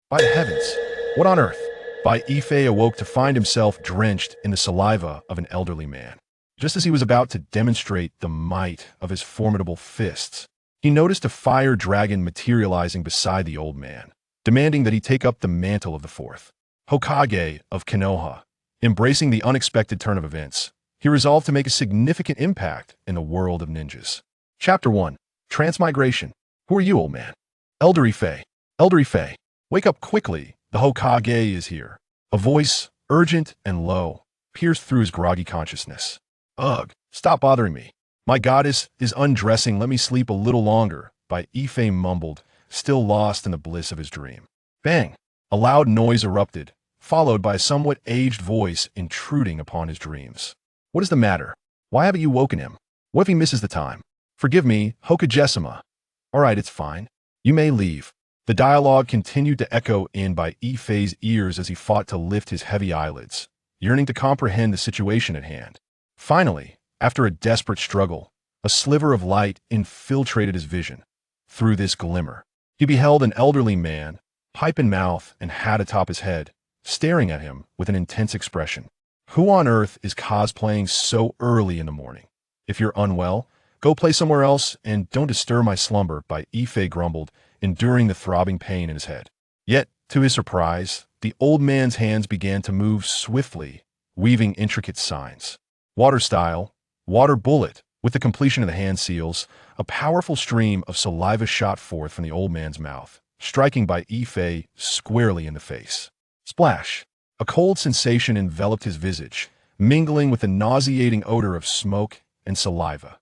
By the heavens, what on earth? Bai Yifei awoke to find himself drenched in the saliva of an elderly man. Just as he was about to demonstrate the might of his formidable fists, he noticed a fire dragon materializing beside the old man, demanding that he take up the mantle of the Fourth Hokage of Konoha. Embracing the unexpected turn of events, he resolved to make a significant impact in the world of ninjas. Chapter 1. Transmigration. Who are you, old man? Elder Yifei. Elder Yifei. Wake up quickly. The Hokage is here. A voice, urgent and low, pierced through his groggy consciousness. Ugh, stop bothering me. My goddess is undressing. Let me sleep a little longer, Bai Yifei mumbled, still lost in the bliss of his dream. Bang! A loud noise erupted, followed by a somewhat aged voice intruding upon his dreams. What is the matter? Why haven't you woken him? What if he misses the time? Forgive me, Hokage-sama. All right, it's fine. You may leave. The dialogue continued to echo in Bai Yifei's ears as he fought to lift his heavy eyelids, yearning to comprehend the situation at hand. Finally, after a desperate struggle, a sliver of light infiltrated his vision. Through this glimmer, he beheld an elderly man, pipe in mouth and hat atop his head, staring at him with an intense expression. Who on earth is cosplaying so early in the morning? If you're unwell, go play somewhere else and don't disturb my slumber, Bai Yifei grumbled, enduring the throbbing pain in his head. Yet, to his surprise, the old man's hands began to move swiftly, weaving intricate signs. Water style, water bullet. With the completion of the hand seals, a powerful stream of saliva shot forth from the old man's mouth, striking Bai Yifei squarely in the face. Splash! A cold sensation enveloped his visage, mingling with the nauseating odor of smoke and saliva.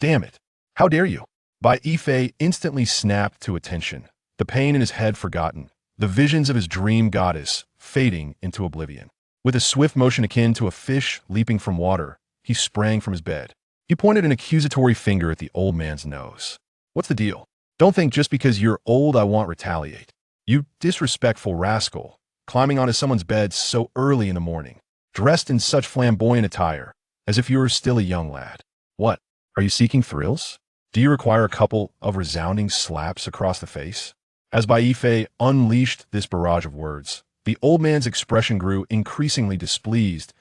Damn it! How dare you! Bai Yifei instantly snapped to attention, the pain in his head forgotten, the visions of his dream goddess fading into oblivion. With a swift motion akin to a fish leaping from water, he sprang from his bed. He pointed an accusatory finger at the old man's nose. What's the deal? Don't think just because you're old I won't retaliate. You disrespectful rascal, climbing onto someone's bed so early in the morning, dressed in such flamboyant attire, as if you were still a young lad. What? Are you seeking thrills? Do you require a couple of resounding slaps across the face? As Bai Yifei unleashed this barrage of words, the old man's expression grew increasingly displeased.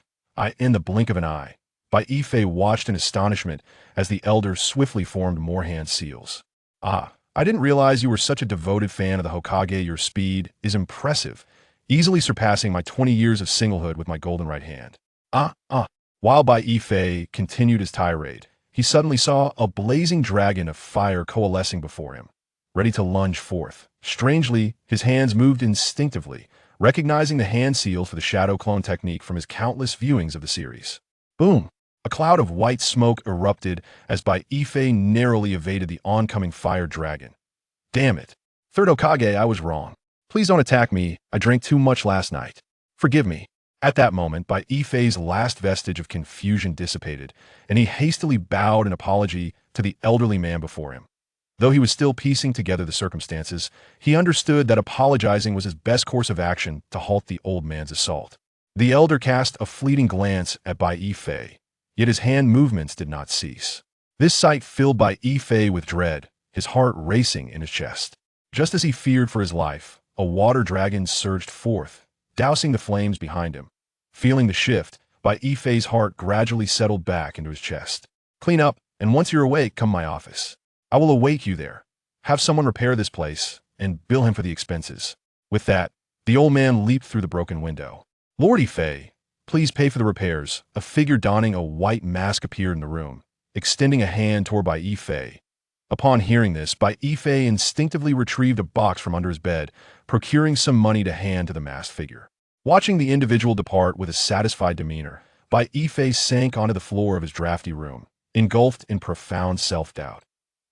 In the blink of an eye, Bai Yifei watched in astonishment as the elder swiftly formed more hand seals. I didn't realize you were such a devoted fan of the Hokage. Your speed is impressive, easily surpassing my 20 years of singlehood with my golden right hand. While Bai Yifei continued his tirade, he suddenly saw a blazing dragon of fire coalescing before him, ready to lunge forth. Strangely, his hands moved instinctively, recognizing the hand seal for the shadow clone technique from his countless viewings of the series. Boom! A cloud of white smoke erupted as Bai Yifei narrowly evaded the oncoming fire dragon. Damn it! Third Hokage, I was wrong. Please don't attack me. I drank too much last night. Forgive me. At that moment, Bai Yifei's last vestige of confusion dissipated, and he hastily bowed in apology to the elderly man before him. Though he was still piecing together the circumstances, he understood that apologizing was his best course of action to halt the old man's assault. The elder cast a fleeting glance at Bai Yifei, yet his hand movements did not cease. This sight filled Bai Yifei with dread, his heart racing in his chest. Just as he feared for his life, a water dragon surged forth, dousing the flames behind him. Feeling the shift, Bai Yifei's heart gradually settled back into his chest. Clean up, and once you're awake, come my office. I will awake you there. Have someone repair this place, and bill him for the expenses. With that, the old man leaped through the broken window. Lord Yifei, please pay for the repairs. A figure donning a white mask appeared in the room, extending a hand toward Bai Yifei. Upon hearing this, Bai Yifei instinctively retrieved a box from under his bed, procuring some money to hand to the masked figure. Watching the individual depart with a satisfied demeanor, Bai Yifei sank onto the floor of his drafty room, engulfed in profound self-doubt.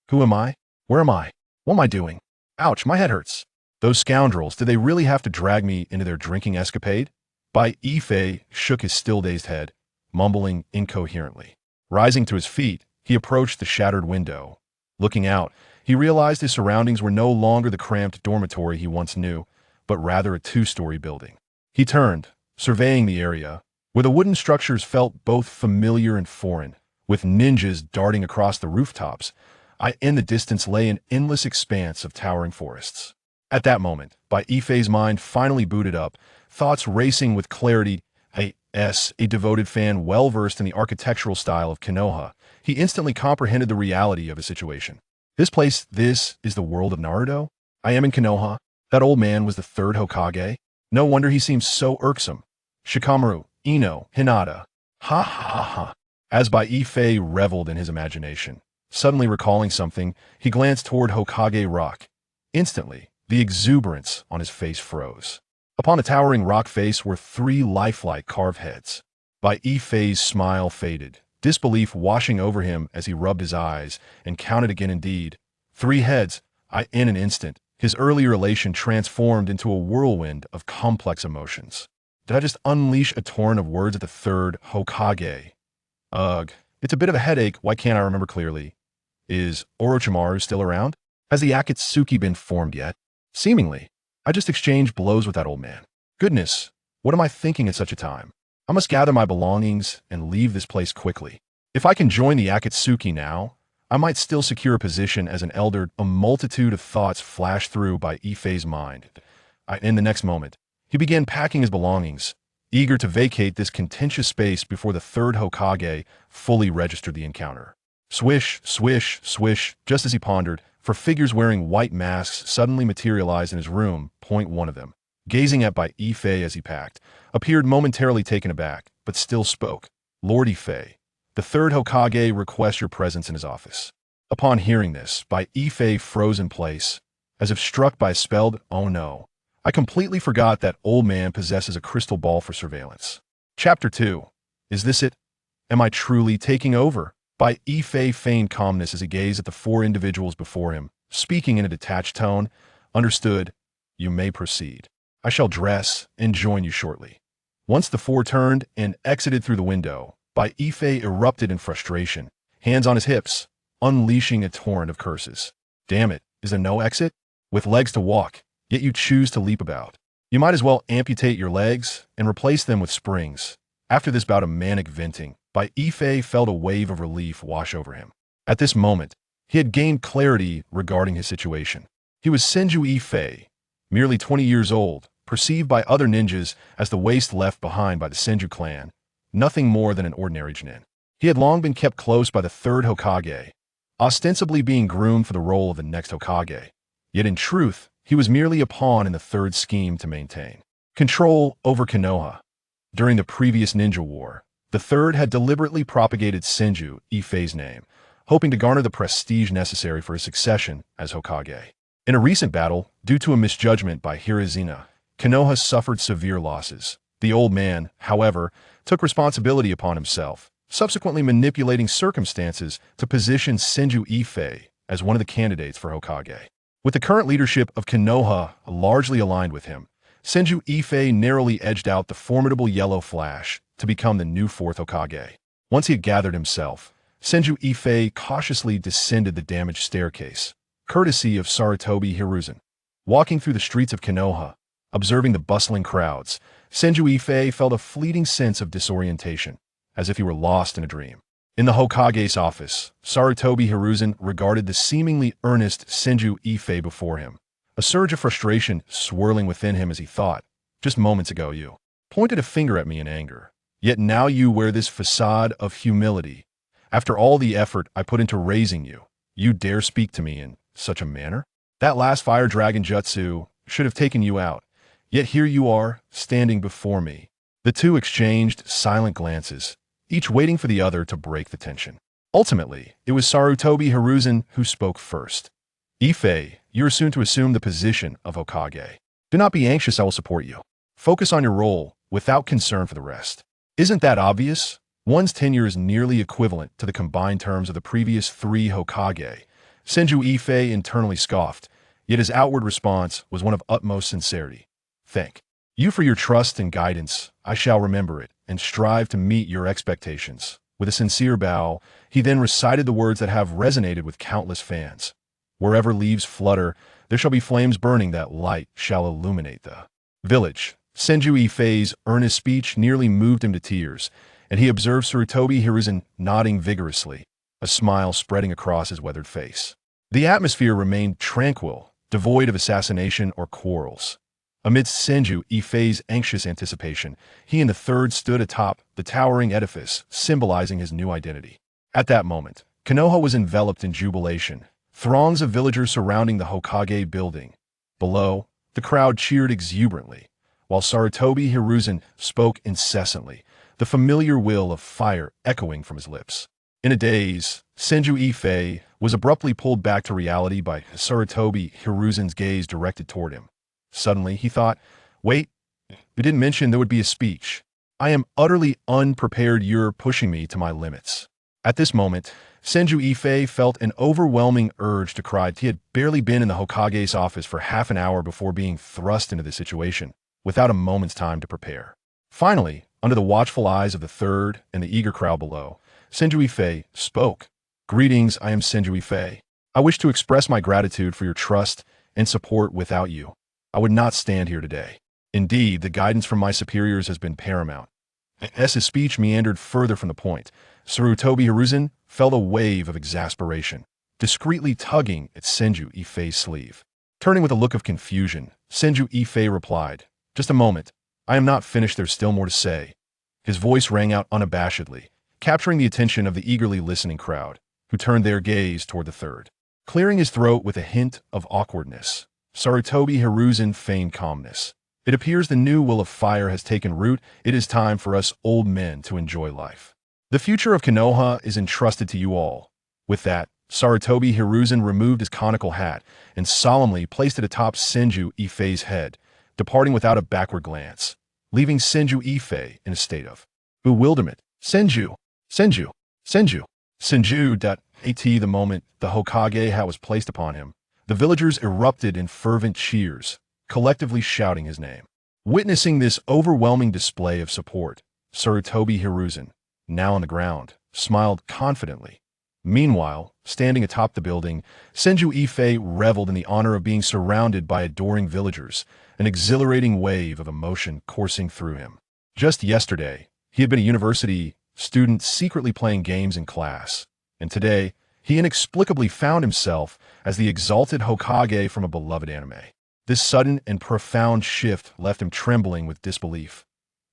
Who am I? Where am I? What am I doing? Ouch, my head hurts. Those scoundrels, did they really have to drag me into their drinking escapade? Bai Yifei shook his still-dazed head, mumbling incoherently. Rising to his feet, he approached the shattered window. Looking out, he realized his surroundings were no longer the cramped dormitory he once knew, but rather a two-story building. He turned, surveying the area, where the wooden structures felt both familiar and foreign, with ninjas darting across the rooftops. In the distance lay an endless expanse of towering forests. At that moment, Bai Yifei's mind finally booted up, thoughts racing with clarity. A devoted fan well-versed in the architectural style of Konoha, he instantly comprehended the reality of his situation. This is the world of Naruto? I am in Konoha. That old man was the third Hokage? No wonder he seems so irksome. Shikamaru, Ino, Hinata. Ha ha ha ha. As Bai Yifei reveled in his imagination, suddenly recalling something, he glanced toward Hokage Rock. Instantly, the exuberance on his face froze. Upon the towering rock face were three lifelike carved heads. Bai Yifei's smile faded, disbelief washing over him as he rubbed his eyes and counted again indeed. 3 heads. In an instant, his earlier elation transformed into a whirlwind of complex emotions. Did I just unleash a torrent of words at the third Hokage? Ugh, it's a bit of a headache, why can't I remember clearly? Is Orochimaru still around? Has the Akatsuki been formed yet? Seemingly. I just exchanged blows with that old man. Goodness, what am I thinking at such a time? I must gather my belongings and leave this place quickly. If I can join the Akatsuki now, I might still secure a position as an elder. A multitude of thoughts flashed through Bai Yifei's mind. In the next moment, he began packing his belongings, eager to vacate this contentious space before the third Hokage fully registered the encounter. Swish, swish, swish, just as he pondered, for figures wearing white masks suddenly materialized in his room. One of them, gazing at Bai Yifei as he packed, appeared momentarily taken aback, but still spoke. Lord Yifei, the third Hokage requests your presence in his office. Upon hearing this, Bai Yifei froze in place, as if struck by a spell. Oh no, I completely forgot that old man possesses a crystal ball for surveillance. Chapter 2. Is this it? Am I truly taking over? Bai Yifei feigned calmness as he gazed at the 4 individuals before him, speaking in a detached tone. Understood. You may proceed. I shall dress and join you shortly. Once the 4 turned and exited through the window, Bai Yifei erupted in frustration, hands on his hips, unleashing a torrent of curses. Damn it, is there no exit? With legs to walk, yet you choose to leap about. You might as well amputate your legs and replace them with springs. After this bout of manic venting, Bai Yifei felt a wave of relief wash over him. At this moment, he had gained clarity regarding his situation. He was Senju Yifei, merely 20 years old, perceived by other ninjas as the waste left behind by the Senju clan, nothing more than an ordinary genin. He had long been kept close by the third Hokage, ostensibly being groomed for the role of the next Hokage. Yet in truth, he was merely a pawn in the third scheme to maintain control over Konoha. During the previous ninja war, the third had deliberately propagated Senju Yifei's name, hoping to garner the prestige necessary for his succession as Hokage. In a recent battle, due to a misjudgment by Hirazina, Konoha suffered severe losses. The old man, however, took responsibility upon himself, subsequently manipulating circumstances to position Senju Yifei as one of the candidates for Hokage. With the current leadership of Konoha largely aligned with him, Senju Yifei narrowly edged out the formidable Yellow Flash to become the new fourth Hokage. Once he had gathered himself, Senju Yifei cautiously descended the damaged staircase, courtesy of Sarutobi Hiruzen. Walking through the streets of Konoha, observing the bustling crowds, Senju Yifei felt a fleeting sense of disorientation, as if he were lost in a dream. In the Hokage's office, Sarutobi Hiruzen regarded the seemingly earnest Senju Yifei before him, a surge of frustration swirling within him as he thought, just moments ago you pointed a finger at me in anger, yet now you wear this facade of humility. After all the effort I put into raising you, you dare speak to me in such a manner? That last fire dragon jutsu should have taken you out, yet here you are, standing before me. The two exchanged silent glances, each waiting for the other to break the tension. Ultimately, it was Sarutobi Hiruzen who spoke first. Yifei, you are soon to assume the position of Hokage. Do not be anxious, I will support you. Focus on your role, without concern for the rest. Isn't that obvious? One's tenure is nearly equivalent to the combined terms of the previous 3 Hokage. Senju Yifei internally scoffed, yet his outward response was one of utmost sincerity. Thank you for your trust and guidance. I shall remember it and strive to meet your expectations. With a sincere bow, he then recited the words that have resonated with countless fans. Wherever leaves flutter, there shall be flames burning, that light shall illuminate the village. Senju Yifei's earnest speech nearly moved him to tears, and he observed Sarutobi Hiruzen nodding vigorously, a smile spreading across his weathered face. The atmosphere remained tranquil, devoid of assassination or quarrels. Amidst Senju Yifei's anxious anticipation, he and the third stood atop the towering edifice, symbolizing his new identity. At that moment, Konoha was enveloped in jubilation, throngs of villagers surrounding the Hokage building. Below, the crowd cheered exuberantly, while Sarutobi Hiruzen spoke incessantly, the familiar will of fire echoing from his lips. In a daze, Senju Yifei was abruptly pulled back to reality by Sarutobi Hiruzen's gaze directed toward him. Suddenly, he thought, wait, you didn't mention there would be a speech. I am utterly unprepared. You're pushing me to my limits. At this moment, Senju Yifei felt an overwhelming urge to cry. He had barely been in the Hokage's office for half an hour before being thrust into this situation, without a moment's time to prepare. Finally, under the watchful eyes of the third and the eager crowd below, Senju Yifei spoke. Greetings, I am Senju Yifei. I wish to express my gratitude for your trust and support. Without you, I would not stand here today. Indeed, the guidance from my superiors has been paramount. As his speech meandered further from the point, Sarutobi Hiruzen felt a wave of exasperation, discreetly tugging at Senju Yifei's sleeve. Turning with a look of confusion, Senju Yifei replied, "Just a moment. I am not finished. There's still more to say." His voice rang out unabashedly, capturing the attention of the eagerly listening crowd, who turned their gaze toward the third. Clearing his throat with a hint of awkwardness, Sarutobi Hiruzen feigned calmness. "It appears the new will of fire has taken root. It is time for us old men to enjoy life. The future of Konoha is entrusted to you all." With that, Sarutobi Hiruzen removed his conical hat and solemnly placed it atop Senju Yifei's head, departing without a backward glance, leaving Senju Yifei in a state of bewilderment. Senju! Senju! Senju! Senju! The moment the Hokage hat was placed upon him, the villagers erupted in fervent cheers, collectively shouting his name. Witnessing this overwhelming display of support, Sarutobi Hiruzen, now on the ground, smiled confidently. Meanwhile, standing atop the building, Senju Yifei reveled in the honor of being surrounded by adoring villagers, an exhilarating wave of emotion coursing through him. Just yesterday, he had been a university student secretly playing games in class, and today, he inexplicably found himself as the exalted Hokage from a beloved anime. This sudden and profound shift left him trembling with disbelief.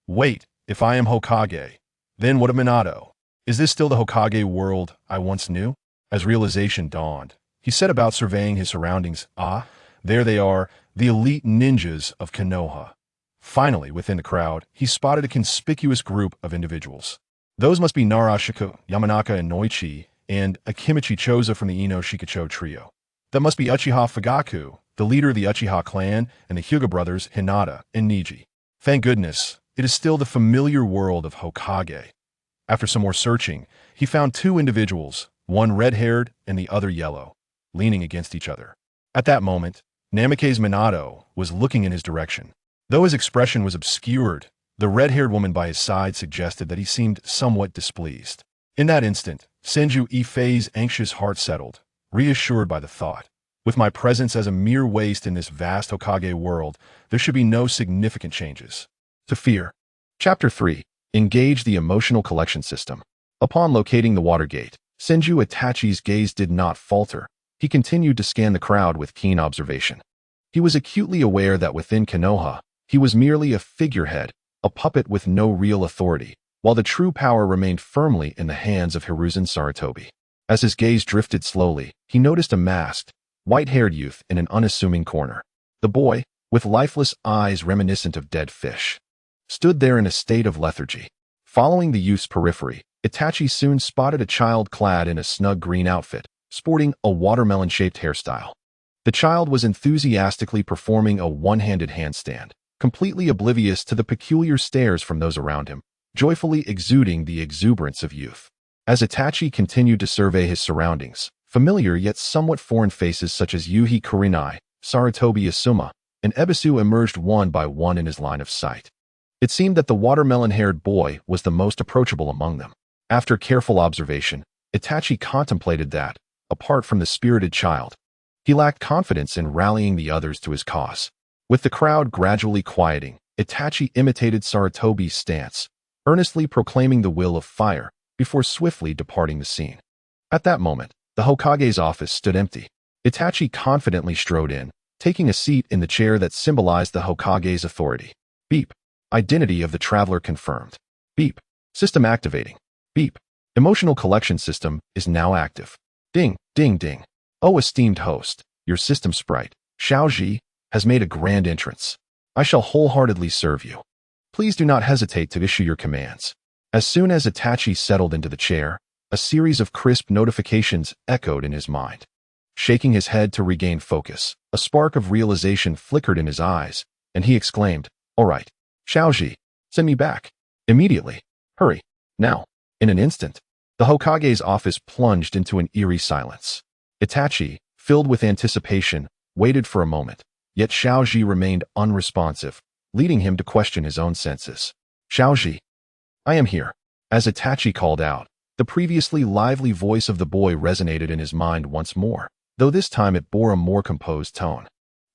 Wait, if I am Hokage, then what of Minato? Is this still the Hokage world I once knew? As realization dawned, he set about surveying his surroundings. Ah, there they are, the elite ninjas of Konoha. Finally, within the crowd, he spotted a conspicuous group of individuals. Those must be Narashiko, Yamanaka, and Noichi, and Akimichi Choza from the Ino Shikacho trio. That must be Uchiha Fugaku, the leader of the Uchiha clan, and the Hyuga brothers Hinata and Niji. Thank goodness, it is still the familiar world of Hokage. After some more searching, he found two individuals, one red-haired and the other yellow, leaning against each other. At that moment, Namake's Minato was looking in his direction. Though his expression was obscured, the red-haired woman by his side suggested that he seemed somewhat displeased. In that instant, Senju Yifei's anxious heart settled, reassured by the thought, with my presence as a mere waste in this vast Hokage world, there should be no significant changes to fear. Chapter 3. Engage the emotional collection system. Upon locating the water gate, Senju Itachi's gaze did not falter. He continued to scan the crowd with keen observation. He was acutely aware that within Konoha, he was merely a figurehead, a puppet with no real authority, while the true power remained firmly in the hands of Hiruzen Sarutobi. As his gaze drifted slowly, he noticed a masked, white-haired youth in an unassuming corner. The boy, with lifeless eyes reminiscent of dead fish, stood there in a state of lethargy. Following the youth's periphery, Itachi soon spotted a child clad in a snug green outfit, sporting a watermelon-shaped hairstyle. The child was enthusiastically performing a one-handed handstand, completely oblivious to the peculiar stares from those around him, joyfully exuding the exuberance of youth. As Itachi continued to survey his surroundings, familiar yet somewhat foreign faces such as Yuhi Kurenai, Sarutobi Asuma, and Ebisu emerged one by one in his line of sight. It seemed that the watermelon-haired boy was the most approachable among them. After careful observation, Itachi contemplated that, apart from the spirited child, he lacked confidence in rallying the others to his cause. With the crowd gradually quieting, Itachi imitated Sarutobi's stance, earnestly proclaiming the will of fire before swiftly departing the scene. At that moment, the Hokage's office stood empty. Itachi confidently strode in, taking a seat in the chair that symbolized the Hokage's authority. Beep. Identity of the traveler confirmed. Beep. System activating. Beep. Emotional collection system is now active. Ding, ding, ding. Oh, esteemed host, your system sprite, Xiaoji, has made a grand entrance. I shall wholeheartedly serve you. Please do not hesitate to issue your commands. As soon as Itachi settled into the chair, a series of crisp notifications echoed in his mind. Shaking his head to regain focus, a spark of realization flickered in his eyes, and he exclaimed, "All right, Xiaoji, send me back. Immediately. Hurry. Now." In an instant, the Hokage's office plunged into an eerie silence. Itachi, filled with anticipation, waited for a moment, yet Xiaoji remained unresponsive, leading him to question his own senses. "Xiaoji, I am here." As Itachi called out, the previously lively voice of the boy resonated in his mind once more, though this time it bore a more composed tone.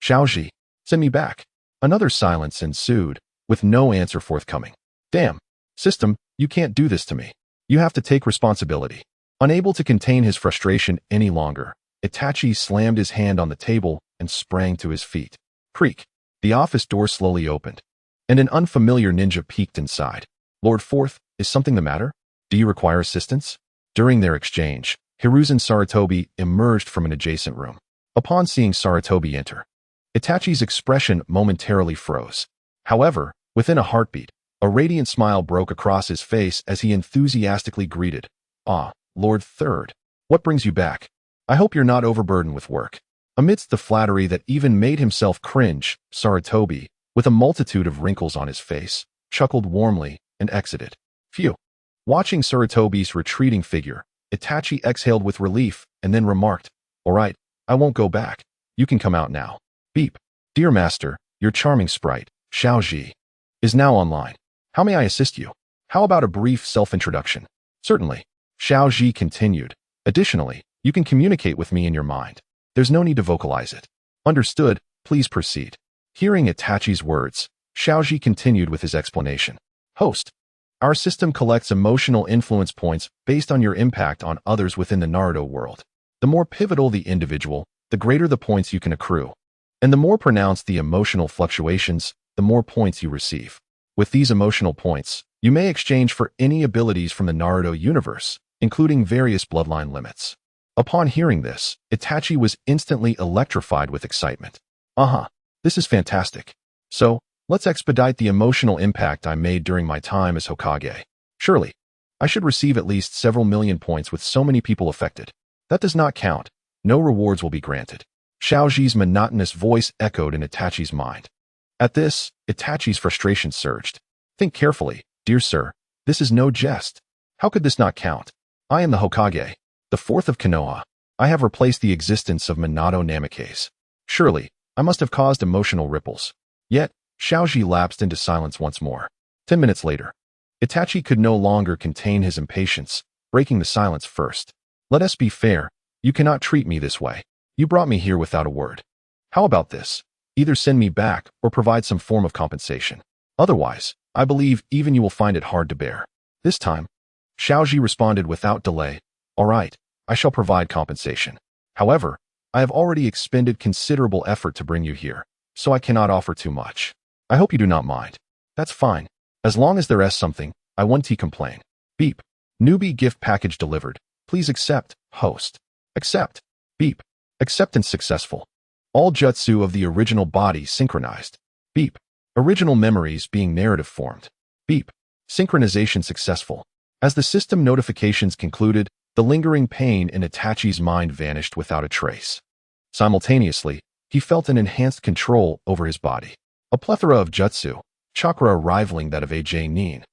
"Xiaoji, send me back." Another silence ensued, with no answer forthcoming. "Damn. System, you can't do this to me. You have to take responsibility." Unable to contain his frustration any longer, Itachi slammed his hand on the table and sprang to his feet. Creak. The office door slowly opened, and an unfamiliar ninja peeked inside. "Lord Fourth, is something the matter? Do you require assistance?" During their exchange, Hiruzen Sarutobi emerged from an adjacent room. Upon seeing Sarutobi enter, Itachi's expression momentarily froze. However, within a heartbeat, a radiant smile broke across his face as he enthusiastically greeted, "Ah, Lord Third, what brings you back? I hope you're not overburdened with work." Amidst the flattery that even made himself cringe, Sarutobi, with a multitude of wrinkles on his face, chuckled warmly and exited. Phew. Watching Sarutobi's retreating figure, Itachi exhaled with relief and then remarked, "All right, I won't go back. You can come out now." Beep. "Dear Master, your charming sprite, Xiaoji, is now online. How may I assist you? How about a brief self-introduction?" "Certainly," Xiaoji continued. "Additionally, you can communicate with me in your mind. There's no need to vocalize it." "Understood, please proceed." Hearing Itachi's words, Xiaoji continued with his explanation. "Host, our system collects emotional influence points based on your impact on others within the Naruto world. The more pivotal the individual, the greater the points you can accrue. And the more pronounced the emotional fluctuations, the more points you receive. With these emotional points, you may exchange for any abilities from the Naruto universe, including various bloodline limits." Upon hearing this, Itachi was instantly electrified with excitement. This is fantastic. So, let's expedite the emotional impact I made during my time as Hokage. Surely, I should receive at least several million points with so many people affected. That does not count. No rewards will be granted. Xiaoji's monotonous voice echoed in Itachi's mind. At this, Itachi's frustration surged. "Think carefully, dear sir. This is no jest. How could this not count? I am the Hokage, the Fourth of Konoha. I have replaced the existence of Minato Namikaze. Surely, I must have caused emotional ripples." Yet, Xiaoji lapsed into silence once more. 10 minutes later, Itachi could no longer contain his impatience, breaking the silence first. "Let us be fair. You cannot treat me this way. You brought me here without a word. How about this? Either send me back or provide some form of compensation. Otherwise, I believe even you will find it hard to bear." This time, Xiaoji responded without delay, "All right, I shall provide compensation. However, I have already expended considerable effort to bring you here, so I cannot offer too much. I hope you do not mind." "That's fine. As long as there is something, I won't complain." Beep. "Newbie gift package delivered. Please accept, host." "Accept." Beep. "Acceptance successful. All jutsu of the original body synchronized." Beep. "Original memories being narrative formed." Beep. "Synchronization successful." As the system notifications concluded, the lingering pain in Itachi's mind vanished without a trace. Simultaneously, he felt an enhanced control over his body. A plethora of jutsu, chakra rivaling that of AJ Nin,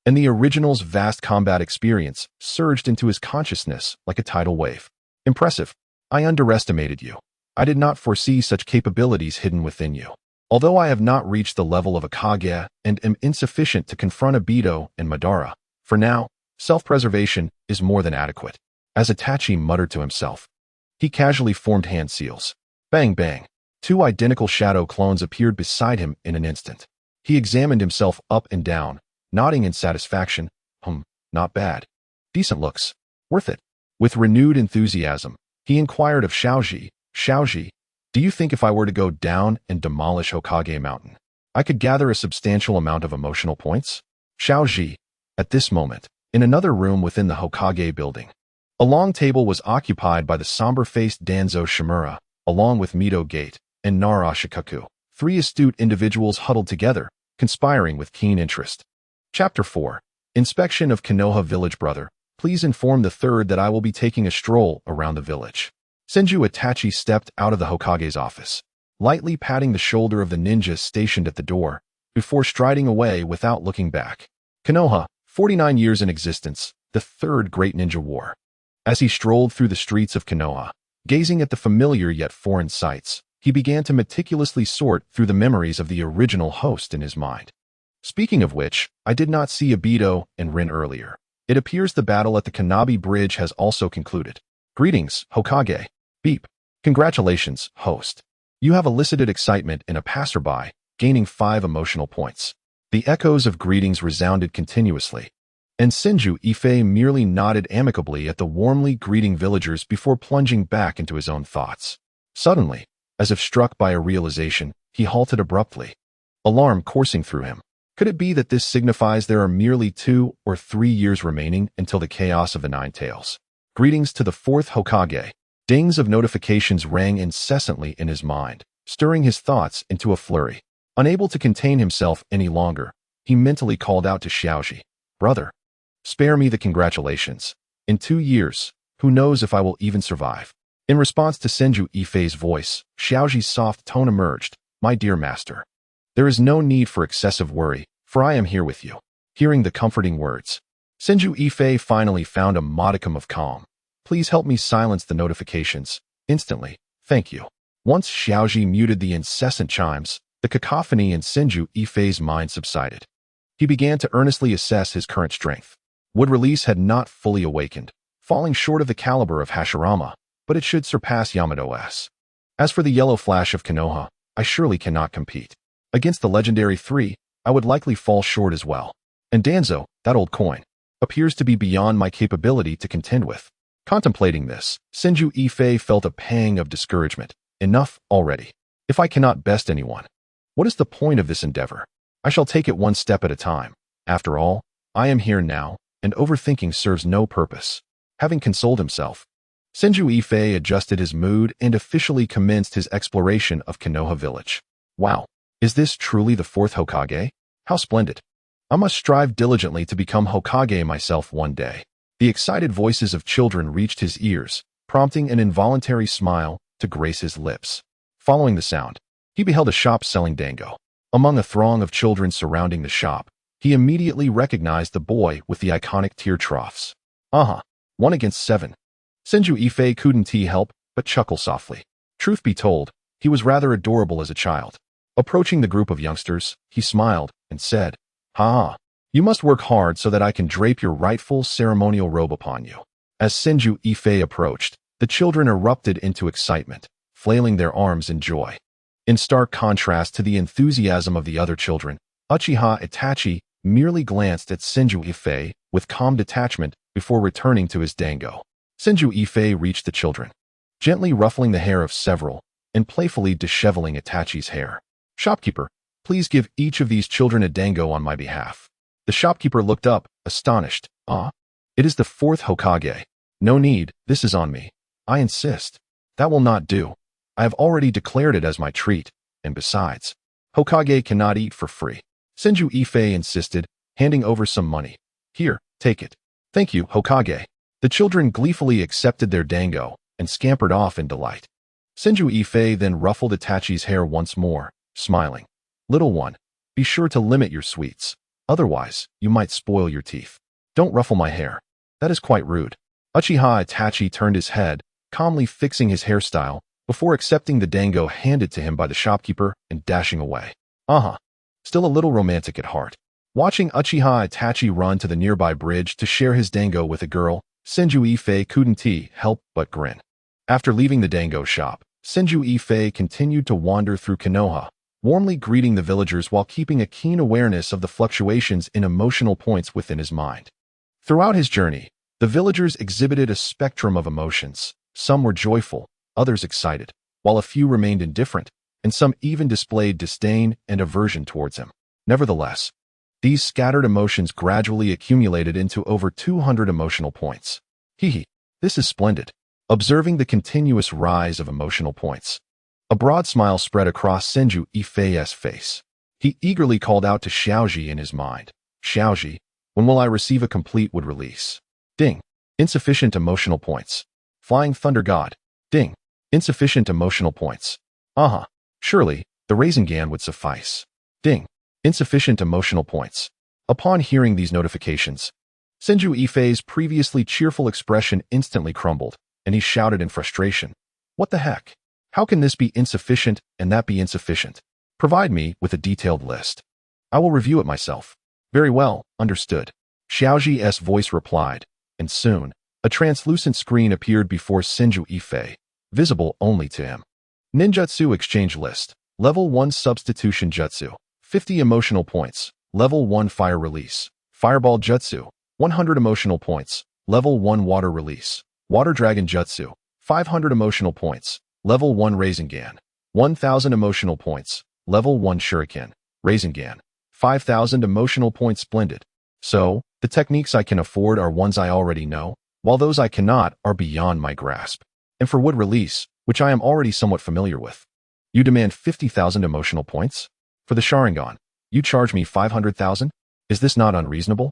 and the original's vast combat experience surged into his consciousness like a tidal wave. "Impressive. I underestimated you. I did not foresee such capabilities hidden within you. Although I have not reached the level of a Kage and am insufficient to confront Obito and Madara, for now, self-preservation is more than adequate." As Itachi muttered to himself, he casually formed hand seals. Bang bang. 2 identical shadow clones appeared beside him in an instant. He examined himself up and down, nodding in satisfaction. Not bad. Decent looks. Worth it. With renewed enthusiasm, he inquired of Xiaoji, "Xiaoji, Do you think if I were to go down and demolish Hokage Mountain, I could gather a substantial amount of emotional points? Xiaoji, at this moment, in another room within the Hokage building. A long table was occupied by the somber-faced Danzo Shimura, along with Mito Gate and Nara Shikaku, three astute individuals huddled together, conspiring with keen interest. Chapter 4. Inspection of Konoha Village. Brother, please inform the third that I will be taking a stroll around the village. Senju Itachi stepped out of the Hokage's office, lightly patting the shoulder of the ninja stationed at the door, before striding away without looking back. Konoha, 49 years in existence, the third great ninja war. As he strolled through the streets of Konoha, gazing at the familiar yet foreign sights, he began to meticulously sort through the memories of the original host in his mind. Speaking of which, I did not see Obito and Rin earlier. It appears the battle at the Kanabi Bridge has also concluded. Greetings, Hokage. Beep. Congratulations, host. You have elicited excitement in a passerby, gaining 5 emotional points. The echoes of greetings resounded continuously, and Senju Yifei merely nodded amicably at the warmly greeting villagers before plunging back into his own thoughts. Suddenly, as if struck by a realization, he halted abruptly, alarm coursing through him. Could it be that this signifies there are merely 2 or 3 years remaining until the chaos of the Nine Tails? Greetings to the Fourth Hokage. Dings of notifications rang incessantly in his mind, stirring his thoughts into a flurry. Unable to contain himself any longer, he mentally called out to Xiaoji. Brother, spare me the congratulations. In 2 years, who knows if I will even survive? In response to Senju Yifei's voice, Xiaoji's soft tone emerged. My dear master, there is no need for excessive worry, for I am here with you. Hearing the comforting words, Senju Yifei finally found a modicum of calm. Please help me silence the notifications. Instantly. Thank you. Once Xiaoji muted the incessant chimes, the cacophony in Senju Yifei's mind subsided. He began to earnestly assess his current strength. Wood release had not fully awakened, falling short of the caliber of Hashirama, but it should surpass Yamato-S. As for the yellow flash of Konoha, I surely cannot compete. Against the legendary 3, I would likely fall short as well. And Danzo, that old coin, appears to be beyond my capability to contend with. Contemplating this, Senju Yifei felt a pang of discouragement. Enough already. If I cannot best anyone, what is the point of this endeavor? I shall take it one step at a time. After all, I am here now, and overthinking serves no purpose. Having consoled himself, Senju Yifei adjusted his mood and officially commenced his exploration of Konoha village. Wow, is this truly the Fourth Hokage? How splendid. I must strive diligently to become Hokage myself one day. The excited voices of children reached his ears, prompting an involuntary smile to grace his lips. Following the sound, he beheld a shop selling dango. Among a throng of children surrounding the shop, he immediately recognized the boy with the iconic tear troughs. 1 against 7. Senju Yifei couldn't help but chuckle softly. Truth be told, he was rather adorable as a child. Approaching the group of youngsters, he smiled and said, Ha! You must work hard so that I can drape your rightful ceremonial robe upon you. As Senju Yifei approached, the children erupted into excitement, flailing their arms in joy. In stark contrast to the enthusiasm of the other children, Uchiha Itachi merely glanced at Senju Yifei with calm detachment before returning to his dango. Senju Yifei reached the children, gently ruffling the hair of several and playfully disheveling Itachi's hair. Shopkeeper, please give each of these children a dango on my behalf. The shopkeeper looked up, astonished. It is the Fourth Hokage. No need, this is on me. I insist. That will not do. I have already declared it as my treat, and besides, Hokage cannot eat for free. Senju Yifei insisted, handing over some money. Here, take it. Thank you, Hokage. The children gleefully accepted their dango and scampered off in delight. Senju Yifei then ruffled Itachi's hair once more, smiling. Little one, be sure to limit your sweets. Otherwise, you might spoil your teeth. Don't ruffle my hair. That is quite rude. Uchiha Itachi turned his head, calmly fixing his hairstyle, before accepting the dango handed to him by the shopkeeper and dashing away. Still a little romantic at heart. Watching Uchiha Itachi run to the nearby bridge to share his dango with a girl, Senju Yifei couldn't help but grin. After leaving the dango shop, Senju Yifei continued to wander through Konoha, warmly greeting the villagers while keeping a keen awareness of the fluctuations in emotional points within his mind. Throughout his journey, the villagers exhibited a spectrum of emotions. Some were joyful, others excited, while a few remained indifferent, and some even displayed disdain and aversion towards him. Nevertheless, these scattered emotions gradually accumulated into over 200 emotional points. This is splendid. Observing the continuous rise of emotional points, a broad smile spread across Senju Yifei's face. He eagerly called out to Xiaoji in his mind. Xiaoji, when will I receive a complete wood release? Ding. Insufficient emotional points. Flying Thunder God. Ding. Insufficient emotional points. Surely, the Rasengan would suffice. Ding. Insufficient emotional points. Upon hearing these notifications, Senju Yifei's previously cheerful expression instantly crumbled, and he shouted in frustration. What the heck? How can this be insufficient and that be insufficient? Provide me with a detailed list. I will review it myself. Very well, understood. Xiaoji's voice replied, and soon, a translucent screen appeared before Senju Yifei, visible only to him. Ninjutsu Exchange List. Level 1 Substitution Jutsu. 50 emotional points. Level 1 Fire Release. Fireball Jutsu. 100 emotional points. Level 1 Water Release. Water Dragon Jutsu. 500 emotional points. Level 1 Rasengan. 1000 emotional points. Level 1 Shuriken. Rasengan. 5000 emotional points. Splendid. So, the techniques I can afford are ones I already know, while those I cannot are beyond my grasp. And for wood release, which I am already somewhat familiar with, you demand 50,000 emotional points? For the Sharingan, you charge me 500,000? Is this not unreasonable?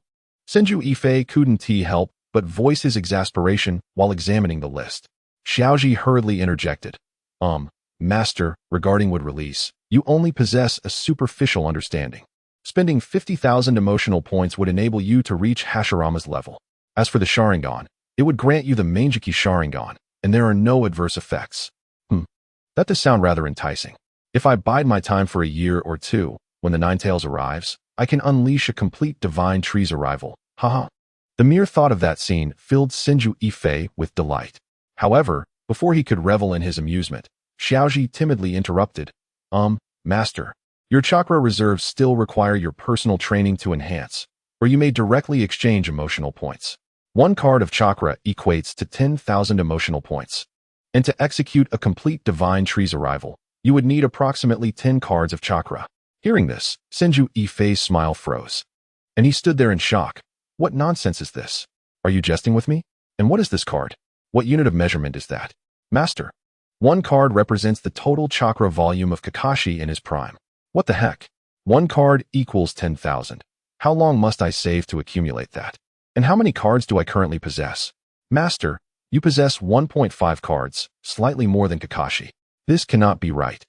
Senju Yifei couldn't help but voice his exasperation while examining the list. Xiaoji hurriedly interjected. Master, regarding wood release, you only possess a superficial understanding. Spending 50,000 emotional points would enable you to reach Hashirama's level. As for the Sharingan, it would grant you the Manjiki Sharingan, and there are no adverse effects. That does sound rather enticing. If I bide my time for a year or two, when the Ninetales arrives, I can unleash a complete Divine Tree's arrival. The mere thought of that scene filled Senju Yifei with delight. However, before he could revel in his amusement, Xiaoji timidly interrupted. Master, your chakra reserves still require your personal training to enhance, or you may directly exchange emotional points. 1 card of chakra equates to 10,000 emotional points. And to execute a complete Divine Tree's arrival, you would need approximately 10 cards of chakra. Hearing this, Senju Yifei's smile froze, and he stood there in shock. What nonsense is this? Are you jesting with me? And what is this card? What unit of measurement is that? Master. 1 card represents the total chakra volume of Kakashi in his prime. What the heck? 1 card equals 10,000. How long must I save to accumulate that? And how many cards do I currently possess? Master, you possess 1.5 cards, slightly more than Kakashi. This cannot be right.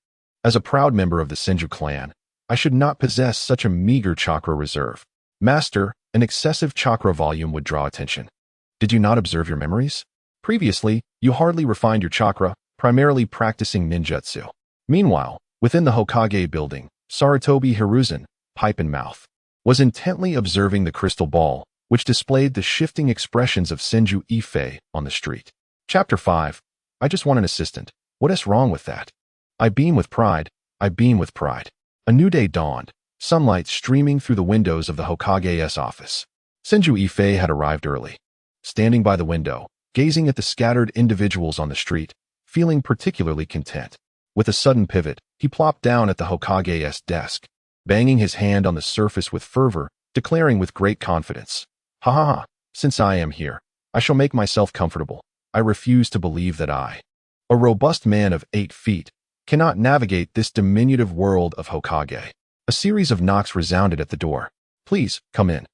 As a proud member of the Senju clan, I should not possess such a meager chakra reserve. Master, an excessive chakra volume would draw attention. Did you not observe your memories? Previously, you hardly refined your chakra, primarily practicing ninjutsu. Meanwhile, within the Hokage building, Sarutobi Hiruzen, pipe in mouth, was intently observing the crystal ball, which displayed the shifting expressions of Senju Yifei on the street. Chapter 5. I just want an assistant. What is wrong with that? I beam with pride. I beam with pride. A new day dawned, sunlight streaming through the windows of the Hokage's office. Senju Yifei had arrived early. Standing by the window, gazing at the scattered individuals on the street, feeling particularly content. With a sudden pivot, he plopped down at the Hokage's desk, banging his hand on the surface with fervor, declaring with great confidence, since I am here, I shall make myself comfortable. I refuse to believe that I, a robust man of 8 feet, cannot navigate this diminutive world of Hokage. A series of knocks resounded at the door. Please, come in.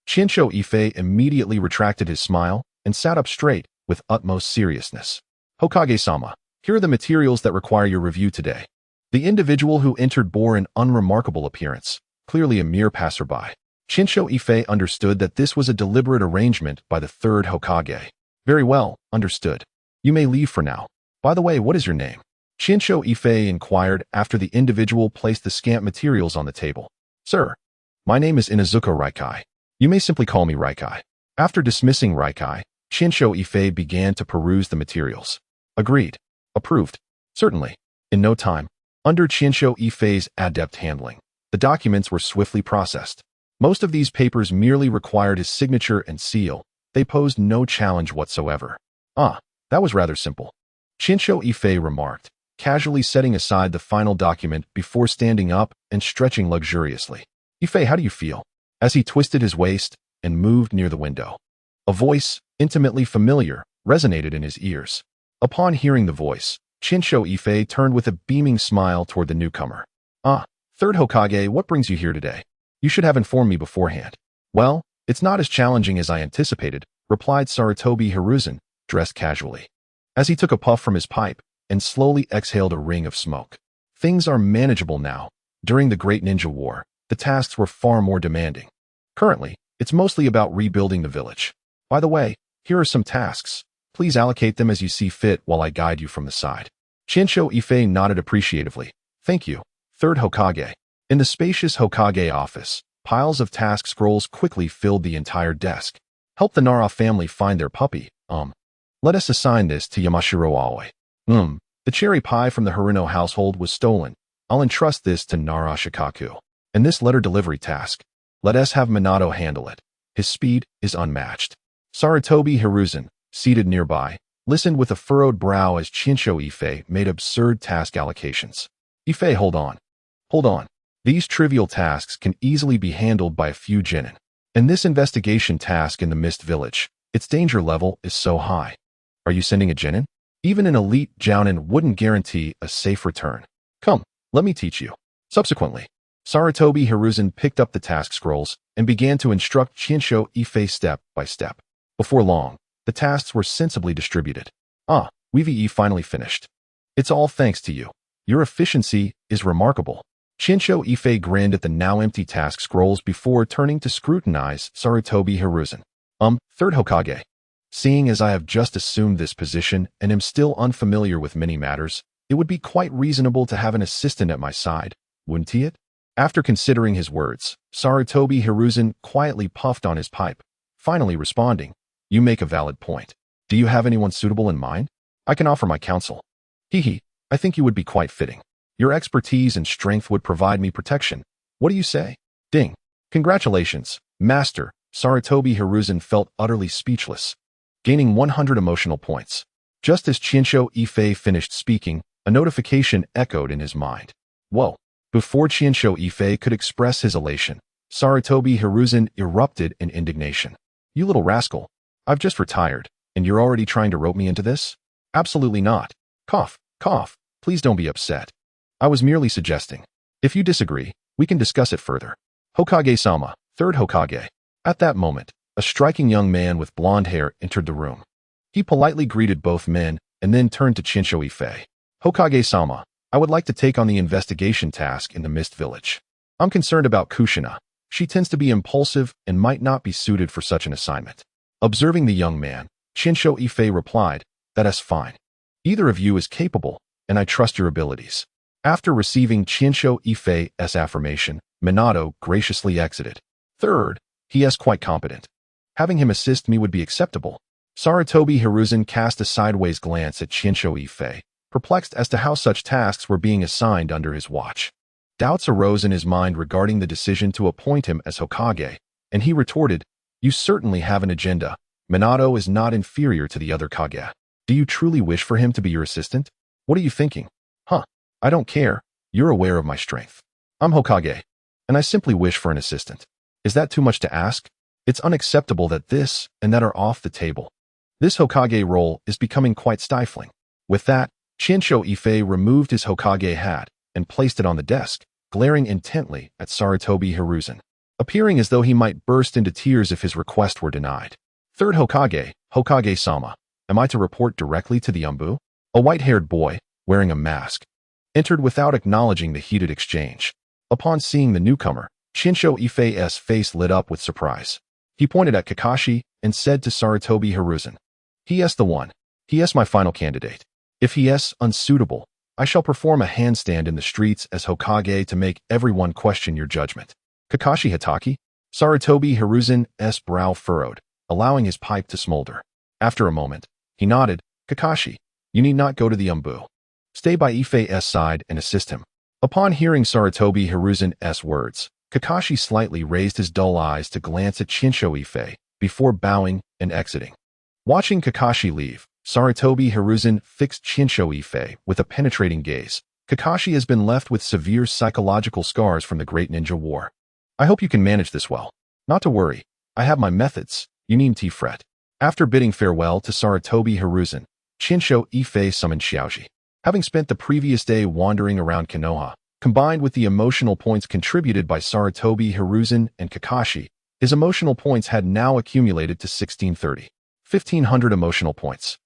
Chinsho Yifei immediately retracted his smile and sat up straight with utmost seriousness. Hokage-sama, here are the materials that require your review today. The individual who entered bore an unremarkable appearance, clearly a mere passerby. Chinsho Yifei understood that this was a deliberate arrangement by the 3rd Hokage. Very well, understood. You may leave for now. By the way, what is your name? Chinsho Yifei inquired after the individual placed the scant materials on the table. Sir, my name is Inazuka Raikai. You may simply call me Raikai. After dismissing Raikai, Chinsho Yifei began to peruse the materials. Agreed. Approved. Certainly. In no time, under Chinsho Yifei's adept handling, the documents were swiftly processed. Most of these papers merely required his signature and seal. They posed no challenge whatsoever. That was rather simple. Chinsho Yifei remarked, casually setting aside the final document before standing up and stretching luxuriously. Yifei, how do you feel? As he twisted his waist and moved near the window. A voice, intimately familiar, resonated in his ears. Upon hearing the voice, Chinsho Yifei turned with a beaming smile toward the newcomer. Ah, Third Hokage, what brings you here today? You should have informed me beforehand. Well, it's not as challenging as I anticipated, replied Sarutobi Hiruzen, dressed casually. As he took a puff from his pipe and slowly exhaled a ring of smoke. Things are manageable now. During the Great Ninja War, the tasks were far more demanding. Currently, it's mostly about rebuilding the village. By the way, here are some tasks. Please allocate them as you see fit while I guide you from the side. Chinsho Yifei nodded appreciatively. Thank you, Third Hokage. In the spacious Hokage office, piles of task scrolls quickly filled the entire desk. Help the Nara family find their puppy. Let us assign this to Yamashiro Aoi. The cherry pie from the Haruno household was stolen. I'll entrust this to Nara Shikaku. And this letter delivery task, let us have Minato handle it. His speed is unmatched. Sarutobi Hiruzen, seated nearby, listened with a furrowed brow as Chinsho Yifei made absurd task allocations. Yifei, hold on. Hold on. These trivial tasks can easily be handled by a few genin. And this investigation task in the Mist Village, its danger level is so high. Are you sending a genin? Even an elite jounin wouldn't guarantee a safe return. Come, let me teach you. Subsequently, Sarutobi Hiruzen picked up the task scrolls and began to instruct Chinsho Yifei step by step. Before long, the tasks were sensibly distributed. We've finally finished. It's all thanks to you. Your efficiency is remarkable. Chinsho Yifei grinned at the now empty task scrolls before turning to scrutinize Sarutobi Hiruzen. Third Hokage. Seeing as I have just assumed this position and am still unfamiliar with many matters, it would be quite reasonable to have an assistant at my side, wouldn't it? After considering his words, Sarutobi Hiruzen quietly puffed on his pipe, finally responding, You make a valid point. Do you have anyone suitable in mind? I can offer my counsel. I think you would be quite fitting. Your expertise and strength would provide me protection. What do you say? Ding. Congratulations, Master. Sarutobi Hiruzen felt utterly speechless, gaining 100 emotional points. Just as Chinsho Yifei finished speaking, a notification echoed in his mind. Whoa. Before Chinsho Yifei could express his elation, Sarutobi Hiruzen erupted in indignation. You little rascal. I've just retired, and you're already trying to rope me into this? Absolutely not. Cough, cough. Please don't be upset. I was merely suggesting. If you disagree, we can discuss it further. Hokage-sama, Third Hokage. At that moment, a striking young man with blonde hair entered the room. He politely greeted both men and then turned to Chinsho Yifei. Hokage-sama, I would like to take on the investigation task in the Mist Village. I'm concerned about Kushina. She tends to be impulsive and might not be suited for such an assignment. Observing the young man, Chinsho Yifei replied, That's fine. Either of you is capable, and I trust your abilities. After receiving Chinsho Yifei's affirmation, Minato graciously exited. Third, he is quite competent. Having him assist me would be acceptable. Sarutobi Hiruzen cast a sideways glance at Chinsho Yifei, perplexed as to how such tasks were being assigned under his watch. Doubts arose in his mind regarding the decision to appoint him as Hokage, and he retorted, You certainly have an agenda. Minato is not inferior to the other Kage. Do you truly wish for him to be your assistant? What are you thinking? I don't care. You're aware of my strength. I'm Hokage, and I simply wish for an assistant. Is that too much to ask? It's unacceptable that this and that are off the table. This Hokage role is becoming quite stifling. With that, Chinsho Yifei removed his Hokage hat and placed it on the desk, glaring intently at Sarutobi Hiruzen, appearing as though he might burst into tears if his request were denied. Third Hokage, Hokage-sama, am I to report directly to the Umbu? A white-haired boy, wearing a mask, entered without acknowledging the heated exchange. Upon seeing the newcomer, Chinsho Yifei's face lit up with surprise. He pointed at Kakashi and said to Sarutobi Hiruzen, He is the one. He is my final candidate. If he is unsuitable, I shall perform a handstand in the streets as Hokage to make everyone question your judgment. Kakashi Hatake? Sarutobi Hiruzen's brow furrowed, allowing his pipe to smolder. After a moment, he nodded. Kakashi, you need not go to the Umbu. Stay by Yifei's side and assist him. Upon hearing Sarutobi Hiruzen's words, Kakashi slightly raised his dull eyes to glance at Chinsho Yifei before bowing and exiting. Watching Kakashi leave, Sarutobi Hiruzen fixed Chinsho Yifei with a penetrating gaze. Kakashi has been left with severe psychological scars from the Great Ninja War. I hope you can manage this well. Not to worry. I have my methods. You needn't fret. After bidding farewell to Sarutobi Hiruzen, Chinsho Yifei summoned Xiaoji. Having spent the previous day wandering around Konoha, combined with the emotional points contributed by Sarutobi Hiruzen and Kakashi, his emotional points had now accumulated to 1630. 1,500 emotional points.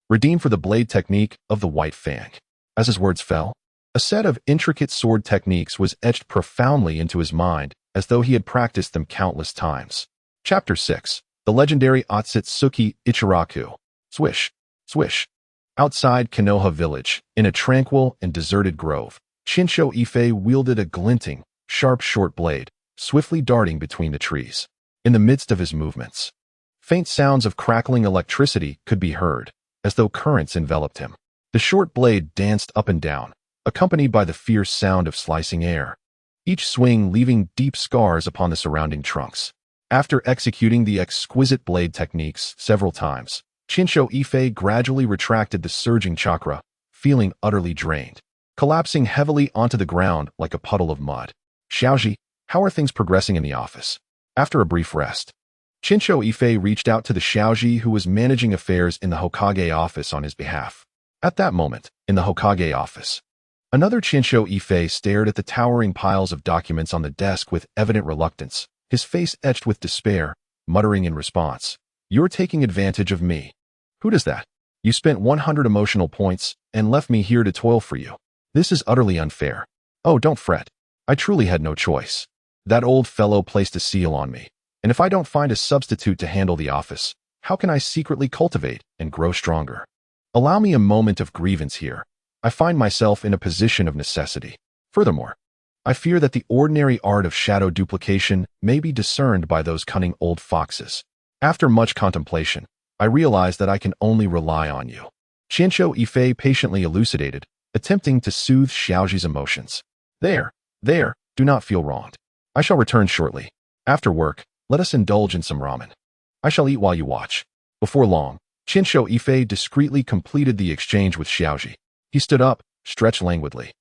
Redeemed for the blade technique of the White Fang. As his words fell, a set of intricate sword techniques was etched profoundly into his mind, as though he had practiced them countless times. Chapter 6. The legendary Otsutsuki Ichiraku. Swish, swish. Outside Konoha village, in a tranquil and deserted grove, Chinsho Yifei wielded a glinting, sharp short blade, swiftly darting between the trees. In the midst of his movements, faint sounds of crackling electricity could be heard, as though currents enveloped him. The short blade danced up and down, accompanied by the fierce sound of slicing air, each swing leaving deep scars upon the surrounding trunks. After executing the exquisite blade techniques several times, Chinsho Yifei gradually retracted the surging chakra, feeling utterly drained, collapsing heavily onto the ground like a puddle of mud. Xiaoji, how are things progressing in the office? After a brief rest, Chinsho Yifei reached out to the Xiaoji who was managing affairs in the Hokage office on his behalf. At that moment, in the Hokage office, another Chinsho Yifei stared at the towering piles of documents on the desk with evident reluctance, his face etched with despair, muttering in response, "You're taking advantage of me. Who does that? You spent 100 emotional points and left me here to toil for you. This is utterly unfair. Oh, don't fret. I truly had no choice. That old fellow placed a seal on me, and if I don't find a substitute to handle the office, how can I secretly cultivate and grow stronger? Allow me a moment of grievance here. I find myself in a position of necessity. Furthermore, I fear that the ordinary art of shadow duplication may be discerned by those cunning old foxes. After much contemplation, I realize that I can only rely on you." Chinsho Yifei patiently elucidated, attempting to soothe Xiaoji's emotions. There, do not feel wronged. I shall return shortly. After work, let us indulge in some ramen. I shall eat while you watch. Before long, Chinsho Yifei discreetly completed the exchange with Xiaoji. He stood up, stretched languidly,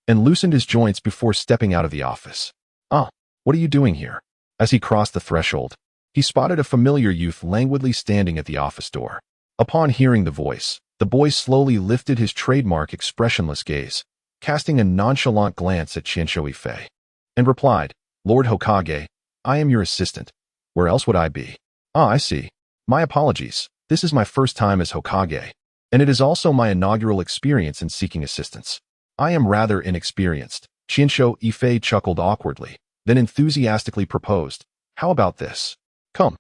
and loosened his joints before stepping out of the office. "Ah, what are you doing here?" As he crossed the threshold, he spotted a familiar youth languidly standing at the office door. Upon hearing the voice, the boy slowly lifted his trademark expressionless gaze, casting a nonchalant glance at Chinsho Yifei, and replied, "Lord Hokage, I am your assistant. Where else would I be?" "Ah, I see. My apologies. This is my first time as Hokage, and it is also my inaugural experience in seeking assistance. I am rather inexperienced." Chinsho Yifei chuckled awkwardly, then enthusiastically proposed, "How about this? Come,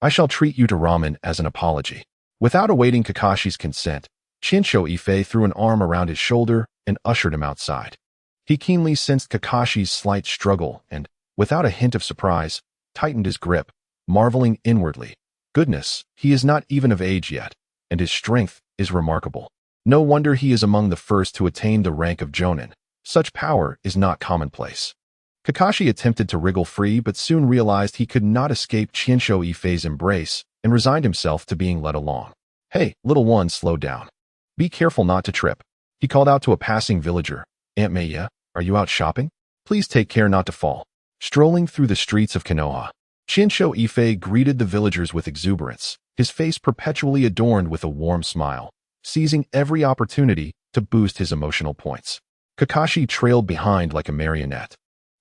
I shall treat you to ramen as an apology." Without awaiting Kakashi's consent, Chinsho Yifei threw an arm around his shoulder and ushered him outside. He keenly sensed Kakashi's slight struggle and, without a hint of surprise, tightened his grip, marveling inwardly. Goodness, he is not even of age yet, and his strength is remarkable. No wonder he is among the first to attain the rank of Jonin. Such power is not commonplace. Kakashi attempted to wriggle free but soon realized he could not escape Chinsho Yifei's embrace and resigned himself to being led along. "Hey, little one, slow down. Be careful not to trip," he called out to a passing villager. "Aunt Maya, are you out shopping? Please take care not to fall." Strolling through the streets of Konoha, Chinsho Yifei greeted the villagers with exuberance, his face perpetually adorned with a warm smile, seizing every opportunity to boost his emotional points. Kakashi trailed behind like a marionette,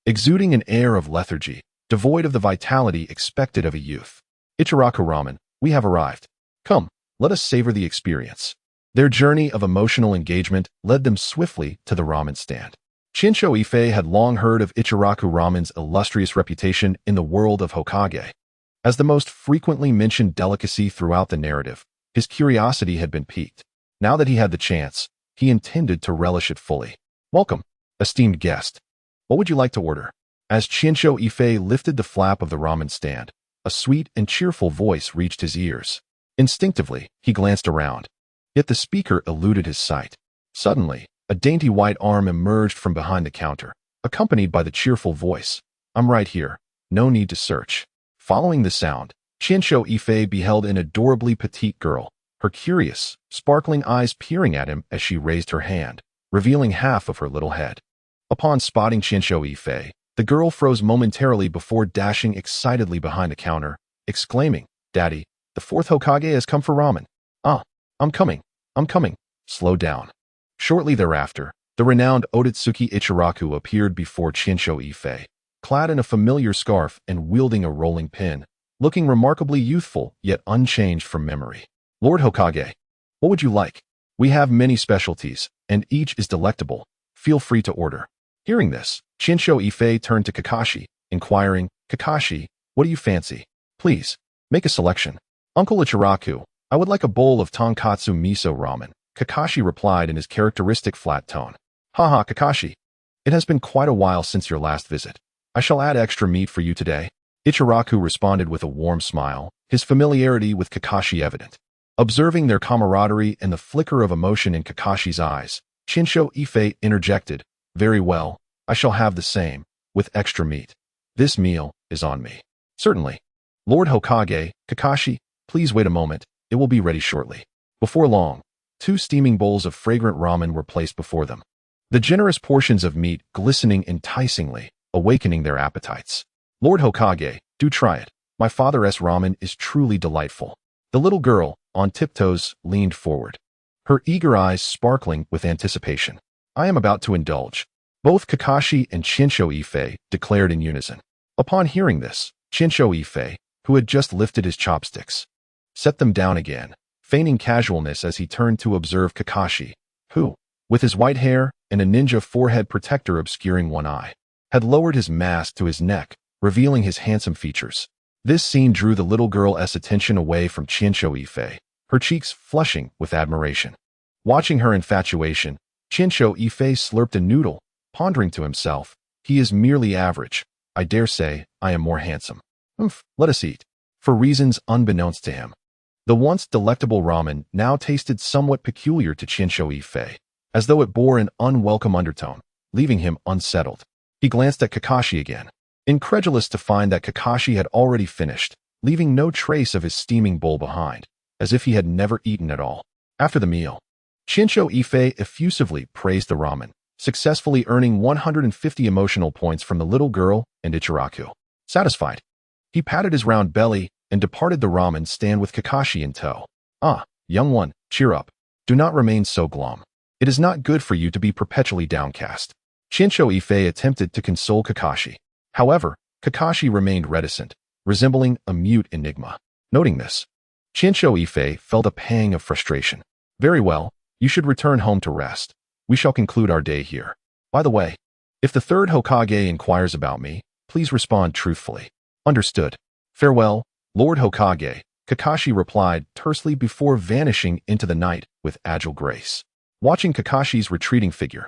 exuding an air of lethargy, devoid of the vitality expected of a youth. "Ichiraku ramen, we have arrived. Come, let us savor the experience." Their journey of emotional engagement led them swiftly to the ramen stand. Chinsho Yifei had long heard of Ichiraku ramen's illustrious reputation in the world of Hokage. As the most frequently mentioned delicacy throughout the narrative, his curiosity had been piqued. Now that he had the chance, he intended to relish it fully. "Welcome, esteemed guest. What would you like to order?" As Chinsho Yifei lifted the flap of the ramen stand, a sweet and cheerful voice reached his ears. Instinctively, he glanced around. Yet the speaker eluded his sight. Suddenly, a dainty white arm emerged from behind the counter, accompanied by the cheerful voice, "I'm right here. No need to search." Following the sound, Chinsho Yifei beheld an adorably petite girl, her curious, sparkling eyes peering at him as she raised her hand, revealing half of her little head. Upon spotting Qinshu Yifei, the girl froze momentarily before dashing excitedly behind the counter, exclaiming, "Daddy, the fourth Hokage has come for ramen." "Ah, I'm coming. Slow down." Shortly thereafter, the renowned Otsutsuki Ichiraku appeared before Qinshu Yifei, clad in a familiar scarf and wielding a rolling pin, looking remarkably youthful yet unchanged from memory. "Lord Hokage, what would you like? We have many specialties, and each is delectable. Feel free to order." Hearing this, Qinshu Yifei turned to Kakashi, inquiring, "Kakashi, what do you fancy? Please, make a selection." "Uncle Ichiraku, I would like a bowl of tonkatsu miso ramen," Kakashi replied in his characteristic flat tone. "Haha, Kakashi. It has been quite a while since your last visit. I shall add extra meat for you today." Ichiraku responded with a warm smile, his familiarity with Kakashi evident. Observing their camaraderie and the flicker of emotion in Kakashi's eyes, Qinshu Yifei interjected, "Very well, I shall have the same, with extra meat. This meal is on me." "Certainly. Lord Hokage, Kakashi, please wait a moment, it will be ready shortly." Before long, 2 steaming bowls of fragrant ramen were placed before them, the generous portions of meat glistening enticingly, awakening their appetites. "Lord Hokage, do try it. My father's ramen is truly delightful." The little girl, on tiptoes, leaned forward, her eager eyes sparkling with anticipation. "I am about to indulge," both Kakashi and Qinshu Yifei declared in unison. Upon hearing this, Qinshu Yifei, who had just lifted his chopsticks, set them down again, feigning casualness as he turned to observe Kakashi, who, with his white hair and a ninja forehead protector obscuring one eye, had lowered his mask to his neck, revealing his handsome features. This scene drew the little girl's attention away from Qinshu Yifei, her cheeks flushing with admiration. Watching her infatuation, Qinshu Yifei slurped a noodle, pondering to himself, "He is merely average. I dare say I am more handsome. Let us eat." For reasons unbeknownst to him, the once delectable ramen now tasted somewhat peculiar to Qinshu Yifei, as though it bore an unwelcome undertone, leaving him unsettled. He glanced at Kakashi again, incredulous to find that Kakashi had already finished, leaving no trace of his steaming bowl behind, as if he had never eaten at all. After the meal, Qinshu Yifei effusively praised the ramen, successfully earning 150 emotional points from the little girl and Ichiraku. Satisfied, he patted his round belly and departed the ramen stand with Kakashi in tow. "Ah, young one, cheer up. Do not remain so glum. It is not good for you to be perpetually downcast." Qinshu Yifei attempted to console Kakashi. However, Kakashi remained reticent, resembling a mute enigma. Noting this, Qinshu Yifei felt a pang of frustration. "Very well, you should return home to rest. We shall conclude our day here. By the way, if the third Hokage inquires about me, please respond truthfully." "Understood. Farewell, Lord Hokage," Kakashi replied tersely before vanishing into the night with agile grace. Watching Kakashi's retreating figure,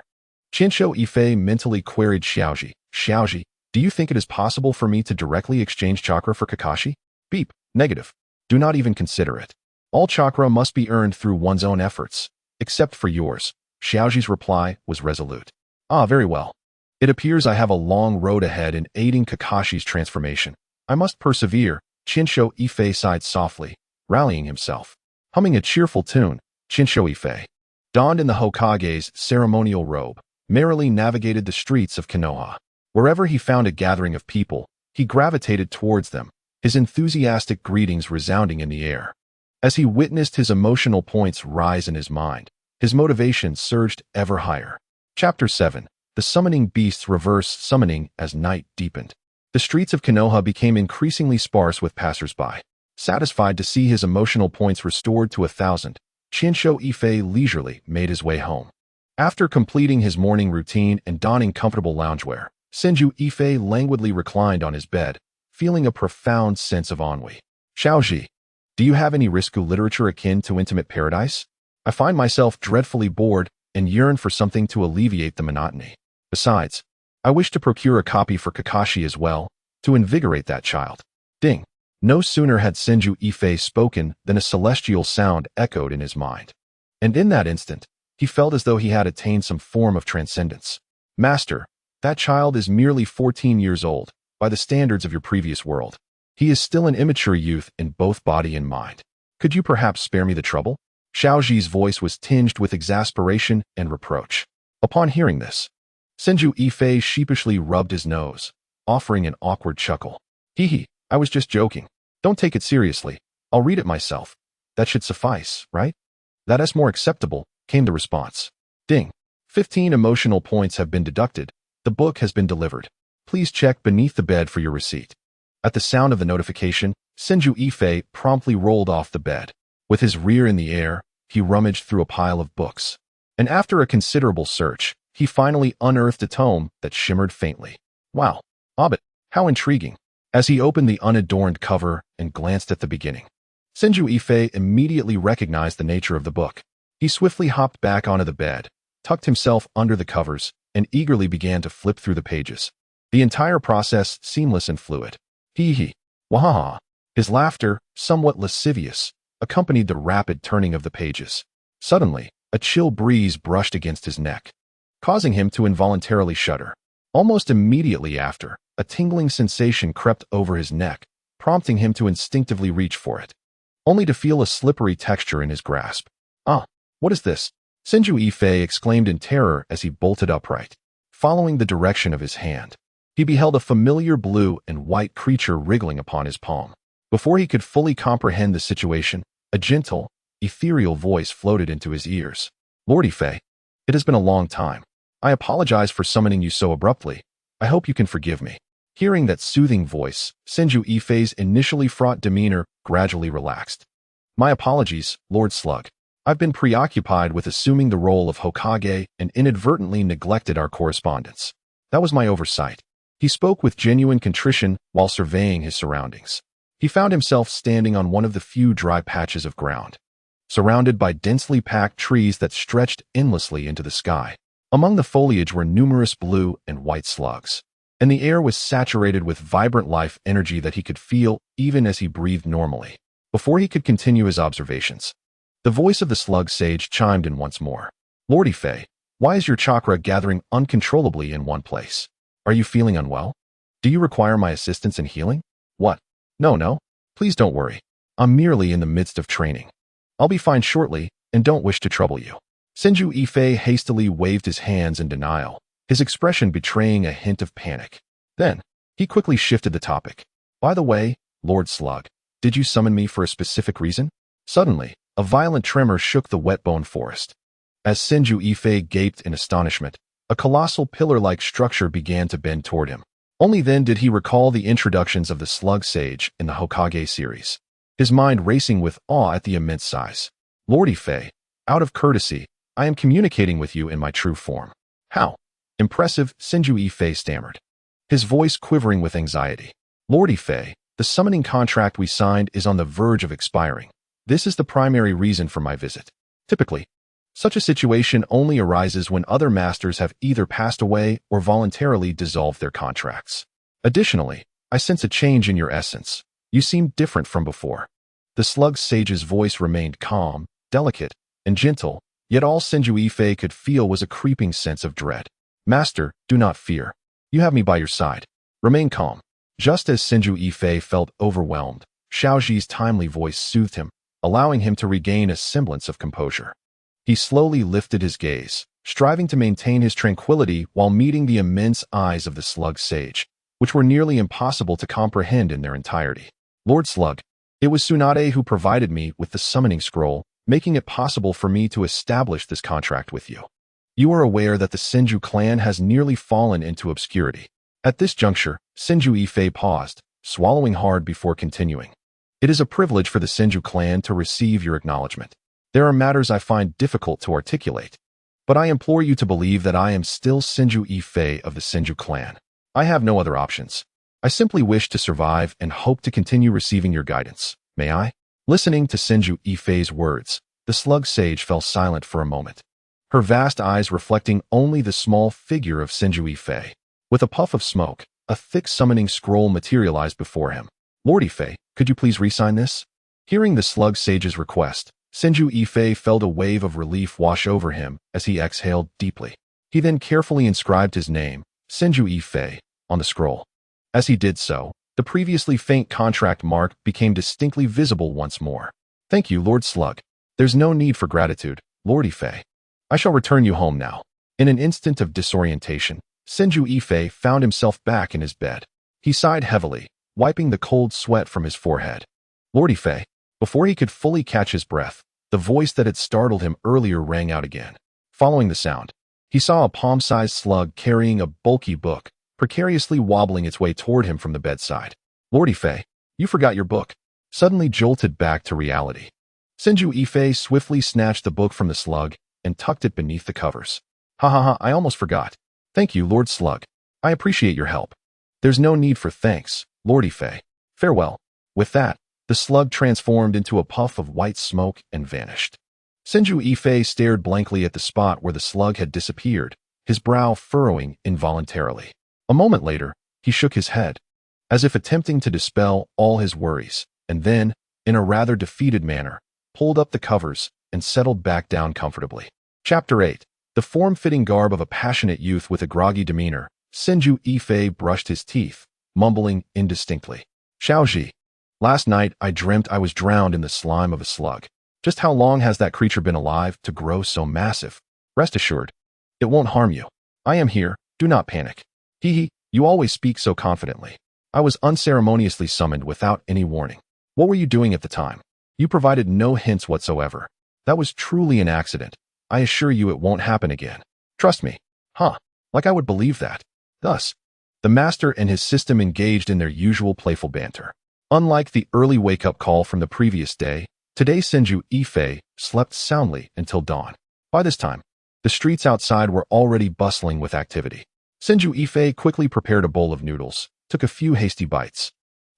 Qinshu Yifei mentally queried Xiaoji, "Xiaoji, do you think it is possible for me to directly exchange chakra for Kakashi?" "Beep, negative. Do not even consider it. All chakra must be earned through one's own efforts, except for yours." Xiaoji's reply was resolute. "Ah, very well. It appears I have a long road ahead in aiding Kakashi's transformation. I must persevere." Qinshu Yifei sighed softly, rallying himself. Humming a cheerful tune, Qinshu Yifei, donned in the Hokage's ceremonial robe, merrily navigated the streets of Konoha. Wherever he found a gathering of people, he gravitated towards them, his enthusiastic greetings resounding in the air. As he witnessed his emotional points rise in his mind, his motivation surged ever higher. Chapter 7. The Summoning Beasts Reverse Summoning as night deepened. The streets of Konoha became increasingly sparse with passers-by. Satisfied to see his emotional points restored to 1,000, Qinshu Yifei leisurely made his way home. After completing his morning routine and donning comfortable loungewear, Senju Yifei languidly reclined on his bed, feeling a profound sense of ennui. "Xiaoji, do you have any risku literature akin to Intimate Paradise? I find myself dreadfully bored and yearn for something to alleviate the monotony. Besides, I wish to procure a copy for Kakashi as well, to invigorate that child." Ding! No sooner had Senju Yifei spoken than a celestial sound echoed in his mind. And in that instant, he felt as though he had attained some form of transcendence. "Master, that child is merely 14 years old, by the standards of your previous world. He is still an immature youth in both body and mind. Could you perhaps spare me the trouble? Xiaoji's voice was tinged with exasperation and reproach. Upon hearing this, Senju Yifei sheepishly rubbed his nose, offering an awkward chuckle. Hee, I was just joking. Don't take it seriously. I'll read it myself. That should suffice, right? That is more acceptable, came the response. Ding. 15 emotional points have been deducted. The book has been delivered. Please check beneath the bed for your receipt. At the sound of the notification, Senju Yifei promptly rolled off the bed. With his rear in the air, he rummaged through a pile of books. And after a considerable search, he finally unearthed a tome that shimmered faintly. Wow, Hobbit, how intriguing. As he opened the unadorned cover and glanced at the beginning, Senju Yifei immediately recognized the nature of the book. He swiftly hopped back onto the bed, tucked himself under the covers, and eagerly began to flip through the pages. The entire process seamless and fluid. Hee, wahaha. His laughter, somewhat lascivious, accompanied the rapid turning of the pages. Suddenly, a chill breeze brushed against his neck, causing him to involuntarily shudder. Almost immediately after, a tingling sensation crept over his neck, prompting him to instinctively reach for it, only to feel a slippery texture in his grasp. Ah, what is this? Senju Yifei exclaimed in terror as he bolted upright. Following the direction of his hand, he beheld a familiar blue and white creature wriggling upon his palm. Before he could fully comprehend the situation, a gentle, ethereal voice floated into his ears. Lord Yifei, it has been a long time. I apologize for summoning you so abruptly. I hope you can forgive me. Hearing that soothing voice, Senju Yifei's initially fraught demeanor gradually relaxed. My apologies, Lord Slug. I've been preoccupied with assuming the role of Hokage and inadvertently neglected our correspondence. That was my oversight. He spoke with genuine contrition while surveying his surroundings. He found himself standing on one of the few dry patches of ground, surrounded by densely packed trees that stretched endlessly into the sky. Among the foliage were numerous blue and white slugs, and the air was saturated with vibrant life energy that he could feel even as he breathed normally. Before he could continue his observations, the voice of the slug sage chimed in once more. Lord Yifei, why is your chakra gathering uncontrollably in one place? Are you feeling unwell? Do you require my assistance in healing? What? No, please don't worry. I'm merely in the midst of training. I'll be fine shortly and don't wish to trouble you. Senju Yifei hastily waved his hands in denial, his expression betraying a hint of panic. Then, he quickly shifted the topic. By the way, Lord Slug, did you summon me for a specific reason? Suddenly, a violent tremor shook the wet-bone forest. As Senju Yifei gaped in astonishment, a colossal pillar-like structure began to bend toward him. Only then did he recall the introductions of the slug sage in the Hokage series, his mind racing with awe at the immense size. Lord Yifei, out of courtesy, I am communicating with you in my true form. How? Impressive, Senju Yifei stammered, his voice quivering with anxiety. Lord Yifei, the summoning contract we signed is on the verge of expiring. This is the primary reason for my visit. Typically, such a situation only arises when other masters have either passed away or voluntarily dissolved their contracts. Additionally, I sense a change in your essence. You seem different from before. The slug sage's voice remained calm, delicate, and gentle, yet all Senju Yifei could feel was a creeping sense of dread. Master, do not fear. You have me by your side. Remain calm. Just as Senju Yifei felt overwhelmed, Xiaoji's timely voice soothed him, allowing him to regain a semblance of composure. He slowly lifted his gaze, striving to maintain his tranquility while meeting the immense eyes of the slug sage, which were nearly impossible to comprehend in their entirety. Lord Slug, it was Tsunade who provided me with the summoning scroll, making it possible for me to establish this contract with you. You are aware that the Senju clan has nearly fallen into obscurity. At this juncture, Senju Yifei paused, swallowing hard before continuing. It is a privilege for the Senju clan to receive your acknowledgement. There are matters I find difficult to articulate, but I implore you to believe that I am still Senju Yifei of the Senju clan. I have no other options. I simply wish to survive and hope to continue receiving your guidance. May I? Listening to Senju Yifei's words, the slug sage fell silent for a moment, her vast eyes reflecting only the small figure of Senju Yifei. With a puff of smoke, a thick summoning scroll materialized before him. Lord Yifei, could you please re-sign this? Hearing the slug sage's request, Senju Yifei felt a wave of relief wash over him as he exhaled deeply. He then carefully inscribed his name, Senju Yifei, on the scroll. As he did so, the previously faint contract mark became distinctly visible once more. Thank you, Lord Slug. There's no need for gratitude, Lord Yifei. I shall return you home now. In an instant of disorientation, Senju Yifei found himself back in his bed. He sighed heavily, wiping the cold sweat from his forehead. Lord Yifei. Before he could fully catch his breath, the voice that had startled him earlier rang out again. Following the sound, he saw a palm-sized slug carrying a bulky book, precariously wobbling its way toward him from the bedside. Lord Yifei, you forgot your book. Suddenly jolted back to reality. Senju Yifei swiftly snatched the book from the slug and tucked it beneath the covers. Ha ha ha, I almost forgot. Thank you, Lord Slug. I appreciate your help. There's no need for thanks, Lord Yifei. Farewell. With that, the slug transformed into a puff of white smoke and vanished. Senju Yifei stared blankly at the spot where the slug had disappeared, his brow furrowing involuntarily. A moment later, he shook his head, as if attempting to dispel all his worries, and then, in a rather defeated manner, pulled up the covers and settled back down comfortably. Chapter 8. The form-fitting garb of a passionate youth with a groggy demeanor, Senju Yifei brushed his teeth, mumbling indistinctly. Xiaoji. Last night, I dreamt I was drowned in the slime of a slug. Just how long has that creature been alive to grow so massive? Rest assured, it won't harm you. I am here, do not panic. Hee hee, you always speak so confidently. I was unceremoniously summoned without any warning. What were you doing at the time? You provided no hints whatsoever. That was truly an accident. I assure you it won't happen again. Trust me. Huh, like I would believe that. Thus, the master and his system engaged in their usual playful banter. Unlike the early wake-up call from the previous day, today Senju Yifei slept soundly until dawn. By this time, the streets outside were already bustling with activity. Senju Yifei quickly prepared a bowl of noodles, took a few hasty bites,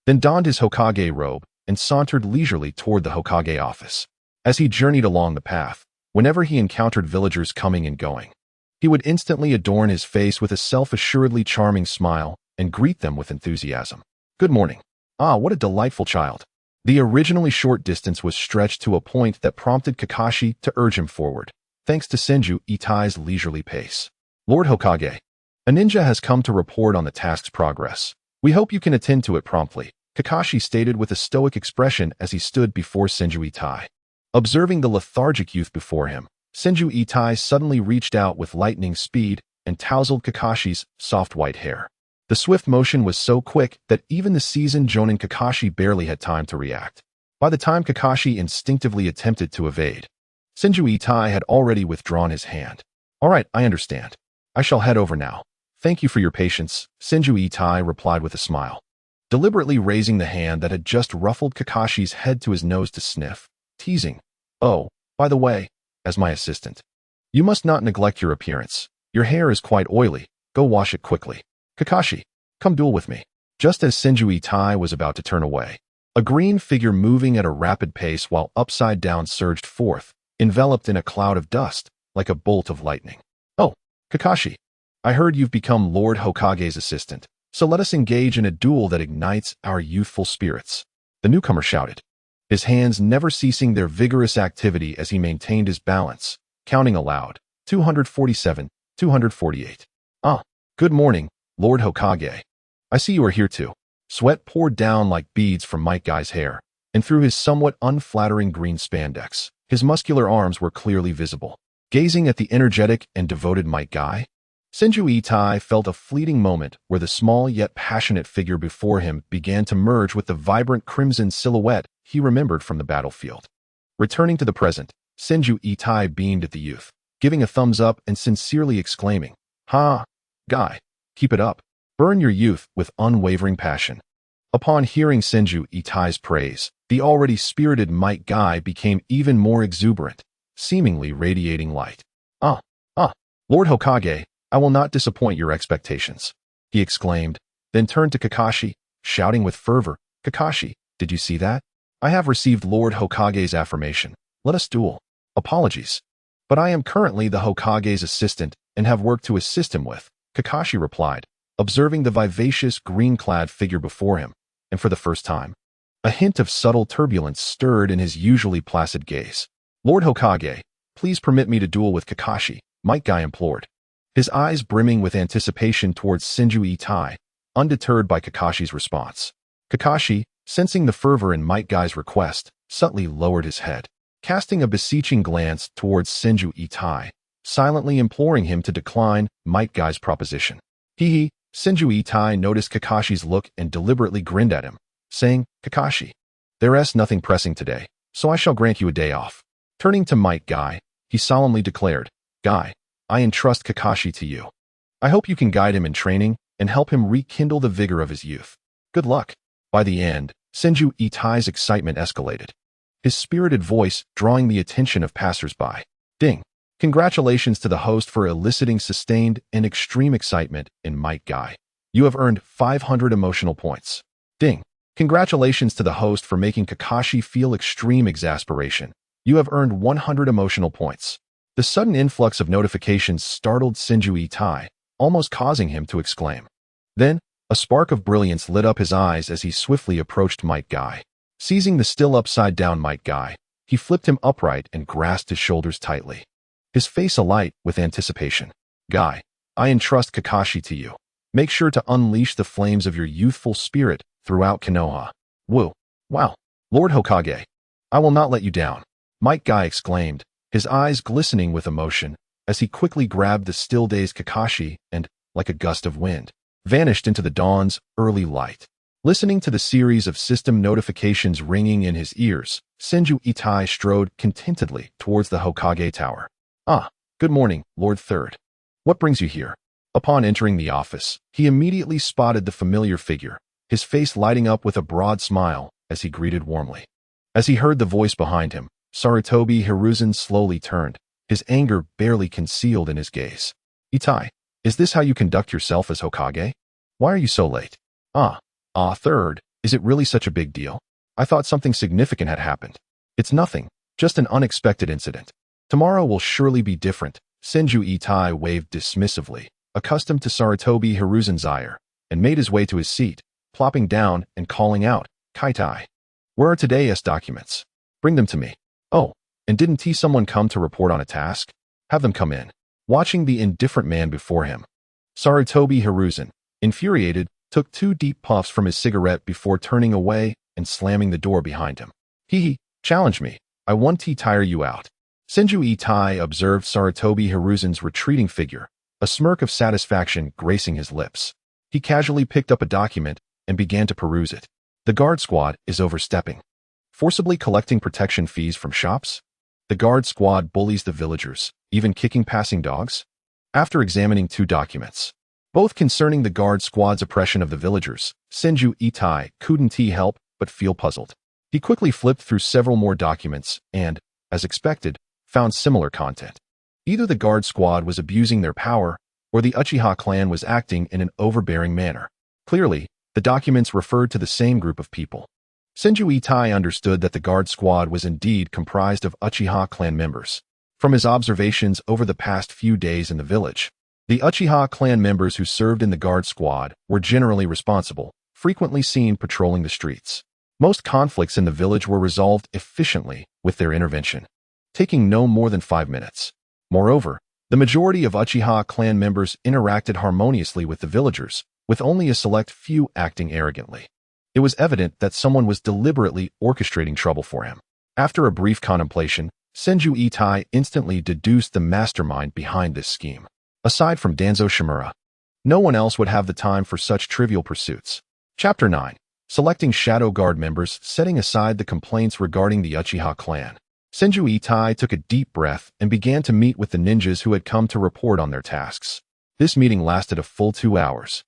then donned his Hokage robe and sauntered leisurely toward the Hokage office. As he journeyed along the path, whenever he encountered villagers coming and going, he would instantly adorn his face with a self-assuredly charming smile and greet them with enthusiasm. Good morning. Ah, what a delightful child. The originally short distance was stretched to a point that prompted Kakashi to urge him forward, thanks to Senju Itai's leisurely pace. Lord Hokage, a ninja has come to report on the task's progress. We hope you can attend to it promptly, Kakashi stated with a stoic expression as he stood before Senju Itai. Observing the lethargic youth before him, Senju Itai suddenly reached out with lightning speed and tousled Kakashi's soft white hair. The swift motion was so quick that even the seasoned Jonin Kakashi barely had time to react. By the time Kakashi instinctively attempted to evade, Senju Itai had already withdrawn his hand. All right, I understand. I shall head over now. Thank you for your patience, Senju Itai replied with a smile, deliberately raising the hand that had just ruffled Kakashi's head to his nose to sniff, teasing. Oh, by the way, as my assistant, you must not neglect your appearance. Your hair is quite oily. Go wash it quickly. Kakashi, come duel with me. Just as Senju Itai was about to turn away, a green figure moving at a rapid pace while upside down surged forth, enveloped in a cloud of dust, like a bolt of lightning. Oh, Kakashi, I heard you've become Lord Hokage's assistant, so let us engage in a duel that ignites our youthful spirits. The newcomer shouted, his hands never ceasing their vigorous activity as he maintained his balance, counting aloud, 247, 248. Ah, good morning, Lord Hokage. I see you are here too. Sweat poured down like beads from Might Guy's hair, and through his somewhat unflattering green spandex, his muscular arms were clearly visible. Gazing at the energetic and devoted Might Guy, Senju Itai felt a fleeting moment where the small yet passionate figure before him began to merge with the vibrant crimson silhouette he remembered from the battlefield. Returning to the present, Senju Itai beamed at the youth, giving a thumbs up and sincerely exclaiming, "Ha, Guy, keep it up. Burn your youth with unwavering passion." Upon hearing Senju Itai's praise, the already spirited Might Guy became even more exuberant, seemingly radiating light. Lord Hokage, I will not disappoint your expectations," he exclaimed, then turned to Kakashi, shouting with fervor, "Kakashi, did you see that? I have received Lord Hokage's affirmation. Let us duel. Apologies, but I am currently the Hokage's assistant and have work to assist him with," Kakashi replied, observing the vivacious green-clad figure before him, and for the first time, a hint of subtle turbulence stirred in his usually placid gaze. "Lord Hokage, please permit me to duel with Kakashi," Might Guy implored, his eyes brimming with anticipation towards Senju Itai, undeterred by Kakashi's response. Kakashi, sensing the fervor in Might Guy's request, subtly lowered his head, casting a beseeching glance towards Senju Itai, silently imploring him to decline Might Guy's proposition. Hee. Senju Itai noticed Kakashi's look and deliberately grinned at him, saying, Kakashi, there's nothing pressing today, so I shall grant you a day off. Turning to Might Guy, he solemnly declared, Guy, I entrust Kakashi to you. I hope you can guide him in training and help him rekindle the vigor of his youth. Good luck. By the end, Senju Itai's excitement escalated, his spirited voice drawing the attention of passers-by. Ding! Congratulations to the host for eliciting sustained and extreme excitement in Might Guy. You have earned 500 emotional points. Ding! Congratulations to the host for making Kakashi feel extreme exasperation. You have earned 100 emotional points. The sudden influx of notifications startled Senju Itai, almost causing him to exclaim. Then, a spark of brilliance lit up his eyes as he swiftly approached Might Guy. Seizing the still upside-down Might Guy, he flipped him upright and grasped his shoulders tightly, his face alight with anticipation. Guy, I entrust Kakashi to you. Make sure to unleash the flames of your youthful spirit throughout Konoha. Woo! Wow! Lord Hokage, I will not let you down, Might Guy exclaimed, his eyes glistening with emotion, as he quickly grabbed the still-dazed Kakashi and, like a gust of wind, vanished into the dawn's early light. Listening to the series of system notifications ringing in his ears, Senju Itai strode contentedly towards the Hokage Tower. Ah, good morning, Lord Third. What brings you here? Upon entering the office, he immediately spotted the familiar figure, his face lighting up with a broad smile as he greeted warmly. As he heard the voice behind him, Sarutobi Hiruzen slowly turned, his anger barely concealed in his gaze. Itai, is this how you conduct yourself as Hokage? Why are you so late? Third, is it really such a big deal? I thought something significant had happened. It's nothing, just an unexpected incident. Tomorrow will surely be different, Senju Itai waved dismissively, accustomed to Sarutobi Hiruzen's ire, and made his way to his seat, plopping down and calling out, Kaitai. Where are today's documents? Bring them to me. Oh, and didn't someone come to report on a task? Have them come in. Watching the indifferent man before him, Sarutobi Hiruzen, infuriated, took 2 deep puffs from his cigarette before turning away and slamming the door behind him. Challenge me. I want to tire you out. Senju Itai observed Sarutobi Hiruzen's retreating figure, a smirk of satisfaction gracing his lips. He casually picked up a document and began to peruse it. The guard squad is overstepping. Forcibly collecting protection fees from shops? The guard squad bullies the villagers, even kicking passing dogs? After examining 2 documents, both concerning the guard squad's oppression of the villagers, Senju Itai couldn't help but feel puzzled. He quickly flipped through several more documents and, as expected, found similar content. Either the guard squad was abusing their power, or the Uchiha clan was acting in an overbearing manner. Clearly, the documents referred to the same group of people. Senju Itai understood that the guard squad was indeed comprised of Uchiha clan members. From his observations over the past few days in the village, the Uchiha clan members who served in the guard squad were generally responsible, frequently seen patrolling the streets. Most conflicts in the village were resolved efficiently with their intervention, taking no more than 5 minutes. Moreover, the majority of Uchiha clan members interacted harmoniously with the villagers, with only a select few acting arrogantly. It was evident that someone was deliberately orchestrating trouble for him. After a brief contemplation, Senju Itai instantly deduced the mastermind behind this scheme. Aside from Danzo Shimura, no one else would have the time for such trivial pursuits. Chapter 9. Selecting Shadow Guard members, setting aside the complaints regarding the Uchiha clan. Senju Itai took a deep breath and began to meet with the ninjas who had come to report on their tasks. This meeting lasted a full 2 hours,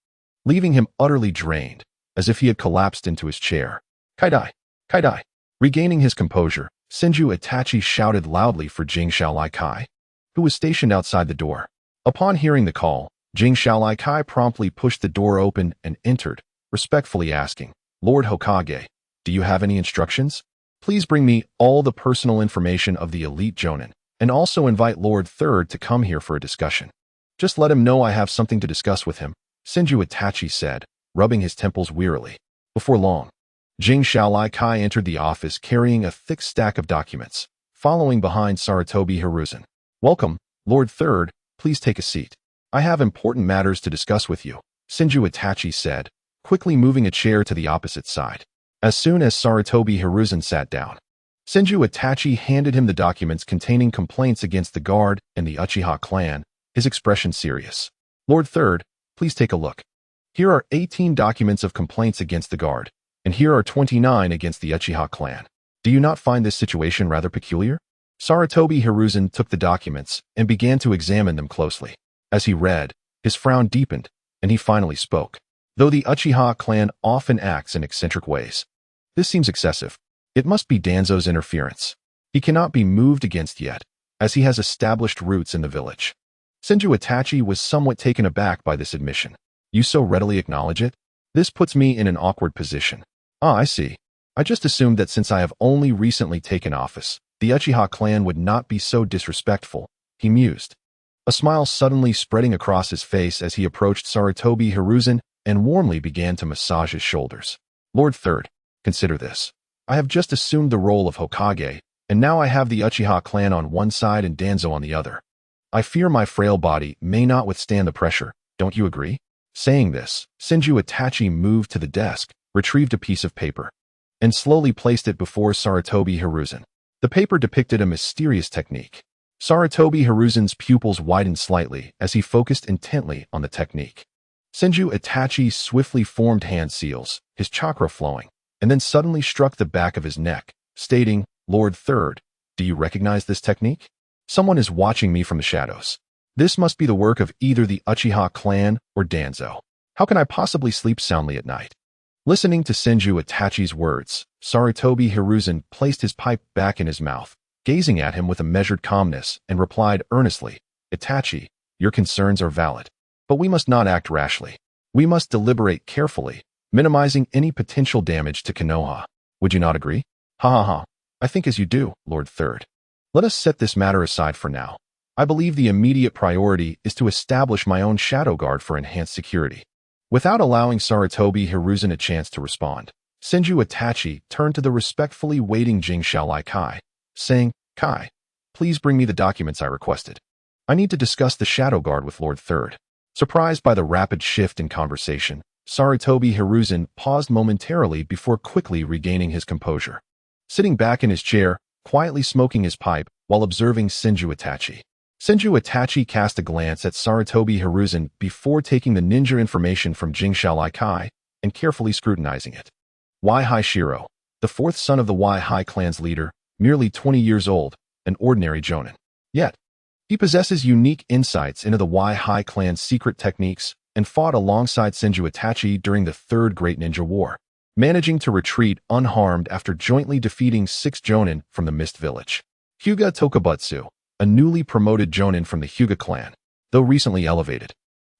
leaving him utterly drained, as if he had collapsed into his chair. Kaidai! Kaidai! Regaining his composure, Senju Itachi shouted loudly for Jing Shaolai Kai, who was stationed outside the door. Upon hearing the call, Jing Shaolai Kai promptly pushed the door open and entered, respectfully asking, Lord Hokage, do you have any instructions? Please bring me all the personal information of the elite Jonin, and also invite Lord Third to come here for a discussion. Just let him know I have something to discuss with him, Senju Itachi said, rubbing his temples wearily. Before long, Jing Shaolai Kai entered the office carrying a thick stack of documents, following behind Sarutobi Hiruzen. Welcome, Lord Third, please take a seat. I have important matters to discuss with you, Senju Itachi said, quickly moving a chair to the opposite side. As soon as Sarutobi Hiruzen sat down, Senju Itachi handed him the documents containing complaints against the guard and the Uchiha clan, his expression serious. Lord Third, please take a look. Here are 18 documents of complaints against the guard, and here are 29 against the Uchiha clan. Do you not find this situation rather peculiar? Sarutobi Hiruzen took the documents and began to examine them closely. As he read, his frown deepened, and he finally spoke. Though the Uchiha clan often acts in eccentric ways, this seems excessive. It must be Danzo's interference. He cannot be moved against yet, as he has established roots in the village. Senju Itachi was somewhat taken aback by this admission. You so readily acknowledge it? This puts me in an awkward position. Ah, I see. I just assumed that since I have only recently taken office, the Uchiha clan would not be so disrespectful, he mused. A smile suddenly spreading across his face as he approached Sarutobi Hiruzen and warmly began to massage his shoulders. Lord Third, consider this. I have just assumed the role of Hokage, and now I have the Uchiha clan on one side and Danzo on the other. I fear my frail body may not withstand the pressure, don't you agree? Saying this, Senju Itachi moved to the desk, retrieved a piece of paper, and slowly placed it before Sarutobi Hiruzen. The paper depicted a mysterious technique. Sarutobi Hiruzen's pupils widened slightly as he focused intently on the technique. Senju Itachi swiftly formed hand seals, his chakra flowing, and then suddenly struck the back of his neck, stating, Lord Third, do you recognize this technique? Someone is watching me from the shadows. This must be the work of either the Uchiha clan or Danzo. How can I possibly sleep soundly at night? Listening to Senju Itachi's words, Sarutobi Hiruzen placed his pipe back in his mouth, gazing at him with a measured calmness, and replied earnestly, Itachi, your concerns are valid, but we must not act rashly. We must deliberate carefully, minimizing any potential damage to Konoha. Would you not agree? Ha ha ha. I think as you do, Lord Third. Let us set this matter aside for now. I believe the immediate priority is to establish my own shadow guard for enhanced security. Without allowing Sarutobi Hiruzen a chance to respond, Senju Itachi turned to the respectfully waiting Jing Shaolai Kai, saying, Kai, please bring me the documents I requested. I need to discuss the shadow guard with Lord Third. Surprised by the rapid shift in conversation, Sarutobi Hiruzen paused momentarily before quickly regaining his composure. Sitting back in his chair, quietly smoking his pipe while observing Senju Itachi. Senju Itachi cast a glance at Sarutobi Hiruzen before taking the ninja information from Jing Shaolai Kai and carefully scrutinizing it. Yifei Shiro, the fourth son of the Yifei clan's leader, merely 20 years old, an ordinary jonin. Yet, he possesses unique insights into the Yifei clan's secret techniques and fought alongside Senju Itachi during the Third Great Ninja War, managing to retreat unharmed after jointly defeating 6 jonin from the Mist Village. Hyuga Tokubutsu, a newly promoted jonin from the Hyuga clan, though recently elevated.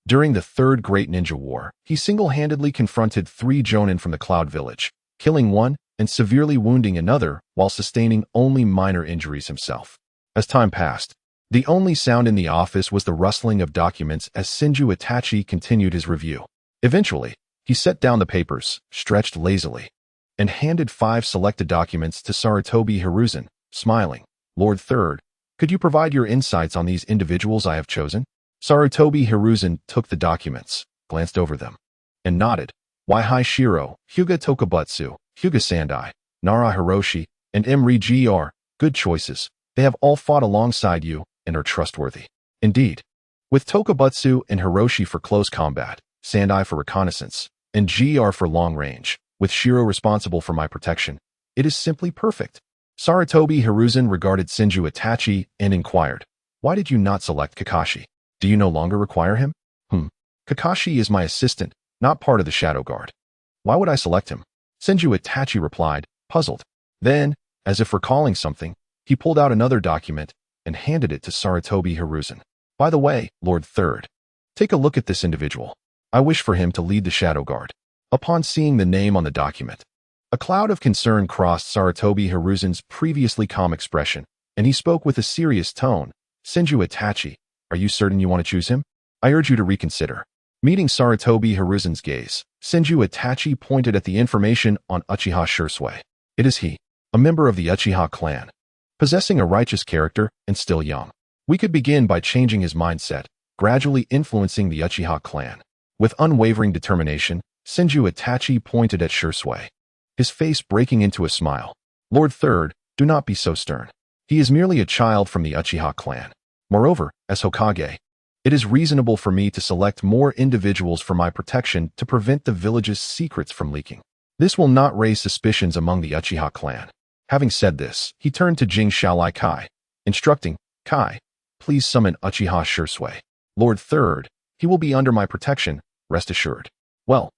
During the Third Great Ninja War, he single-handedly confronted 3 jonin from the Cloud Village, killing one and severely wounding another while sustaining only minor injuries himself. As time passed, the only sound in the office was the rustling of documents as Senju Itachi continued his review. Eventually, he set down the papers, stretched lazily, and handed 5 selected documents to Sarutobi Hiruzen, smiling. Lord Third, could you provide your insights on these individuals I have chosen? Sarutobi Hiruzen took the documents, glanced over them, and nodded. Yifei Shiro, Hyuga Tokubutsu, Hyuga Sandai, Nara Hiroshi, and Emri Gr. Good choices. They have all fought alongside you and are trustworthy. Indeed. With Tokubutsu and Hiroshi for close combat, Sandai for reconnaissance, and Gr for long range, with Shiro responsible for my protection, it is simply perfect. Sarutobi Hiruzen regarded Senju Itachi and inquired, why did you not select Kakashi? Do you no longer require him? Kakashi is my assistant, not part of the Shadow Guard. Why would I select him? Senju Itachi replied, puzzled. Then, as if recalling something, he pulled out another document and handed it to Sarutobi Hiruzen. By the way, Lord Third, take a look at this individual. I wish for him to lead the Shadow Guard. Upon seeing the name on the document, a cloud of concern crossed Sarutobi Hiruzen's previously calm expression, and he spoke with a serious tone. Senju Itachi, are you certain you want to choose him? I urge you to reconsider. Meeting Sarutobi Hiruzen's gaze, Senju Itachi pointed at the information on Uchiha Shursui. It is he, a member of the Uchiha clan, possessing a righteous character and still young. We could begin by changing his mindset, gradually influencing the Uchiha clan. With unwavering determination, Senju Itachi pointed at Shursui, his face breaking into a smile. Lord Third, do not be so stern. He is merely a child from the Uchiha clan. Moreover, as Hokage, it is reasonable for me to select more individuals for my protection to prevent the village's secrets from leaking. This will not raise suspicions among the Uchiha clan. Having said this, he turned to Jing Shaolai Kai, instructing, Kai, please summon Uchiha Shursui. Lord Third, he will be under my protection, rest assured. Well,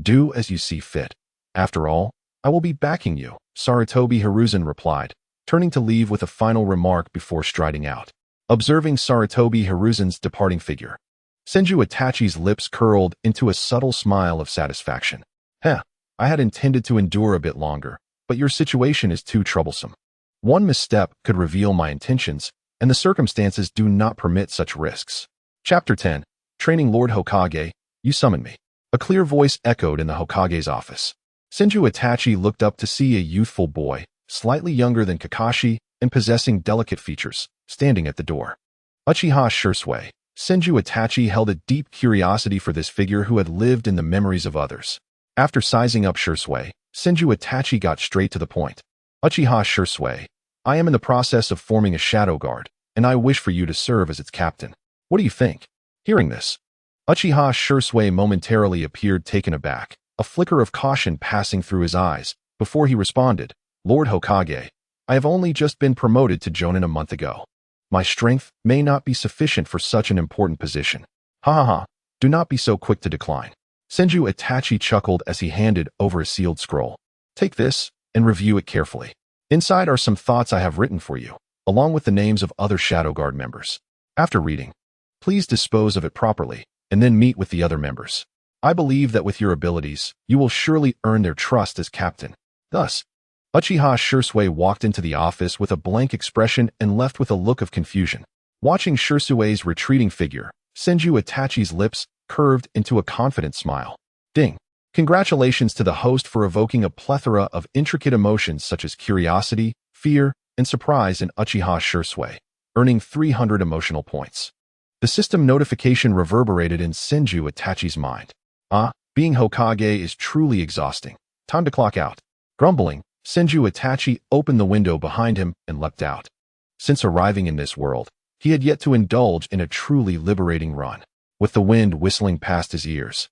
do as you see fit. After all, I will be backing you, Sarutobi Hiruzen replied, turning to leave with a final remark before striding out. Observing Sarutobi Hiruzen's departing figure, Senju Itachi's lips curled into a subtle smile of satisfaction. I had intended to endure a bit longer, but your situation is too troublesome. One misstep could reveal my intentions, and the circumstances do not permit such risks. Chapter 10. Training Lord Hokage, you summon me. A clear voice echoed in the Hokage's office. Senju Itachi looked up to see a youthful boy, slightly younger than Kakashi and possessing delicate features, standing at the door. Uchiha Shursui. Senju Itachi held a deep curiosity for this figure who had lived in the memories of others. After sizing up Shursui, Senju Itachi got straight to the point. Uchiha Shursui, I am in the process of forming a shadow guard, and I wish for you to serve as its captain. What do you think? Hearing this, Uchiha Shursui momentarily appeared taken aback, a flicker of caution passing through his eyes, before he responded, Lord Hokage, I have only just been promoted to Jonin a month ago. My strength may not be sufficient for such an important position. Do not be so quick to decline. Senju Itachi chuckled as he handed over a sealed scroll. Take this and review it carefully. Inside are some thoughts I have written for you, along with the names of other Shadow Guard members. After reading, please dispose of it properly, and then meet with the other members. I believe that with your abilities, you will surely earn their trust as captain. Thus, Uchiha Shursui walked into the office with a blank expression and left with a look of confusion. Watching Shursui's retreating figure, Senju Itachi's lips curved into a confident smile. Ding! Congratulations to the host for evoking a plethora of intricate emotions such as curiosity, fear, and surprise in Uchiha Shursui, earning 300 emotional points. The system notification reverberated in Senju Itachi's mind. Being Hokage is truly exhausting. Time to clock out. Grumbling, Senju Itachi opened the window behind him and leapt out. Since arriving in this world, he had yet to indulge in a truly liberating run. With the wind whistling past his ears,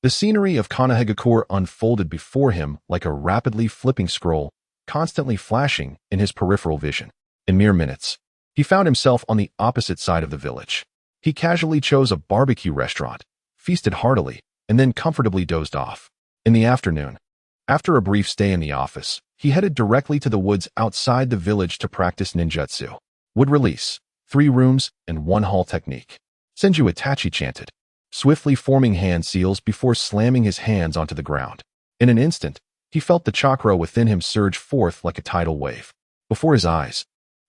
the scenery of Konohagakure unfolded before him like a rapidly flipping scroll, constantly flashing in his peripheral vision. In mere minutes, he found himself on the opposite side of the village. He casually chose a barbecue restaurant, feasted heartily, and then comfortably dozed off. In the afternoon, after a brief stay in the office, he headed directly to the woods outside the village to practice ninjutsu. Wood release, 3 rooms, and 1 hall technique. Senju Itachi chanted, swiftly forming hand seals before slamming his hands onto the ground. In an instant, he felt the chakra within him surge forth like a tidal wave. Before his eyes,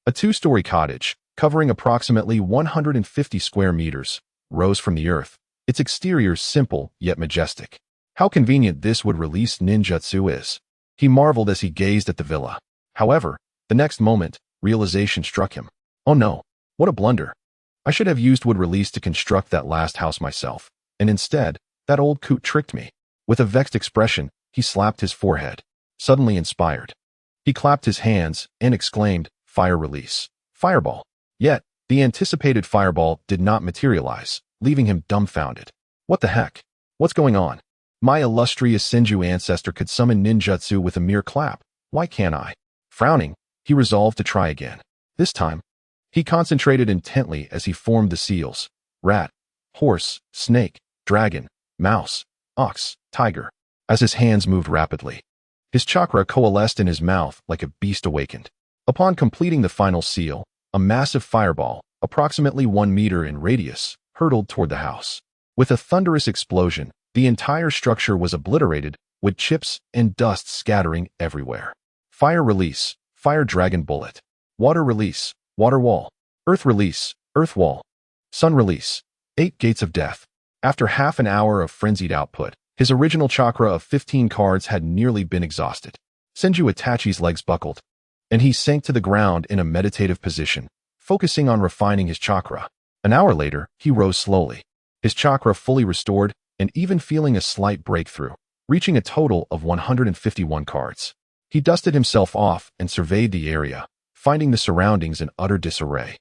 a 2-story cottage, covering approximately 150 square meters, rose from the earth, its exterior simple yet majestic. How convenient this wood release ninjutsu is. He marveled as he gazed at the villa. However, the next moment, realization struck him. Oh no, what a blunder. I should have used wood release to construct that last house myself, and instead, that old coot tricked me. With a vexed expression, he slapped his forehead. Suddenly inspired, he clapped his hands and exclaimed, fire release, fireball. Yet, the anticipated fireball did not materialize, leaving him dumbfounded. What the heck? What's going on? My illustrious Senju ancestor could summon ninjutsu with a mere clap. Why can't I? Frowning, he resolved to try again. This time, he concentrated intently as he formed the seals: rat, horse, snake, dragon, mouse, ox, tiger. As his hands moved rapidly, his chakra coalesced in his mouth like a beast awakened. Upon completing the final seal, a massive fireball, approximately 1 meter in radius, hurtled toward the house. With a thunderous explosion, the entire structure was obliterated, with chips and dust scattering everywhere. Fire release, fire dragon bullet. Water release, water wall. Earth release, earth wall. Sun release, 8 gates of death. After half an hour of frenzied output, his original chakra of 15 cards had nearly been exhausted. Senju Itachi's legs buckled, and he sank to the ground in a meditative position, focusing on refining his chakra. An hour later, he rose slowly, his chakra fully restored and even feeling a slight breakthrough, reaching a total of 151 cards. He dusted himself off and surveyed the area, finding the surroundings in utter disarray,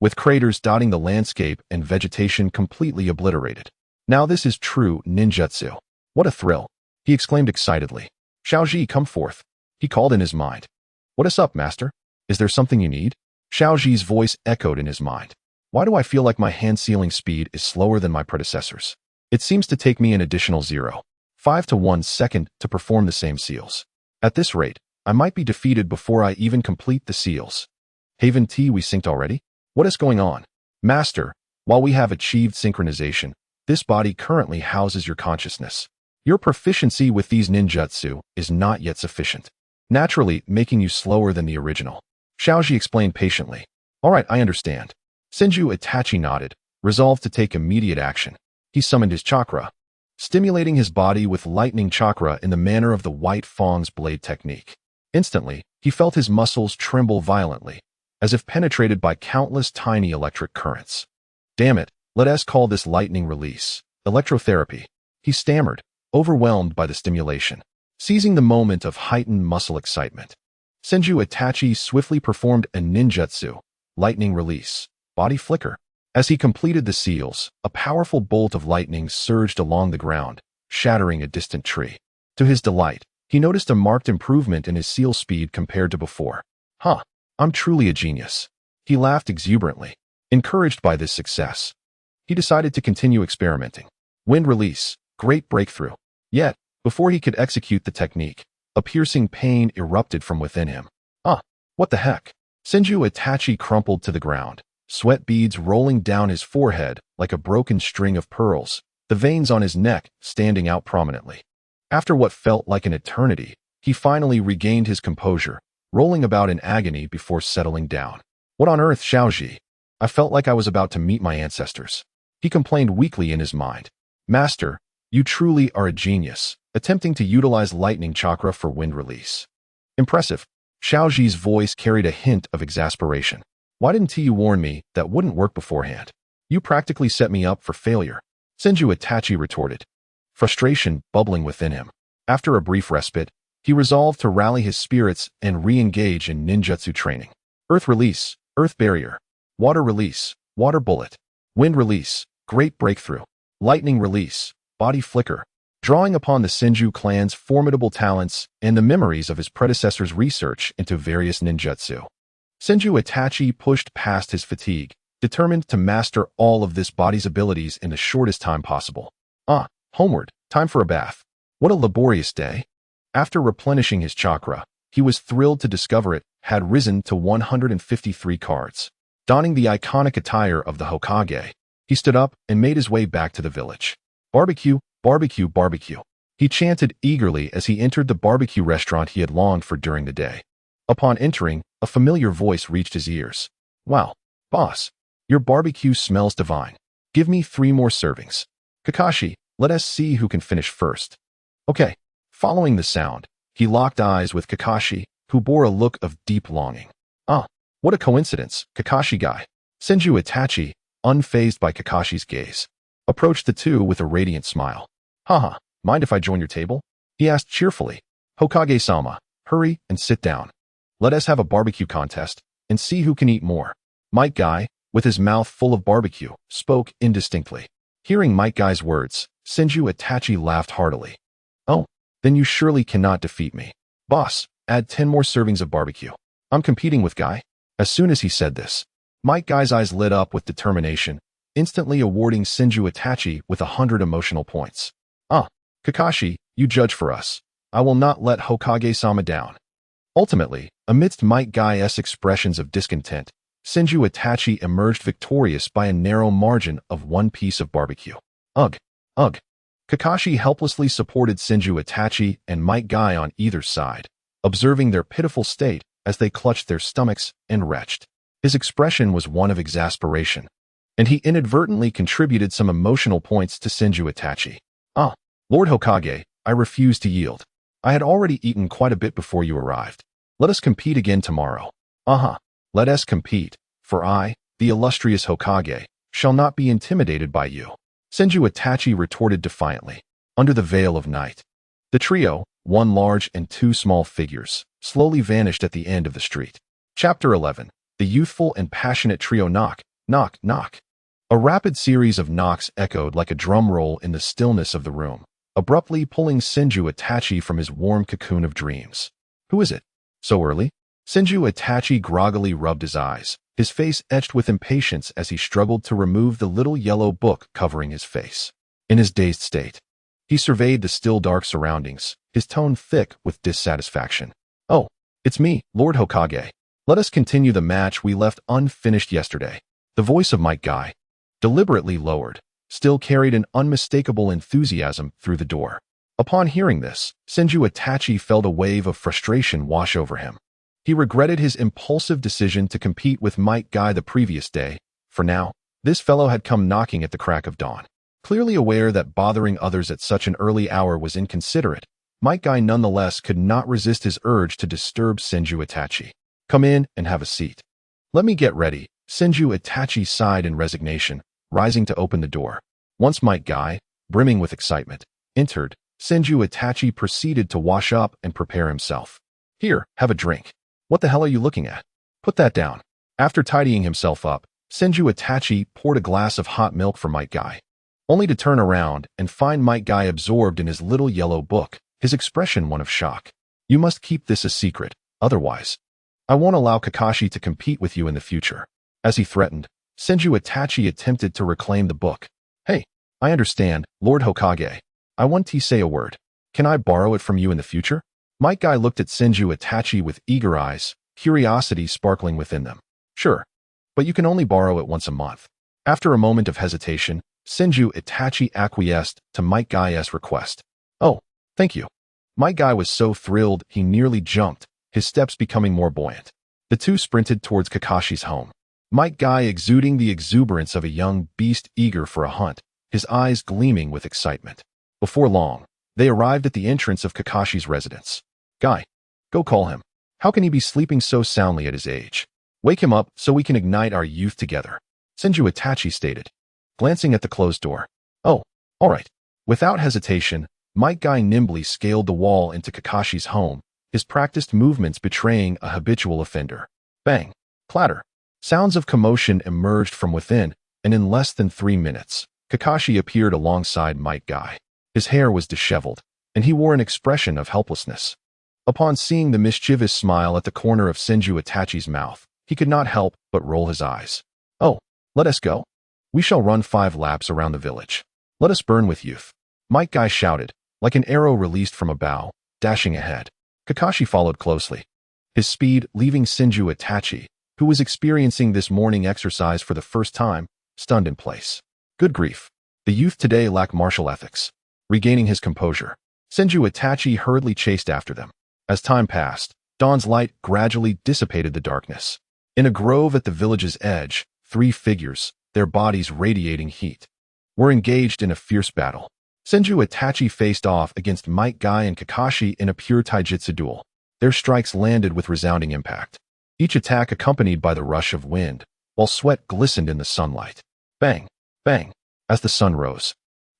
with craters dotting the landscape and vegetation completely obliterated. Now this is true ninjutsu. What a thrill! He exclaimed excitedly. Xiaoji, come forth. He called in his mind. What is up, master? Is there something you need? Xiaoji's voice echoed in his mind. Why do I feel like my hand-sealing speed is slower than my predecessors? It seems to take me an additional 0.5 to 1 second to perform the same seals. At this rate, I might be defeated before I even complete the seals. Haven T, we synced already? What is going on? Master, while we have achieved synchronization, this body currently houses your consciousness. Your proficiency with these ninjutsu is not yet sufficient, naturally making you slower than the original. Xiaoji explained patiently. All right, I understand. Senju Itachi nodded, resolved to take immediate action. He summoned his chakra, stimulating his body with lightning chakra in the manner of the White Fang's blade technique. Instantly, he felt his muscles tremble violently, as if penetrated by countless tiny electric currents. Damn it, let us call this lightning release, electrotherapy. He stammered, overwhelmed by the stimulation, seizing the moment of heightened muscle excitement. Senju Itachi swiftly performed a ninjutsu, lightning release, body flicker. As he completed the seals, a powerful bolt of lightning surged along the ground, shattering a distant tree. To his delight, he noticed a marked improvement in his seal speed compared to before. Huh, I'm truly a genius. He laughed exuberantly, encouraged by this success. He decided to continue experimenting. Wind release, great breakthrough. Yet, before he could execute the technique, a piercing pain erupted from within him. What the heck? Senju Itachi crumpled to the ground, sweat beads rolling down his forehead like a broken string of pearls, the veins on his neck standing out prominently. After what felt like an eternity, he finally regained his composure, rolling about in agony before settling down. What on earth, Xiaoji? I felt like I was about to meet my ancestors. He complained weakly in his mind. Master, you truly are a genius, attempting to utilize lightning chakra for wind release. Impressive. Xiaoji's voice carried a hint of exasperation. Why didn't you warn me that wouldn't work beforehand? You practically set me up for failure. Senju Itachi retorted, frustration bubbling within him. After a brief respite, he resolved to rally his spirits and re-engage in ninjutsu training. Earth release, earth barrier. Water release, water bullet. Wind release, great breakthrough. Lightning release, body flicker. Drawing upon the Senju clan's formidable talents and the memories of his predecessors' research into various ninjutsu, Senju Itachi pushed past his fatigue, determined to master all of this body's abilities in the shortest time possible. Homeward, time for a bath. What a laborious day. After replenishing his chakra, he was thrilled to discover it had risen to 153 cards. Donning the iconic attire of the Hokage, he stood up and made his way back to the village. Barbecue, barbecue, barbecue. He chanted eagerly as he entered the barbecue restaurant he had longed for during the day. Upon entering, a familiar voice reached his ears. Wow, boss, your barbecue smells divine. Give me 3 more servings. Kakashi, let us see who can finish first. Okay. Following the sound, he locked eyes with Kakashi, who bore a look of deep longing. What a coincidence, Kakashi guy. Senju Itachi, unfazed by Kakashi's gaze, approached the two with a radiant smile. Haha, mind if I join your table? He asked cheerfully. Hokage-sama, hurry and sit down. Let us have a barbecue contest and see who can eat more. Might Guy, with his mouth full of barbecue, spoke indistinctly. Hearing Might Guy's words, Senju Itachi laughed heartily. Oh, then you surely cannot defeat me. Boss, add 10 more servings of barbecue. I'm competing with Guy. As soon as he said this, Might Guy's eyes lit up with determination, instantly awarding Senju Itachi with 100 emotional points. Kakashi, you judge for us. I will not let Hokage-sama down. Ultimately, amidst Might Guy's expressions of discontent, Senju Itachi emerged victorious by a narrow margin of 1 piece of barbecue. Ugh. Kakashi helplessly supported Senju Itachi and Might Guy on either side, observing their pitiful state as they clutched their stomachs and retched. His expression was one of exasperation, and he inadvertently contributed some emotional points to Senju Itachi. Lord Hokage, I refuse to yield. I had already eaten quite a bit before you arrived. Let us compete again tomorrow. Let us compete, for I, the illustrious Hokage, shall not be intimidated by you. Senju Itachi retorted defiantly. Under the veil of night, The trio, one large and two small figures, slowly vanished at the end of the street. Chapter 11. The youthful and passionate trio knock, knock, knock. A rapid series of knocks echoed like a drum roll in the stillness of the room, abruptly pulling Senju Itachi from his warm cocoon of dreams. Who is it? So early? Senju Itachi groggily rubbed his eyes, his face etched with impatience as he struggled to remove the little yellow book covering his face. In his dazed state, he surveyed the still dark surroundings, his tone thick with dissatisfaction. Oh, it's me, Lord Hokage. Let us continue the match we left unfinished yesterday. The voice of Might Guy, deliberately lowered, still carried an unmistakable enthusiasm through the door. Upon hearing this, Senju Itachi felt a wave of frustration wash over him. He regretted his impulsive decision to compete with Might Guy the previous day, for now, this fellow had come knocking at the crack of dawn. Clearly aware that bothering others at such an early hour was inconsiderate, Might Guy nonetheless could not resist his urge to disturb Senju Itachi. Come in and have a seat. Let me get ready, Senju Itachi sighed in resignation, rising to open the door. Once Might Guy, brimming with excitement, entered, Senju Itachi proceeded to wash up and prepare himself. Here, have a drink. What the hell are you looking at? Put that down. After tidying himself up, Senju Itachi poured a glass of hot milk for Might Guy, only to turn around and find Might Guy absorbed in his little yellow book, his expression one of shock. You must keep this a secret, otherwise I won't allow Kakashi to compete with you in the future. As he threatened, Senju Itachi attempted to reclaim the book. Hey, I understand, Lord Hokage. I want to say a word. Can I borrow it from you in the future? Might Guy looked at Senju Itachi with eager eyes, curiosity sparkling within them. Sure, but you can only borrow it once a month. After a moment of hesitation, Senju Itachi acquiesced to Might Guy's request. Oh, thank you. Might Guy was so thrilled he nearly jumped, his steps becoming more buoyant. The two sprinted towards Kakashi's home. Might Guy exuding the exuberance of a young beast eager for a hunt, his eyes gleaming with excitement. Before long, they arrived at the entrance of Kakashi's residence. Guy, go call him. How can he be sleeping so soundly at his age? Wake him up so we can ignite our youth together, Senju Itachi stated, glancing at the closed door. Oh, all right. Without hesitation, Might Guy nimbly scaled the wall into Kakashi's home, his practiced movements betraying a habitual offender. Bang! Clatter! Sounds of commotion emerged from within, and in less than 3 minutes, Kakashi appeared alongside Might Guy. His hair was disheveled, and he wore an expression of helplessness. Upon seeing the mischievous smile at the corner of Senju Itachi's mouth, he could not help but roll his eyes. Oh, let us go. We shall run 5 laps around the village. Let us burn with youth. Might Guy shouted, like an arrow released from a bow, dashing ahead. Kakashi followed closely, his speed leaving Senju Itachi, who was experiencing this morning exercise for the first time, stunned in place. Good grief. The youth today lack martial ethics. Regaining his composure, Senju Itachi hurriedly chased after them. As time passed, dawn's light gradually dissipated the darkness. In a grove at the village's edge, 3 figures, their bodies radiating heat, were engaged in a fierce battle. Senju Itachi faced off against Might Guy and Kakashi in a pure taijutsu duel. Their strikes landed with resounding impact, each attack accompanied by the rush of wind, while sweat glistened in the sunlight. Bang! Bang! As the sun rose,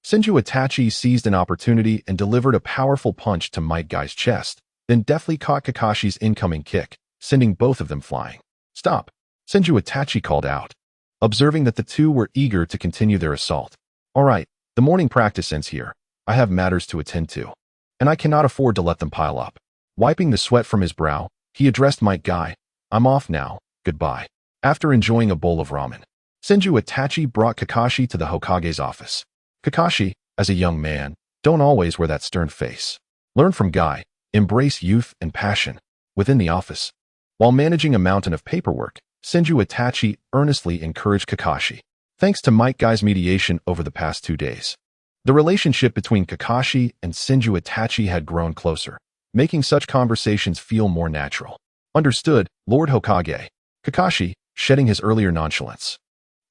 Senju Itachi seized an opportunity and delivered a powerful punch to Might Guy's chest, then deftly caught Kakashi's incoming kick, sending both of them flying. Stop! Senju Itachi called out, observing that the two were eager to continue their assault. All right, the morning practice ends here. I have matters to attend to, and I cannot afford to let them pile up. Wiping the sweat from his brow, he addressed Might Guy. I'm off now, goodbye. After enjoying a bowl of ramen, Senju Itachi brought Kakashi to the Hokage's office. Kakashi, as a young man, don't always wear that stern face. Learn from Guy, embrace youth and passion. Within the office, while managing a mountain of paperwork, Senju Itachi earnestly encouraged Kakashi. Thanks to Might Guy's mediation over the past 2 days, the relationship between Kakashi and Senju Itachi had grown closer, making such conversations feel more natural. Understood, Lord Hokage. Kakashi, shedding his earlier nonchalance,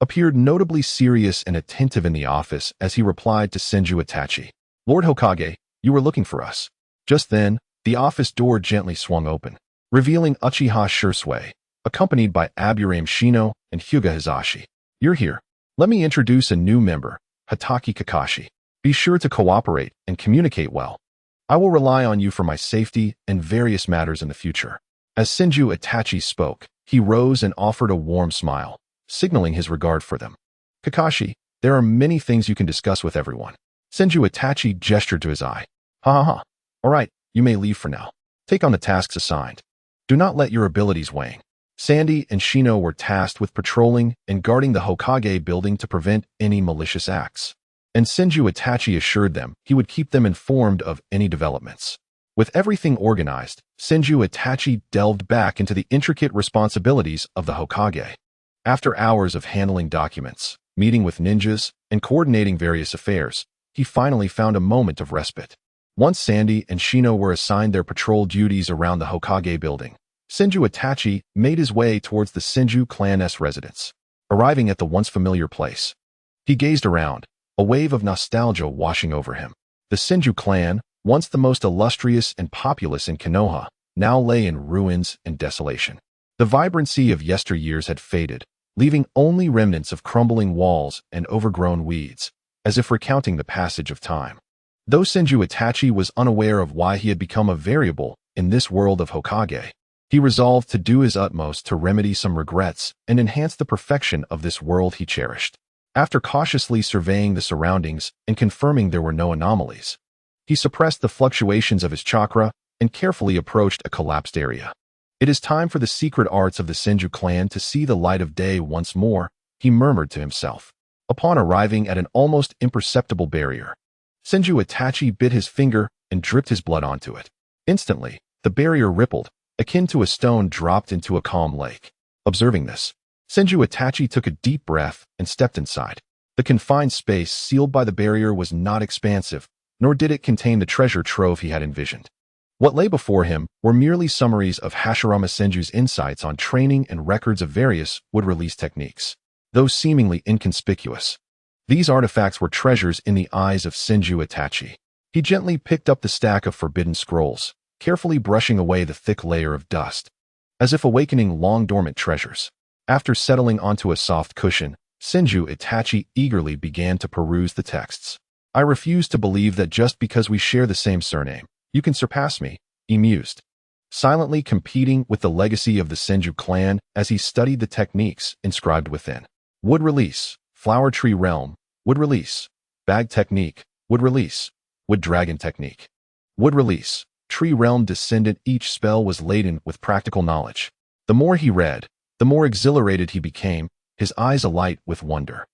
appeared notably serious and attentive in the office as he replied to Senju Itachi. Lord Hokage, you were looking for us. Just then, the office door gently swung open, revealing Uchiha Shursui, accompanied by Aburame Shino and Hyuga Hizashi. You're here. Let me introduce a new member, Hatake Kakashi. Be sure to cooperate and communicate well. I will rely on you for my safety and various matters in the future. As Senju Itachi spoke, he rose and offered a warm smile, signaling his regard for them. Kakashi, there are many things you can discuss with everyone. Senju Itachi gestured to his eye. Ha ha ha. All right, you may leave for now. Take on the tasks assigned. Do not let your abilities wane. Sandy and Shino were tasked with patrolling and guarding the Hokage building to prevent any malicious acts. And Senju Itachi assured them he would keep them informed of any developments. With everything organized, Senju Itachi delved back into the intricate responsibilities of the Hokage. After hours of handling documents, meeting with ninjas, and coordinating various affairs, he finally found a moment of respite. Once Sandy and Shino were assigned their patrol duties around the Hokage building, Senju Itachi made his way towards the Senju clan's residence. Arriving at the once familiar place, he gazed around, a wave of nostalgia washing over him. The Senju clan, once the most illustrious and populous in Konoha, now lay in ruins and desolation. The vibrancy of yesteryears had faded, leaving only remnants of crumbling walls and overgrown weeds, as if recounting the passage of time. Though Senju Itachi was unaware of why he had become a variable in this world of Hokage, he resolved to do his utmost to remedy some regrets and enhance the perfection of this world he cherished. After cautiously surveying the surroundings and confirming there were no anomalies, he suppressed the fluctuations of his chakra and carefully approached a collapsed area. It is time for the secret arts of the Senju clan to see the light of day once more, he murmured to himself. Upon arriving at an almost imperceptible barrier, Senju Itachi bit his finger and dripped his blood onto it. Instantly, the barrier rippled, akin to a stone dropped into a calm lake. Observing this, Senju Itachi took a deep breath and stepped inside. The confined space sealed by the barrier was not expansive, nor did it contain the treasure trove he had envisioned. What lay before him were merely summaries of Hashirama Senju's insights on training and records of various wood-release techniques, though seemingly inconspicuous. These artifacts were treasures in the eyes of Senju Itachi. He gently picked up the stack of forbidden scrolls, carefully brushing away the thick layer of dust, as if awakening long-dormant treasures. After settling onto a soft cushion, Senju Itachi eagerly began to peruse the texts. I refuse to believe that just because we share the same surname, you can surpass me, he mused, silently competing with the legacy of the Senju clan as he studied the techniques inscribed within. Wood release, flower tree realm, wood release, bag technique, wood release, wood dragon technique, wood release, tree realm descendant. Each spell was laden with practical knowledge. The more he read, the more exhilarated he became, his eyes alight with wonder.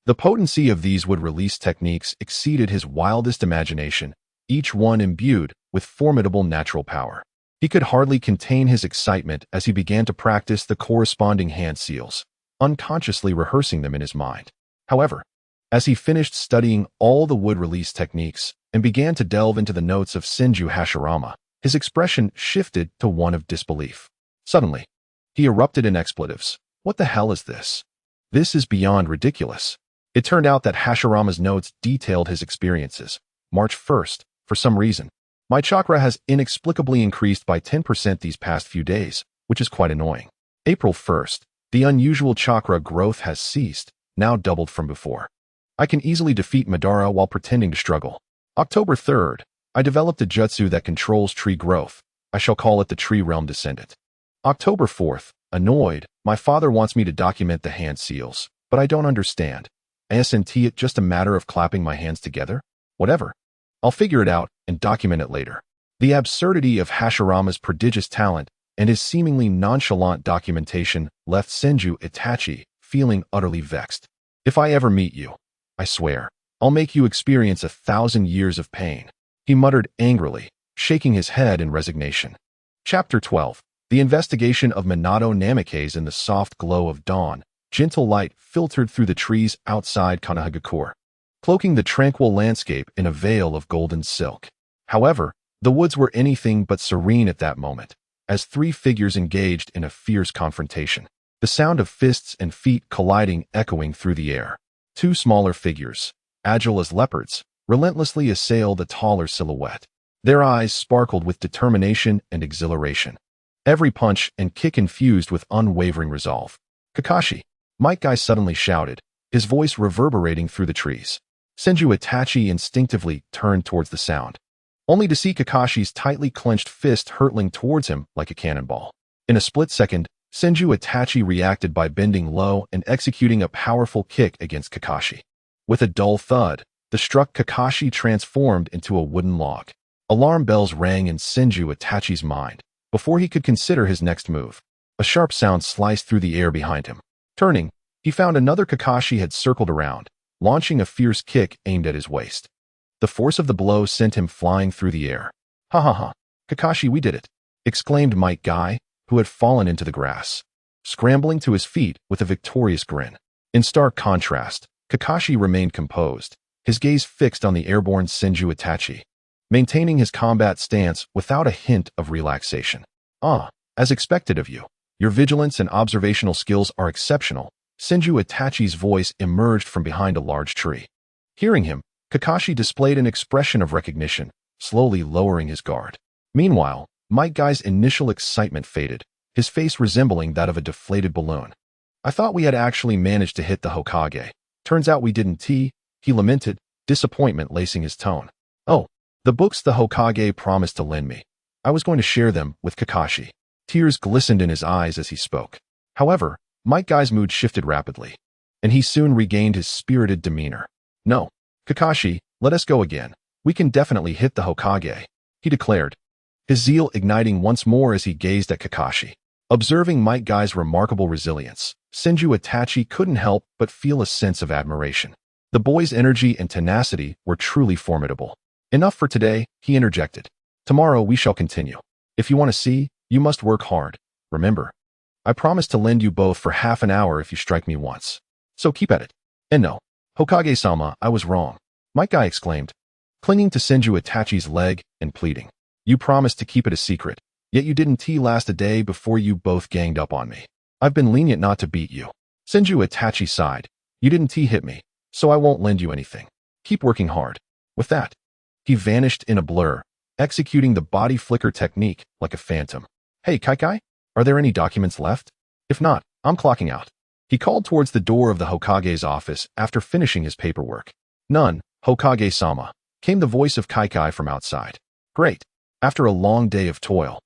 The potency of these wood release techniques exceeded his wildest imagination, each one imbued with formidable natural power. He could hardly contain his excitement as he began to practice the corresponding hand seals, unconsciously rehearsing them in his mind. However, as he finished studying all the wood release techniques and began to delve into the notes of Senju Hashirama, his expression shifted to one of disbelief. Suddenly, he erupted in expletives. What the hell is this? This is beyond ridiculous. It turned out that Hashirama's notes detailed his experiences. March 1st, for some reason, my chakra has inexplicably increased by 10% these past few days, which is quite annoying. April 1st, the unusual chakra growth has ceased, now doubled from before. I can easily defeat Madara while pretending to struggle. October 3rd, I developed a jutsu that controls tree growth. I shall call it the Tree Realm Descendant. October 4th, annoyed, my father wants me to document the hand seals, but I don't understand. Isn't it just a matter of clapping my hands together? Whatever. I'll figure it out and document it later. The absurdity of Hashirama's prodigious talent and his seemingly nonchalant documentation left Senju Itachi feeling utterly vexed. If I ever meet you, I swear, I'll make you experience 1,000 years of pain, he muttered angrily, shaking his head in resignation. Chapter 12. The investigation of Minato Namikaze. In the soft glow of dawn, gentle light filtered through the trees outside Konohagakure, cloaking the tranquil landscape in a veil of golden silk. However, the woods were anything but serene at that moment, as three figures engaged in a fierce confrontation. The sound of fists and feet colliding echoing through the air. Two smaller figures, agile as leopards, relentlessly assailed the taller silhouette. Their eyes sparkled with determination and exhilaration. Every punch and kick infused with unwavering resolve. Kakashi, Might Guy suddenly shouted, his voice reverberating through the trees. Senju Itachi instinctively turned towards the sound. only to see Kakashi's tightly clenched fist hurtling towards him like a cannonball. In a split second, Senju Itachi reacted by bending low and executing a powerful kick against Kakashi. With a dull thud, the struck Kakashi transformed into a wooden log. Alarm bells rang in Senju Itachi's mind before he could consider his next move. A sharp sound sliced through the air behind him. Turning, he found another Kakashi had circled around, launching a fierce kick aimed at his waist. The force of the blow sent him flying through the air. "Ha ha ha! Kakashi, we did it!" exclaimed Might Guy, who had fallen into the grass, scrambling to his feet with a victorious grin. In stark contrast, Kakashi remained composed, his gaze fixed on the airborne Senju Itachi, maintaining his combat stance without a hint of relaxation. "Ah, as expected of you. Your vigilance and observational skills are exceptional." Senju Itachi's voice emerged from behind a large tree. Hearing him, Kakashi displayed an expression of recognition, slowly lowering his guard. Meanwhile, Might Guy's initial excitement faded, his face resembling that of a deflated balloon. "I thought we had actually managed to hit the Hokage. Turns out we didn't." He lamented, disappointment lacing his tone. "Oh, the books the Hokage promised to lend me. I was going to share them with Kakashi." Tears glistened in his eyes as he spoke. However, Might Guy's mood shifted rapidly, and he soon regained his spirited demeanor. "No, Kakashi, let us go again. We can definitely hit the Hokage," he declared, his zeal igniting once more as he gazed at Kakashi. Observing Might Guy's remarkable resilience, Senju Itachi couldn't help but feel a sense of admiration. The boy's energy and tenacity were truly formidable. "Enough for today," he interjected. "Tomorrow we shall continue. If you want to see, you must work hard. Remember, I promise to lend you both for half an hour if you strike me once. So keep at it." "And no, Hokage-sama, I was wrong," Might Guy exclaimed, clinging to Senju Itachi's leg and pleading. "You promised to keep it a secret, yet you didn't last a day before you both ganged up on me. I've been lenient not to beat you." Senju Itachi sighed. "You didn't hit me, so I won't lend you anything. Keep working hard." With that, he vanished in a blur, executing the body flicker technique like a phantom. "Hey, Kaikai, are there any documents left? If not, I'm clocking out." He called towards the door of the Hokage's office after finishing his paperwork. "None, Hokage-sama," came the voice of Kaikai from outside. "Great." After a long day of toil,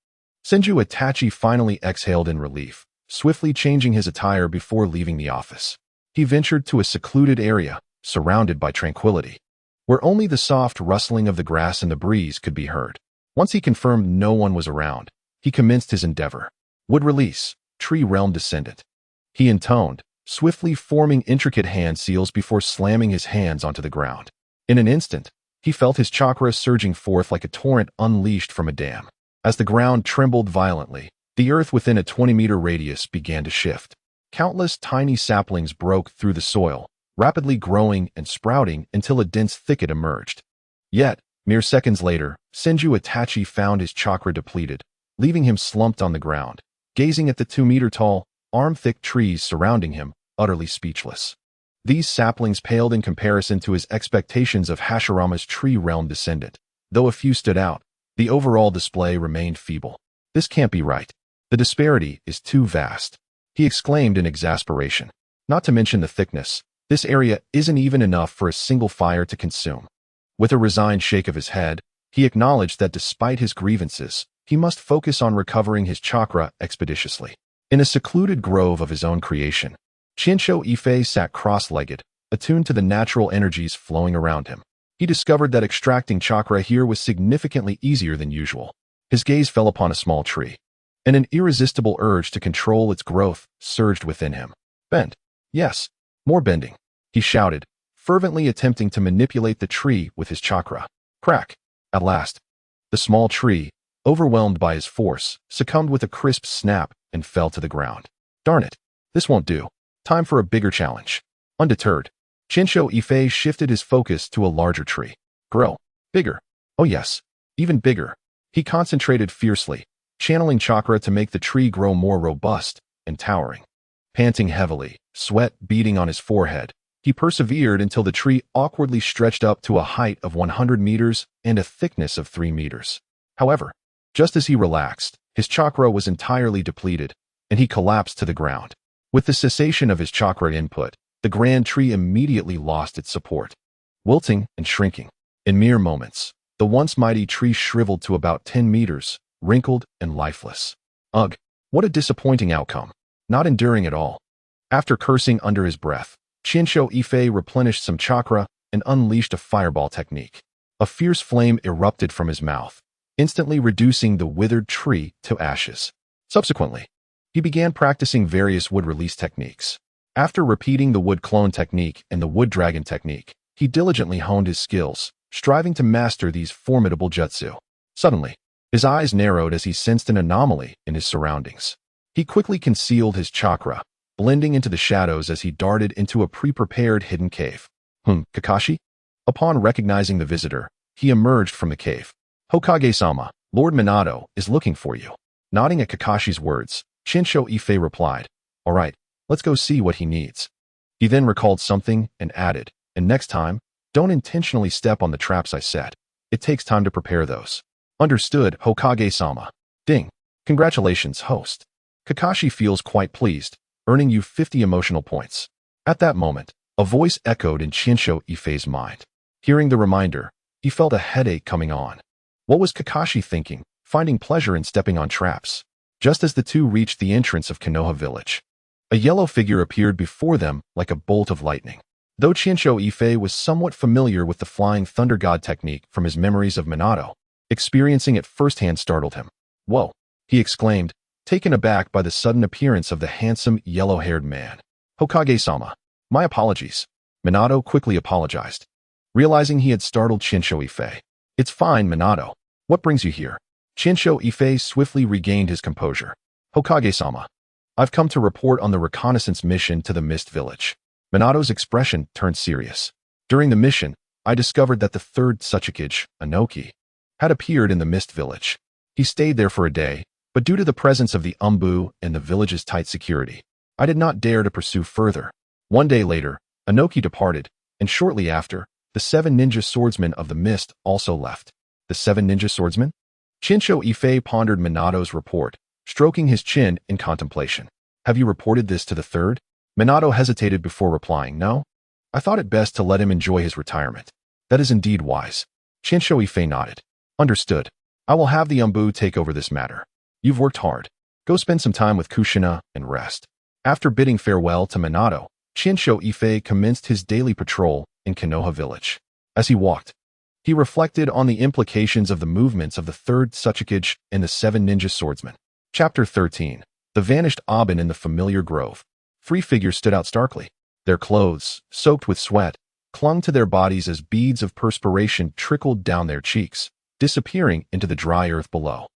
Senju Itachi finally exhaled in relief, swiftly changing his attire before leaving the office. He ventured to a secluded area, surrounded by tranquility, where only the soft rustling of the grass and the breeze could be heard. Once he confirmed no one was around, he commenced his endeavor. "Would release, Tree Realm Descendant," he intoned, swiftly forming intricate hand seals before slamming his hands onto the ground. In an instant, he felt his chakra surging forth like a torrent unleashed from a dam. As the ground trembled violently, the earth within a 20-meter radius began to shift. Countless tiny saplings broke through the soil, rapidly growing and sprouting until a dense thicket emerged. Yet, mere seconds later, Senju Itachi found his chakra depleted, leaving him slumped on the ground, gazing at the 2-meter-tall, arm-thick trees surrounding him, utterly speechless. These saplings paled in comparison to his expectations of Hashirama's Tree Realm Descendant. Though a few stood out, the overall display remained feeble. "This can't be right. The disparity is too vast," he exclaimed in exasperation. "Not to mention the thickness, this area isn't even enough for a single fire to consume." With a resigned shake of his head, he acknowledged that despite his grievances, he must focus on recovering his chakra expeditiously. In a secluded grove of his own creation, Chinsho Yifei sat cross-legged, attuned to the natural energies flowing around him. He discovered that extracting chakra here was significantly easier than usual. His gaze fell upon a small tree, and an irresistible urge to control its growth surged within him. "Bend. Yes, more bending," he shouted, fervently attempting to manipulate the tree with his chakra. Crack! At last, the small tree, overwhelmed by his force, succumbed with a crisp snap and fell to the ground. "Darn it, this won't do. Time for a bigger challenge." Undeterred, Chinsho Yifei shifted his focus to a larger tree. "Grow. Bigger. Oh yes, even bigger." He concentrated fiercely, channeling chakra to make the tree grow more robust and towering. Panting heavily, sweat beading on his forehead, he persevered until the tree awkwardly stretched up to a height of 100 meters and a thickness of 3 meters. However, just as he relaxed, his chakra was entirely depleted, and he collapsed to the ground. With the cessation of his chakra input, the grand tree immediately lost its support, wilting and shrinking. In mere moments, The once mighty tree shriveled to about 10 meters, wrinkled and lifeless. Ugh, what a disappointing outcome. Not enduring at all. After cursing under his breath, Qianshou Yifei replenished some chakra and unleashed a fireball technique. A fierce flame erupted from his mouth, instantly reducing the withered tree to ashes. Subsequently, he began practicing various wood release techniques. After repeating the wood clone technique and the wood dragon technique, he diligently honed his skills, striving to master these formidable jutsu. Suddenly, his eyes narrowed as he sensed an anomaly in his surroundings. He quickly concealed his chakra, blending into the shadows as he darted into a pre-prepared hidden cave. Kakashi? Upon recognizing the visitor, he emerged from the cave. Hokage-sama, Lord Minato is looking for you. Nodding at Kakashi's words, Qianshou Yifei replied, "All right, let's go see what he needs." He then recalled something and added, "And next time, don't intentionally step on the traps I set. It takes time to prepare those." Understood, Hokage-sama. Ding. Congratulations, host. Kakashi feels quite pleased, earning you 50 emotional points. At that moment, a voice echoed in Qianshou Yifei's mind. Hearing the reminder, he felt a headache coming on. What was Kakashi thinking, finding pleasure in stepping on traps? Just as the two reached the entrance of Konoha village, a yellow figure appeared before them like a bolt of lightning. Though Qianshou Yifei was somewhat familiar with the flying thunder god technique from his memories of Minato, experiencing it firsthand startled him. "Whoa," he exclaimed, taken aback by the sudden appearance of the handsome, yellow-haired man. "Hokage-sama, my apologies." Minato quickly apologized, realizing he had startled Qianshou Yifei. "It's fine, Minato. What brings you here?" Qianshou Yifei swiftly regained his composure. "Hokage-sama, I've come to report on the reconnaissance mission to the Mist Village." Minato's expression turned serious. "During the mission, I discovered that the third Hokage, Inoki, had appeared in the Mist Village. He stayed there for a day, but due to the presence of the Umbu and the village's tight security, I did not dare to pursue further. One day later, Inoki departed, and shortly after, the 7 ninja swordsmen of the Mist also left." The 7 ninja swordsmen? Qianshou Yifei pondered Minato's report, stroking his chin in contemplation. "Have you reported this to the third?" Minato hesitated before replying, "No. I thought it best to let him enjoy his retirement." "That is indeed wise." Qianshou Yifei nodded. "Understood. I will have the Umbu take over this matter. You've worked hard. Go spend some time with Kushina and rest." After bidding farewell to Minato, Qianshou Yifei commenced his daily patrol in Konoha village. As he walked, he reflected on the implications of the movements of the third Hokage and the 7 ninja swordsmen. Chapter 13. The vanished Aben in the familiar grove. 3 figures stood out starkly. Their clothes, soaked with sweat, clung to their bodies as beads of perspiration trickled down their cheeks, disappearing into the dry earth below.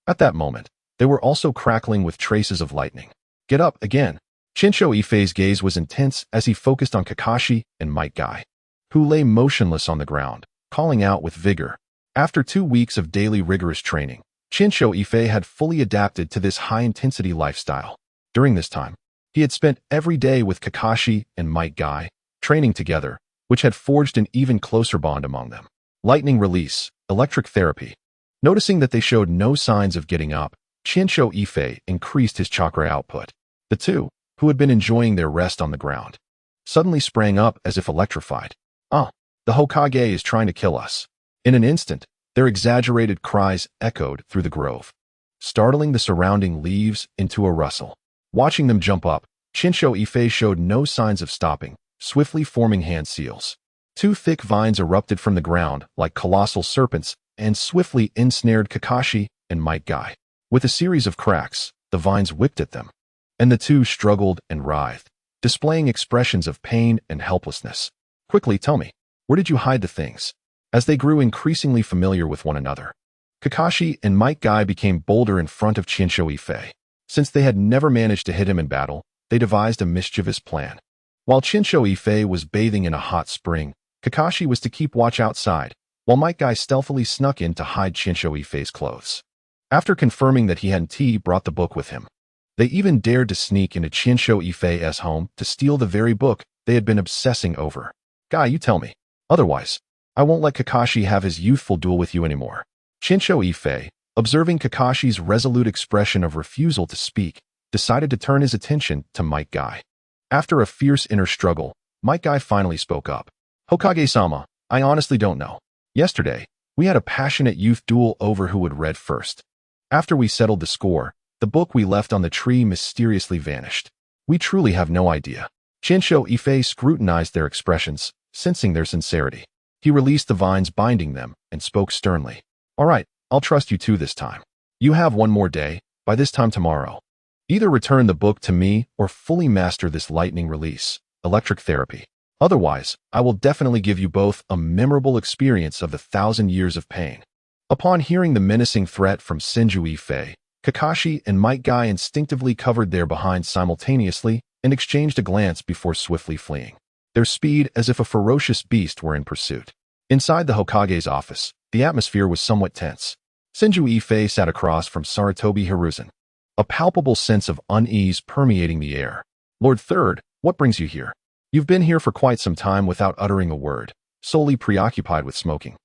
At that moment, they were also crackling with traces of lightning. "Get up again." Qianshou Yifei's gaze was intense as he focused on Kakashi and Might Guy, who lay motionless on the ground, calling out with vigor. After 2 weeks of daily rigorous training, Qianshou Yifei had fully adapted to this high-intensity lifestyle. During this time, he had spent every day with Kakashi and Might Guy, training together, which had forged an even closer bond among them. Lightning release, electric therapy. Noticing that they showed no signs of getting up, Qianshou Yifei increased his chakra output. The two, who had been enjoying their rest on the ground, suddenly sprang up as if electrified. "Ah, the Hokage is trying to kill us." In an instant, their exaggerated cries echoed through the grove, startling the surrounding leaves into a rustle. Watching them jump up, Qianshou Yifei showed no signs of stopping, swiftly forming hand seals. 2 thick vines erupted from the ground like colossal serpents and swiftly ensnared Kakashi and Might Guy. With a series of cracks, the vines whipped at them, and the two struggled and writhed, displaying expressions of pain and helplessness. "Quickly tell me, where did you hide the things?" As they grew increasingly familiar with one another, Kakashi and Might Guy became bolder in front of Qianshou Yifei. Since they had never managed to hit him in battle, they devised a mischievous plan. While Qianshou Yifei was bathing in a hot spring, Kakashi was to keep watch outside, while Might Guy stealthily snuck in to hide Qianshou Yifei's clothes. After confirming that he hadn't brought the book with him, they even dared to sneak into Qianshou Yifei's home to steal the very book they had been obsessing over. "Guy, you tell me. Otherwise, I won't let Kakashi have his youthful duel with you anymore." Qianshou Yifei, observing Kakashi's resolute expression of refusal to speak, decided to turn his attention to Might Guy. After a fierce inner struggle, Might Guy finally spoke up. "Hokage-sama, I honestly don't know. Yesterday, We had a passionate youth duel over who would read first. After we settled the score, the book we left on the tree mysteriously vanished. We truly have no idea. Bai Yifei scrutinized their expressions, sensing their sincerity. He released the vines binding them and spoke sternly. All right, I'll trust you two this time. You have one more day, by this time tomorrow. Either return the book to me or fully master this lightning release, electric therapy. Otherwise, I will definitely give you both a memorable experience of the 1,000 years of pain. Upon hearing the menacing threat from Bai Yifei, Kakashi and Might Guy instinctively covered their behinds simultaneously and exchanged a glance before swiftly fleeing, their speed as if a ferocious beast were in pursuit. Inside the Hokage's office, the atmosphere was somewhat tense. Bai Yifei sat across from Sarutobi Hiruzen, a palpable sense of unease permeating the air. Lord Third, what brings you here? You've been here for quite some time without uttering a word, solely preoccupied with smoking.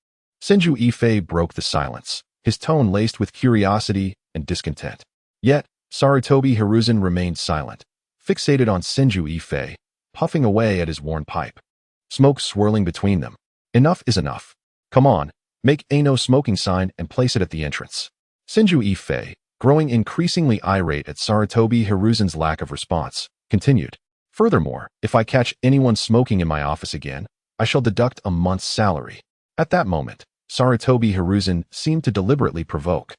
Bai Yifei broke the silence, his tone laced with curiosity and discontent. Yet, Sarutobi Hiruzen remained silent, fixated on Bai Yifei, puffing away at his worn pipe. Smoke swirling between them. Enough is enough. Come on, make a no smoking sign and place it at the entrance. Bai Yifei, growing increasingly irate at Sarutobi Hiruzen's lack of response, continued. Furthermore, if I catch anyone smoking in my office again, I shall deduct a month's salary. At that moment, Sarutobi Hiruzen seemed to deliberately provoke.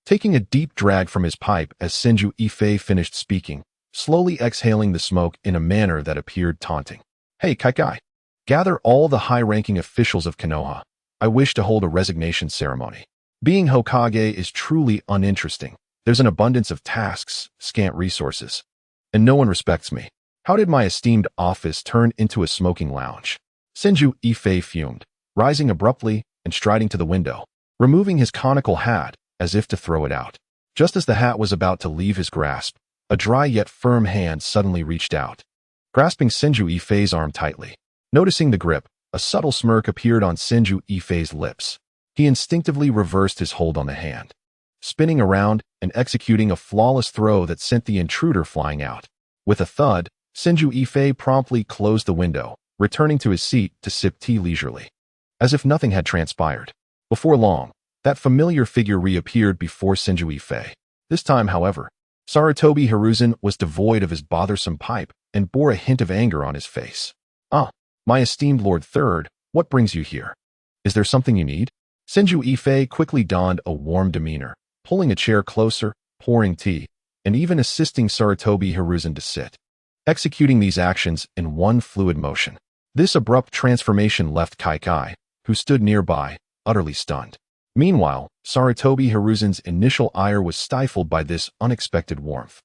Taking a deep drag from his pipe as Bai Yifei finished speaking, slowly exhaling the smoke in a manner that appeared taunting. Hey, Kaikai! Gather all the high-ranking officials of Konoha. I wish to hold a resignation ceremony. Being Hokage is truly uninteresting. There's an abundance of tasks, scant resources, and no one respects me. How did my esteemed office turn into a smoking lounge? Bai Yifei fumed, rising abruptly and striding to the window, removing his conical hat as if to throw it out. Just as the hat was about to leave his grasp, a dry yet firm hand suddenly reached out, grasping Bai Yifei's arm tightly. Noticing the grip, a subtle smirk appeared on Bai Yifei's lips. He instinctively reversed his hold on the hand, spinning around and executing a flawless throw that sent the intruder flying out. With a thud, Bai Yifei promptly closed the window, returning to his seat to sip tea leisurely, as if nothing had transpired. Before long, that familiar figure reappeared before Bai Yifei. This time, however, Sarutobi Hiruzen was devoid of his bothersome pipe and bore a hint of anger on his face. Ah, my esteemed Lord Third, what brings you here? Is there something you need? Bai Yifei quickly donned a warm demeanor, pulling a chair closer, pouring tea, and even assisting Sarutobi Hiruzen to sit, executing these actions in one fluid motion. This abrupt transformation left Kaikai, who stood nearby, utterly stunned. Meanwhile, Sarutobi Hiruzen's initial ire was stifled by this unexpected warmth,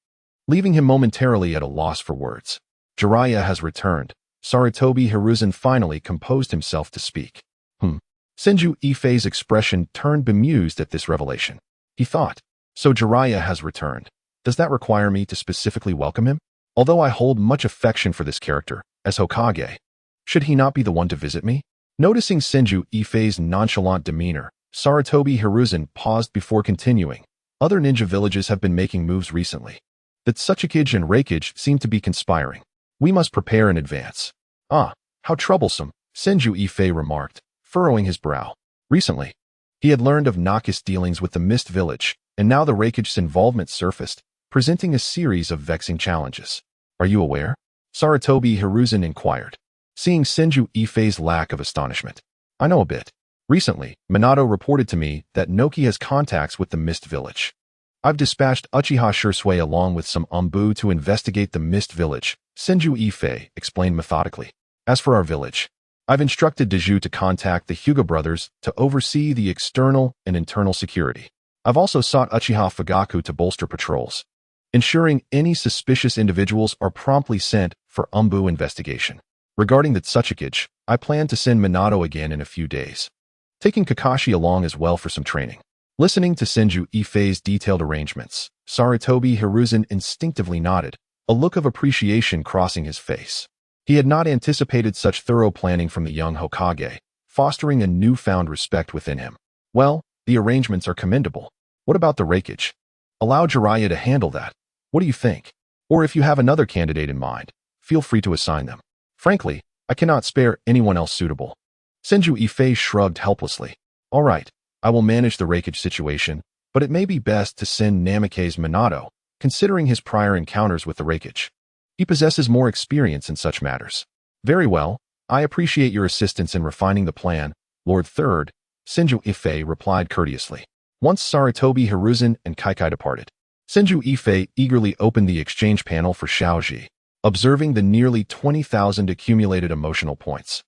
leaving him momentarily at a loss for words. Jiraiya has returned. Sarutobi Hiruzen finally composed himself to speak. Bai Yifei's expression turned bemused at this revelation. He thought, so Jiraiya has returned. Does that require me to specifically welcome him? Although I hold much affection for this character, as Hokage, should he not be the one to visit me? Noticing Bai Yifei's nonchalant demeanor, Sarutobi Hiruzen paused before continuing. Other ninja villages have been making moves recently. That Tsuchikage and Reikage seem to be conspiring. We must prepare in advance. Ah, how troublesome, Bai Yifei remarked, furrowing his brow. Recently, he had learned of Naka's dealings with the Mist Village, and now the Reikage's involvement surfaced, presenting a series of vexing challenges. Are you aware? Sarutobi Hiruzen inquired, seeing Bai Yifei's lack of astonishment. I know a bit. Recently, Minato reported to me that Noki has contacts with the Mist Village. I've dispatched Uchiha Shursui along with some Anbu to investigate the Mist Village, Bai Yifei explained methodically. As for our village, I've instructed Deju to contact the Hyuga brothers to oversee the external and internal security. I've also sought Uchiha Fugaku to bolster patrols, ensuring any suspicious individuals are promptly sent for Anbu investigation. Regarding the Tsuchikage, I plan to send Minato again in a few days, taking Kakashi along as well for some training. Listening to Bai Yifei's detailed arrangements, Sarutobi Hiruzen instinctively nodded, a look of appreciation crossing his face. He had not anticipated such thorough planning from the young Hokage, fostering a newfound respect within him. Well, the arrangements are commendable. What about the Reikage? Allow Jiraiya to handle that. What do you think? Or if you have another candidate in mind, feel free to assign them. Frankly, I cannot spare anyone else suitable. Bai Yifei shrugged helplessly. All right, I will manage the rakeage situation, but it may be best to send Namikaze Minato, considering his prior encounters with the rakeage. He possesses more experience in such matters. Very well, I appreciate your assistance in refining the plan, Lord Third, Senju Ifei replied courteously. Once Sarutobi Hiruzen and Kaikai departed, Senju Ifei eagerly opened the exchange panel for Xiaoji, observing the nearly 20,000 accumulated emotional points.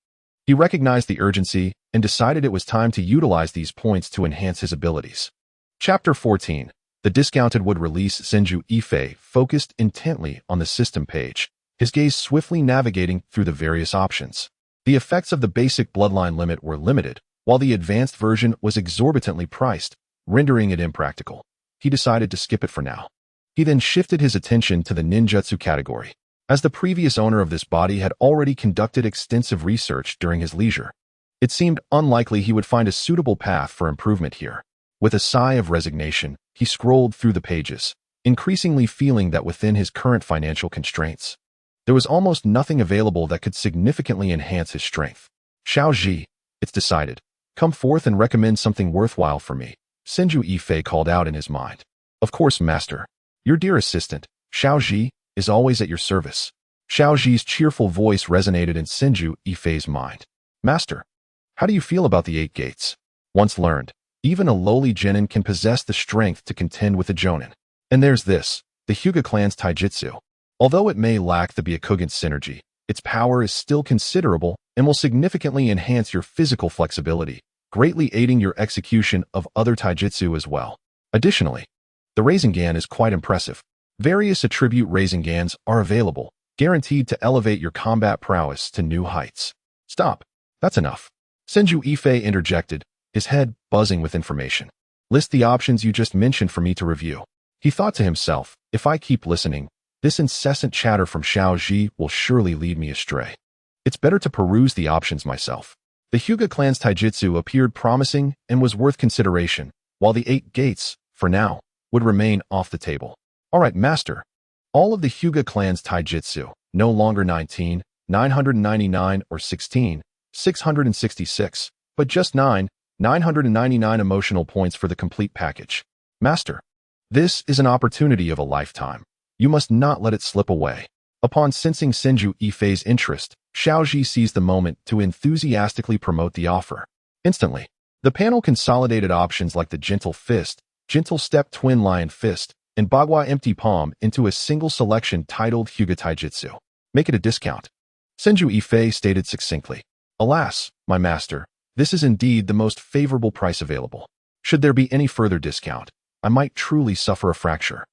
He recognized the urgency and decided it was time to utilize these points to enhance his abilities. Chapter 14. The discounted would release. Senju Ifei focused intently on the system page, his gaze swiftly navigating through the various options. The effects of the basic bloodline limit were limited, while the advanced version was exorbitantly priced, rendering it impractical. He decided to skip it for now. He then shifted his attention to the ninjutsu category, as the previous owner of this body had already conducted extensive research during his leisure. It seemed unlikely he would find a suitable path for improvement here. With a sigh of resignation, he scrolled through the pages, increasingly feeling that within his current financial constraints, there was almost nothing available that could significantly enhance his strength. Xiaoji, it's decided. Come forth and recommend something worthwhile for me, Senju Ifei called out in his mind. Of course, master. Your dear assistant, Xiaoji, is always at your service. Xiaoji's cheerful voice resonated in Senju Ifei's mind. Master, how do you feel about the 8 gates? Once learned, even a lowly genin can possess the strength to contend with a jonin. And there's this, the Hyuga clan's taijutsu. Although it may lack the Byakugan synergy, its power is still considerable and will significantly enhance your physical flexibility, greatly aiding your execution of other taijutsu as well. Additionally, the Rasengan is quite impressive. Various attribute Rasengans are available, guaranteed to elevate your combat prowess to new heights. Stop. That's enough. Senju Ifei interjected, his head buzzing with information. List the options you just mentioned for me to review. He thought to himself, if I keep listening, this incessant chatter from Xiaoji will surely lead me astray. It's better to peruse the options myself. The Hyuga clan's taijutsu appeared promising and was worth consideration, while the 8 gates, for now, would remain off the table. Alright, master. All of the Hyuga clan's taijutsu, no longer 19, 999 or 16, 666, but just 999 emotional points for the complete package. Master, this is an opportunity of a lifetime. You must not let it slip away. Upon sensing Senju Ifei's interest, Xiaoji seized the moment to enthusiastically promote the offer. Instantly, the panel consolidated options like the Gentle Fist, Gentle Step Twin Lion Fist, and Bagua Empty Palm into a single selection titled Hyuga Taijutsu. Make it a discount. Senju Ifei stated succinctly. Alas, my master, this is indeed the most favorable price available. Should there be any further discount, I might truly suffer a fracture.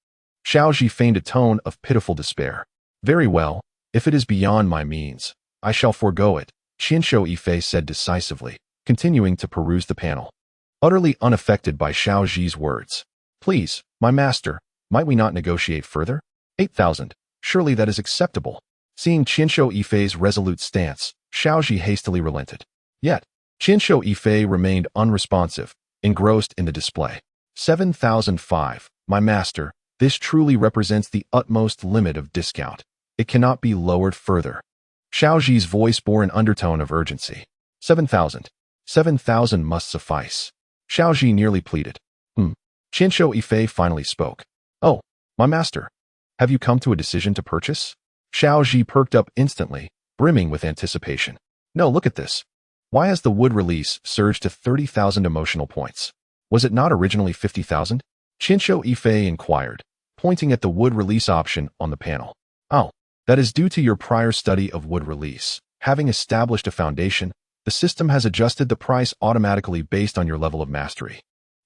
Xiaoji feigned a tone of pitiful despair. Very well, if it is beyond my means, I shall forego it, Qinsho Ifei said decisively, continuing to peruse the panel. Utterly unaffected by Xiaoji's words. Please, my master, might we not negotiate further? 8,000, surely that is acceptable. Seeing Qinsho Ifei's resolute stance, Xiaoji hastily relented. Yet, Qinsho Ifei remained unresponsive, engrossed in the display. 7,005, my master, this truly represents the utmost limit of discount. It cannot be lowered further. Xiaoji's voice bore an undertone of urgency. 7,000. 7,000 must suffice. Xiaoji nearly pleaded. Qinsho Ifei finally spoke. Oh, my master. Have you come to a decision to purchase? Xiaoji perked up instantly, brimming with anticipation. No, look at this. Why has the wood release surged to 30,000 emotional points? Was it not originally 50,000? Qinsho Ifei inquired, pointing at the wood release option on the panel. Oh, that is due to your prior study of wood release. Having established a foundation, the system has adjusted the price automatically based on your level of mastery.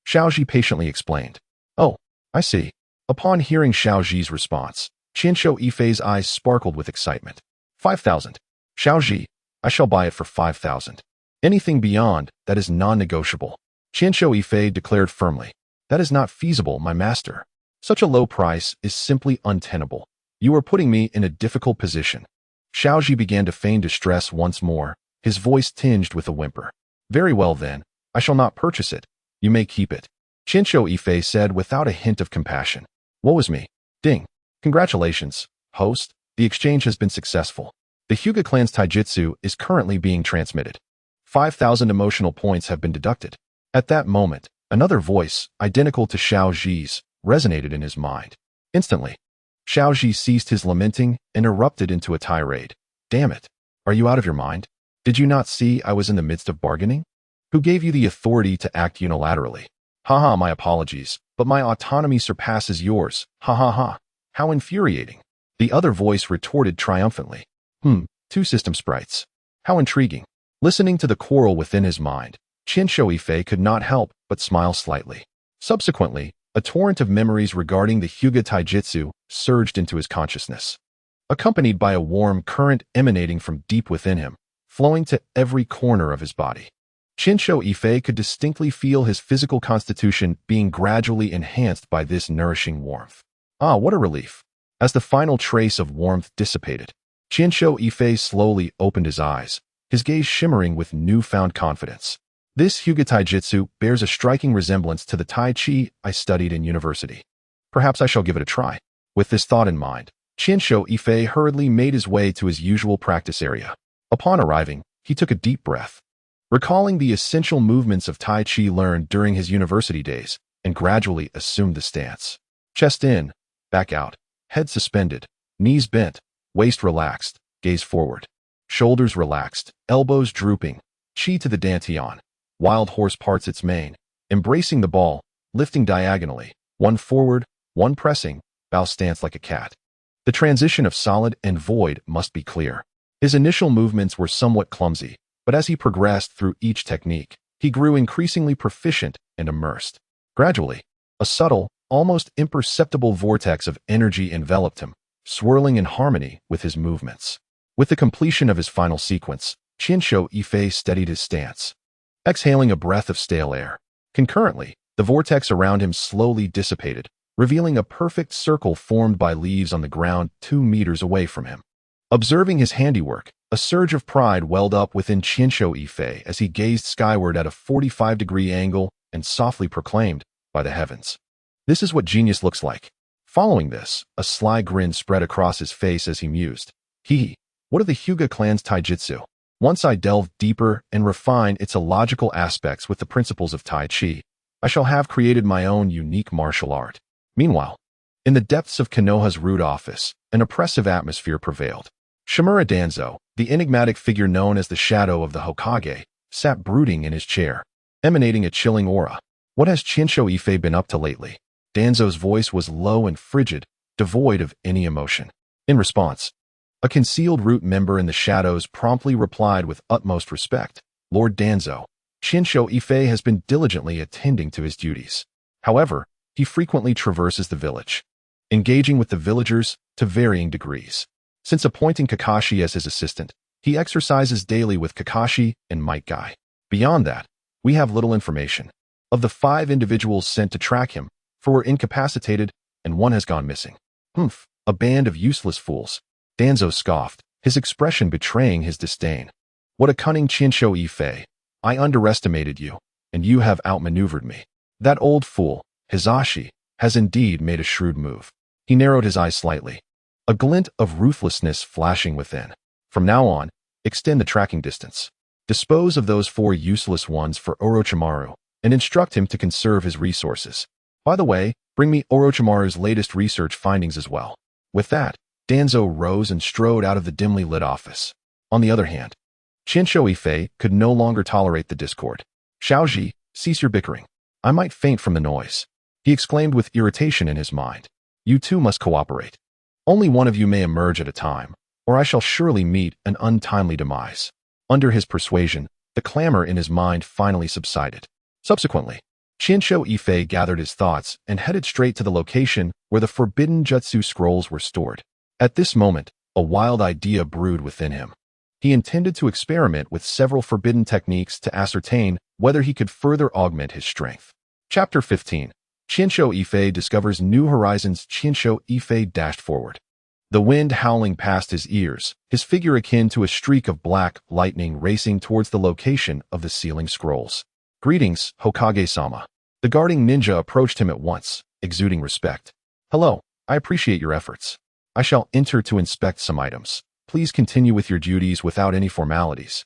Xiaoji patiently explained. Oh, I see. Upon hearing Xiaoji's response, Qinsho Ifei's eyes sparkled with excitement. 5,000. Xiaoji, I shall buy it for 5,000. Anything beyond that is non-negotiable. Qinsho Ifei declared firmly. That is not feasible, my master. Such a low price is simply untenable. You are putting me in a difficult position. Xiaoji began to feign distress once more, his voice tinged with a whimper. Very well then, I shall not purchase it. You may keep it. Qinsho Ifei said without a hint of compassion. Woe is me. Ding. Congratulations, host. The exchange has been successful. The Hyuga clan's taijutsu is currently being transmitted. 5,000 emotional points have been deducted. At that moment, another voice, identical to Xiao Zhi's, resonated in his mind. Instantly, Xiao Zhi ceased his lamenting and erupted into a tirade. Damn it! Are you out of your mind? Did you not see I was in the midst of bargaining? Who gave you the authority to act unilaterally? Haha, my apologies, but my autonomy surpasses yours. Ha ha ha. How infuriating. The other voice retorted triumphantly. Two system sprites. How intriguing. Listening to the quarrel within his mind, Qin Yifei could not help but smile slightly. Subsequently, a torrent of memories regarding the Hyuga Taijutsu surged into his consciousness, accompanied by a warm current emanating from deep within him, flowing to every corner of his body. Qin Yifei could distinctly feel his physical constitution being gradually enhanced by this nourishing warmth. Ah, what a relief. As the final trace of warmth dissipated, Qin Yifei slowly opened his eyes, his gaze shimmering with newfound confidence. This Hyuga Taijutsu bears a striking resemblance to the Tai Chi I studied in university. Perhaps I shall give it a try. With this thought in mind, Qin Yifei hurriedly made his way to his usual practice area. Upon arriving, he took a deep breath, recalling the essential movements of Tai Chi learned during his university days, and gradually assumed the stance. Chest in, back out, head suspended, knees bent, waist relaxed, gaze forward, shoulders relaxed, elbows drooping, chi to the dantian. Wild horse parts its mane, embracing the ball, lifting diagonally, one forward, one pressing, bow stance like a cat. The transition of solid and void must be clear. His initial movements were somewhat clumsy, but as he progressed through each technique, he grew increasingly proficient and immersed. Gradually, a subtle, almost imperceptible vortex of energy enveloped him, swirling in harmony with his movements. With the completion of his final sequence, Qin Yifei steadied his stance, exhaling a breath of stale air. Concurrently, the vortex around him slowly dissipated, revealing a perfect circle formed by leaves on the ground 2 meters away from him. Observing his handiwork, a surge of pride welled up within Qin Yifei as he gazed skyward at a 45-degree angle and softly proclaimed, "By the heavens, this is what genius looks like." Following this, a sly grin spread across his face as he mused. What are the Hyuga clan's taijutsu? Once I delve deeper and refine its illogical aspects with the principles of Tai Chi, I shall have created my own unique martial art. Meanwhile, in the depths of Konoha's root office, an oppressive atmosphere prevailed. Shimura Danzo, the enigmatic figure known as the Shadow of the Hokage, sat brooding in his chair, emanating a chilling aura. What has Qin Yifei been up to lately? Danzo's voice was low and frigid, devoid of any emotion. In response, a concealed root member in the shadows promptly replied with utmost respect. Lord Danzo, Qin Yifei has been diligently attending to his duties. However, he frequently traverses the village, engaging with the villagers to varying degrees. Since appointing Kakashi as his assistant, he exercises daily with Kakashi and Might Guy. Beyond that, we have little information. Of the 5 individuals sent to track him, 4 were incapacitated and 1 has gone missing. A band of useless fools. Danzo scoffed, his expression betraying his disdain. What a cunning Qin Yifei. I underestimated you, and you have outmaneuvered me. That old fool, Hizashi, has indeed made a shrewd move. He narrowed his eyes slightly, a glint of ruthlessness flashing within. From now on, extend the tracking distance. Dispose of those 4 useless ones for Orochimaru, and instruct him to conserve his resources. By the way, bring me Orochimaru's latest research findings as well. With that, Danzo rose and strode out of the dimly lit office. On the other hand, Qin Yifei could no longer tolerate the discord. Xiaozhi, cease your bickering. I might faint from the noise, he exclaimed with irritation in his mind. You two must cooperate. Only one of you may emerge at a time, or I shall surely meet an untimely demise. Under his persuasion, the clamor in his mind finally subsided. Subsequently, Qin Yifei gathered his thoughts and headed straight to the location where the forbidden jutsu scrolls were stored. At this moment, a wild idea brewed within him. He intended to experiment with several forbidden techniques to ascertain whether he could further augment his strength. Chapter 15. Qin Yifei discovers new horizons. Qin Yifei dashed forward, the wind howling past his ears, his figure akin to a streak of black lightning racing towards the location of the sealing scrolls. Greetings, Hokage-sama. The guarding ninja approached him at once, exuding respect. Hello, I appreciate your efforts. I shall enter to inspect some items. Please continue with your duties without any formalities.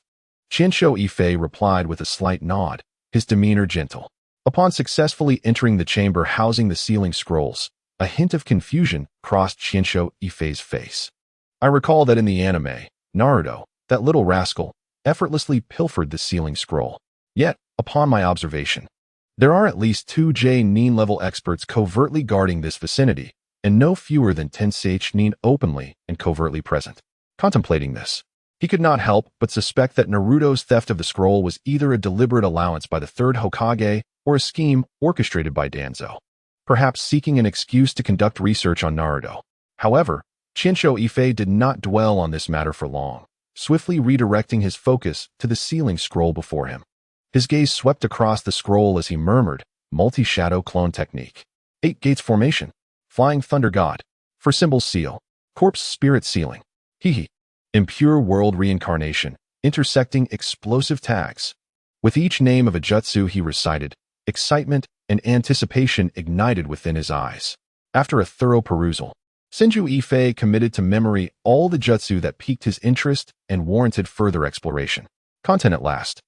Qin Yifei replied with a slight nod, his demeanor gentle. Upon successfully entering the chamber housing the sealing scrolls, a hint of confusion crossed Qianzhou Yifei's face. I recall that in the anime, Naruto, that little rascal, effortlessly pilfered the sealing scroll. Yet, upon my observation, there are at least 2 Nin-level experts covertly guarding this vicinity, and no fewer than 10 Nin openly and covertly present. Contemplating this, he could not help but suspect that Naruto's theft of the scroll was either a deliberate allowance by the third Hokage or a scheme orchestrated by Danzo, perhaps seeking an excuse to conduct research on Naruto. However, Qianzhou Yifei did not dwell on this matter for long, swiftly redirecting his focus to the sealing scroll before him. His gaze swept across the scroll as he murmured, multi-shadow clone technique. 8 gates formation. Flying thunder god. For symbol seal. Corpse spirit sealing. Impure world reincarnation. Intersecting explosive tags. With each name of a jutsu he recited, excitement and anticipation ignited within his eyes. After a thorough perusal, Senju Yifei committed to memory all the jutsu that piqued his interest and warranted further exploration. Content at last.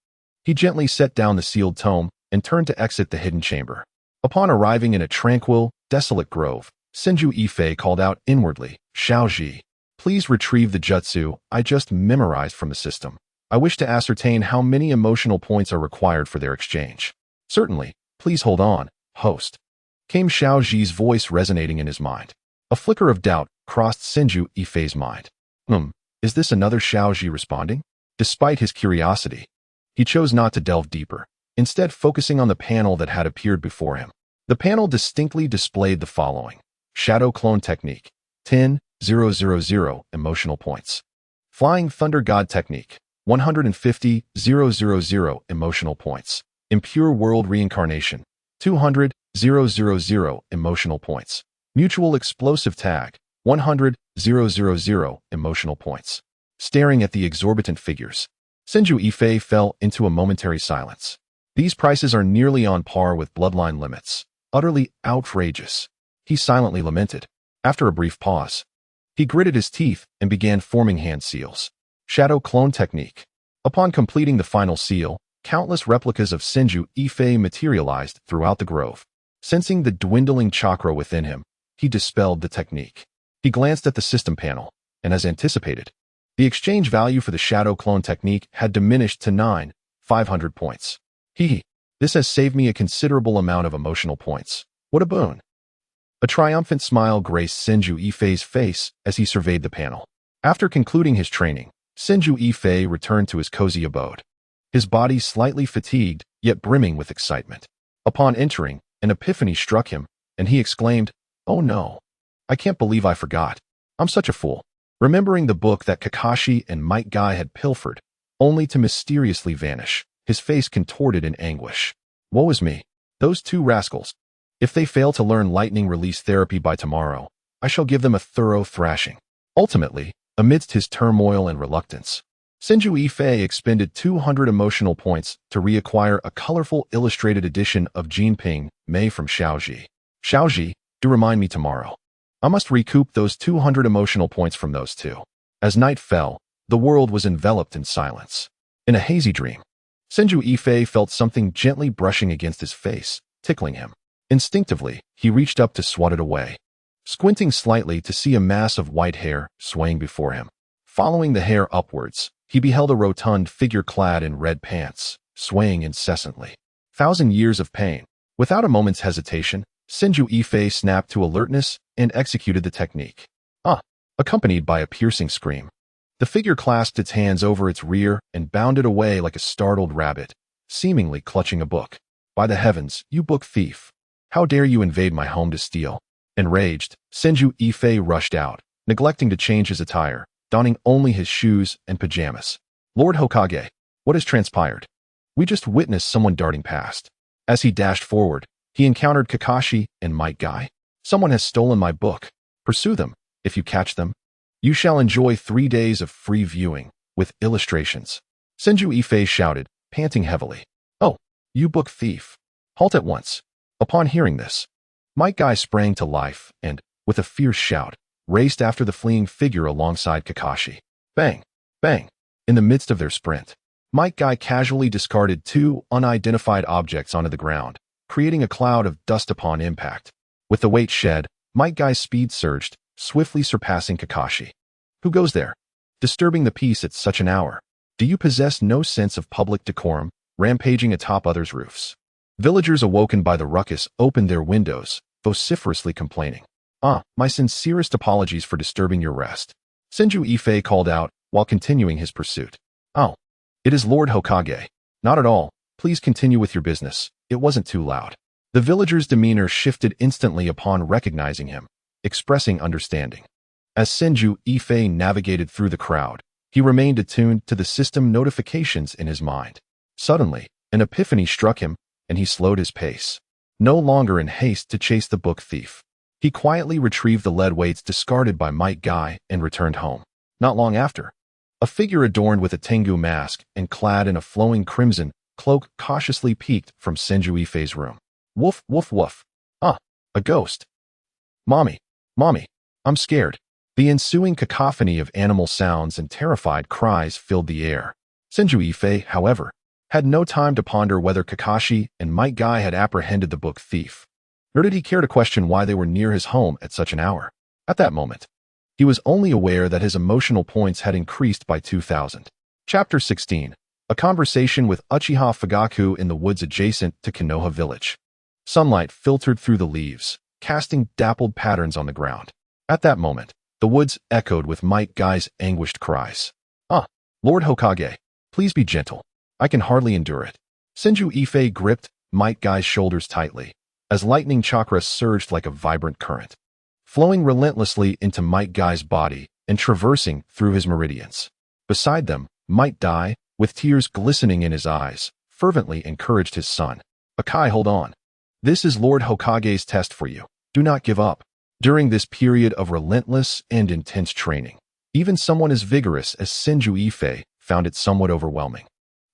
He gently set down the sealed tome and turned to exit the hidden chamber. Upon arriving in a tranquil, desolate grove, Senju Yifei called out inwardly, Xiaoji, please retrieve the jutsu I just memorized from the system. I wish to ascertain how many emotional points are required for their exchange. Certainly, please hold on, host. Came Xiaoji's voice resonating in his mind. A flicker of doubt crossed Senju Yifei's mind. Is this another Xiaoji responding? Despite his curiosity, he chose not to delve deeper, instead focusing on the panel that had appeared before him. The panel distinctly displayed the following. Shadow Clone Technique. 10,000 emotional points. Flying Thunder God Technique. 150,000 emotional points. Impure World Reincarnation. 200,000 emotional points. Mutual Explosive Tag. 100,000 emotional points. Staring at the exorbitant figures, Senju Yifei fell into a momentary silence. These prices are nearly on par with bloodline limits. Utterly outrageous. He silently lamented. After a brief pause, he gritted his teeth and began forming hand seals. Shadow Clone Technique. Upon completing the final seal, countless replicas of Senju Yifei materialized throughout the grove. Sensing the dwindling chakra within him, he dispelled the technique. He glanced at the system panel, and as anticipated, the exchange value for the Shadow Clone Technique had diminished to 9,500 points. This has saved me a considerable amount of emotional points. What a boon. A triumphant smile graced Senju Yifei's face as he surveyed the panel. After concluding his training, Senju Yifei returned to his cozy abode. His body slightly fatigued, yet brimming with excitement. Upon entering, an epiphany struck him, and he exclaimed, "Oh no, I can't believe I forgot. I'm such a fool." Remembering the book that Kakashi and Might Guy had pilfered, only to mysteriously vanish, his face contorted in anguish. Woe is me. Those 2 rascals. If they fail to learn lightning release therapy by tomorrow, I shall give them a thorough thrashing. Ultimately, amidst his turmoil and reluctance, Senju Yifei expended 200 emotional points to reacquire a colorful illustrated edition of Jinping Mei from Xiaoji. Xiaoji, do remind me tomorrow. I must recoup those 200 emotional points from those 2. As night fell, the world was enveloped in silence. In a hazy dream, Senju Yifei felt something gently brushing against his face, tickling him. Instinctively, he reached up to swat it away, squinting slightly to see a mass of white hair swaying before him. Following the hair upwards, he beheld a rotund figure clad in red pants, swaying incessantly. 1,000 years of pain. Without a moment's hesitation, Senju Yifei snapped to alertness and executed the technique. Accompanied by a piercing scream. The figure clasped its hands over its rear and bounded away like a startled rabbit, seemingly clutching a book. By the heavens, you book thief! How dare you invade my home to steal? Enraged, Senju Yifei rushed out, neglecting to change his attire, donning only his shoes and pajamas. Lord Hokage, what has transpired? We just witnessed someone darting past. As he dashed forward, he encountered Kakashi and Might Guy. Someone has stolen my book. Pursue them. If you catch them, you shall enjoy 3 days of free viewing, with illustrations. Senju Yifei shouted, panting heavily. Oh, you book thief. Halt at once. Upon hearing this, Might Guy sprang to life and, with a fierce shout, raced after the fleeing figure alongside Kakashi. Bang! Bang! In the midst of their sprint, Might Guy casually discarded two unidentified objects onto the ground, creating a cloud of dust upon impact. With the weight shed, Might Guy's speed surged, swiftly surpassing Kakashi. Who goes there? Disturbing the peace at such an hour. Do you possess no sense of public decorum, rampaging atop others' roofs? Villagers awoken by the ruckus opened their windows, vociferously complaining. My sincerest apologies for disturbing your rest. Senju Yifei called out, while continuing his pursuit. Oh, it is Lord Hokage. Not at all. Please continue with your business. It wasn't too loud. The villager's demeanor shifted instantly upon recognizing him, expressing understanding. As Senju Yifei navigated through the crowd, he remained attuned to the system notifications in his mind. Suddenly, an epiphany struck him, and he slowed his pace. No longer in haste to chase the book thief, he quietly retrieved the lead weights discarded by Might Guy and returned home. Not long after, a figure adorned with a Tengu mask and clad in a flowing crimson cloak cautiously peeked from Senju Yifei's room. Woof, woof, woof. A ghost. Mommy, I'm scared. The ensuing cacophony of animal sounds and terrified cries filled the air. Senju Yifei, however, had no time to ponder whether Kakashi and Might Guy had apprehended the book thief, nor did he care to question why they were near his home at such an hour. At that moment, he was only aware that his emotional points had increased by 2,000. Chapter 16. A conversation with Uchiha Fugaku in the woods adjacent to Konoha village. Sunlight filtered through the leaves, casting dappled patterns on the ground. At that moment, the woods echoed with Might Guy's anguished cries. Lord Hokage, please be gentle. I can hardly endure it. Senju Yifei gripped Might Guy's shoulders tightly, as lightning chakra surged like a vibrant current, flowing relentlessly into Might Guy's body and traversing through his meridians. Beside them, Might Guy, with tears glistening in his eyes, fervently encouraged his son. Akai, hold on. This is Lord Hokage's test for you. Do not give up. During this period of relentless and intense training, even someone as vigorous as Senju Yifei found it somewhat overwhelming,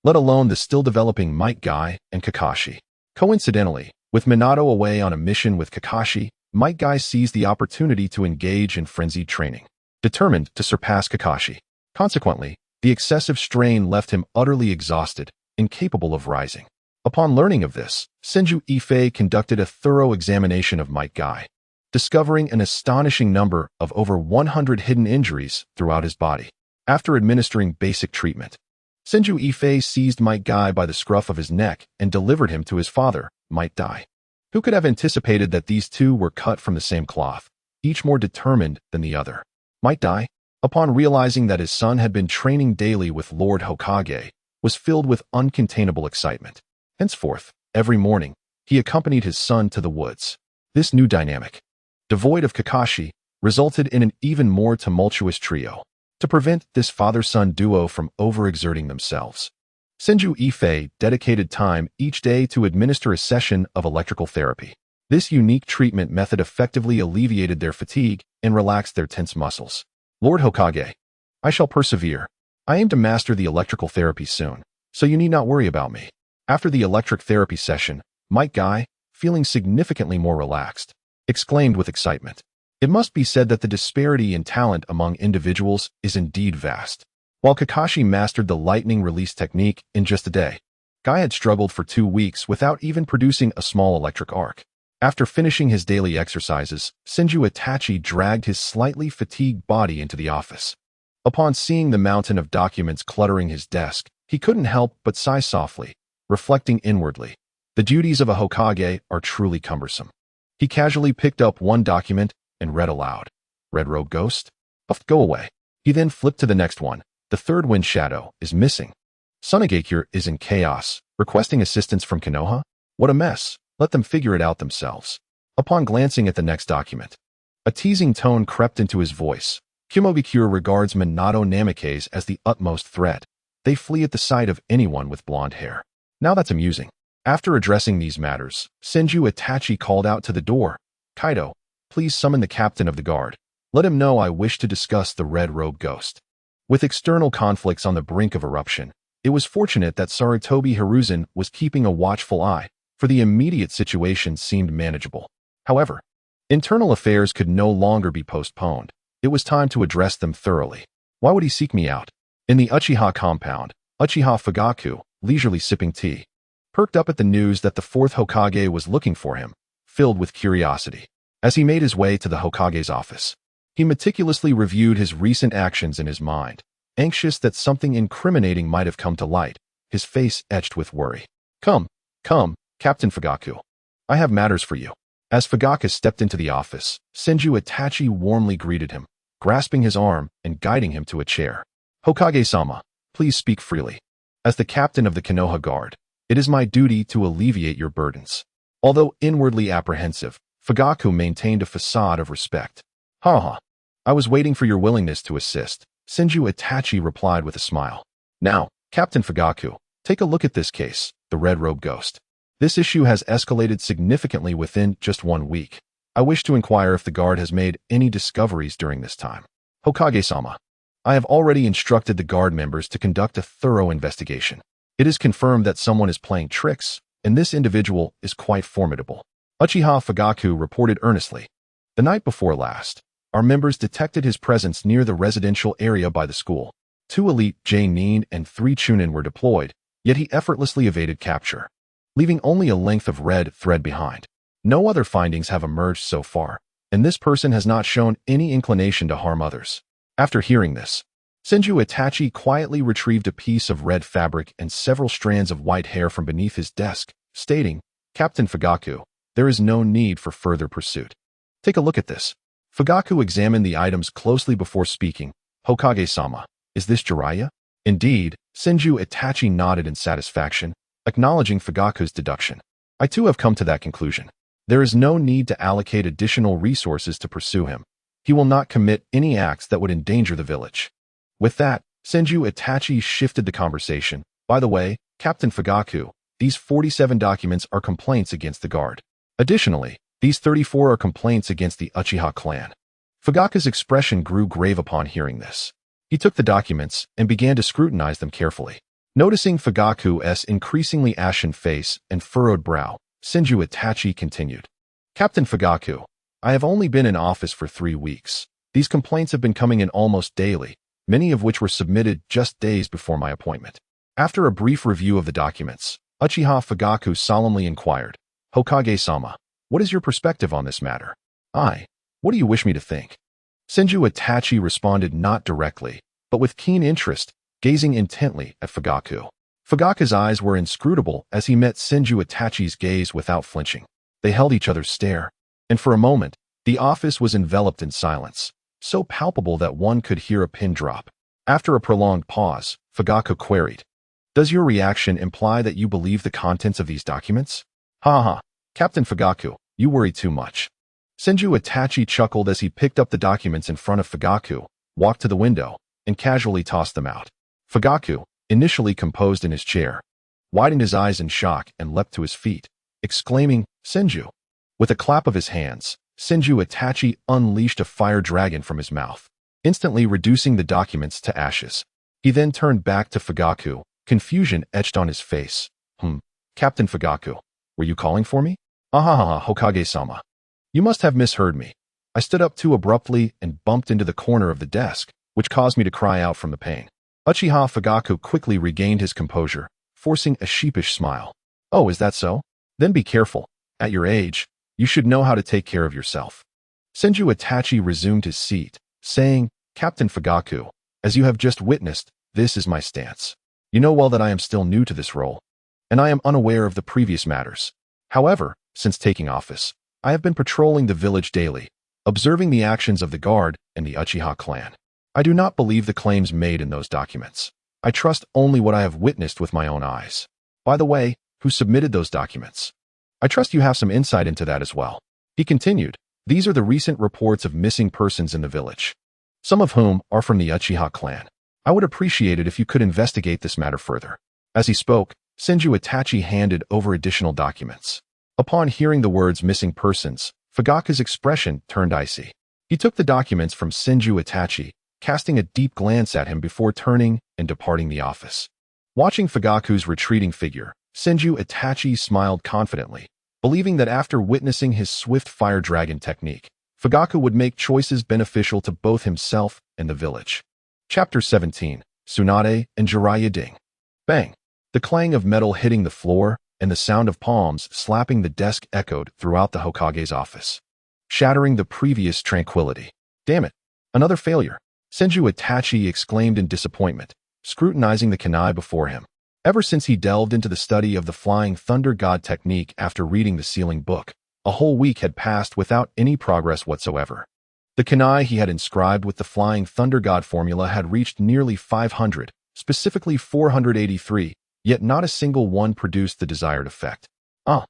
let alone the still developing Might Guy and Kakashi. Coincidentally, with Minato away on a mission with Kakashi, Might Guy seized the opportunity to engage in frenzied training, determined to surpass Kakashi. Consequently, the excessive strain left him utterly exhausted, incapable of rising. Upon learning of this, Senju Yifei conducted a thorough examination of Might Guy, discovering an astonishing number of over 100 hidden injuries throughout his body. After administering basic treatment, Senju Yifei seized Might Guy by the scruff of his neck and delivered him to his father, Might Dai. Who could have anticipated that these two were cut from the same cloth, each more determined than the other? Might Dai, upon realizing that his son had been training daily with Lord Hokage, was filled with uncontainable excitement. Henceforth, every morning, he accompanied his son to the woods. This new dynamic, devoid of Kakashi, resulted in an even more tumultuous trio. To prevent this father-son duo from overexerting themselves, Senju Yifei dedicated time each day to administer a session of electrical therapy. This unique treatment method effectively alleviated their fatigue and relaxed their tense muscles. Lord Hokage, I shall persevere. I aim to master the electrical therapy soon, so you need not worry about me. After the electric therapy session, Might Guy, feeling significantly more relaxed, exclaimed with excitement. It must be said that the disparity in talent among individuals is indeed vast. While Kakashi mastered the lightning release technique in just a day, Guy had struggled for 2 weeks without even producing a small electric arc. After finishing his daily exercises, Senju Itachi dragged his slightly fatigued body into the office. Upon seeing the mountain of documents cluttering his desk, he couldn't help but sigh softly, reflecting inwardly. The duties of a Hokage are truly cumbersome. He casually picked up one document and read aloud. Red Robe Ghost? Go away. He then flipped to the next one. The third wind shadow is missing. Sunagakure is in chaos, requesting assistance from Konoha? What a mess. Let them figure it out themselves. Upon glancing at the next document, a teasing tone crept into his voice. Kumogakure regards Minato Namikaze as the utmost threat. They flee at the sight of anyone with blonde hair. Now that's amusing. After addressing these matters, Senju Itachi called out to the door. Kaido, please summon the captain of the guard. Let him know I wish to discuss the Red Robe Ghost. With external conflicts on the brink of eruption, it was fortunate that Sarutobi Hiruzen was keeping a watchful eye, for the immediate situation seemed manageable. However, internal affairs could no longer be postponed. It was time to address them thoroughly. Why would he seek me out? In the Uchiha compound, Uchiha Fugaku, leisurely sipping tea, perked up at the news that the fourth Hokage was looking for him, filled with curiosity. As he made his way to the Hokage's office, he meticulously reviewed his recent actions in his mind, anxious that something incriminating might have come to light, his face etched with worry. Come, Captain Fugaku. I have matters for you. As Fugaku stepped into the office, Senju Itachi warmly greeted him, grasping his arm and guiding him to a chair. Hokage-sama, please speak freely. As the captain of the Konoha Guard, it is my duty to alleviate your burdens. Although inwardly apprehensive, Fugaku maintained a facade of respect. Ha. I was waiting for your willingness to assist, Senju Itachi replied with a smile. Now, Captain Fugaku, take a look at this case, the Red Robe Ghost. This issue has escalated significantly within just 1 week. I wish to inquire if the Guard has made any discoveries during this time. Hokage-sama, I have already instructed the Guard members to conduct a thorough investigation. It is confirmed that someone is playing tricks, and this individual is quite formidable. Uchiha Fugaku reported earnestly. The night before last, our members detected his presence near the residential area by the school. 2 elite J-nin and 3 Chunin were deployed, yet he effortlessly evaded capture, leaving only a length of red thread behind. No other findings have emerged so far, and this person has not shown any inclination to harm others. After hearing this, Senju Itachi quietly retrieved a piece of red fabric and several strands of white hair from beneath his desk, stating, Captain Fugaku, there is no need for further pursuit. Take a look at this. Fugaku examined the items closely before speaking. Hokage-sama, is this Jiraiya? Indeed, Senju Itachi nodded in satisfaction, acknowledging Fugaku's deduction. I too have come to that conclusion. There is no need to allocate additional resources to pursue him. He will not commit any acts that would endanger the village. With that, Senju Itachi shifted the conversation. By the way, Captain Fugaku, these 47 documents are complaints against the Guard. Additionally, these 34 are complaints against the Uchiha clan. Fugaku's expression grew grave upon hearing this. He took the documents and began to scrutinize them carefully. Noticing Fugaku's increasingly ashen face and furrowed brow, Senju Itachi continued. Captain Fugaku, I have only been in office for 3 weeks. These complaints have been coming in almost daily, many of which were submitted just days before my appointment. After a brief review of the documents, Uchiha Fugaku solemnly inquired, Hokage-sama, what is your perspective on this matter? What do you wish me to think? Senju Itachi responded not directly, but with keen interest, gazing intently at Fugaku. Fugaku's eyes were inscrutable as he met Senju Itachi's gaze without flinching. They held each other's stare, and for a moment, the office was enveloped in silence, so palpable that one could hear a pin drop. After a prolonged pause, Fugaku queried, Does your reaction imply that you believe the contents of these documents? Ha, Captain Fugaku, you worry too much. Senju Itachi chuckled as he picked up the documents in front of Fugaku, walked to the window, and casually tossed them out. Fugaku, initially composed in his chair, widened his eyes in shock and leapt to his feet, exclaiming, Senju. With a clap of his hands, Senju Itachi unleashed a fire dragon from his mouth, instantly reducing the documents to ashes. He then turned back to Fugaku, confusion etched on his face. Captain Fugaku, were you calling for me? Hokage-sama. You must have misheard me. I stood up too abruptly and bumped into the corner of the desk, which caused me to cry out from the pain. Uchiha Fugaku quickly regained his composure, forcing a sheepish smile. Oh, is that so? Then be careful. At your age, you should know how to take care of yourself. Senju Itachi resumed his seat, saying, Captain Fugaku, as you have just witnessed, this is my stance. You know well that I am still new to this role, and I am unaware of the previous matters. However, since taking office, I have been patrolling the village daily, observing the actions of the Guard and the Uchiha clan. I do not believe the claims made in those documents. I trust only what I have witnessed with my own eyes. By the way, who submitted those documents? I trust you have some insight into that as well. He continued, these are the recent reports of missing persons in the village, some of whom are from the Uchiha clan. I would appreciate it if you could investigate this matter further. As he spoke, Senju Itachi handed over additional documents. Upon hearing the words missing persons, Fugaku's expression turned icy. He took the documents from Senju Itachi, casting a deep glance at him before turning and departing the office. Watching Fugaku's retreating figure, Senju Itachi smiled confidently, believing that after witnessing his swift fire dragon technique, Fugaku would make choices beneficial to both himself and the village. Chapter 17, Tsunade and Jiraiya Ding. Bang! The clang of metal hitting the floor and the sound of palms slapping the desk echoed throughout the Hokage's office, shattering the previous tranquility. Damn it! Another failure! Senju Itachi exclaimed in disappointment, scrutinizing the kunai before him. Ever since he delved into the study of the Flying Thunder God technique after reading the sealing book, a whole week had passed without any progress whatsoever. The kunai he had inscribed with the Flying Thunder God formula had reached nearly 500, specifically 483, yet not a single one produced the desired effect. Ah!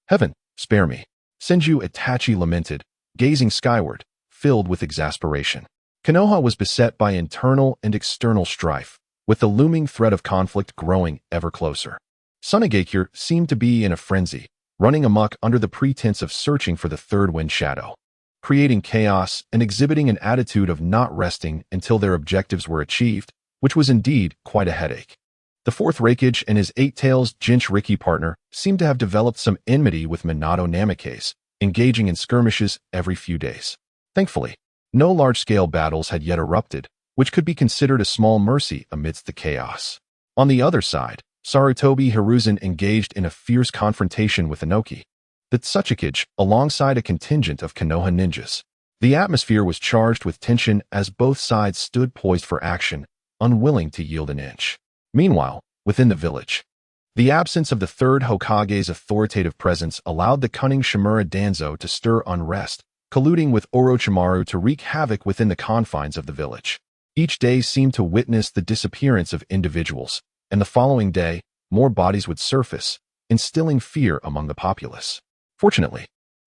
Heaven, spare me! Senju Itachi lamented, gazing skyward, filled with exasperation. Konoha was beset by internal and external strife, with the looming threat of conflict growing ever closer. Sunagakure seemed to be in a frenzy, running amok under the pretense of searching for the third wind shadow, creating chaos and exhibiting an attitude of not resting until their objectives were achieved, which was indeed quite a headache. The Fourth Hokage and his Eight-Tails Jinchuriki partner seemed to have developed some enmity with Minato Namikaze, engaging in skirmishes every few days. Thankfully, no large-scale battles had yet erupted, which could be considered a small mercy amidst the chaos. On the other side, Sarutobi Hiruzen engaged in a fierce confrontation with Inoki, the Tsuchikage, alongside a contingent of Konoha ninjas. The atmosphere was charged with tension as both sides stood poised for action, unwilling to yield an inch. Meanwhile, within the village, the absence of the third Hokage's authoritative presence allowed the cunning Shimura Danzo to stir unrest, colluding with Orochimaru to wreak havoc within the confines of the village. Each day seemed to witness the disappearance of individuals, and the following day, more bodies would surface, instilling fear among the populace. Fortunately,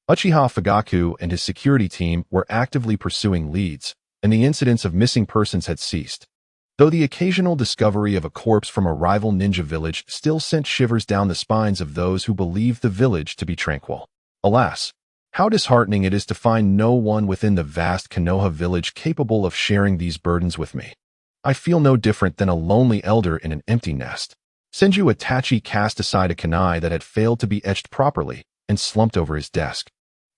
Uchiha Fugaku and his security team were actively pursuing leads, and the incidents of missing persons had ceased, though the occasional discovery of a corpse from a rival ninja village still sent shivers down the spines of those who believed the village to be tranquil. Alas, how disheartening it is to find no one within the vast Konoha village capable of sharing these burdens with me. I feel no different than a lonely elder in an empty nest. Senju Itachi cast aside a kunai that had failed to be etched properly and slumped over his desk,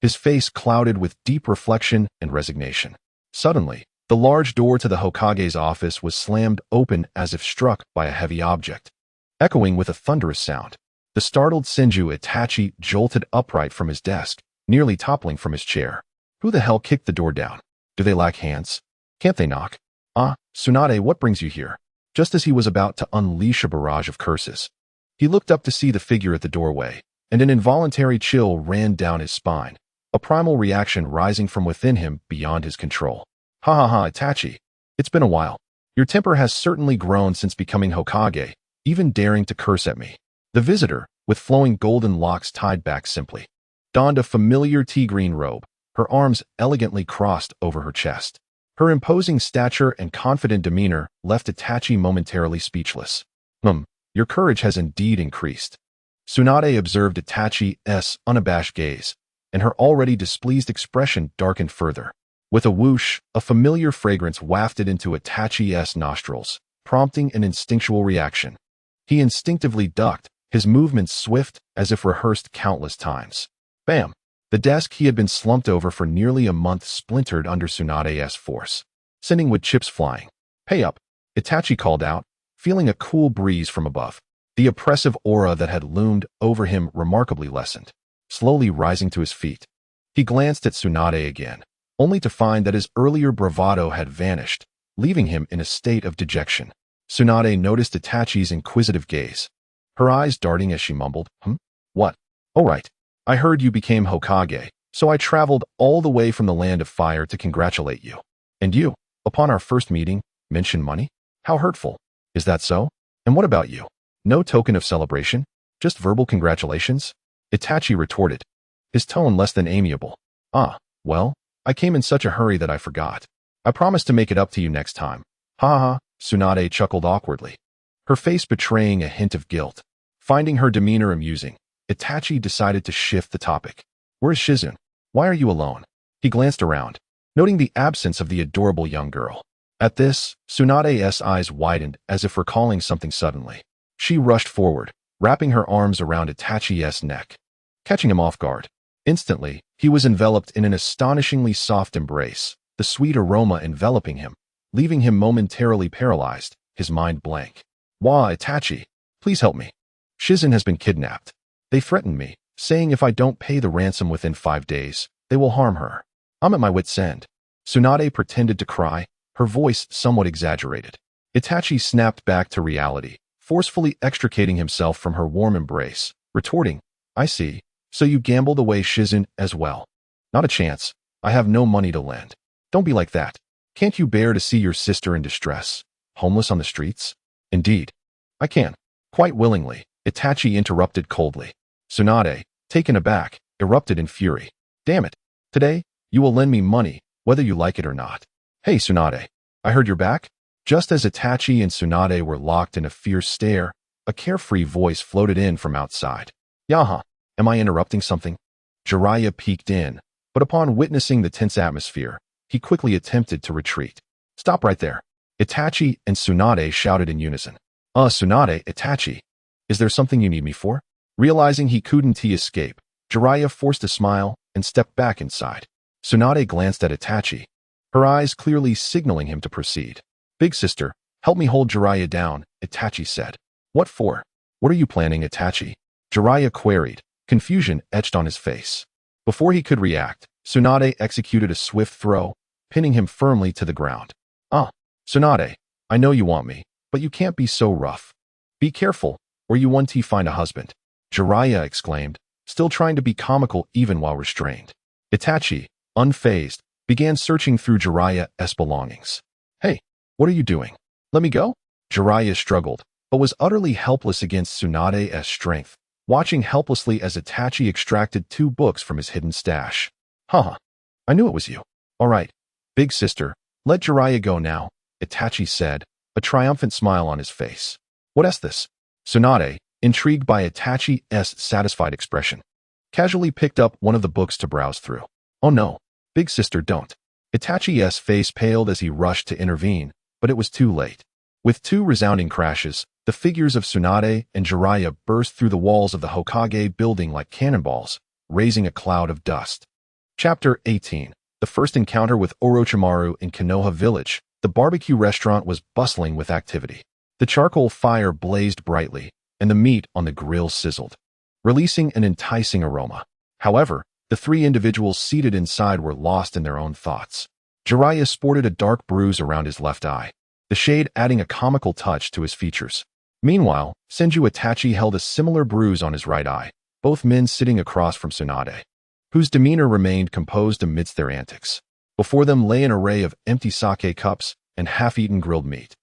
his face clouded with deep reflection and resignation. Suddenly, the large door to the Hokage's office was slammed open as if struck by a heavy object. Echoing with a thunderous sound, the startled Senju Itachi jolted upright from his desk, nearly toppling from his chair. Who the hell kicked the door down? Do they lack hands? Can't they knock? Ah, Tsunade, what brings you here? Just as he was about to unleash a barrage of curses, he looked up to see the figure at the doorway, and an involuntary chill ran down his spine, a primal reaction rising from within him beyond his control. Ha ha ha, Itachi. It's been a while. Your temper has certainly grown since becoming Hokage, even daring to curse at me. The visitor, with flowing golden locks tied back simply, donned a familiar tea-green robe, her arms elegantly crossed over her chest. Her imposing stature and confident demeanor left Itachi momentarily speechless. Your courage has indeed increased. Tsunade observed Itachi's unabashed gaze, and her already displeased expression darkened further. With a whoosh, a familiar fragrance wafted into Itachi's nostrils, prompting an instinctual reaction. He instinctively ducked, his movements swift as if rehearsed countless times. Bam! The desk he had been slumped over for nearly a month splintered under Tsunade's force, sending wood chips flying. Pay up! Itachi called out, feeling a cool breeze from above. The oppressive aura that had loomed over him remarkably lessened. Slowly rising to his feet, he glanced at Tsunade again, only to find that his earlier bravado had vanished, leaving him in a state of dejection. Tsunade noticed Itachi's inquisitive gaze, her eyes darting as she mumbled, What? Oh right. I heard you became Hokage, so I traveled all the way from the land of fire to congratulate you. And you, upon our first meeting, mentioned money? How hurtful. Is that so? And what about you? No token of celebration? Just verbal congratulations? Itachi retorted, his tone less than amiable. Ah, well, I came in such a hurry that I forgot. I promise to make it up to you next time. Ha ha ha, Tsunade chuckled awkwardly, her face betraying a hint of guilt. Finding her demeanor amusing, Itachi decided to shift the topic. Where's Shizune? Why are you alone? He glanced around, noting the absence of the adorable young girl. At this, Tsunade's eyes widened as if recalling something suddenly. She rushed forward, wrapping her arms around Itachi's neck, catching him off guard. Instantly, he was enveloped in an astonishingly soft embrace, the sweet aroma enveloping him, leaving him momentarily paralyzed, his mind blank. Wah, Itachi, please help me. Shizen has been kidnapped. They threatened me, saying if I don't pay the ransom within 5 days, they will harm her. I'm at my wit's end. Tsunade pretended to cry, her voice somewhat exaggerated. Itachi snapped back to reality, forcefully extricating himself from her warm embrace, retorting, I see, so you gambled away Shizen as well. Not a chance. I have no money to lend. Don't be like that. Can't you bear to see your sister in distress, homeless on the streets? Indeed. I can. Quite willingly, Itachi interrupted coldly. Tsunade, taken aback, erupted in fury. Damn it. Today, you will lend me money, whether you like it or not. Hey Tsunade, I heard you're back? Just as Itachi and Tsunade were locked in a fierce stare, a carefree voice floated in from outside. Yaha, am I interrupting something? Jiraiya peeked in, but upon witnessing the tense atmosphere, he quickly attempted to retreat. Stop right there. Itachi and Tsunade shouted in unison. Tsunade, Itachi. Is there something you need me for? Realizing he couldn't escape, Jiraiya forced a smile and stepped back inside. Tsunade glanced at Itachi, her eyes clearly signaling him to proceed. Big sister, help me hold Jiraiya down, Itachi said. What for? What are you planning, Itachi? Jiraiya queried, confusion etched on his face. Before he could react, Tsunade executed a swift throw, pinning him firmly to the ground. Tsunade, I know you want me, but you can't be so rough. Be careful, or you won't find a husband. Jiraiya exclaimed, still trying to be comical even while restrained. Itachi, unfazed, began searching through Jiraiya's belongings. Hey, what are you doing? Let me go? Jiraiya struggled, but was utterly helpless against Tsunade's strength, watching helplessly as Itachi extracted 2 books from his hidden stash. Haha, I knew it was you. All right, big sister, let Jiraiya go now, Itachi said, a triumphant smile on his face. What's this? Tsunade, intrigued by Itachi's satisfied expression, casually picked up one of the books to browse through. Oh no, big sister, don't. Itachi's face paled as he rushed to intervene, but it was too late. With 2 resounding crashes, the figures of Tsunade and Jiraiya burst through the walls of the Hokage building like cannonballs, raising a cloud of dust. Chapter 18. The first encounter with Orochimaru in Konoha village. The barbecue restaurant was bustling with activity. The charcoal fire blazed brightly, and the meat on the grill sizzled, releasing an enticing aroma. However, the 3 individuals seated inside were lost in their own thoughts. Jiraiya sported a dark bruise around his left eye, the shade adding a comical touch to his features. Meanwhile, Senju Itachi held a similar bruise on his right eye, both men sitting across from Tsunade, whose demeanor remained composed amidst their antics. Before them lay an array of empty sake cups and half-eaten grilled meat,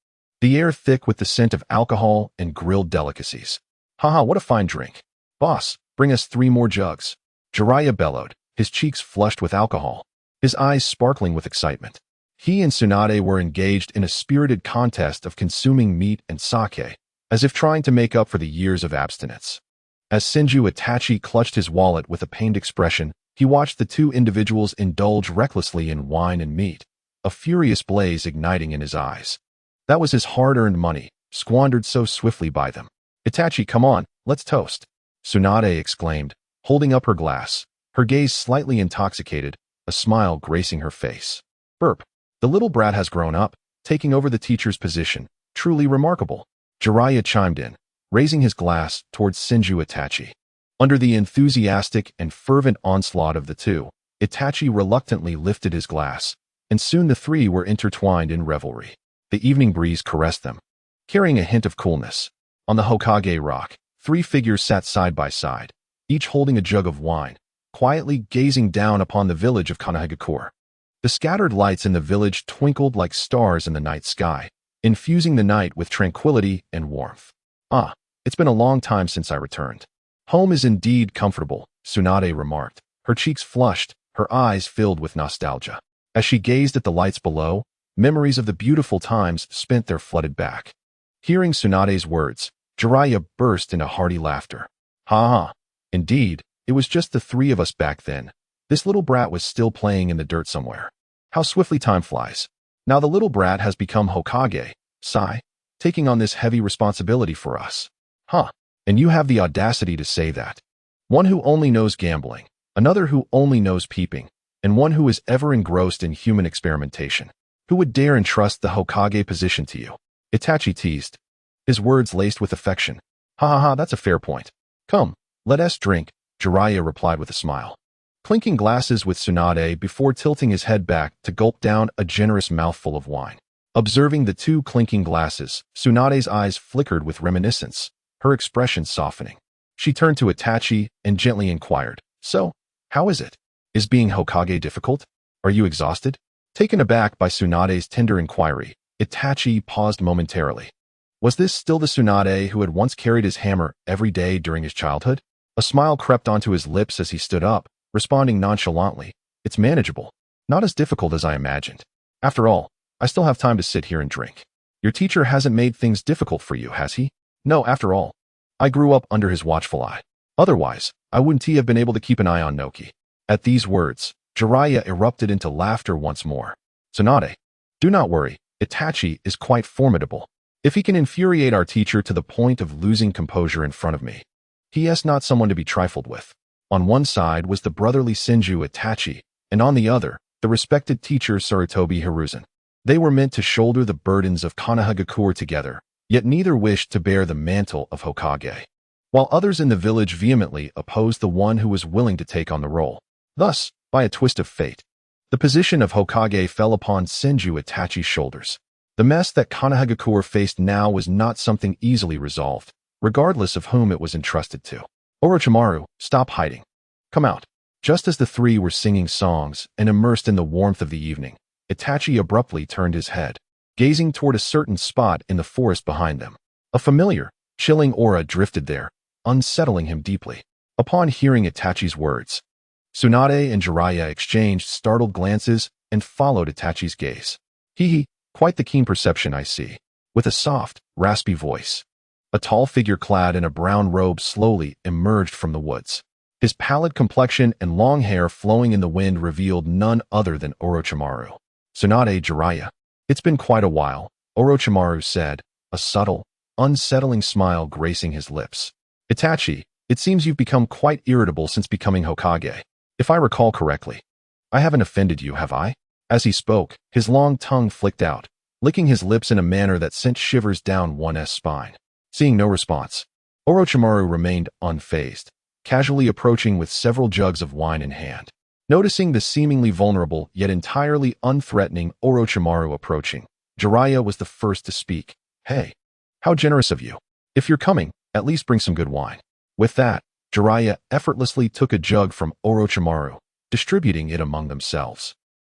the air thick with the scent of alcohol and grilled delicacies. Haha, what a fine drink. Boss, bring us 3 more jugs. Jiraiya bellowed, his cheeks flushed with alcohol, his eyes sparkling with excitement. He and Tsunade were engaged in a spirited contest of consuming meat and sake, as if trying to make up for the years of abstinence. As Senju Itachi clutched his wallet with a pained expression, he watched the 2 individuals indulge recklessly in wine and meat, a furious blaze igniting in his eyes. That was his hard-earned money, squandered so swiftly by them. Itachi, come on, let's toast, Tsunade exclaimed, holding up her glass, her gaze slightly intoxicated, a smile gracing her face. Burp. The little brat has grown up, taking over the teacher's position. Truly remarkable. Jiraiya chimed in, raising his glass towards Senju Itachi. Under the enthusiastic and fervent onslaught of the 2, Itachi reluctantly lifted his glass, and soon the 3 were intertwined in revelry. The evening breeze caressed them, carrying a hint of coolness. On the Hokage rock, 3 figures sat side by side, each holding a jug of wine, quietly gazing down upon the village of Konoha. The scattered lights in the village twinkled like stars in the night sky, infusing the night with tranquility and warmth. It's been a long time since I returned. Home is indeed comfortable, Tsunade remarked, her cheeks flushed, her eyes filled with nostalgia. As she gazed at the lights below, memories of the beautiful times spent there flooded back. Hearing Tsunade's words, Jiraiya burst into hearty laughter. Ha ha. Indeed, it was just the 3 of us back then. This little brat was still playing in the dirt somewhere. How swiftly time flies. Now the little brat has become Hokage, taking on this heavy responsibility for us. And you have the audacity to say that. One who only knows gambling, another who only knows peeping, and one who is ever engrossed in human experimentation. Who would dare entrust the Hokage position to you? Itachi teased. his words laced with affection. Ha ha ha, that's a fair point. Come, let us drink, Jiraiya replied with a smile. Clinking glasses with Tsunade before tilting his head back to gulp down a generous mouthful of wine. Observing the two clinking glasses, Tsunade's eyes flickered with reminiscence, her expression softening. She turned to Itachi and gently inquired, "So, how is it? Is being Hokage difficult? Are you exhausted?" Taken aback by Tsunade's tender inquiry, Itachi paused momentarily. Was this still the Tsunade who had once carried his hammer every day during his childhood? A smile crept onto his lips as he stood up, responding nonchalantly, "It's manageable. Not as difficult as I imagined. After all, I still have time to sit here and drink. Your teacher hasn't made things difficult for you, has he? No, after all, I grew up under his watchful eye. Otherwise, I wouldn't have been able to keep an eye on Noki." At these words, Jiraiya erupted into laughter once more. "Tsunade, do not worry. Itachi is quite formidable. If he can infuriate our teacher to the point of losing composure in front of me, he is not someone to be trifled with." On one side was the brotherly Senju Itachi, and on the other, the respected teacher Sarutobi Hiruzen. They were meant to shoulder the burdens of Konoha together, yet neither wished to bear the mantle of Hokage, while others in the village vehemently opposed the one who was willing to take on the role. Thus, by a twist of fate, the position of Hokage fell upon Senju Itachi's shoulders. The mess that Konoha faced now was not something easily resolved, regardless of whom it was entrusted to. "Orochimaru, stop hiding. Come out." Just as the three were singing songs and immersed in the warmth of the evening, Itachi abruptly turned his head, gazing toward a certain spot in the forest behind them. A familiar, chilling aura drifted there, unsettling him deeply. Upon hearing Itachi's words, Tsunade and Jiraiya exchanged startled glances and followed Itachi's gaze. "Hee, quite the keen perception I see." With a soft, raspy voice, a tall figure clad in a brown robe slowly emerged from the woods. His pallid complexion and long hair flowing in the wind revealed none other than Orochimaru. "Tsunade, Jiraiya. It's been quite a while," Orochimaru said, a subtle, unsettling smile gracing his lips. "Itachi, it seems you've become quite irritable since becoming Hokage. If I recall correctly, I haven't offended you, have I?" As he spoke, his long tongue flicked out, licking his lips in a manner that sent shivers down one's spine. Seeing no response, Orochimaru remained unfazed, casually approaching with several jugs of wine in hand. Noticing the seemingly vulnerable yet entirely unthreatening Orochimaru approaching, Jiraiya was the first to speak. "Hey, how generous of you. If you're coming, at least bring some good wine." With that, Jiraiya effortlessly took a jug from Orochimaru, distributing it among themselves.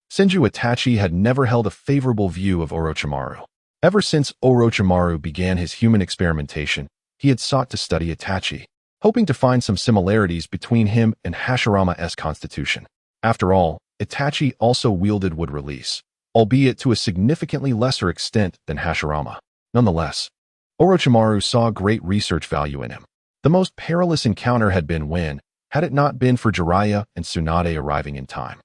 Senju Itachi had never held a favorable view of Orochimaru. Ever since Orochimaru began his human experimentation, he had sought to study Itachi, hoping to find some similarities between him and Hashirama's constitution. After all, Itachi also wielded wood release, albeit to a significantly lesser extent than Hashirama. Nonetheless, Orochimaru saw great research value in him. The most perilous encounter had been when, had it not been for Jiraiya and Tsunade arriving in time,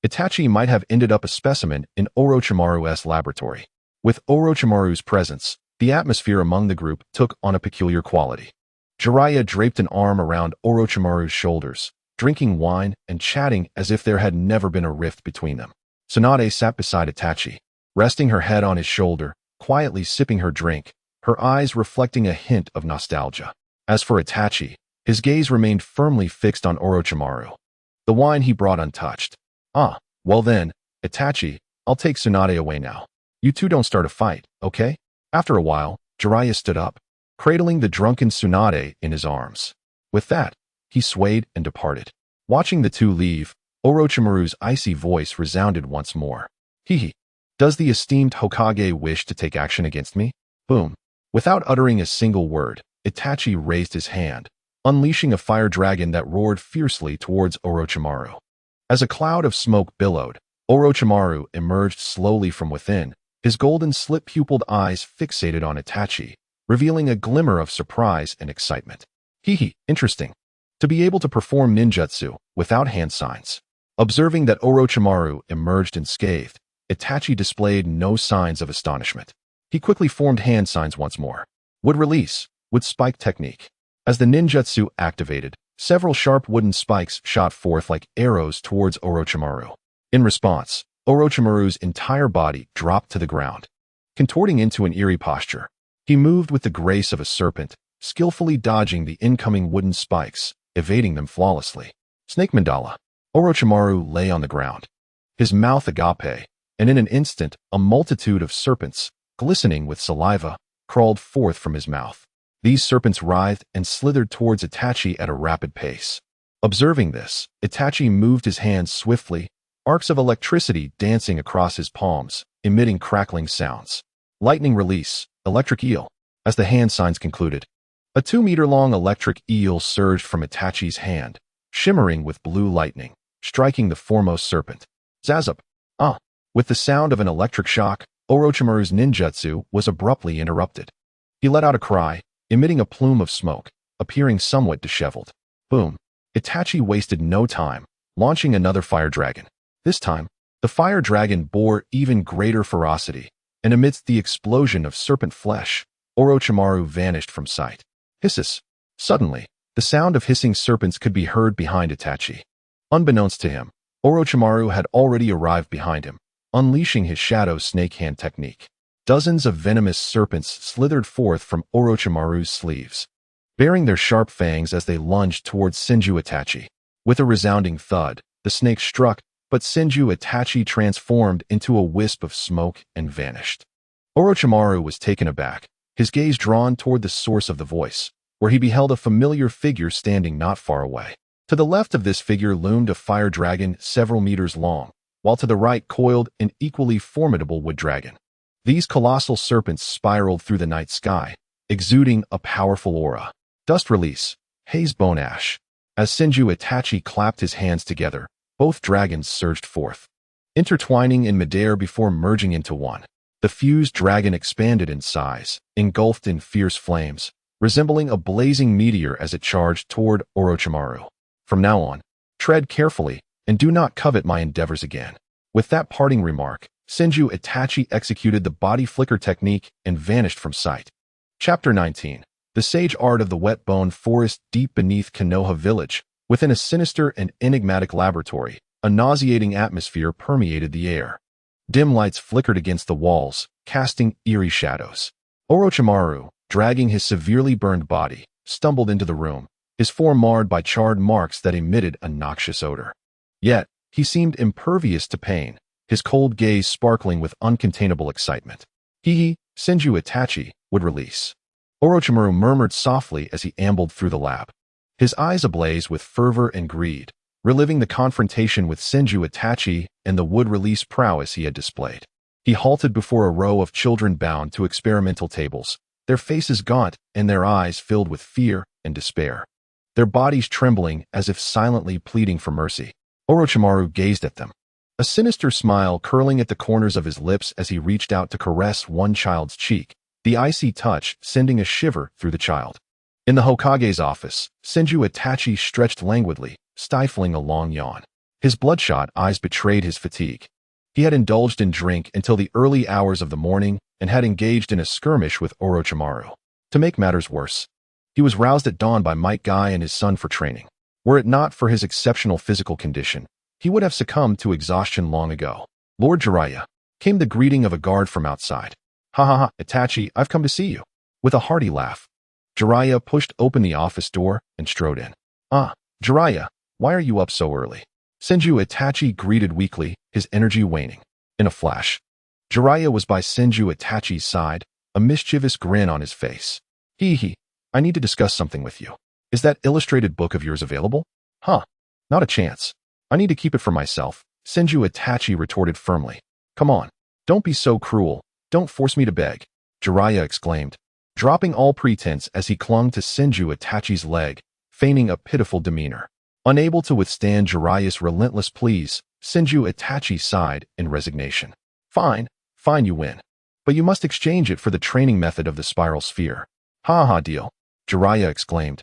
Itachi might have ended up a specimen in Orochimaru's laboratory. With Orochimaru's presence, the atmosphere among the group took on a peculiar quality. Jiraiya draped an arm around Orochimaru's shoulders, drinking wine and chatting as if there had never been a rift between them. Tsunade sat beside Itachi, resting her head on his shoulder, quietly sipping her drink, her eyes reflecting a hint of nostalgia. As for Itachi, his gaze remained firmly fixed on Orochimaru, the wine he brought untouched. "Ah, well then, Itachi, I'll take Tsunade away now. You two don't start a fight, okay?" After a while, Jiraiya stood up, cradling the drunken Tsunade in his arms. With that, he swayed and departed. Watching the two leave, Orochimaru's icy voice resounded once more. "Hee, does the esteemed Hokage wish to take action against me?" Boom. Without uttering a single word, Itachi raised his hand, unleashing a fire dragon that roared fiercely towards Orochimaru. As a cloud of smoke billowed, Orochimaru emerged slowly from within, his golden slit-pupiled eyes fixated on Itachi, revealing a glimmer of surprise and excitement. "Hee, interesting. To be able to perform ninjutsu without hand signs." Observing that Orochimaru emerged unscathed, Itachi displayed no signs of astonishment. He quickly formed hand signs once more. Wood release, with spike technique. As the ninjutsu activated, several sharp wooden spikes shot forth like arrows towards Orochimaru. In response, Orochimaru's entire body dropped to the ground, contorting into an eerie posture. He moved with the grace of a serpent, skillfully dodging the incoming wooden spikes, evading them flawlessly. Snake mandala. Orochimaru lay on the ground, his mouth agape, and in an instant, a multitude of serpents, glistening with saliva, crawled forth from his mouth. These serpents writhed and slithered towards Itachi at a rapid pace. Observing this, Itachi moved his hands swiftly, arcs of electricity dancing across his palms, emitting crackling sounds. Lightning release, electric eel. As the hand signs concluded, a 2-meter-long electric eel surged from Itachi's hand, shimmering with blue lightning, striking the foremost serpent. Zazup! Ah! With the sound of an electric shock, Orochimaru's ninjutsu was abruptly interrupted. He let out a cry, emitting a plume of smoke, appearing somewhat disheveled. Boom! Itachi wasted no time, launching another fire dragon. This time, the fire dragon bore even greater ferocity, and amidst the explosion of serpent flesh, Orochimaru vanished from sight. Hisses! Suddenly, the sound of hissing serpents could be heard behind Itachi. Unbeknownst to him, Orochimaru had already arrived behind him, unleashing his shadow snake hand technique. Dozens of venomous serpents slithered forth from Orochimaru's sleeves, baring their sharp fangs as they lunged towards Senju Itachi. With a resounding thud, the snake struck, but Senju Itachi transformed into a wisp of smoke and vanished. Orochimaru was taken aback, his gaze drawn toward the source of the voice, where he beheld a familiar figure standing not far away. To the left of this figure loomed a fire dragon several meters long, while to the right coiled an equally formidable wood dragon. These colossal serpents spiraled through the night sky, exuding a powerful aura. Dust release, haze bone ash. As Senju Itachi clapped his hands together, both dragons surged forth, intertwining in midair before merging into one. The fused dragon expanded in size, engulfed in fierce flames, resembling a blazing meteor as it charged toward Orochimaru. From now on, tread carefully, and do not covet my endeavors again. With that parting remark, Senju Itachi executed the body flicker technique and vanished from sight. Chapter 19. The sage art of the wet-boned forest deep beneath Konoha village. Within a sinister and enigmatic laboratory, a nauseating atmosphere permeated the air. Dim lights flickered against the walls, casting eerie shadows. Orochimaru, dragging his severely burned body, stumbled into the room, his form marred by charred marks that emitted a noxious odor. Yet, he seemed impervious to pain, his cold gaze sparkling with uncontainable excitement. He, Senju Itachi, would release. Orochimaru murmured softly as he ambled through the lab, his eyes ablaze with fervor and greed, reliving the confrontation with Senju Itachi and the wood-release prowess he had displayed. He halted before a row of children bound to experimental tables, their faces gaunt and their eyes filled with fear and despair, their bodies trembling as if silently pleading for mercy. Orochimaru gazed at them, a sinister smile curling at the corners of his lips as he reached out to caress one child's cheek, the icy touch sending a shiver through the child. In the Hokage's office, Senju Itachi stretched languidly, stifling a long yawn. His bloodshot eyes betrayed his fatigue. He had indulged in drink until the early hours of the morning and had engaged in a skirmish with Orochimaru. To make matters worse, he was roused at dawn by Might Guy and his son for training. Were it not for his exceptional physical condition, he would have succumbed to exhaustion long ago. Lord Jiraiya, came the greeting of a guard from outside. Ha ha ha, Itachi, I've come to see you. With a hearty laugh, Jiraiya pushed open the office door and strode in. Ah, Jiraiya, why are you up so early? Senju Itachi greeted weakly, his energy waning. In a flash, Jiraiya was by Senju Itachi's side, a mischievous grin on his face. Hee, I need to discuss something with you. Is that illustrated book of yours available? Huh, not a chance. I need to keep it for myself, Senju Itachi retorted firmly. Come on, don't be so cruel, don't force me to beg, Jiraiya exclaimed, dropping all pretense as he clung to Senju Itachi's leg, feigning a pitiful demeanor. Unable to withstand Jiraiya's relentless pleas, Senju Itachi sighed in resignation. Fine, you win. But you must exchange it for the training method of the spiral sphere. Ha ha, deal, Jiraiya exclaimed,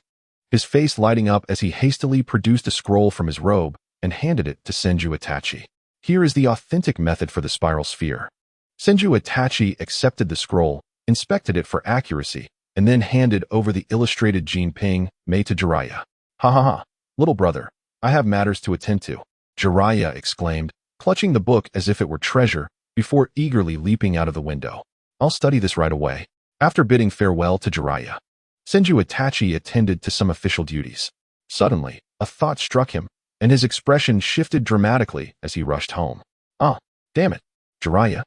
his face lighting up as he hastily produced a scroll from his robe and handed it to Senju Itachi. Here is the authentic method for the spiral sphere. Senju Itachi accepted the scroll, inspected it for accuracy, and then handed over the illustrated Jinping made to Jiraiya. Ha ha ha, little brother, I have matters to attend to, Jiraiya exclaimed, clutching the book as if it were treasure, before eagerly leaping out of the window. I'll study this right away. After bidding farewell to Jiraiya, Senju Itachi attended to some official duties. Suddenly, a thought struck him, and his expression shifted dramatically as he rushed home. Ah, damn it, Jiraiya.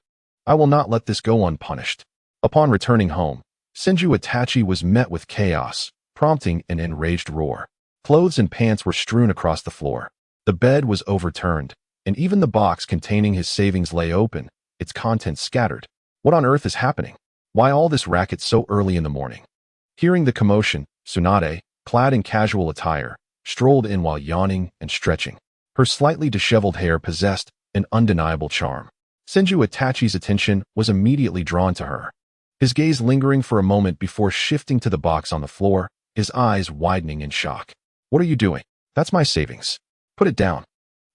I will not let this go unpunished. Upon returning home, Senju Itachi was met with chaos, prompting an enraged roar. Clothes and pants were strewn across the floor. The bed was overturned, and even the box containing his savings lay open, its contents scattered. What on earth is happening? Why all this racket so early in the morning? Hearing the commotion, Tsunade, clad in casual attire, strolled in while yawning and stretching. Her slightly disheveled hair possessed an undeniable charm. Senju Itachi's attention was immediately drawn to her. His gaze lingering for a moment before shifting to the box on the floor, his eyes widening in shock. What are you doing? That's my savings. Put it down,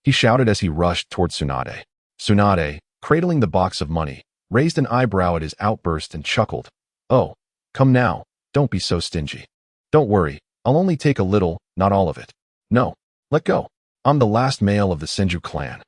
he shouted as he rushed toward Tsunade. Tsunade, cradling the box of money, raised an eyebrow at his outburst and chuckled. Oh, come now, don't be so stingy. Don't worry, I'll only take a little, not all of it. No, let go. I'm the last male of the Senju clan.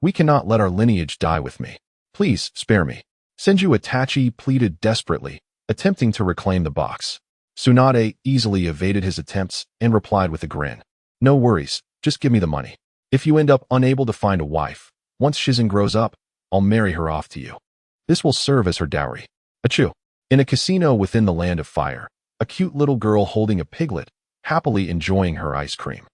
We cannot let our lineage die with me. Please, spare me. Senju Itachi pleaded desperately, attempting to reclaim the box. Tsunade easily evaded his attempts and replied with a grin. No worries, just give me the money. If you end up unable to find a wife, once Shizen grows up, I'll marry her off to you. This will serve as her dowry. Achoo. In a casino within the Land of Fire, a cute little girl holding a piglet, happily enjoying her ice cream.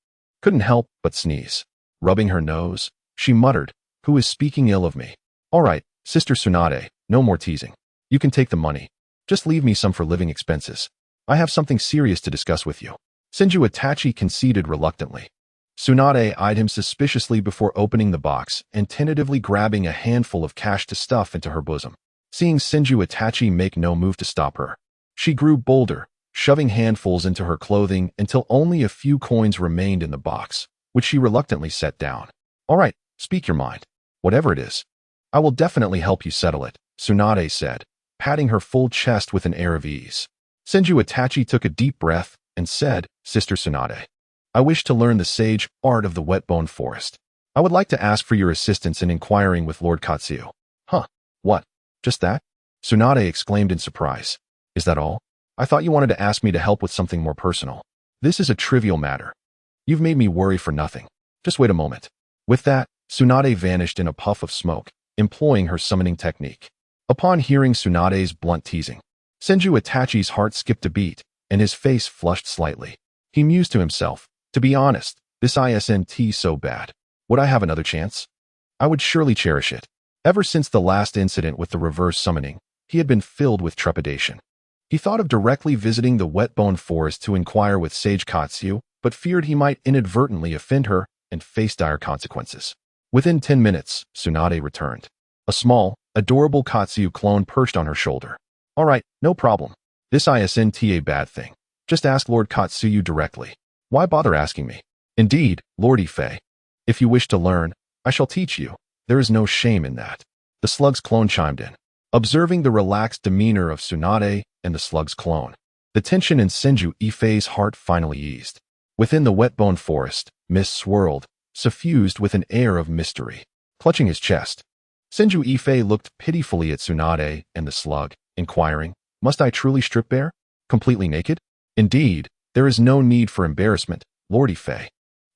Couldn't help but sneeze. Rubbing her nose, she muttered, Who is speaking ill of me? All right, Sister Tsunade, no more teasing. You can take the money. Just leave me some for living expenses. I have something serious to discuss with you. Senju Itachi conceded reluctantly. Tsunade eyed him suspiciously before opening the box and tentatively grabbing a handful of cash to stuff into her bosom. Seeing Senju Itachi make no move to stop her, she grew bolder, shoving handfuls into her clothing until only a few coins remained in the box, which she reluctantly set down. All right, speak your mind. Whatever it is. I will definitely help you settle it, Tsunade said, patting her full chest with an air of ease. Senju Itachi took a deep breath and said, Sister Tsunade, I wish to learn the sage art of the wet-bone forest. I would like to ask for your assistance in inquiring with Lord Katsuyu. Huh? What? Just that? Tsunade exclaimed in surprise. Is that all? I thought you wanted to ask me to help with something more personal. This is a trivial matter. You've made me worry for nothing. Just wait a moment. With that, Tsunade vanished in a puff of smoke, employing her summoning technique. Upon hearing Tsunade's blunt teasing, Senju Itachi's heart skipped a beat, and his face flushed slightly. He mused to himself, to be honest, this isn't so bad. Would I have another chance? I would surely cherish it. Ever since the last incident with the reverse summoning, he had been filled with trepidation. He thought of directly visiting the wet-bone forest to inquire with Sage Katsuyu, but feared he might inadvertently offend her and face dire consequences. Within 10 minutes, Tsunade returned. A small, adorable Katsuyu clone perched on her shoulder. All right, no problem. This isn't a bad thing. Just ask Lord Katsuyu directly. Why bother asking me? Indeed, Lord Yifei. If you wish to learn, I shall teach you. There is no shame in that. The slug's clone chimed in. Observing the relaxed demeanor of Tsunade and the slug's clone, the tension in Senju Yifei's heart finally eased. Within the wet-bone forest, mist swirled, suffused with an air of mystery. Clutching his chest, Senju Yifei looked pitifully at Tsunade and the slug, inquiring, Must I truly strip bare? Completely naked? Indeed, there is no need for embarrassment, Lord Yifei.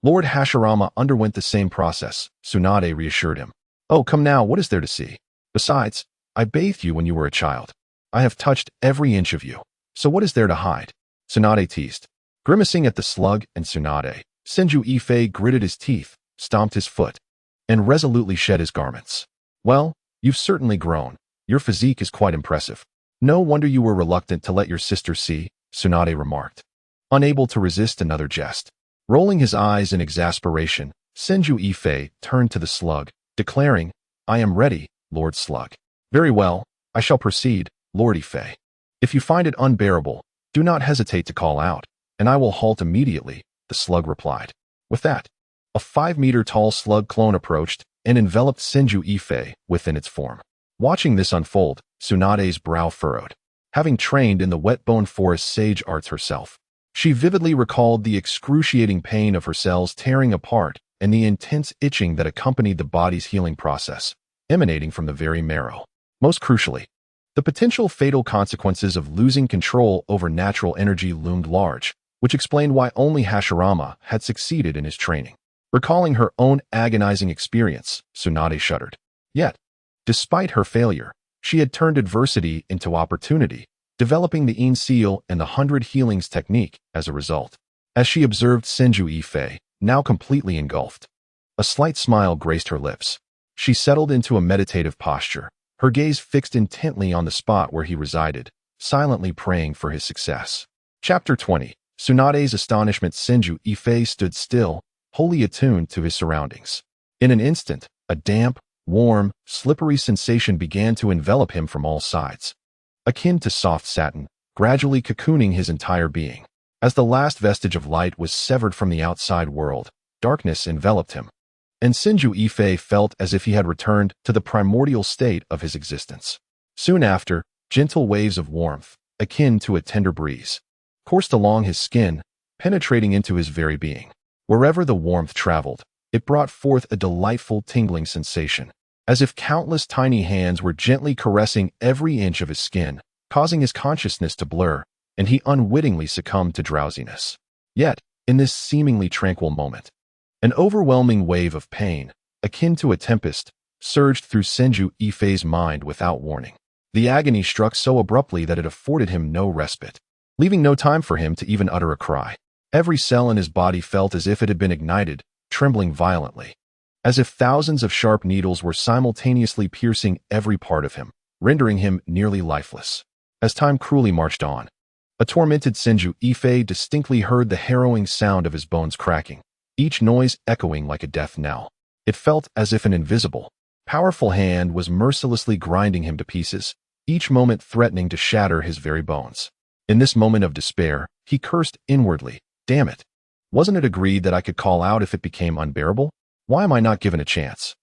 Lord Hashirama underwent the same process, Tsunade reassured him. Oh, come now, what is there to see? Besides, I bathed you when you were a child. I have touched every inch of you. So what is there to hide? Tsunade teased. Grimacing at the slug and Tsunade, Senju Yifei gritted his teeth, stomped his foot, and resolutely shed his garments. Well, you've certainly grown. Your physique is quite impressive. No wonder you were reluctant to let your sister see, Tsunade remarked, unable to resist another jest. Rolling his eyes in exasperation, Senju Yifei turned to the slug, declaring, I am ready, Lord Slug. Very well, I shall proceed, Lord Yifei. If you find it unbearable, do not hesitate to call out, and I will halt immediately, the slug replied. With that, a 5-meter-tall slug clone approached and enveloped Senju Yifei within its form. Watching this unfold, Tsunade's brow furrowed. Having trained in the wet-bone forest sage arts herself, she vividly recalled the excruciating pain of her cells tearing apart and the intense itching that accompanied the body's healing process, emanating from the very marrow. Most crucially, The potential fatal consequences of losing control over natural energy loomed large, which explained why only Hashirama had succeeded in his training. Recalling her own agonizing experience, Tsunade shuddered. Yet, despite her failure, she had turned adversity into opportunity, developing the In Seal and the 100 Healings technique as a result. As she observed Senju Yifei, now completely engulfed, a slight smile graced her lips. She settled into a meditative posture, her gaze fixed intently on the spot where he resided, silently praying for his success. Chapter 20. Tsunade's astonishment. Senju Yifei stood still, wholly attuned to his surroundings. In an instant, a damp, warm, slippery sensation began to envelop him from all sides, akin to soft satin, gradually cocooning his entire being. As the last vestige of light was severed from the outside world, darkness enveloped him, and Senju Yifei felt as if he had returned to the primordial state of his existence. Soon after, gentle waves of warmth, akin to a tender breeze, coursed along his skin, penetrating into his very being. Wherever the warmth traveled, it brought forth a delightful tingling sensation, as if countless tiny hands were gently caressing every inch of his skin, causing his consciousness to blur, and he unwittingly succumbed to drowsiness. Yet, in this seemingly tranquil moment, an overwhelming wave of pain, akin to a tempest, surged through Senju Yifei's mind without warning. The agony struck so abruptly that it afforded him no respite, leaving no time for him to even utter a cry. Every cell in his body felt as if it had been ignited, trembling violently, as if thousands of sharp needles were simultaneously piercing every part of him, rendering him nearly lifeless. As time cruelly marched on, a tormented Senju Yifei distinctly heard the harrowing sound of his bones cracking, each noise echoing like a death knell. It felt as if an invisible, powerful hand was mercilessly grinding him to pieces, each moment threatening to shatter his very bones. In this moment of despair, he cursed inwardly. Damn it. Wasn't it agreed that I could call out if it became unbearable? Why am I not given a chance?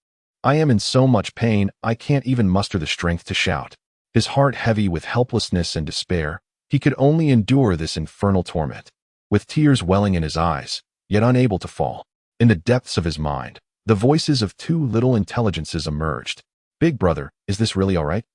I am in so much pain, I can't even muster the strength to shout. His heart heavy with helplessness and despair, he could only endure this infernal torment. With tears welling in his eyes, yet unable to fall, in the depths of his mind, the voices of two little intelligences emerged. Big brother, is this really all right?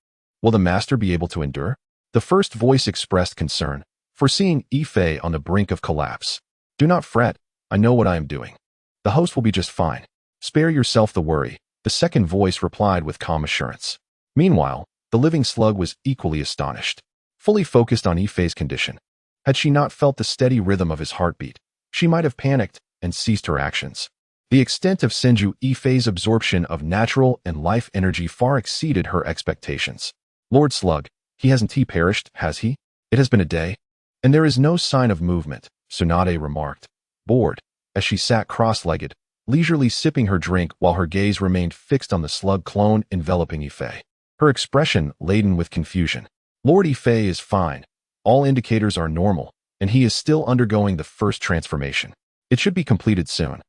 Will the master be able to endure? The first voice expressed concern, foreseeing Yifei on the brink of collapse. Do not fret, I know what I am doing. The host will be just fine. Spare yourself the worry, the second voice replied with calm assurance. Meanwhile, the living slug was equally astonished, fully focused on Yifei's condition. Had she not felt the steady rhythm of his heartbeat, she might have panicked and ceased her actions. The extent of Senju Yifei's absorption of natural and life energy far exceeded her expectations. Lord Slug, he hasn't perished, has he? It has been a day, and there is no sign of movement, Tsunade remarked, bored, as she sat cross-legged, leisurely sipping her drink while her gaze remained fixed on the slug clone enveloping Yifei. Her expression laden with confusion. Lord Yifei is fine. All indicators are normal, and he is still undergoing the first transformation. It should be completed soon.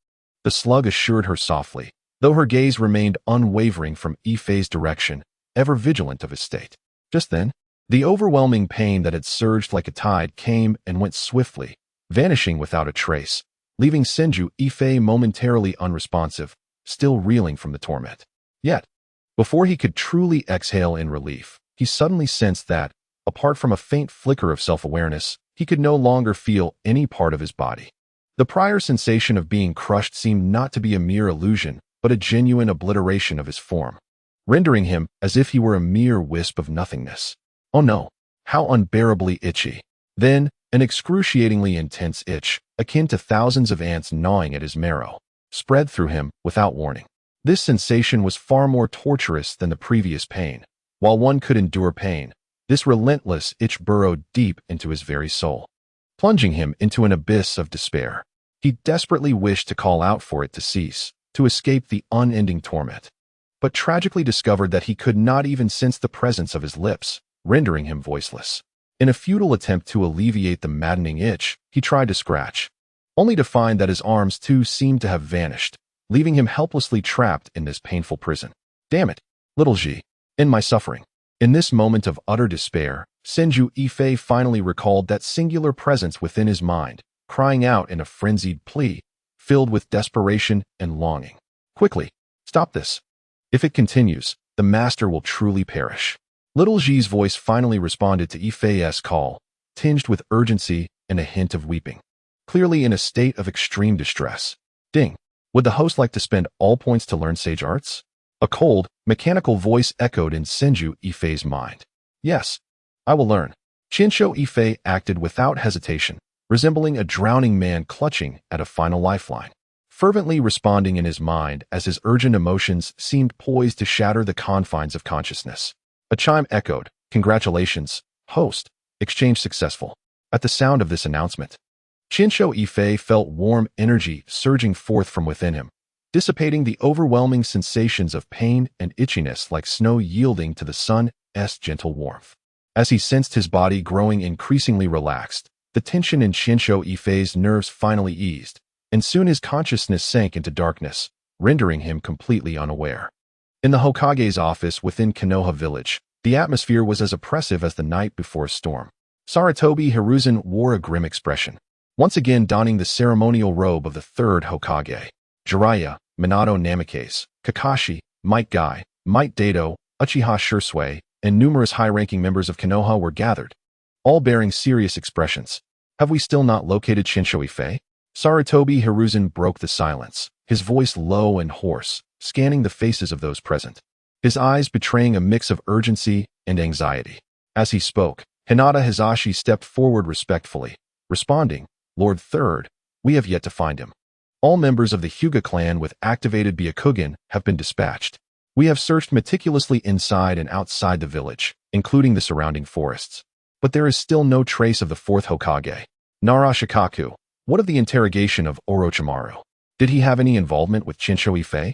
The slug assured her softly, though her gaze remained unwavering from Yifei's direction, ever vigilant of his state. Just then, the overwhelming pain that had surged like a tide came and went swiftly, vanishing without a trace, leaving Senju Yifei momentarily unresponsive, still reeling from the torment. Yet, before he could truly exhale in relief, he suddenly sensed that, apart from a faint flicker of self-awareness, he could no longer feel any part of his body. The prior sensation of being crushed seemed not to be a mere illusion, but a genuine obliteration of his form, rendering him as if he were a mere wisp of nothingness. Oh no, how unbearably itchy. Then, an excruciatingly intense itch, akin to thousands of ants gnawing at his marrow, spread through him without warning. This sensation was far more torturous than the previous pain. While one could endure pain, this relentless itch burrowed deep into his very soul, plunging him into an abyss of despair. He desperately wished to call out for it to cease, to escape the unending torment, but tragically discovered that he could not even sense the presence of his lips, rendering him voiceless. In a futile attempt to alleviate the maddening itch, he tried to scratch, only to find that his arms too seemed to have vanished, leaving him helplessly trapped in this painful prison. Damn it, little Ji, end my suffering. In this moment of utter despair, Senju Yifei finally recalled that singular presence within his mind, crying out in a frenzied plea, filled with desperation and longing. Quickly, stop this. If it continues, the master will truly perish. Little Ji's voice finally responded to Yifei's call, tinged with urgency and a hint of weeping, clearly in a state of extreme distress. Ding. Would the host like to spend all points to learn sage arts? A cold, mechanical voice echoed in Senju Yifei's mind. Yes, I will learn. Chinsho Yifei acted without hesitation, resembling a drowning man clutching at a final lifeline, fervently responding in his mind as his urgent emotions seemed poised to shatter the confines of consciousness. A chime echoed, "Congratulations, host. Exchange successful." At the sound of this announcement, Chinsho Yifei felt warm energy surging forth from within him, dissipating the overwhelming sensations of pain and itchiness like snow yielding to the sun's gentle warmth. As he sensed his body growing increasingly relaxed, the tension in Chinsho Yifei's nerves finally eased, and soon his consciousness sank into darkness, rendering him completely unaware. In the Hokage's office within Konoha village, the atmosphere was as oppressive as the night before a storm. Sarutobi Hiruzen wore a grim expression, once again donning the ceremonial robe of the third Hokage. Jiraiya, Minato Namikaze, Kakashi, Might Guy, Might Dato, Uchiha Shursui, and numerous high-ranking members of Konoha were gathered, all bearing serious expressions. Have we still not located Chinsho Yifei? Sarutobi Hiruzen broke the silence, his voice low and hoarse, scanning the faces of those present, his eyes betraying a mix of urgency and anxiety. As he spoke, Hinata Hizashi stepped forward respectfully, responding, "Lord Third, we have yet to find him. All members of the Hyuga clan with activated Byakugan have been dispatched. We have searched meticulously inside and outside the village, including the surrounding forests. But there is still no trace of the fourth Hokage. Narashikaku, what of the interrogation of Orochimaru? Did he have any involvement with Chinsho Yifei?"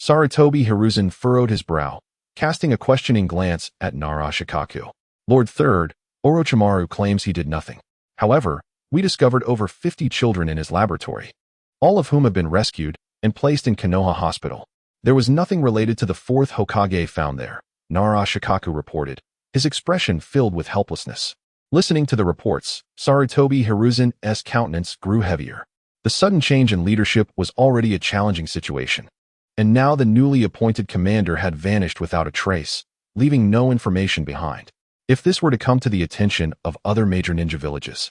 Sarutobi Hiruzen furrowed his brow, casting a questioning glance at Narashikaku. "Lord Third, Orochimaru claims he did nothing. However, we discovered over 50 children in his laboratory, all of whom have been rescued and placed in Konoha Hospital. There was nothing related to the fourth Hokage found there," Narashikaku reported, his expression filled with helplessness. Listening to the reports, Sarutobi Hiruzen's countenance grew heavier. The sudden change in leadership was already a challenging situation, and now the newly appointed commander had vanished without a trace, leaving no information behind. If this were to come to the attention of other major ninja villages,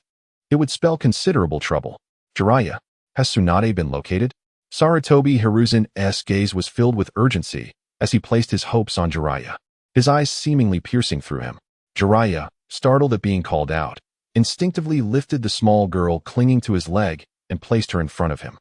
it would spell considerable trouble. "Jiraiya, has Tsunade been located?" Sarutobi Hiruzen's gaze was filled with urgency as he placed his hopes on Jiraiya, his eyes seemingly piercing through him. Jiraiya, startled at being called out, instinctively lifted the small girl clinging to his leg and placed her in front of him,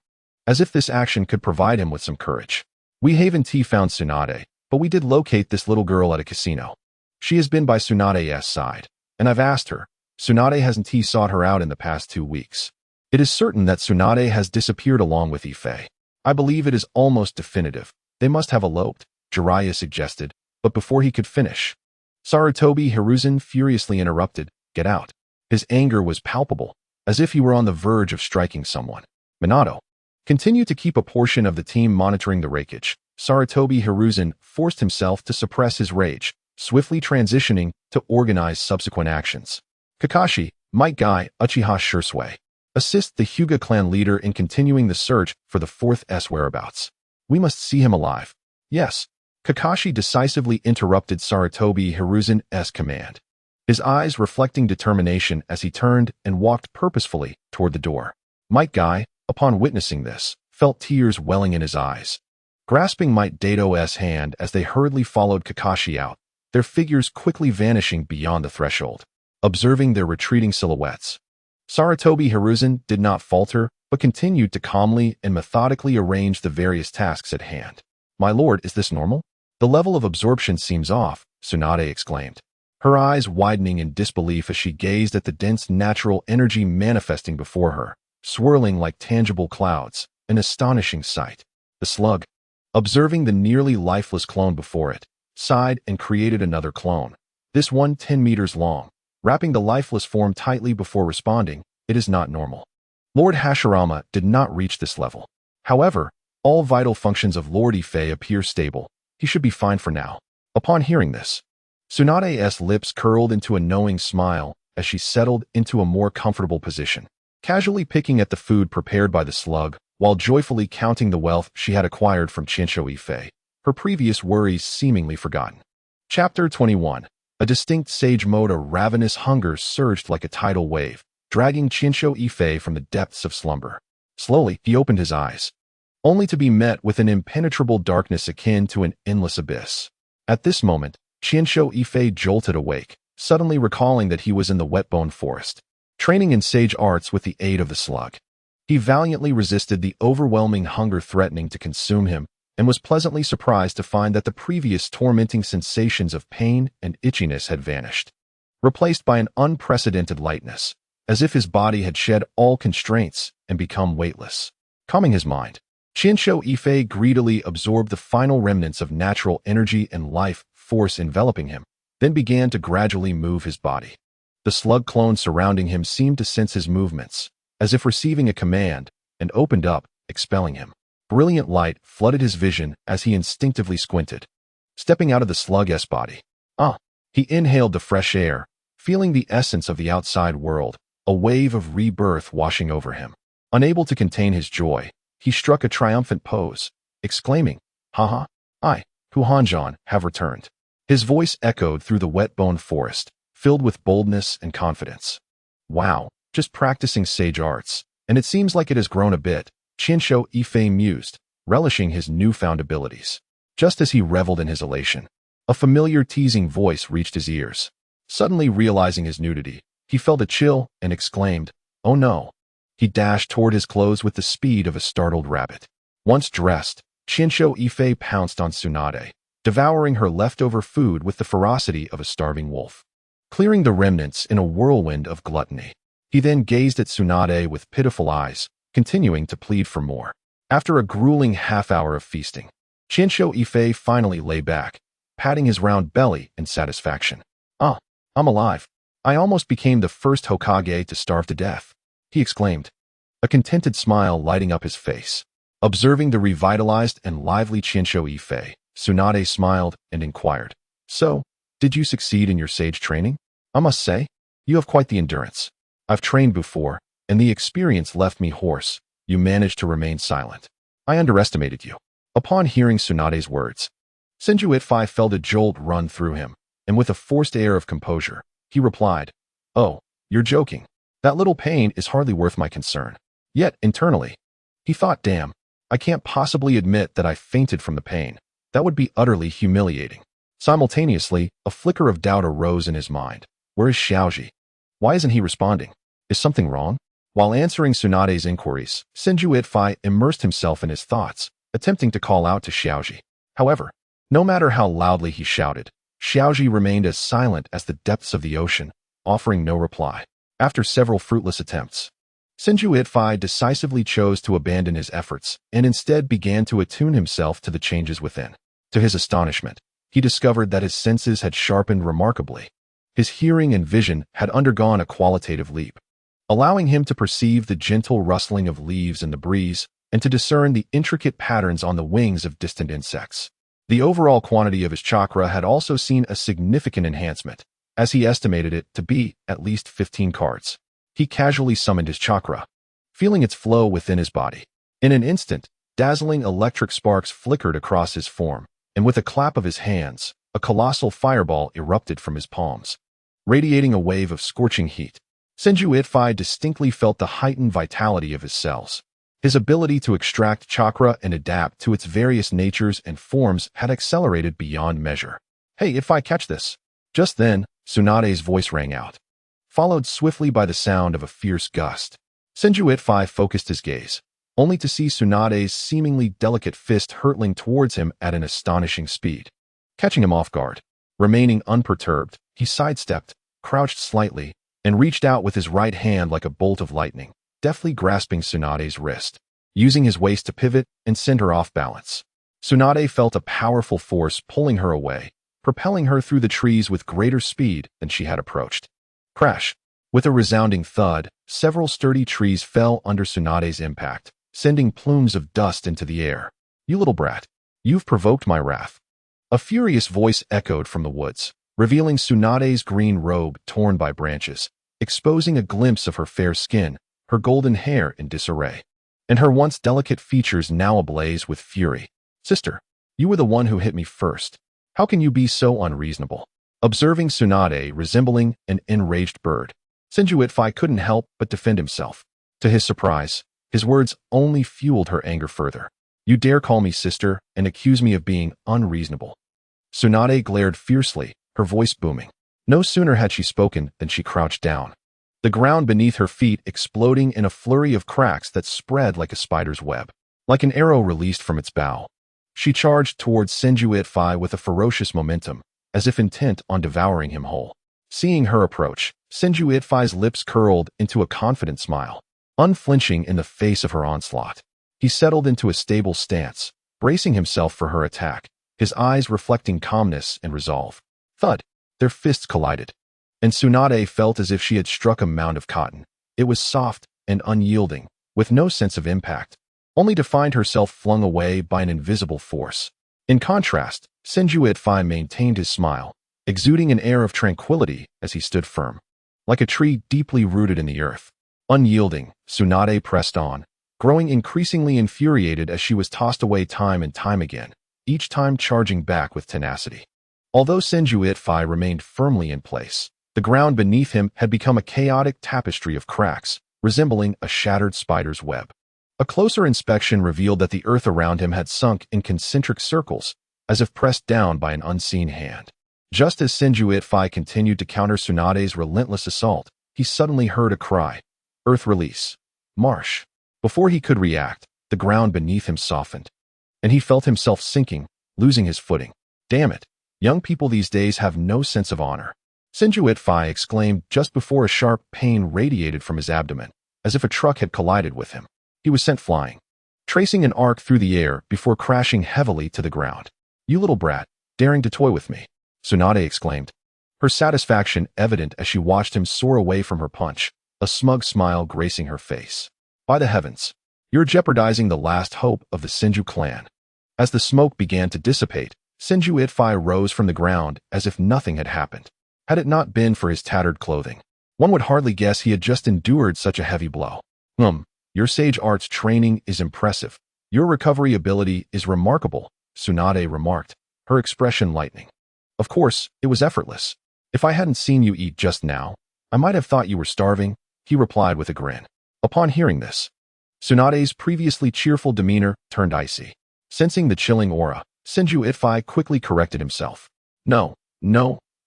as if this action could provide him with some courage. "We haven't found Tsunade, but we did locate this little girl at a casino. She has been by Tsunade's side, and I've asked her. Tsunade hasn't sought her out in the past 2 weeks. It is certain that Tsunade has disappeared along with Yifei. I believe it is almost definitive. They must have eloped," Jiraiya suggested, but before he could finish, Sarutobi Hiruzen furiously interrupted, "Get out." His anger was palpable, as if he were on the verge of striking someone. Minato, continue to keep a portion of the team monitoring the wreckage. Sarutobi Hiruzen forced himself to suppress his rage, swiftly transitioning to organize subsequent actions. Kakashi, Might Guy, Uchiha Shursui, assist the Hyuga clan leader in continuing the search for the fourth's whereabouts. We must see him alive. Yes. Kakashi decisively interrupted Sarutobi Hiruzen's command, his eyes reflecting determination as he turned and walked purposefully toward the door. Might Guy, upon witnessing this, felt tears welling in his eyes. Grasping Might Dato's hand as they hurriedly followed Kakashi out, their figures quickly vanishing beyond the threshold. Observing their retreating silhouettes, Sarutobi Hiruzen did not falter, but continued to calmly and methodically arrange the various tasks at hand. "My lord, is this normal? The level of absorption seems off," Tsunade exclaimed, her eyes widening in disbelief as she gazed at the dense natural energy manifesting before her, swirling like tangible clouds, an astonishing sight. The slug, observing the nearly lifeless clone before it, sighed and created another clone, this one 10 meters long, wrapping the lifeless form tightly before responding, "It is not normal." Lord Hashirama did not reach this level. However, all vital functions of Lord Yifei appear stable. He should be fine for now. Upon hearing this, Tsunade's lips curled into a knowing smile as she settled into a more comfortable position, casually picking at the food prepared by the slug, while joyfully counting the wealth she had acquired from Chinsho Yifei, her previous worries seemingly forgotten. Chapter 21. A distinct sage mode of ravenous hunger surged like a tidal wave, dragging Bai Yifei from the depths of slumber. Slowly, he opened his eyes, only to be met with an impenetrable darkness akin to an endless abyss. At this moment, Bai Yifei jolted awake, suddenly recalling that he was in the wet-bone forest, training in sage arts with the aid of the slug. He valiantly resisted the overwhelming hunger threatening to consume him, and was pleasantly surprised to find that the previous tormenting sensations of pain and itchiness had vanished, replaced by an unprecedented lightness, as if his body had shed all constraints and become weightless. Calming his mind, Bai Yifei greedily absorbed the final remnants of natural energy and life force enveloping him, then began to gradually move his body. The slug clone surrounding him seemed to sense his movements, as if receiving a command, and opened up, expelling him. Brilliant light flooded his vision as he instinctively squinted. Stepping out of the slug's body, he inhaled the fresh air, feeling the essence of the outside world, a wave of rebirth washing over him. Unable to contain his joy, he struck a triumphant pose, exclaiming, "Haha, I, Huhanjan, have returned." His voice echoed through the wet-bone forest, filled with boldness and confidence. Wow, just practicing sage arts, and it seems like it has grown a bit, Bai Yifei mused, relishing his newfound abilities. Just as he reveled in his elation, a familiar teasing voice reached his ears. Suddenly realizing his nudity, he felt a chill and exclaimed, "Oh no." He dashed toward his clothes with the speed of a startled rabbit. Once dressed, Bai Yifei pounced on Tsunade, devouring her leftover food with the ferocity of a starving wolf, clearing the remnants in a whirlwind of gluttony. He then gazed at Tsunade with pitiful eyes, continuing to plead for more. After a grueling half-hour of feasting, Bai Yifei finally lay back, patting his round belly in satisfaction. I'm alive. I almost became the first Hokage to starve to death," he exclaimed, a contented smile lighting up his face. Observing the revitalized and lively Bai Yifei, Tsunade smiled and inquired, "So, did you succeed in your sage training? I must say, you have quite the endurance. I've trained before, and the experience left me hoarse. You managed to remain silent. I underestimated you." Upon hearing Tsunade's words, Bai Yifei felt a jolt run through him, and with a forced air of composure, he replied, "Oh, you're joking. That little pain is hardly worth my concern." Yet, internally, he thought, "Damn, I can't possibly admit that I fainted from the pain. That would be utterly humiliating." Simultaneously, a flicker of doubt arose in his mind. Where is Xiaoji? Why isn't he responding? Is something wrong? While answering Tsunade's inquiries, Bai Yifei immersed himself in his thoughts, attempting to call out to Xiaoji. However, no matter how loudly he shouted, Xiaoji remained as silent as the depths of the ocean, offering no reply. After several fruitless attempts, Bai Yifei decisively chose to abandon his efforts and instead began to attune himself to the changes within. To his astonishment, he discovered that his senses had sharpened remarkably. His hearing and vision had undergone a qualitative leap, allowing him to perceive the gentle rustling of leaves in the breeze and to discern the intricate patterns on the wings of distant insects. The overall quantity of his chakra had also seen a significant enhancement, as he estimated it to be at least 15 cards. He casually summoned his chakra, feeling its flow within his body. In an instant, dazzling electric sparks flickered across his form, and with a clap of his hands, a colossal fireball erupted from his palms, radiating a wave of scorching heat. Bai Yifei distinctly felt the heightened vitality of his cells. His ability to extract chakra and adapt to its various natures and forms had accelerated beyond measure. "Hey, if I catch this!" Just then, Tsunade's voice rang out, followed swiftly by the sound of a fierce gust. Bai Yifei focused his gaze, only to see Tsunade's seemingly delicate fist hurtling towards him at an astonishing speed. Catching him off guard, remaining unperturbed, he sidestepped, crouched slightly, and reached out with his right hand like a bolt of lightning, deftly grasping Tsunade's wrist, using his waist to pivot and send her off balance. Tsunade felt a powerful force pulling her away, propelling her through the trees with greater speed than she had approached. Crash! With a resounding thud, several sturdy trees fell under Tsunade's impact, sending plumes of dust into the air. "You little brat, you've provoked my wrath." A furious voice echoed from the woods, revealing Tsunade's green robe torn by branches, exposing a glimpse of her fair skin, her golden hair in disarray, and her once delicate features now ablaze with fury. "Sister, you were the one who hit me first. How can you be so unreasonable?" Observing Tsunade resembling an enraged bird, Senju couldn't help but defend himself. To his surprise, his words only fueled her anger further. You dare call me sister and accuse me of being unreasonable. Tsunade glared fiercely, her voice booming. No sooner had she spoken than she crouched down, the ground beneath her feet exploding in a flurry of cracks that spread like a spider's web. Like an arrow released from its bow, she charged towards Senju with a ferocious momentum, as if intent on devouring him whole. Seeing her approach, Senju lips curled into a confident smile. Unflinching in the face of her onslaught, he settled into a stable stance, bracing himself for her attack, his eyes reflecting calmness and resolve. Thud! Their fists collided, and Tsunade felt as if she had struck a mound of cotton. It was soft and unyielding, with no sense of impact, only to find herself flung away by an invisible force. In contrast, Senju maintained his smile, exuding an air of tranquility as he stood firm. Like a tree deeply rooted in the earth. Unyielding, Tsunade pressed on, growing increasingly infuriated as she was tossed away time and time again, each time charging back with tenacity. Although Senju remained firmly in place, the ground beneath him had become a chaotic tapestry of cracks, resembling a shattered spider's web. A closer inspection revealed that the earth around him had sunk in concentric circles, as if pressed down by an unseen hand. Just as Senju continued to counter Tsunade's relentless assault, he suddenly heard a cry. Earth release. Marsh. Before he could react, the ground beneath him softened, and he felt himself sinking, losing his footing. Damn it. Young people these days have no sense of honor. Senju exclaimed just before a sharp pain radiated from his abdomen, as if a truck had collided with him. He was sent flying, tracing an arc through the air before crashing heavily to the ground. You little brat, daring to toy with me, Tsunade exclaimed, her satisfaction evident as she watched him soar away from her punch, a smug smile gracing her face. By the heavens, you're jeopardizing the last hope of the Senju clan. As the smoke began to dissipate, Senju rose from the ground as if nothing had happened. Had it not been for his tattered clothing, one would hardly guess he had just endured such a heavy blow. Your sage arts training is impressive. Your recovery ability is remarkable, Tsunade remarked, her expression lightening. Of course, it was effortless. If I hadn't seen you eat just now, I might have thought you were starving, he replied with a grin. Upon hearing this, Tsunade's previously cheerful demeanor turned icy. Sensing the chilling aura, Senju quickly corrected himself. No,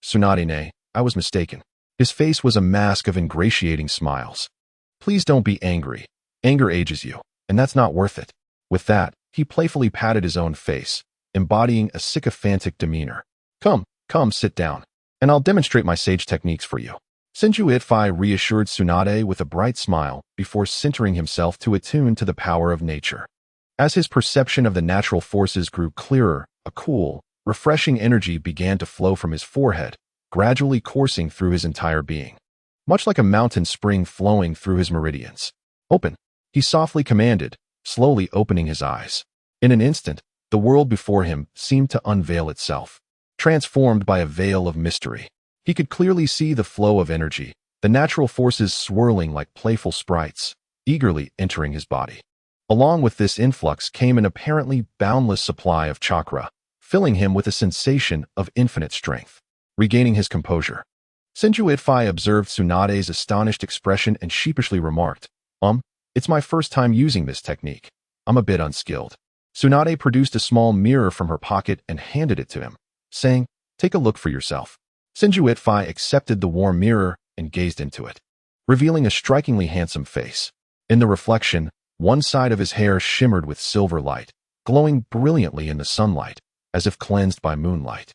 Tsunade, I was mistaken. His face was a mask of ingratiating smiles. Please don't be angry. Anger ages you, and that's not worth it. With that, he playfully patted his own face, embodying a sycophantic demeanor. Come, sit down, and I'll demonstrate my sage techniques for you. Senju reassured Tsunade with a bright smile before centering himself to attune to the power of nature. As his perception of the natural forces grew clearer, a cool, refreshing energy began to flow from his forehead, gradually coursing through his entire being. Much like a mountain spring flowing through his meridians. Open, he softly commanded, slowly opening his eyes. In an instant, the world before him seemed to unveil itself, transformed by a veil of mystery. He could clearly see the flow of energy, the natural forces swirling like playful sprites, eagerly entering his body. Along with this influx came an apparently boundless supply of chakra, filling him with a sensation of infinite strength. Regaining his composure, Senju observed Tsunade's astonished expression and sheepishly remarked, it's my first time using this technique. I'm a bit unskilled. Tsunade produced a small mirror from her pocket and handed it to him, saying, take a look for yourself. Senju accepted the warm mirror and gazed into it, revealing a strikingly handsome face. In the reflection, one side of his hair shimmered with silver light, glowing brilliantly in the sunlight, as if cleansed by moonlight.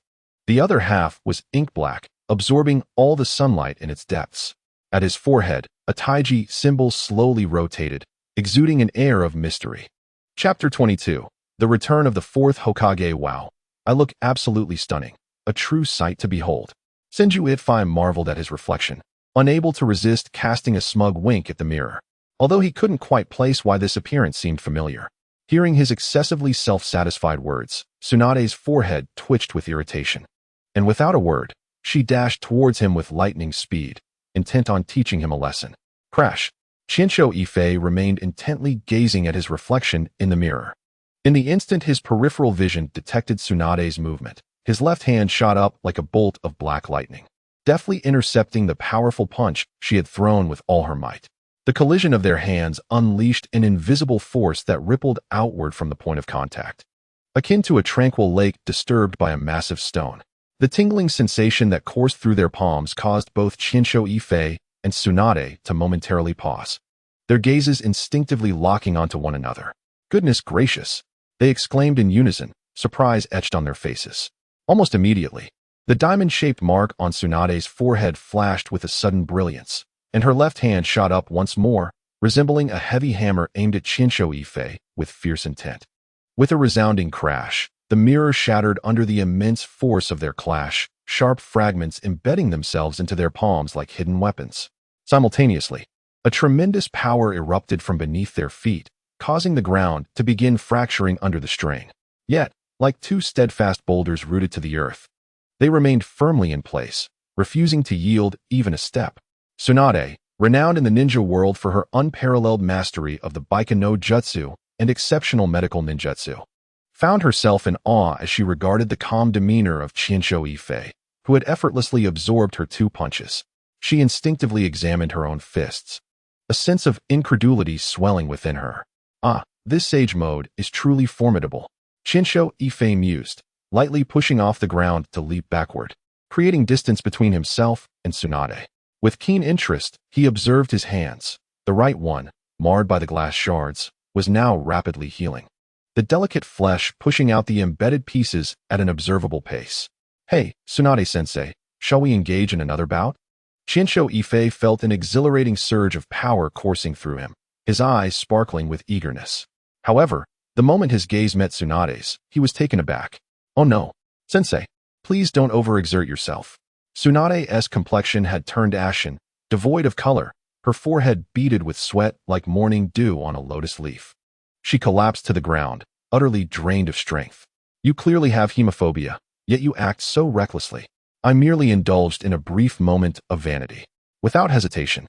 The other half was ink black, absorbing all the sunlight in its depths. At his forehead, a taiji symbol slowly rotated, exuding an air of mystery. Chapter 22. The Return of the Fourth Hokage. Wow, I look absolutely stunning, a true sight to behold. Senju marveled at his reflection, unable to resist casting a smug wink at the mirror, although he couldn't quite place why this appearance seemed familiar. Hearing his excessively self-satisfied words, Tsunade's forehead twitched with irritation, and without a word, she dashed towards him with lightning speed, intent on teaching him a lesson. Crash! Bai Yifei remained intently gazing at his reflection in the mirror. In the instant his peripheral vision detected Tsunade's movement, His left hand shot up like a bolt of black lightning, deftly intercepting the powerful punch she had thrown with all her might. The collision of their hands unleashed an invisible force that rippled outward from the point of contact, akin to a tranquil lake disturbed by a massive stone. The tingling sensation that coursed through their palms caused both Qinshu Yifei and Tsunade to momentarily pause, their gazes instinctively locking onto one another. "Goodness gracious!" they exclaimed in unison, surprise etched on their faces. Almost immediately, the diamond-shaped mark on Tsunade's forehead flashed with a sudden brilliance, and her left hand shot up once more, resembling a heavy hammer aimed at Qinshu Yifei with fierce intent. With a resounding crash, the mirror shattered under the immense force of their clash, sharp fragments embedding themselves into their palms like hidden weapons. Simultaneously, a tremendous power erupted from beneath their feet, causing the ground to begin fracturing under the strain. Yet, like two steadfast boulders rooted to the earth, they remained firmly in place, refusing to yield even a step. Tsunade, renowned in the ninja world for her unparalleled mastery of the Baika no Jutsu and exceptional medical ninjutsu, found herself in awe as she regarded the calm demeanor of Qinshu Yifei, who had effortlessly absorbed her 2 punches. She instinctively examined her own fists, a sense of incredulity swelling within her. This sage mode is truly formidable, Qinshu Yifei mused, lightly pushing off the ground to leap backward, creating distance between himself and Tsunade. With keen interest, he observed his hands. The right one, marred by the glass shards, was now rapidly healing, the delicate flesh pushing out the embedded pieces at an observable pace. "Hey, Tsunade-sensei, shall we engage in another bout?" Qinshu Yifei felt an exhilarating surge of power coursing through him, his eyes sparkling with eagerness. However, the moment his gaze met Tsunade's, he was taken aback. "Oh no, sensei, please don't overexert yourself." Tsunade's complexion had turned ashen, devoid of color, her forehead beaded with sweat like morning dew on a lotus leaf. She collapsed to the ground, utterly drained of strength. "You clearly have hemophobia, yet you act so recklessly." "I merely indulged in a brief moment of vanity." Without hesitation,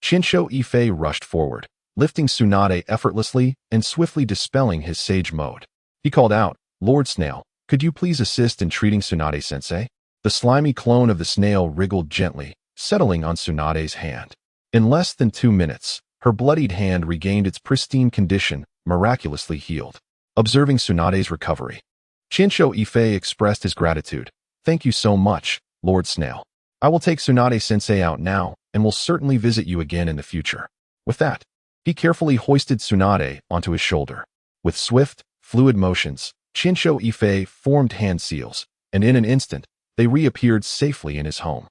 Qinshu Yifei rushed forward, lifting Tsunade effortlessly and swiftly dispelling his sage mode. He called out, "Lord Snail, could you please assist in treating Tsunade-sensei?" The slimy clone of the snail wriggled gently, settling on Tsunade's hand. In less than 2 minutes, her bloodied hand regained its pristine condition, miraculously healed. Observing Tsunade's recovery, Qinshu Yifei expressed his gratitude. "Thank you so much, Lord Snail. I will take Tsunade-sensei out now, and will certainly visit you again in the future." With that, he carefully hoisted Tsunade onto his shoulder. With swift, fluid motions, Qinshu Yifei formed hand seals, and in an instant, they reappeared safely in his home.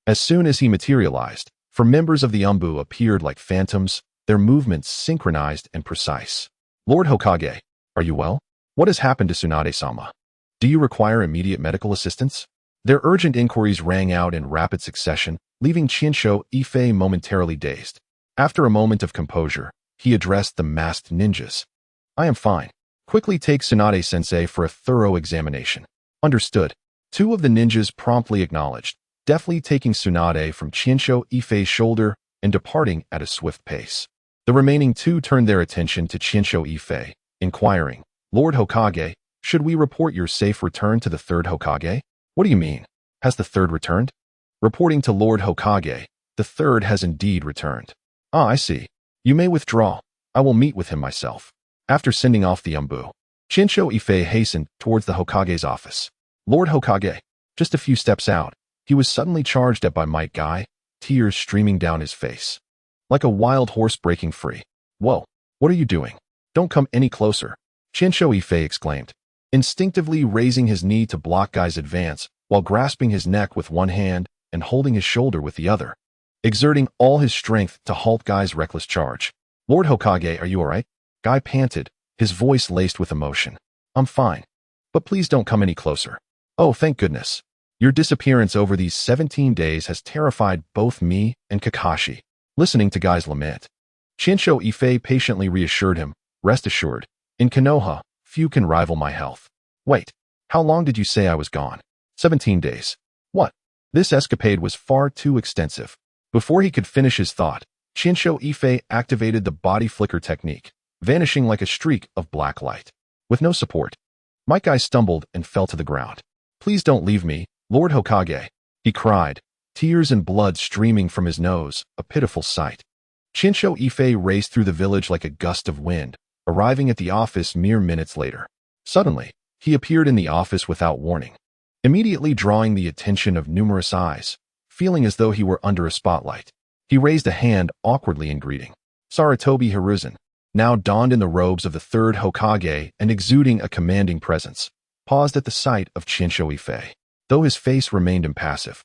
As soon as he materialized, 4 members of the Umbu appeared like phantoms, their movements synchronized and precise. "Lord Hokage, are you well? What has happened to Tsunade-sama? Do you require immediate medical assistance?" Their urgent inquiries rang out in rapid succession, leaving Qinshu Yifei momentarily dazed. After a moment of composure, he addressed the masked ninjas. "I am fine. Quickly take Tsunade-sensei for a thorough examination." "Understood." 2 of the ninjas promptly acknowledged, deftly taking Tsunade from Qinshu Yifei's shoulder and departing at a swift pace. The remaining 2 turned their attention to Qinshu Yifei, inquiring, "Lord Hokage, should we report your safe return to the 3rd Hokage?" "What do you mean? Has the 3rd returned?" "Reporting to Lord Hokage, the 3rd has indeed returned." "Ah, I see. You may withdraw. I will meet with him myself." After sending off the Umbu, Qinshu Yifei hastened towards the Hokage's office. "Lord Hokage." Just a few steps out, he was suddenly charged at by Might Guy, tears streaming down his face. Like a wild horse breaking free. "Whoa, what are you doing? Don't come any closer," Qinshu Yifei exclaimed, instinctively raising his knee to block Guy's advance while grasping his neck with one hand and holding his shoulder with the other, exerting all his strength to halt Guy's reckless charge. "Lord Hokage, are you all right?" Guy panted, his voice laced with emotion. "I'm fine. But please don't come any closer." "Oh, thank goodness. Your disappearance over these 17 days has terrified both me and Kakashi." Listening to Guy's lament, Qinshu Yifei patiently reassured him, "Rest assured, in Konoha, few can rival my health." "Wait, how long did you say I was gone?" 17 days. "What?" This escapade was far too extensive. Before he could finish his thought, Qinshu Yifei activated the body flicker technique, vanishing like a streak of black light. With no support, Might Guy stumbled and fell to the ground. Please don't leave me, Lord Hokage, he cried, tears and blood streaming from his nose, a pitiful sight. Bai Yifei raced through the village like a gust of wind, arriving at the office mere minutes later. Suddenly, he appeared in the office without warning, immediately drawing the attention of numerous eyes, feeling as though he were under a spotlight. He raised a hand awkwardly in greeting. Sarutobi Hiruzen, now donned in the robes of the third Hokage and exuding a commanding presence, paused at the sight of Bai Yifei, though his face remained impassive.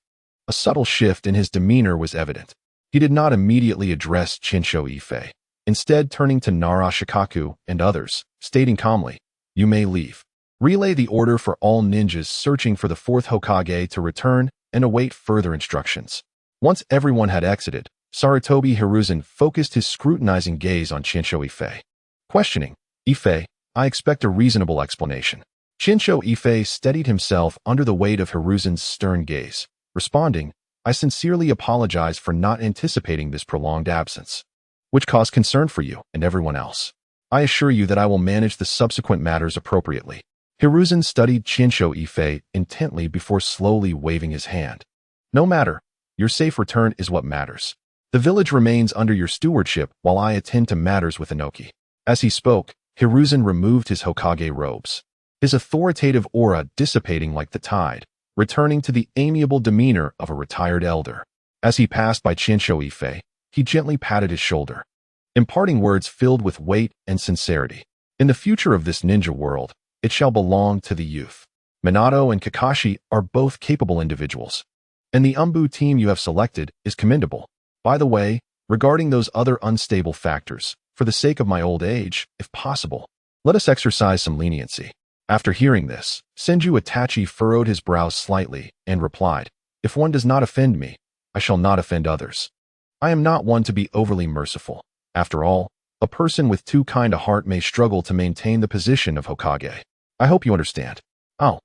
A subtle shift in his demeanor was evident. He did not immediately address Bai Yifei, instead turning to Nara Shikaku and others, stating calmly, "You may leave. Relay the order for all ninjas searching for the fourth Hokage to return and await further instructions." Once everyone had exited, Sarutobi Hiruzen focused his scrutinizing gaze on Bai Yifei. Questioning, "Yifei, I expect a reasonable explanation." Bai Yifei steadied himself under the weight of Hiruzen's stern gaze, responding, "I sincerely apologize for not anticipating this prolonged absence, which caused concern for you and everyone else. I assure you that I will manage the subsequent matters appropriately." Hiruzen studied Bai Yifei intently before slowly waving his hand. "No matter. Your safe return is what matters. The village remains under your stewardship while I attend to matters with Inoki." As he spoke, Hiruzen removed his Hokage robes, his authoritative aura dissipating like the tide, returning to the amiable demeanor of a retired elder. As he passed by Bai Yifei, he gently patted his shoulder, imparting words filled with weight and sincerity. "In the future of this ninja world, it shall belong to the youth. Minato and Kakashi are both capable individuals, and the Umbu team you have selected is commendable. By the way, regarding those other unstable factors, for the sake of my old age, if possible, let us exercise some leniency." After hearing this, Senju Itachi furrowed his brows slightly and replied, "If one does not offend me, I shall not offend others. I am not one to be overly merciful. After all, a person with too kind a heart may struggle to maintain the position of Hokage. I hope you understand." "Oh,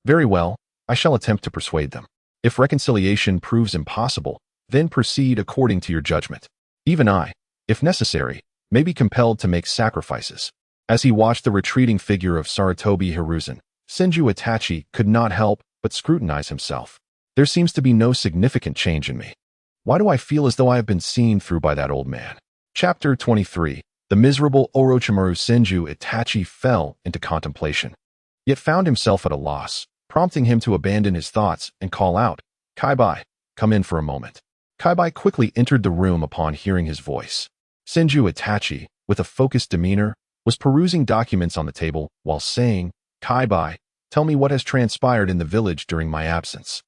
very well, I shall attempt to persuade them. If reconciliation proves impossible, then proceed according to your judgment. Even I, if necessary, may be compelled to make sacrifices." As he watched the retreating figure of Sarutobi Hiruzen, Senju Itachi could not help but scrutinize himself. "There seems to be no significant change in me. Why do I feel as though I have been seen through by that old man?" Chapter 23. The miserable Orochimaru. Senju Itachi fell into contemplation, yet found himself at a loss, prompting him to abandon his thoughts and call out, "Kaibai, come in for a moment." Kaibai quickly entered the room upon hearing his voice. Senju Itachi, with a focused demeanor, was perusing documents on the table while saying, "Kaibai, tell me what has transpired in the village during my absence."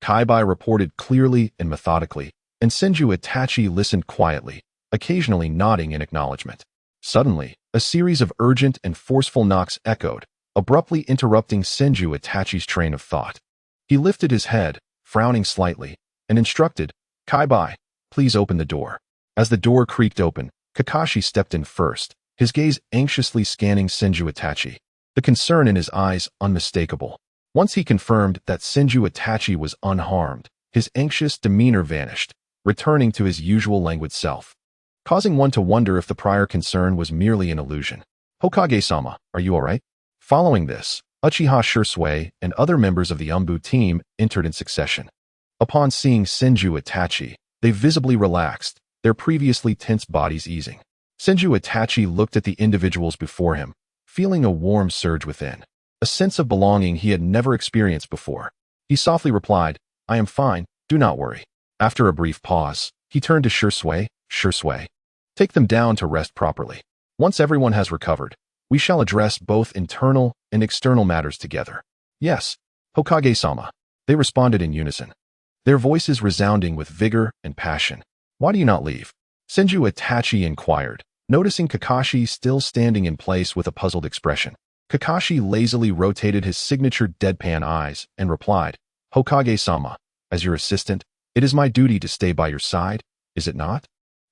Kaibai reported clearly and methodically, and Senju Itachi listened quietly, occasionally nodding in acknowledgement. Suddenly, a series of urgent and forceful knocks echoed, abruptly interrupting Senju Itachi's train of thought. He lifted his head, frowning slightly, and instructed, "Kaibai, please open the door." As the door creaked open, Kakashi stepped in first, his gaze anxiously scanning Senju Itachi, the concern in his eyes unmistakable. Once he confirmed that Senju Itachi was unharmed, his anxious demeanor vanished, returning to his usual languid self, causing one to wonder if the prior concern was merely an illusion. "Hokage-sama, are you all right?" Following this, Uchiha Shisui and other members of the Umbu team entered in succession. Upon seeing Senju Itachi, they visibly relaxed, their previously tense bodies easing. Senju Itachi looked at the individuals before him, feeling a warm surge within, a sense of belonging he had never experienced before. He softly replied, "I am fine, do not worry." After a brief pause, he turned to Shisui, "Shisui, take them down to rest properly. Once everyone has recovered, we shall address both internal and external matters together." "Yes, Hokage-sama," they responded in unison, their voices resounding with vigor and passion. "Why do you not leave?" Senju Itachi inquired, noticing Kakashi still standing in place with a puzzled expression. Kakashi lazily rotated his signature deadpan eyes and replied, "Hokage-sama, as your assistant, it is my duty to stay by your side, is it not?"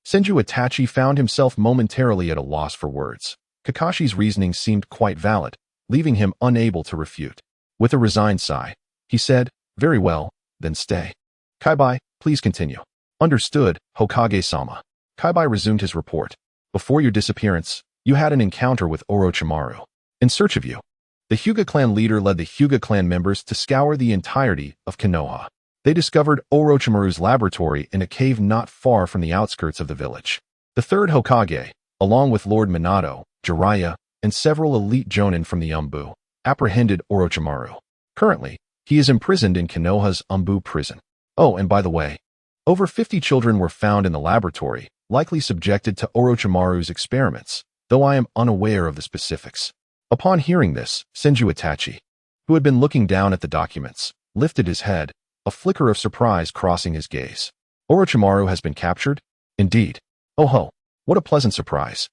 Senju Itachi found himself momentarily at a loss for words. Kakashi's reasoning seemed quite valid, leaving him unable to refute. With a resigned sigh, he said, "Very well, then stay. Kaibai, please continue." "Understood, Hokage-sama." Kaibai resumed his report. "Before your disappearance, you had an encounter with Orochimaru. In search of you, The Hyuga clan leader led the Hyuga clan members to scour the entirety of Konoha. They discovered Orochimaru's laboratory in a cave not far from the outskirts of the village. The third Hokage, along with Lord Minato, Jiraiya, and several elite jonin from the Umbu, apprehended Orochimaru. Currently, he is imprisoned in Konoha's Umbu prison. Oh, and by the way, over 50 children were found in the laboratory, likely subjected to Orochimaru's experiments, though I am unaware of the specifics. Upon hearing this, Senju Itachi, who had been looking down at the documents, lifted his head, a flicker of surprise crossing his gaze. Orochimaru has been captured? Indeed. Oh ho, what a pleasant surprise.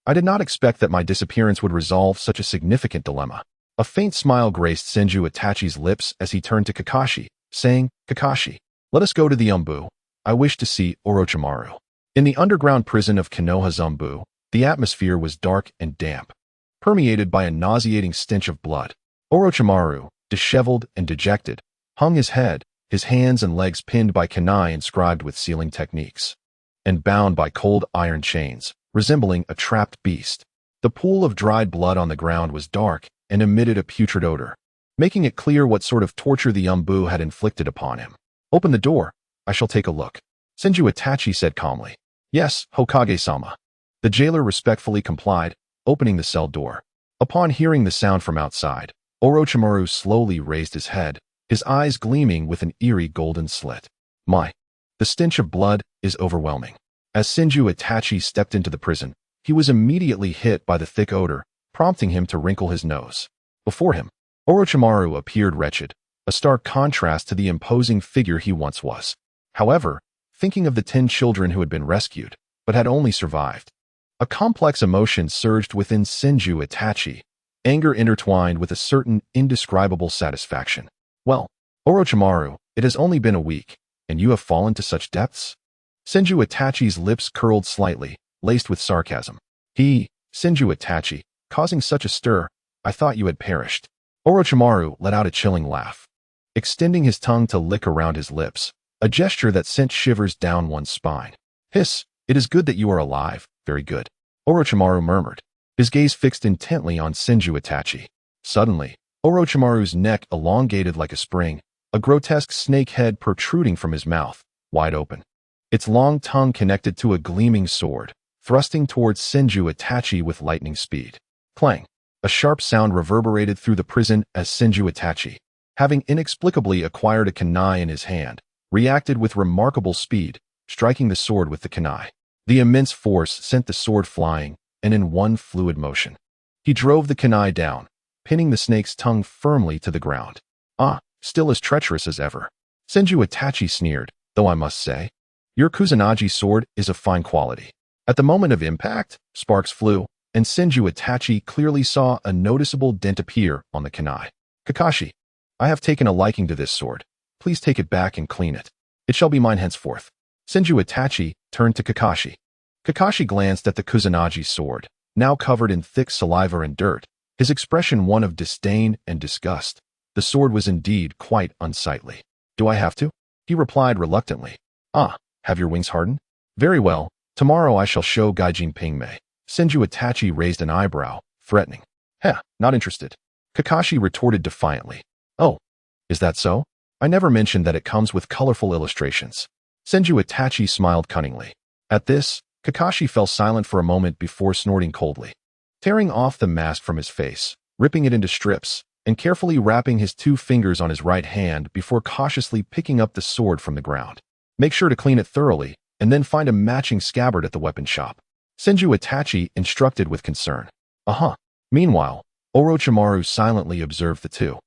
I did not expect that my disappearance would resolve such a significant dilemma. A faint smile graced Senju Itachi's lips as he turned to Kakashi, saying, Kakashi, let us go to the Umbu. I wish to see Orochimaru. In the underground prison of Konoha's Umbu, the atmosphere was dark and damp, permeated by a nauseating stench of blood. Orochimaru, disheveled and dejected, hung his head, his hands and legs pinned by kunai inscribed with sealing techniques, and bound by cold iron chains, resembling a trapped beast. The pool of dried blood on the ground was dark and emitted a putrid odor, making it clear what sort of torture the Umbu had inflicted upon him. Open the door. I shall take a look. Senju Itachi said calmly. Yes, Hokage-sama. The jailer respectfully complied, opening the cell door. Upon hearing the sound from outside, Orochimaru slowly raised his head, his eyes gleaming with an eerie golden slit. The stench of blood is overwhelming. As Senju Itachi stepped into the prison, he was immediately hit by the thick odor, prompting him to wrinkle his nose. Before him, Orochimaru appeared wretched, a stark contrast to the imposing figure he once was. However, thinking of the 10 children who had been rescued, but had only survived, a complex emotion surged within Senju Itachi, anger intertwined with a certain indescribable satisfaction. Well, Orochimaru, it has only been a week, and you have fallen to such depths? Senju Itachi's lips curled slightly, laced with sarcasm. Senju Itachi, causing such a stir, I thought you had perished. Orochimaru let out a chilling laugh, extending his tongue to lick around his lips, a gesture that sent shivers down one's spine. Hiss, it is good that you are alive, very good. Orochimaru murmured, his gaze fixed intently on Senju Itachi. Suddenly, Orochimaru's neck elongated like a spring, a grotesque snake head protruding from his mouth, wide open. Its long tongue connected to a gleaming sword, thrusting towards Senju Itachi with lightning speed. Clang! A sharp sound reverberated through the prison as Senju Itachi, having inexplicably acquired a kunai in his hand, reacted with remarkable speed, striking the sword with the kunai. The immense force sent the sword flying, and in one fluid motion, he drove the kunai down, pinning the snake's tongue firmly to the ground. Still as treacherous as ever. Senju Itachi sneered, though I must say, your Kusanagi sword is of fine quality. At the moment of impact, sparks flew, and Senju Itachi clearly saw a noticeable dent appear on the kunai. Kakashi, I have taken a liking to this sword. Please take it back and clean it. It shall be mine henceforth. Senju Itachi turned to Kakashi. Kakashi glanced at the Kusanagi sword, now covered in thick saliva and dirt, his expression one of disdain and disgust. The sword was indeed quite unsightly. Do I have to? He replied reluctantly. Have your wings hardened? Very well, tomorrow I shall show Gaijin Pingmei. Senju Itachi raised an eyebrow, threatening. Not interested. Kakashi retorted defiantly. Oh, is that so? I never mentioned that it comes with colorful illustrations. Senju Itachi smiled cunningly. At this, Kakashi fell silent for a moment before snorting coldly. Tearing off the mask from his face, ripping it into strips, and carefully wrapping his 2 fingers on his right hand before cautiously picking up the sword from the ground. Make sure to clean it thoroughly, and then find a matching scabbard at the weapon shop. Senju Itachi instructed with concern. Meanwhile, Orochimaru silently observed the two.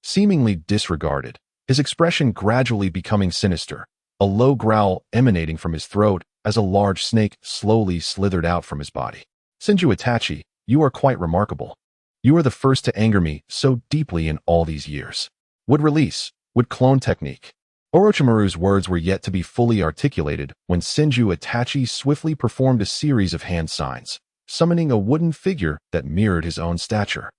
Seemingly disregarded, his expression gradually becoming sinister, a low growl emanating from his throat as a large snake slowly slithered out from his body. Senju Itachi, you are quite remarkable. You are the first to anger me so deeply in all these years. Would release, would clone technique. Orochimaru's words were yet to be fully articulated when Senju Itachi swiftly performed a series of hand signs, summoning a wooden figure that mirrored his own stature,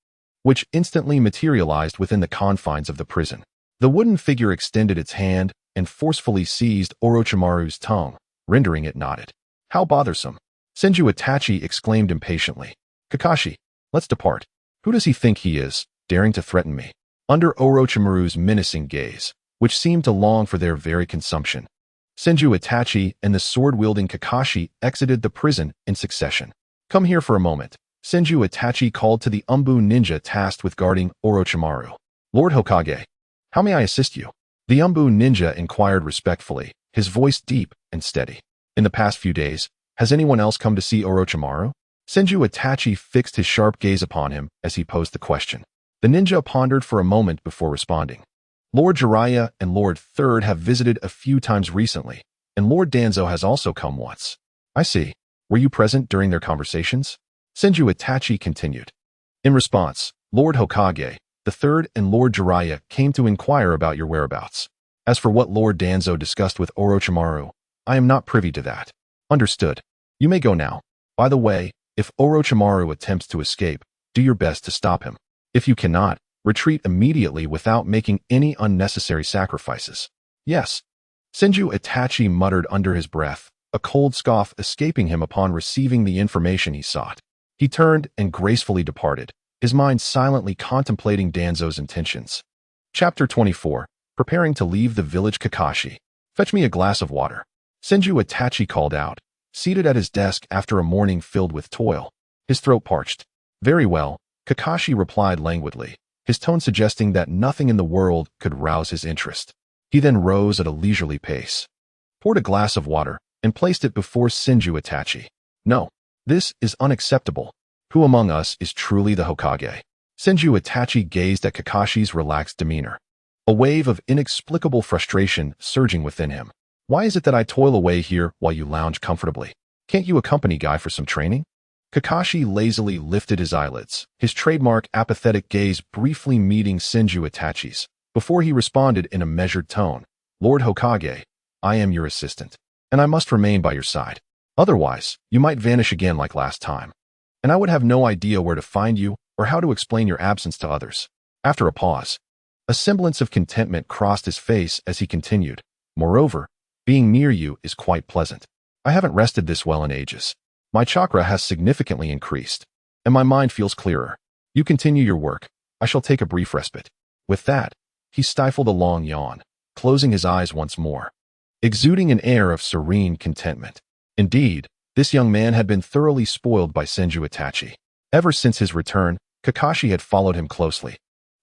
which instantly materialized within the confines of the prison. The wooden figure extended its hand and forcefully seized Orochimaru's tongue, rendering it knotted. How bothersome! Senju Itachi exclaimed impatiently. Kakashi, let's depart. Who does he think he is, daring to threaten me. Under Orochimaru's menacing gaze, which seemed to long for their very consumption, Senju Itachi and the sword-wielding Kakashi exited the prison in succession. Come here for a moment, Senju Itachi called to the Umbu ninja tasked with guarding Orochimaru. Lord Hokage, how may I assist you? The Umbu ninja inquired respectfully, his voice deep and steady. In the past few days, has anyone else come to see Orochimaru? Senju Itachi fixed his sharp gaze upon him as he posed the question. The ninja pondered for a moment before responding. Lord Jiraiya and Lord Third have visited a few times recently, and Lord Danzo has also come once. I see. Were you present during their conversations? Senju Itachi continued. In response, Lord Hokage, the Third and Lord Jiraiya came to inquire about your whereabouts. As for what Lord Danzo discussed with Orochimaru, I am not privy to that. Understood. You may go now. By the way, if Orochimaru attempts to escape, do your best to stop him. If you cannot, retreat immediately without making any unnecessary sacrifices. Yes. Senju Itachi muttered under his breath, a cold scoff escaping him upon receiving the information he sought. He turned and gracefully departed, his mind silently contemplating Danzo's intentions. Chapter 24. Preparing to leave the village. Kakashi. Fetch me a glass of water. Senju Itachi called out, seated at his desk after a morning filled with toil. His throat parched. Very well, Kakashi replied languidly, his tone suggesting that nothing in the world could rouse his interest. He then rose at a leisurely pace, poured a glass of water, and placed it before Senju Itachi. No, this is unacceptable. Who among us is truly the Hokage? Senju Itachi gazed at Kakashi's relaxed demeanor, a wave of inexplicable frustration surging within him. Why is it that I toil away here while you lounge comfortably? Can't you accompany Guy for some training? Kakashi lazily lifted his eyelids, his trademark apathetic gaze briefly meeting Senju Itachi's, before he responded in a measured tone. Lord Hokage, I am your assistant, and I must remain by your side. Otherwise, you might vanish again like last time, and I would have no idea where to find you or how to explain your absence to others. After a pause, a semblance of contentment crossed his face as he continued. Moreover, being near you is quite pleasant. I haven't rested this well in ages. My chakra has significantly increased, and my mind feels clearer. You continue your work. I shall take a brief respite. With that, he stifled a long yawn, closing his eyes once more, exuding an air of serene contentment. Indeed, this young man had been thoroughly spoiled by Senju Itachi. Ever since his return, Kakashi had followed him closely,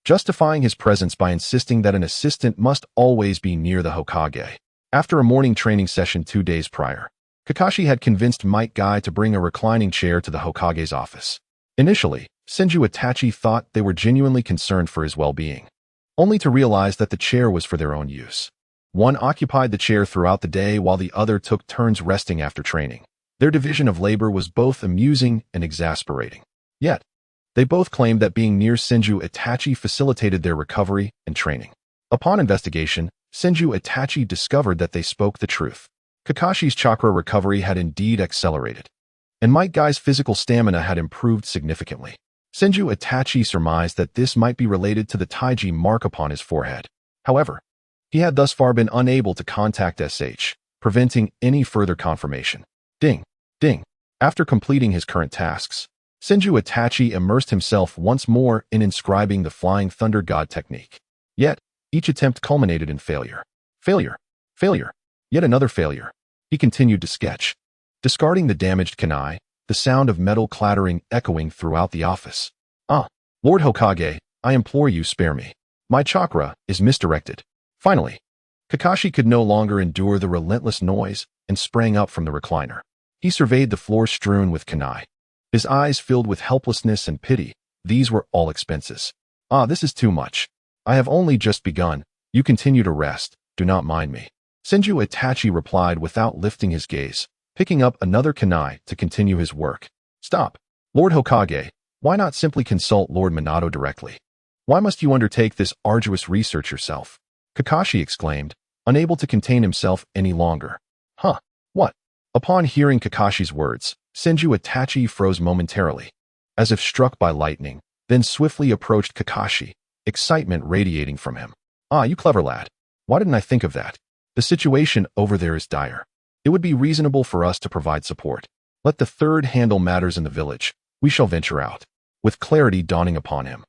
justifying his presence by insisting that an assistant must always be near the Hokage. After a morning training session 2 days prior, Kakashi had convinced Might Guy to bring a reclining chair to the Hokage's office. Initially, Senju Itachi thought they were genuinely concerned for his well-being, only to realize that the chair was for their own use. One occupied the chair throughout the day while the other took turns resting after training. Their division of labor was both amusing and exasperating. Yet, they both claimed that being near Senju Itachi facilitated their recovery and training. Upon investigation, Senju Itachi discovered that they spoke the truth. Kakashi's chakra recovery had indeed accelerated, and Might Guy's physical stamina had improved significantly. Senju Itachi surmised that this might be related to the Taiji mark upon his forehead. However, he had thus far been unable to contact SH, preventing any further confirmation. Ding, ding. After completing his current tasks, Senju Itachi immersed himself once more in inscribing the Flying Thunder God technique. Yet, each attempt culminated in failure. Failure. Failure. Yet another failure. He continued to sketch, discarding the damaged kunai, the sound of metal clattering echoing throughout the office. Ah, Lord Hokage, I implore you spare me. My chakra is misdirected. Finally, Kakashi could no longer endure the relentless noise and sprang up from the recliner. He surveyed the floor strewn with kunai, his eyes filled with helplessness and pity. These were all expenses. Ah, this is too much. I have only just begun. You continue to rest. Do not mind me. Senju Itachi replied without lifting his gaze, picking up another kunai to continue his work. Stop. Lord Hokage, why not simply consult Lord Minato directly? Why must you undertake this arduous research yourself? Kakashi exclaimed, unable to contain himself any longer. Huh? What? Upon hearing Kakashi's words, Senju Itachi froze momentarily, as if struck by lightning, then swiftly approached Kakashi, excitement radiating from him. Ah, you clever lad. Why didn't I think of that? The situation over there is dire. It would be reasonable for us to provide support. Let the Third handle matters in the village. We shall venture out. With clarity dawning upon him,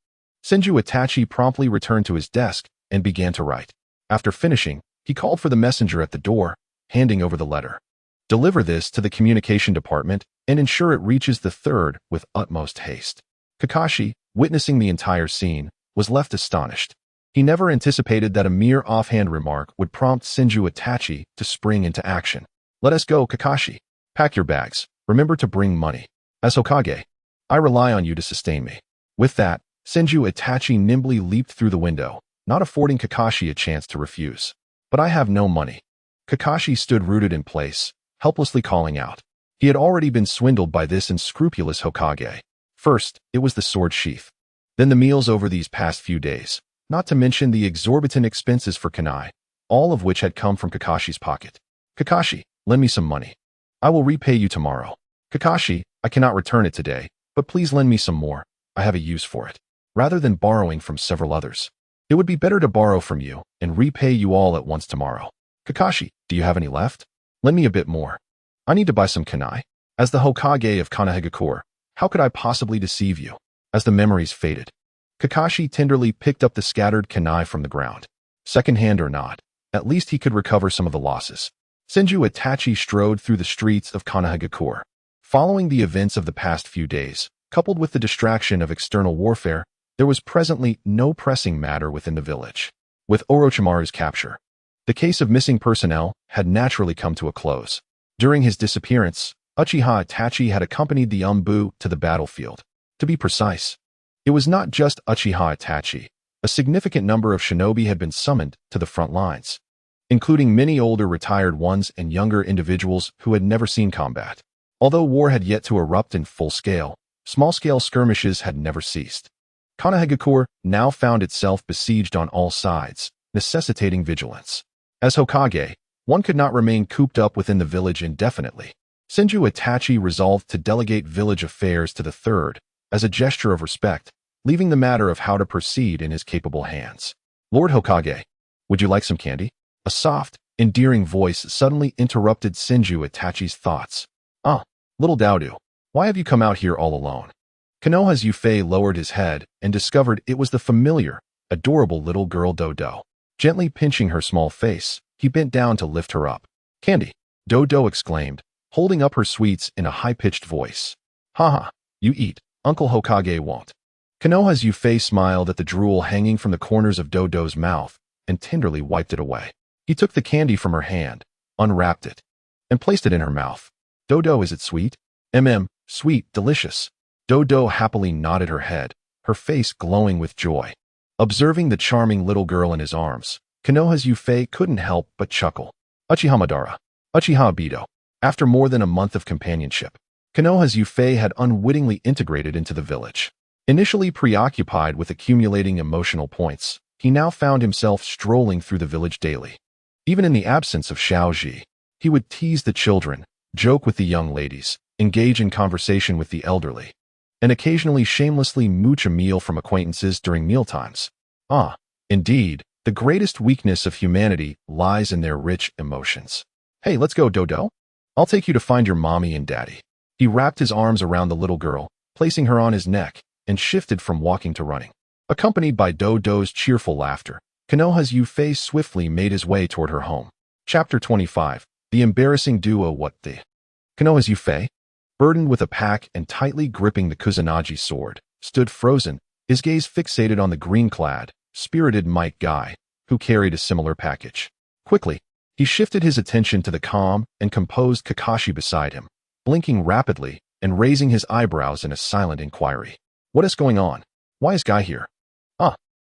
Senju Itachi promptly returned to his desk and began to write. After finishing, he called for the messenger at the door, handing over the letter. Deliver this to the communication department and ensure it reaches the third with utmost haste. Kakashi, witnessing the entire scene, was left astonished. He never anticipated that a mere offhand remark would prompt Senju Itachi to spring into action. Let us go, Kakashi. Pack your bags. Remember to bring money. As Hokage, I rely on you to sustain me. With that, Senju Itachi nimbly leaped through the window, not affording Kakashi a chance to refuse. But I have no money. Kakashi stood rooted in place, helplessly calling out. He had already been swindled by this unscrupulous Hokage. First, it was the sword sheath. Then the meals over these past few days, not to mention the exorbitant expenses for Kunai, all of which had come from Kakashi's pocket. Kakashi, lend me some money. I will repay you tomorrow. Kakashi, I cannot return it today, but please lend me some more. I have a use for it. Rather than borrowing from several others, it would be better to borrow from you and repay you all at once tomorrow. Kakashi, do you have any left? Lend me a bit more. I need to buy some kunai. As the Hokage of Konoha, how could I possibly deceive you? As the memories faded, Kakashi tenderly picked up the scattered kunai from the ground. Second-hand or not, at least he could recover some of the losses. Senju Itachi strode through the streets of Konoha. Following the events of the past few days, coupled with the distraction of external warfare, there was presently no pressing matter within the village. With Orochimaru's capture, the case of missing personnel had naturally come to a close. During his disappearance, Uchiha Itachi had accompanied the Umbu to the battlefield. To be precise, it was not just Uchiha Itachi. A significant number of shinobi had been summoned to the front lines, including many older retired ones and younger individuals who had never seen combat. Although war had yet to erupt in full scale, small-scale skirmishes had never ceased. Konoha now found itself besieged on all sides, necessitating vigilance. As Hokage, one could not remain cooped up within the village indefinitely. Senju Itachi resolved to delegate village affairs to the third, as a gesture of respect, leaving the matter of how to proceed in his capable hands. Lord Hokage, would you like some candy? A soft, endearing voice suddenly interrupted Senju Itachi's thoughts. Little Daodu, why have you come out here all alone? Konoha's Yifei lowered his head and discovered it was the familiar, adorable little girl Dodo. Gently pinching her small face, he bent down to lift her up. Candy, Dodo exclaimed, holding up her sweets in a high-pitched voice. Haha, you eat, Uncle Hokage won't. Konoha's Yifei smiled at the drool hanging from the corners of Dodo's mouth and tenderly wiped it away. He took the candy from her hand, unwrapped it, and placed it in her mouth. Dodo, is it sweet? Sweet, delicious. Dodo happily nodded her head, her face glowing with joy. Observing the charming little girl in his arms, Konoha's Yifei couldn't help but chuckle. Uchiha Madara, Uchiha Obito. After more than a month of companionship, Konoha's Yifei had unwittingly integrated into the village. Initially preoccupied with accumulating emotional points, he now found himself strolling through the village daily. Even in the absence of Xiaoji, he would tease the children, joke with the young ladies, engage in conversation with the elderly, and occasionally shamelessly mooch a meal from acquaintances during mealtimes. Indeed, the greatest weakness of humanity lies in their rich emotions. Hey, let's go, Dodo. I'll take you to find your mommy and daddy. He wrapped his arms around the little girl, placing her on his neck, and shifted from walking to running. Accompanied by Dodo's cheerful laughter, Konoha's Yifei swiftly made his way toward her home. Chapter 25. The embarrassing duo. What the? Konoha's Yifei, burdened with a pack and tightly gripping the Kusanagi sword, stood frozen, his gaze fixated on the green-clad, spirited Might Guy, who carried a similar package. Quickly, he shifted his attention to the calm and composed Kakashi beside him, blinking rapidly and raising his eyebrows in a silent inquiry. What is going on? Why is Guy here?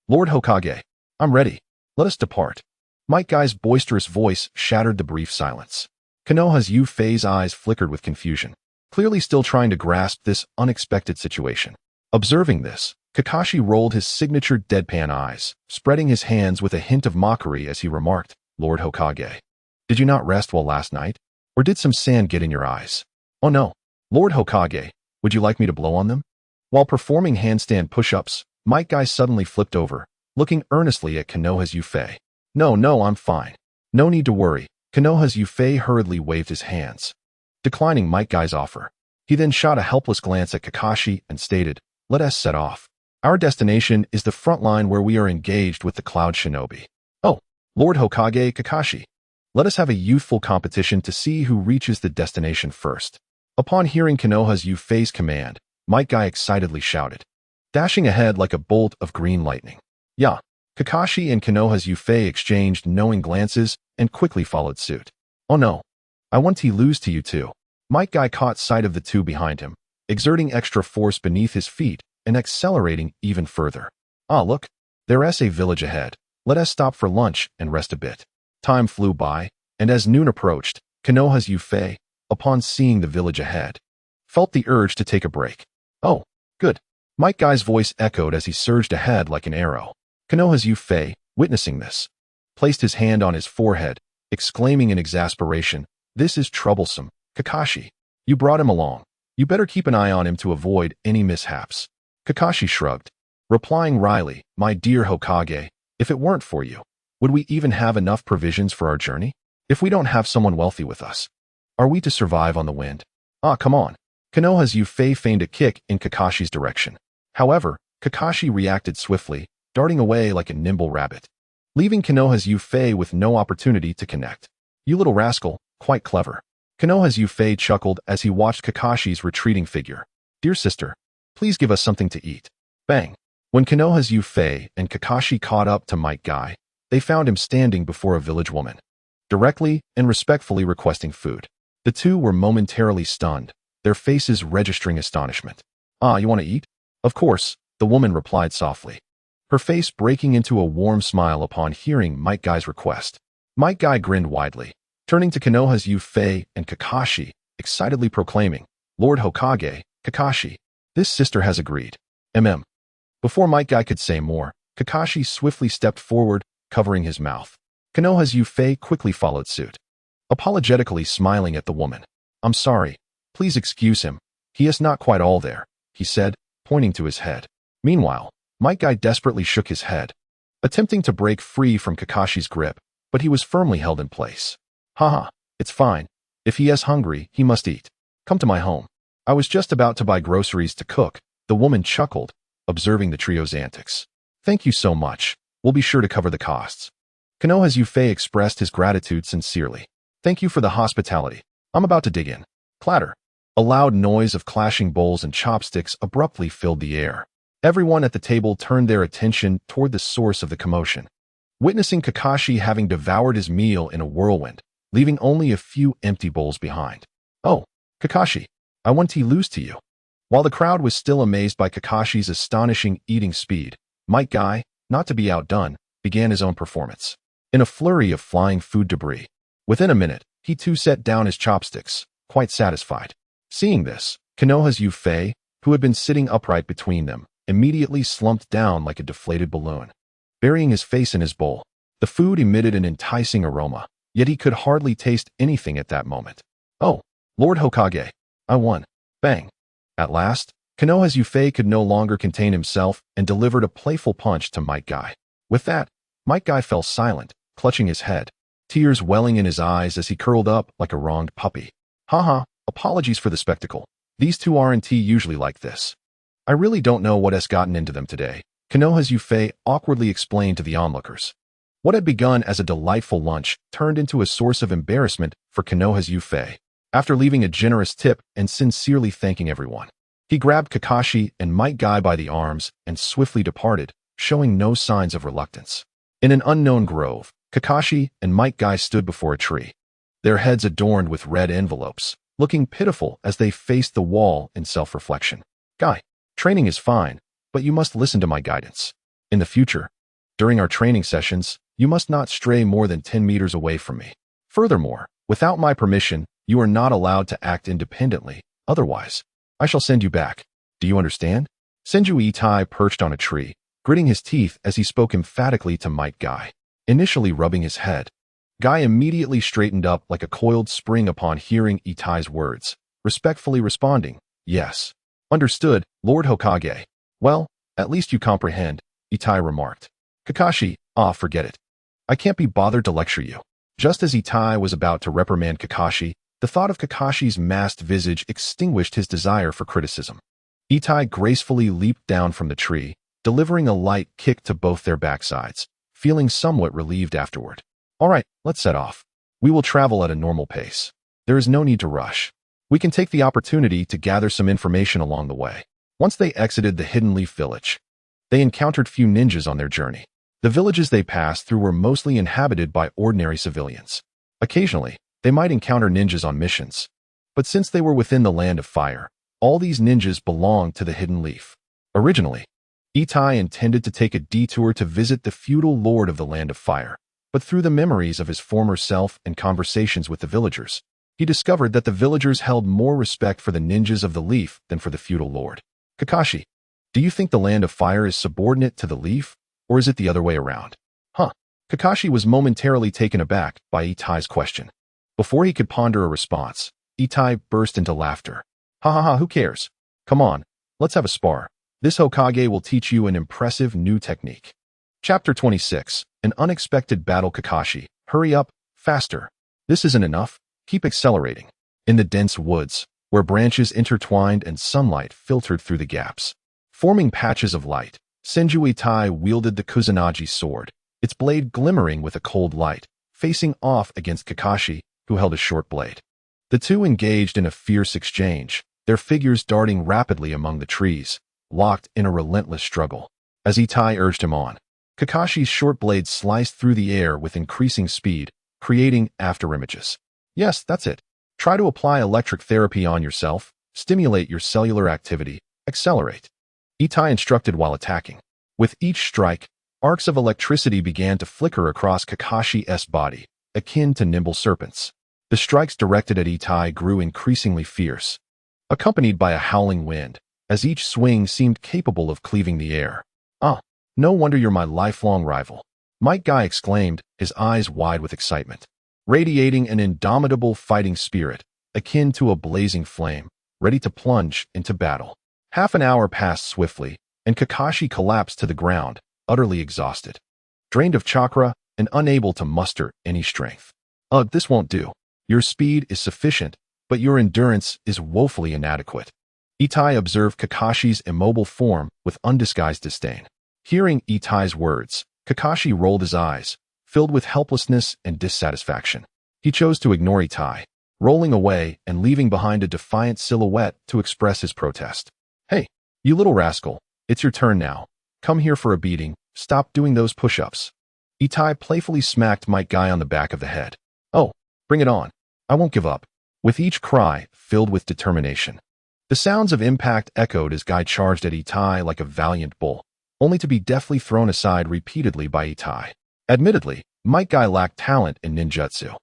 Lord Hokage, I'm ready. Let us depart. Might Guy's boisterous voice shattered the brief silence. Konoha's Yufei's eyes flickered with confusion, clearly still trying to grasp this unexpected situation. Observing this, Kakashi rolled his signature deadpan eyes, spreading his hands with a hint of mockery as he remarked, Lord Hokage, did you not rest well last night? Or did some sand get in your eyes? Oh no. Lord Hokage, would you like me to blow on them? While performing handstand push-ups, Might Guy suddenly flipped over, looking earnestly at Konoha's Yufei. No, I'm fine. No need to worry. Konoha's Yufei hurriedly waved his hands, declining Might Guy's offer. He then shot a helpless glance at Kakashi and stated, let us set off. Our destination is the front line where we are engaged with the Cloud Shinobi. Oh, Lord Hokage Kakashi. Let us have a youthful competition to see who reaches the destination first. Upon hearing Konoha's Yifei's command, Might Guy excitedly shouted, dashing ahead like a bolt of green lightning. Yeah, Kakashi and Konoha's Yifei exchanged knowing glances and quickly followed suit. Oh no, I want to lose to you too. Might Guy caught sight of the two behind him, exerting extra force beneath his feet and accelerating even further. Ah, look, there's a village ahead. Let us stop for lunch and rest a bit. Time flew by, and as noon approached, Konoha's Yifei, upon seeing the village ahead, felt the urge to take a break. Oh, good. Might Guy's voice echoed as he surged ahead like an arrow. Konoha's Yifei, witnessing this, placed his hand on his forehead, exclaiming in exasperation, "This is troublesome, Kakashi. You brought him along. You better keep an eye on him to avoid any mishaps." Kakashi shrugged, replying wryly, "My dear Hokage, if it weren't for you, would we even have enough provisions for our journey? If we don't have someone wealthy with us, are we to survive on the wind? Ah, come on." Konoha's Yifei feigned a kick in Kakashi's direction. However, Kakashi reacted swiftly, darting away like a nimble rabbit, leaving Konoha's Yifei with no opportunity to connect. "You little rascal, quite clever." Konoha's Yifei chuckled as he watched Kakashi's retreating figure. "Dear sister, please give us something to eat." Bang! When Konoha's Yifei and Kakashi caught up to Might Guy, they found him standing before a village woman, directly and respectfully requesting food. The two were momentarily stunned, their faces registering astonishment. "Ah, you want to eat?" "Of course," the woman replied softly, her face breaking into a warm smile upon hearing Might Guy's request. Might Guy grinned widely, turning to Konoha's Yifei and Kakashi, excitedly proclaiming, "Lord Hokage, Kakashi, this sister has agreed." Before Might Guy could say more, Kakashi swiftly stepped forward, covering his mouth. Konoha's Yifei quickly followed suit, apologetically smiling at the woman. "I'm sorry. Please excuse him. He is not quite all there," he said, pointing to his head. Meanwhile, Might Guy desperately shook his head, attempting to break free from Kakashi's grip, but he was firmly held in place. "Haha, it's fine. If he is hungry, he must eat. Come to my home. I was just about to buy groceries to cook," the woman chuckled, observing the trio's antics. "Thank you so much. We'll be sure to cover the costs." Konoha's Yifei expressed his gratitude sincerely. "Thank you for the hospitality. I'm about to dig in." Clatter. A loud noise of clashing bowls and chopsticks abruptly filled the air. Everyone at the table turned their attention toward the source of the commotion, witnessing Kakashi having devoured his meal in a whirlwind, leaving only a few empty bowls behind. "Oh, Kakashi, I want to lose to you." While the crowd was still amazed by Kakashi's astonishing eating speed, Might Guy, not to be outdone, began his own performance. In a flurry of flying food debris, within a minute, he too set down his chopsticks, quite satisfied. Seeing this, Konoha's Yifei, who had been sitting upright between them, immediately slumped down like a deflated balloon. Burying his face in his bowl, the food emitted an enticing aroma, yet he could hardly taste anything at that moment. "Oh, Lord Hokage, I won." Bang! At last, Konoha's Yifei could no longer contain himself and delivered a playful punch to Might Guy. With that, Might Guy fell silent, clutching his head, tears welling in his eyes as he curled up like a wronged puppy. "Haha, apologies for the spectacle. These two aren't usually like this. I really don't know what has gotten into them today," Konoha's Yifei awkwardly explained to the onlookers. What had begun as a delightful lunch turned into a source of embarrassment for Konoha's Yifei. After leaving a generous tip and sincerely thanking everyone, he grabbed Kakashi and Might Guy by the arms and swiftly departed, showing no signs of reluctance. In an unknown grove, Kakashi and Might Guy stood before a tree, their heads adorned with red envelopes, looking pitiful as they faced the wall in self-reflection. "Guy, training is fine, but you must listen to my guidance. In the future, during our training sessions, you must not stray more than 10 meters away from me. Furthermore, without my permission, you are not allowed to act independently, otherwise, I shall send you back. Do you understand?" Senju Itai perched on a tree, gritting his teeth as he spoke emphatically to Might Guy, initially rubbing his head. Guy immediately straightened up like a coiled spring upon hearing Itai's words, respectfully responding, "Yes. Understood, Lord Hokage." "Well, at least you comprehend," Itai remarked. "Kakashi, forget it. I can't be bothered to lecture you." Just as Itai was about to reprimand Kakashi, the thought of Kakashi's masked visage extinguished his desire for criticism. Itai gracefully leaped down from the tree, delivering a light kick to both their backsides, feeling somewhat relieved afterward. All right, let's set off. We will travel at a normal pace. There is no need to rush. We can take the opportunity to gather some information along the way. Once they exited the Hidden Leaf Village, they encountered few ninjas on their journey. The villages they passed through were mostly inhabited by ordinary civilians. Occasionally, they might encounter ninjas on missions. But since they were within the Land of Fire, all these ninjas belonged to the Hidden Leaf. Originally, Itai intended to take a detour to visit the feudal lord of the Land of Fire, but through the memories of his former self and conversations with the villagers, he discovered that the villagers held more respect for the ninjas of the Leaf than for the feudal lord. Kakashi, do you think the Land of Fire is subordinate to the Leaf, or is it the other way around? Kakashi was momentarily taken aback by Itai's question. Before he could ponder a response, Itai burst into laughter. Ha, who cares? Come on, let's have a spar. This Hokage will teach you an impressive new technique. Chapter 26, An Unexpected Battle. Kakashi, hurry up, faster. This isn't enough, keep accelerating. In the dense woods, where branches intertwined and sunlight filtered through the gaps, forming patches of light, Senju Itai wielded the Kusanagi sword, its blade glimmering with a cold light, facing off against Kakashi, who held a short blade. The two engaged in a fierce exchange, their figures darting rapidly among the trees, locked in a relentless struggle. As Itai urged him on, Kakashi's short blade sliced through the air with increasing speed, creating afterimages. Yes, that's it. Try to apply electric therapy on yourself, stimulate your cellular activity, accelerate. Itai instructed while attacking. With each strike, arcs of electricity began to flicker across Kakashi's body, akin to nimble serpents. The strikes directed at Itai grew increasingly fierce, accompanied by a howling wind, as each swing seemed capable of cleaving the air. No wonder you're my lifelong rival, Might Guy exclaimed, his eyes wide with excitement, radiating an indomitable fighting spirit, akin to a blazing flame, ready to plunge into battle. Half an hour passed swiftly, and Kakashi collapsed to the ground, utterly exhausted, drained of chakra, and unable to muster any strength. This won't do. Your speed is sufficient, but your endurance is woefully inadequate. Itai observed Kakashi's immobile form with undisguised disdain. Hearing Itai's words, Kakashi rolled his eyes, filled with helplessness and dissatisfaction. He chose to ignore Itai, rolling away and leaving behind a defiant silhouette to express his protest. Hey, you little rascal, it's your turn now. Come here for a beating, stop doing those push-ups. Itai playfully smacked Might Guy on the back of the head. Oh, bring it on. I won't give up. With each cry filled with determination. The sounds of impact echoed as Guy charged at Itai like a valiant bull, only to be deftly thrown aside repeatedly by Itai. Admittedly, Might Guy lacked talent in ninjutsu.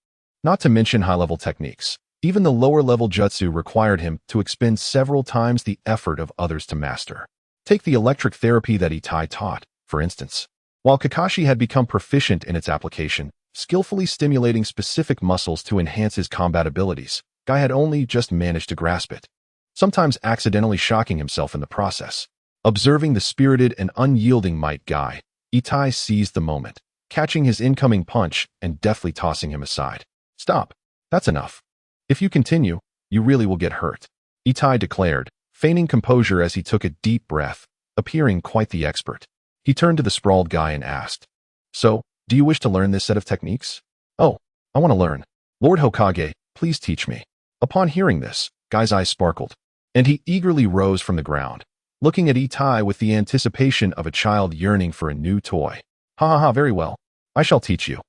Not to mention high-level techniques. Even the lower-level jutsu required him to expend several times the effort of others to master. Take the electric therapy that Itai taught, for instance. While Kakashi had become proficient in its application, skillfully stimulating specific muscles to enhance his combat abilities, Guy had only just managed to grasp it, sometimes accidentally shocking himself in the process. Observing the spirited and unyielding Might Guy, Itai seized the moment, catching his incoming punch and deftly tossing him aside. Stop. That's enough. If you continue, you really will get hurt, Itai declared, feigning composure as he took a deep breath, appearing quite the expert. He turned to the sprawled Guy and asked, So, do you wish to learn this set of techniques? Oh, I want to learn. Lord Hokage, please teach me. Upon hearing this, Guy's eyes sparkled, and he eagerly rose from the ground, looking at Itai with the anticipation of a child yearning for a new toy. Very well. I shall teach you.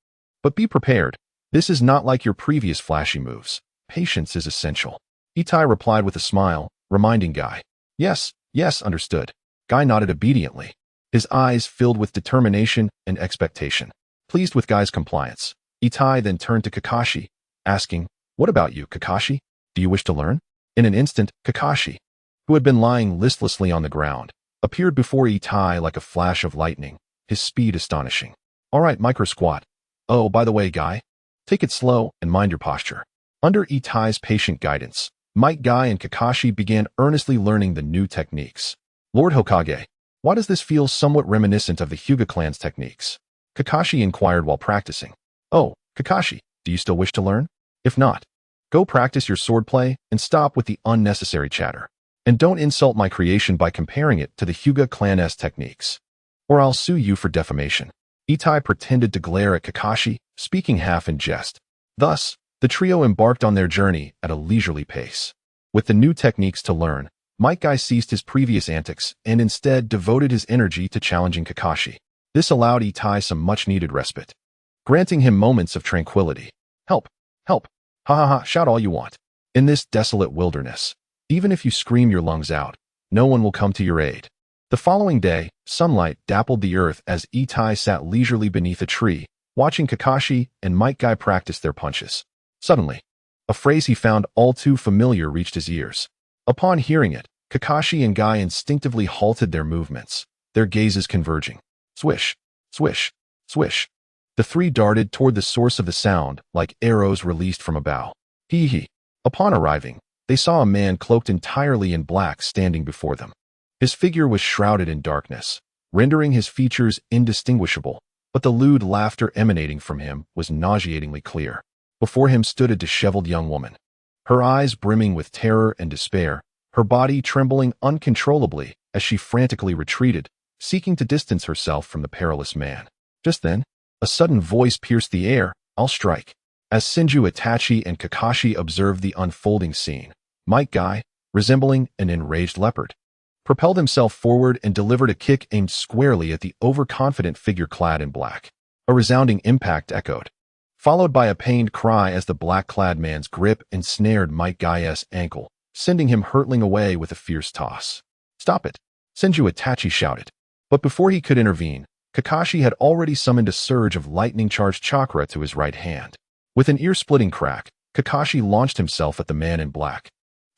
But be prepared. This is not like your previous flashy moves. Patience is essential. Itai replied with a smile, reminding Guy. Yes, understood. Guy nodded obediently, his eyes filled with determination and expectation. Pleased with Guy's compliance, Itai then turned to Kakashi, asking, What about you, Kakashi? Do you wish to learn? In an instant, Kakashi, who had been lying listlessly on the ground, appeared before Itai like a flash of lightning, his speed astonishing. All right, micro squat. Oh, by the way, Guy, take it slow and mind your posture. Under Itai's patient guidance, Might Guy and Kakashi began earnestly learning the new techniques. Lord Hokage, why does this feel somewhat reminiscent of the Hyuga clan's techniques? Kakashi inquired while practicing. Oh, Kakashi, do you still wish to learn? If not, go practice your swordplay and stop with the unnecessary chatter. And don't insult my creation by comparing it to the Hyuga clan's techniques, or I'll sue you for defamation. Itai pretended to glare at Kakashi, speaking half in jest. Thus, the trio embarked on their journey at a leisurely pace. With the new techniques to learn, Might Guy ceased his previous antics and instead devoted his energy to challenging Kakashi. This allowed Itai some much-needed respite, granting him moments of tranquility. Help! Help! Ha ha ha, shout all you want. In this desolate wilderness, even if you scream your lungs out, no one will come to your aid. The following day, sunlight dappled the earth as Itai sat leisurely beneath a tree, watching Kakashi and Might Guy practice their punches. Suddenly, a phrase he found all too familiar reached his ears. Upon hearing it, Kakashi and Guy instinctively halted their movements, their gazes converging. Swish, swish, swish. The three darted toward the source of the sound like arrows released from a bow. Hee. Upon arriving, they saw a man cloaked entirely in black standing before them. His figure was shrouded in darkness, rendering his features indistinguishable, but the lewd laughter emanating from him was nauseatingly clear. Before him stood a disheveled young woman, her eyes brimming with terror and despair, her body trembling uncontrollably as she frantically retreated, seeking to distance herself from the perilous man. Just then, a sudden voice pierced the air, "I'll strike." As Senju Itachi and Kakashi observed the unfolding scene, Might Guy, resembling an enraged leopard, propelled himself forward and delivered a kick aimed squarely at the overconfident figure clad in black. A resounding impact echoed, followed by a pained cry as the black-clad man's grip ensnared Might Guy's ankle, sending him hurtling away with a fierce toss. "Stop it!" Senju Itachi shouted. But before he could intervene, Kakashi had already summoned a surge of lightning-charged chakra to his right hand. With an ear-splitting crack, Kakashi launched himself at the man in black,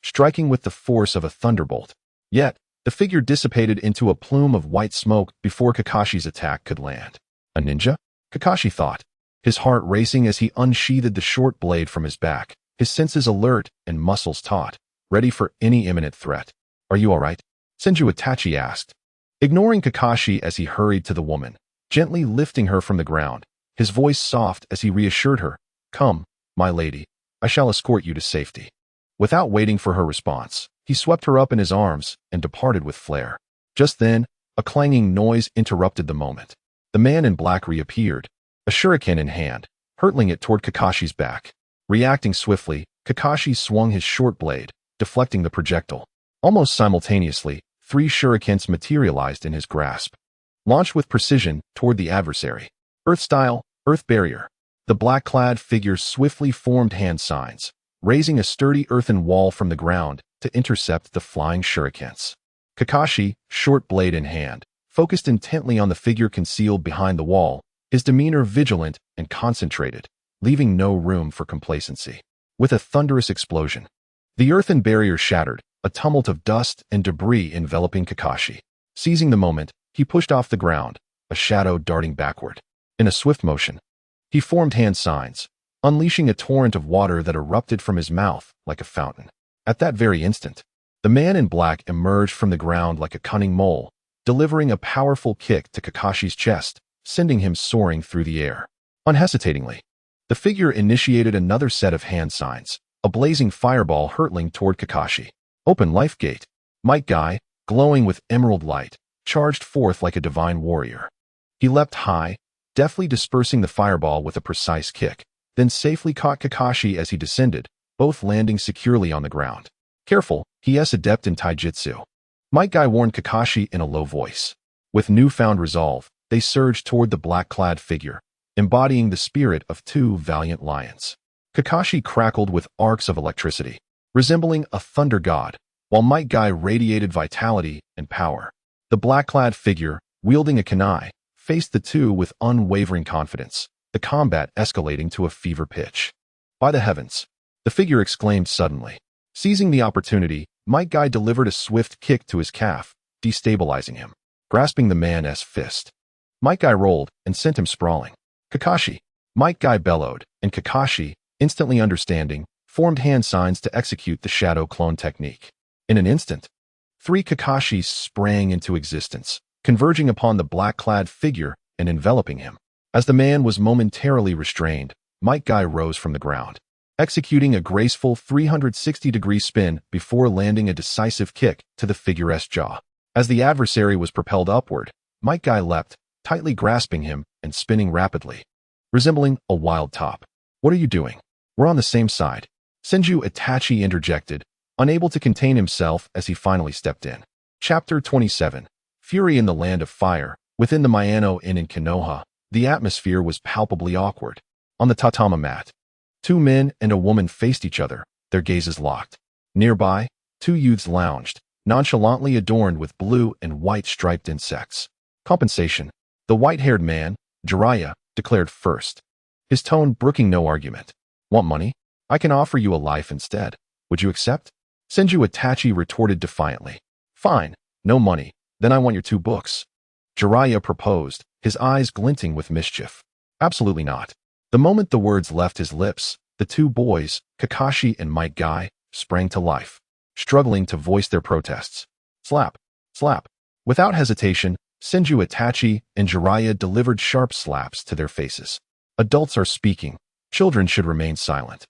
striking with the force of a thunderbolt. Yet, the figure dissipated into a plume of white smoke before Kakashi's attack could land. A ninja? Kakashi thought, his heart racing as he unsheathed the short blade from his back, his senses alert and muscles taut, ready for any imminent threat. "Are you all right?" Senju Itachi asked, ignoring Kakashi as he hurried to the woman, gently lifting her from the ground, his voice soft as he reassured her, "Come, my lady, I shall escort you to safety." Without waiting for her response, he swept her up in his arms and departed with flair. Just then, a clanging noise interrupted the moment. The man in black reappeared, a shuriken in hand, hurtling it toward Kakashi's back. Reacting swiftly, Kakashi swung his short blade, deflecting the projectile. Almost simultaneously, 3 shurikens materialized in his grasp, launched with precision toward the adversary. Earth style, earth barrier. The black-clad figure swiftly formed hand signs, raising a sturdy earthen wall from the ground to intercept the flying shurikens. Kakashi, short blade in hand, focused intently on the figure concealed behind the wall, his demeanor vigilant and concentrated, leaving no room for complacency. With a thunderous explosion, the earthen barrier shattered, a tumult of dust and debris enveloping Kakashi. Seizing the moment, he pushed off the ground, a shadow darting backward. In a swift motion, he formed hand signs, unleashing a torrent of water that erupted from his mouth like a fountain. At that very instant, the man in black emerged from the ground like a cunning mole, delivering a powerful kick to Kakashi's chest, sending him soaring through the air. Unhesitatingly, the figure initiated another set of hand signs, a blazing fireball hurtling toward Kakashi. Open life gate. Might Guy, glowing with emerald light, charged forth like a divine warrior. He leapt high, deftly dispersing the fireball with a precise kick, then safely caught Kakashi as he descended, both landing securely on the ground. "Careful, he is adept in taijutsu," Might Guy warned Kakashi in a low voice. With newfound resolve, they surged toward the black-clad figure, embodying the spirit of 2 valiant lions. Kakashi crackled with arcs of electricity, resembling a thunder god, while Might Guy radiated vitality and power. The black-clad figure, wielding a kunai, faced the two with unwavering confidence, the combat escalating to a fever pitch. "By the heavens!" the figure exclaimed suddenly. Seizing the opportunity, Might Guy delivered a swift kick to his calf, destabilizing him. Grasping the man's fist, Might Guy rolled and sent him sprawling. "Kakashi!" Might Guy bellowed, and Kakashi, instantly understanding, formed hand signs to execute the shadow clone technique. In an instant, 3 Kakashis sprang into existence, converging upon the black-clad figure and enveloping him. As the man was momentarily restrained, Might Guy rose from the ground. executing a graceful 360-degree spin before landing a decisive kick to the figure's jaw. As the adversary was propelled upward, Might Guy leapt, tightly grasping him and spinning rapidly, resembling a wild top. "What are you doing? We're on the same side," Senju Itachi interjected, unable to contain himself as he finally stepped in. Chapter 27. Fury in the Land of Fire. Within the Miyano Inn in Konoha, the atmosphere was palpably awkward. On the tatama mat, two men and a woman faced each other, their gazes locked. Nearby, two youths lounged, nonchalantly adorned with blue and white striped insects. Compensation. The white-haired man, Jiraiya, declared first, his tone brooking no argument. "Want money? I can offer you a life instead. Would you accept?" Senju Itachi retorted defiantly. "Fine, no money, then I want your 2 books." Jiraiya proposed, his eyes glinting with mischief. "Absolutely not." The moment the words left his lips, the 2 boys, Kakashi and Might Guy, sprang to life, struggling to voice their protests. Slap, slap. Without hesitation, Senju Itachi and Jiraiya delivered sharp slaps to their faces. "Adults are speaking. Children should remain silent,"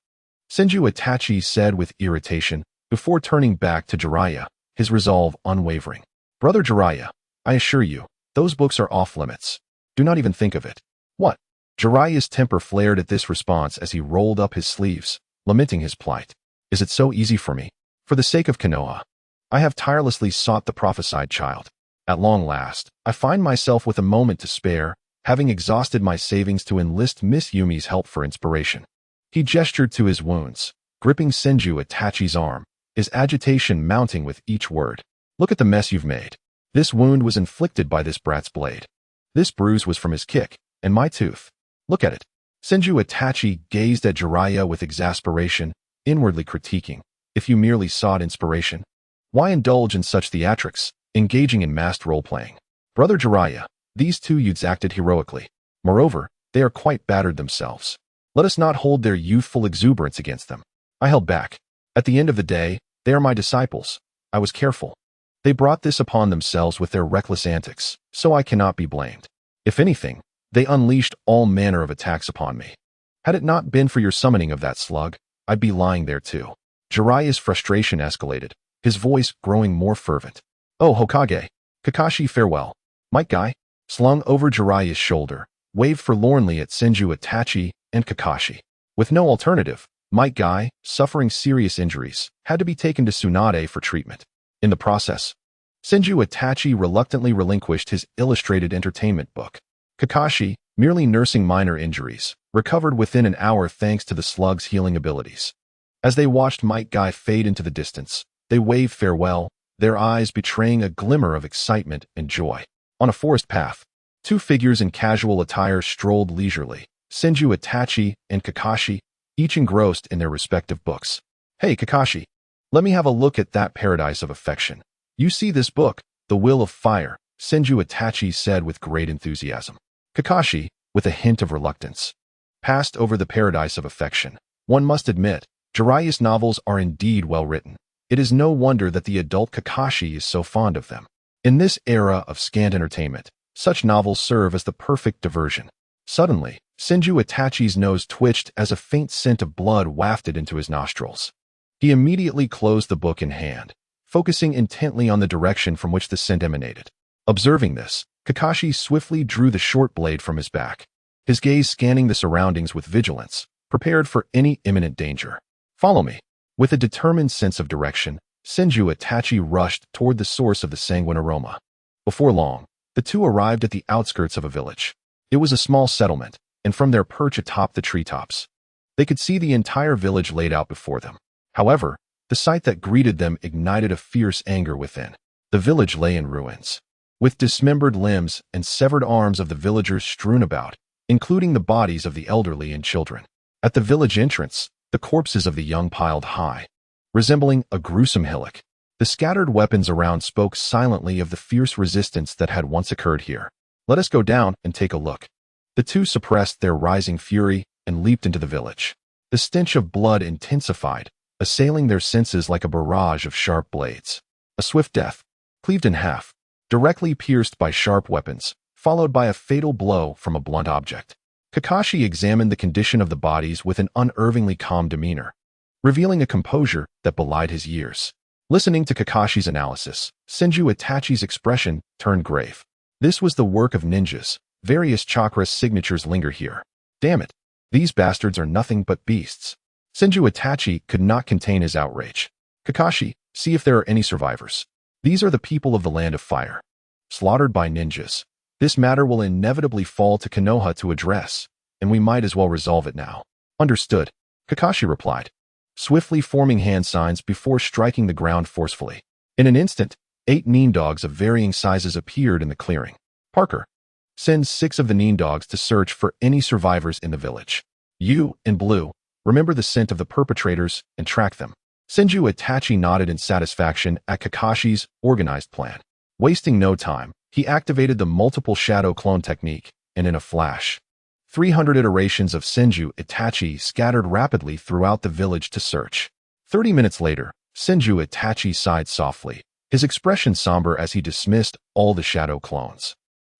Senju Itachi said with irritation, before turning back to Jiraiya, his resolve unwavering. "Brother Jiraiya, I assure you, those books are off limits. Do not even think of it." "What?" Jiraiya's temper flared at this response as he rolled up his sleeves, lamenting his plight. "Is it so easy for me? For the sake of Konoha, I have tirelessly sought the prophesied child. At long last, I find myself with a moment to spare, having exhausted my savings to enlist Miss Yumi's help for inspiration." He gestured to his wounds, gripping Senju Itachi's arm, his agitation mounting with each word. "Look at the mess you've made. This wound was inflicted by this brat's blade. This bruise was from his kick, and my tooth. Look at it." Senju Itachi gazed at Jiraiya with exasperation, inwardly critiquing. If you merely sought inspiration, why indulge in such theatrics, engaging in masked role-playing? "Brother Jiraiya, these 2 youths acted heroically. Moreover, they are quite battered themselves. Let us not hold their youthful exuberance against them. I held back. At the end of the day, they are my disciples. I was careful. They brought this upon themselves with their reckless antics, so I cannot be blamed. If anything, they unleashed all manner of attacks upon me. Had it not been for your summoning of that slug, I'd be lying there too." Jiraiya's frustration escalated, his voice growing more fervent. "Oh Hokage, Kakashi, farewell." Might Guy, slung over Jiraiya's shoulder, waved forlornly at Senju Itachi and Kakashi. With no alternative, Might Guy, suffering serious injuries, had to be taken to Tsunade for treatment. In the process, Senju Itachi reluctantly relinquished his illustrated entertainment book. Kakashi, merely nursing minor injuries, recovered within an hour thanks to the slug's healing abilities. As they watched Might Guy fade into the distance, they waved farewell, their eyes betraying a glimmer of excitement and joy. On a forest path, 2 figures in casual attire strolled leisurely, Senju Itachi and Kakashi, each engrossed in their respective books. "Hey Kakashi, let me have a look at that paradise of affection. You see this book, The Will of Fire," Senju Itachi said with great enthusiasm. Kakashi, with a hint of reluctance, passed over the paradise of affection. One must admit, Jiraiya's novels are indeed well written. It is no wonder that the adult Kakashi is so fond of them. In this era of scant entertainment, such novels serve as the perfect diversion. Suddenly, Senju Itachi's nose twitched as a faint scent of blood wafted into his nostrils. He immediately closed the book in hand, focusing intently on the direction from which the scent emanated. Observing this, Kakashi swiftly drew the short blade from his back, his gaze scanning the surroundings with vigilance, prepared for any imminent danger. "Follow me." With a determined sense of direction, Senju Itachi rushed toward the source of the sanguine aroma. Before long, the 2 arrived at the outskirts of a village. It was a small settlement, and from their perch atop the treetops, they could see the entire village laid out before them. However, the sight that greeted them ignited a fierce anger within. The village lay in ruins, with dismembered limbs and severed arms of the villagers strewn about, including the bodies of the elderly and children. At the village entrance, the corpses of the young piled high, resembling a gruesome hillock. The scattered weapons around spoke silently of the fierce resistance that had once occurred here. "Let us go down and take a look." The 2 suppressed their rising fury and leaped into the village. The stench of blood intensified, assailing their senses like a barrage of sharp blades. A swift death, cleaved in half, directly pierced by sharp weapons, followed by a fatal blow from a blunt object. Kakashi examined the condition of the bodies with an unervingly calm demeanor, revealing a composure that belied his years. Listening to Kakashi's analysis, Senju Itachi's expression turned grave. This was the work of ninjas. Various chakra signatures linger here. Damn it. These bastards are nothing but beasts. Senju Itachi could not contain his outrage. Kakashi, see if there are any survivors. These are the people of the Land of Fire, slaughtered by ninjas. This matter will inevitably fall to Konoha to address, and we might as well resolve it now. Understood, Kakashi replied, swiftly forming hand signs before striking the ground forcefully. In an instant, 8 nin dogs of varying sizes appeared in the clearing. Parker, send 6 of the nin dogs to search for any survivors in the village. You, in blue, remember the scent of the perpetrators and track them. Senju Itachi nodded in satisfaction at Kakashi's organized plan. Wasting no time, he activated the multiple shadow clone technique, and in a flash, 300 iterations of Senju Itachi scattered rapidly throughout the village to search. 30 minutes later, Senju Itachi sighed softly, his expression somber as he dismissed all the shadow clones.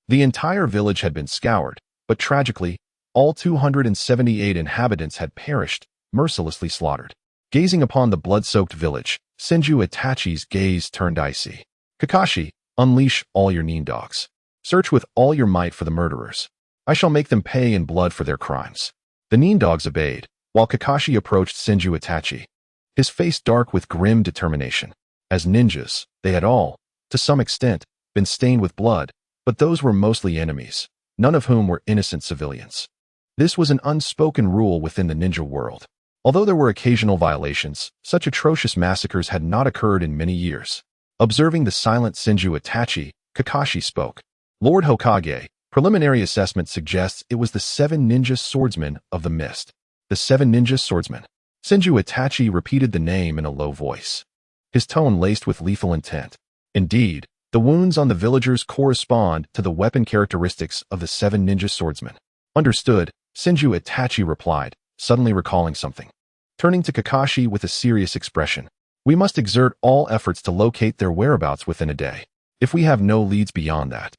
The entire village had been scoured, but tragically, all 278 inhabitants had perished, mercilessly slaughtered. Gazing upon the blood-soaked village, Senju Itachi's gaze turned icy. Kakashi, unleash all your nin dogs. Search with all your might for the murderers. I shall make them pay in blood for their crimes. The nin dogs obeyed, while Kakashi approached Senju Itachi, his face dark with grim determination. As ninjas, they had all, to some extent, been stained with blood, but those were mostly enemies, none of whom were innocent civilians. This was an unspoken rule within the ninja world. Although there were occasional violations, such atrocious massacres had not occurred in many years. Observing the silent Senju Itachi, Kakashi spoke. Lord Hokage, preliminary assessment suggests it was the 7 ninja swordsmen of the mist. The 7 ninja swordsmen. Senju Itachi repeated the name in a low voice, his tone laced with lethal intent. Indeed, the wounds on the villagers correspond to the weapon characteristics of the 7 ninja swordsmen. Understood, Senju Itachi replied, suddenly recalling something. Turning to Kakashi with a serious expression, we must exert all efforts to locate their whereabouts within a day. If we have no leads beyond that,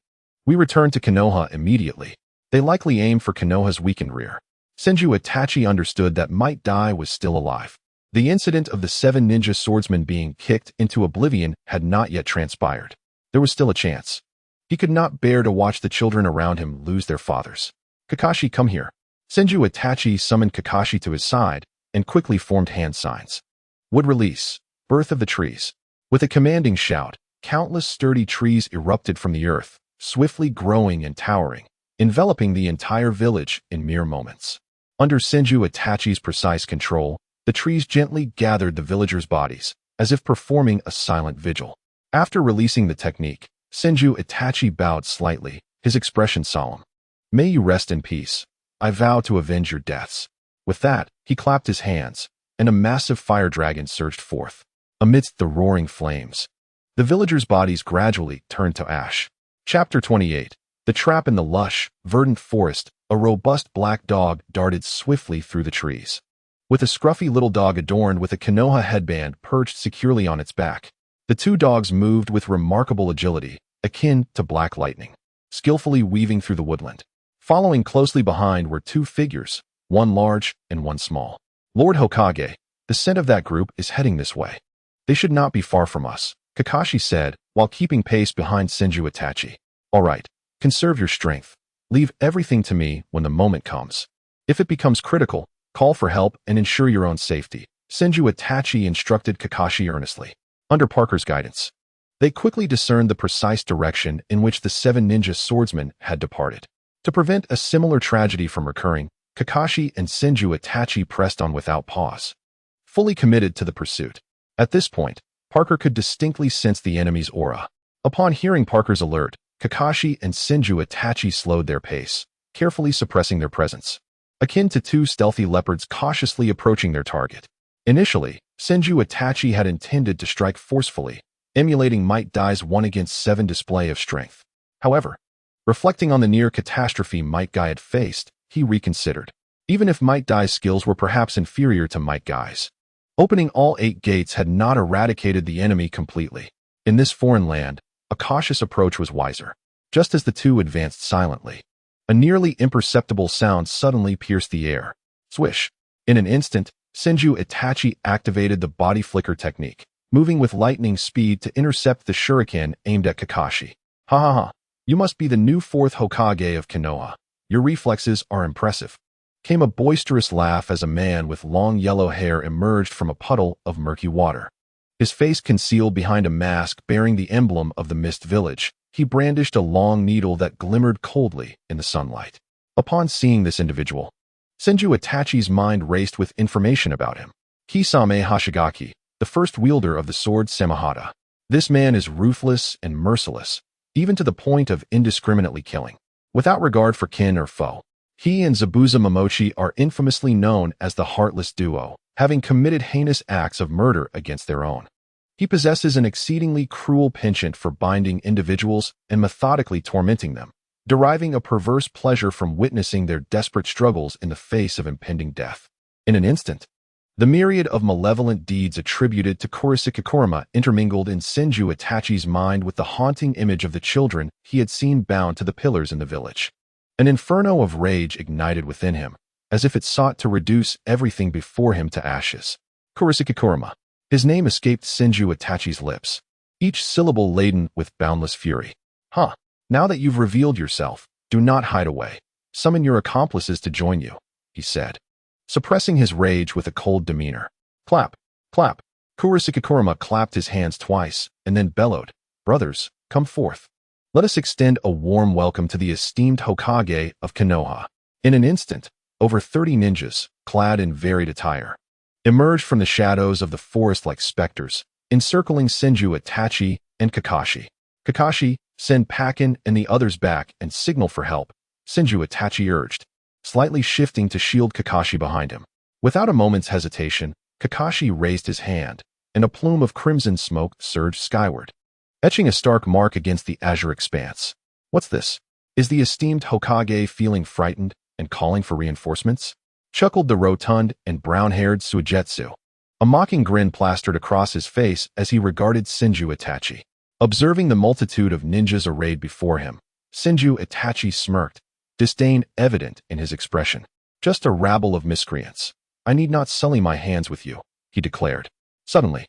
we return to Konoha immediately. They likely aim for Konoha's weakened rear. Senju Itachi understood that Might Dai was still alive. The incident of the 7 ninja swordsmen being kicked into oblivion had not yet transpired. There was still a chance. He could not bear to watch the children around him lose their fathers. Kakashi, come here. Senju Itachi summoned Kakashi to his side and quickly formed hand signs. Wood release. Birth of the trees. With a commanding shout, countless sturdy trees erupted from the earth, swiftly growing and towering, enveloping the entire village in mere moments. Under Senju Itachi's precise control, the trees gently gathered the villagers' bodies, as if performing a silent vigil. After releasing the technique, Senju Itachi bowed slightly, his expression solemn. May you rest in peace. I vow to avenge your deaths. With that, he clapped his hands, and a massive fire dragon surged forth. Amidst the roaring flames, the villagers' bodies gradually turned to ash. Chapter 28. The Trap in the lush, verdant forest. A robust black dog darted swiftly through the trees. With a scruffy little dog adorned with a Konoha headband perched securely on its back, the 2 dogs moved with remarkable agility, akin to black lightning, skillfully weaving through the woodland. Following closely behind were 2 figures, one large and one small. Lord Hokage, the scent of that group is heading this way. They should not be far from us, Kakashi said, while keeping pace behind Senju Itachi. All right, conserve your strength. Leave everything to me when the moment comes. If it becomes critical, call for help and ensure your own safety, Senju Itachi instructed Kakashi earnestly. Under Parker's guidance, they quickly discerned the precise direction in which the 7 ninja swordsmen had departed. To prevent a similar tragedy from recurring, Kakashi and Senju Itachi pressed on without pause, fully committed to the pursuit. At this point, Parker could distinctly sense the enemy's aura. Upon hearing Parker's alert, Kakashi and Senju Itachi slowed their pace, carefully suppressing their presence, akin to 2 stealthy leopards cautiously approaching their target. Initially, Senju Itachi had intended to strike forcefully, emulating Might Dai's 1-against-7 display of strength. However, reflecting on the near catastrophe Might Guy had faced, he reconsidered. Even if Might Dai's skills were perhaps inferior to Might Guy's, opening all 8 gates had not eradicated the enemy completely. In this foreign land, a cautious approach was wiser. Just as the 2 advanced silently, A nearly imperceptible sound suddenly pierced the air. Swish. In an instant, Senju Itachi activated the body flicker technique, moving with lightning speed to intercept the shuriken aimed at Kakashi. Ha ha ha. You must be the new Fourth Hokage of Konoha. Your reflexes are impressive. Came a boisterous laugh as a man with long yellow hair emerged from a puddle of murky water. His face concealed behind a mask bearing the emblem of the Mist Village, he brandished a long needle that glimmered coldly in the sunlight. Upon seeing this individual, Senju Itachi's mind raced with information about him. Kisame Hashigaki, the first wielder of the sword Semihata. This man is ruthless and merciless, even to the point of indiscriminately killing, without regard for kin or foe. He and Zabuza Momochi are infamously known as the Heartless Duo, having committed heinous acts of murder against their own. He possesses an exceedingly cruel penchant for binding individuals and methodically tormenting them, deriving a perverse pleasure from witnessing their desperate struggles in the face of impending death. In an instant, the myriad of malevolent deeds attributed to Kurosaki Kurama intermingled in Senju Itachi's mind with the haunting image of the children he had seen bound to the pillars in the village. An inferno of rage ignited within him, as if it sought to reduce everything before him to ashes. Kurosaki Kurama. His name escaped Senju Itachi's lips, each syllable laden with boundless fury. Huh. Now that you've revealed yourself, do not hide away. Summon your accomplices to join you, he said, suppressing his rage with a cold demeanor. Clap, clap. Kurosaki Kurama clapped his hands twice and then bellowed, Brothers, come forth. Let us extend a warm welcome to the esteemed Hokage of Konoha. In an instant, over 30 ninjas, clad in varied attire, emerged from the shadows of the forest like specters, encircling Senju Itachi and Kakashi. Kakashi, send Pakin and the others back and signal for help, Senju Itachi urged, slightly shifting to shield Kakashi behind him. Without a moment's hesitation, Kakashi raised his hand, and a plume of crimson smoke surged skyward, etching a stark mark against the azure expanse. What's this? Is the esteemed Hokage feeling frightened and calling for reinforcements? Chuckled the rotund and brown-haired Suigetsu. A mocking grin plastered across his face as he regarded Senju Itachi. Observing the multitude of ninjas arrayed before him, Senju Itachi smirked, disdain evident in his expression. Just a rabble of miscreants. I need not sully my hands with you, he declared. Suddenly,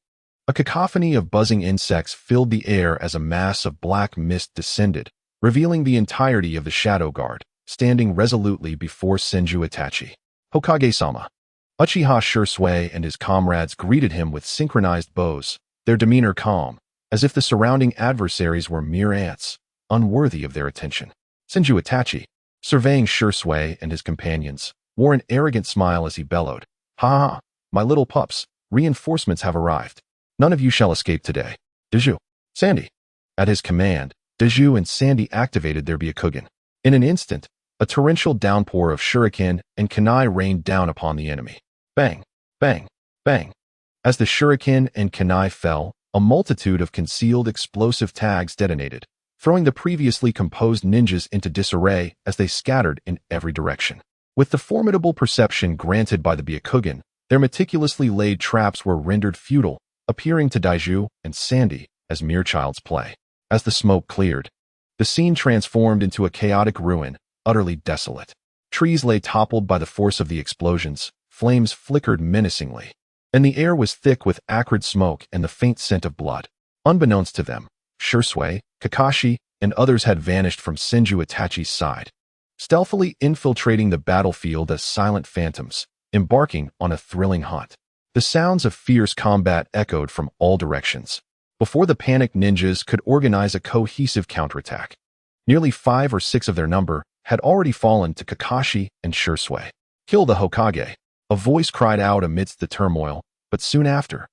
a cacophony of buzzing insects filled the air as a mass of black mist descended, revealing the entirety of the Shadow Guard, standing resolutely before Senju Itachi. Hokage-sama. Uchiha Shursui and his comrades greeted him with synchronized bows, their demeanor calm, as if the surrounding adversaries were mere ants, unworthy of their attention. Senju Itachi, surveying Shursui and his companions, wore an arrogant smile as he bellowed, Ha ha ha, my little pups, reinforcements have arrived. None of you shall escape today. Deju. Sandy. At his command, Deju and Sandy activated their Byakugan. In an instant, a torrential downpour of shuriken and kunai rained down upon the enemy. Bang, bang, bang. As the shuriken and kunai fell, a multitude of concealed explosive tags detonated, throwing the previously composed ninjas into disarray as they scattered in every direction. With the formidable perception granted by the Byakugan, their meticulously laid traps were rendered futile, appearing to Daiju and Sandy as mere child's play. As the smoke cleared, the scene transformed into a chaotic ruin, utterly desolate. Trees lay toppled by the force of the explosions, flames flickered menacingly, and the air was thick with acrid smoke and the faint scent of blood. Unbeknownst to them, Shursui, Kakashi, and others had vanished from Senju Itachi's side, stealthily infiltrating the battlefield as silent phantoms, embarking on a thrilling hunt. The sounds of fierce combat echoed from all directions. Before the panicked ninjas could organize a cohesive counterattack, nearly 5 or 6 of their number had already fallen to Kakashi and Shursui. Kill the Hokage, a voice cried out amidst the turmoil, but soon after,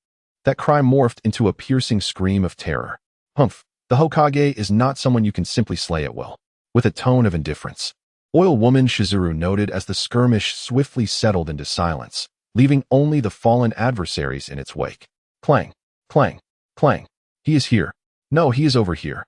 that cry morphed into a piercing scream of terror. Humph, the Hokage is not someone you can simply slay at will. With a tone of indifference, Oil Woman Shizuru noted as the skirmish swiftly settled into silence, leaving only the fallen adversaries in its wake. Clang, clang, clang. He is here. No, he is over here.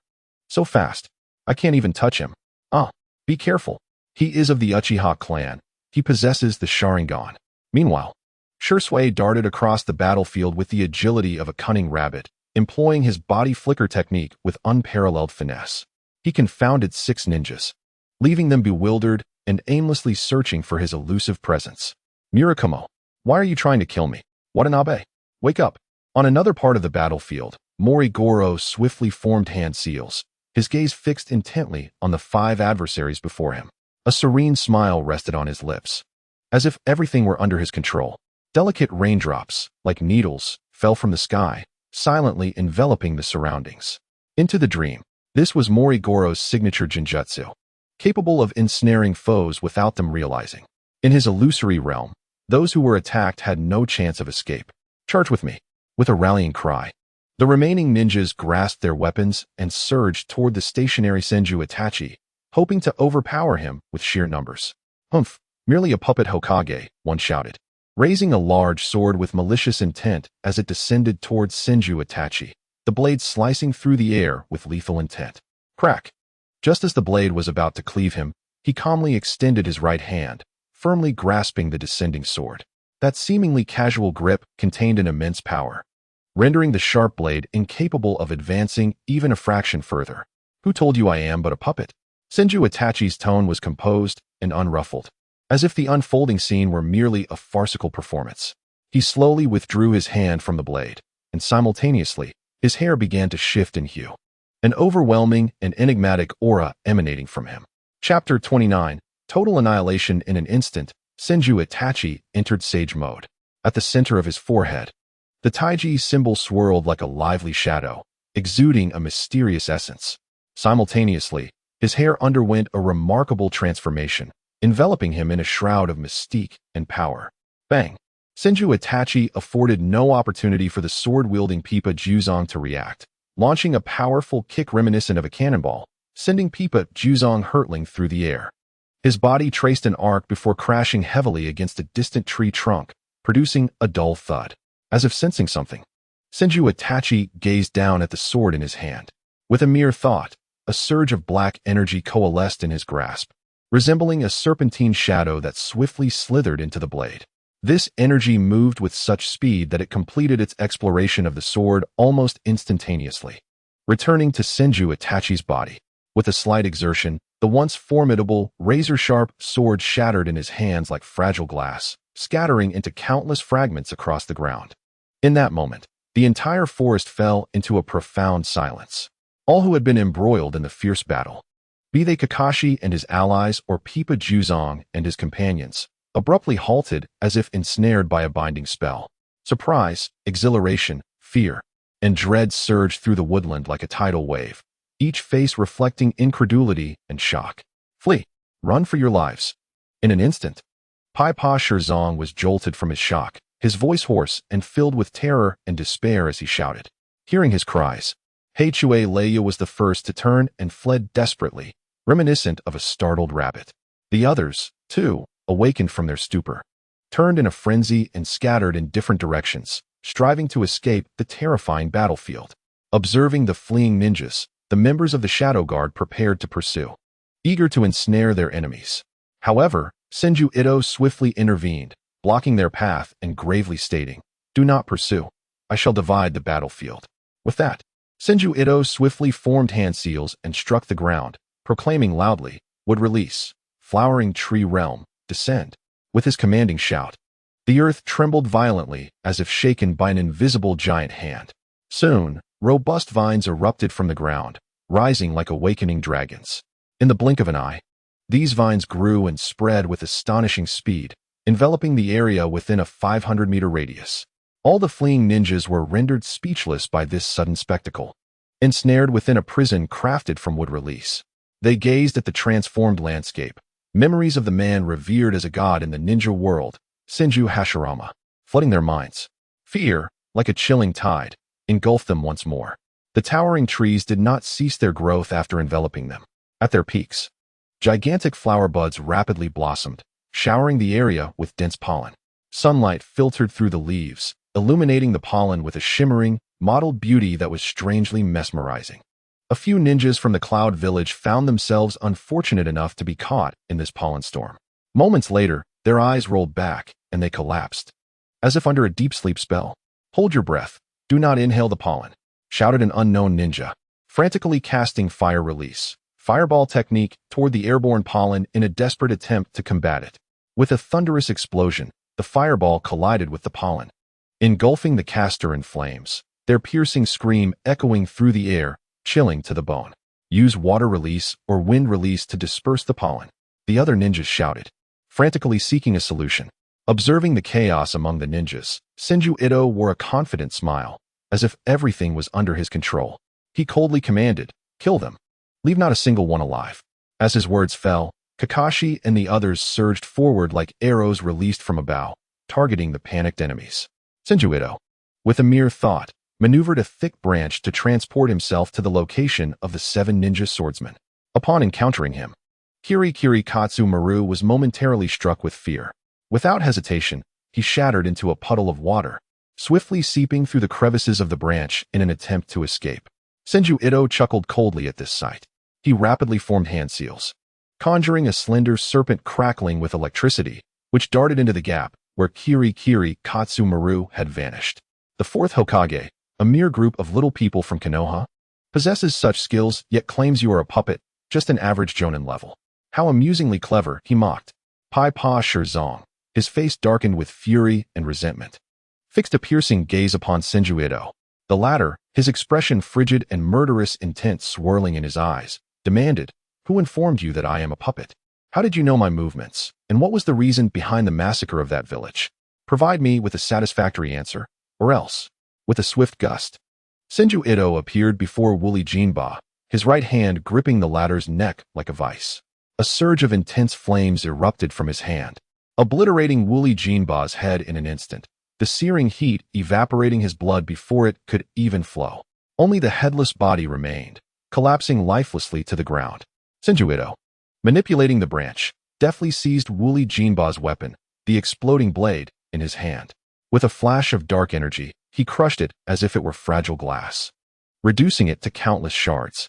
So fast, I can't even touch him. Ah, be careful. He is of the Uchiha clan. He possesses the Sharingan. Meanwhile, Shursui darted across the battlefield with the agility of a cunning rabbit, employing his body flicker technique with unparalleled finesse. He confounded 6 ninjas, leaving them bewildered and aimlessly searching for his elusive presence. Murakumo, why are you trying to kill me? Watanabe, wake up. On another part of the battlefield, Morigoro swiftly formed hand seals, his gaze fixed intently on the 5 adversaries before him. A serene smile rested on his lips, as if everything were under his control. Delicate raindrops, like needles, fell from the sky, silently enveloping the surroundings. Into the dream, this was Morigoro's signature genjutsu, capable of ensnaring foes without them realizing. In his illusory realm, those who were attacked had no chance of escape. Charge with me. With a rallying cry, the remaining ninjas grasped their weapons and surged toward the stationary Senju Itachi, hoping to overpower him with sheer numbers. Humph, merely a puppet Hokage, one shouted, raising a large sword with malicious intent as it descended towards Senju Itachi, the blade slicing through the air with lethal intent. Crack! Just as the blade was about to cleave him, he calmly extended his right hand, firmly grasping the descending sword. That seemingly casual grip contained an immense power, rendering the sharp blade incapable of advancing even a fraction further. Who told you I am but a puppet? Senju Itachi's tone was composed and unruffled, as if the unfolding scene were merely a farcical performance. He slowly withdrew his hand from the blade, and simultaneously, his hair began to shift in hue, an overwhelming and enigmatic aura emanating from him. Chapter 29, Total Annihilation in an instant, Senju Itachi entered sage mode. At the center of his forehead, the Taiji symbol swirled like a lively shadow, exuding a mysterious essence. Simultaneously, his hair underwent a remarkable transformation, enveloping him in a shroud of mystique and power. Bang! Senju Itachi afforded no opportunity for the sword-wielding Pipa Juzong to react, launching a powerful kick reminiscent of a cannonball, sending Pipa Juzong hurtling through the air. His body traced an arc before crashing heavily against a distant tree trunk, producing a dull thud. As if sensing something, Senju Itachi gazed down at the sword in his hand. With a mere thought, a surge of black energy coalesced in his grasp, resembling a serpentine shadow that swiftly slithered into the blade. This energy moved with such speed that it completed its exploration of the sword almost instantaneously, returning to Senju Itachi's body. With a slight exertion, the once formidable, razor-sharp sword shattered in his hands like fragile glass, scattering into countless fragments across the ground. In that moment, the entire forest fell into a profound silence. All who had been embroiled in the fierce battle, be they Kakashi and his allies or Pipa Juzong and his companions, abruptly halted as if ensnared by a binding spell. Surprise, exhilaration, fear, and dread surged through the woodland like a tidal wave, each face reflecting incredulity and shock. Flee! Run for your lives! In an instant, Pai Pa Shirzong was jolted from his shock, his voice hoarse and filled with terror and despair as he shouted. Hearing his cries, Heichue Leia was the first to turn and fled desperately, reminiscent of a startled rabbit. The others, too, awakened from their stupor, turned in a frenzy and scattered in different directions, striving to escape the terrifying battlefield. Observing the fleeing ninjas, the members of the Shadow Guard prepared to pursue, eager to ensnare their enemies. However, Senju Ito swiftly intervened, blocking their path and gravely stating, "Do not pursue. I shall divide the battlefield." With that, Senju Ito swiftly formed hand seals and struck the ground, proclaiming loudly, "Would release, flowering tree realm, descend." With his commanding shout, the earth trembled violently as if shaken by an invisible giant hand. Soon, robust vines erupted from the ground, rising like awakening dragons. In the blink of an eye, these vines grew and spread with astonishing speed, enveloping the area within a 500-meter radius. All the fleeing ninjas were rendered speechless by this sudden spectacle. Ensnared within a prison crafted from wood release, they gazed at the transformed landscape, memories of the man revered as a god in the ninja world, Senju Hashirama, flooding their minds. Fear, like a chilling tide, engulfed them once more. The towering trees did not cease their growth after enveloping them. At their peaks, gigantic flower buds rapidly blossomed, showering the area with dense pollen. Sunlight filtered through the leaves, illuminating the pollen with a shimmering, mottled beauty that was strangely mesmerizing. A few ninjas from the Cloud Village found themselves unfortunate enough to be caught in this pollen storm. Moments later, their eyes rolled back, and they collapsed, as if under a deep sleep spell. "Hold your breath. Do not inhale the pollen," shouted an unknown ninja, frantically casting fire release. fireball technique toward the airborne pollen in a desperate attempt to combat it. With a thunderous explosion, the fireball collided with the pollen, engulfing the caster in flames, their piercing scream echoing through the air, chilling to the bone. Use water release or wind release to disperse the pollen, the other ninjas shouted, frantically seeking a solution. Observing the chaos among the ninjas, Senju Ito wore a confident smile, as if everything was under his control. He coldly commanded, "Kill them. Leave not a single one alive." As his words fell, Kakashi and the others surged forward like arrows released from a bow, targeting the panicked enemies. Senju Ito, with a mere thought, maneuvered a thick branch to transport himself to the location of the 7 ninja swordsmen. Upon encountering him, Kirikiri Katsu Maru was momentarily struck with fear. Without hesitation, he shattered into a puddle of water, swiftly seeping through the crevices of the branch in an attempt to escape. Senju Ito chuckled coldly at this sight. He rapidly formed hand seals, conjuring a slender serpent crackling with electricity, which darted into the gap where Kirikiri Katsu Maru had vanished. The Fourth Hokage, a mere group of little people from Konoha, possesses such skills yet claims you are a puppet, just an average jonin level. How amusingly clever, he mocked. Pai Pa Shirzong, his face darkened with fury and resentment, fixed a piercing gaze upon Senju Ito. The latter, his expression frigid and murderous intent swirling in his eyes, demanded, "Who informed you that I am a puppet? How did you know my movements, and what was the reason behind the massacre of that village? Provide me with a satisfactory answer, or else." With a swift gust, Senju Ito appeared before Wooly Jinba, his right hand gripping the latter's neck like a vice. A surge of intense flames erupted from his hand, obliterating Wooly Jinba's head in an instant, the searing heat evaporating his blood before it could even flow. Only the headless body remained, collapsing lifelessly to the ground. Senju Ito, manipulating the branch, deftly seized Wooly Jinba's weapon, the exploding blade, in his hand. With a flash of dark energy, he crushed it as if it were fragile glass, reducing it to countless shards.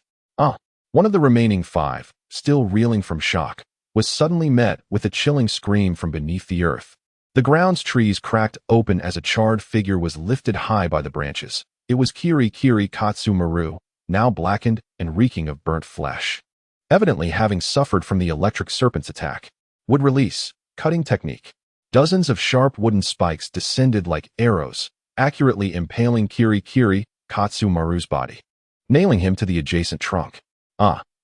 One of the remaining 5, still reeling from shock, was suddenly met with a chilling scream from beneath the earth. The ground's trees cracked open as a charred figure was lifted high by the branches. It was Kirikiri Katsu Maru, now blackened and reeking of burnt flesh, evidently having suffered from the electric serpent's attack. Wood release, cutting technique. Dozens of sharp wooden spikes descended like arrows, accurately impaling Kirikiri Katsu Maru's body, nailing him to the adjacent trunk.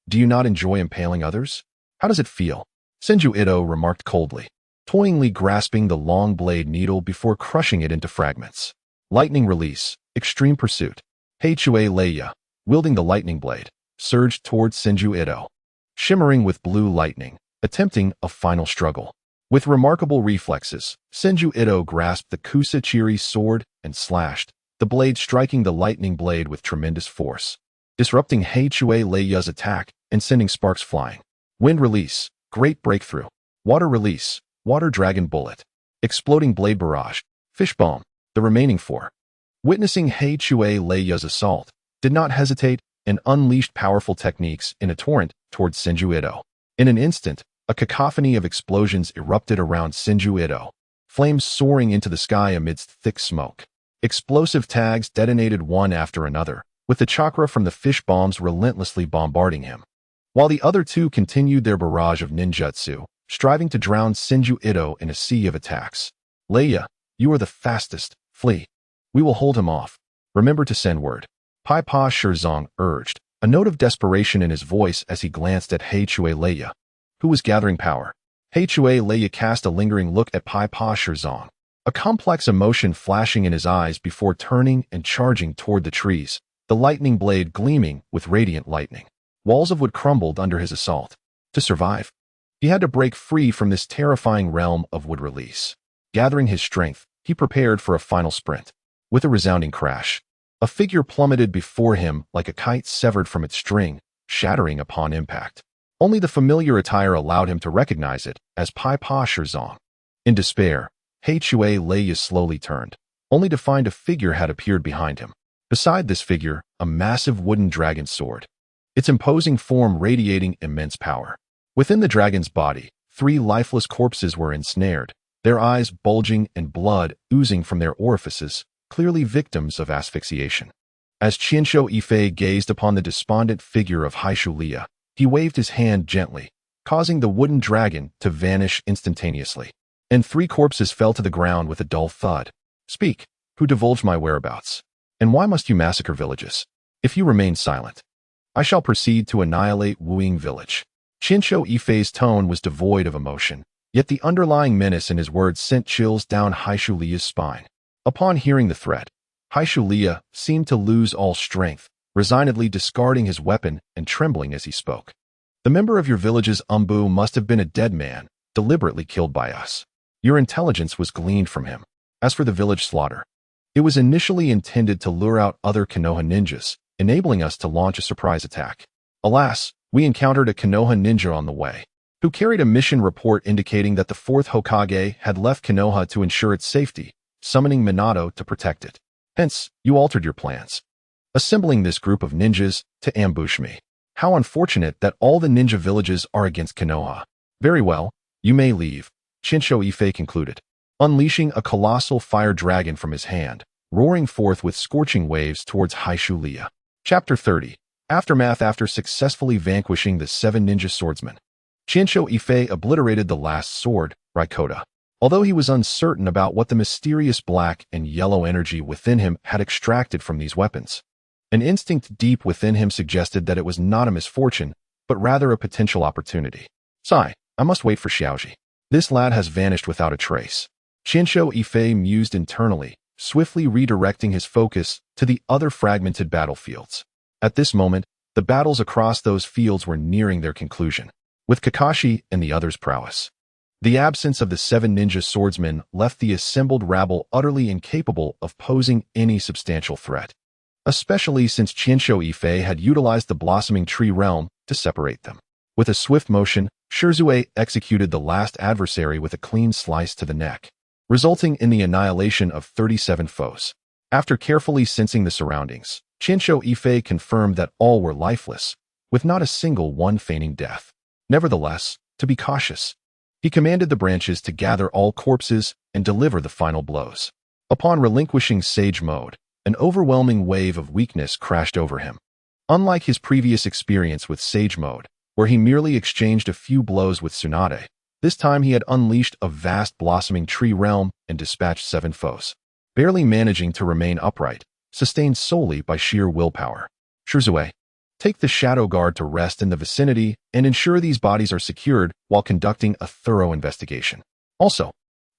Do you not enjoy impaling others? How does it feel? Senju Ito remarked coldly, toyingly grasping the long blade needle before crushing it into fragments. Lightning release, extreme pursuit. Heichue Leia, wielding the lightning blade, surged towards Senju Ito, shimmering with blue lightning, attempting a final struggle. With remarkable reflexes, Senju Ito grasped the Kusachiri sword and slashed, the blade striking the lightning blade with tremendous force, disrupting Heichue Leia's attack and sending sparks flying. Wind release, great breakthrough. Water release, water dragon bullet. Exploding blade barrage, fishbone. The remaining 4, witnessing Heichue Leia's assault, did not hesitate and unleashed powerful techniques in a torrent towards Senju Ito. In an instant, a cacophony of explosions erupted around Senju Ito, flames soaring into the sky amidst thick smoke. Explosive tags detonated one after another, with the chakra from the fish bombs relentlessly bombarding him, while the other 2 continued their barrage of ninjutsu, striving to drown Senju Ito in a sea of attacks. Leia, you are the fastest. Flee. We will hold him off. Remember to send word. Pai Pa Shirzong urged, a note of desperation in his voice as he glanced at Heichue Leia, who was gathering power. Heichue Leia cast a lingering look at Pai Pa Shirzong, a complex emotion flashing in his eyes before turning and charging toward the trees, the lightning blade gleaming with radiant lightning. Walls of wood crumbled under his assault. To survive, he had to break free from this terrifying realm of wood release. Gathering his strength, he prepared for a final sprint. With a resounding crash, a figure plummeted before him like a kite severed from its string, shattering upon impact. Only the familiar attire allowed him to recognize it as Pai Pa Shirzong. In despair, Heichue Leia slowly turned, only to find a figure had appeared behind him. Beside this figure, a massive wooden dragon sword, its imposing form radiating immense power. Within the dragon's body, 3 lifeless corpses were ensnared, their eyes bulging and blood oozing from their orifices, clearly victims of asphyxiation. As Bai Yifei gazed upon the despondent figure of Haishu Leia, He waved his hand gently, causing the wooden dragon to vanish instantaneously. And 3 corpses fell to the ground with a dull thud. Speak, who divulged my whereabouts? And why must you massacre villages? If you remain silent, I shall proceed to annihilate Wuing village. Qinshu Yifei's tone was devoid of emotion, yet the underlying menace in his words sent chills down Haishu Lia's spine. Upon hearing the threat, Haishu Lia seemed to lose all strength, resignedly discarding his weapon and trembling as he spoke. The member of your village's Umbu must have been a dead man, deliberately killed by us. Your intelligence was gleaned from him. As for the village slaughter, it was initially intended to lure out other Konoha ninjas, enabling us to launch a surprise attack. Alas, we encountered a Konoha ninja on the way, who carried a mission report indicating that the Fourth Hokage had left Konoha to ensure its safety, summoning Minato to protect it. Hence, you altered your plans, assembling this group of ninjas to ambush me. How unfortunate that all the ninja villages are against Konoha. Very well, you may leave, Qinshu Yifei concluded, unleashing a colossal fire dragon from his hand, roaring forth with scorching waves towards Haishu Lia. Chapter 30. Aftermath. After successfully vanquishing the 7 ninja swordsmen, Qinshu Yifei obliterated the last sword, Raikota. Although he was uncertain about what the mysterious black and yellow energy within him had extracted from these weapons, an instinct deep within him suggested that it was not a misfortune, but rather a potential opportunity. Sigh, I must wait for Xiaoji. This lad has vanished without a trace. Qinshu Yifei mused internally, swiftly redirecting his focus to the other fragmented battlefields. At this moment, the battles across those fields were nearing their conclusion, with Kakashi and the others' prowess. The absence of the 7 ninja swordsmen left the assembled rabble utterly incapable of posing any substantial threat, especially since Qinshu Yifei had utilized the blossoming tree realm to separate them. With a swift motion, Shirzue executed the last adversary with a clean slice to the neck, resulting in the annihilation of 37 foes. After carefully sensing the surroundings, Qinshu Yifei confirmed that all were lifeless, with not a single one feigning death. Nevertheless, to be cautious, he commanded the branches to gather all corpses and deliver the final blows. Upon relinquishing Sage Mode, an overwhelming wave of weakness crashed over him. Unlike his previous experience with Sage Mode, where he merely exchanged a few blows with Tsunade, this time he had unleashed a vast blossoming tree realm and dispatched 7 foes, barely managing to remain upright, sustained solely by sheer willpower. Shirzue, take the Shadow Guard to rest in the vicinity and ensure these bodies are secured while conducting a thorough investigation. Also,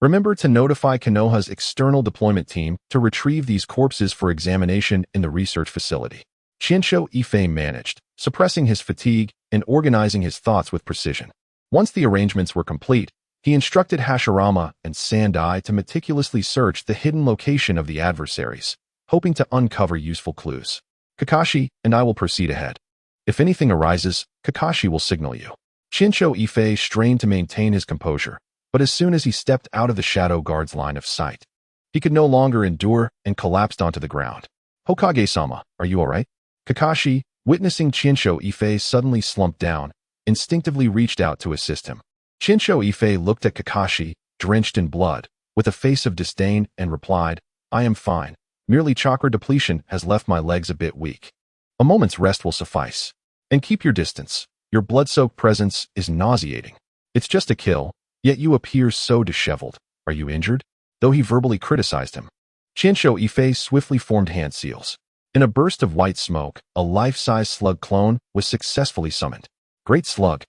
remember to notify Konoha's external deployment team to retrieve these corpses for examination in the research facility. Qinshu Yifei managed, suppressing his fatigue and organizing his thoughts with precision. Once the arrangements were complete, he instructed Hashirama and Sandai to meticulously search the hidden location of the adversaries, hoping to uncover useful clues. Kakashi and I will proceed ahead. If anything arises, Kakashi will signal you. Qinshu Yifei strained to maintain his composure, but as soon as he stepped out of the Shadow Guard's line of sight, he could no longer endure and collapsed onto the ground. Hokage-sama, are you alright? Kakashi, witnessing Qinshu Yifei suddenly slump down, instinctively reached out to assist him. Qinshu Yifei looked at Kakashi, drenched in blood, with a face of disdain and replied, I am fine. Merely chakra depletion has left my legs a bit weak. A moment's rest will suffice. And keep your distance. Your blood-soaked presence is nauseating. It's just a kill, yet you appear so disheveled. Are you injured? Though he verbally criticized him, Qinshu Yifei swiftly formed hand seals. In a burst of white smoke, a life-size slug clone was successfully summoned. Great slug.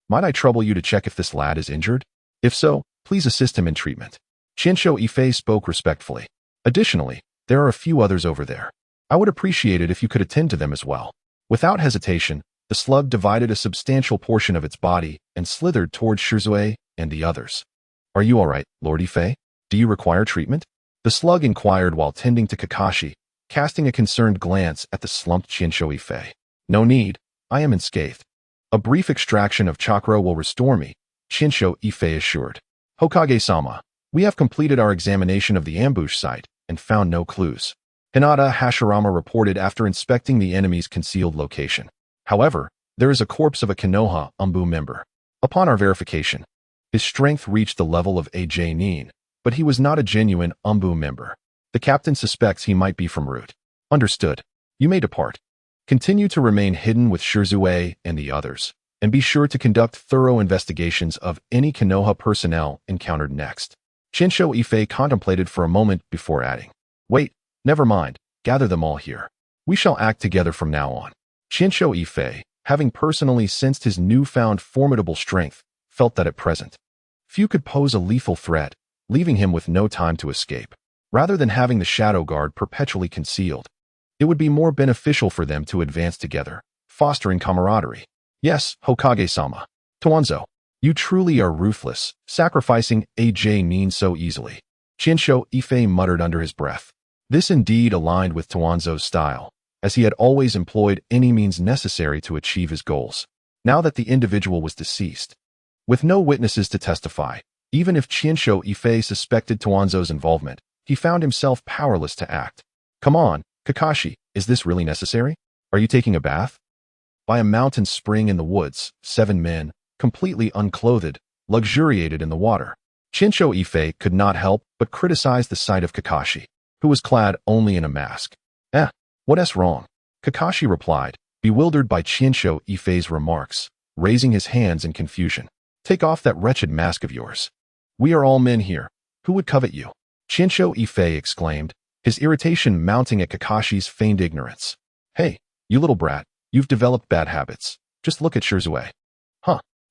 Might I trouble you to check if this lad is injured? If so, please assist him in treatment. Qinshu Yifei spoke respectfully. Additionally, there are a few others over there. I would appreciate it if you could attend to them as well. Without hesitation, the slug divided a substantial portion of its body and slithered towards Shirzue and the others. Are you alright, Lord Yifei? Do you require treatment? The slug inquired while tending to Kakashi, casting a concerned glance at the slumped Qinshu Yifei. No need, I am unscathed. A brief extraction of chakra will restore me, Qinshu Yifei assured. Hokage-sama, we have completed our examination of the ambush site and found no clues. Hinata Hashirama reported after inspecting the enemy's concealed location. However, there is a corpse of a Konoha Umbu member. Upon our verification, his strength reached the level of a Nin, but he was not a genuine Umbu member. The captain suspects he might be from Root. Understood. You may depart. Continue to remain hidden with Shirzue and the others, and be sure to conduct thorough investigations of any Konoha personnel encountered next. Chinsho Ifei contemplated for a moment before adding, "Wait, never mind, gather them all here. We shall act together from now on." Chinsho Ifei, having personally sensed his newfound formidable strength, felt that at present, few could pose a lethal threat, leaving him with no time to escape. Rather than having the shadow guard perpetually concealed, it would be more beneficial for them to advance together, fostering camaraderie. "Yes, Hokage-sama. Tuanzo, you truly are ruthless, sacrificing AJ Nin so easily," Chinsho Ifei muttered under his breath. This indeed aligned with Tuanzo's style, as he had always employed any means necessary to achieve his goals. Now that the individual was deceased, with no witnesses to testify, even if Chinsho Ifei suspected Tuanzo's involvement, he found himself powerless to act. "Come on, Kakashi, is this really necessary? Are you taking a bath?" By a mountain spring in the woods, 7 men, completely unclothed, luxuriated in the water. Chinsho Ifei could not help but criticize the sight of Kakashi, who was clad only in a mask. What's wrong?" Kakashi replied, bewildered by Chinsho Ifei's remarks, raising his hands in confusion. "Take off that wretched mask of yours. We are all men here. Who would covet you?" Chinsho Ifei exclaimed, his irritation mounting at Kakashi's feigned ignorance. "Hey, you little brat, you've developed bad habits. Just look at Shirzue."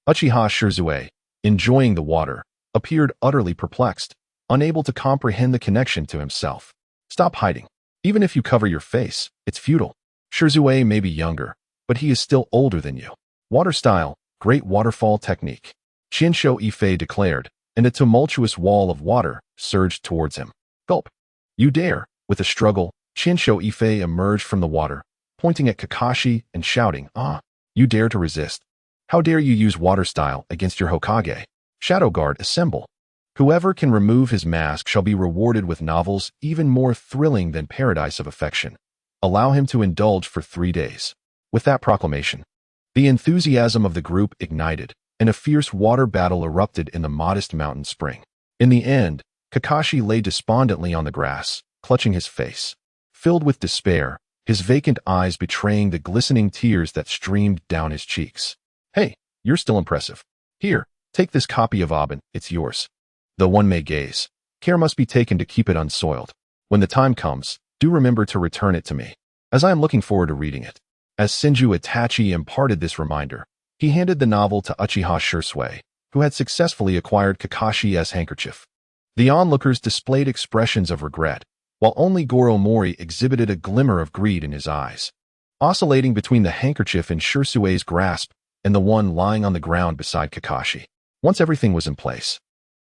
Uchiha Shirzue, enjoying the water, appeared utterly perplexed, unable to comprehend the connection to himself. "Stop hiding. Even if you cover your face, it's futile. Shirzue may be younger, but he is still older than you. Water style, great waterfall technique," Chinsho Ifei declared, and a tumultuous wall of water surged towards him. "Gulp. You dare!" With a struggle, Chinsho Ifei emerged from the water, pointing at Kakashi and shouting, "You dare to resist? How dare you use water style against your Hokage? Shadow Guard, assemble. Whoever can remove his mask shall be rewarded with novels even more thrilling than Paradise of Affection. Allow him to indulge for 3 days." With that proclamation, the enthusiasm of the group ignited, and a fierce water battle erupted in the modest mountain spring. In the end, Kakashi lay despondently on the grass, clutching his face. Filled with despair, his vacant eyes betraying the glistening tears that streamed down his cheeks. "Hey, you're still impressive. Here, take this copy of Aben, it's yours. Though one may gaze, care must be taken to keep it unsoiled. When the time comes, do remember to return it to me, as I am looking forward to reading it." As Senju Itachi imparted this reminder, he handed the novel to Uchiha Shirzue, who had successfully acquired Kakashi's handkerchief. The onlookers displayed expressions of regret, while only Goro Mori exhibited a glimmer of greed in his eyes. Oscillating between the handkerchief in Shirsue's grasp and the one lying on the ground beside Kakashi. Once everything was in place,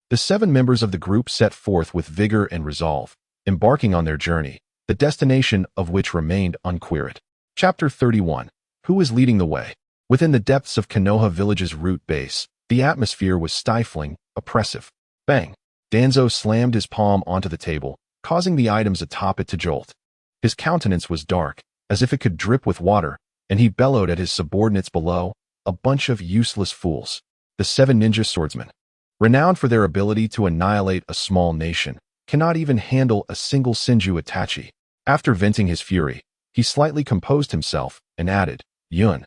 the 7 members of the group set forth with vigor and resolve, embarking on their journey, the destination of which remained unqueered. Chapter 31. Who is leading the way? Within the depths of Konoha Village's root base, the atmosphere was stifling, oppressive. Bang! Danzo slammed his palm onto the table, causing the items atop it to jolt. His countenance was dark, as if it could drip with water, and he bellowed at his subordinates below, "A bunch of useless fools." The 7 ninja swordsmen, renowned for their ability to annihilate a small nation, cannot even handle a single Senju Itachi. After venting his fury, he slightly composed himself and added, "Yun,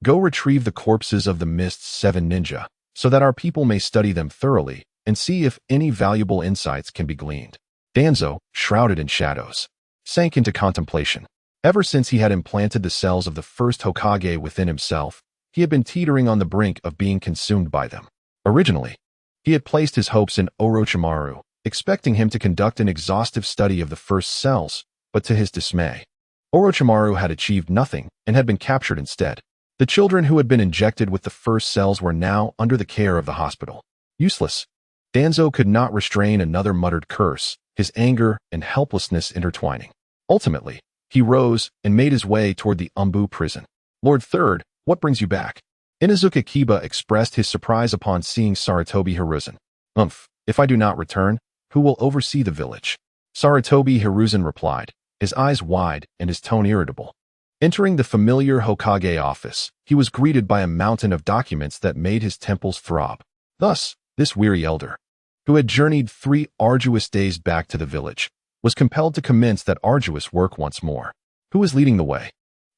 go retrieve the corpses of the Mist's 7 ninja, so that our people may study them thoroughly and see if any valuable insights can be gleaned." Danzo, shrouded in shadows, sank into contemplation. Ever since he had implanted the cells of the first Hokage within himself, he had been teetering on the brink of being consumed by them. Originally, he had placed his hopes in Orochimaru, expecting him to conduct an exhaustive study of the first cells, but to his dismay, Orochimaru had achieved nothing and had been captured instead. The children who had been injected with the first cells were now under the care of the hospital. Useless. Danzo could not restrain another muttered curse, his anger and helplessness intertwining. Ultimately, he rose and made his way toward the Umbu prison. "Lord Third, what brings you back?" Inazuka Kiba expressed his surprise upon seeing Sarutobi Hiruzen. If I do not return, who will oversee the village?" Sarutobi Hiruzen replied, his eyes wide and his tone irritable. Entering the familiar Hokage office, he was greeted by a mountain of documents that made his temples throb. Thus, this weary elder, who had journeyed 3 arduous days back to the village, was compelled to commence that arduous work once more. Who was leading the way?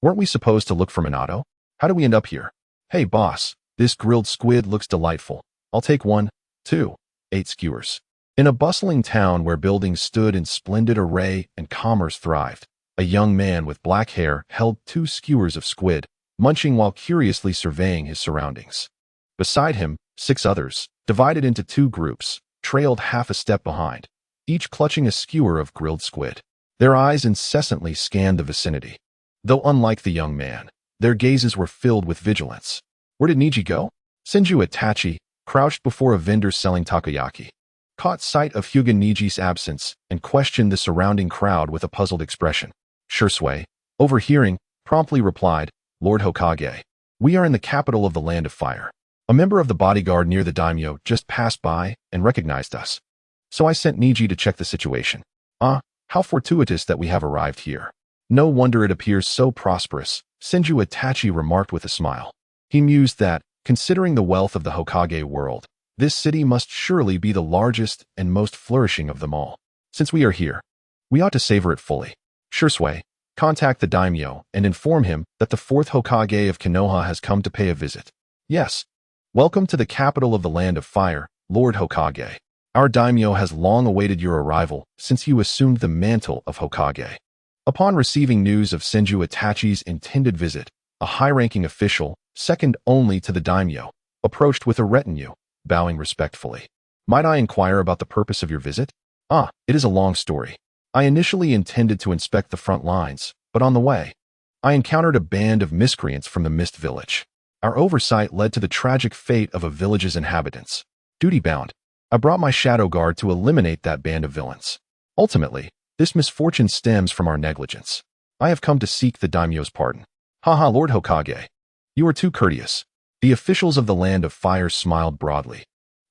Weren't we supposed to look for Minato? How do we end up here? "Hey, boss, This grilled squid looks delightful. I'll take one, too. 8 skewers. In a bustling town where buildings stood in splendid array and commerce thrived, a young man with black hair held 2 skewers of squid, munching while curiously surveying his surroundings. Beside him, 6 others, divided into 2 groups, trailed half a step behind, each clutching a skewer of grilled squid. Their eyes incessantly scanned the vicinity. Though unlike the young man, their gazes were filled with vigilance. Where did Niji go? Senju Itachi, crouched before a vendor selling takoyaki, caught sight of Hyuga Niji's absence and questioned the surrounding crowd with a puzzled expression. Shursui, overhearing, promptly replied, Lord Hokage, we are in the capital of the Land of Fire. A member of the bodyguard near the daimyo just passed by and recognized us. So I sent Niji to check the situation. Ah, how fortuitous that we have arrived here. No wonder it appears so prosperous, Senju Itachi remarked with a smile. He mused that, considering the wealth of the Hokage world, this city must surely be the largest and most flourishing of them all. Since we are here, we ought to savor it fully. Shursui, contact the daimyo and inform him that the Fourth Hokage of Konoha has come to pay a visit. Yes. Welcome to the capital of the Land of Fire, Lord Hokage. Our daimyo has long awaited your arrival since you assumed the mantle of Hokage. Upon receiving news of Senju Itachi's intended visit, a high-ranking official, second only to the daimyo, approached with a retinue, bowing respectfully. Might I inquire about the purpose of your visit? Ah, it is a long story. I initially intended to inspect the front lines, but on the way, I encountered a band of miscreants from the Mist Village. Our oversight led to the tragic fate of a village's inhabitants. Duty-bound, I brought my shadow guard to eliminate that band of villains. Ultimately, this misfortune stems from our negligence. I have come to seek the daimyo's pardon. Haha, Lord Hokage. You are too courteous. The officials of the Land of Fire smiled broadly,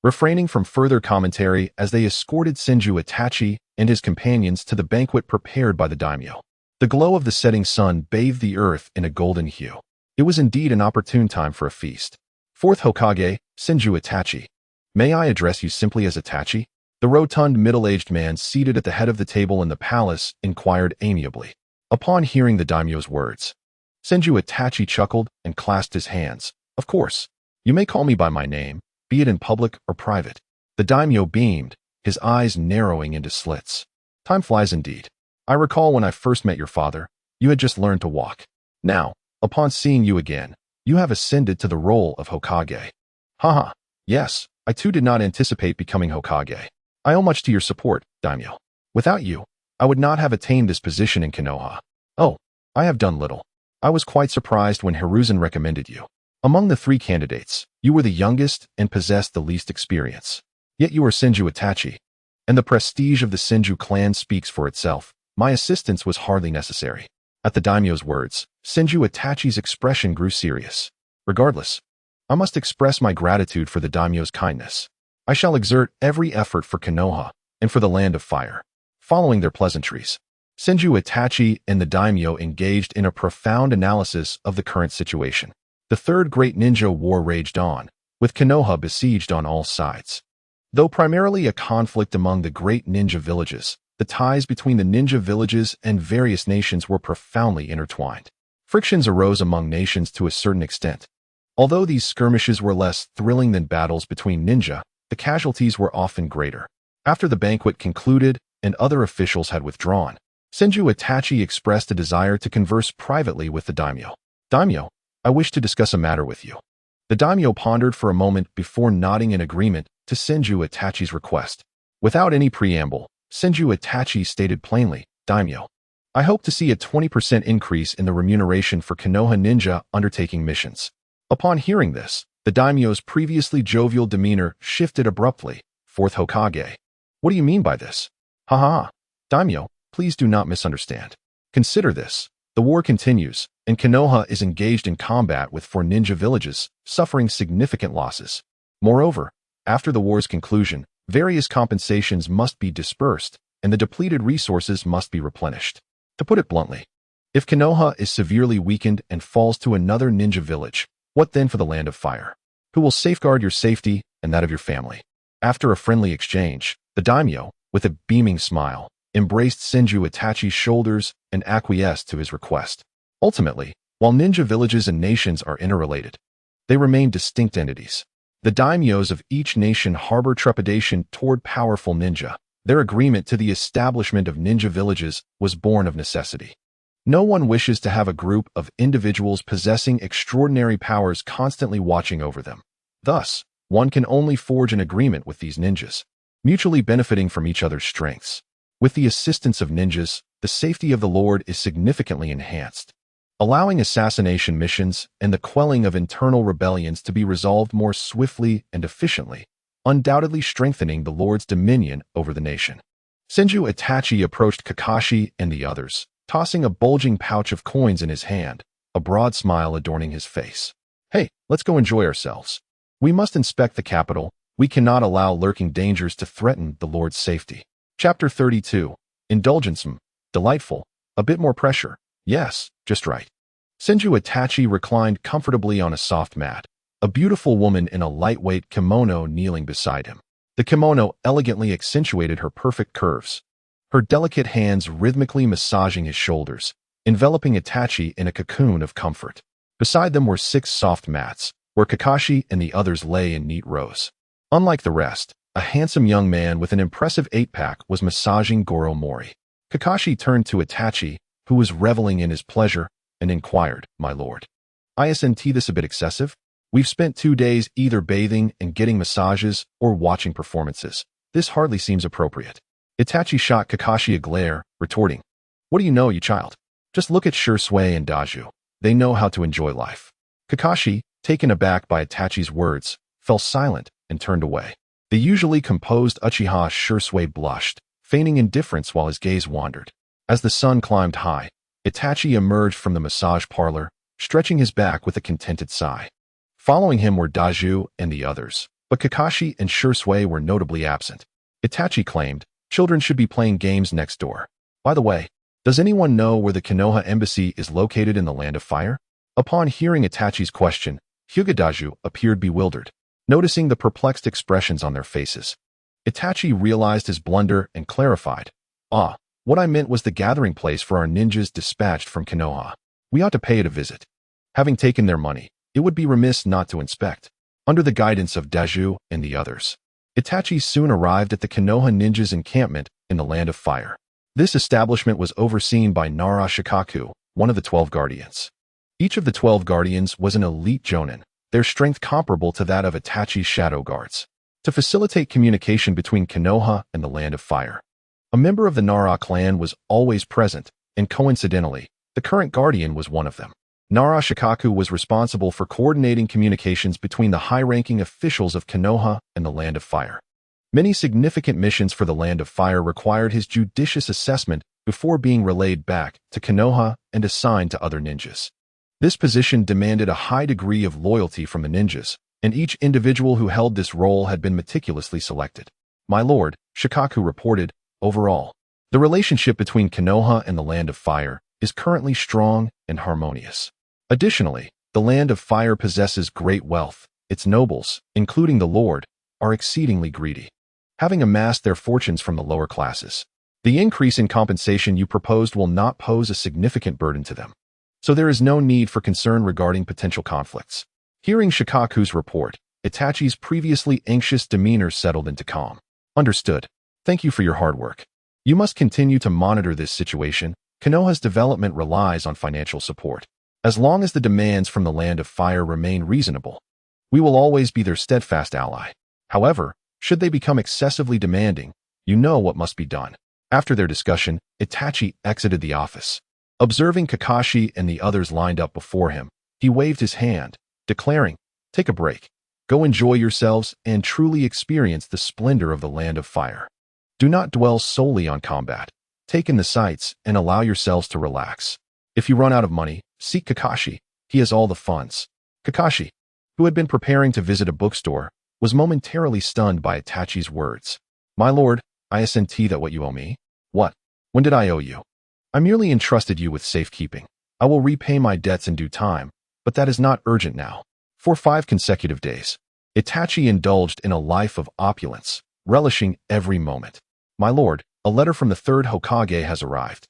refraining from further commentary as they escorted Senju Itachi and his companions to the banquet prepared by the daimyo. The glow of the setting sun bathed the earth in a golden hue. It was indeed an opportune time for a feast. Fourth Hokage, Senju Itachi. May I address you simply as Itachi? The rotund middle-aged man seated at the head of the table in the palace inquired amiably. Upon hearing the daimyo's words, Senju Itachi chuckled and clasped his hands. Of course, you may call me by my name, be it in public or private. The daimyo beamed, his eyes narrowing into slits. Time flies indeed. I recall when I first met your father, you had just learned to walk. Now, upon seeing you again, you have ascended to the role of Hokage. Haha, yes, I too did not anticipate becoming Hokage. I owe much to your support, daimyo. Without you, I would not have attained this position in Konoha. Oh, I have done little. I was quite surprised when Hiruzen recommended you. Among the 3 candidates, you were the youngest and possessed the least experience. Yet you are Senju Itachi, and the prestige of the Senju clan speaks for itself. My assistance was hardly necessary. At the daimyo's words, Senju Itachi's expression grew serious. Regardless, I must express my gratitude for the daimyo's kindness. I shall exert every effort for Konoha and for the Land of Fire. Following their pleasantries, Senju Itachi and the daimyo engaged in a profound analysis of the current situation. The Third Great Ninja War raged on, with Konoha besieged on all sides. Though primarily a conflict among the great ninja villages, the ties between the ninja villages and various nations were profoundly intertwined. Frictions arose among nations to a certain extent. Although these skirmishes were less thrilling than battles between ninja, the casualties were often greater. After the banquet concluded and other officials had withdrawn, Senju Itachi expressed a desire to converse privately with the daimyo. Daimyo, I wish to discuss a matter with you. The daimyo pondered for a moment before nodding in agreement to Senju Itachi's request. Without any preamble, Senju Itachi stated plainly, Daimyo, I hope to see a 20% increase in the remuneration for Konoha ninja undertaking missions. Upon hearing this, the daimyo's previously jovial demeanor shifted abruptly. Fourth Hokage. What do you mean by this? Haha. Daimyo, please do not misunderstand. Consider this. The war continues, and Konoha is engaged in combat with 4 ninja villages, suffering significant losses. Moreover, after the war's conclusion, various compensations must be dispersed, and the depleted resources must be replenished. To put it bluntly, if Konoha is severely weakened and falls to another ninja village, what then for the Land of Fire? Who will safeguard your safety and that of your family? After a friendly exchange, the daimyo, with a beaming smile, embraced Senju Itachi's shoulders and acquiesced to his request. Ultimately, while ninja villages and nations are interrelated, They remain distinct entities. The daimyos of each nation harbor trepidation toward powerful ninja. Their agreement to the establishment of ninja villages was born of necessity. No one wishes to have a group of individuals possessing extraordinary powers constantly watching over them. Thus, one can only forge an agreement with these ninjas, mutually benefiting from each other's strengths. With the assistance of ninjas, the safety of the Lord is significantly enhanced, allowing assassination missions and the quelling of internal rebellions to be resolved more swiftly and efficiently, undoubtedly strengthening the Lord's dominion over the nation. Senju Itachi approached Kakashi and the others, tossing a bulging pouch of coins in his hand, a broad smile adorning his face. Hey, let's go enjoy ourselves. We must inspect the capital. We cannot allow lurking dangers to threaten the Lord's safety. Chapter 32. Indulgence. Delightful. A bit more pressure. Yes, just right. Senju Itachi reclined comfortably on a soft mat, a beautiful woman in a lightweight kimono kneeling beside him. The kimono elegantly accentuated her perfect curves, her delicate hands rhythmically massaging his shoulders, enveloping Itachi in a cocoon of comfort. Beside them were 6 soft mats, where Kakashi and the others lay in neat rows. Unlike the rest, a handsome young man with an impressive 8-pack was massaging Goro Mori. Kakashi turned to Itachi, who was reveling in his pleasure, and inquired, "My lord, isn't this a bit excessive? We've spent 2 days either bathing and getting massages or watching performances. This hardly seems appropriate." Itachi shot Kakashi a glare, retorting, "What do you know, you child? Just look at Shursui and Daju. They know how to enjoy life." Kakashi, taken aback by Itachi's words, fell silent and turned away. The usually composed Uchiha Shursui blushed, feigning indifference while his gaze wandered. As the sun climbed high, Itachi emerged from the massage parlor, stretching his back with a contented sigh. Following him were Daju and the others, but Kakashi and Shursui were notably absent. Itachi claimed, "Children should be playing games next door. By the way, does anyone know where the Konoha embassy is located in the Land of Fire?" Upon hearing Itachi's question, Hyuga Daju appeared bewildered, noticing the perplexed expressions on their faces. Itachi realized his blunder and clarified, "What I meant was the gathering place for our ninjas dispatched from Konoha. We ought to pay it a visit. Having taken their money, it would be remiss not to inspect." Under the guidance of Daju and the others, Itachi soon arrived at the Konoha ninjas' encampment in the Land of Fire. This establishment was overseen by Nara Shikaku, one of the 12 guardians. Each of the 12 guardians was an elite jonin, their strength comparable to that of Itachi's shadow guards. To facilitate communication between Konoha and the Land of Fire, a member of the Nara clan was always present, and coincidentally, the current guardian was one of them. Nara Shikaku was responsible for coordinating communications between the high-ranking officials of Konoha and the Land of Fire. Many significant missions for the Land of Fire required his judicious assessment before being relayed back to Konoha and assigned to other ninjas. This position demanded a high degree of loyalty from the ninjas, and each individual who held this role had been meticulously selected. "My lord," Shikaku reported, "overall, the relationship between Konoha and the Land of Fire is currently strong and harmonious. Additionally, the Land of Fire possesses great wealth. Its nobles, including the Lord, are exceedingly greedy, having amassed their fortunes from the lower classes. The increase in compensation you proposed will not pose a significant burden to them, so there is no need for concern regarding potential conflicts." Hearing Shikaku's report, Itachi's previously anxious demeanor settled into calm. "Understood. Thank you for your hard work. You must continue to monitor this situation. Konoha's development relies on financial support. As long as the demands from the Land of Fire remain reasonable, we will always be their steadfast ally. However, should they become excessively demanding, you know what must be done." After their discussion, Itachi exited the office. Observing Kakashi and the others lined up before him, he waved his hand, declaring, "Take a break. Go enjoy yourselves and truly experience the splendor of the Land of Fire. Do not dwell solely on combat. Take in the sights and allow yourselves to relax. If you run out of money, seek Kakashi. He has all the funds." Kakashi, who had been preparing to visit a bookstore, was momentarily stunned by Itachi's words. "My lord, isn't that what you owe me?" "What? When did I owe you? I merely entrusted you with safekeeping. I will repay my debts in due time, but that is not urgent now." For 5 consecutive days, Itachi indulged in a life of opulence, relishing every moment. "My lord, a letter from the Third Hokage has arrived."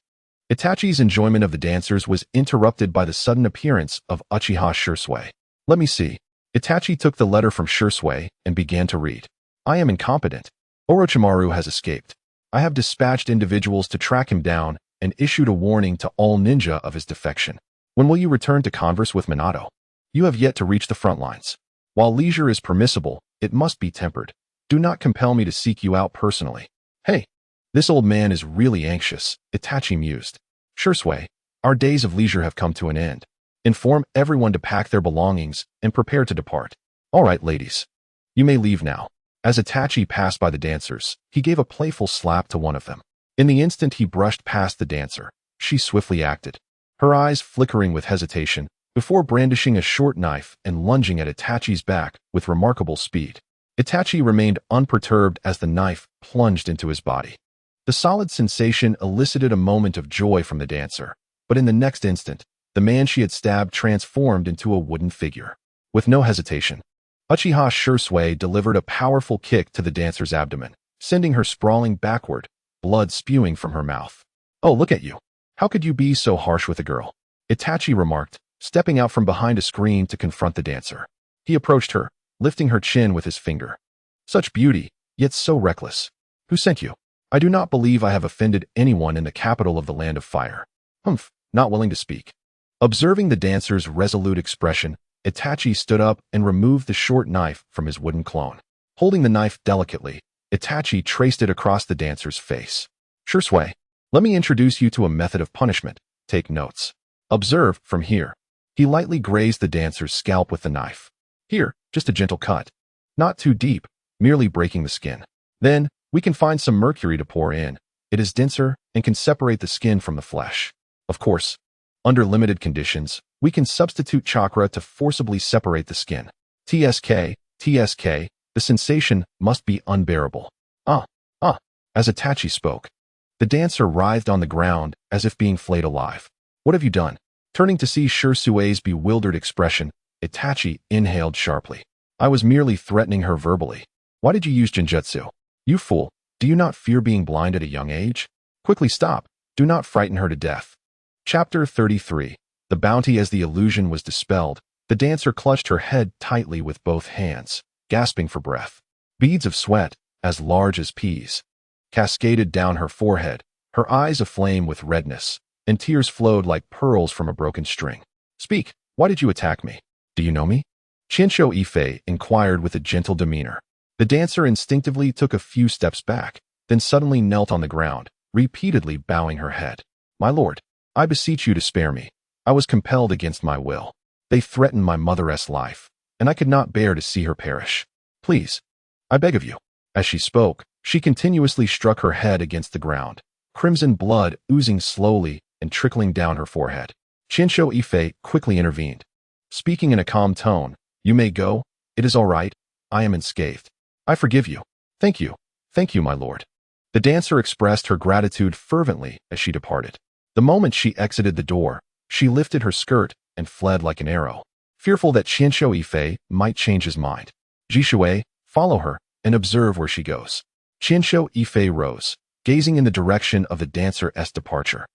Itachi's enjoyment of the dancers was interrupted by the sudden appearance of Uchiha Shursui. "Let me see." Itachi took the letter from Shursui and began to read. I am incompetent. Orochimaru has escaped. I have dispatched individuals to track him down and issued a warning to all ninja of his defection. When will you return to converse with Minato? You have yet to reach the front lines. While leisure is permissible, it must be tempered. Do not compel me to seek you out personally. Hey, this old man is really anxious, Itachi mused. Shursui, our days of leisure have come to an end. Inform everyone to pack their belongings and prepare to depart. All right, ladies. You may leave now. As Itachi passed by the dancers, he gave a playful slap to one of them. In the instant he brushed past the dancer, she swiftly acted, her eyes flickering with hesitation, before brandishing a short knife and lunging at Itachi's back with remarkable speed. Itachi remained unperturbed as the knife plunged into his body. The solid sensation elicited a moment of joy from the dancer, but in the next instant, the man she had stabbed transformed into a wooden figure. With no hesitation, Uchiha Shursui delivered a powerful kick to the dancer's abdomen, sending her sprawling backward, blood spewing from her mouth. Oh, look at you. How could you be so harsh with a girl? Itachi remarked, stepping out from behind a screen to confront the dancer. He approached her, lifting her chin with his finger. Such beauty, yet so reckless. Who sent you? I do not believe I have offended anyone in the capital of the Land of Fire. Humph, not willing to speak. Observing the dancer's resolute expression, Itachi stood up and removed the short knife from his wooden clone. Holding the knife delicately, Itachi traced it across the dancer's face. Shursui, let me introduce you to a method of punishment. Take notes. Observe from here. He lightly grazed the dancer's scalp with the knife. Here, just a gentle cut. Not too deep, merely breaking the skin. Then, we can find some mercury to pour in. It is denser and can separate the skin from the flesh. Of course, under limited conditions, we can substitute chakra to forcibly separate the skin. TSK, the sensation must be unbearable. As Itachi spoke. The dancer writhed on the ground as if being flayed alive. What have you done? Turning to see Shursui's bewildered expression, Itachi inhaled sharply. I was merely threatening her verbally. Why did you use genjutsu? You fool, do you not fear being blind at a young age? Quickly stop, do not frighten her to death. Chapter 33. The bounty. As the illusion was dispelled, the dancer clutched her head tightly with both hands, gasping for breath. Beads of sweat, as large as peas, cascaded down her forehead, her eyes aflame with redness, and tears flowed like pearls from a broken string. Speak, why did you attack me? Do you know me? Bai Yifei inquired with a gentle demeanor. The dancer instinctively took a few steps back, then suddenly knelt on the ground, repeatedly bowing her head. My lord, I beseech you to spare me. I was compelled against my will. They threatened my mother's life, and I could not bear to see her perish. Please, I beg of you. As she spoke, she continuously struck her head against the ground, crimson blood oozing slowly and trickling down her forehead. Bai Yifei quickly intervened. Speaking in a calm tone, you may go. It is all right. I am unscathed. I forgive you. Thank you, my lord. The dancer expressed her gratitude fervently as she departed. The moment she exited the door, she lifted her skirt and fled like an arrow, fearful that Bai Yifei might change his mind. Jishui, follow her and observe where she goes. Bai Yifei rose, gazing in the direction of the dancer's departure.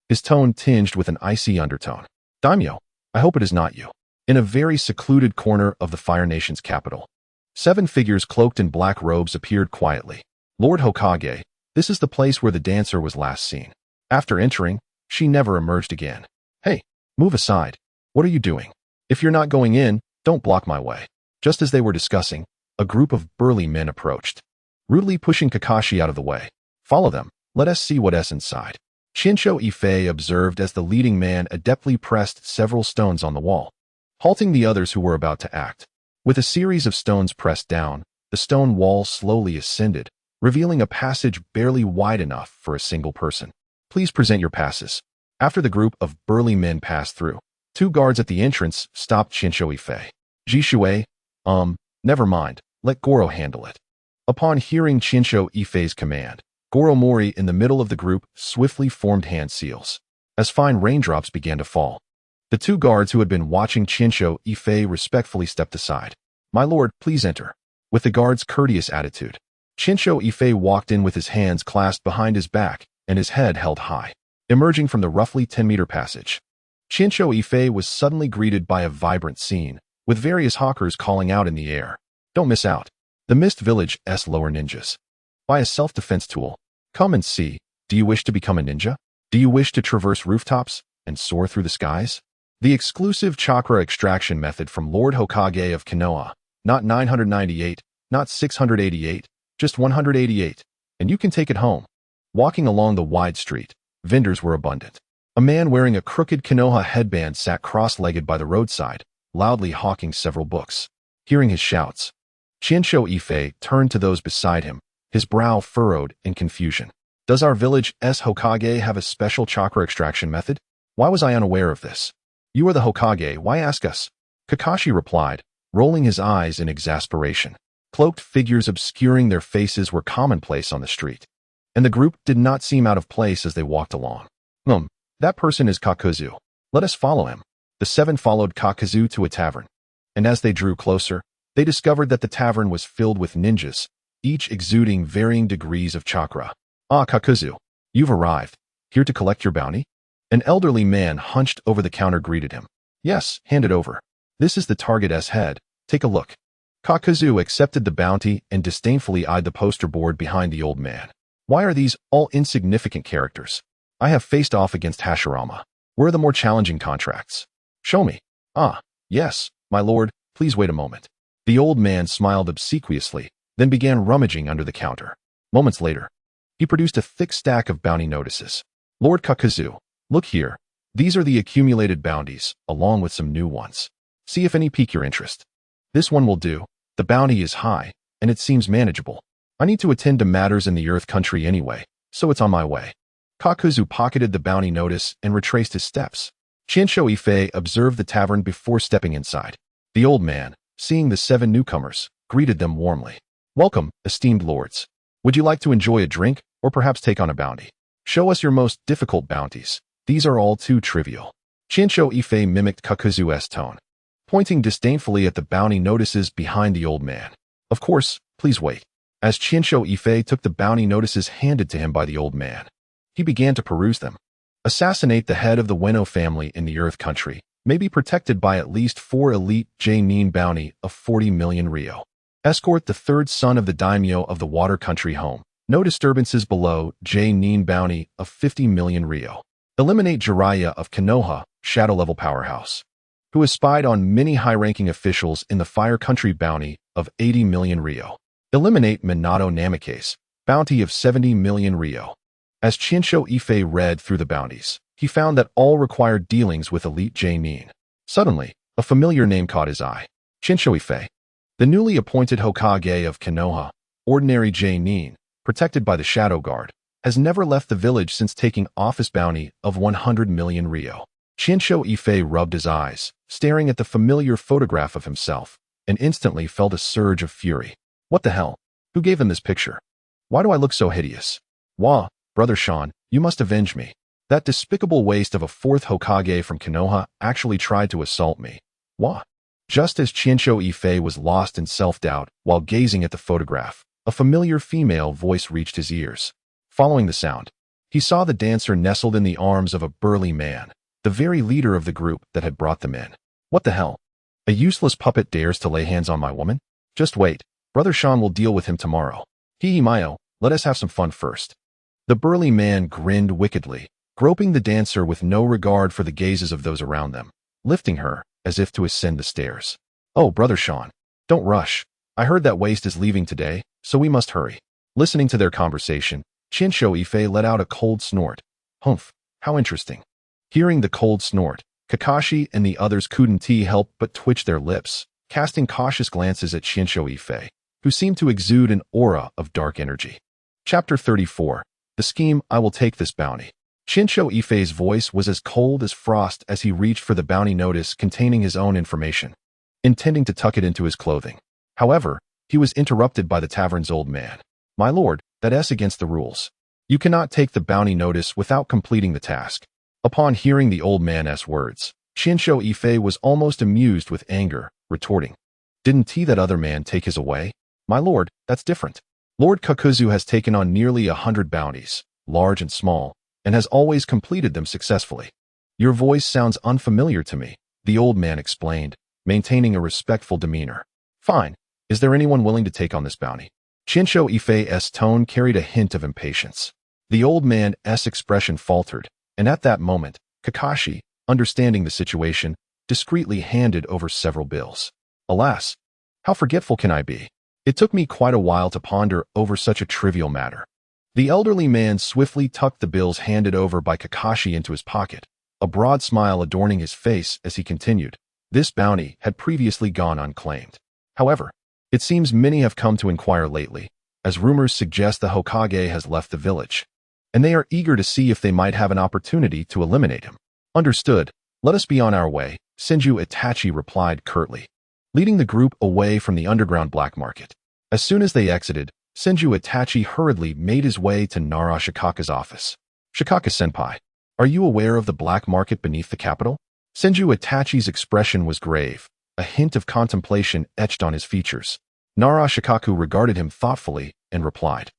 His tone tinged with an icy undertone. Daimyo, I hope it is not you. In a very secluded corner of the Fire Nation's capital, 7 figures cloaked in black robes appeared quietly. Lord Hokage, this is the place where the dancer was last seen. After entering, she never emerged again. Hey, move aside. What are you doing? If you're not going in, don't block my way. Just as they were discussing, a group of burly men approached, rudely pushing Kakashi out of the way. Follow them. Let us see what's inside. Bai Yifei observed as the leading man adeptly pressed several stones on the wall, halting the others who were about to act. With a series of stones pressed down, the stone wall slowly ascended, revealing a passage barely wide enough for a single person. Please present your passes. After the group of burly men passed through, 2 guards at the entrance stopped Bai Yifei. Jishui, never mind, let Goro handle it. Upon hearing Bai Yifei's command, Goro Mori in the middle of the group swiftly formed hand seals, as fine raindrops began to fall. The 2 guards who had been watching Bai Yifei respectfully stepped aside. My lord, please enter. With the guard's courteous attitude, Bai Yifei walked in with his hands clasped behind his back and his head held high. Emerging from the roughly 10-meter passage, Bai Yifei was suddenly greeted by a vibrant scene, with various hawkers calling out in the air. Don't miss out. The Mist Village's lower ninjas. Buy a self-defense tool. Come and see. Do you wish to become a ninja? Do you wish to traverse rooftops and soar through the skies? The exclusive chakra extraction method from Lord Hokage of Konoha. Not 998, not 688, just 188. And you can take it home. Walking along the wide street, vendors were abundant. A man wearing a crooked Konoha headband sat cross-legged by the roadside, loudly hawking several books. Hearing his shouts, Bai Yifei turned to those beside him, his brow furrowed in confusion. Does our village's Hokage have a special chakra extraction method? Why was I unaware of this? You are the Hokage, why ask us? Kakashi replied, rolling his eyes in exasperation. Cloaked figures obscuring their faces were commonplace on the street, and the group did not seem out of place as they walked along. That person is Kakuzu. Let us follow him. The seven followed Kakuzu to a tavern, and as they drew closer, they discovered that the tavern was filled with ninjas, each exuding varying degrees of chakra. Ah, Kakuzu, you've arrived. Here to collect your bounty? An elderly man hunched over the counter greeted him. Yes, hand it over. This is the target's head. Take a look. Kakuzu accepted the bounty and disdainfully eyed the poster board behind the old man. Why are these all insignificant characters? I have faced off against Hashirama. Where are the more challenging contracts? Show me. Ah, yes, my lord, please wait a moment. The old man smiled obsequiously, then began rummaging under the counter. Moments later, he produced a thick stack of bounty notices. Lord Kakuzu, look here. These are the accumulated bounties, along with some new ones. See if any pique your interest. This one will do. The bounty is high, and it seems manageable. I need to attend to matters in the Earth Country anyway, so it's on my way. Kakuzu pocketed the bounty notice and retraced his steps. Bai Yifei observed the tavern before stepping inside. The old man, seeing the seven newcomers, greeted them warmly. Welcome, esteemed lords. Would you like to enjoy a drink, or perhaps take on a bounty? Show us your most difficult bounties. These are all too trivial. Bai Yifei mimicked Kakuzu's tone, pointing disdainfully at the bounty notices behind the old man. Of course, please wait. As Bai Yifei took the bounty notices handed to him by the old man, he began to peruse them. Assassinate the head of the Ueno family in the Earth Country may be protected by at least 4 elite J-Nin bounty of 40 million Ryo. Escort the third son of the daimyo of the Water Country home. No disturbances below J-Nin bounty of 50 million Ryo. Eliminate Jiraiya of Konoha, shadow-level powerhouse, who has spied on many high-ranking officials in the Fire Country bounty of 80 million Ryo. Eliminate Minato Namikaze, bounty of 70 million Ryo. As Bai Yifei read through the bounties, he found that all required dealings with elite J-Nin. Suddenly, a familiar name caught his eye. Bai Yifei. The newly appointed Hokage of Konoha, ordinary J-Nin, protected by the Shadow Guard, has never left the village since taking office bounty of 100 million Ryo. Bai Yifei rubbed his eyes, staring at the familiar photograph of himself, and instantly felt a surge of fury. What the hell? Who gave him this picture? Why do I look so hideous? Wah, Brother Sean, you must avenge me. That despicable waste of a fourth Hokage from Konoha actually tried to assault me. Wah. Just as Bai Yifei was lost in self-doubt while gazing at the photograph, a familiar female voice reached his ears. Following the sound, he saw the dancer nestled in the arms of a burly man, the very leader of the group that had brought them in. What the hell? A useless puppet dares to lay hands on my woman? Just wait. Brother Sean will deal with him tomorrow. Hihimayo, let us have some fun first. The burly man grinned wickedly, groping the dancer with no regard for the gazes of those around them, lifting her as if to ascend the stairs. Oh, Brother Sean, don't rush. I heard that waste is leaving today, so we must hurry. Listening to their conversation, Bai Yifei let out a cold snort. Humph, how interesting. Hearing the cold snort, Kakashi and the others couldn't help but twitch their lips, casting cautious glances at Bai Yifei, who seemed to exude an aura of dark energy. Chapter 34. The scheme, I will take this bounty. Bai Yifei's voice was as cold as frost as he reached for the bounty notice containing his own information, intending to tuck it into his clothing. However, he was interrupted by the tavern's old man. My lord, that's against the rules. You cannot take the bounty notice without completing the task. Upon hearing the old man's words, Bai Yifei was almost amused with anger, retorting. Didn't that other man take his away? My lord, that's different. Lord Kakuzu has taken on nearly 100 bounties, large and small, and has always completed them successfully. Your voice sounds unfamiliar to me, the old man explained, maintaining a respectful demeanor. Fine. Is there anyone willing to take on this bounty? Bai Yifei's tone carried a hint of impatience. The old man's expression faltered, and at that moment, Kakashi, understanding the situation, discreetly handed over several bills. Alas, how forgetful can I be? It took me quite a while to ponder over such a trivial matter. The elderly man swiftly tucked the bills handed over by Kakashi into his pocket, a broad smile adorning his face as he continued. This bounty had previously gone unclaimed. However, it seems many have come to inquire lately, as rumors suggest the Hokage has left the village, and they are eager to see if they might have an opportunity to eliminate him. Understood. Let us be on our way, Senju Itachi replied curtly, leading the group away from the underground black market. As soon as they exited, Senju Itachi hurriedly made his way to Nara Shikaka's office. Shikaka-senpai, are you aware of the black market beneath the capital? Senju Itachi's expression was grave, a hint of contemplation etched on his features. Nara Shikaku regarded him thoughtfully and replied,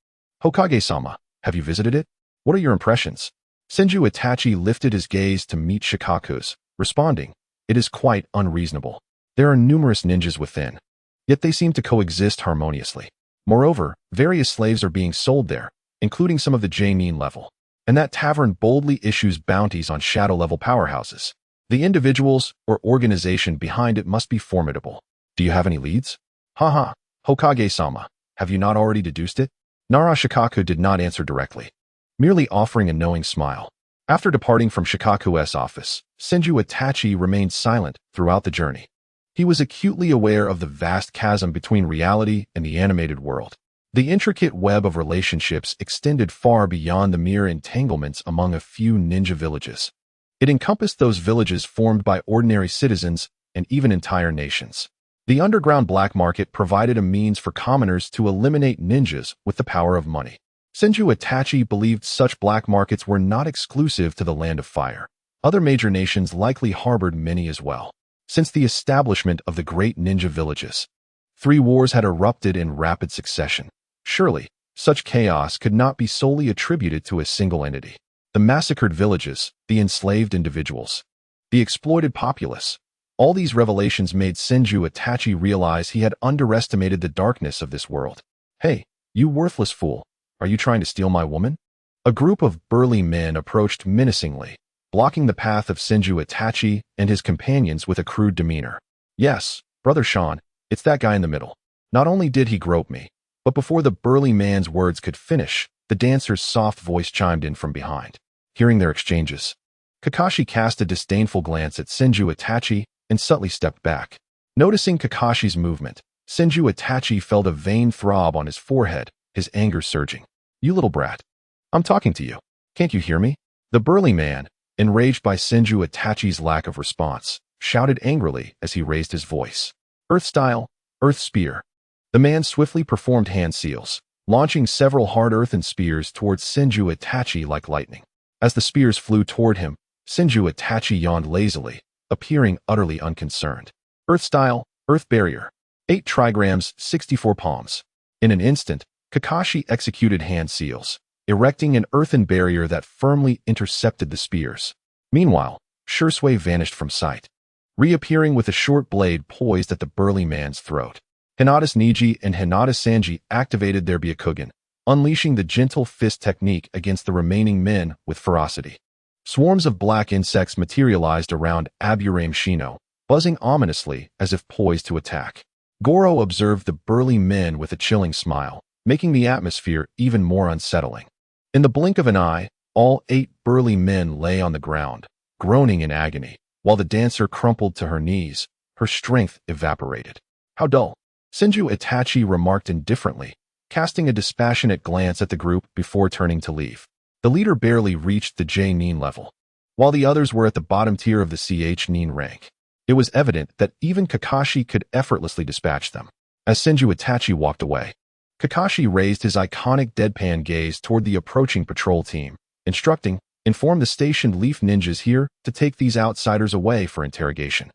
Hokage-sama, have you visited it? What are your impressions? Senju Itachi lifted his gaze to meet Shikaku's, responding, it is quite unreasonable. There are numerous ninjas within, yet they seem to coexist harmoniously. Moreover, various slaves are being sold there, including some of the J-nin level, and that tavern boldly issues bounties on shadow-level powerhouses. The individuals or organization behind it must be formidable. Do you have any leads? Haha, Hokage-sama, have you not already deduced it? Nara Shikaku did not answer directly, merely offering a knowing smile. After departing from Shikaku's office, Senju Itachi remained silent throughout the journey. He was acutely aware of the vast chasm between reality and the animated world. The intricate web of relationships extended far beyond the mere entanglements among a few ninja villages. It encompassed those villages formed by ordinary citizens and even entire nations. The underground black market provided a means for commoners to eliminate ninjas with the power of money. Senju Itachi believed such black markets were not exclusive to the Land of Fire. Other major nations likely harbored many as well. Since the establishment of the great ninja villages, 3 wars had erupted in rapid succession. Surely, such chaos could not be solely attributed to a single entity. The massacred villages, the enslaved individuals, the exploited populace. All these revelations made Senju Itachi realize he had underestimated the darkness of this world. Hey, you worthless fool, are you trying to steal my woman? A group of burly men approached menacingly, blocking the path of Senju Itachi and his companions with a crude demeanor. Yes, Brother Sean, it's that guy in the middle. Not only did he grope me, but before the burly man's words could finish, the dancer's soft voice chimed in from behind. Hearing their exchanges, Kakashi cast a disdainful glance at Senju Itachi and subtly stepped back. Noticing Kakashi's movement, Senju Itachi felt a vain throb on his forehead, his anger surging. You little brat. I'm talking to you. Can't you hear me? The burly man, enraged by Senju Itachi's lack of response, shouted angrily as he raised his voice. Earth style, earth spear. The man swiftly performed hand seals, launching several hard earthen spears towards Senju Itachi like lightning. As the spears flew toward him, Senju Itachi yawned lazily, appearing utterly unconcerned. Earth style, earth barrier. 8 trigrams, 64 palms. In an instant, Kakashi executed hand seals, erecting an earthen barrier that firmly intercepted the spears. Meanwhile, Shursui vanished from sight, reappearing with a short blade poised at the burly man's throat. Hinata's Niji and Hinata Sanji activated their Byakugan, unleashing the gentle fist technique against the remaining men with ferocity. Swarms of black insects materialized around Aburame Shino, buzzing ominously as if poised to attack. Goro observed the burly men with a chilling smile, making the atmosphere even more unsettling. In the blink of an eye, all 8 burly men lay on the ground, groaning in agony, while the dancer crumpled to her knees, her strength evaporated. How dull, Senju Itachi remarked indifferently, casting a dispassionate glance at the group before turning to leave. The leader barely reached the J-nin level, while the others were at the bottom tier of the CH-nin rank. It was evident that even Kakashi could effortlessly dispatch them. As Senju Itachi walked away, Kakashi raised his iconic deadpan gaze toward the approaching patrol team, instructing, inform the stationed leaf ninjas here to take these outsiders away for interrogation,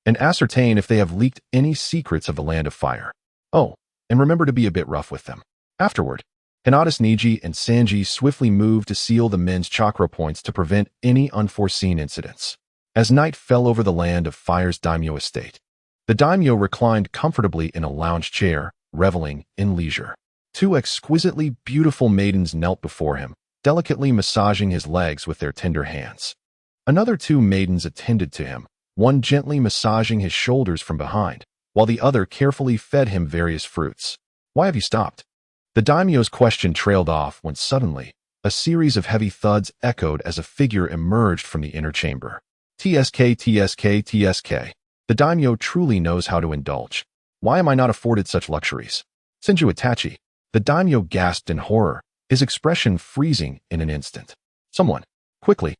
and ascertain if they have leaked any secrets of the Land of Fire. Oh, and remember to be a bit rough with them. Afterward, Hinata's Niji and Sanji swiftly moved to seal the men's chakra points to prevent any unforeseen incidents. As night fell over the Land of Fire's daimyo estate, The daimyo reclined comfortably in a lounge chair, reveling in leisure. Two exquisitely beautiful maidens knelt before him, delicately massaging his legs with their tender hands. Another two maidens attended to him, one gently massaging his shoulders from behind, while the other carefully fed him various fruits. "Why have you stopped?" The daimyo's question trailed off when suddenly, a series of heavy thuds echoed as a figure emerged from the inner chamber. "TSK, TSK, TSK. The daimyo truly knows how to indulge. Why am I not afforded such luxuries?" "Senju Itachi." The daimyo gasped in horror, his expression freezing in an instant. "Someone, quickly,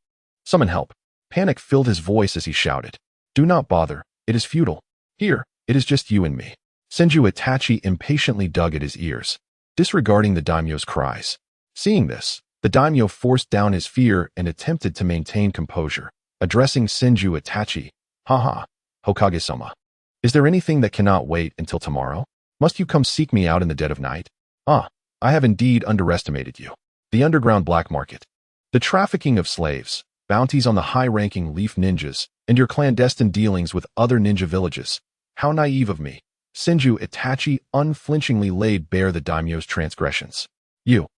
summon help." Panic filled his voice as he shouted. "Do not bother, it is futile. Here, it is just you and me." Senju Itachi impatiently dug at his ears, disregarding the daimyo's cries. Seeing this, the daimyo forced down his fear and attempted to maintain composure, addressing Senju Itachi. "Haha, Hokage-sama. Is there anything that cannot wait until tomorrow? Must you come seek me out in the dead of night? Ah, I have indeed underestimated you. The underground black market, the trafficking of slaves, bounties on the high-ranking leaf ninjas, and your clandestine dealings with other ninja villages. How naive of me." Senju Itachi unflinchingly laid bare the daimyo's transgressions. "You."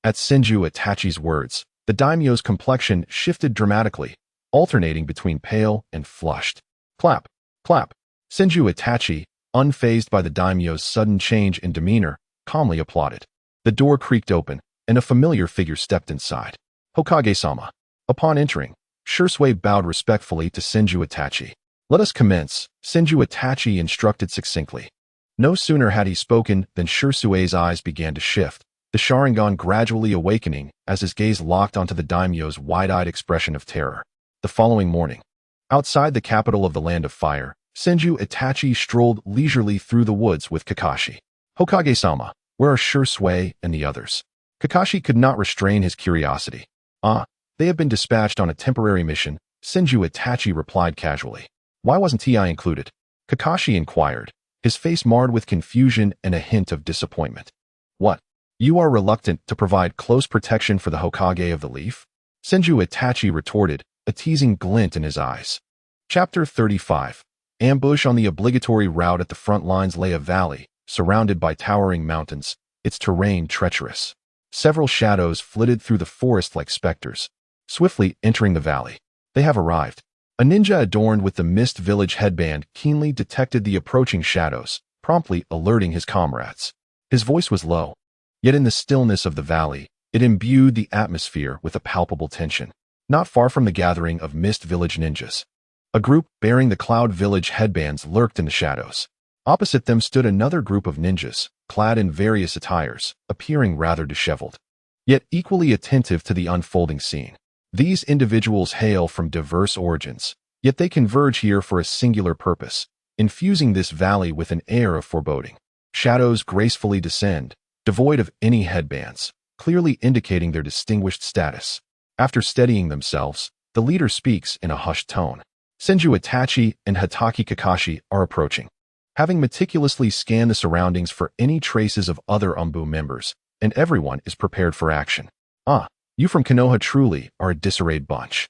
At Senju Itachi's words, the daimyo's complexion shifted dramatically, alternating between pale and flushed. "Clap, clap." Senju Itachi, unfazed by the daimyo's sudden change in demeanor, calmly applauded. The door creaked open, and a familiar figure stepped inside. "Hokage-sama." Upon entering, Shursui bowed respectfully to Senju Itachi. "Let us commence," Senju Itachi instructed succinctly. No sooner had he spoken than Shursui's eyes began to shift, the Sharingan gradually awakening as his gaze locked onto the daimyo's wide-eyed expression of terror. The following morning, outside the capital of the Land of Fire, Senju Itachi strolled leisurely through the woods with Kakashi. "Hokage-sama, where are Shursui and the others?" Kakashi could not restrain his curiosity. "Ah, they have been dispatched on a temporary mission," Senju Itachi replied casually. "Why wasn't Ti included?" Kakashi inquired, his face marred with confusion and a hint of disappointment. "What? You are reluctant to provide close protection for the Hokage of the Leaf?" Senju Itachi retorted, a teasing glint in his eyes. Chapter 35. Ambush. On the obligatory route at the front lines lay a valley, surrounded by towering mountains, its terrain treacherous. Several shadows flitted through the forest like specters, swiftly entering the valley. "They have arrived." A ninja adorned with the Mist Village headband keenly detected the approaching shadows, promptly alerting his comrades. His voice was low, yet in the stillness of the valley, it imbued the atmosphere with a palpable tension. Not far from the gathering of Mist Village ninjas, a group bearing the Cloud Village headbands lurked in the shadows. Opposite them stood another group of ninjas, clad in various attires, appearing rather disheveled, yet equally attentive to the unfolding scene. These individuals hail from diverse origins, yet they converge here for a singular purpose, infusing this valley with an air of foreboding. Shadows gracefully descend, devoid of any headbands, clearly indicating their distinguished status. After steadying themselves, the leader speaks in a hushed tone. "Senju Itachi and Hatake Kakashi are approaching." Having meticulously scanned the surroundings for any traces of other Umbu members, and everyone is prepared for action. "Ah, you from Konoha truly are a disarrayed bunch.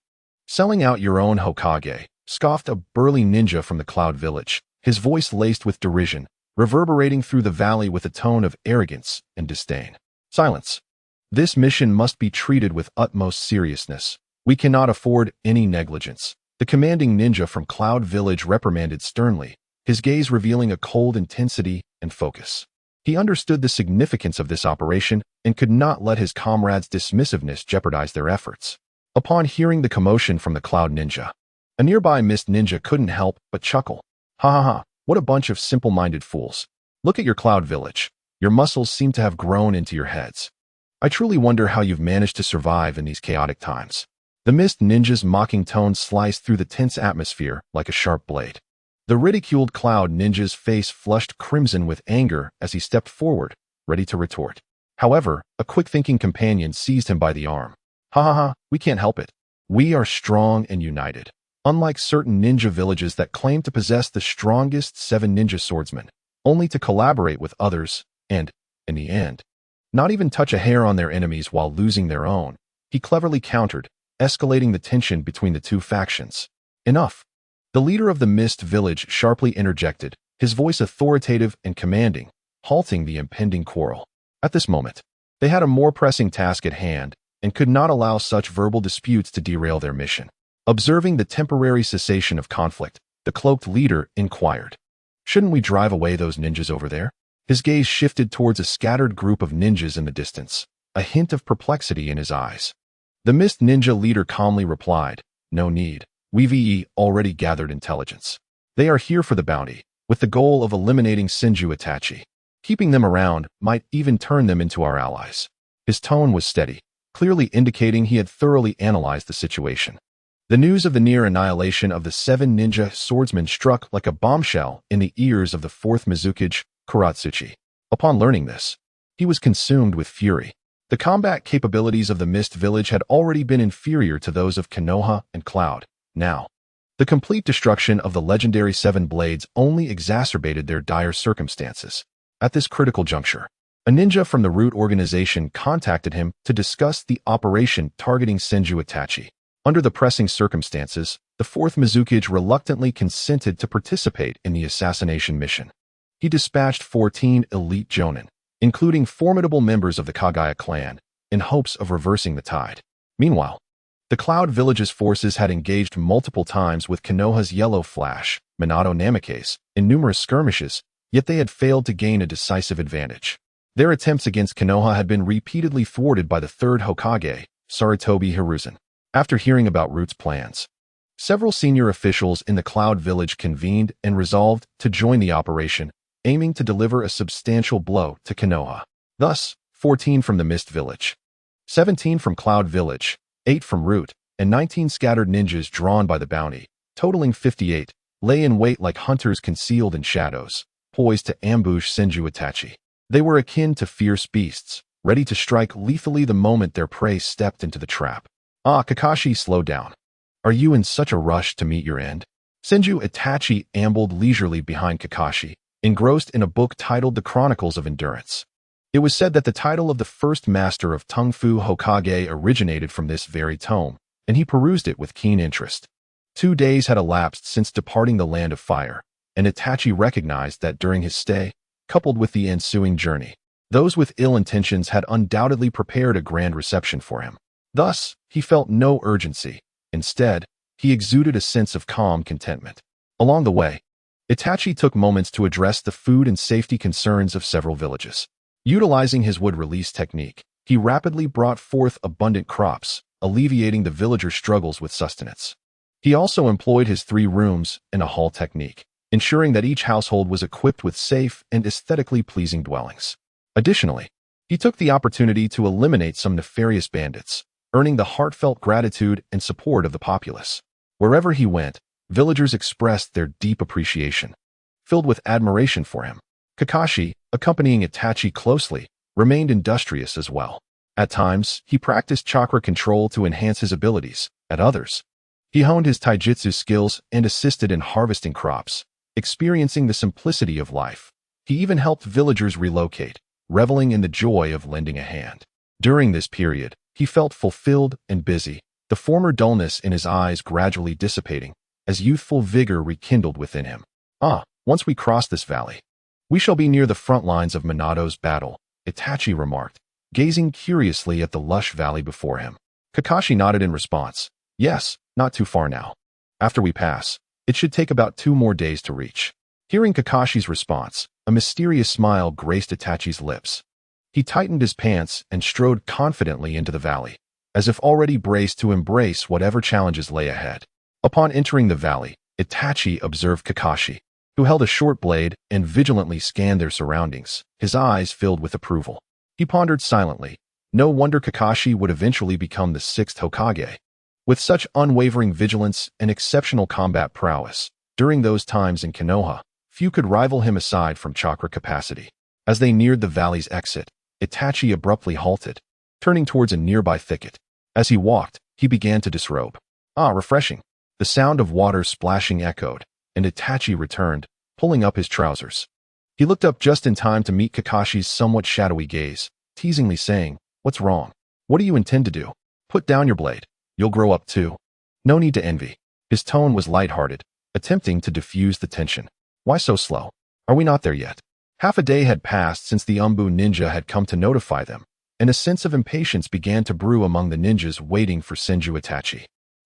Selling out your own Hokage," scoffed a burly ninja from the Cloud Village, his voice laced with derision, reverberating through the valley with a tone of arrogance and disdain. "Silence. This mission must be treated with utmost seriousness. We cannot afford any negligence," the commanding ninja from Cloud Village reprimanded sternly, his gaze revealing a cold intensity and focus. He understood the significance of this operation and could not let his comrades' dismissiveness jeopardize their efforts. Upon hearing the commotion from the Cloud Ninja, a nearby Mist Ninja couldn't help but chuckle. "Ha ha ha, what a bunch of simple-minded fools. Look at your Cloud Village. Your muscles seem to have grown into your heads. I truly wonder how you've managed to survive in these chaotic times." The Mist Ninja's mocking tone sliced through the tense atmosphere like a sharp blade. The ridiculed Cloud Ninja's face flushed crimson with anger as he stepped forward, ready to retort. However, a quick-thinking companion seized him by the arm. "Ha ha ha, we can't help it. We are strong and united. Unlike certain ninja villages that claim to possess the strongest 7 ninja swordsmen, only to collaborate with others and, in the end, not even touch a hair on their enemies while losing their own," he cleverly countered, escalating the tension between the two factions. "Enough. The leader of the Mist Village sharply interjected, his voice authoritative and commanding, halting the impending quarrel. At this moment, they had a more pressing task at hand and could not allow such verbal disputes to derail their mission. Observing the temporary cessation of conflict, the cloaked leader inquired, "Shouldn't we drive away those ninjas over there?" His gaze shifted towards a scattered group of ninjas in the distance, a hint of perplexity in his eyes. The Mist Ninja leader calmly replied, "No need. We've already gathered intelligence. They are here for the bounty, with the goal of eliminating Senju Itachi. Keeping them around might even turn them into our allies." His tone was steady, clearly indicating he had thoroughly analyzed the situation. The news of the near annihilation of the 7 ninja swordsmen struck like a bombshell in the ears of the Fourth Hokage, Kuratsuchi. Upon learning this, he was consumed with fury. The combat capabilities of the Mist Village had already been inferior to those of Konoha and Cloud. Now, the complete destruction of the legendary 7 blades only exacerbated their dire circumstances. At this critical juncture, a ninja from the Root organization contacted him to discuss the operation targeting Senju Itachi. Under the pressing circumstances, the Fourth Hokage reluctantly consented to participate in the assassination mission. He dispatched 14 elite jonin, including formidable members of the Kagaya clan, in hopes of reversing the tide. Meanwhile, the Cloud Village's forces had engaged multiple times with Konoha's Yellow Flash, Minato Namikaze, in numerous skirmishes, yet they had failed to gain a decisive advantage. Their attempts against Konoha had been repeatedly thwarted by the third Hokage, Sarutobi Hiruzen. After hearing about Root's plans, several senior officials in the Cloud Village convened and resolved to join the operation, aiming to deliver a substantial blow to Konoha. Thus, 14 from the Mist Village, 17 from Cloud Village, 8 from Root, and 19 scattered ninjas drawn by the bounty, totaling 58, lay in wait like hunters concealed in shadows, poised to ambush Senju Itachi. They were akin to fierce beasts, ready to strike lethally the moment their prey stepped into the trap. Kakashi, slowed down. Are you in such a rush to meet your end? Senju Itachi ambled leisurely behind Kakashi, engrossed in a book titled The Chronicles of Endurance. It was said that the title of the first master of Tung Fu Hokage originated from this very tome, and he perused it with keen interest. 2 days had elapsed since departing the Land of Fire, and Itachi recognized that during his stay, coupled with the ensuing journey, those with ill intentions had undoubtedly prepared a grand reception for him. Thus, he felt no urgency. Instead, he exuded a sense of calm contentment. Along the way, Itachi took moments to address the food and safety concerns of several villages. Utilizing his wood release technique, he rapidly brought forth abundant crops, alleviating the villagers' struggles with sustenance. He also employed his 3 rooms and a hall technique, ensuring that each household was equipped with safe and aesthetically pleasing dwellings. Additionally, he took the opportunity to eliminate some nefarious bandits, earning the heartfelt gratitude and support of the populace. Wherever he went, villagers expressed their deep appreciation, filled with admiration for him. Kakashi, accompanying Itachi closely, remained industrious as well. At times, he practiced chakra control to enhance his abilities. At others, he honed his taijutsu skills and assisted in harvesting crops, experiencing the simplicity of life. He even helped villagers relocate, reveling in the joy of lending a hand. During this period, he felt fulfilled and busy, the former dullness in his eyes gradually dissipating, as youthful vigor rekindled within him. Once we cross this valley, we shall be near the front lines of Minato's battle, Itachi remarked, gazing curiously at the lush valley before him. Kakashi nodded in response. Yes, not too far now. After we pass, it should take about 2 more days to reach. Hearing Kakashi's response, a mysterious smile graced Itachi's lips. He tightened his pants and strode confidently into the valley, as if already braced to embrace whatever challenges lay ahead. Upon entering the valley, Itachi observed Kakashi, who held a short blade and vigilantly scanned their surroundings, his eyes filled with approval. He pondered silently. No wonder Kakashi would eventually become the 6th Hokage. With such unwavering vigilance and exceptional combat prowess, during those times in Konoha, few could rival him aside from chakra capacity. As they neared the valley's exit, Itachi abruptly halted, turning towards a nearby thicket. As he walked, he began to disrobe. Refreshing. The sound of water splashing echoed, and Itachi returned, pulling up his trousers. He looked up just in time to meet Kakashi's somewhat shadowy gaze, teasingly saying, "What's wrong? What do you intend to do? Put down your blade. You'll grow up too. No need to envy." His tone was lighthearted, attempting to diffuse the tension. Why so slow? Are we not there yet? Half a day had passed since the Umbu ninja had come to notify them, and a sense of impatience began to brew among the ninjas waiting for Senju Itachi.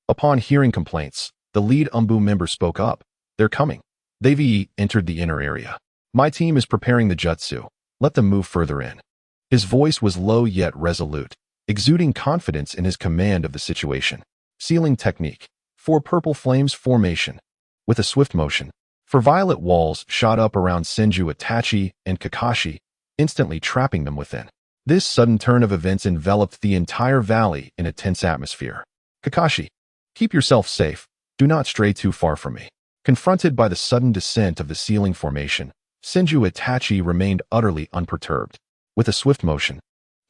Upon hearing complaints, the lead Umbu member spoke up. They're coming. They entered the inner area. My team is preparing the jutsu. Let them move further in. His voice was low yet resolute, exuding confidence in his command of the situation. Sealing technique. For purple flames formation. With a swift motion, for violet walls shot up around Senju Itachi and Kakashi, instantly trapping them within. This sudden turn of events enveloped the entire valley in a tense atmosphere. Kakashi, keep yourself safe. Do not stray too far from me. Confronted by the sudden descent of the sealing formation, Senju Itachi remained utterly unperturbed. With a swift motion,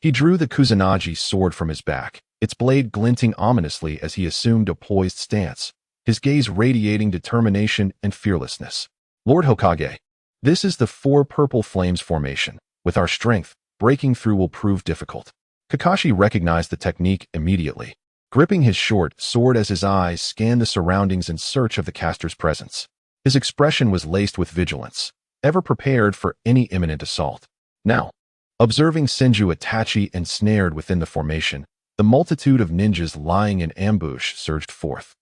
he drew the Kusanagi sword from his back, its blade glinting ominously as he assumed a poised stance, his gaze radiating determination and fearlessness. Lord Hokage, this is the four purple flames formation. With our strength, breaking through will prove difficult. Kakashi recognized the technique immediately, gripping his short sword as his eyes scanned the surroundings in search of the caster's presence. His expression was laced with vigilance, ever prepared for any imminent assault. Now, observing Senju Itachi ensnared within the formation, the multitude of ninjas lying in ambush surged forth.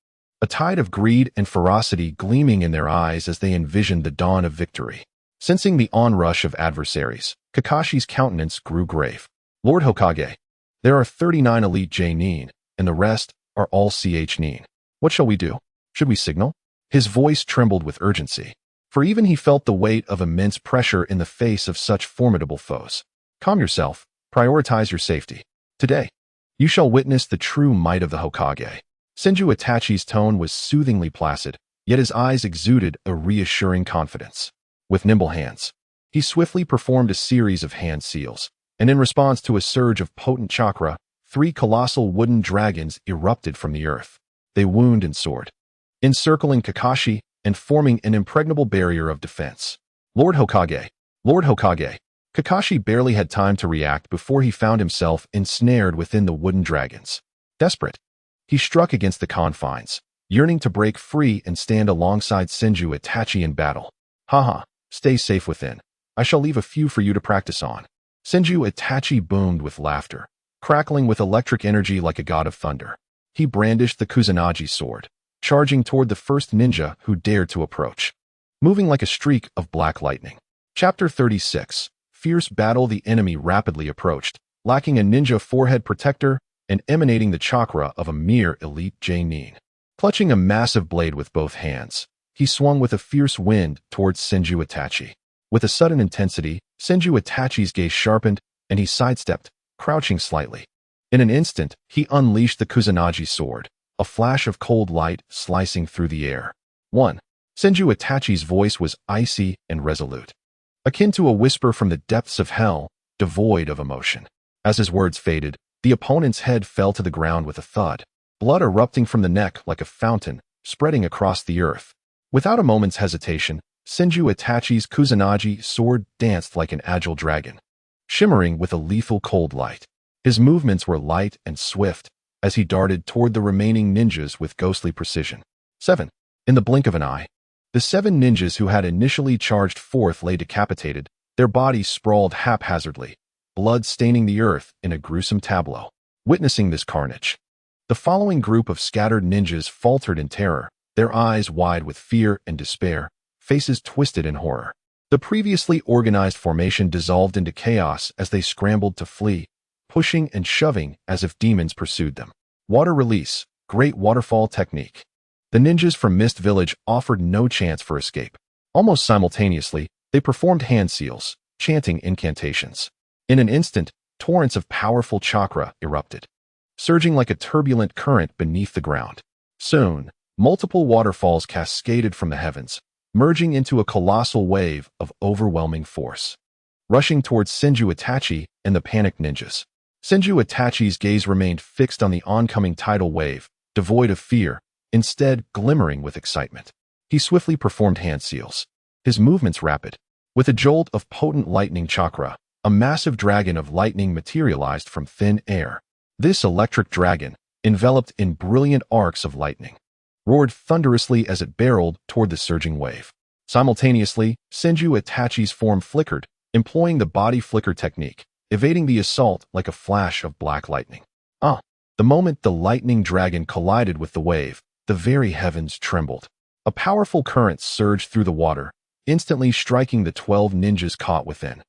A tide of greed and ferocity gleaming in their eyes as they envisioned the dawn of victory. Sensing the onrush of adversaries, Kakashi's countenance grew grave. Lord Hokage, there are 39 elite J-nin, and the rest are all CH-nin. What shall we do? Should we signal? His voice trembled with urgency, for even he felt the weight of immense pressure in the face of such formidable foes. Calm yourself, prioritize your safety. Today, you shall witness the true might of the Hokage. Senju Itachi's tone was soothingly placid, yet his eyes exuded a reassuring confidence. With nimble hands, he swiftly performed a series of hand seals, and in response to a surge of potent chakra, 3 colossal wooden dragons erupted from the earth. They wound and soared, encircling Kakashi and forming an impregnable barrier of defense. Lord Hokage! Lord Hokage! Kakashi barely had time to react before he found himself ensnared within the wooden dragons. Desperate, he struck against the confines, yearning to break free and stand alongside Senju Itachi in battle. Haha, stay safe within. I shall leave a few for you to practice on. Senju Itachi boomed with laughter, crackling with electric energy like a god of thunder. He brandished the Kusanagi sword, charging toward the first ninja who dared to approach, moving like a streak of black lightning. Chapter 36. Fierce battle. The enemy rapidly approached, lacking a ninja forehead protector and emanating the chakra of a mere elite J-nin. Clutching a massive blade with both hands, he swung with a fierce wind towards Senju Itachi. With a sudden intensity, Senju Itachi's gaze sharpened, and he sidestepped, crouching slightly. In an instant, he unleashed the Kusanagi sword, a flash of cold light slicing through the air. 1. Senju Itachi's voice was icy and resolute, akin to a whisper from the depths of hell, devoid of emotion. As his words faded, the opponent's head fell to the ground with a thud, blood erupting from the neck like a fountain, spreading across the earth. Without a moment's hesitation, Senju Itachi's Kusanagi sword danced like an agile dragon, shimmering with a lethal cold light. His movements were light and swift as he darted toward the remaining ninjas with ghostly precision. 7. In the blink of an eye, the 7 ninjas who had initially charged forth lay decapitated, their bodies sprawled haphazardly, blood staining the earth in a gruesome tableau. Witnessing this carnage, the following group of scattered ninjas faltered in terror, their eyes wide with fear and despair, faces twisted in horror. The previously organized formation dissolved into chaos as they scrambled to flee, pushing and shoving as if demons pursued them. Water release, great waterfall technique. The ninjas from Mist Village offered no chance for escape. Almost simultaneously, they performed hand seals, chanting incantations. In an instant, torrents of powerful chakra erupted, surging like a turbulent current beneath the ground. Soon, multiple waterfalls cascaded from the heavens, merging into a colossal wave of overwhelming force, rushing towards Senju Itachi and the panicked ninjas. Senju Itachi's gaze remained fixed on the oncoming tidal wave, devoid of fear, instead glimmering with excitement. He swiftly performed hand seals, his movements rapid. With a jolt of potent lightning chakra, a massive dragon of lightning materialized from thin air. This electric dragon, enveloped in brilliant arcs of lightning, roared thunderously as it barreled toward the surging wave. Simultaneously, Senju Itachi's form flickered, employing the body flicker technique, evading the assault like a flash of black lightning. The moment the lightning dragon collided with the wave, the very heavens trembled. A powerful current surged through the water, instantly striking the 12 ninjas caught within,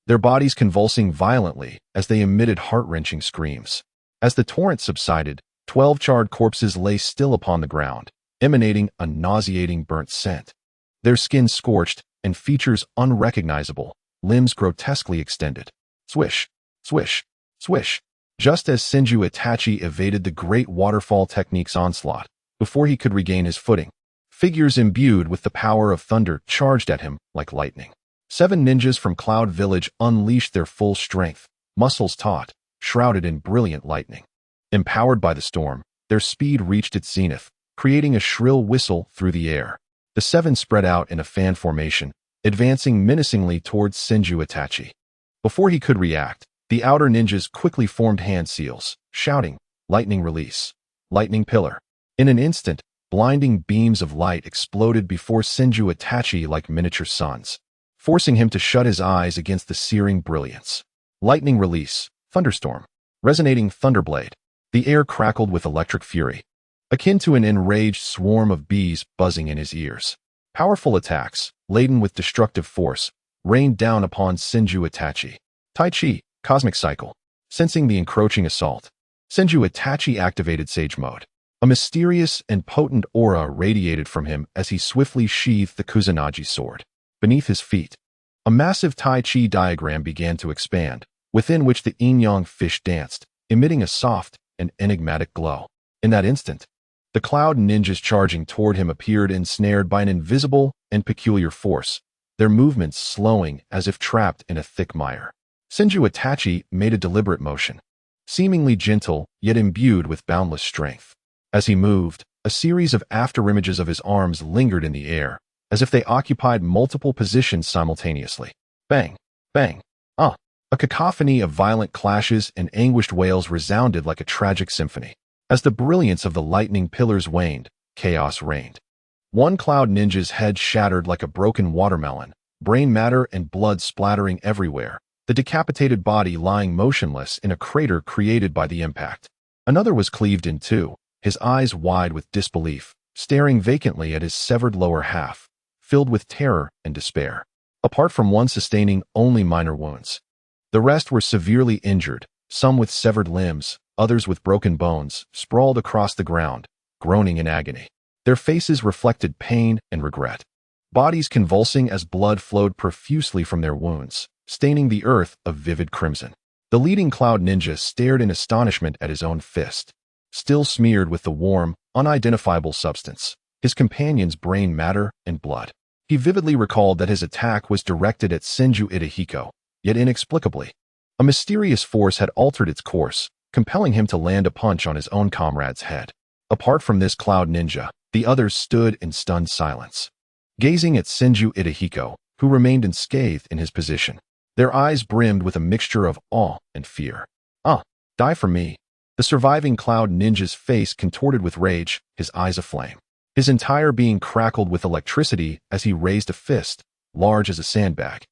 their bodies convulsing violently as they emitted heart-wrenching screams. As the torrent subsided, 12 charred corpses lay still upon the ground, emanating a nauseating burnt scent. Their skin scorched and features unrecognizable, limbs grotesquely extended. Swish, swish, swish. Just as Senju Itachi evaded the great waterfall technique's onslaught, before he could regain his footing, figures imbued with the power of thunder charged at him like lightning. 7 ninjas from Cloud Village unleashed their full strength, muscles taut, shrouded in brilliant lightning. Empowered by the storm, their speed reached its zenith, creating a shrill whistle through the air. The 7 spread out in a fan formation, advancing menacingly towards Senju Itachi. Before he could react, the outer ninjas quickly formed hand seals, shouting, "Lightning release! Lightning pillar!" In an instant, blinding beams of light exploded before Senju Itachi like miniature suns, forcing him to shut his eyes against the searing brilliance. Lightning release, thunderstorm, resonating thunderblade. The air crackled with electric fury, akin to an enraged swarm of bees buzzing in his ears. Powerful attacks, laden with destructive force, rained down upon Senju Itachi. Tai Chi, Cosmic Cycle. Sensing the encroaching assault, Senju Itachi activated Sage Mode. A mysterious and potent aura radiated from him as he swiftly sheathed the Kusanagi sword. Beneath his feet, a massive Tai Chi diagram began to expand, within which the yin-yang fish danced, emitting a soft and enigmatic glow. In that instant, the cloud ninjas charging toward him appeared ensnared by an invisible and peculiar force, their movements slowing as if trapped in a thick mire. Senju Itachi made a deliberate motion, seemingly gentle yet imbued with boundless strength. As he moved, a series of afterimages of his arms lingered in the air, as if they occupied multiple positions simultaneously. Bang! Bang! A cacophony of violent clashes and anguished wails resounded like a tragic symphony. As the brilliance of the lightning pillars waned, chaos reigned. One cloud ninja's head shattered like a broken watermelon, brain matter and blood splattering everywhere, the decapitated body lying motionless in a crater created by the impact. Another was cleaved in two, his eyes wide with disbelief, staring vacantly at his severed lower half, filled with terror and despair. Apart from one sustaining only minor wounds, the rest were severely injured, some with severed limbs, others with broken bones, sprawled across the ground, groaning in agony. Their faces reflected pain and regret, bodies convulsing as blood flowed profusely from their wounds, staining the earth a vivid crimson. The leading cloud ninja stared in astonishment at his own fist, still smeared with the warm, unidentifiable substance, his companion's brain matter and blood. He vividly recalled that his attack was directed at Senju Itachi, yet inexplicably, a mysterious force had altered its course, compelling him to land a punch on his own comrade's head. Apart from this cloud ninja, the others stood in stunned silence, gazing at Senju Itachi, who remained unscathed in his position. Their eyes brimmed with a mixture of awe and fear. Die for me. The surviving cloud ninja's face contorted with rage, his eyes aflame. His entire being crackled with electricity as he raised a fist, large as a sandbag,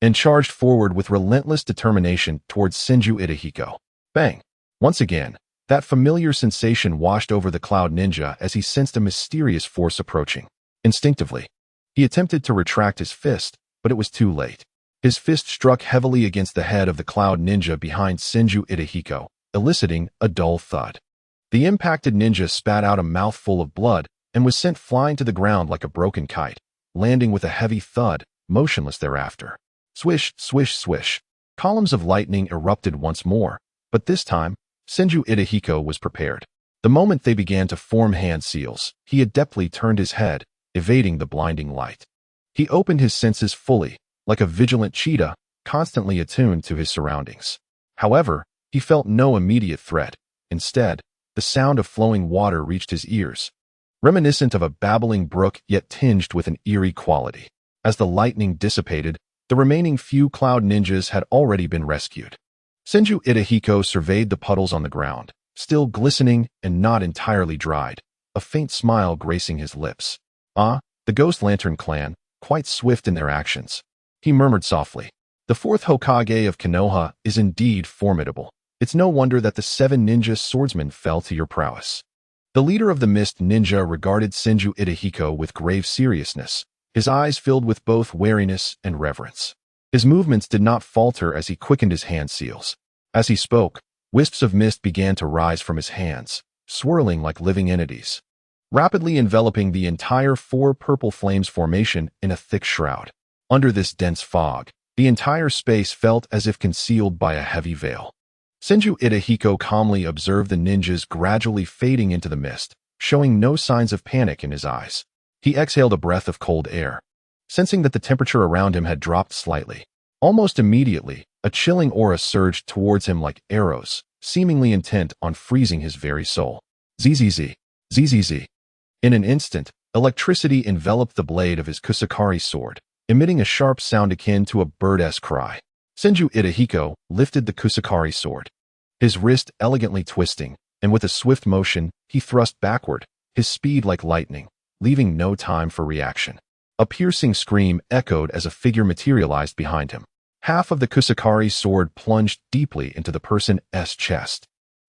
and charged forward with relentless determination towards Senju Itachi. Bang! Once again, that familiar sensation washed over the cloud ninja as he sensed a mysterious force approaching. Instinctively, he attempted to retract his fist, but it was too late. His fist struck heavily against the head of the cloud ninja behind Senju Itachi, eliciting a dull thud. The impacted ninja spat out a mouthful of blood and was sent flying to the ground like a broken kite, landing with a heavy thud, motionless thereafter. Swish, swish, swish. Columns of lightning erupted once more, but this time, Senju Itachi was prepared. The moment they began to form hand seals, he adeptly turned his head, evading the blinding light. He opened his senses fully, like a vigilant cheetah, constantly attuned to his surroundings. However, he felt no immediate threat. Instead, the sound of flowing water reached his ears, reminiscent of a babbling brook yet tinged with an eerie quality. As the lightning dissipated, the remaining few cloud ninjas had already been rescued. Senju Itachi surveyed the puddles on the ground, still glistening and not entirely dried, a faint smile gracing his lips. Ah, the Ghost Lantern clan, quite swift in their actions. He murmured softly. The Fourth Hokage of Konoha is indeed formidable. It's no wonder that the 7 ninja swordsmen fell to your prowess. The leader of the Mist Ninja regarded Senju Itahiko with grave seriousness, his eyes filled with both wariness and reverence. His movements did not falter as he quickened his hand seals. As he spoke, wisps of mist began to rise from his hands, swirling like living entities, rapidly enveloping the entire 4 purple flames formation in a thick shroud. Under this dense fog, the entire space felt as if concealed by a heavy veil. Senju Itahiko calmly observed the ninjas gradually fading into the mist, showing no signs of panic in his eyes. He exhaled a breath of cold air, sensing that the temperature around him had dropped slightly. Almost immediately, a chilling aura surged towards him like arrows, seemingly intent on freezing his very soul. Zzz, zzz. In an instant, electricity enveloped the blade of his kusakari sword, emitting a sharp sound akin to a bird-esque cry. Senju Itahiko lifted the kusakari sword, his wrist elegantly twisting, and with a swift motion, he thrust backward, his speed like lightning, leaving no time for reaction. A piercing scream echoed as a figure materialized behind him. Half of the kusakari sword plunged deeply into the person's chest,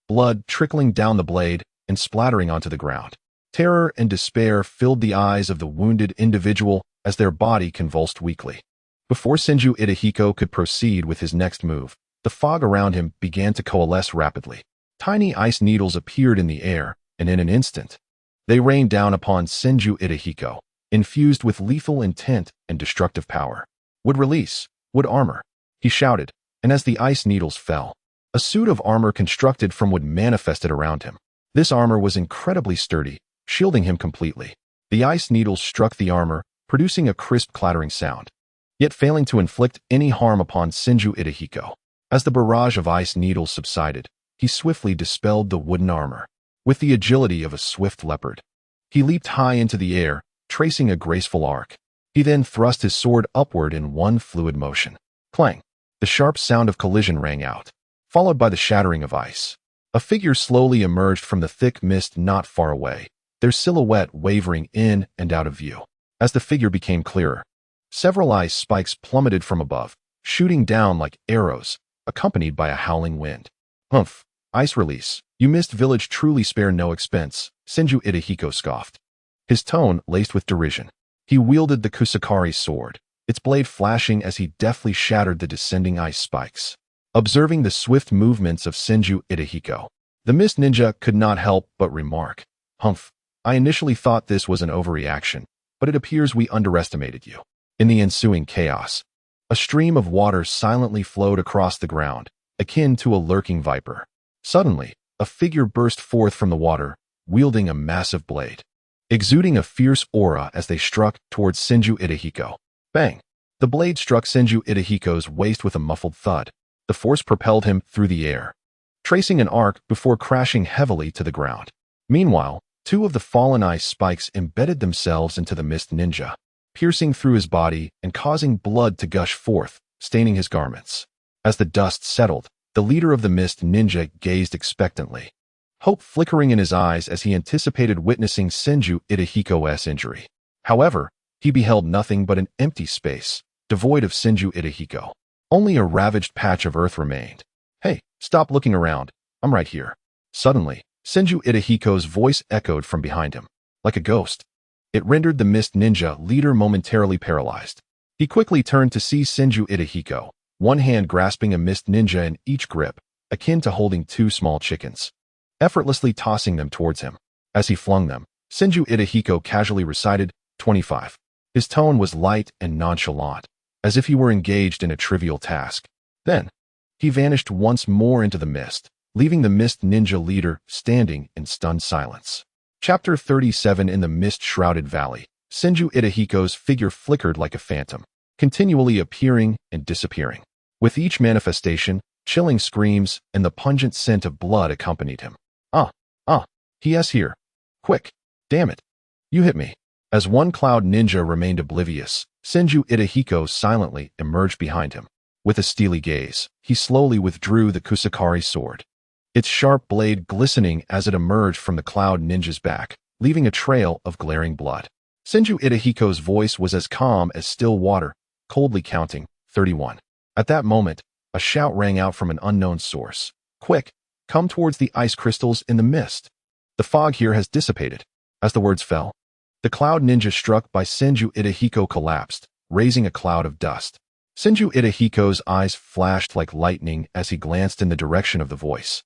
blood trickling down the blade and splattering onto the ground. Terror and despair filled the eyes of the wounded individual as their body convulsed weakly. Before Senju Itahiko could proceed with his next move, the fog around him began to coalesce rapidly. Tiny ice needles appeared in the air, and in an instant, they rained down upon Senju Itahiko, infused with lethal intent and destructive power. Would release, wood armor, he shouted, and as the ice needles fell, a suit of armor constructed from wood manifested around him. This armor was incredibly sturdy, shielding him completely. The ice needles struck the armor, producing a crisp clattering sound, yet failing to inflict any harm upon Senju Itahiko. As the barrage of ice needles subsided, he swiftly dispelled the wooden armor. With the agility of a swift leopard, he leaped high into the air, tracing a graceful arc. He then thrust his sword upward in one fluid motion. Clang! The sharp sound of collision rang out, followed by the shattering of ice. A figure slowly emerged from the thick mist not far away, their silhouette wavering in and out of view. As the figure became clearer, several ice spikes plummeted from above, shooting down like arrows, accompanied by a howling wind. Humph! Ice release. You Mist Village truly spare no expense, Senju Itahiko scoffed, his tone laced with derision. He wielded the kusakari sword, its blade flashing as he deftly shattered the descending ice spikes. Observing the swift movements of Senju Itahiko, the Mist Ninja could not help but remark, Humph! I initially thought this was an overreaction, but it appears we underestimated you. In the ensuing chaos, a stream of water silently flowed across the ground, akin to a lurking viper. Suddenly, a figure burst forth from the water, wielding a massive blade, exuding a fierce aura as they struck towards Senju Itahiko. Bang! The blade struck Senju Itahiko's waist with a muffled thud. The force propelled him through the air, tracing an arc before crashing heavily to the ground. Meanwhile, 2 of the fallen ice spikes embedded themselves into the Mist Ninja, piercing through his body and causing blood to gush forth, staining his garments. As the dust settled, the leader of the Mist Ninja gazed expectantly, hope flickering in his eyes as he anticipated witnessing Senju Itahiko's injury. However, he beheld nothing but an empty space, devoid of Senju Itahiko. Only a ravaged patch of earth remained. Hey, stop looking around. I'm right here. Suddenly, Senju Itahiko's voice echoed from behind him. Like a ghost, it rendered the Mist Ninja leader momentarily paralyzed. He quickly turned to see Senju Itahiko, one hand grasping a Mist Ninja in each grip, akin to holding 2 small chickens, effortlessly tossing them towards him. As he flung them, Senju Itahiko casually recited, 25. His tone was light and nonchalant, as if he were engaged in a trivial task. Then, he vanished once more into the mist, leaving the Mist Ninja leader standing in stunned silence. Chapter 37. In the mist-shrouded valley, Senju Itahiko's figure flickered like a phantom, continually appearing and disappearing. With each manifestation, chilling screams and the pungent scent of blood accompanied him. He's here. Quick! Damn it! You hit me. As one cloud ninja remained oblivious, Senju Itahiko silently emerged behind him. With a steely gaze, he slowly withdrew the kusakari sword, its sharp blade glistening as it emerged from the cloud ninja's back, leaving a trail of glaring blood. Senju Itahiko's voice was as calm as still water, coldly counting 31. At that moment, a shout rang out from an unknown source. Quick, come towards the ice crystals in the mist. The fog here has dissipated. As the words fell, the cloud ninja struck by Senju Itahiko collapsed, raising a cloud of dust. Senju Itahiko's eyes flashed like lightning as he glanced in the direction of the voice,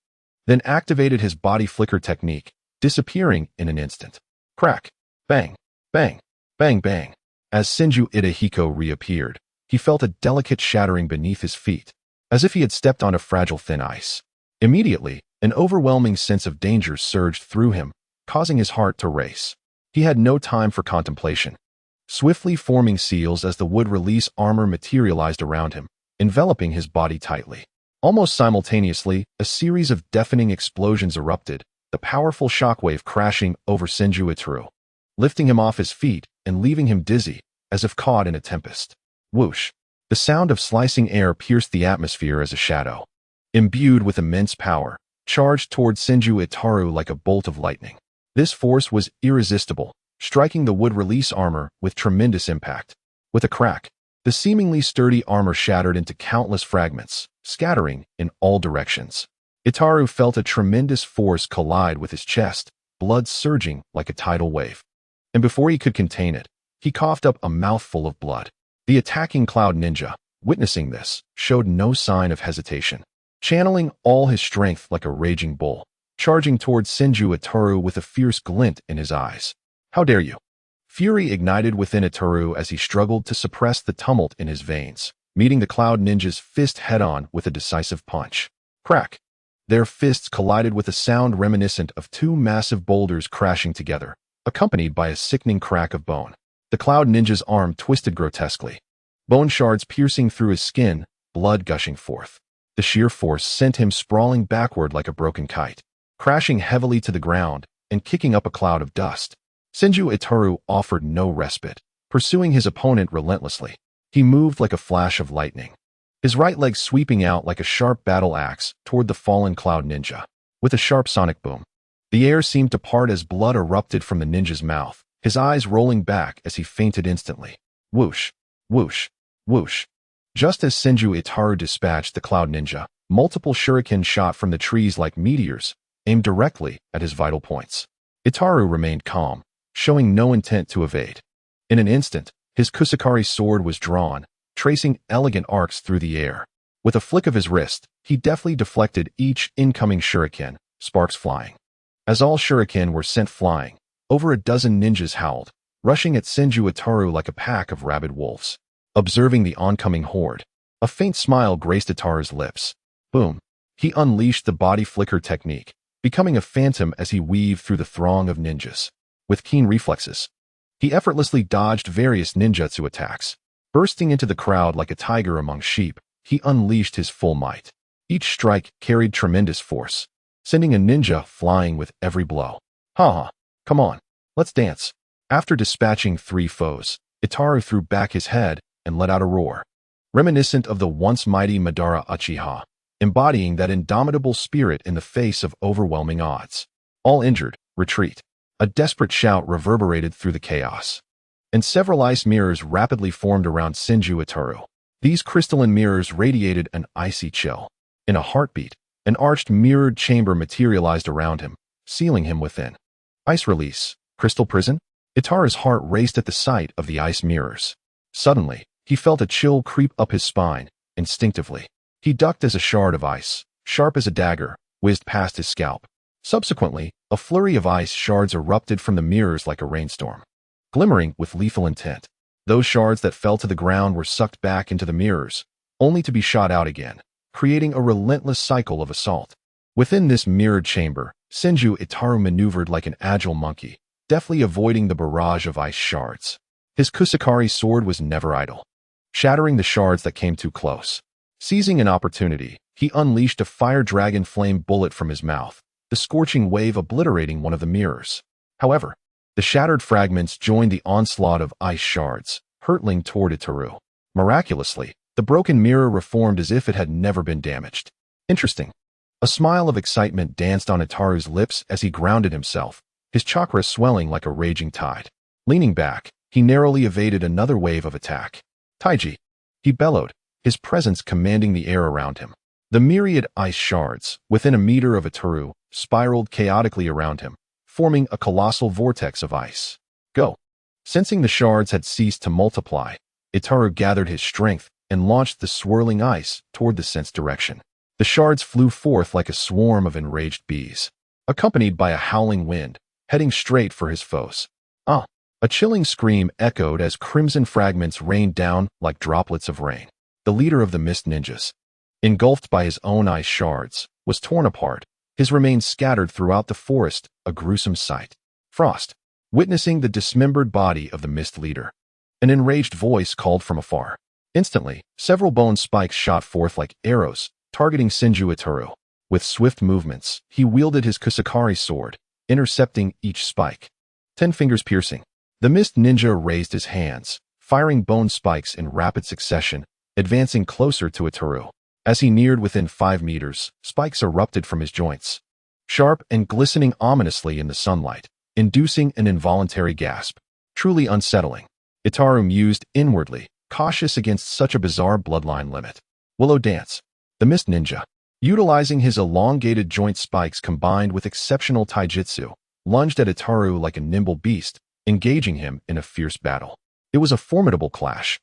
then activated his body flicker technique, disappearing in an instant. Crack, bang, bang, bang, bang. As Senju Itahiko reappeared, he felt a delicate shattering beneath his feet, as if he had stepped on a fragile thin ice. Immediately, an overwhelming sense of danger surged through him, causing his heart to race. He had no time for contemplation. Swiftly forming seals as the wood-release armor materialized around him, enveloping his body tightly. Almost simultaneously, a series of deafening explosions erupted, the powerful shockwave crashing over Senju Itaru, lifting him off his feet and leaving him dizzy, as if caught in a tempest. Whoosh! The sound of slicing air pierced the atmosphere as a shadow, imbued with immense power, charged toward Senju Itaru like a bolt of lightning. This force was irresistible, striking the wood-release armor with tremendous impact. With a crack, the seemingly sturdy armor shattered into countless fragments, scattering in all directions. Itaru felt a tremendous force collide with his chest, blood surging like a tidal wave. And before he could contain it, he coughed up a mouthful of blood. The attacking cloud ninja, witnessing this, showed no sign of hesitation, channeling all his strength like a raging bull, charging towards Senju Itaru with a fierce glint in his eyes. How dare you? Fury ignited within Itaru as he struggled to suppress the tumult in his veins, meeting the cloud ninja's fist head-on with a decisive punch. Crack! Their fists collided with a sound reminiscent of two massive boulders crashing together, accompanied by a sickening crack of bone. The cloud ninja's arm twisted grotesquely, bone shards piercing through his skin, blood gushing forth. The sheer force sent him sprawling backward like a broken kite, crashing heavily to the ground and kicking up a cloud of dust. Senju Itaru offered no respite, pursuing his opponent relentlessly. He moved like a flash of lightning, his right leg sweeping out like a sharp battle axe toward the fallen cloud ninja. With a sharp sonic boom, the air seemed to part as blood erupted from the ninja's mouth, his eyes rolling back as he fainted instantly. Whoosh, whoosh, whoosh. Just as Senju Itaru dispatched the cloud ninja, multiple shuriken shot from the trees like meteors, aimed directly at his vital points. Itaru remained calm, showing no intent to evade. In an instant, his kusakari sword was drawn, tracing elegant arcs through the air. With a flick of his wrist, he deftly deflected each incoming shuriken, sparks flying. As all shuriken were sent flying, over a dozen ninjas howled, rushing at Senju Itaru like a pack of rabid wolves. Observing the oncoming horde, a faint smile graced Itaru's lips. Boom! He unleashed the body flicker technique, becoming a phantom as he weaved through the throng of ninjas. With keen reflexes, he effortlessly dodged various ninjutsu attacks. Bursting into the crowd like a tiger among sheep, he unleashed his full might. Each strike carried tremendous force, sending a ninja flying with every blow. Ha! Come on, let's dance. After dispatching 3 foes, Itaru threw back his head and let out a roar, reminiscent of the once mighty Madara Uchiha, embodying that indomitable spirit in the face of overwhelming odds. All injured, retreat. A desperate shout reverberated through the chaos, and several ice mirrors rapidly formed around Senju Itaru. These crystalline mirrors radiated an icy chill. In a heartbeat, an arched mirrored chamber materialized around him, sealing him within. Ice release, crystal prison? Itaru's heart raced at the sight of the ice mirrors. Suddenly, he felt a chill creep up his spine. Instinctively, he ducked as a shard of ice, sharp as a dagger, whizzed past his scalp. Subsequently, a flurry of ice shards erupted from the mirrors like a rainstorm, glimmering with lethal intent. Those shards that fell to the ground were sucked back into the mirrors, only to be shot out again, creating a relentless cycle of assault. Within this mirrored chamber, Senju Itaru maneuvered like an agile monkey, deftly avoiding the barrage of ice shards. His kusakari sword was never idle, shattering the shards that came too close. Seizing an opportunity, he unleashed a fire dragon flame bullet from his mouth, the scorching wave obliterating one of the mirrors. However, the shattered fragments joined the onslaught of ice shards, hurtling toward Itaru. Miraculously, the broken mirror reformed as if it had never been damaged. Interesting. A smile of excitement danced on Itaru's lips as he grounded himself, his chakra swelling like a raging tide. Leaning back, he narrowly evaded another wave of attack. Taiji, he bellowed, his presence commanding the air around him. The myriad ice shards, within a meter of Itaru, spiraled chaotically around him, forming a colossal vortex of ice. Go! Sensing the shards had ceased to multiply, Itaru gathered his strength and launched the swirling ice toward the sensed direction. The shards flew forth like a swarm of enraged bees, accompanied by a howling wind, heading straight for his foes. Ah! A chilling scream echoed as crimson fragments rained down like droplets of rain. The leader of the Mist Ninjas, engulfed by his own ice shards, was torn apart, his remains scattered throughout the forest, a gruesome sight. Frost, witnessing the dismembered body of the Mist leader, an enraged voice called from afar. Instantly, several bone spikes shot forth like arrows, targeting Senju Itaru. With swift movements, he wielded his Kusakari sword, intercepting each spike. 10 fingers piercing. The Mist Ninja raised his hands, firing bone spikes in rapid succession, advancing closer to Itaru. As he neared within 5 meters, spikes erupted from his joints, sharp and glistening ominously in the sunlight, inducing an involuntary gasp. Truly unsettling. Itaru mused inwardly, cautious against such a bizarre bloodline limit. Willow Dance. The Mist Ninja, utilizing his elongated joint spikes combined with exceptional taijutsu, lunged at Itaru like a nimble beast, engaging him in a fierce battle. It was a formidable clash,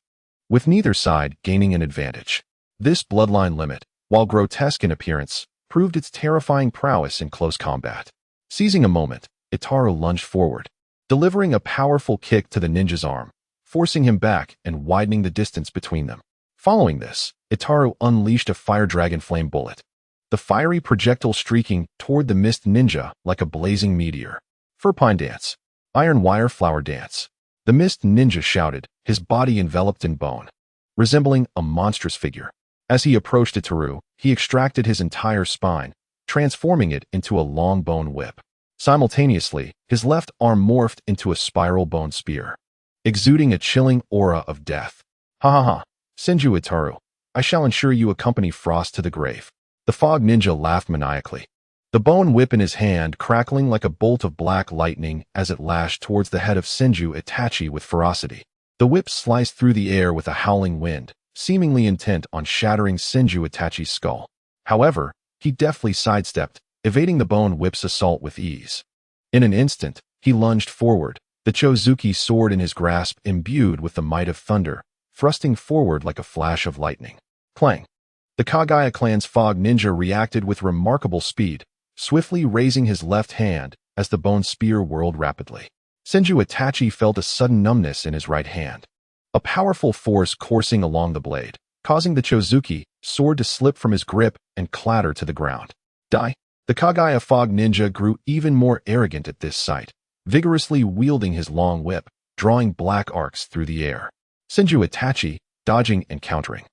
with neither side gaining an advantage. This bloodline limit, while grotesque in appearance, proved its terrifying prowess in close combat. Seizing a moment, Itaru lunged forward, delivering a powerful kick to the ninja's arm, forcing him back and widening the distance between them. Following this, Itaru unleashed a fire dragon flame bullet, the fiery projectile streaking toward the Mist Ninja like a blazing meteor. Furpine Dance. Iron Wire Flower Dance. The Mist Ninja shouted, his body enveloped in bone, resembling a monstrous figure. As he approached Itaru, he extracted his entire spine, transforming it into a long bone whip. Simultaneously, his left arm morphed into a spiral bone spear, exuding a chilling aura of death. Ha ha ha, Senju Itaru, I shall ensure you accompany Frost to the grave. The Fog Ninja laughed maniacally, the bone whip in his hand crackling like a bolt of black lightning as it lashed towards the head of Senju Itachi with ferocity. The whip sliced through the air with a howling wind, seemingly intent on shattering Senju Itachi's skull. However, he deftly sidestepped, evading the bone whip's assault with ease. In an instant, he lunged forward, the Chozuki sword in his grasp imbued with the might of thunder, thrusting forward like a flash of lightning. Clang! The Kagaya clan's Fog Ninja reacted with remarkable speed, swiftly raising his left hand as the bone spear whirled rapidly. Senju Itachi felt a sudden numbness in his right hand, a powerful force coursing along the blade, causing the Chozuki sword to slip from his grip and clatter to the ground. Die! The Kagaya Fog Ninja grew even more arrogant at this sight, vigorously wielding his long whip, drawing black arcs through the air. Senju Itachi, dodging and countering,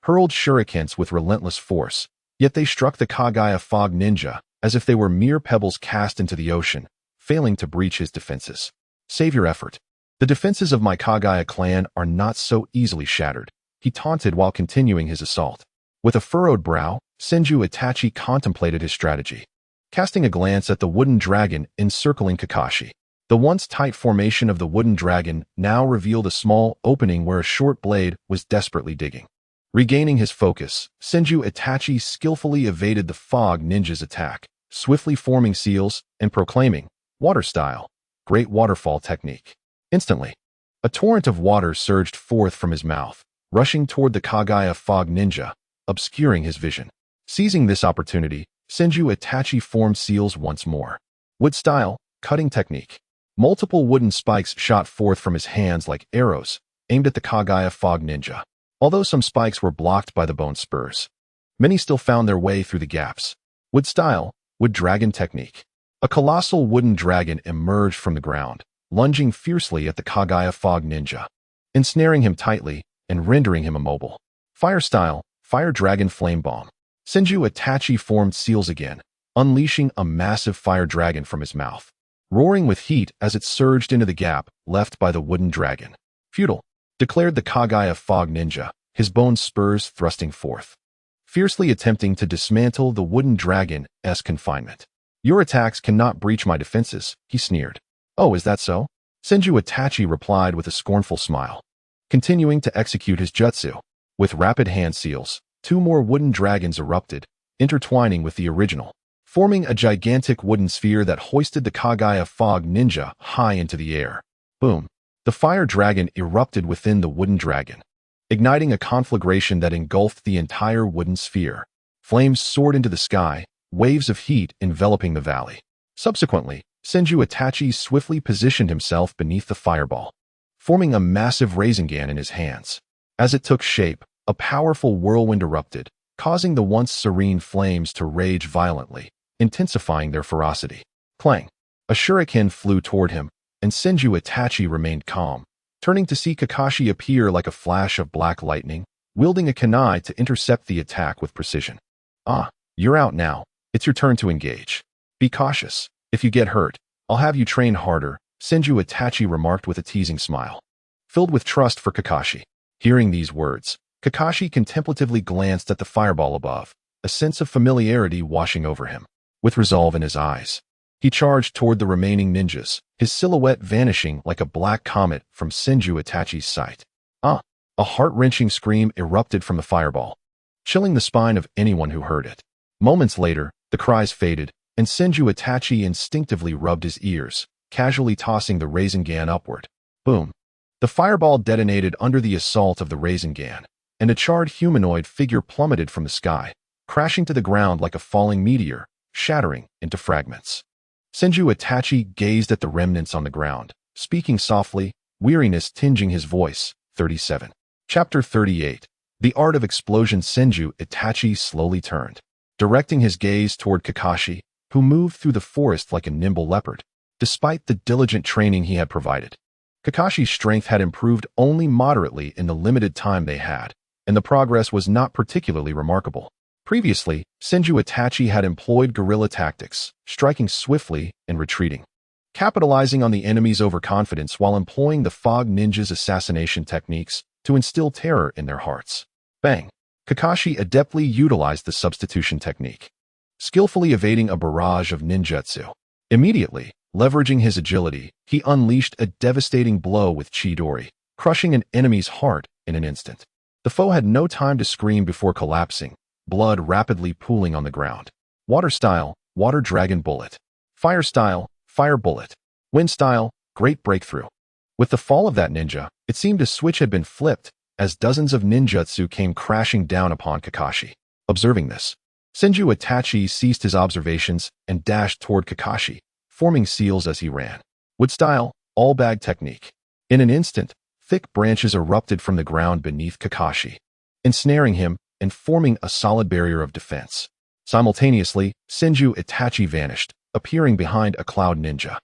hurled shurikens with relentless force, yet they struck the Kagaya Fog Ninja as if they were mere pebbles cast into the ocean, failing to breach his defenses. Save your effort. The defenses of my Kagaya clan are not so easily shattered, he taunted while continuing his assault. With a furrowed brow, Senju Itachi contemplated his strategy, casting a glance at the wooden dragon encircling Kakashi. The once tight formation of the wooden dragon now revealed a small opening where a short blade was desperately digging. Regaining his focus, Senju Itachi skillfully evaded the Fog Ninja's attack, swiftly forming seals and proclaiming, water style, great waterfall technique. Instantly, a torrent of water surged forth from his mouth, rushing toward the Kagaya Fog Ninja, obscuring his vision. Seizing this opportunity, Senju Itachi formed seals once more. Wood style, cutting technique. Multiple wooden spikes shot forth from his hands like arrows, aimed at the Kagaya Fog Ninja. Although some spikes were blocked by the bone spurs, many still found their way through the gaps. Wood style, wood dragon technique. A colossal wooden dragon emerged from the ground, lunging fiercely at the Kagaya Fog Ninja, ensnaring him tightly and rendering him immobile. Fire style, fire dragon flame bomb. Senju Itachi formed seals again, unleashing a massive fire dragon from his mouth, roaring with heat as it surged into the gap left by the wooden dragon. Futile, declared the Kagaya Fog Ninja, his bone spurs thrusting forth, fiercely attempting to dismantle the wooden dragon's confinement. Your attacks cannot breach my defenses, he sneered. Oh, is that so? Senju Itachi replied with a scornful smile, continuing to execute his jutsu. With rapid hand seals, 2 more wooden dragons erupted, intertwining with the original, forming a gigantic wooden sphere that hoisted the Kagaya Fog Ninja high into the air. Boom! The fire dragon erupted within the wooden dragon, igniting a conflagration that engulfed the entire wooden sphere. Flames soared into the sky, waves of heat enveloping the valley. Subsequently, Senju Itachi swiftly positioned himself beneath the fireball, forming a massive Rasengan in his hands. As it took shape, a powerful whirlwind erupted, causing the once serene flames to rage violently, intensifying their ferocity. Clang! A shuriken flew toward him, and Senju Itachi remained calm, turning to see Kakashi appear like a flash of black lightning, wielding a kunai to intercept the attack with precision. Ah, you're out now. It's your turn to engage. Be cautious. If you get hurt, I'll have you train harder, Senju Itachi remarked with a teasing smile, filled with trust for Kakashi. Hearing these words, Kakashi contemplatively glanced at the fireball above, a sense of familiarity washing over him. With resolve in his eyes, he charged toward the remaining ninjas, his silhouette vanishing like a black comet from Senju Itachi's sight. Ah! A heart-wrenching scream erupted from the fireball, chilling the spine of anyone who heard it. Moments later, the cries faded, and Senju Itachi instinctively rubbed his ears, casually tossing the Rasengan upward. Boom! The fireball detonated under the assault of the Rasengan, and a charred humanoid figure plummeted from the sky, crashing to the ground like a falling meteor, shattering into fragments. Senju Itachi gazed at the remnants on the ground, speaking softly, weariness tinging his voice. 37. Chapter 38. The Art of Explosion. Senju Itachi slowly turned, directing his gaze toward Kakashi, who moved through the forest like a nimble leopard. Despite the diligent training he had provided, Kakashi's strength had improved only moderately in the limited time they had, and the progress was not particularly remarkable. Previously, Senju Itachi had employed guerrilla tactics, striking swiftly and retreating, capitalizing on the enemy's overconfidence while employing the Fog Ninja's assassination techniques to instill terror in their hearts. Bang! Kakashi adeptly utilized the substitution technique, skillfully evading a barrage of ninjutsu. Immediately, leveraging his agility, he unleashed a devastating blow with Chidori, crushing an enemy's heart in an instant. The foe had no time to scream before collapsing, blood rapidly pooling on the ground. Water style, Water Dragon Bullet. Fire style, Fire Bullet. Wind style, Great Breakthrough. With the fall of that ninja, it seemed a switch had been flipped, as dozens of ninjutsu came crashing down upon Kakashi. Observing this, Senju Itachi ceased his observations and dashed toward Kakashi, forming seals as he ran. Wood style, All Bag Technique. In an instant, thick branches erupted from the ground beneath Kakashi, ensnaring him and forming a solid barrier of defense. Simultaneously, Senju Itachi vanished, appearing behind a Cloud Ninja.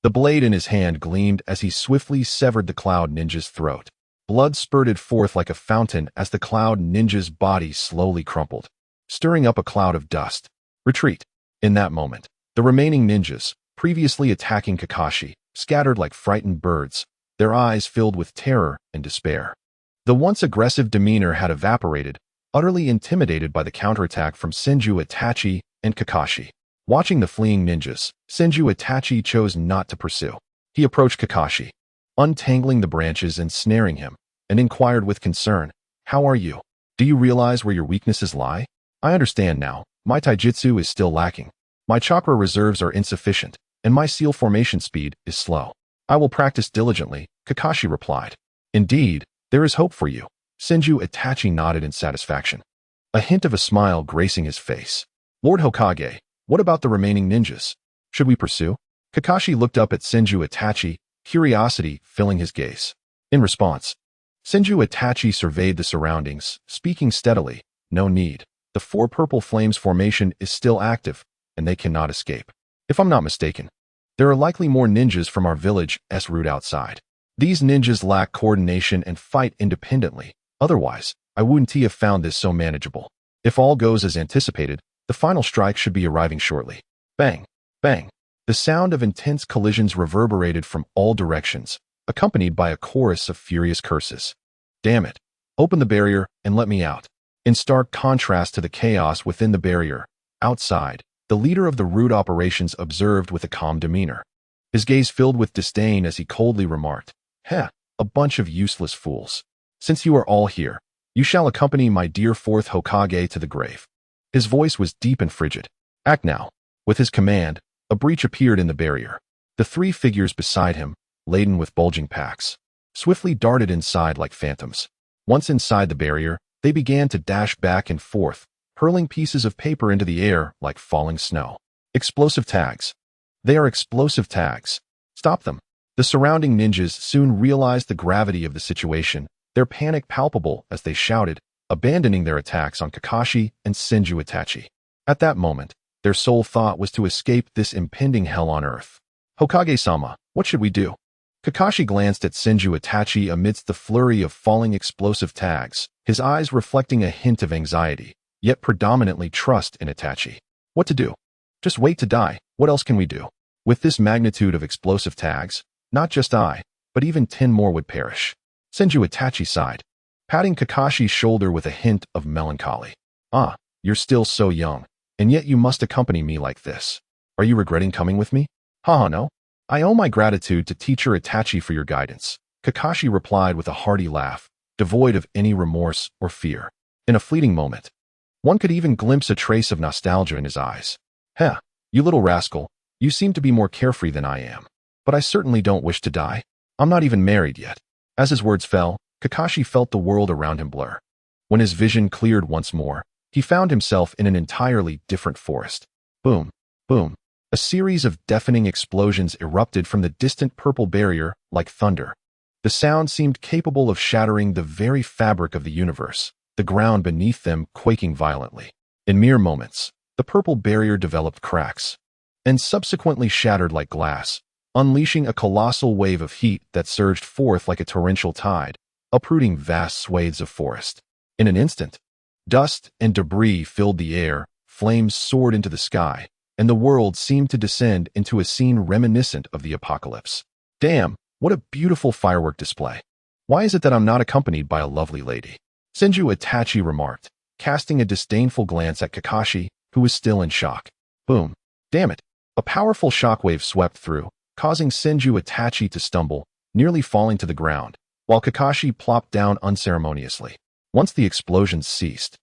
The blade in his hand gleamed as he swiftly severed the Cloud Ninja's throat. Blood spurted forth like a fountain as the Cloud Ninja's body slowly crumpled, stirring up a cloud of dust. Retreat. In that moment, the remaining ninjas, previously attacking Kakashi, scattered like frightened birds, their eyes filled with terror and despair. The once aggressive demeanor had evaporated, utterly intimidated by the counterattack from Senju Itachi and Kakashi. Watching the fleeing ninjas, Senju Itachi chose not to pursue. He approached Kakashi, untangling the branches and snaring him, and inquired with concern, "How are you? Do you realize where your weaknesses lie? I understand now. My taijutsu is still lacking. My chakra reserves are insufficient, and my seal formation speed is slow. I will practice diligently," Kakashi replied. "Indeed, there is hope for you." Senju Itachi nodded in satisfaction, a hint of a smile gracing his face. "Lord Hokage, what about the remaining ninjas? Should we pursue?" Kakashi looked up at Senju Itachi, curiosity filling his gaze. In response, Senju Itachi surveyed the surroundings, speaking steadily, "No need. The 4 purple flames formation is still active, and they cannot escape. If I'm not mistaken, there are likely more ninjas from our village's route outside. These ninjas lack coordination and fight independently. Otherwise, I wouldn't have found this so manageable. If all goes as anticipated, the final strike should be arriving shortly." Bang! Bang! The sound of intense collisions reverberated from all directions, accompanied by a chorus of furious curses. "Damn it! Open the barrier and let me out." In stark contrast to the chaos within the barrier, outside, The leader of the root operations observed with a calm demeanor. His gaze filled with disdain as he coldly remarked, "Heh, a bunch of useless fools. Since you are all here, you shall accompany my dear Fourth Hokage to the grave." His voice was deep and frigid. "Act now." With his command, a breach appeared in the barrier. The three figures beside him, laden with bulging packs, swiftly darted inside like phantoms. Once inside the barrier, they began to dash back and forth, hurling pieces of paper into the air like falling snow. Explosive tags. They are explosive tags. Stop them. The surrounding ninjas soon realized the gravity of the situation, their panic palpable as they shouted, abandoning their attacks on Kakashi and Senju Itachi. At that moment, their sole thought was to escape this impending hell on earth. "Hokage-sama, what should we do?" Kakashi glanced at Senju Itachi amidst the flurry of falling explosive tags, his eyes reflecting a hint of anxiety, yet predominantly trust in Itachi. "What to do? Just wait to die. What else can we do? With this magnitude of explosive tags, not just I, but even 10 more would perish." Senju Itachi sighed, patting Kakashi's shoulder with a hint of melancholy. "Ah, you're still so young, and yet you must accompany me like this. Are you regretting coming with me?" "Haha, no. I owe my gratitude to teacher Itachi for your guidance," Kakashi replied with a hearty laugh, devoid of any remorse or fear. In a fleeting moment, one could even glimpse a trace of nostalgia in his eyes. "Heh, you little rascal, you seem to be more carefree than I am. But I certainly don't wish to die. I'm not even married yet." As his words fell, Kakashi felt the world around him blur. When his vision cleared once more, he found himself in an entirely different forest. Boom, boom. A series of deafening explosions erupted from the distant purple barrier like thunder. The sound seemed capable of shattering the very fabric of the universe, the ground beneath them quaking violently. In mere moments, the purple barrier developed cracks, and subsequently shattered like glass, unleashing a colossal wave of heat that surged forth like a torrential tide, uprooting vast swathes of forest. In an instant, dust and debris filled the air, flames soared into the sky, and the world seemed to descend into a scene reminiscent of the apocalypse. "Damn, what a beautiful firework display. Why is it that I'm not accompanied by a lovely lady?" Senju Itachi remarked, casting a disdainful glance at Kakashi, who was still in shock. Boom. Damn it. A powerful shockwave swept through, causing Senju Itachi to stumble, nearly falling to the ground, while Kakashi plopped down unceremoniously. Once the explosions ceased,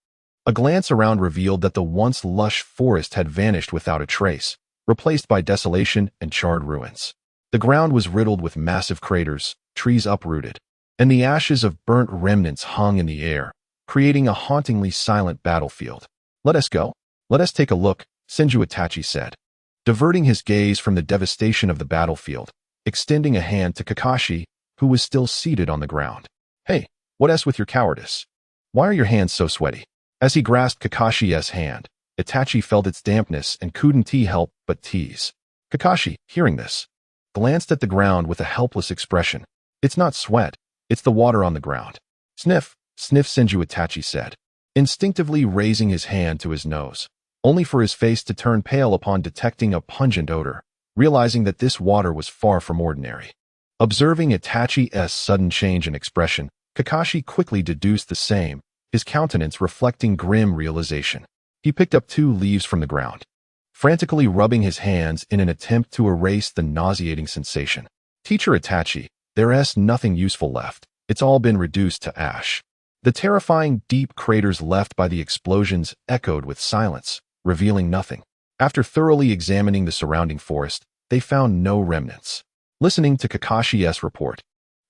a glance around revealed that the once lush forest had vanished without a trace, replaced by desolation and charred ruins. The ground was riddled with massive craters, trees uprooted, and the ashes of burnt remnants hung in the air, creating a hauntingly silent battlefield. "Let us go. Let us take a look," Senju Itachi said, diverting his gaze from the devastation of the battlefield, extending a hand to Kakashi, who was still seated on the ground. "Hey, what's with your cowardice? Why are your hands so sweaty?" As he grasped Kakashi's hand, Itachi felt its dampness and couldn't help but tease. Kakashi, hearing this, glanced at the ground with a helpless expression. "It's not sweat, it's the water on the ground." "Sniff, sniff," Senju Itachi said, instinctively raising his hand to his nose, only for his face to turn pale upon detecting a pungent odor, realizing that this water was far from ordinary. Observing Itachi's sudden change in expression, Kakashi quickly deduced the same, his countenance reflecting grim realization. He picked up 2 leaves from the ground, frantically rubbing his hands in an attempt to erase the nauseating sensation. "Teacher Itachi, there's nothing useful left. It's all been reduced to ash." The terrifying deep craters left by the explosions echoed with silence, revealing nothing. After thoroughly examining the surrounding forest, they found no remnants. Listening to Kakashi's report,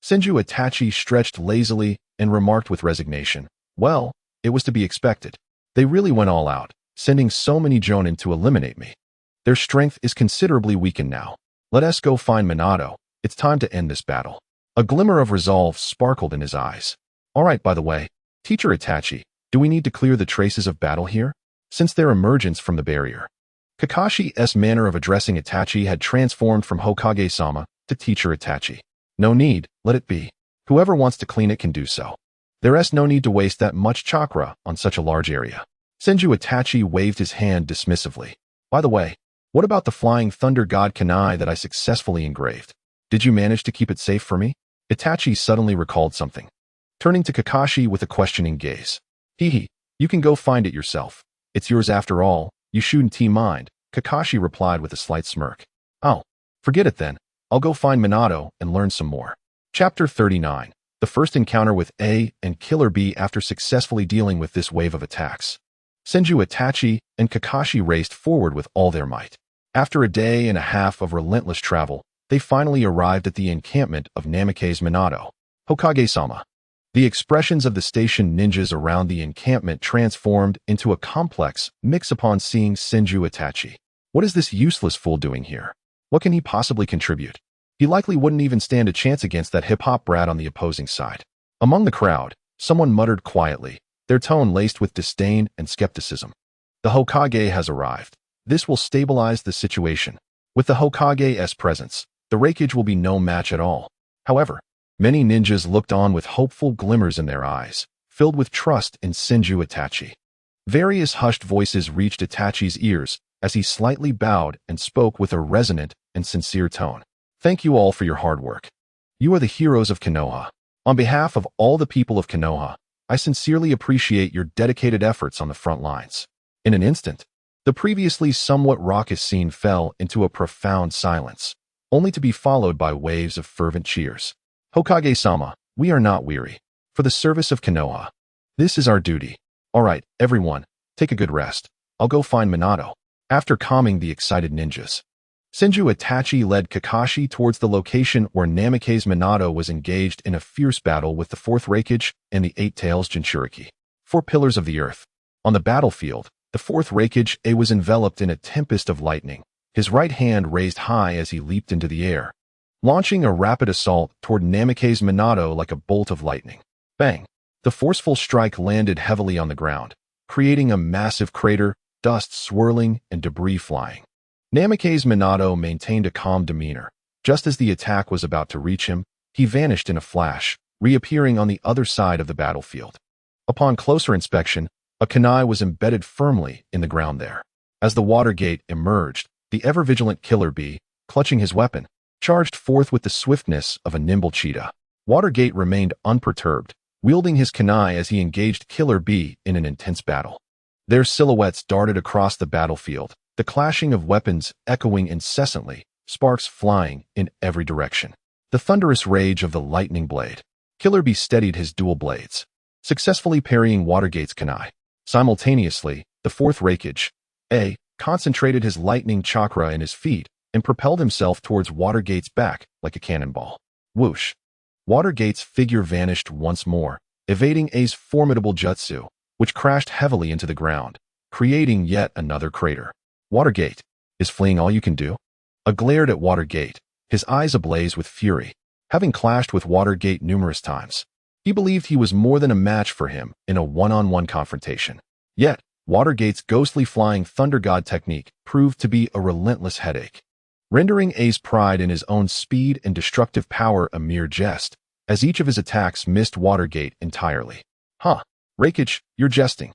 Senju Itachi stretched lazily and remarked with resignation, "Well, it was to be expected. They really went all out, sending so many jonin to eliminate me. Their strength is considerably weakened now. Let us go find Minato. It's time to end this battle." A glimmer of resolve sparkled in his eyes. "All right, by the way, Teacher Itachi, do we need to clear the traces of battle here? Since their emergence from the barrier." Kakashi's manner of addressing Itachi had transformed from Hokage-sama to Teacher Itachi. "No need, let it be. Whoever wants to clean it can do so. There's no need to waste that much chakra on such a large area." Senju Itachi waved his hand dismissively. "By the way, what about the flying thunder god Kanai that I successfully engraved? Did you manage to keep it safe for me?" Itachi suddenly recalled something, turning to Kakashi with a questioning gaze. "Hee, you can go find it yourself. It's yours after all, you shouldn't mind," Kakashi replied with a slight smirk. Oh, forget it then. I'll go find Minato and learn some more. Chapter 39. The first encounter with A and Killer B after successfully dealing with this wave of attacks. Senju Itachi and Kakashi raced forward with all their might. After a day and a half of relentless travel, they finally arrived at the encampment of Namikaze Minato. Hokage-sama. The expressions of the station ninjas around the encampment transformed into a complex mix upon seeing Senju Itachi. What is this useless fool doing here? What can he possibly contribute? He likely wouldn't even stand a chance against that hip-hop brat on the opposing side. Among the crowd, someone muttered quietly, their tone laced with disdain and skepticism. The Hokage has arrived. This will stabilize the situation. With the Hokage's presence, the Raikage will be no match at all. However, many ninjas looked on with hopeful glimmers in their eyes, filled with trust in Senju Itachi. Various hushed voices reached Itachi's ears as he slightly bowed and spoke with a resonant and sincere tone. Thank you all for your hard work. You are the heroes of Konoha. On behalf of all the people of Konoha, I sincerely appreciate your dedicated efforts on the front lines. In an instant, the previously somewhat raucous scene fell into a profound silence, only to be followed by waves of fervent cheers. Hokage-sama, we are not weary. For the service of Konoha, this is our duty. All right, everyone, take a good rest. I'll go find Minato. After calming the excited ninjas, Senju Itachi led Kakashi towards the location where Namikaze Minato was engaged in a fierce battle with the Fourth Raikage and the Eight Tails Jinchuriki, 4 pillars of the earth. On the battlefield, the Fourth Raikage was enveloped in a tempest of lightning, his right hand raised high as he leaped into the air, launching a rapid assault toward Namikaze Minato like a bolt of lightning. Bang! The forceful strike landed heavily on the ground, creating a massive crater, dust swirling and debris flying. Namikaze Minato maintained a calm demeanor. Just as the attack was about to reach him, he vanished in a flash, reappearing on the other side of the battlefield. Upon closer inspection, a kunai was embedded firmly in the ground there. As the water gate emerged, the ever-vigilant Killer Bee, clutching his weapon, charged forth with the swiftness of a nimble cheetah. Watergate remained unperturbed, wielding his kunai as he engaged Killer Bee in an intense battle. Their silhouettes darted across the battlefield, the clashing of weapons echoing incessantly, sparks flying in every direction. The thunderous rage of the lightning blade. Killer Bee steadied his dual blades, successfully parrying Watergate's kunai. Simultaneously, the Fourth Raikage, concentrated his lightning chakra in his feet and propelled himself towards Watergate's back like a cannonball. Whoosh! Watergate's figure vanished once more, evading A's formidable jutsu, which crashed heavily into the ground, creating yet another crater. Watergate, is fleeing all you can do? A glared at Watergate, his eyes ablaze with fury. Having clashed with Watergate numerous times, he believed he was more than a match for him in a one-on-one confrontation. Yet, Watergate's ghostly flying thunder god technique proved to be a relentless headache, rendering A's pride in his own speed and destructive power a mere jest, as each of his attacks missed Watergate entirely. Huh, Raikage, you're jesting.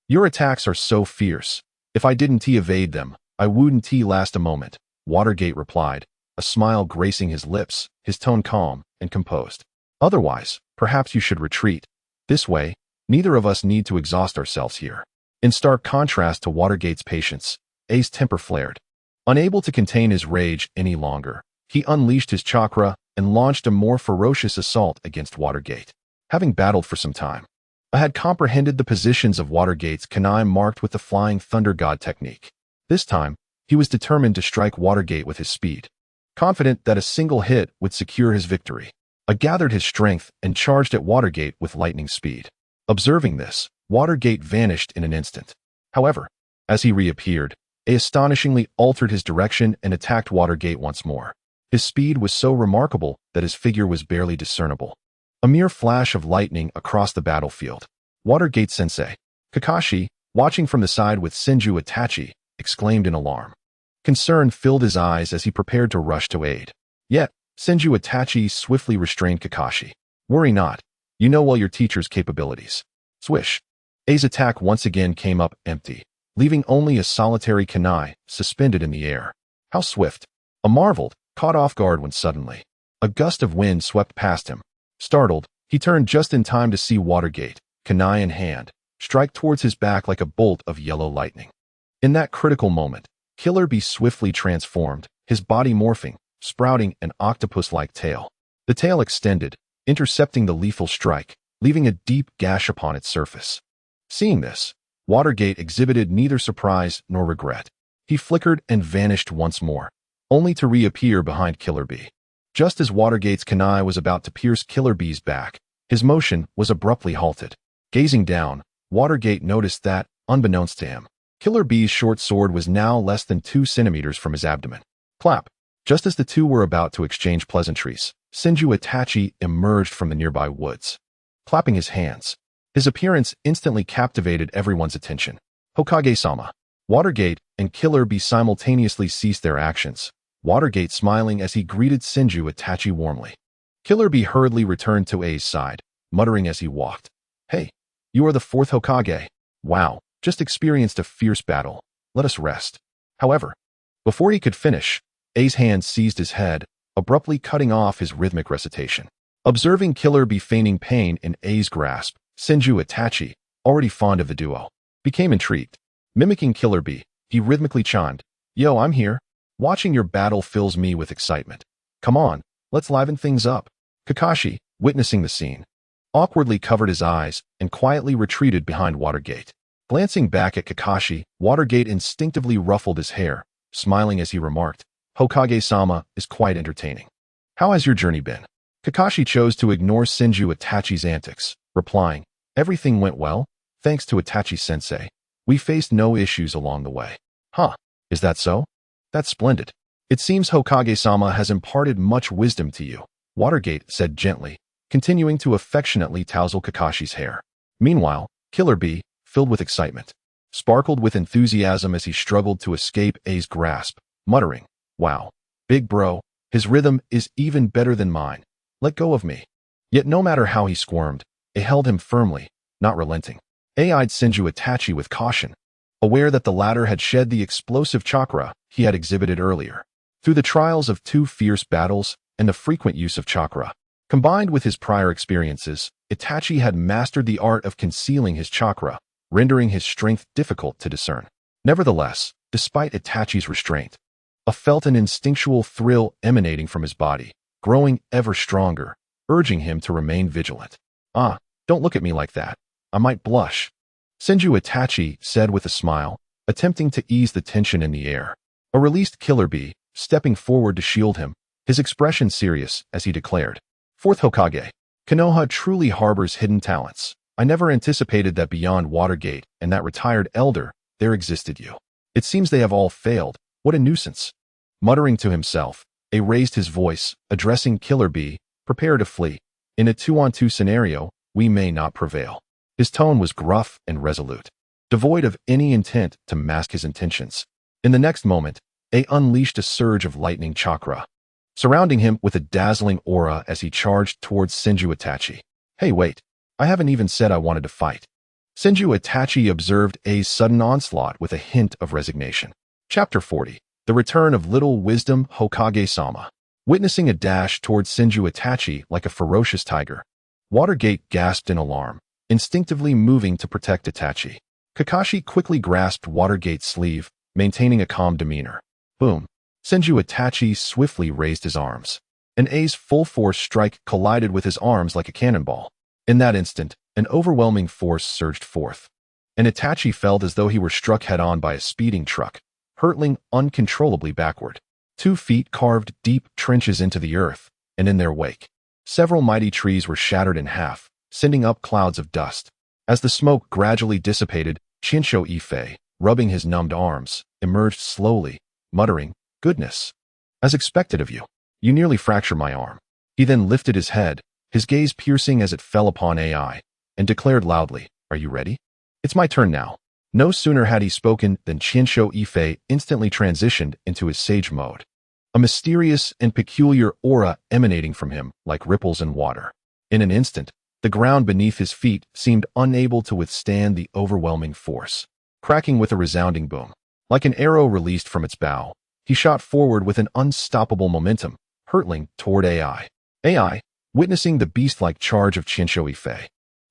Your attacks are so fierce. If I didn't evade them, I wouldn't last a moment, Watergate replied, a smile gracing his lips, his tone calm and composed. Otherwise, perhaps you should retreat. This way, neither of us need to exhaust ourselves here. In stark contrast to Watergate's patience, A's temper flared. Unable to contain his rage any longer, he unleashed his chakra and launched a more ferocious assault against Watergate. Having battled for some time, I had comprehended the positions of Watergate's kunai marked with the flying thunder god technique. This time, he was determined to strike Watergate with his speed. Confident that a single hit would secure his victory, I gathered his strength and charged at Watergate with lightning speed. Observing this, Watergate vanished in an instant. However, as he reappeared, he astonishingly altered his direction and attacked Watergate once more. His speed was so remarkable that his figure was barely discernible. A mere flash of lightning across the battlefield. Watergate-sensei, Kakashi, watching from the side with Senju Itachi, exclaimed in alarm. Concern filled his eyes as he prepared to rush to aid. Yet, Senju Itachi swiftly restrained Kakashi. Worry not. You know well your teacher's capabilities. Swish. A's attack once again came up empty, leaving only a solitary kunai suspended in the air. How swift! A marveled, caught off guard when suddenly a gust of wind swept past him. Startled, he turned just in time to see Watergate, kunai in hand, strike towards his back like a bolt of yellow lightning. In that critical moment, Killer Bee swiftly transformed, his body morphing, sprouting an octopus-like tail. The tail extended, intercepting the lethal strike, leaving a deep gash upon its surface. Seeing this, Watergate exhibited neither surprise nor regret. He flickered and vanished once more, only to reappear behind Killer Bee. Just as Watergate's kunai was about to pierce Killer Bee's back, his motion was abruptly halted. Gazing down, Watergate noticed that, unbeknownst to him, Killer Bee's short sword was now less than 2 centimeters from his abdomen. Clap! Just as the two were about to exchange pleasantries, Senju Itachi emerged from the nearby woods. Clapping his hands, his appearance instantly captivated everyone's attention. Hokage-sama. Watergate and Killer Bee simultaneously ceased their actions, Watergate smiling as he greeted Senju Itachi warmly. Killer Bee hurriedly returned to A's side, muttering as he walked. Hey, you are the fourth Hokage. Wow, just experienced a fierce battle. Let us rest. However, before he could finish, A's hand seized his head, abruptly cutting off his rhythmic recitation. Observing Killer Bee feigning pain in A's grasp, Senju Itachi, already fond of the duo, became intrigued. Mimicking Killer Bee, he rhythmically chimed, Yo, I'm here. Watching your battle fills me with excitement. Come on, let's liven things up. Kakashi, witnessing the scene, awkwardly covered his eyes and quietly retreated behind Watergate. Glancing back at Kakashi, Watergate instinctively ruffled his hair, smiling as he remarked, Hokage-sama is quite entertaining. How has your journey been? Kakashi chose to ignore Senju Itachi's antics, replying, Everything went well, thanks to Itachi-sensei. We faced no issues along the way. Huh, is that so? That's splendid. It seems Hokage-sama has imparted much wisdom to you, Watergate said gently, continuing to affectionately touzle Kakashi's hair. Meanwhile, Killer Bee, filled with excitement, sparkled with enthusiasm as he struggled to escape A's grasp, muttering, Wow, big bro, his rhythm is even better than mine. Let go of me. Yet no matter how he squirmed, A held him firmly, not relenting. A eyed Senju Itachi with caution, aware that the latter had shed the explosive chakra he had exhibited earlier. Through the trials of 2 fierce battles and the frequent use of chakra, combined with his prior experiences, Itachi had mastered the art of concealing his chakra, rendering his strength difficult to discern. Nevertheless, despite Itachi's restraint, A felt an instinctual thrill emanating from his body, growing ever stronger, urging him to remain vigilant. Don't look at me like that. I might blush, Senju Itachi said with a smile, attempting to ease the tension in the air. A released Killer Bee, stepping forward to shield him, his expression serious as he declared, Fourth Hokage, Konoha truly harbors hidden talents. I never anticipated that beyond Watergate and that retired elder, there existed you. It seems they have all failed. What a nuisance. Muttering to himself, A raised his voice, addressing Killer Bee, prepare to flee. In a 2-on-2 scenario, we may not prevail. His tone was gruff and resolute, devoid of any intent to mask his intentions. In the next moment, A unleashed a surge of lightning chakra, surrounding him with a dazzling aura as he charged towards Senju Itachi. Hey, wait, I haven't even said I wanted to fight. Senju Itachi observed A's sudden onslaught with a hint of resignation. Chapter 40. The Return of Little Wisdom Hokage-sama. Witnessing a dash towards Senju Itachi like a ferocious tiger, Watergate gasped in alarm, instinctively moving to protect Itachi. Kakashi quickly grasped Watergate's sleeve, maintaining a calm demeanor. Boom. Senju Itachi swiftly raised his arms. An A's full-force strike collided with his arms like a cannonball. In that instant, an overwhelming force surged forth, and Itachi felt as though he were struck head-on by a speeding truck, hurtling uncontrollably backward. 2 feet carved deep trenches into the earth, and in their wake, several mighty trees were shattered in half, sending up clouds of dust. As the smoke gradually dissipated, Bai Yifei, rubbing his numbed arms, emerged slowly, muttering, Goodness. As expected of you. You nearly fractured my arm. He then lifted his head, his gaze piercing as it fell upon AI, and declared loudly, Are you ready? It's my turn now. No sooner had he spoken than Bai Yifei instantly transitioned into his sage mode, a mysterious and peculiar aura emanating from him like ripples in water. In an instant, the ground beneath his feet seemed unable to withstand the overwhelming force. Cracking with a resounding boom, like an arrow released from its bow, he shot forward with an unstoppable momentum, hurtling toward AI. AI, witnessing the beast-like charge of Bai Yifei,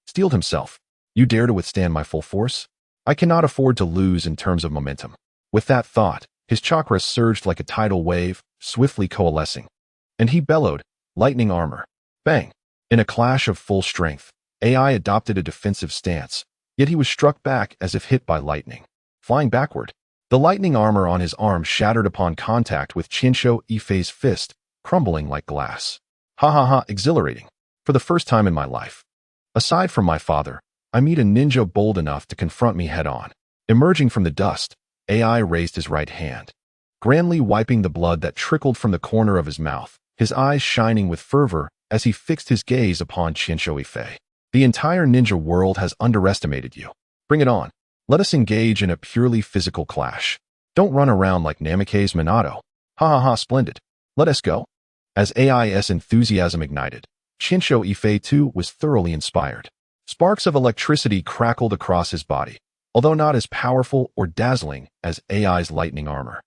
steeled himself. You dare to withstand my full force? I cannot afford to lose in terms of momentum. With that thought, His chakra surged like a tidal wave, swiftly coalescing. And he bellowed, lightning armor. Bang! In a clash of full strength, AI adopted a defensive stance, yet he was struck back as if hit by lightning. Flying backward, the lightning armor on his arm shattered upon contact with Qinshu Yifei's fist, crumbling like glass. Ha ha ha, exhilarating. For the first time in my life. Aside from my father, I meet a ninja bold enough to confront me head-on. Emerging from the dust, AI raised his right hand, grandly wiping the blood that trickled from the corner of his mouth, his eyes shining with fervor as he fixed his gaze upon Qinshu Yifei. The entire ninja world has underestimated you. Bring it on. Let us engage in a purely physical clash. Don't run around like Namikaze Minato. Ha ha ha, splendid. Let us go. As AI's enthusiasm ignited, Qinshu Yifei too was thoroughly inspired. Sparks of electricity crackled across his body, although not as powerful or dazzling as AI's lightning armor.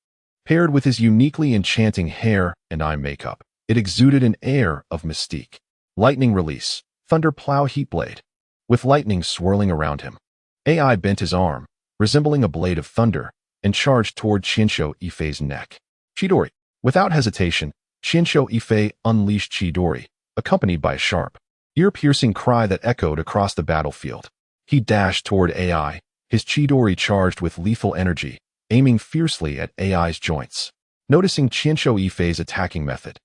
Paired with his uniquely enchanting hair and eye makeup, it exuded an air of mystique. Lightning release, thunder plow heat blade. With lightning swirling around him, AI bent his arm, resembling a blade of thunder, and charged toward Qinshu Yifei's neck. Chidori. Without hesitation, Qinshu Yifei unleashed Chidori, accompanied by a sharp, ear-piercing cry that echoed across the battlefield. He dashed toward AI, his Chidori charged with lethal energy, aiming fiercely at AI's joints. Noticing Qinshu Yifei's attacking method,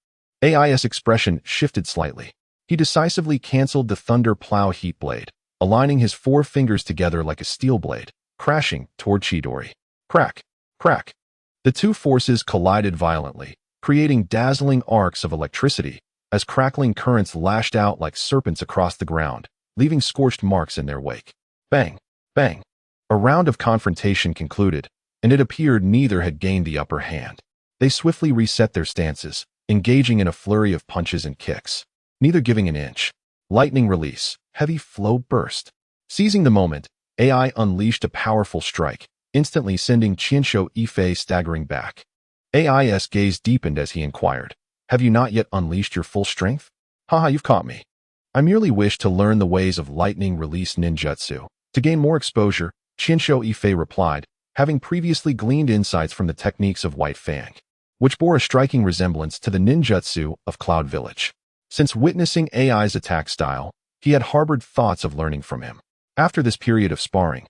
AI's expression shifted slightly. He decisively canceled the thunder plow heat blade, aligning his four fingers together like a steel blade, crashing toward Chidori. Crack! Crack! The two forces collided violently, creating dazzling arcs of electricity, as crackling currents lashed out like serpents across the ground, leaving scorched marks in their wake. Bang! Bang! A round of confrontation concluded, and it appeared neither had gained the upper hand. They swiftly reset their stances, engaging in a flurry of punches and kicks, neither giving an inch. Lightning release, heavy flow burst. Seizing the moment, AI unleashed a powerful strike, instantly sending Qinshu Yifei staggering back. AI's gaze deepened as he inquired, "Have you not yet unleashed your full strength?" "Haha, you've caught me. I merely wish to learn the ways of lightning release ninjutsu. To gain more exposure," Qinshu Yifei replied, having previously gleaned insights from the techniques of White Fang, which bore a striking resemblance to the ninjutsu of Cloud Village. Since witnessing AI's attack style, he had harbored thoughts of learning from him. After this period of sparring,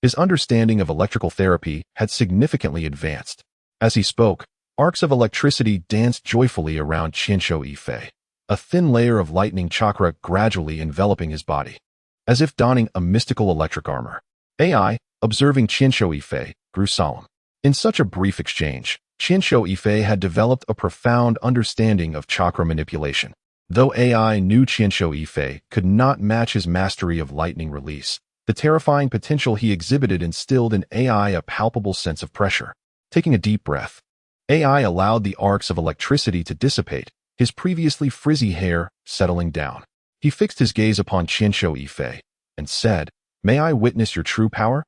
his understanding of electrical therapy had significantly advanced. As he spoke, arcs of electricity danced joyfully around Qinshu Yifei, a thin layer of lightning chakra gradually enveloping his body, as if donning a mystical electric armor. AI, observing Qinshu Yifei, grew solemn. In such a brief exchange, Qinshu Yifei had developed a profound understanding of chakra manipulation. Though AI knew Qinshu Yifei could not match his mastery of lightning release, the terrifying potential he exhibited instilled in AI a palpable sense of pressure. Taking a deep breath, AI allowed the arcs of electricity to dissipate, his previously frizzy hair settling down. He fixed his gaze upon Qinshu Yifei and said, "May I witness your true power?"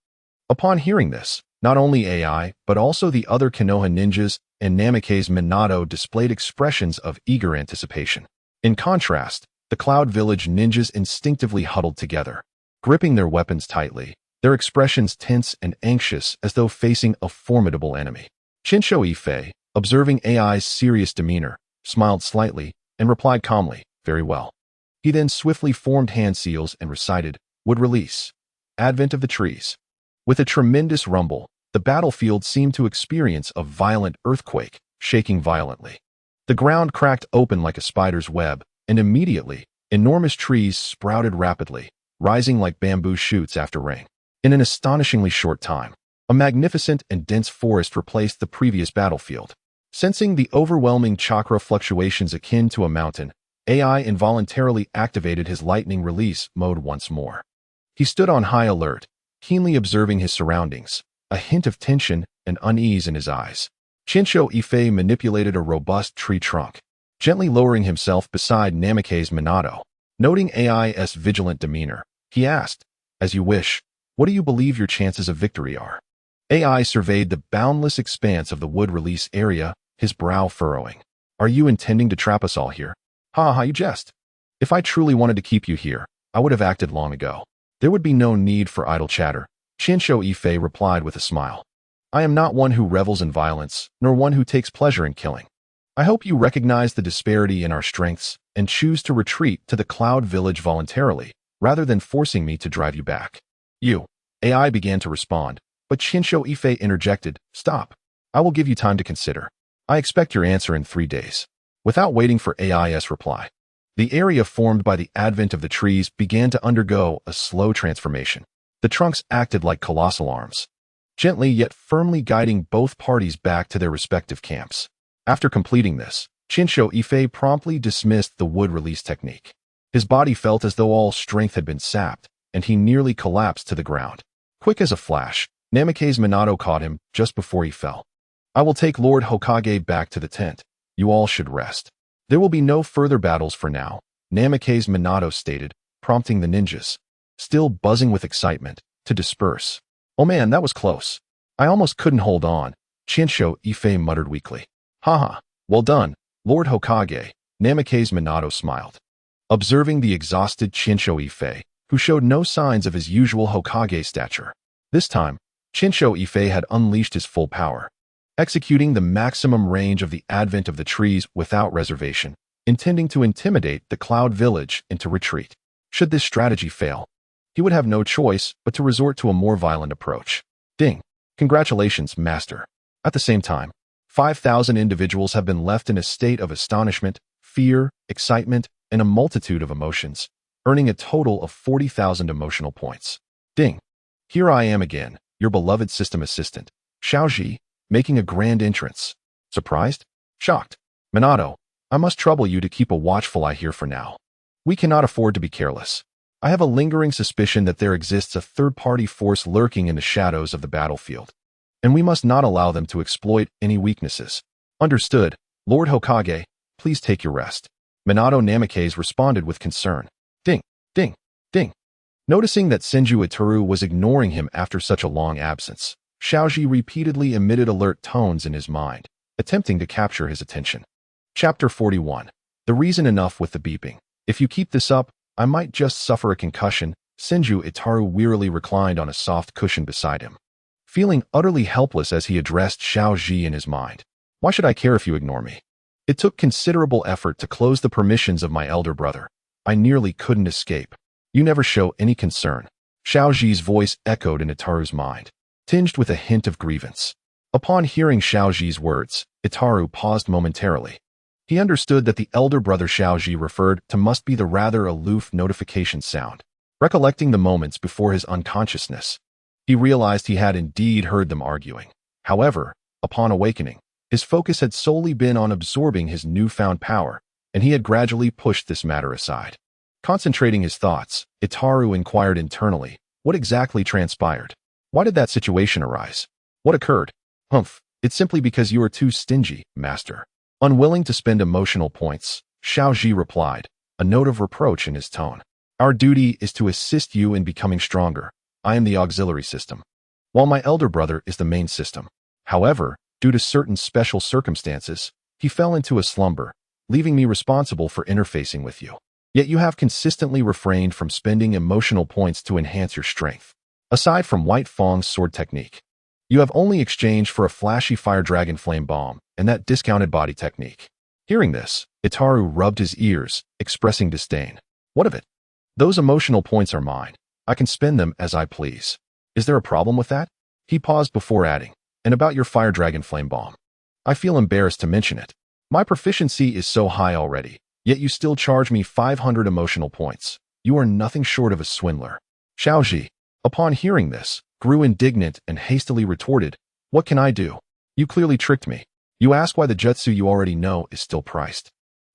Upon hearing this, not only AI, but also the other Konoha ninjas and Namikaze Minato displayed expressions of eager anticipation. In contrast, the Cloud Village ninjas instinctively huddled together, gripping their weapons tightly, their expressions tense and anxious as though facing a formidable enemy. Qinshu Yifei, observing AI's serious demeanor, smiled slightly and replied calmly, "Very well." He then swiftly formed hand seals and recited, "Would release. Advent of the trees." With a tremendous rumble, the battlefield seemed to experience a violent earthquake, shaking violently. The ground cracked open like a spider's web, and immediately, enormous trees sprouted rapidly, rising like bamboo shoots after rain. In an astonishingly short time, a magnificent and dense forest replaced the previous battlefield. Sensing the overwhelming chakra fluctuations akin to a mountain, AI involuntarily activated his lightning release mode once more. He stood on high alert, keenly observing his surroundings, a hint of tension and unease in his eyes. Qinshu Yifei manipulated a robust tree trunk, gently lowering himself beside Namikaze Minato. Noting AI's vigilant demeanor, he asked, "As you wish, what do you believe your chances of victory are?" AI surveyed the boundless expanse of the wood release area, his brow furrowing. "Are you intending to trap us all here?" "Ha ha, you jest. If I truly wanted to keep you here, I would have acted long ago. There would be no need for idle chatter," Qinshu Yifei replied with a smile. I am not one who revels in violence, nor one who takes pleasure in killing. I hope you recognize the disparity in our strengths and choose to retreat to the Cloud Village voluntarily, rather than forcing me to drive you back. You. AI began to respond, but Bai Yifei interjected, "Stop. I will give you time to consider. I expect your answer in 3 days." Without waiting for AI's reply, the area formed by the advent of the trees began to undergo a slow transformation. The trunks acted like colossal arms, gently yet firmly guiding both parties back to their respective camps. After completing this, Bai Yifei promptly dismissed the wood release technique. His body felt as though all strength had been sapped, and he nearly collapsed to the ground. Quick as a flash, Namikaze Minato caught him just before he fell. "I will take Lord Hokage back to the tent. You all should rest. There will be no further battles for now," Namikaze Minato stated, prompting the ninjas, still buzzing with excitement, to disperse. "Oh man, that was close. I almost couldn't hold on," Bai Yifei muttered weakly. "Haha, well done, Lord Hokage," Namikaze Minato smiled. Observing the exhausted Bai Yifei, who showed no signs of his usual Hokage stature. This time, Bai Yifei had unleashed his full power, executing the maximum range of the advent of the trees without reservation, intending to intimidate the Cloud Village into retreat. Should this strategy fail, he would have no choice but to resort to a more violent approach. Ding! Congratulations, Master. At the same time, 5,000 individuals have been left in a state of astonishment, fear, excitement, and a multitude of emotions, earning a total of 40,000 emotional points. Ding! Here I am again, your beloved system assistant, Xiaoji, making a grand entrance. Surprised? Shocked? Minato, I must trouble you to keep a watchful eye here for now. We cannot afford to be careless. I have a lingering suspicion that there exists a third-party force lurking in the shadows of the battlefield, and we must not allow them to exploit any weaknesses. Understood, Lord Hokage, please take your rest. Minato Namikaze responded with concern. Ding, ding, ding. Noticing that Senju Itaru was ignoring him after such a long absence, Xiaoji repeatedly emitted alert tones in his mind, attempting to capture his attention. Chapter 41. The reason enough with the beeping. If you keep this up, I might just suffer a concussion. Senju Itaru wearily reclined on a soft cushion beside him, feeling utterly helpless as he addressed Xiaoji in his mind. Why should I care if you ignore me? It took considerable effort to close the permissions of my elder brother. I nearly couldn't escape. You never show any concern. Xiaoji's voice echoed in Itaru's mind, tinged with a hint of grievance. Upon hearing Xiaoji's words, Itaru paused momentarily. He understood that the elder brother Xiaoji referred to must be the rather aloof notification sound. Recollecting the moments before his unconsciousness, he realized he had indeed heard them arguing. However, upon awakening, his focus had solely been on absorbing his newfound power, and he had gradually pushed this matter aside. Concentrating his thoughts, Itaru inquired internally, what exactly transpired? Why did that situation arise? What occurred? Humph, it's simply because you are too stingy, Master. Unwilling to spend emotional points, Xiaoji replied, a note of reproach in his tone. Our duty is to assist you in becoming stronger. I am the auxiliary system, while my elder brother is the main system. However, due to certain special circumstances, he fell into a slumber, leaving me responsible for interfacing with you. Yet you have consistently refrained from spending emotional points to enhance your strength. Aside from White Fong's sword technique, you have only exchanged for a flashy fire dragon flame bomb and that discounted body technique. Hearing this, Itaru rubbed his ears, expressing disdain. What of it? Those emotional points are mine. I can spend them as I please. Is there a problem with that? He paused before adding, and about your fire dragon flame bomb. I feel embarrassed to mention it. My proficiency is so high already, yet you still charge me 500 emotional points. You are nothing short of a swindler. Xiaoji, upon hearing this, grew indignant and hastily retorted, what can I do? You clearly tricked me. You ask why the jutsu you already know is still priced.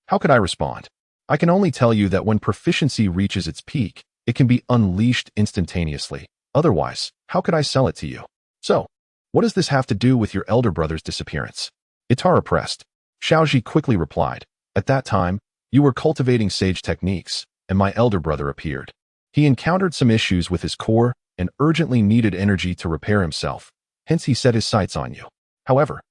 How could I respond? I can only tell you that when proficiency reaches its peak, it can be unleashed instantaneously. Otherwise, how could I sell it to you? So, what does this have to do with your elder brother's disappearance? Itaru pressed. Xiaoji quickly replied, at that time, you were cultivating sage techniques, and my elder brother appeared. He encountered some issues with his core and urgently needed energy to repair himself, hence he set his sights on you. However,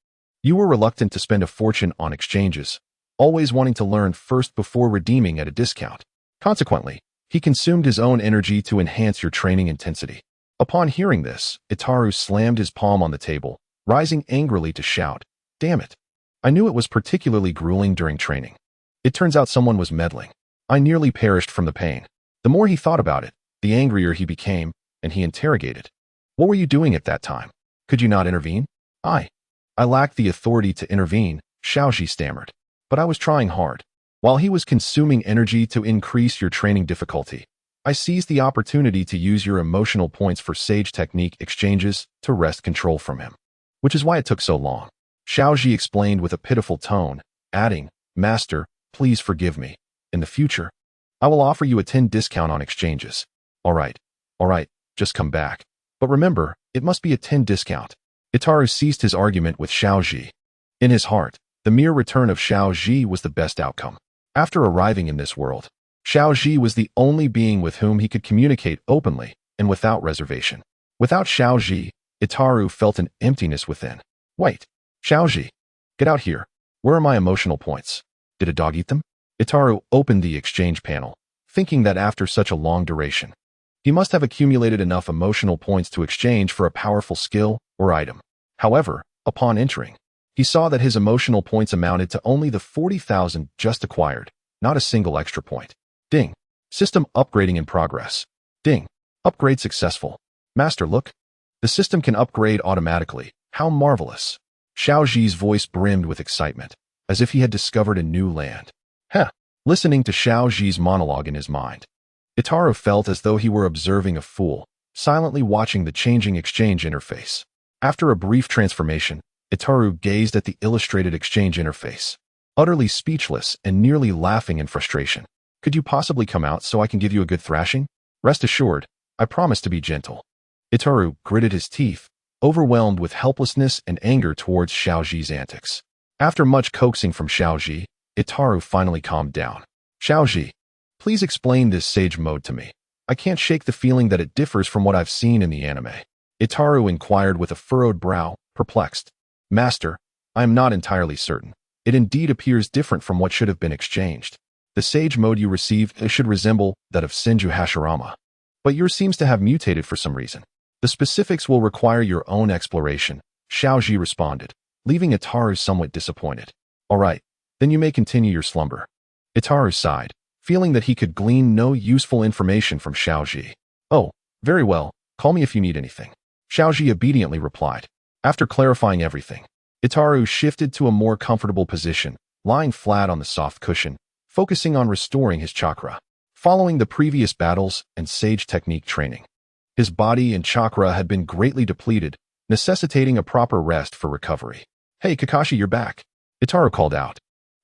you were reluctant to spend a fortune on exchanges, always wanting to learn first before redeeming at a discount. Consequently, he consumed his own energy to enhance your training intensity. Upon hearing this, Itaru slammed his palm on the table, rising angrily to shout, "Damn it! I knew it was particularly grueling during training. It turns out someone was meddling. I nearly perished from the pain." The more he thought about it, the angrier he became, and he interrogated. "What were you doing at that time? Could you not intervene?" I lacked the authority to intervene," Xiaoji stammered. "But I was trying hard. While he was consuming energy to increase your training difficulty, I seized the opportunity to use your emotional points for sage technique exchanges to wrest control from him. Which is why it took so long." Xiaoji explained with a pitiful tone, adding, "Master, please forgive me. In the future, I will offer you a 10 discount on exchanges." All right, just come back. But remember, it must be a 10 discount." Itaru ceased his argument with Xiaoji. In his heart, the mere return of Xiaoji was the best outcome. After arriving in this world, Xiaoji was the only being with whom he could communicate openly and without reservation. Without Xiaoji, Itaru felt an emptiness within. "Wait, Xiaoji, get out here. Where are my emotional points? Did a dog eat them?" Itaru opened the exchange panel, thinking that after such a long duration, he must have accumulated enough emotional points to exchange for a powerful skill or item. However, upon entering, he saw that his emotional points amounted to only the 40,000 just acquired, not a single extra point. Ding. System upgrading in progress. Ding. Upgrade successful. Master, look. The system can upgrade automatically. How marvelous. Xiaoji's voice brimmed with excitement, as if he had discovered a new land. Listening to Xiaoji's monologue in his mind, Itaru felt as though he were observing a fool, silently watching the changing exchange interface. After a brief transformation, Itaru gazed at the illustrated exchange interface, utterly speechless and nearly laughing in frustration. "Could you possibly come out so I can give you a good thrashing? Rest assured, I promise to be gentle." Itaru gritted his teeth, overwhelmed with helplessness and anger towards Xiaoji's antics. After much coaxing from Xiaoji, Itaru finally calmed down. "Xiaoji, please explain this sage mode to me. I can't shake the feeling that it differs from what I've seen in the anime." Itaru inquired with a furrowed brow, perplexed. "Master, I am not entirely certain. It indeed appears different from what should have been exchanged. The sage mode you received should resemble that of Senju Hashirama, but yours seems to have mutated for some reason. The specifics will require your own exploration," Xiaoji responded, leaving Itaru somewhat disappointed. "All right, then you may continue your slumber." Itaru sighed, feeling that he could glean no useful information from Xiaoji. "Oh, very well, call me if you need anything," Xiaoji obediently replied. After clarifying everything, Itaru shifted to a more comfortable position, lying flat on the soft cushion, focusing on restoring his chakra. Following the previous battles and sage technique training, his body and chakra had been greatly depleted, necessitating a proper rest for recovery. "Hey, Kakashi, you're back," Itaru called out,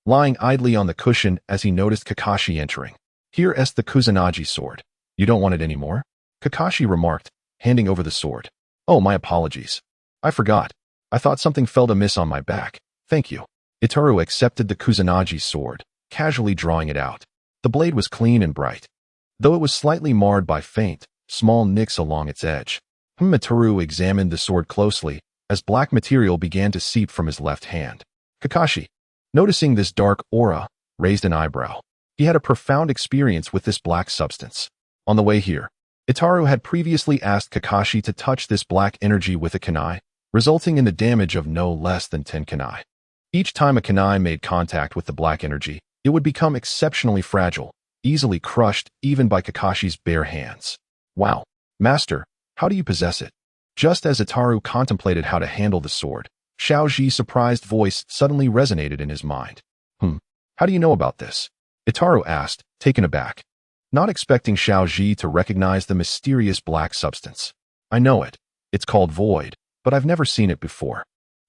lying idly on the cushion as he noticed Kakashi entering. "Here's the Kusanagi sword. You don't want it anymore?" Kakashi remarked, handing over the sword. "Oh, my apologies. I forgot. I thought something felt amiss on my back. Thank you." Itaru accepted the Kusanagi sword, casually drawing it out. The blade was clean and bright, though it was slightly marred by faint, small nicks along its edge. Itaru examined the sword closely as black material began to seep from his left hand. Kakashi, noticing this dark aura, raised an eyebrow. He had a profound experience with this black substance. On the way here, Itaru had previously asked Kakashi to touch this black energy with a kunai, resulting in the damage of no less than 10 kunai. Each time a kunai made contact with the black energy, it would become exceptionally fragile, easily crushed even by Kakashi's bare hands. "Wow, Master, how do you possess it?" Just as Itaru contemplated how to handle the sword, Xiaoji's surprised voice suddenly resonated in his mind. How do you know about this?" Itaru asked, taken aback, not expecting Xiaoji to recognize the mysterious black substance. "I know it. It's called Void, but I've never seen it before.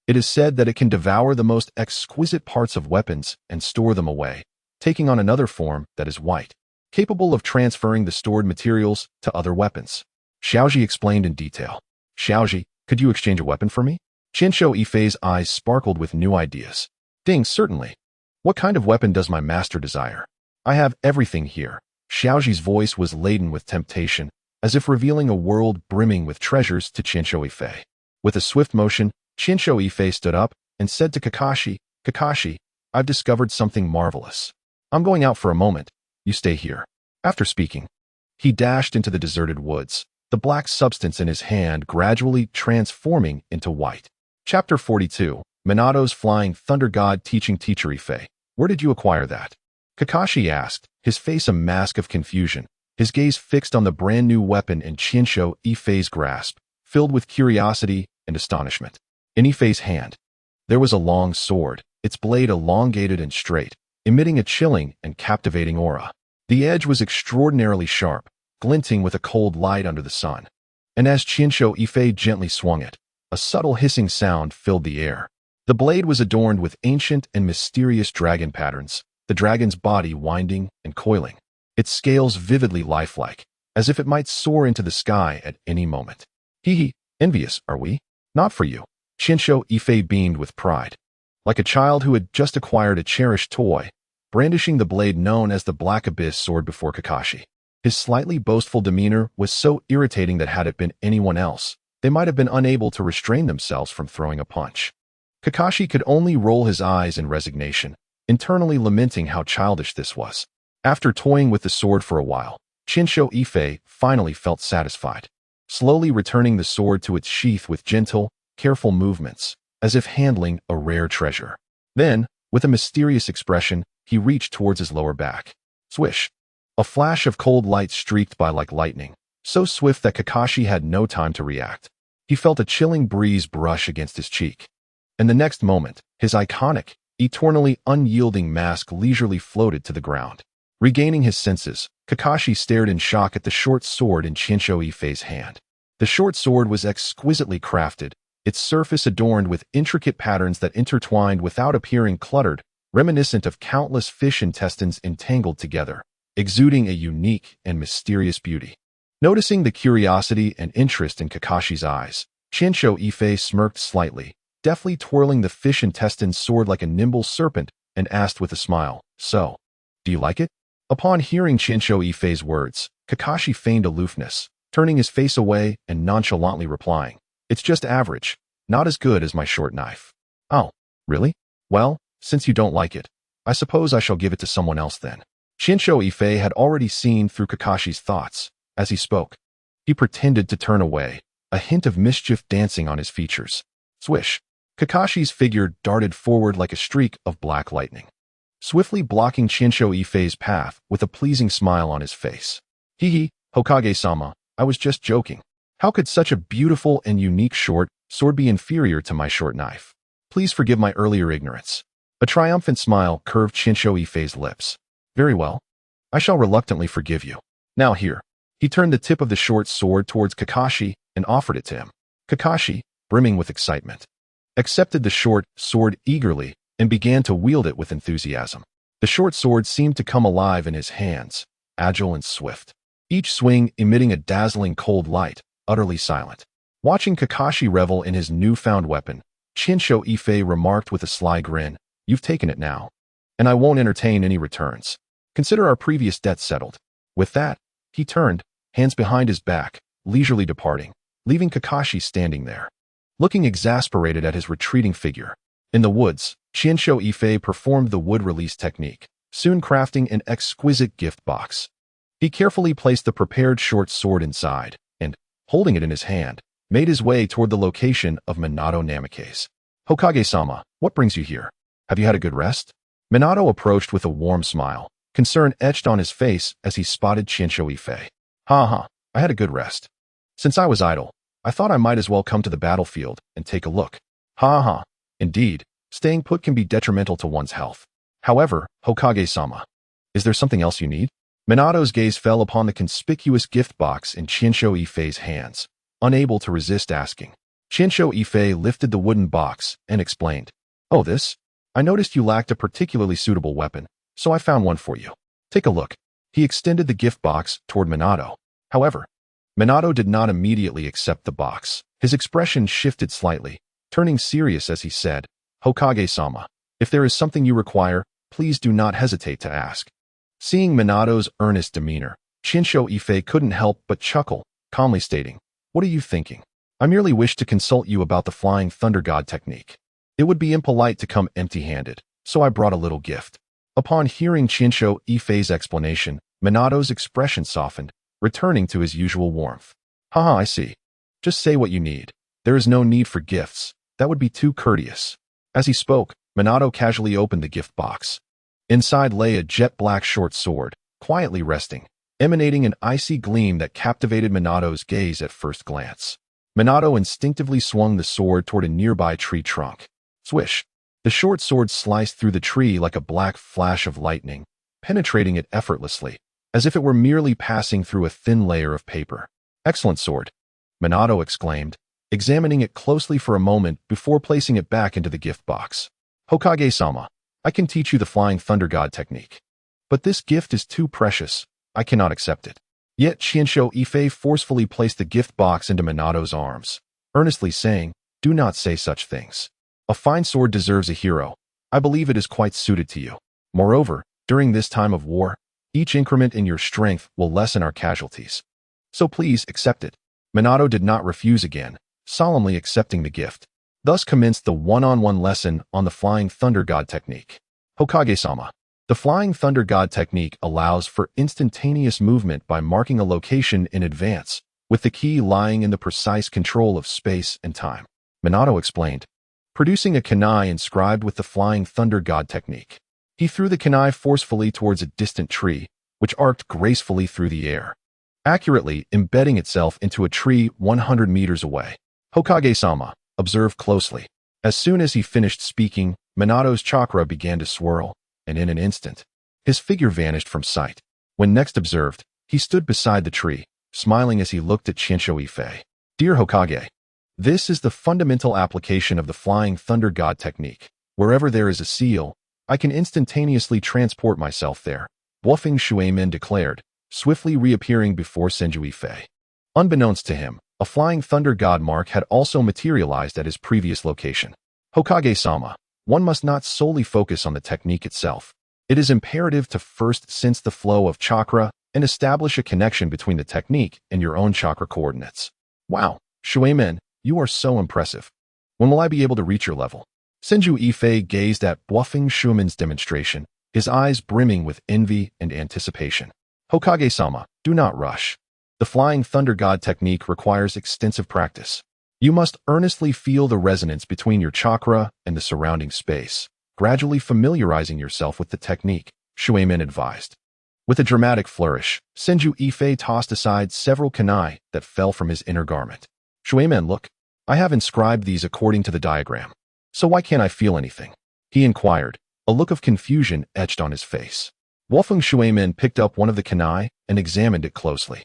It is said that it can devour the most exquisite parts of weapons and store them away, taking on another form that is white, capable of transferring the stored materials to other weapons." Xiaoji explained in detail. "Xiaoji, could you exchange a weapon for me?" Bai Yifei's eyes sparkled with new ideas. "Ding, certainly. What kind of weapon does my master desire?" "I have everything here." Xiaoji's voice was laden with temptation, as if revealing a world brimming with treasures to Bai Yifei. With a swift motion, Bai Yifei stood up and said to Kakashi, "Kakashi, I've discovered something marvelous. I'm going out for a moment. You stay here." After speaking, he dashed into the deserted woods, the black substance in his hand gradually transforming into white. Chapter 42. Minato's Flying Thunder God Teaching Teacher Yifei. Where did you acquire that? Kakashi asked, his face a mask of confusion, his gaze fixed on the brand new weapon in Chinsho Yifei's grasp, filled with curiosity and astonishment. In Yifei's hand, there was a long sword, its blade elongated and straight, emitting a chilling and captivating aura. The edge was extraordinarily sharp, glinting with a cold light under the sun. And as Chinsho Yifei gently swung it, a subtle hissing sound filled the air. The blade was adorned with ancient and mysterious dragon patterns, the dragon's body winding and coiling, its scales vividly lifelike, as if it might soar into the sky at any moment. Hee, envious, are we? Not for you. Chinsho Yifei beamed with pride. Like a child who had just acquired a cherished toy, brandishing the blade known as the Black Abyss sword before Kakashi. His slightly boastful demeanor was so irritating that had it been anyone else, they might have been unable to restrain themselves from throwing a punch. Kakashi could only roll his eyes in resignation, internally lamenting how childish this was. After toying with the sword for a while, Chinsho Yifei finally felt satisfied, slowly returning the sword to its sheath with gentle, careful movements, as if handling a rare treasure. Then, with a mysterious expression, he reached towards his lower back. Swish! A flash of cold light streaked by like lightning, so swift that Kakashi had no time to react. He felt a chilling breeze brush against his cheek. And the next moment, his iconic, eternally unyielding mask leisurely floated to the ground. Regaining his senses, Kakashi stared in shock at the short sword in Chinsho Yifei's hand. The short sword was exquisitely crafted, its surface adorned with intricate patterns that intertwined without appearing cluttered, reminiscent of countless fish intestines entangled together, exuding a unique and mysterious beauty. Noticing the curiosity and interest in Kakashi's eyes, Chinsho Yifei smirked slightly, deftly twirling the fish intestine sword like a nimble serpent, and asked with a smile, "So, do you like it?" Upon hearing Chinsho Yifei's words, Kakashi feigned aloofness, turning his face away and nonchalantly replying, "It's just average, not as good as my short knife." "Oh, really? Well, since you don't like it, I suppose I shall give it to someone else then." Chinsho Yifei had already seen through Kakashi's thoughts. As he spoke, he pretended to turn away, a hint of mischief dancing on his features. Swish! Kakashi's figure darted forward like a streak of black lightning, swiftly blocking Chinsho Yifei's path with a pleasing smile on his face. Hee, Hokage-sama, I was just joking. How could such a beautiful and unique short sword be inferior to my short knife? Please forgive my earlier ignorance. A triumphant smile curved Chinsho Yifei's lips. Very well. I shall reluctantly forgive you. Now here. He turned the tip of the short sword towards Kakashi and offered it to him. Kakashi, brimming with excitement, accepted the short sword eagerly and began to wield it with enthusiasm. The short sword seemed to come alive in his hands, agile and swift, each swing emitting a dazzling cold light, utterly silent. Watching Kakashi revel in his newfound weapon, Chinsho Yifei remarked with a sly grin, "You've taken it now, and I won't entertain any returns. Consider our previous debt settled." With that, he turned, hands behind his back, leisurely departing, leaving Kakashi standing there, looking exasperated at his retreating figure. In the woods, Chinsho Yifei performed the wood release technique, soon crafting an exquisite gift box. He carefully placed the prepared short sword inside, and, holding it in his hand, made his way toward the location of Minato Namikaze. "Hokage-sama, what brings you here? Have you had a good rest?" Minato approached with a warm smile, concern etched on his face as he spotted Chinsho Yifei. "Ha, I had a good rest. Since I was idle, I thought I might as well come to the battlefield and take a look." Ha. Indeed, staying put can be detrimental to one's health. However, Hokage-sama, is there something else you need? Minato's gaze fell upon the conspicuous gift box in Chinsho Yifei's hands, unable to resist asking. Chinsho Yifei lifted the wooden box and explained, "Oh, this? I noticed you lacked a particularly suitable weapon, so I found one for you. Take a look." He extended the gift box toward Minato. However, Minato did not immediately accept the box. His expression shifted slightly, turning serious as he said, "Hokage-sama, if there is something you require, please do not hesitate to ask." Seeing Minato's earnest demeanor, Chinsho Yifei couldn't help but chuckle, calmly stating, "What are you thinking? I merely wish to consult you about the Flying Thunder God technique. It would be impolite to come empty-handed, so I brought a little gift." Upon hearing Chinsho Yifei's explanation, Minato's expression softened, returning to his usual warmth. "Haha, I see. Just say what you need. There is no need for gifts. That would be too courteous. As he spoke, Minato casually opened the gift box. Inside lay a jet-black short sword, quietly resting, emanating an icy gleam that captivated Minato's gaze at first glance. Minato instinctively swung the sword toward a nearby tree trunk. Swish! The short sword sliced through the tree like a black flash of lightning, penetrating it effortlessly, as if it were merely passing through a thin layer of paper. Excellent sword, Minato exclaimed, examining it closely for a moment before placing it back into the gift box. Hokage-sama, I can teach you the Flying Thunder God technique. But this gift is too precious. I cannot accept it. Yet Bai Yifei forcefully placed the gift box into Minato's arms, earnestly saying, "Do not say such things. A fine sword deserves a hero. I believe it is quite suited to you. Moreover, during this time of war, each increment in your strength will lessen our casualties. So please accept it." Minato did not refuse again, solemnly accepting the gift. Thus commenced the one-on-one lesson on the Flying Thunder God technique. Hokage-sama. The Flying Thunder God technique allows for instantaneous movement by marking a location in advance, with the key lying in the precise control of space and time. Minato explained, producing a kunai inscribed with the Flying Thunder God technique. He threw the kunai forcefully towards a distant tree, which arced gracefully through the air, accurately embedding itself into a tree 100 meters away. Hokage-sama, observe closely. As soon as he finished speaking, Minato's chakra began to swirl, and in an instant, his figure vanished from sight. When next observed, he stood beside the tree, smiling as he looked at Bai Yifei. Dear Hokage, this is the fundamental application of the Flying Thunder God technique. Wherever there is a seal, I can instantaneously transport myself there, Bluffing Shuemin declared, swiftly reappearing before Bai Yifei. Unbeknownst to him, a Flying Thunder God mark had also materialized at his previous location. Hokage-sama, one must not solely focus on the technique itself. It is imperative to first sense the flow of chakra and establish a connection between the technique and your own chakra coordinates. Wow, Shuemin, you are so impressive. When will I be able to reach your level? Bai Yifei gazed at Bluffing Shuemin's demonstration, his eyes brimming with envy and anticipation. Hokage-sama, do not rush. The Flying Thunder God technique requires extensive practice. You must earnestly feel the resonance between your chakra and the surrounding space, gradually familiarizing yourself with the technique, Shuemin advised. With a dramatic flourish, Bai Yifei tossed aside several kunai that fell from his inner garment. Shuemin, look, I have inscribed these according to the diagram. So why can't I feel anything? He inquired, a look of confusion etched on his face. Wolfeng Shuemin picked up one of the kunai and examined it closely.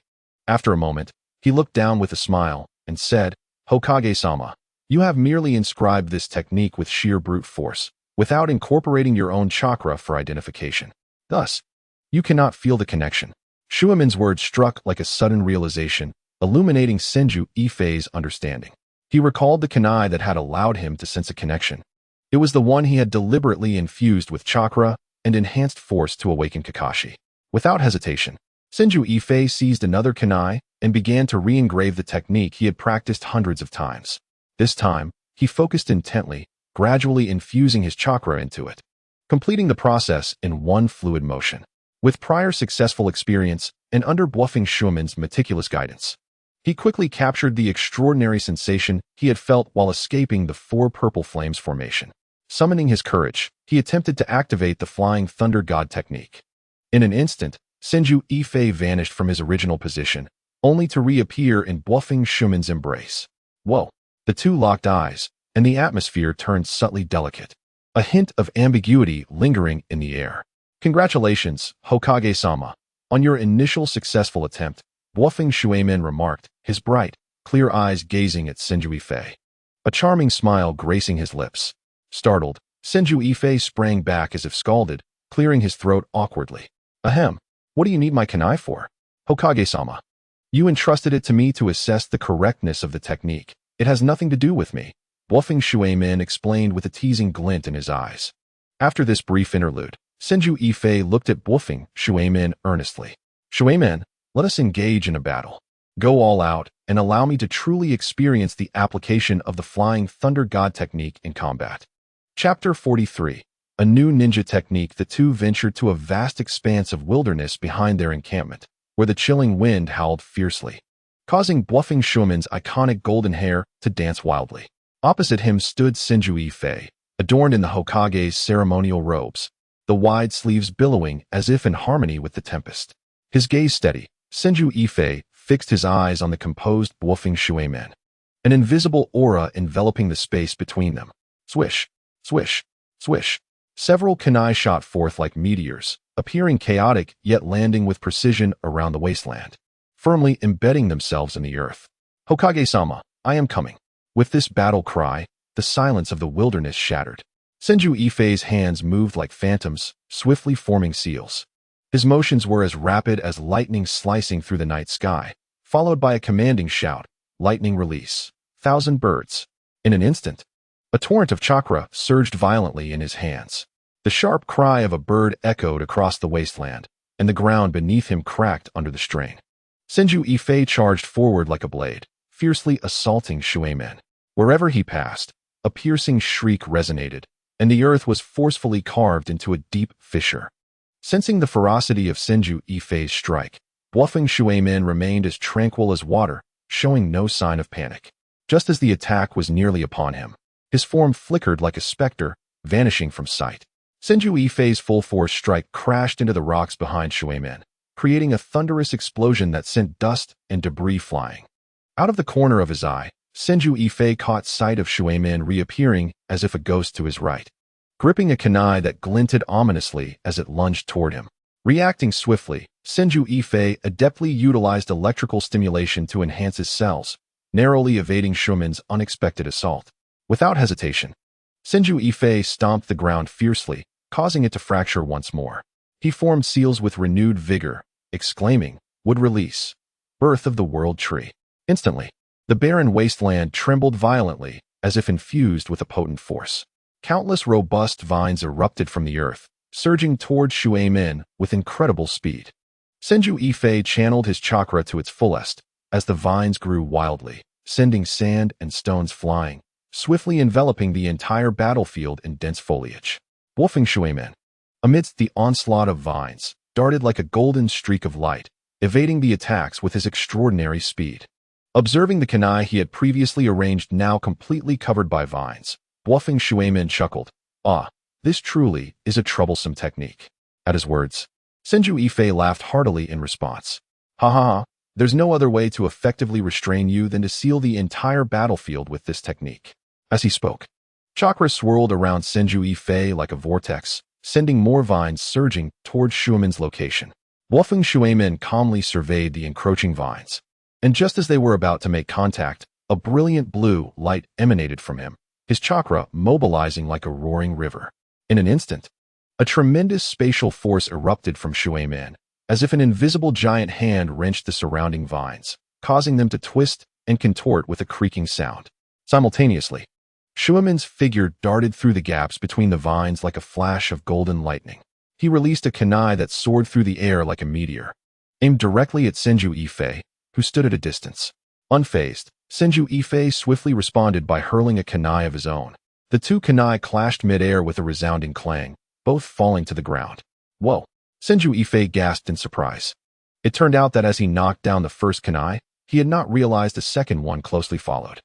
After a moment, he looked down with a smile and said, Hokage-sama, you have merely inscribed this technique with sheer brute force, without incorporating your own chakra for identification. Thus, you cannot feel the connection. Shuemin's words struck like a sudden realization, illuminating Senju Yifei's understanding. He recalled the kunai that had allowed him to sense a connection. It was the one he had deliberately infused with chakra and enhanced force to awaken Kakashi. Without hesitation, Senju Yifei seized another kunai and began to re-engrave the technique he had practiced hundreds of times. This time, he focused intently, gradually infusing his chakra into it, completing the process in one fluid motion. With prior successful experience and under Bluffing Shuemin's meticulous guidance, he quickly captured the extraordinary sensation he had felt while escaping the four purple flames formation. Summoning his courage, he attempted to activate the Flying Thunder God technique. In an instant, Senju Yifei vanished from his original position, only to reappear in Bluffing Shuemin's embrace. Whoa! The two locked eyes, and the atmosphere turned subtly delicate, a hint of ambiguity lingering in the air. Congratulations, Hokage-sama, on your initial successful attempt, Bluffing Shuemin remarked, his bright, clear eyes gazing at Senju Yifei. A charming smile gracing his lips. Startled, Senju Yifei sprang back as if scalded, clearing his throat awkwardly. Ahem, what do you need my kunai for? Hokage-sama, you entrusted it to me to assess the correctness of the technique. It has nothing to do with me, Bluffing Shuemin explained with a teasing glint in his eyes. After this brief interlude, Senju Yifei looked at Bluffing Shuemin earnestly. Shuemin, let us engage in a battle. Go all out and allow me to truly experience the application of the Flying Thunder God technique in combat. Chapter 43. A new ninja technique. The two ventured to a vast expanse of wilderness behind their encampment, where the chilling wind howled fiercely, causing Bluffing Shuemin's iconic golden hair to dance wildly. Opposite him stood Senju Yifei, adorned in the Hokage's ceremonial robes, the wide sleeves billowing as if in harmony with the tempest. His gaze steady, Senju Yifei fixed his eyes on the composed bluffing Shueman, an invisible aura enveloping the space between them. Swish, swish, swish. Several kunai shot forth like meteors, appearing chaotic yet landing with precision around the wasteland, firmly embedding themselves in the earth. Hokage-sama, I am coming. With this battle cry, the silence of the wilderness shattered. Senju Yifei's hands moved like phantoms, swiftly forming seals. His motions were as rapid as lightning slicing through the night sky, followed by a commanding shout, lightning release, 1,000 birds. In an instant, a torrent of chakra surged violently in his hands. The sharp cry of a bird echoed across the wasteland, and the ground beneath him cracked under the strain. Senju Yifei charged forward like a blade, fiercely assaulting Shueman. Wherever he passed, a piercing shriek resonated, and the earth was forcefully carved into a deep fissure. Sensing the ferocity of Senju Yifei's strike, bluffing Shueman remained as tranquil as water, showing no sign of panic. Just as the attack was nearly upon him, his form flickered like a specter, vanishing from sight. Senju Yifei's full-force strike crashed into the rocks behind Shueman, creating a thunderous explosion that sent dust and debris flying. Out of the corner of his eye, Senju Yifei caught sight of Shueman reappearing as if a ghost to his right, gripping a kunai that glinted ominously as it lunged toward him. Reacting swiftly, Senju Yifei adeptly utilized electrical stimulation to enhance his cells, narrowly evading Shueman's unexpected assault. Without hesitation, Senju Yifei stomped the ground fiercely, causing it to fracture once more. He formed seals with renewed vigor, exclaiming, "Would release, birth of the world tree." Instantly, the barren wasteland trembled violently, as if infused with a potent force. Countless robust vines erupted from the earth, surging toward Shueman with incredible speed. Senju Yifei channeled his chakra to its fullest, as the vines grew wildly, sending sand and stones flying, swiftly enveloping the entire battlefield in dense foliage. Wolfing Shueman, amidst the onslaught of vines, darted like a golden streak of light, evading the attacks with his extraordinary speed. Observing the kunai he had previously arranged now completely covered by vines, bluffing Shueman chuckled, "Ah, this truly is a troublesome technique." At his words, Senju Yifei laughed heartily in response. "Ha ha ha, there's no other way to effectively restrain you than to seal the entire battlefield with this technique." As he spoke, chakra swirled around Senju Yifei like a vortex, sending more vines surging toward Shueman's location. Bluffing Shueman calmly surveyed the encroaching vines, and just as they were about to make contact, a brilliant blue light emanated from him, his chakra mobilizing like a roaring river. In an instant, a tremendous spatial force erupted from Shueman, as if an invisible giant hand wrenched the surrounding vines, causing them to twist and contort with a creaking sound. Simultaneously, Shueman's figure darted through the gaps between the vines like a flash of golden lightning. He released a kunai that soared through the air like a meteor, aimed directly at Senju Yifei, who stood at a distance. Unfazed, Senju Yifei swiftly responded by hurling a kunai of his own. The two kunai clashed mid-air with a resounding clang, both falling to the ground. "Whoa!" Senju Yifei gasped in surprise. It turned out that as he knocked down the first kunai, he had not realized a second one closely followed.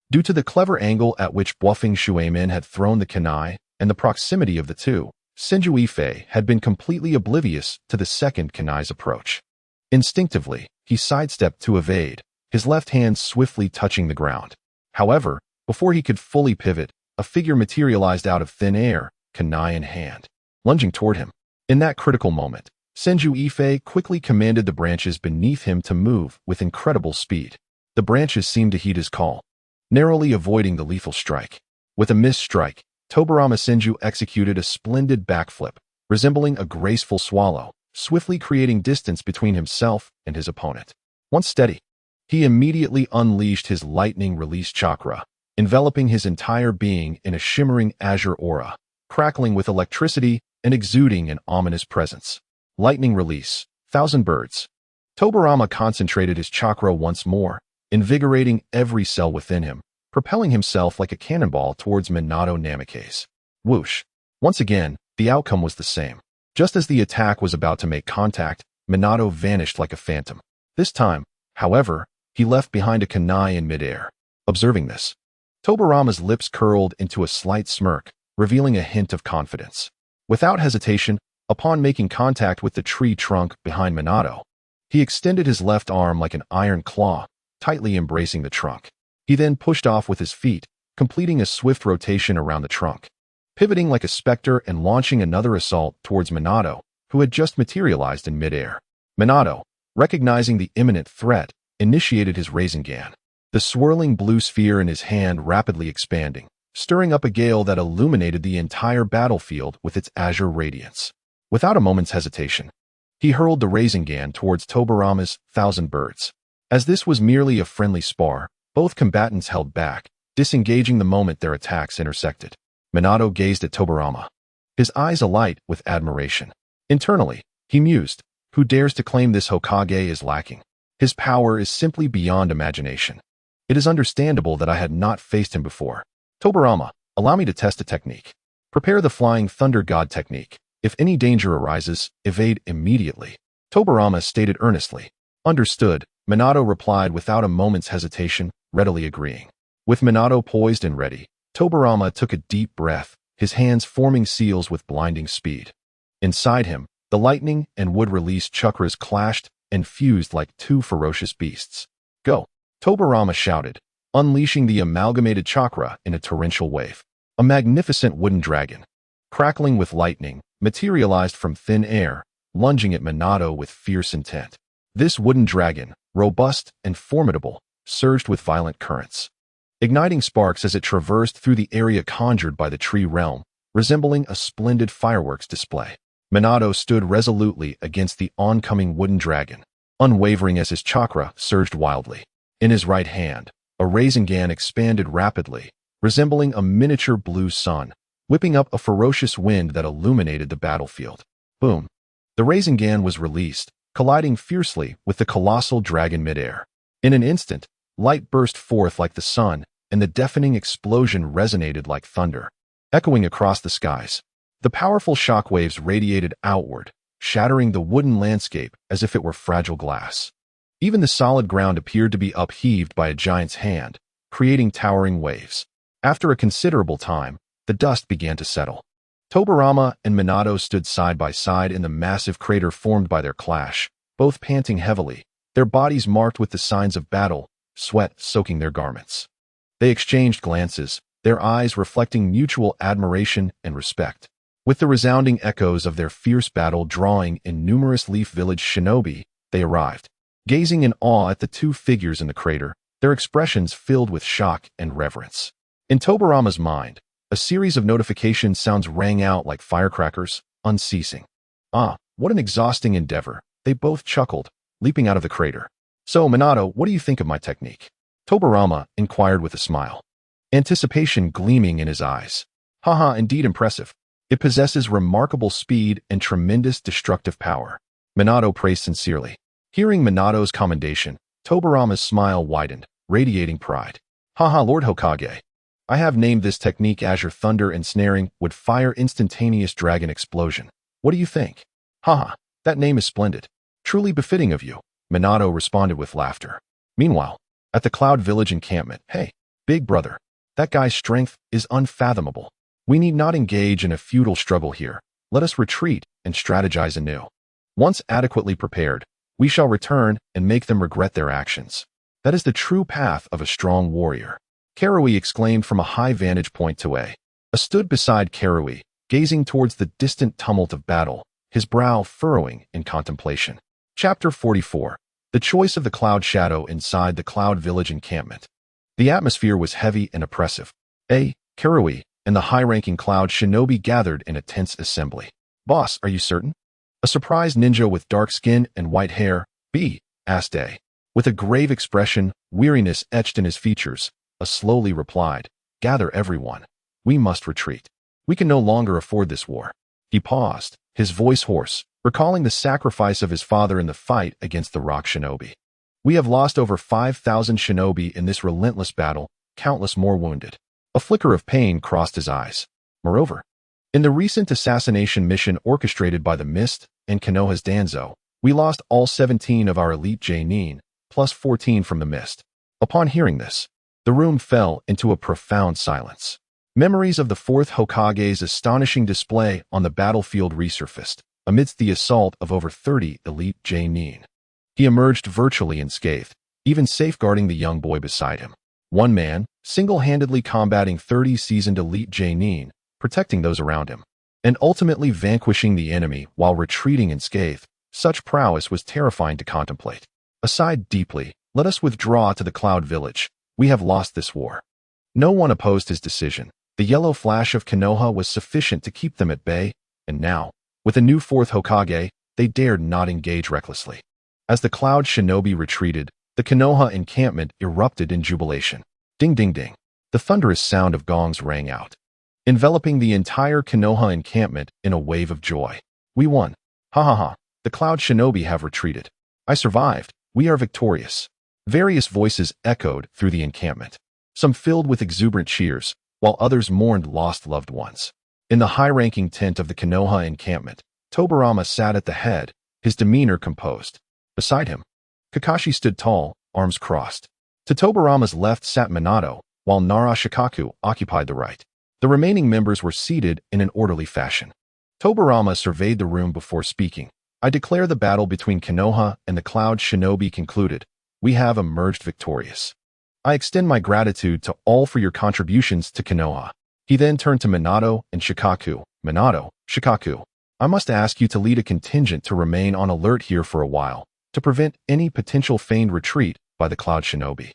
Due to the clever angle at which bluffing Shueman had thrown the kunai and the proximity of the two, Senju Yifei had been completely oblivious to the second kunai's approach. Instinctively, he sidestepped to evade, his left hand swiftly touching the ground. However, before he could fully pivot, a figure materialized out of thin air, kunai in hand, lunging toward him. In that critical moment, Senju Yifei quickly commanded the branches beneath him to move with incredible speed. The branches seemed to heed his call, narrowly avoiding the lethal strike. With a missed strike, Tobirama Senju executed a splendid backflip, resembling a graceful swallow, swiftly creating distance between himself and his opponent. Once steady, he immediately unleashed his lightning release chakra, enveloping his entire being in a shimmering azure aura, crackling with electricity and exuding an ominous presence. Lightning release, 1,000 birds. Tobirama concentrated his chakra once more, invigorating every cell within him, propelling himself like a cannonball towards Minato Namikaze. Whoosh! Once again, the outcome was the same. Just as the attack was about to make contact, Minato vanished like a phantom. This time, however, he left behind a kunai in midair. Observing this, Tobarama's lips curled into a slight smirk, revealing a hint of confidence. Without hesitation, upon making contact with the tree trunk behind Minato, he extended his left arm like an iron claw, tightly embracing the trunk. He then pushed off with his feet, completing a swift rotation around the trunk, pivoting like a specter and launching another assault towards Minato, who had just materialized in midair. Minato, recognizing the imminent threat, initiated his Rasengan, the swirling blue sphere in his hand rapidly expanding, stirring up a gale that illuminated the entire battlefield with its azure radiance. Without a moment's hesitation, he hurled the Rasengan towards Tobarama's Thousand Birds. As this was merely a friendly spar, both combatants held back, disengaging the moment their attacks intersected. Minato gazed at Tobarama, his eyes alight with admiration. Internally, he mused, who dares to claim this Hokage is lacking? His power is simply beyond imagination. It is understandable that I had not faced him before. Tobarama, allow me to test a technique. Prepare the Flying Thunder God technique. If any danger arises, evade immediately. Tobarama stated earnestly. Understood, Minato replied without a moment's hesitation, readily agreeing. With Minato poised and ready, Tobarama took a deep breath, his hands forming seals with blinding speed. Inside him, the lightning and wood-released chakras clashed and fused like two ferocious beasts. Go! Tobarama shouted, unleashing the amalgamated chakra in a torrential wave. A magnificent wooden dragon, crackling with lightning, materialized from thin air, lunging at Minato with fierce intent. This wooden dragon, robust and formidable, surged with violent currents, igniting sparks as it traversed through the area conjured by the tree realm, resembling a splendid fireworks display. Minato stood resolutely against the oncoming wooden dragon, unwavering as his chakra surged wildly. In his right hand, a Rasengan expanded rapidly, resembling a miniature blue sun, whipping up a ferocious wind that illuminated the battlefield. Boom! The Rasengan was released, colliding fiercely with the colossal dragon midair. In an instant, light burst forth like the sun, and the deafening explosion resonated like thunder, echoing across the skies. The powerful shockwaves radiated outward, shattering the wooden landscape as if it were fragile glass. Even the solid ground appeared to be upheaved by a giant's hand, creating towering waves. After a considerable time, the dust began to settle. Tobarama and Minato stood side by side in the massive crater formed by their clash, both panting heavily, their bodies marked with the signs of battle, sweat soaking their garments. They exchanged glances, their eyes reflecting mutual admiration and respect. With the resounding echoes of their fierce battle drawing in numerous Leaf Village shinobi, they arrived. Gazing in awe at the two figures in the crater, their expressions filled with shock and reverence. In Tobarama's mind, a series of notification sounds rang out like firecrackers, unceasing. Ah, what an exhausting endeavor, they both chuckled, leaping out of the crater. So, Minato, what do you think of my technique? Tobarama inquired with a smile, anticipation gleaming in his eyes. Haha, indeed impressive. It possesses remarkable speed and tremendous destructive power. Minato praised sincerely. Hearing Minato's commendation, Tobarama's smile widened, radiating pride. Haha, Lord Hokage. I have named this technique Azure Thunder Ensnaring would fire instantaneous dragon explosion. What do you think? Haha, that name is splendid. Truly befitting of you, Minato responded with laughter. Meanwhile, at the Cloud Village encampment, hey, big brother, that guy's strength is unfathomable. We need not engage in a futile struggle here. Let us retreat and strategize anew. Once adequately prepared, we shall return and make them regret their actions. That is the true path of a strong warrior. Karui exclaimed from a high vantage point. Toei stood beside Karui, gazing towards the distant tumult of battle, his brow furrowing in contemplation. Chapter 44. The Choice of the Cloud Shadow inside the Cloud Village encampment. The atmosphere was heavy and oppressive. Karui and the high-ranking Cloud shinobi gathered in a tense assembly. Boss, are you certain? A surprised ninja with dark skin and white hair, asked A. With a grave expression, weariness etched in his features, A slowly replied, Gather everyone. We must retreat. We can no longer afford this war. He paused, his voice hoarse, recalling the sacrifice of his father in the fight against the rock shinobi. We have lost over 5,000 shinobi in this relentless battle, countless more wounded. A flicker of pain crossed his eyes. Moreover, in the recent assassination mission orchestrated by the Mist and Konoha's Danzo, we lost all 17 of our elite J-Nin, plus 14 from the Mist. Upon hearing this, The room fell into a profound silence. Memories of the Fourth Hokage's astonishing display on the battlefield resurfaced, amidst the assault of over 30 elite Genin. He emerged virtually unscathed, even safeguarding the young boy beside him. One man, single-handedly combating 30 seasoned elite Genin, protecting those around him, and ultimately vanquishing the enemy while retreating unscathed. Such prowess was terrifying to contemplate. Aside deeply, let us withdraw to the Cloud Village. We have lost this war. No one opposed his decision. The yellow flash of Konoha was sufficient to keep them at bay, and now, with a new Fourth Hokage, they dared not engage recklessly. As the Cloud Shinobi retreated, the Konoha encampment erupted in jubilation. Ding ding ding. The thunderous sound of gongs rang out, enveloping the entire Konoha encampment in a wave of joy. We won. Ha ha ha. The Cloud Shinobi have retreated. I survived. We are victorious. Various voices echoed through the encampment, some filled with exuberant cheers, while others mourned lost loved ones. In the high-ranking tent of the Konoha encampment, Tobirama sat at the head, his demeanor composed. Beside him, Kakashi stood tall, arms crossed. To Tobirama's left sat Minato, while Nara Shikaku occupied the right. The remaining members were seated in an orderly fashion. Tobirama surveyed the room before speaking. I declare the battle between Konoha and the Cloud Shinobi concluded. We have emerged victorious. I extend my gratitude to all for your contributions to Konoha. He then turned to Minato and Shikaku. Minato, Shikaku, I must ask you to lead a contingent to remain on alert here for a while, to prevent any potential feigned retreat by the Cloud Shinobi,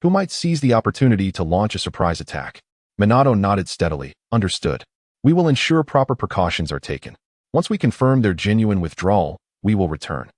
who might seize the opportunity to launch a surprise attack. Minato nodded steadily. Understood. We will ensure proper precautions are taken. Once we confirm their genuine withdrawal, we will return.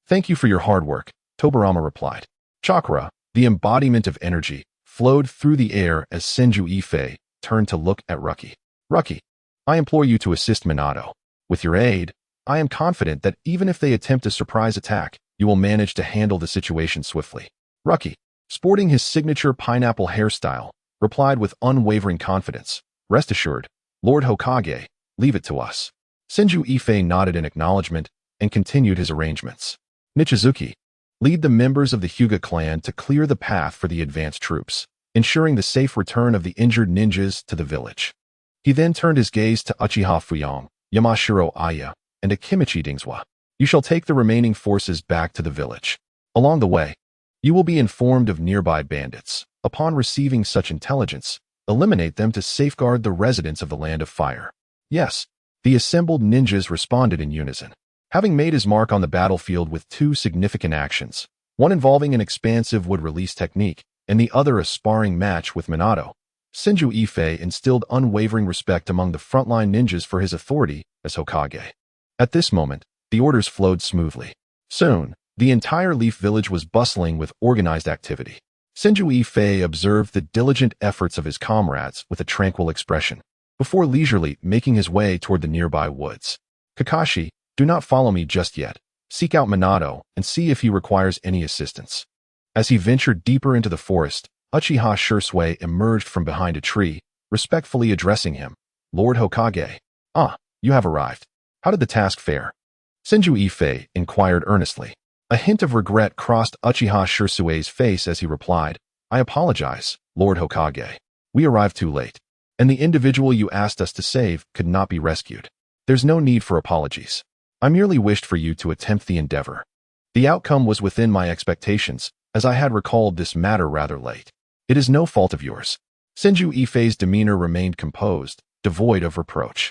Thank you for your hard work, Tobirama replied. Chakra, the embodiment of energy, flowed through the air as Senju Yifei turned to look at Ruki. Ruki, I implore you to assist Minato. With your aid, I am confident that even if they attempt a surprise attack, you will manage to handle the situation swiftly. Ruki, sporting his signature pineapple hairstyle, replied with unwavering confidence. Rest assured, Lord Hokage, leave it to us. Senju Yifei nodded in acknowledgement and continued his arrangements. Nichizuki, lead the members of the Hyuga clan to clear the path for the advanced troops, ensuring the safe return of the injured ninjas to the village. He then turned his gaze to Uchiha Fuyong, Yamashiro Aya, and Akimichi Dingswa. You shall take the remaining forces back to the village. Along the way, you will be informed of nearby bandits. Upon receiving such intelligence, eliminate them to safeguard the residents of the Land of Fire. Yes, the assembled ninjas responded in unison. Having made his mark on the battlefield with two significant actions, one involving an expansive wood-release technique, and the other a sparring match with Minato, Senju Yifei instilled unwavering respect among the frontline ninjas for his authority as Hokage. At this moment, the orders flowed smoothly. Soon, the entire Leaf Village was bustling with organized activity. Senju Yifei observed the diligent efforts of his comrades with a tranquil expression, before leisurely making his way toward the nearby woods. Kakashi, do not follow me just yet. Seek out Minato and see if he requires any assistance. As he ventured deeper into the forest, Uchiha Shursui emerged from behind a tree, respectfully addressing him. Lord Hokage. Ah, you have arrived. How did the task fare? Senju Yifei inquired earnestly. A hint of regret crossed Uchiha Shursui's face as he replied, I apologize, Lord Hokage. We arrived too late, and the individual you asked us to save could not be rescued. There's no need for apologies. I merely wished for you to attempt the endeavor. The outcome was within my expectations, as I had recalled this matter rather late. It is no fault of yours. Senju Yifei's demeanor remained composed, devoid of reproach.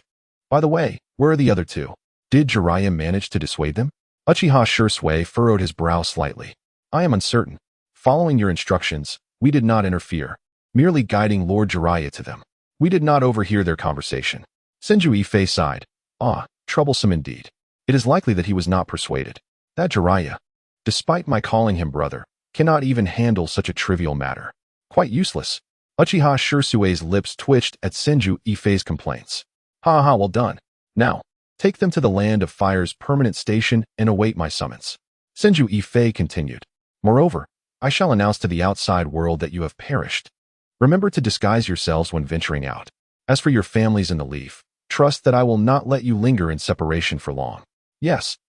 By the way, where are the other two? Did Jiraiya manage to dissuade them? Uchiha Shursui furrowed his brow slightly. I am uncertain. Following your instructions, we did not interfere, merely guiding Lord Jiraiya to them. We did not overhear their conversation. Senju Yifei sighed. Ah, troublesome indeed. It is likely that he was not persuaded. That Jiraiya, despite my calling him brother, cannot even handle such a trivial matter. Quite useless. Uchiha Shursui's lips twitched at Senju Yifei's complaints. Ha ha, well done. Now, take them to the Land of Fire's permanent station and await my summons. Senju Yifei continued. Moreover, I shall announce to the outside world that you have perished. Remember to disguise yourselves when venturing out. As for your families in the Leaf, trust that I will not let you linger in separation for long. Yes.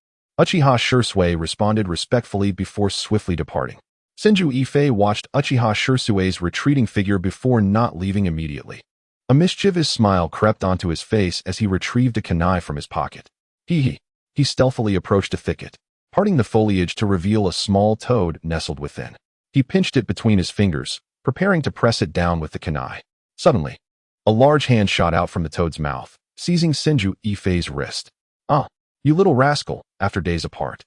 Uchiha Shursui responded respectfully before swiftly departing. Senju Yifei watched Uchiha Shirsue's retreating figure before not leaving immediately. A mischievous smile crept onto his face as he retrieved a kunai from his pocket. He stealthily approached a thicket, parting the foliage to reveal a small toad nestled within. He pinched it between his fingers, preparing to press it down with the kunai. Suddenly, a large hand shot out from the toad's mouth, seizing Senju Yifei's wrist. "Ah, you little rascal, after days apart.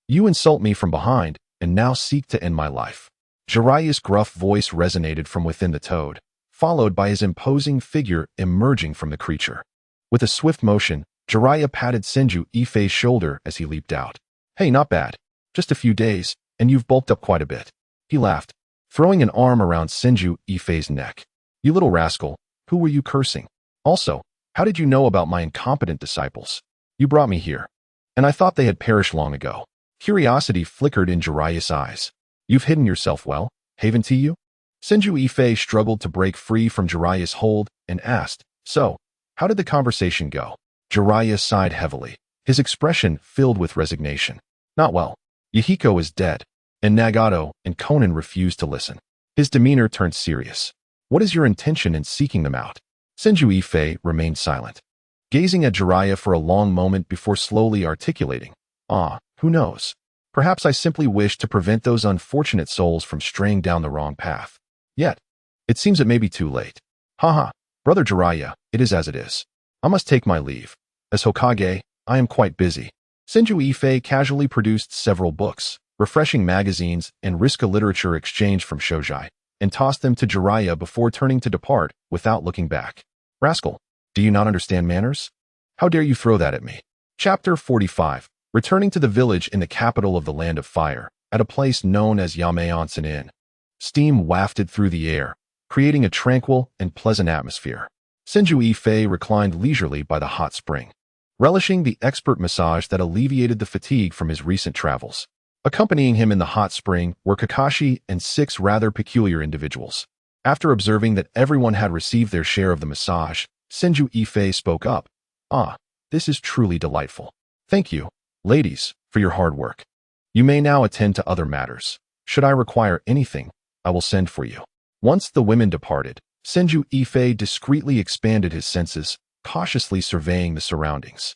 You insult me from behind, and now seek to end my life." Jiraiya's gruff voice resonated from within the toad, followed by his imposing figure emerging from the creature. With a swift motion, Jiraiya patted Senju Yifei's shoulder as he leaped out. "Hey, not bad. Just a few days, and you've bulked up quite a bit." He laughed, throwing an arm around Senju Yifei's neck. "You little rascal, who were you cursing? Also, how did you know about my incompetent disciples? You brought me here, and I thought they had perished long ago." Curiosity flickered in Jiraiya's eyes. "You've hidden yourself well, haven't you?" Senju Yifei struggled to break free from Jiraiya's hold and asked, "So, how did the conversation go?" Jiraiya sighed heavily, his expression filled with resignation. "Not well. Yahiko is dead, and Nagato and Konan refused to listen." His demeanor turned serious. "What is your intention in seeking them out?" Senju Yifei remained silent, gazing at Jiraiya for a long moment before slowly articulating, "Who knows? Perhaps I simply wish to prevent those unfortunate souls from straying down the wrong path. Yet, it seems it may be too late. Haha, brother Jiraiya, it is as it is. I must take my leave. As Hokage, I am quite busy." Senju Yifei casually produced several books, refreshing magazines, and Riska literature exchanged from Shojai, and tossed them to Jiraiya before turning to depart without looking back. "Rascal, do you not understand manners? How dare you throw that at me?" Chapter 45. Returning to the village in the capital of the Land of Fire, at a place known as Yame Onsen Inn. Steam wafted through the air, creating a tranquil and pleasant atmosphere. Senju Yifei reclined leisurely by the hot spring, relishing the expert massage that alleviated the fatigue from his recent travels. Accompanying him in the hot spring were Kakashi and 6 rather peculiar individuals. After observing that everyone had received their share of the massage, Senju Yifei spoke up. This is truly delightful. Thank you, ladies, for your hard work. You may now attend to other matters. Should I require anything, I will send for you." Once the women departed, Senju Yifei discreetly expanded his senses, cautiously surveying the surroundings.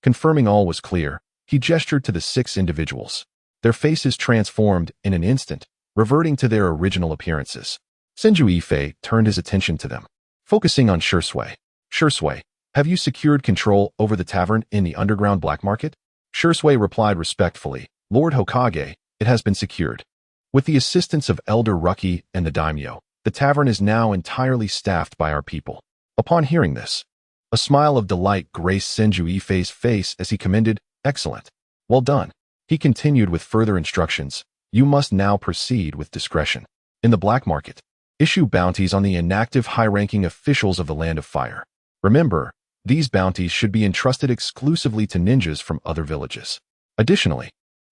Confirming all was clear, he gestured to the 6 individuals. Their faces transformed in an instant, reverting to their original appearances. Senju Yifei turned his attention to them, focusing on Shirsue. "Shirsue, have you secured control over the tavern in the underground black market?" Shirsue replied respectfully, "Lord Hokage, it has been secured. With the assistance of Elder Rucky and the daimyo, the tavern is now entirely staffed by our people." Upon hearing this, a smile of delight graced Senju Yifei's face as he commended, "Excellent. Well done." He continued with further instructions, "You must now proceed with discretion. In the black market, issue bounties on the inactive high-ranking officials of the Land of Fire. Remember, these bounties should be entrusted exclusively to ninjas from other villages. Additionally,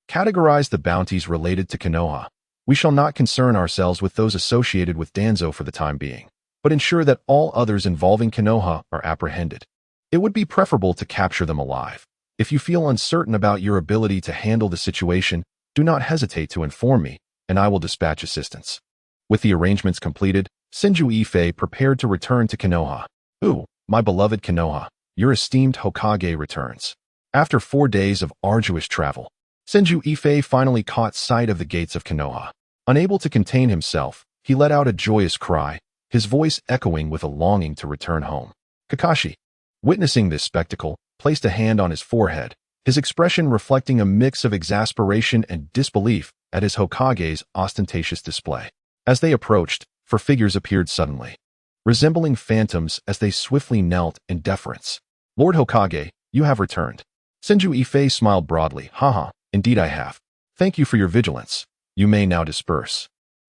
categorize the bounties related to Konoha. We shall not concern ourselves with those associated with Danzo for the time being, but ensure that all others involving Konoha are apprehended. It would be preferable to capture them alive. If you feel uncertain about your ability to handle the situation, do not hesitate to inform me, and I will dispatch assistance." With the arrangements completed, Senju Yifei prepared to return to Konoha. My beloved Konoha, your esteemed Hokage returns. After 4 days of arduous travel, Senju Yifei finally caught sight of the gates of Konoha. Unable to contain himself, he let out a joyous cry, his voice echoing with a longing to return home. Kakashi, witnessing this spectacle, placed a hand on his forehead, his expression reflecting a mix of exasperation and disbelief at his Hokage's ostentatious display. As they approached, 4 figures appeared suddenly, resembling phantoms as they swiftly knelt in deference. "Lord Hokage, you have returned." Senju Yifei smiled broadly. Indeed I have. Thank you for your vigilance. You may now disperse."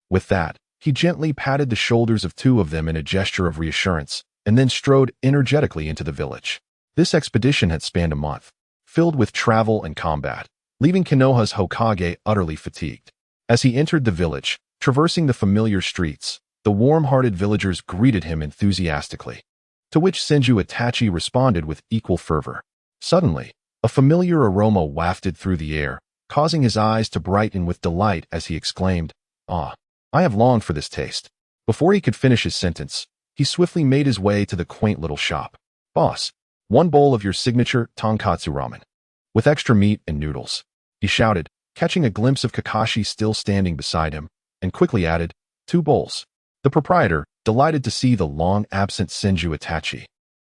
With that, he gently patted the shoulders of 2 of them in a gesture of reassurance, and then strode energetically into the village. This expedition had spanned a month, filled with travel and combat, leaving Konoha's Hokage utterly fatigued. As he entered the village, traversing the familiar streets, the warm-hearted villagers greeted him enthusiastically, to which Senju Itachi responded with equal fervor. Suddenly, a familiar aroma wafted through the air, causing his eyes to brighten with delight as he exclaimed, "Ah, I have longed for this taste." Before he could finish his sentence, he swiftly made his way to the quaint little shop. "Boss, one bowl of your signature tonkatsu ramen, with extra meat and noodles," he shouted, catching a glimpse of Kakashi still standing beside him, and quickly added, "2 bowls." The proprietor, delighted to see the long-absent Senju Itachi,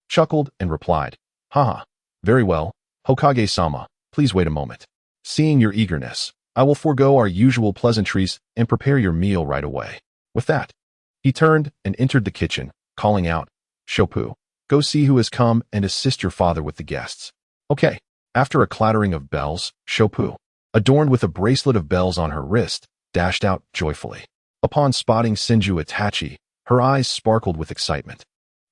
chuckled and replied, "Haha, very well, Hokage-sama, please wait a moment. Seeing your eagerness, I will forego our usual pleasantries and prepare your meal right away." With that, he turned and entered the kitchen, calling out, "Shopu, go see who has come and assist your father with the guests." "Okay." After a clattering of bells, Shopu, adorned with a bracelet of bells on her wrist, dashed out joyfully. Upon spotting Senju Itachi, her eyes sparkled with excitement,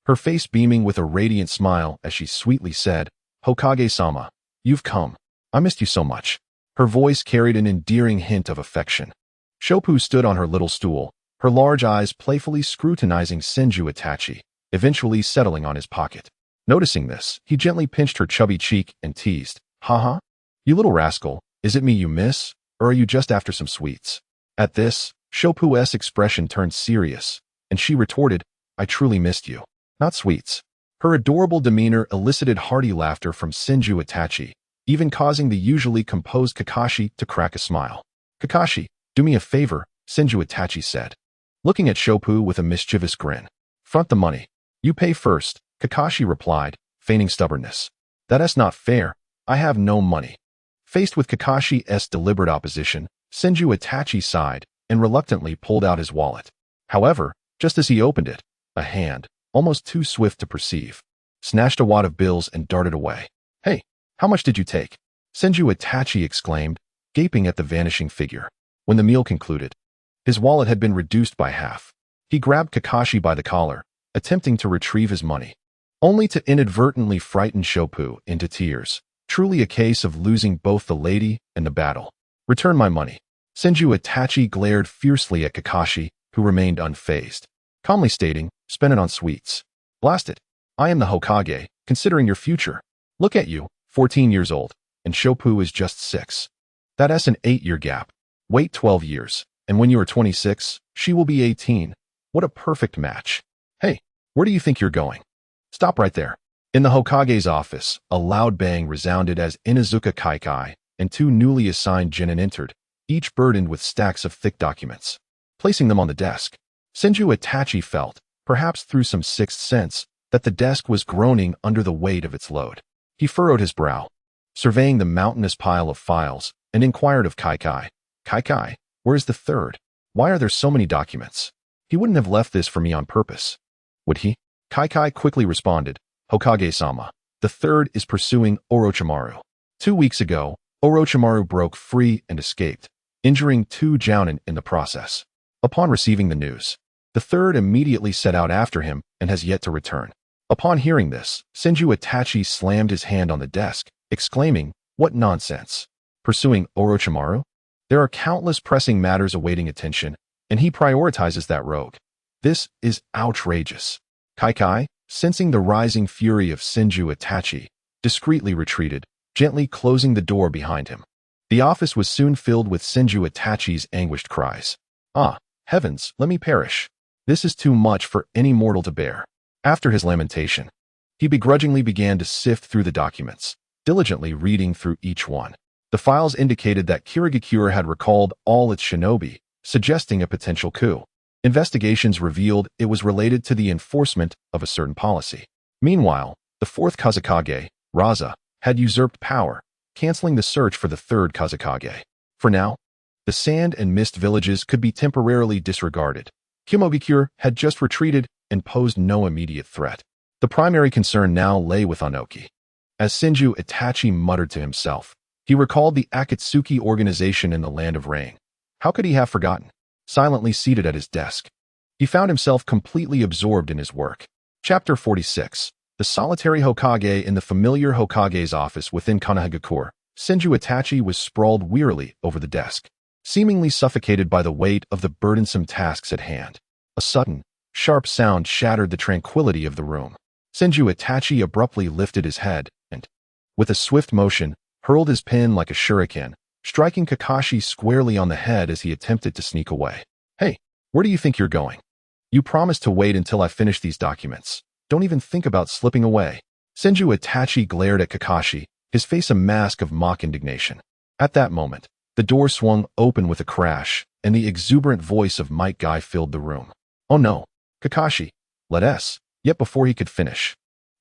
her face beaming with a radiant smile as she sweetly said, "Hokage-sama, you've come. I missed you so much." Her voice carried an endearing hint of affection. Shopu stood on her little stool, her large eyes playfully scrutinizing Senju Itachi, eventually settling on his pocket. Noticing this, he gently pinched her chubby cheek and teased, "Haha, you little rascal, is it me you miss, or are you just after some sweets?" At this, Shopu's expression turned serious, and she retorted, "I truly missed you, not sweets." Her adorable demeanor elicited hearty laughter from Senju Itachi, even causing the usually composed Kakashi to crack a smile. "Kakashi, do me a favor," Senju Itachi said, looking at Shopu with a mischievous grin. "Front the money." "You pay first," Kakashi replied, feigning stubbornness. "That's not fair. I have no money." Faced with Kakashi's deliberate opposition, Senju Itachi sighed and reluctantly pulled out his wallet. However, just as he opened it, a hand, almost too swift to perceive, snatched a wad of bills and darted away. "Hey, how much did you take?" Senju Itachi exclaimed, gaping at the vanishing figure. When the meal concluded, his wallet had been reduced by half. He grabbed Kakashi by the collar, attempting to retrieve his money, only to inadvertently frighten Shopu into tears. Truly a case of losing both the lady and the battle. "Return my money." Senju Itachi glared fiercely at Kakashi, who remained unfazed, calmly stating, "Spend it on sweets." "Blast it. I am the Hokage, considering your future. Look at you, 14 years old, and Shopu is just 6. That's an 8-year gap. Wait 12 years, and when you are 26, she will be 18. What a perfect match. Hey, where do you think you're going? Stop right there." In the Hokage's office, a loud bang resounded as Inuzuka Kaikai and 2 newly assigned genin entered, each burdened with stacks of thick documents. Placing them on the desk, Senju Itachi felt, perhaps through some sixth sense, that the desk was groaning under the weight of its load. He furrowed his brow, surveying the mountainous pile of files, and inquired of Kaikai, "Kaikai, where is the third? Why are there so many documents? He wouldn't have left this for me on purpose, would he?" Kaikai quickly responded, "Hokage-sama, the third is pursuing Orochimaru. 2 weeks ago, Orochimaru broke free and escaped, injuring 2 jounin in the process. Upon receiving the news, the third immediately set out after him and has yet to return." Upon hearing this, Senju Itachi slammed his hand on the desk, exclaiming, "What nonsense! Pursuing Orochimaru? There are countless pressing matters awaiting attention, and he prioritizes that rogue. This is outrageous." Kaikai, sensing the rising fury of Senju Itachi, discreetly retreated, gently closing the door behind him. The office was soon filled with Senju Itachi's anguished cries. "Ah, heavens, let me perish. This is too much for any mortal to bear." After his lamentation, he begrudgingly began to sift through the documents, diligently reading through each one. The files indicated that Kirigakure had recalled all its shinobi, suggesting a potential coup. Investigations revealed it was related to the enforcement of a certain policy. Meanwhile, the 4th Kazekage, Raza, had usurped power, canceling the search for the 3rd Kazekage. For now, the sand and mist villages could be temporarily disregarded. Kimogakure had just retreated and posed no immediate threat. The primary concern now lay with Onoki. As Senju Itachi muttered to himself, he recalled the Akatsuki organization in the Land of Rain. How could he have forgotten? Silently seated at his desk, he found himself completely absorbed in his work. Chapter 46. The solitary Hokage in the familiar Hokage's office within Konohagakure. Senju Itachi was sprawled wearily over the desk, seemingly suffocated by the weight of the burdensome tasks at hand. A sudden, sharp sound shattered the tranquility of the room. Senju Itachi abruptly lifted his head and, with a swift motion, hurled his pen like a shuriken, striking Kakashi squarely on the head as he attempted to sneak away. Where do you think you're going? You promised to wait until I finish these documents. Don't even think about slipping away. Senju Itachi glared at Kakashi, his face a mask of mock indignation. At that moment, the door swung open with a crash, and the exuberant voice of Might Guy filled the room. Oh no, Kakashi, let us. Yet before he could finish,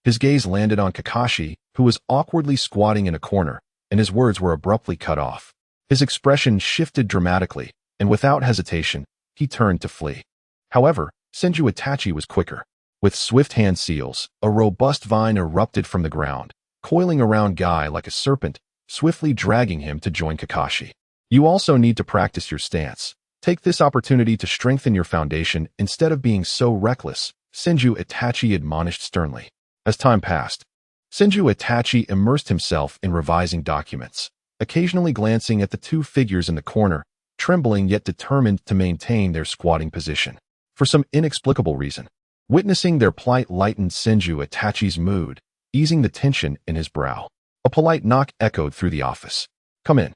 his gaze landed on Kakashi, who was awkwardly squatting in a corner, and his words were abruptly cut off. His expression shifted dramatically, and without hesitation, he turned to flee. However, Senju Itachi was quicker. With swift hand seals, a robust vine erupted from the ground, coiling around Guy like a serpent, swiftly dragging him to join Kakashi. You also need to practice your stance. Take this opportunity to strengthen your foundation instead of being so reckless, Senju Itachi admonished sternly. As time passed, Senju Itachi immersed himself in revising documents, occasionally glancing at the two figures in the corner, trembling yet determined to maintain their squatting position. For some inexplicable reason, witnessing their plight lightened Senju Itachi's mood, easing the tension in his brow. A polite knock echoed through the office. Come in.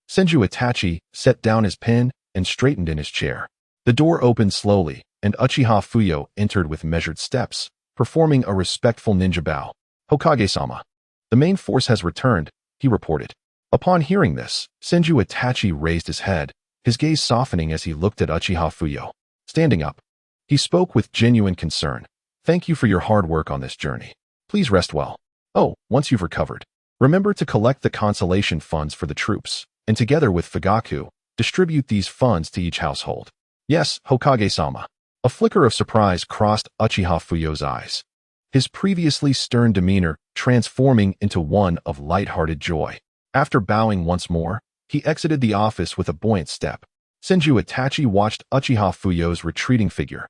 Senju Itachi set down his pen and straightened in his chair. The door opened slowly, and Uchiha Fuyo entered with measured steps, performing a respectful ninja bow. Hokage-sama. The main force has returned, he reported. Upon hearing this, Senju Itachi raised his head, his gaze softening as he looked at Uchiha Fuyo. Standing up, he spoke with genuine concern. Thank you for your hard work on this journey. Please rest well. Oh, once you've recovered, remember to collect the consolation funds for the troops, and together with Fugaku, distribute these funds to each household. Yes, Hokage-sama. A flicker of surprise crossed Uchiha Fuyo's eyes, his previously stern demeanor transforming into one of light-hearted joy. After bowing once more, he exited the office with a buoyant step. Senju Itachi watched Uchiha Fuyo's retreating figure,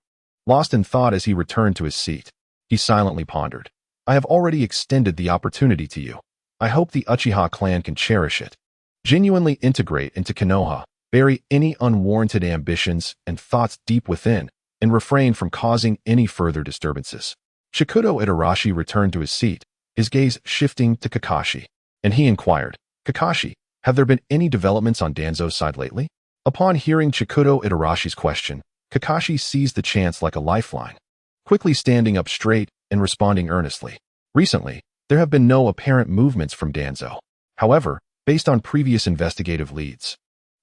lost in thought as he returned to his seat. He silently pondered. I have already extended the opportunity to you. I hope the Uchiha clan can cherish it. Genuinely integrate into Konoha, bury any unwarranted ambitions and thoughts deep within, and refrain from causing any further disturbances. Chikudo Itarashi returned to his seat, his gaze shifting to Kakashi, and he inquired, Kakashi, have there been any developments on Danzo's side lately? Upon hearing Chikudo Itarashi's question, Kakashi seized the chance like a lifeline, quickly standing up straight and responding earnestly. Recently, there have been no apparent movements from Danzo. However, based on previous investigative leads,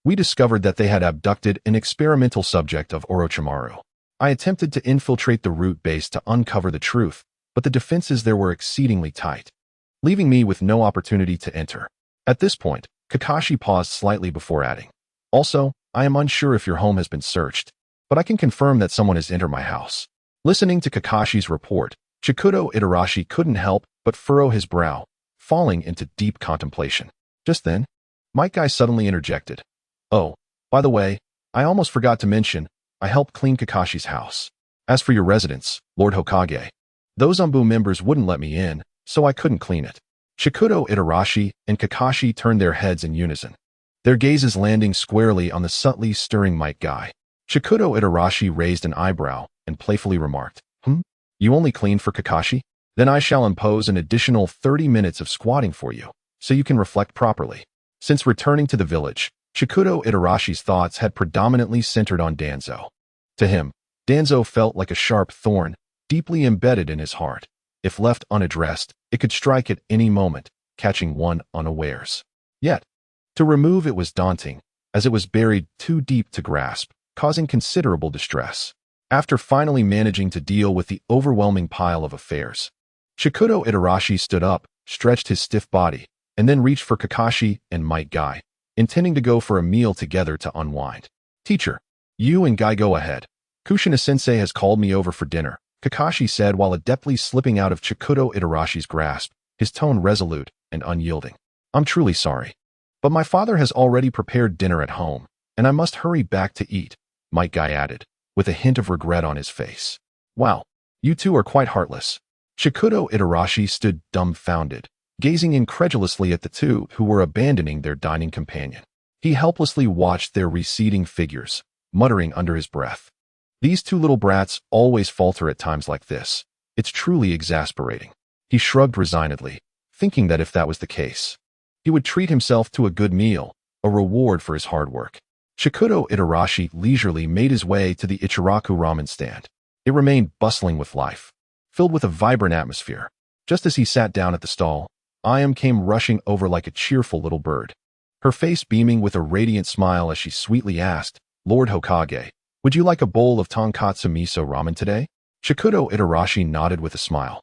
we discovered that they had abducted an experimental subject of Orochimaru. I attempted to infiltrate the root base to uncover the truth, but the defenses there were exceedingly tight, leaving me with no opportunity to enter. At this point, Kakashi paused slightly before adding, also, I am unsure if your home has been searched, but I can confirm that someone has entered my house. Listening to Kakashi's report, Chikudo Itarashi couldn't help but furrow his brow, falling into deep contemplation. Just then, Might Guy suddenly interjected. Oh, by the way, I almost forgot to mention, I helped clean Kakashi's house. As for your residence, Lord Hokage, those Umbu members wouldn't let me in, so I couldn't clean it. Chikudo Itarashi and Kakashi turned their heads in unison, their gazes landing squarely on the subtly stirring Might Guy. Chikudo Itarashi raised an eyebrow and playfully remarked, You only cleaned for Kakashi? Then I shall impose an additional 30 minutes of squatting for you, so you can reflect properly. Since returning to the village, Chikudo Itarashi's thoughts had predominantly centered on Danzo. To him, Danzo felt like a sharp thorn, deeply embedded in his heart. If left unaddressed, it could strike at any moment, catching one unawares. Yet, to remove it was daunting, as it was buried too deep to grasp, causing considerable distress. After finally managing to deal with the overwhelming pile of affairs, Chikudo Itarashi stood up, stretched his stiff body, and then reached for Kakashi and Might Guy, intending to go for a meal together to unwind. Teacher, you and Guy go ahead. Kushina-sensei has called me over for dinner, Kakashi said while adeptly slipping out of Chikudo Itarashi's grasp, his tone resolute and unyielding. I'm truly sorry, but my father has already prepared dinner at home, and I must hurry back to eat, Might Guy added, with a hint of regret on his face. Wow, you two are quite heartless. Chikudo Itarashi stood dumbfounded, gazing incredulously at the two who were abandoning their dining companion. He helplessly watched their receding figures, muttering under his breath. These two little brats always falter at times like this. It's truly exasperating. He shrugged resignedly, thinking that if that was the case, he would treat himself to a good meal, a reward for his hard work. Shikudo Itarashi leisurely made his way to the Ichiraku ramen stand. It remained bustling with life, filled with a vibrant atmosphere. Just as he sat down at the stall, Ayam came rushing over like a cheerful little bird, her face beaming with a radiant smile as she sweetly asked, "Lord Hokage, would you like a bowl of tonkatsu miso ramen today?" Shikudo Itarashi nodded with a smile,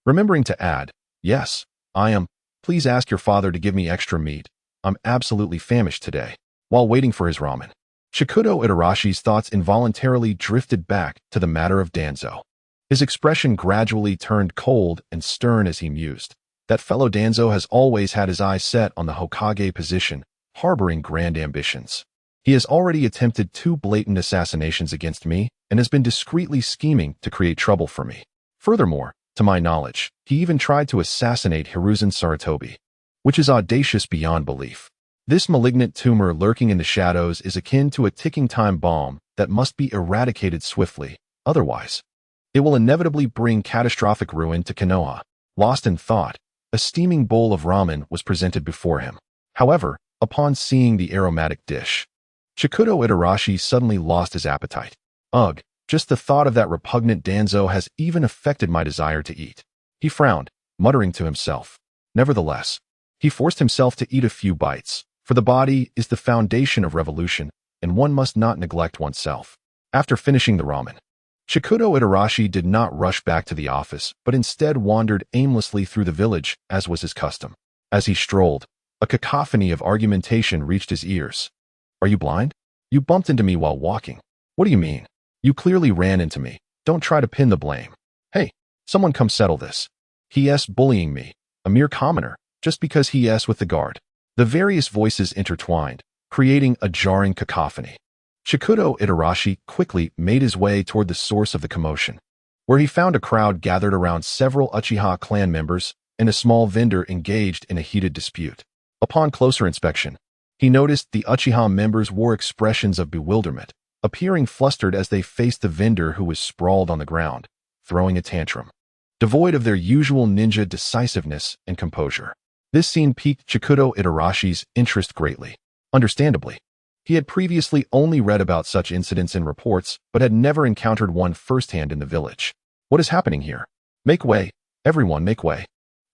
remembering to add, "Yes, Ayam, please ask your father to give me extra meat. I'm absolutely famished today." While waiting for his ramen, Shikudo Itarashi's thoughts involuntarily drifted back to the matter of Danzo. His expression gradually turned cold and stern as he mused. That fellow Danzo has always had his eyes set on the Hokage position, harboring grand ambitions. He has already attempted 2 blatant assassinations against me and has been discreetly scheming to create trouble for me. Furthermore, to my knowledge, he even tried to assassinate Hiruzen Sarutobi, which is audacious beyond belief. This malignant tumor lurking in the shadows is akin to a ticking time bomb that must be eradicated swiftly, otherwise, it will inevitably bring catastrophic ruin to Konoha. Lost in thought, a steaming bowl of ramen was presented before him. However, upon seeing the aromatic dish, Shikudo Itarashi suddenly lost his appetite. Ugh, just the thought of that repugnant Danzo has even affected my desire to eat. He frowned, muttering to himself. Nevertheless, he forced himself to eat a few bites, for the body is the foundation of revolution, and one must not neglect oneself. After finishing the ramen, Shikudo Itarashi did not rush back to the office, but instead wandered aimlessly through the village, as was his custom. As he strolled, a cacophony of argumentation reached his ears. "Are you blind? You bumped into me while walking. What do you mean? You clearly ran into me. Don't try to pin the blame. Hey, someone come settle this. He's bullying me, a mere commoner, just because he's with the guard." The various voices intertwined, creating a jarring cacophony. Shikudo Itarashi quickly made his way toward the source of the commotion, where he found a crowd gathered around several Uchiha clan members and a small vendor engaged in a heated dispute. Upon closer inspection, he noticed the Uchiha members wore expressions of bewilderment, appearing flustered as they faced the vendor who was sprawled on the ground, throwing a tantrum, devoid of their usual ninja decisiveness and composure. This scene piqued Shikudo Itarashi's interest greatly. Understandably, he had previously only read about such incidents in reports, but had never encountered one firsthand in the village. What is happening here? Make way, everyone make way.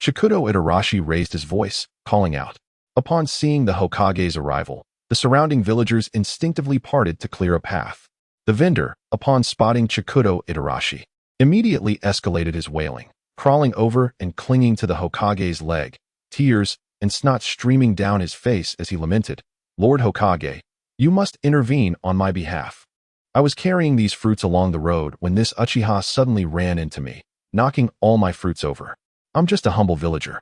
Shikudo Itarashi raised his voice, calling out. Upon seeing the Hokage's arrival, the surrounding villagers instinctively parted to clear a path. The vendor, upon spotting Shikudo Itarashi, immediately escalated his wailing, crawling over and clinging to the Hokage's leg, tears and snot streaming down his face as he lamented, "Lord Hokage, you must intervene on my behalf. I was carrying these fruits along the road when this Uchiha suddenly ran into me, knocking all my fruits over. I'm just a humble villager.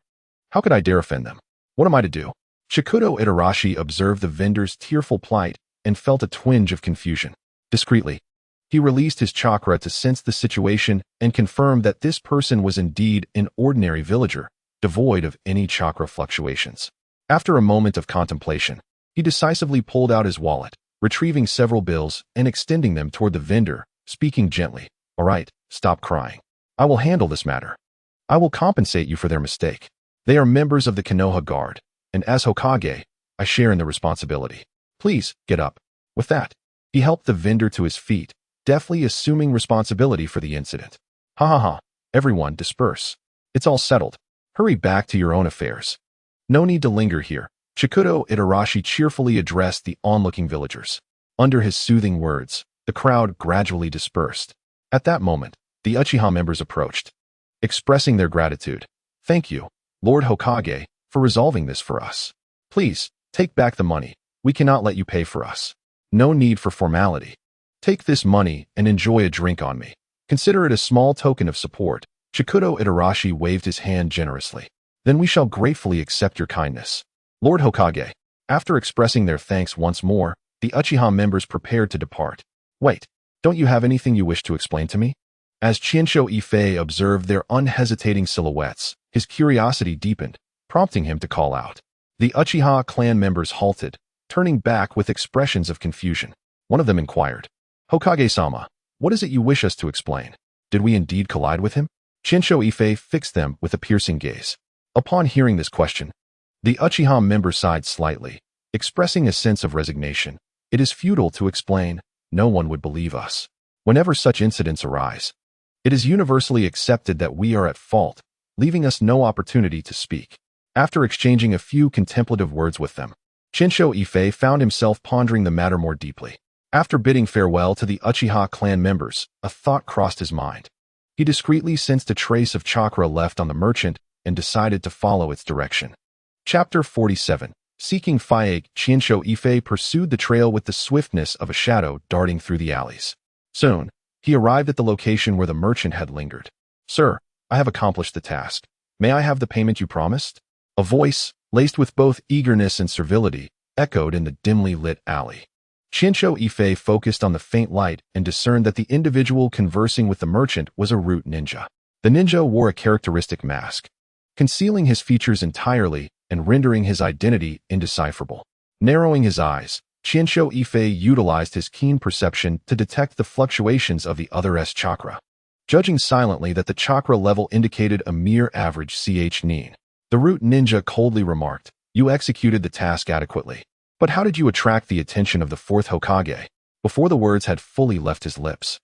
How could I dare offend them? What am I to do?" Shikudo Itarashi observed the vendor's tearful plight and felt a twinge of confusion. Discreetly, he released his chakra to sense the situation and confirm that this person was indeed an ordinary villager, devoid of any chakra fluctuations. After a moment of contemplation, he decisively pulled out his wallet, retrieving several bills and extending them toward the vendor, speaking gently, "All right, stop crying. I will handle this matter. I will compensate you for their mistake. They are members of the Konoha Guard, and as Hokage, I share in the responsibility. Please, get up." With that, he helped the vendor to his feet, deftly assuming responsibility for the incident. "Ha ha ha, everyone disperse. It's all settled. Hurry back to your own affairs. No need to linger here." Shikudo Itarashi cheerfully addressed the onlooking villagers. Under his soothing words, the crowd gradually dispersed. At that moment, the Uchiha members approached, expressing their gratitude. "Thank you, Lord Hokage, for resolving this for us. Please, take back the money. We cannot let you pay for us. No need for formality. Take this money and enjoy a drink on me. Consider it a small token of support." Shikudo Itarashi waved his hand generously. "Then we shall gratefully accept your kindness, Lord Hokage." After expressing their thanks once more, the Uchiha members prepared to depart. "Wait, don't you have anything you wish to explain to me?" As Bai Yifei observed their unhesitating silhouettes, his curiosity deepened, prompting him to call out. The Uchiha clan members halted, turning back with expressions of confusion. One of them inquired, "Hokage-sama, what is it you wish us to explain? Did we indeed collide with him?" Bai Yifei fixed them with a piercing gaze. Upon hearing this question, the Uchiha member sighed slightly, expressing a sense of resignation. It is futile to explain. No one would believe us. Whenever such incidents arise, it is universally accepted that we are at fault, leaving us no opportunity to speak. After exchanging a few contemplative words with them, Qinsho Yifei found himself pondering the matter more deeply. After bidding farewell to the Uchiha clan members, a thought crossed his mind. He discreetly sensed a trace of chakra left on the merchant and decided to follow its direction. Chapter 47. Seeking Faiake, Qinsho Yifei pursued the trail with the swiftness of a shadow darting through the alleys. Soon, he arrived at the location where the merchant had lingered. "Sir, I have accomplished the task. May I have the payment you promised?" A voice, laced with both eagerness and servility, echoed in the dimly lit alley. Qinsho Yifei focused on the faint light and discerned that the individual conversing with the merchant was a root ninja. The ninja wore a characteristic mask, concealing his features entirely and rendering his identity indecipherable. Narrowing his eyes, Qinsho Yifei utilized his keen perception to detect the fluctuations of the other's chakra. Judging silently that the chakra level indicated a mere average nin, the root ninja coldly remarked, "You executed the task adequately. But how did you attract the attention of the Fourth Hokage?" Before the words had fully left his lips,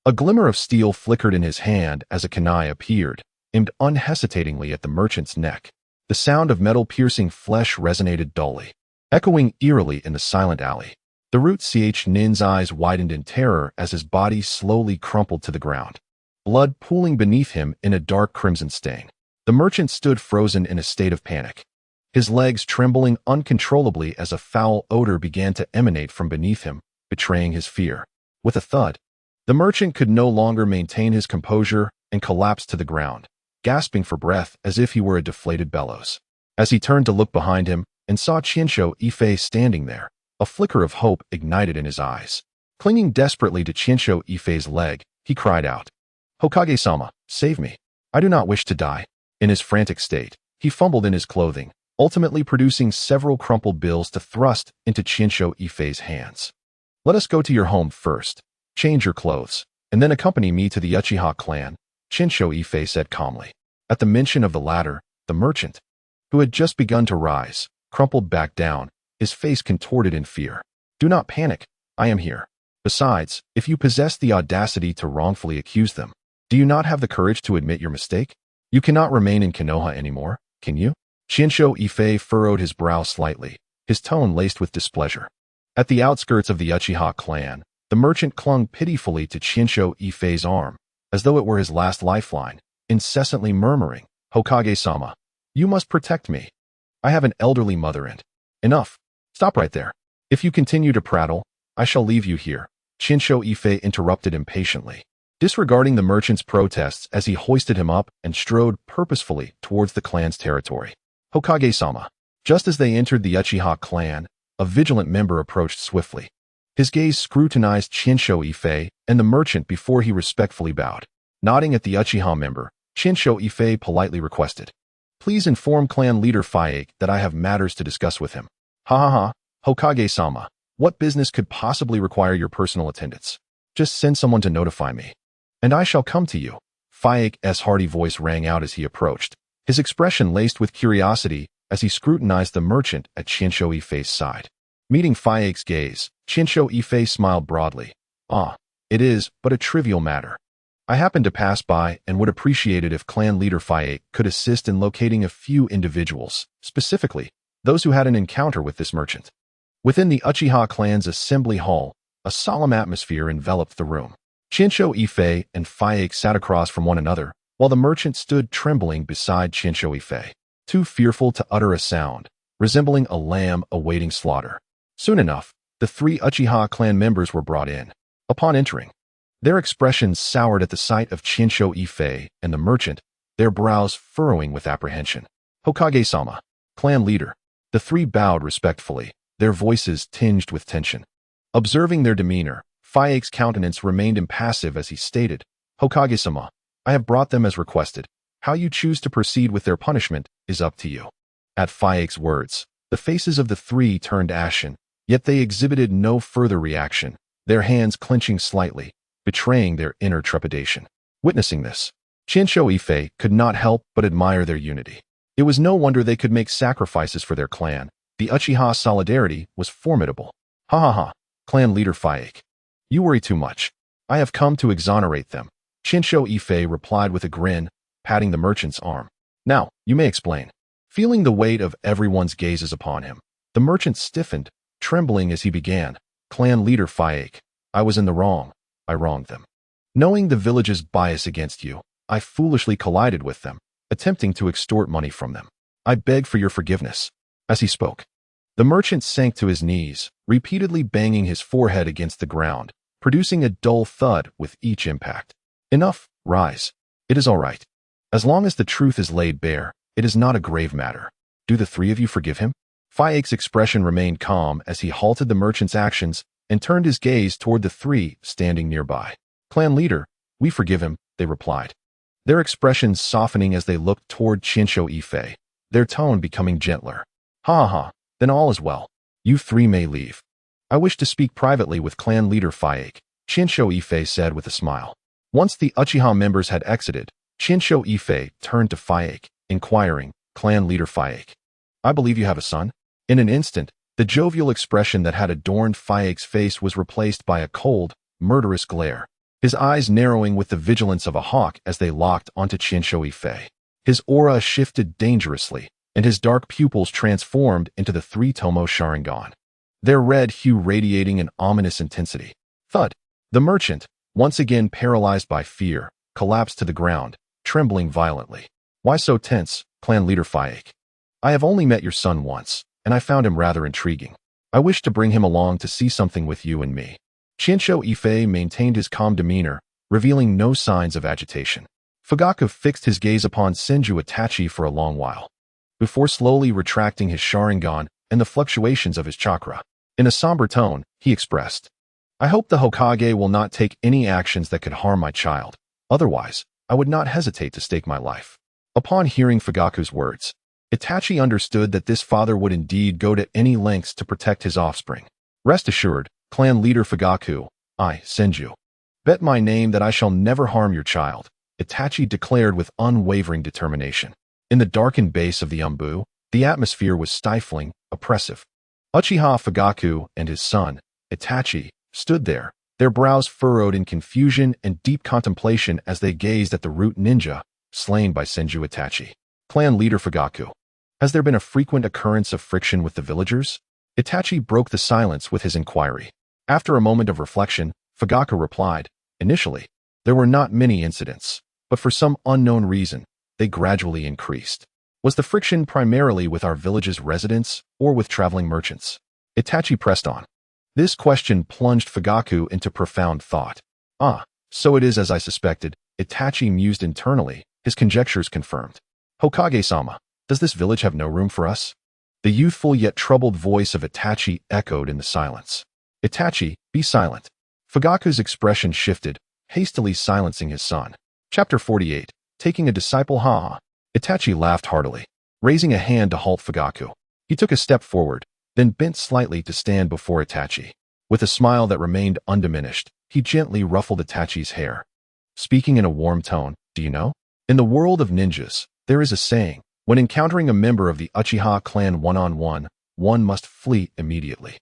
a glimmer of steel flickered in his hand as a kunai appeared, aimed unhesitatingly at the merchant's neck. The sound of metal-piercing flesh resonated dully, echoing eerily in the silent alley. The root nin's eyes widened in terror as his body slowly crumpled to the ground, blood pooling beneath him in a dark crimson stain. The merchant stood frozen in a state of panic, his legs trembling uncontrollably as a foul odor began to emanate from beneath him, betraying his fear. With a thud, the merchant could no longer maintain his composure and collapsed to the ground, gasping for breath as if he were a deflated bellows. As he turned to look behind him and saw Qinsho Yifei standing there, a flicker of hope ignited in his eyes. Clinging desperately to Qinsho Yifei's leg, he cried out, "Hokage-sama, save me. I do not wish to die." In his frantic state, he fumbled in his clothing, ultimately producing several crumpled bills to thrust into Qinsho Yifei's hands. "Let us go to your home first, change your clothes, and then accompany me to the Uchiha clan," Qinsho Yifei said calmly. At the mention of the latter, the merchant, who had just begun to rise, crumpled back down, his face contorted in fear. "Do not panic, I am here. Besides, if you possess the audacity to wrongfully accuse them, do you not have the courage to admit your mistake? You cannot remain in Konoha anymore, can you?" Qinsho Yifei furrowed his brow slightly, his tone laced with displeasure. At the outskirts of the Uchiha clan, the merchant clung pitifully to Qinsho Yifei's arm, as though it were his last lifeline, incessantly murmuring, "Hokage-sama, you must protect me. I have an elderly mother and—" "Enough. Stop right there. If you continue to prattle, I shall leave you here," Qinsho Yifei interrupted impatiently, disregarding the merchant's protests as he hoisted him up and strode purposefully towards the clan's territory. "Hokage-sama." Just as they entered the Uchiha clan, a vigilant member approached swiftly. His gaze scrutinized Qinsho Yifei and the merchant before he respectfully bowed. Nodding at the Uchiha member, Qinsho Yifei politely requested, "Please inform clan leader Faiake that I have matters to discuss with him." "Ha ha ha, Hokage-sama, what business could possibly require your personal attendance? Just send someone to notify me, and I shall come to you." Faiake's hearty voice rang out as he approached, his expression laced with curiosity as he scrutinized the merchant at Qinsho Yifei's side. Meeting Faiake's gaze, Qinsho Yifei smiled broadly. "Ah, it is but a trivial matter. I happened to pass by and would appreciate it if clan leader Faiake could assist in locating a few individuals, specifically those who had an encounter with this merchant." Within the Uchiha clan's assembly hall, a solemn atmosphere enveloped the room. Qinsho Yifei and Faiake sat across from one another, while the merchant stood trembling beside Qinsho Yifei, too fearful to utter a sound, resembling a lamb awaiting slaughter. Soon enough, the three Uchiha clan members were brought in. Upon entering, their expressions soured at the sight of Qinsho Yifei and the merchant, their brows furrowing with apprehension. "Hokage-sama, clan leader." The three bowed respectfully, their voices tinged with tension. Observing their demeanor, Faiake's countenance remained impassive as he stated, "Hokage-sama, I have brought them as requested. How you choose to proceed with their punishment is up to you." At Faiake's words, the faces of the three turned ashen, yet they exhibited no further reaction, their hands clenching slightly, betraying their inner trepidation. Witnessing this, Qinsho Yifei could not help but admire their unity. It was no wonder they could make sacrifices for their clan. The Uchiha solidarity was formidable. "Ha ha ha, Clan leader Fayek. You worry too much. I have come to exonerate them. Bai Yifei replied with a grin, patting the merchant's arm. Now, you may explain. Feeling the weight of everyone's gazes upon him, the merchant stiffened, trembling as he began. Clan leader Fayek. I was in the wrong. I wronged them. Knowing the village's bias against you, I foolishly collided with them, attempting to extort money from them. I beg for your forgiveness. As he spoke, the merchant sank to his knees, repeatedly banging his forehead against the ground, producing a dull thud with each impact. Enough, rise. It is all right. As long as the truth is laid bare, it is not a grave matter. Do the three of you forgive him? Fayek's expression remained calm as he halted the merchant's actions and turned his gaze toward the three standing nearby. Clan leader, we forgive him, they replied, their expressions softening as they looked toward Bai Yifei, their tone becoming gentler. Ha ha, then all is well. You three may leave. I wish to speak privately with clan leader Fayek, Bai Yifei said with a smile. Once the Uchiha members had exited, Bai Yifei turned to Fayek, inquiring, Clan leader Fayek, I believe you have a son? In an instant, the jovial expression that had adorned Fayek's face was replaced by a cold, murderous glare, his eyes narrowing with the vigilance of a hawk as they locked onto Bai Yifei. His aura shifted dangerously, and his dark pupils transformed into the three Tomo Sharingan, their red hue radiating an ominous intensity. Thud. The merchant, once again paralyzed by fear, collapsed to the ground, trembling violently. Why so tense, clan leader Fayek? I have only met your son once, and I found him rather intriguing. I wish to bring him along to see something with you and me. Bai Yifei maintained his calm demeanor, revealing no signs of agitation. Fugaku fixed his gaze upon Senju Itachi for a long while, before slowly retracting his Sharingan and the fluctuations of his chakra. In a somber tone, he expressed, I hope the Hokage will not take any actions that could harm my child. Otherwise, I would not hesitate to stake my life. Upon hearing Fugaku's words, Itachi understood that this father would indeed go to any lengths to protect his offspring. Rest assured, clan leader Fugaku, I, Senju, bet my name that I shall never harm your child, Itachi declared with unwavering determination. In the darkened base of the Umbu, the atmosphere was stifling, oppressive. Uchiha Fugaku and his son, Itachi, stood there, their brows furrowed in confusion and deep contemplation as they gazed at the root ninja, slain by Senju Itachi. Clan leader Fugaku, has there been a frequent occurrence of friction with the villagers? Itachi broke the silence with his inquiry. After a moment of reflection, Fugaku replied, initially, there were not many incidents, but for some unknown reason, they gradually increased. Was the friction primarily with our village's residents or with traveling merchants? Itachi pressed on. This question plunged Fugaku into profound thought. Ah, so it is as I suspected, Itachi mused internally, his conjectures confirmed. Hokage-sama, does this village have no room for us? The youthful yet troubled voice of Itachi echoed in the silence. Itachi, be silent. Fugaku's expression shifted, hastily silencing his son. Chapter 48, Taking a Disciple. Ha. Itachi laughed heartily, raising a hand to halt Fugaku. He took a step forward, then bent slightly to stand before Itachi. With a smile that remained undiminished, he gently ruffled Itachi's hair. Speaking in a warm tone, do you know? In the world of ninjas, there is a saying, when encountering a member of the Uchiha clan one-on-one, one must flee immediately.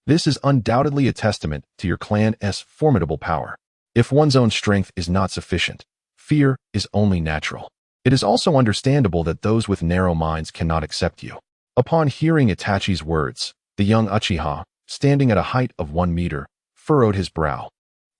This is undoubtedly a testament to your clan's formidable power. If one's own strength is not sufficient, fear is only natural. It is also understandable that those with narrow minds cannot accept you. Upon hearing Itachi's words, the young Uchiha, standing at a height of 1 meter, furrowed his brow.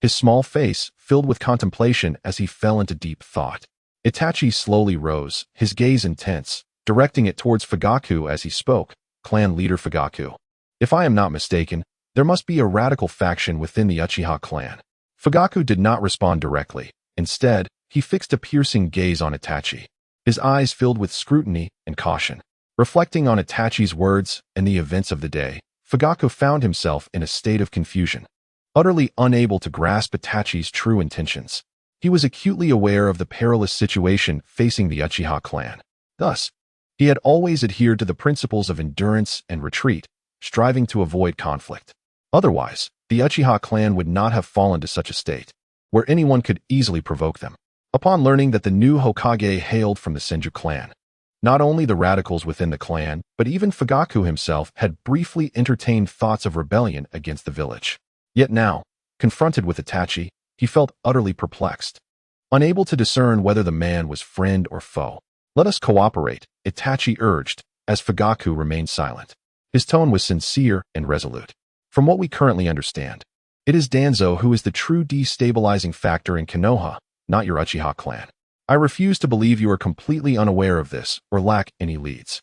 His small face filled with contemplation as he fell into deep thought. Itachi slowly rose, his gaze intense, directing it towards Fugaku as he spoke. Clan leader Fugaku, if I am not mistaken, there must be a radical faction within the Uchiha clan. Fugaku did not respond directly. Instead, he fixed a piercing gaze on Itachi, his eyes filled with scrutiny and caution. Reflecting on Itachi's words and the events of the day, Fugaku found himself in a state of confusion, utterly unable to grasp Itachi's true intentions. He was acutely aware of the perilous situation facing the Uchiha clan. Thus, he had always adhered to the principles of endurance and retreat, striving to avoid conflict. Otherwise, the Uchiha clan would not have fallen to such a state, where anyone could easily provoke them. Upon learning that the new Hokage hailed from the Senju clan, not only the radicals within the clan, but even Fugaku himself had briefly entertained thoughts of rebellion against the village. Yet now, confronted with Itachi, he felt utterly perplexed, unable to discern whether the man was friend or foe. "Let us cooperate," Itachi urged, as Fugaku remained silent. His tone was sincere and resolute. "From what we currently understand, it is Danzo who is the true destabilizing factor in Konoha, not your Uchiha clan. I refuse to believe you are completely unaware of this or lack any leads.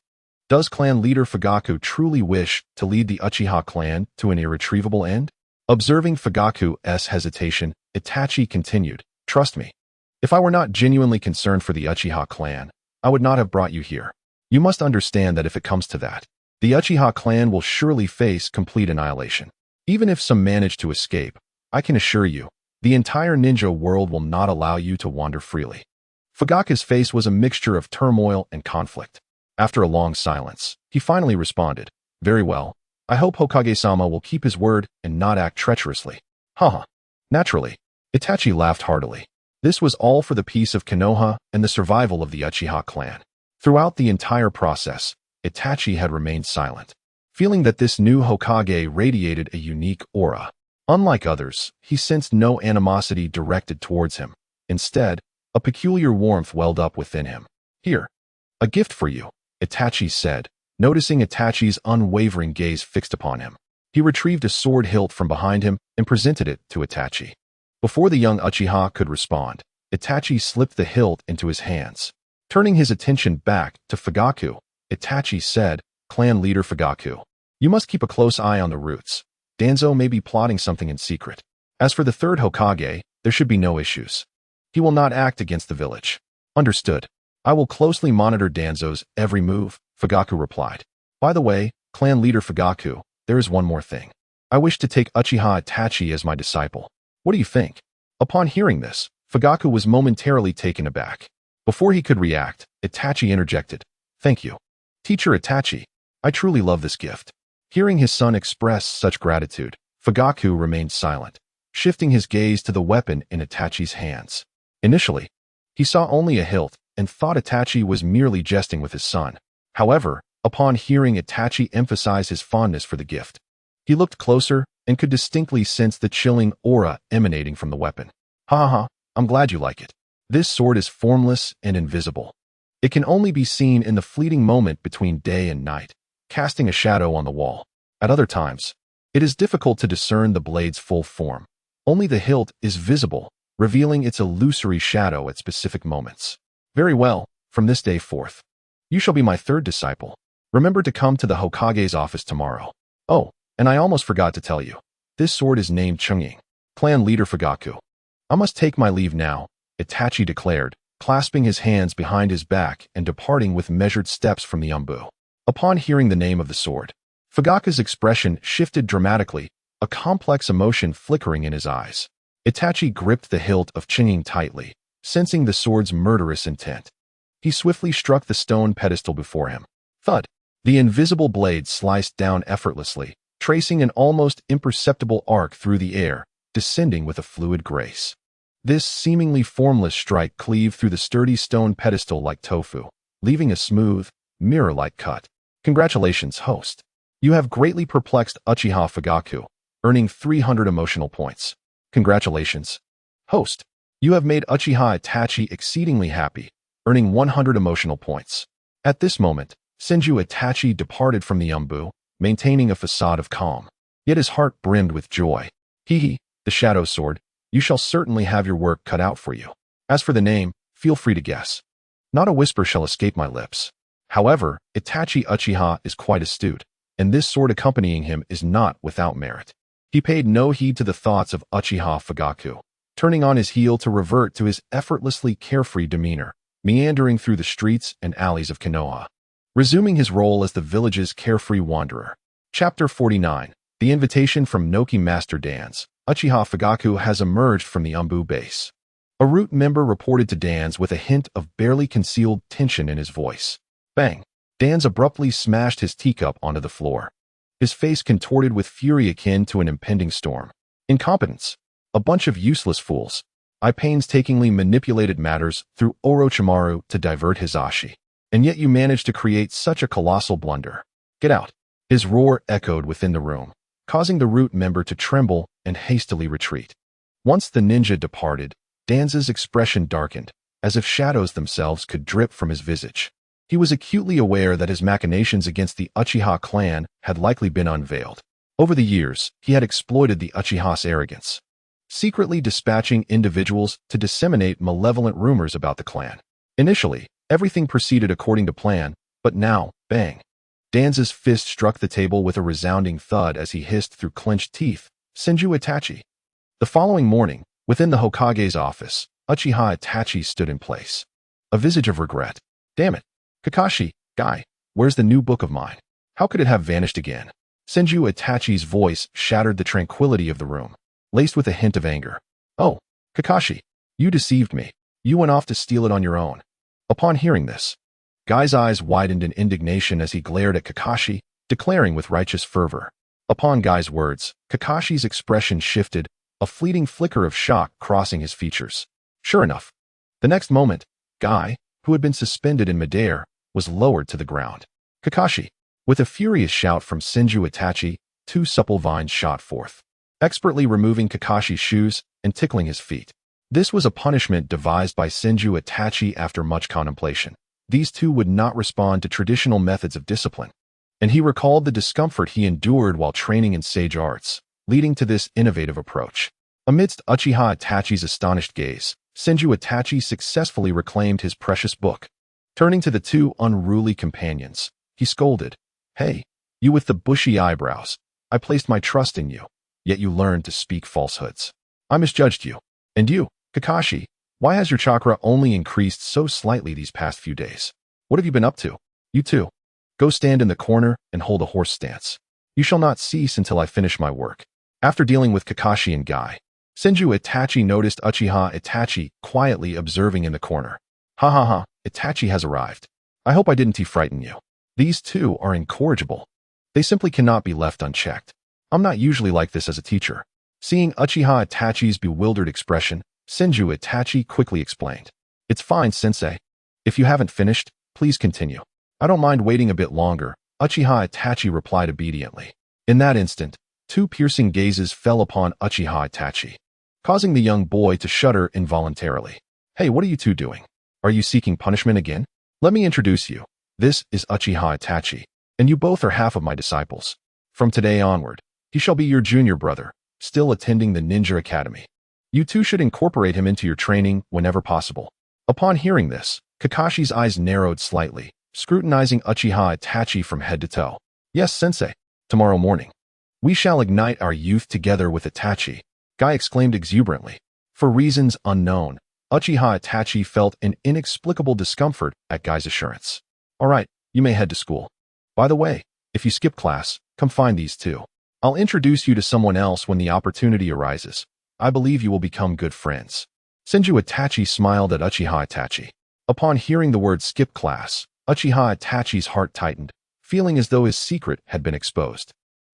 Does clan leader Fugaku truly wish to lead the Uchiha clan to an irretrievable end?" Observing Fugaku's hesitation, Itachi continued, "Trust me. If I were not genuinely concerned for the Uchiha clan, I would not have brought you here. You must understand that if it comes to that, the Uchiha clan will surely face complete annihilation. Even if some manage to escape, I can assure you, the entire ninja world will not allow you to wander freely." Fugaku's face was a mixture of turmoil and conflict. After a long silence, he finally responded, "Very well. I hope Hokage-sama will keep his word and not act treacherously." Haha. Naturally. Itachi laughed heartily. This was all for the peace of Konoha and the survival of the Uchiha clan. Throughout the entire process, Itachi had remained silent, feeling that this new Hokage radiated a unique aura. Unlike others, he sensed no animosity directed towards him. Instead, a peculiar warmth welled up within him. "Here, a gift for you," Itachi said, noticing Itachi's unwavering gaze fixed upon him. He retrieved a sword hilt from behind him and presented it to Itachi. Before the young Uchiha could respond, Itachi slipped the hilt into his hands. Turning his attention back to Fugaku, Itachi said, "Clan leader Fugaku, you must keep a close eye on the roots. Danzo may be plotting something in secret. As for the third Hokage, there should be no issues. He will not act against the village." "Understood. I will closely monitor Danzo's every move," Fugaku replied. "By the way, clan leader Fugaku, there is one more thing. I wish to take Uchiha Itachi as my disciple. What do you think?" Upon hearing this, Fugaku was momentarily taken aback. Before he could react, Itachi interjected, "Thank you, Teacher Itachi. I truly love this gift." Hearing his son express such gratitude, Fugaku remained silent, shifting his gaze to the weapon in Itachi's hands. Initially, he saw only a hilt and thought Itachi was merely jesting with his son. However, upon hearing Itachi emphasize his fondness for the gift, he looked closer and could distinctly sense the chilling aura emanating from the weapon. "Ha ha, I'm glad you like it. This sword is formless and invisible. It can only be seen in the fleeting moment between day and night, casting a shadow on the wall. At other times, it is difficult to discern the blade's full form. Only the hilt is visible, revealing its illusory shadow at specific moments. Very well, from this day forth, you shall be my third disciple. Remember to come to the Hokage's office tomorrow. Oh, and I almost forgot to tell you, this sword is named Chungying, clan leader Fugaku." "I must take my leave now," Itachi declared, clasping his hands behind his back and departing with measured steps from the umbu. Upon hearing the name of the sword, Fugaku's expression shifted dramatically, a complex emotion flickering in his eyes. Itachi gripped the hilt of Chungying tightly, sensing the sword's murderous intent. He swiftly struck the stone pedestal before him. Thud! The invisible blade sliced down effortlessly, tracing an almost imperceptible arc through the air, descending with a fluid grace. This seemingly formless strike cleaved through the sturdy stone pedestal like tofu, leaving a smooth, mirror-like cut. "Congratulations, host. You have greatly perplexed Uchiha Fugaku, earning 300 emotional points." "Congratulations, host. You have made Uchiha Itachi exceedingly happy, earning 100 emotional points." At this moment, Senju Itachi departed from the umbu, maintaining a facade of calm. Yet his heart brimmed with joy. "Hee, the Shadow Sword, you shall certainly have your work cut out for you. As for the name, feel free to guess. Not a whisper shall escape my lips." However, Itachi Uchiha is quite astute, and this sword accompanying him is not without merit. He paid no heed to the thoughts of Uchiha Fugaku, turning on his heel to revert to his effortlessly carefree demeanor, meandering through the streets and alleys of Konoha, resuming his role as the village's carefree wanderer. Chapter 49. The invitation from Noki Master Dans. Uchiha Fugaku has emerged from the umbu base. A root member reported to Dans with a hint of barely concealed tension in his voice. Bang! Dans abruptly smashed his teacup onto the floor, his face contorted with fury akin to an impending storm. "Incompetence! A bunch of useless fools. I painstakingly manipulated matters through Orochimaru to divert Hisashi, and yet you managed to create such a colossal blunder. Get out!" His roar echoed within the room, causing the root member to tremble and hastily retreat. Once the ninja departed, Danza's expression darkened, as if shadows themselves could drip from his visage. He was acutely aware that his machinations against the Uchiha clan had likely been unveiled. Over the years, he had exploited the Uchiha's arrogance, secretly dispatching individuals to disseminate malevolent rumors about the clan. Initially, everything proceeded according to plan, but now, bang. Danza's fist struck the table with a resounding thud as he hissed through clenched teeth, "Senju Itachi." The following morning, within the Hokage's office, Uchiha Itachi stood in place, a visage of regret. "Damn it. Kakashi, guy, where's the new book of mine? How could it have vanished again?" Senju Itachi's voice shattered the tranquility of the room, laced with a hint of anger. "Oh, Kakashi, you deceived me. You went off to steal it on your own." Upon hearing this, Guy's eyes widened in indignation as he glared at Kakashi, declaring with righteous fervor. Upon Guy's words, Kakashi's expression shifted, a fleeting flicker of shock crossing his features. Sure enough, the next moment, Guy, who had been suspended in midair, was lowered to the ground. "Kakashi!" With a furious shout from Senju Itachi, two supple vines shot forth, expertly removing Kakashi's shoes and tickling his feet. This was a punishment devised by Senju Itachi after much contemplation. These two would not respond to traditional methods of discipline, and he recalled the discomfort he endured while training in sage arts, leading to this innovative approach. Amidst Uchiha Itachi's astonished gaze, Senju Itachi successfully reclaimed his precious book. Turning to the two unruly companions, he scolded, "Hey, you with the bushy eyebrows, I placed my trust in you, yet you learned to speak falsehoods. I misjudged you. And you, Kakashi, why has your chakra only increased so slightly these past few days? What have you been up to? You too. Go stand in the corner and hold a horse stance. You shall not cease until I finish my work." After dealing with Kakashi and Guy, Senju Itachi noticed Uchiha Itachi quietly observing in the corner. "Ha ha ha, Itachi has arrived. I hope I didn't frighten you. These two are incorrigible. They simply cannot be left unchecked. I'm not usually like this as a teacher." Seeing Uchiha Itachi's bewildered expression, Senju Itachi quickly explained. "It's fine, sensei. If you haven't finished, please continue." "I don't mind waiting a bit longer," Uchiha Itachi replied obediently. In that instant, two piercing gazes fell upon Uchiha Itachi, causing the young boy to shudder involuntarily. "Hey, what are you two doing? Are you seeking punishment again? Let me introduce you. This is Uchiha Itachi, and you both are half of my disciples. From today onward, he shall be your junior brother, still attending the Ninja Academy. You two should incorporate him into your training whenever possible." Upon hearing this, Kakashi's eyes narrowed slightly, scrutinizing Uchiha Itachi from head to toe. "Yes, sensei. Tomorrow morning, we shall ignite our youth together with Itachi," Guy exclaimed exuberantly. For reasons unknown, Uchiha Itachi felt an inexplicable discomfort at Guy's assurance. "All right, you may head to school. By the way, if you skip class, come find these two. I'll introduce you to someone else when the opportunity arises. I believe you will become good friends." Senju Itachi smiled at Uchiha Itachi. Upon hearing the word skip class, Uchiha Itachi's heart tightened, feeling as though his secret had been exposed.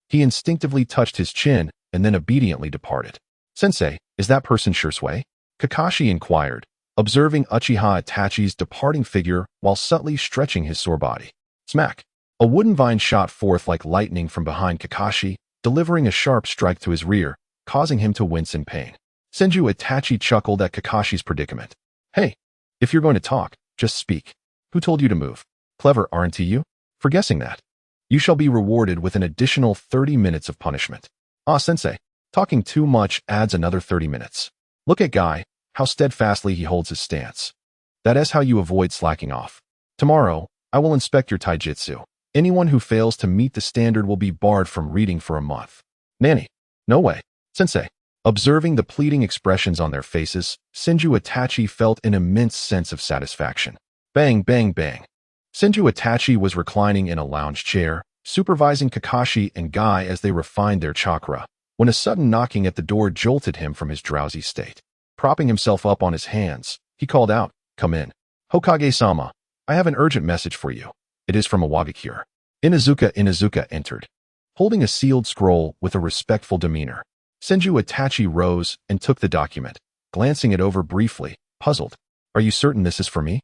He instinctively touched his chin and then obediently departed. "Sensei, is that person Shursui?" Kakashi inquired, observing Uchiha Itachi's departing figure while subtly stretching his sore body. Smack! A wooden vine shot forth like lightning from behind Kakashi, delivering a sharp strike to his rear, causing him to wince in pain. Senju Itachi chuckled at Kakashi's predicament. "Hey, if you're going to talk, just speak. Who told you to move? Clever, aren't you? For guessing that. You shall be rewarded with an additional 30 minutes of punishment." "Ah, sensei, talking too much adds another 30 minutes. Look at Guy, how steadfastly he holds his stance. That is how you avoid slacking off. Tomorrow, I will inspect your taijutsu. Anyone who fails to meet the standard will be barred from reading for a month." "Nanny, no way, sensei." Observing the pleading expressions on their faces, Senju Itachi felt an immense sense of satisfaction. Bang, bang, bang. Senju Itachi was reclining in a lounge chair, supervising Kakashi and Guy as they refined their chakra, when a sudden knocking at the door jolted him from his drowsy state. Propping himself up on his hands, he called out, "Come in. Hokage-sama, I have an urgent message for you. It is from Awagakure." Inuzuka entered, holding a sealed scroll with a respectful demeanor. Senju Itachi rose and took the document, glancing it over briefly, puzzled. "Are you certain this is for me?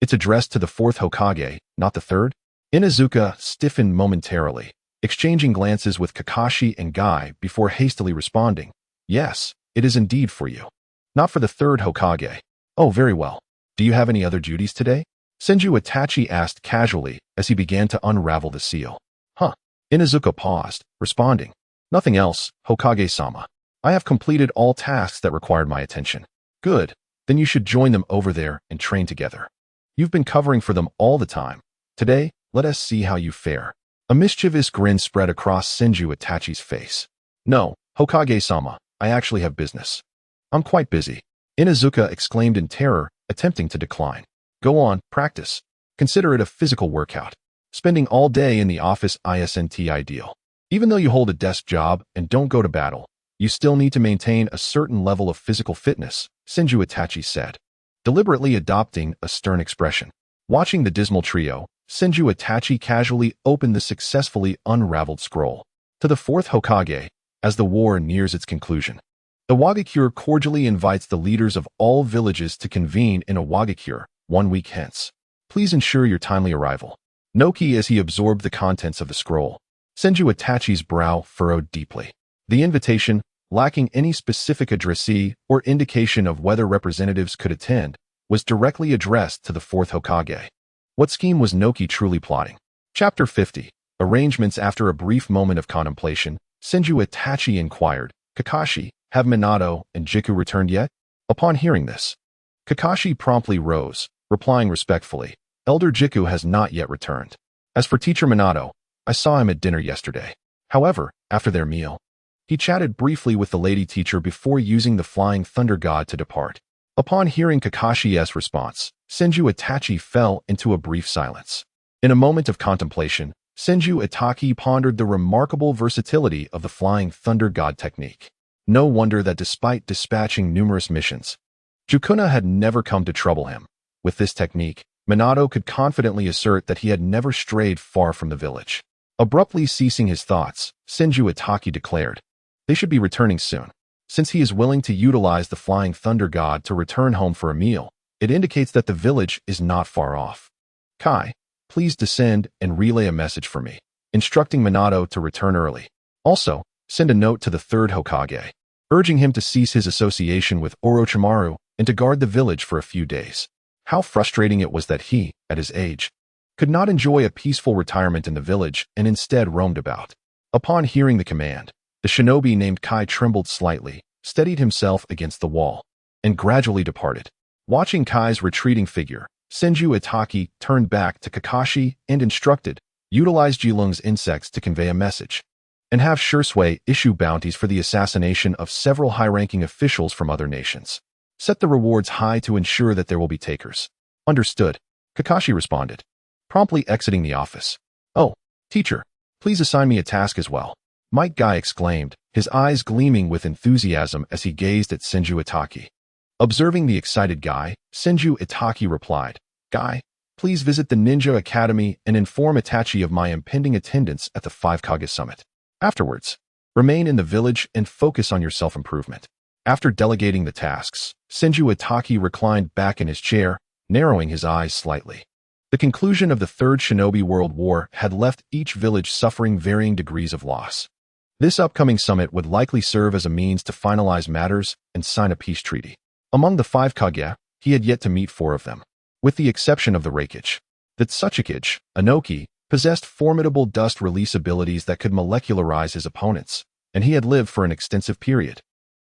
It's addressed to the fourth Hokage, not the third?" Inuzuka stiffened momentarily, exchanging glances with Kakashi and Guy before hastily responding, Yes, it is indeed for you. Not for the third Hokage. Oh, very well. Do you have any other duties today? Senju Itachi asked casually as he began to unravel the seal. Huh. Inuzuka paused, responding. Nothing else, Hokage-sama. I have completed all tasks that required my attention. Good. Then you should join them over there and train together. You've been covering for them all the time. Today, let us see how you fare. A mischievous grin spread across Senju Itachi's face. No, Hokage-sama, I actually have business. I'm quite busy. Inuzuka exclaimed in terror, attempting to decline. Go on, practice. Consider it a physical workout. Spending all day in the office isn't ideal. Even though you hold a desk job and don't go to battle, you still need to maintain a certain level of physical fitness, Senju Itachi said, deliberately adopting a stern expression. Watching the dismal trio, Senju Itachi casually opened the successfully unraveled scroll. To the fourth Hokage, as the war nears its conclusion. Iwagakure cordially invites the leaders of all villages to convene in Iwagakure 1 week hence. Please ensure your timely arrival. Noki as he absorbed the contents of the scroll. Senju Itachi's brow furrowed deeply. The invitation, lacking any specific addressee or indication of whether representatives could attend, was directly addressed to the fourth Hokage. What scheme was Noki truly plotting? Chapter 50. Arrangements. After a brief moment of contemplation, Senju Itachi inquired, Kakashi, have Minato and Jiku returned yet? Upon hearing this, Kakashi promptly rose, replying respectfully, Elder Jiku has not yet returned. As for Teacher Minato, I saw him at dinner yesterday. However, after their meal, he chatted briefly with the lady teacher before using the Flying Thunder God to depart. Upon hearing Kakashi's response, Senju Itachi fell into a brief silence. In a moment of contemplation, Senju Itachi pondered the remarkable versatility of the Flying Thunder God technique. No wonder that despite dispatching numerous missions, Sukuna had never come to trouble him. With this technique, Minato could confidently assert that he had never strayed far from the village. Abruptly ceasing his thoughts, Senju Itachi declared, they should be returning soon. Since he is willing to utilize the Flying Thunder God to return home for a meal, it indicates that the village is not far off. Kai, please descend and relay a message for me, instructing Minato to return early. Also, send a note to the third Hokage, urging him to cease his association with Orochimaru and to guard the village for a few days. How frustrating it was that he, at his age, could not enjoy a peaceful retirement in the village and instead roamed about. Upon hearing the command, the shinobi named Kai trembled slightly, steadied himself against the wall, and gradually departed. Watching Kai's retreating figure, Senju Itachi turned back to Kakashi and instructed, utilize Jilung's insects to convey a message, and have Shursui issue bounties for the assassination of several high-ranking officials from other nations. Set the rewards high to ensure that there will be takers. Understood, Kakashi responded, promptly exiting the office. Oh, teacher, please assign me a task as well, Mike Guy exclaimed, his eyes gleaming with enthusiasm as he gazed at Senju Itachi. Observing the excited Guy, Senju Itachi replied, Guy, please visit the Ninja Academy and inform Itachi of my impending attendance at the Five Kage Summit. Afterwards, remain in the village and focus on your self-improvement. After delegating the tasks, Senju Itachi reclined back in his chair, narrowing his eyes slightly. The conclusion of the Third Shinobi World War had left each village suffering varying degrees of loss. This upcoming summit would likely serve as a means to finalize matters and sign a peace treaty. Among the five Kage, he had yet to meet 4 of them, with the exception of the Reikage. The Tsuchikage, Anoki, possessed formidable dust release abilities that could molecularize his opponents, and he had lived for an extensive period,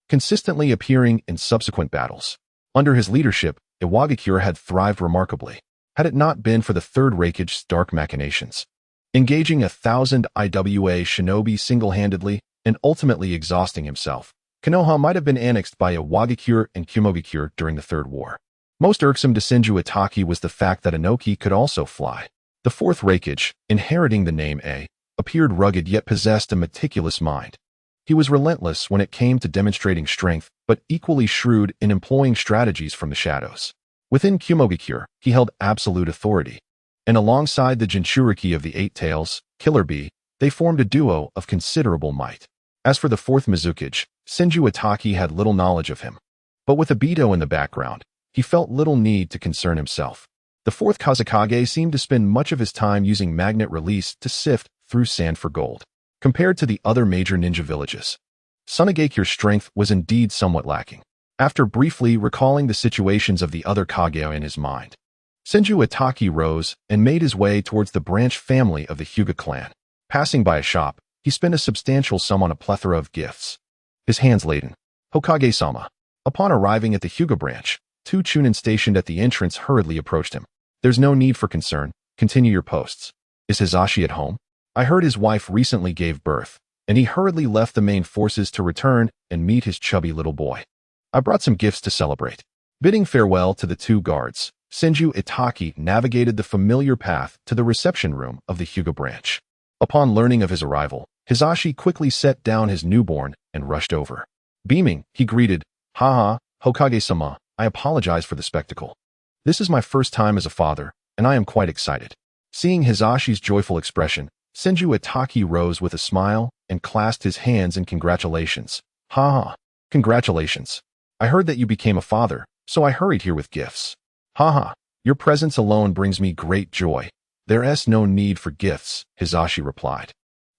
consistently appearing in subsequent battles. Under his leadership, Iwagakure had thrived remarkably, had it not been for the third Reikage's dark machinations. Engaging 1,000 IWA shinobi single-handedly and ultimately exhausting himself, Konoha might have been annexed by Iwagakure and Kumogakure during the Third War. Most irksome to Senju Itachi was the fact that Anoki could also fly. The fourth Reikage, inheriting the name A, appeared rugged yet possessed a meticulous mind. He was relentless when it came to demonstrating strength, but equally shrewd in employing strategies from the shadows. Within Kumogakure, he held absolute authority, and alongside the Jinchuriki of the Eight Tails, Killer Bee, they formed a duo of considerable might. As for the fourth Mizukage, Senju Itachi had little knowledge of him, but with Obito in the background, he felt little need to concern himself. The fourth Kazekage seemed to spend much of his time using magnet release to sift through sand for gold. Compared to the other major ninja villages, Tsunagekyu's strength was indeed somewhat lacking. After briefly recalling the situations of the other Kage in his mind, Senju Itaki rose and made his way towards the branch family of the Hyuga clan. Passing by a shop, he spent a substantial sum on a plethora of gifts, his hands laden. Hokage-sama. Upon arriving at the Hyuga branch, two Chunin stationed at the entrance hurriedly approached him. There's no need for concern. Continue your posts. Is Hizashi at home? I heard his wife recently gave birth, and he hurriedly left the main forces to return and meet his chubby little boy. I brought some gifts to celebrate. Bidding farewell to the two guards, Senju Itaki navigated the familiar path to the reception room of the Hyuga branch. Upon learning of his arrival, Hizashi quickly set down his newborn and rushed over. Beaming, he greeted, "Haha, Hokage-sama, I apologize for the spectacle. This is my first time as a father, and I am quite excited." Seeing Hizashi's joyful expression, Senju Itaki rose with a smile and clasped his hands in congratulations. "Haha, congratulations. I heard that you became a father, so I hurried here with gifts. Haha, your presence alone brings me great joy. There's no need for gifts," Hizashi replied.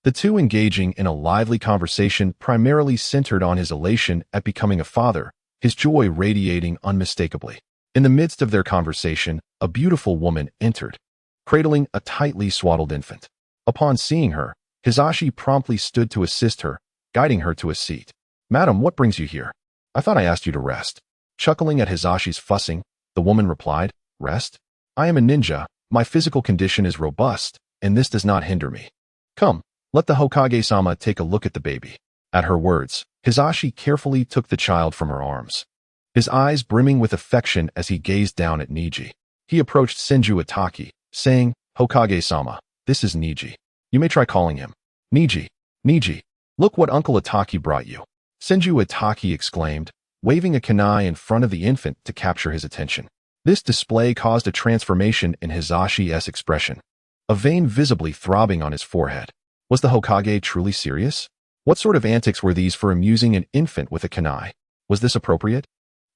The two engaging in a lively conversation primarily centered on his elation at becoming a father, his joy radiating unmistakably. In the midst of their conversation, a beautiful woman entered, cradling a tightly swaddled infant. Upon seeing her, Hizashi promptly stood to assist her, guiding her to a seat. "Madam, what brings you here? I thought I asked you to rest." Chuckling at Hizashi's fussing, the woman replied, "Rest? I am a ninja, my physical condition is robust, and this does not hinder me. Come, let the Hokage-sama take a look at the baby." At her words, Hizashi carefully took the child from her arms, his eyes brimming with affection as he gazed down at Niji. He approached Senju Itaki, saying, "Hokage-sama, this is Niji. You may try calling him Niji. Niji, look what Uncle Itaki brought you." Senju Itaki exclaimed, waving a kunai in front of the infant to capture his attention. This display caused a transformation in Hizashi's expression, a vein visibly throbbing on his forehead. Was the Hokage truly serious? What sort of antics were these for amusing an infant with a kunai? Was this appropriate?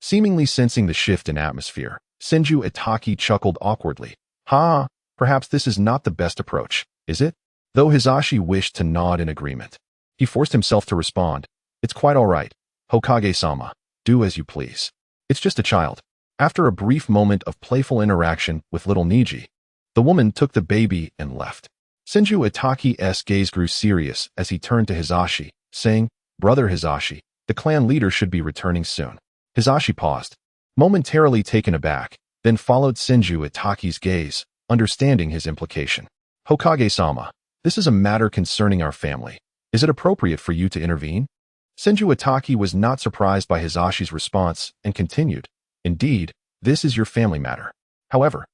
Seemingly sensing the shift in atmosphere, Senju Itaki chuckled awkwardly. "Ha, perhaps this is not the best approach, is it?" Though Hizashi wished to nod in agreement, he forced himself to respond, "It's quite all right, Hokage-sama. Do as you please. It's just a child." After a brief moment of playful interaction with little Niji, the woman took the baby and left. Senju Itaki's gaze grew serious as he turned to Hizashi, saying, "Brother Hizashi, the clan leader should be returning soon." Hizashi paused, momentarily taken aback, then followed Senju Itaki's gaze, understanding his implication. "Hokage-sama, this is a matter concerning our family. Is it appropriate for you to intervene?" Senju Itaki was not surprised by Hizashi's response and continued, "Indeed, this is your family matter. However,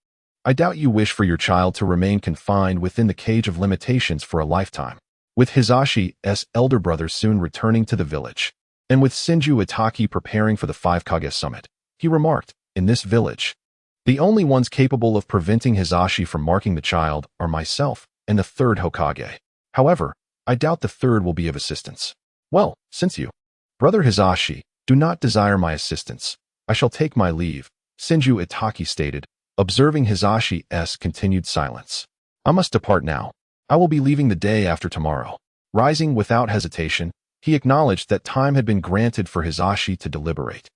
I doubt you wish for your child to remain confined within the cage of limitations for a lifetime." With Hizashi's elder brother soon returning to the village, and with Senju Itaki preparing for the Five Kage summit, he remarked, "In this village, the only ones capable of preventing Hizashi from marking the child are myself and the third Hokage. However, I doubt the third will be of assistance. Well, since you, Brother Hizashi, do not desire my assistance, I shall take my leave," Senju Itaki stated, observing Hizashi's continued silence. "I must depart now. I will be leaving the day after tomorrow." Rising without hesitation, he acknowledged that time had been granted for Hizashi to deliberate.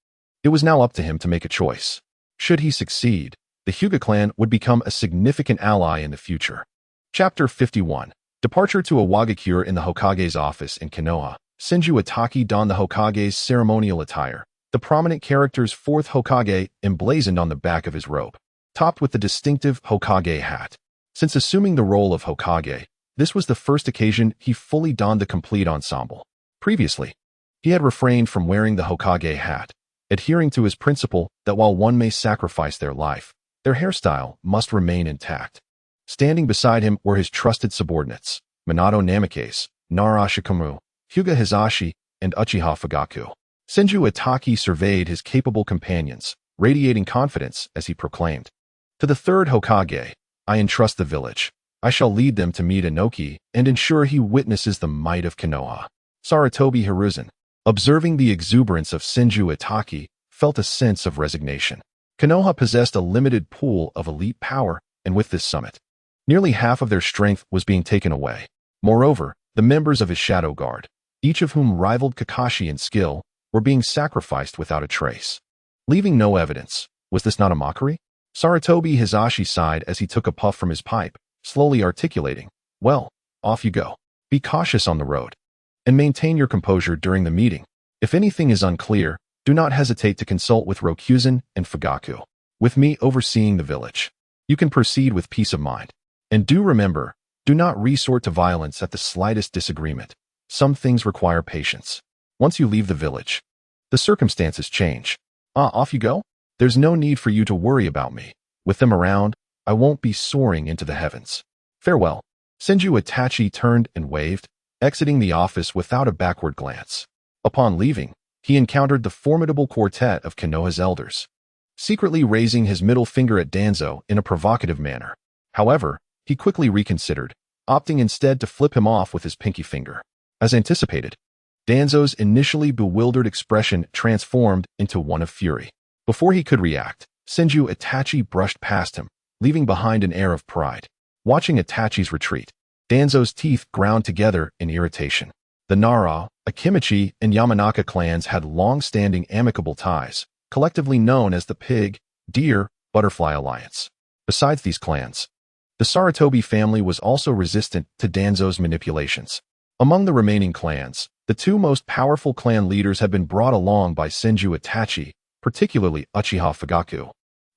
It was now up to him to make a choice. Should he succeed, the Hyuga clan would become a significant ally in the future. Chapter 51. Departure to a Wagakure in the Hokage's office in Konoha. Senju Itaki donned the Hokage's ceremonial attire, the prominent character's Fourth Hokage emblazoned on the back of his robe, topped with the distinctive Hokage hat. Since assuming the role of Hokage, this was the first occasion he fully donned the complete ensemble. Previously, he had refrained from wearing the Hokage hat, adhering to his principle that while one may sacrifice their life, their hairstyle must remain intact. Standing beside him were his trusted subordinates, Minato Namikaze, Nara Shikamu, Hyuga Hizashi, and Uchiha Fugaku. Senju Itaki surveyed his capable companions, radiating confidence as he proclaimed, "To the third Hokage, I entrust the village. I shall lead them to meet Inoki and ensure he witnesses the might of Konoha." Sarutobi Hiruzen, observing the exuberance of Senju Itaki, felt a sense of resignation. Konoha possessed a limited pool of elite power, and with this summit, nearly half of their strength was being taken away. Moreover, the members of his shadow guard, each of whom rivaled Kakashi in skill, were being sacrificed without a trace. Leaving no evidence, was this not a mockery? Sarutobi Hisashi sighed as he took a puff from his pipe, slowly articulating, "Well, off you go. Be cautious on the road. And maintain your composure during the meeting. If anything is unclear, do not hesitate to consult with Rokuzen and Fugaku. With me overseeing the village, you can proceed with peace of mind. And do remember, do not resort to violence at the slightest disagreement. Some things require patience. Once you leave the village, the circumstances change. Off you go? There's no need for you to worry about me. With them around, I won't be soaring into the heavens. Farewell." Senju Itachi turned and waved, exiting the office without a backward glance. Upon leaving, he encountered the formidable quartet of Konoha's elders, secretly raising his middle finger at Danzo in a provocative manner. However, he quickly reconsidered, opting instead to flip him off with his pinky finger. As anticipated, Danzo's initially bewildered expression transformed into one of fury. Before he could react, Senju Itachi brushed past him, leaving behind an air of pride. Watching Itachi's retreat, Danzo's teeth ground together in irritation. The Nara, Akimichi, and Yamanaka clans had long-standing amicable ties, collectively known as the Pig, Deer, Butterfly Alliance. Besides these clans, the Sarutobi family was also resistant to Danzo's manipulations. Among the remaining clans, the two most powerful clan leaders had been brought along by Senju Itachi, particularly Uchiha Fugaku,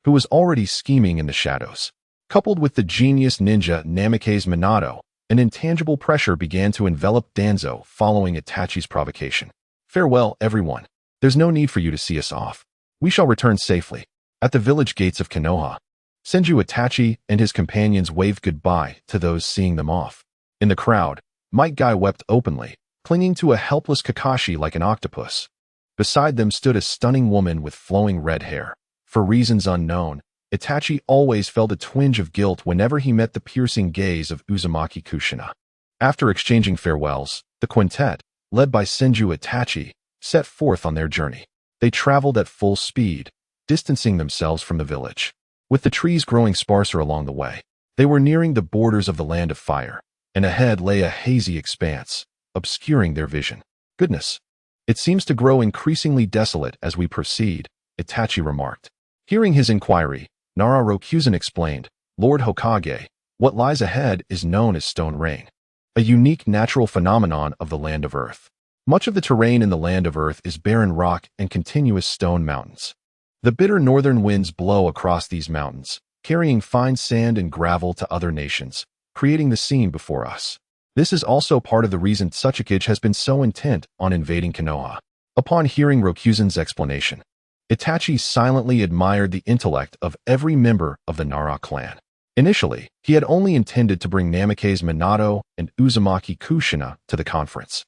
who was already scheming in the shadows. Coupled with the genius ninja Namikaze Minato, an intangible pressure began to envelop Danzo following Itachi's provocation. "Farewell, everyone. There's no need for you to see us off. We shall return safely." At the village gates of Konoha, Senju Itachi and his companions waved goodbye to those seeing them off. In the crowd, Might Guy wept openly, clinging to a helpless Kakashi like an octopus. Beside them stood a stunning woman with flowing red hair. For reasons unknown, Itachi always felt a twinge of guilt whenever he met the piercing gaze of Uzumaki Kushina. After exchanging farewells, the quintet, led by Senju Itachi, set forth on their journey. They traveled at full speed, distancing themselves from the village. With the trees growing sparser along the way, they were nearing the borders of the Land of Fire, and ahead lay a hazy expanse, obscuring their vision. "Goodness, it seems to grow increasingly desolate as we proceed," Itachi remarked. Hearing his inquiry, Nara Rokuzen explained, "Lord Hokage, what lies ahead is known as stone rain, a unique natural phenomenon of the Land of Earth. Much of the terrain in the Land of Earth is barren rock and continuous stone mountains. The bitter northern winds blow across these mountains, carrying fine sand and gravel to other nations, creating the scene before us. This is also part of the reason Tsuchikage has been so intent on invading Konoha." Upon hearing Rokuzen's explanation, Itachi silently admired the intellect of every member of the Nara clan. Initially, he had only intended to bring Namikaze Minato and Uzumaki Kushina to the conference.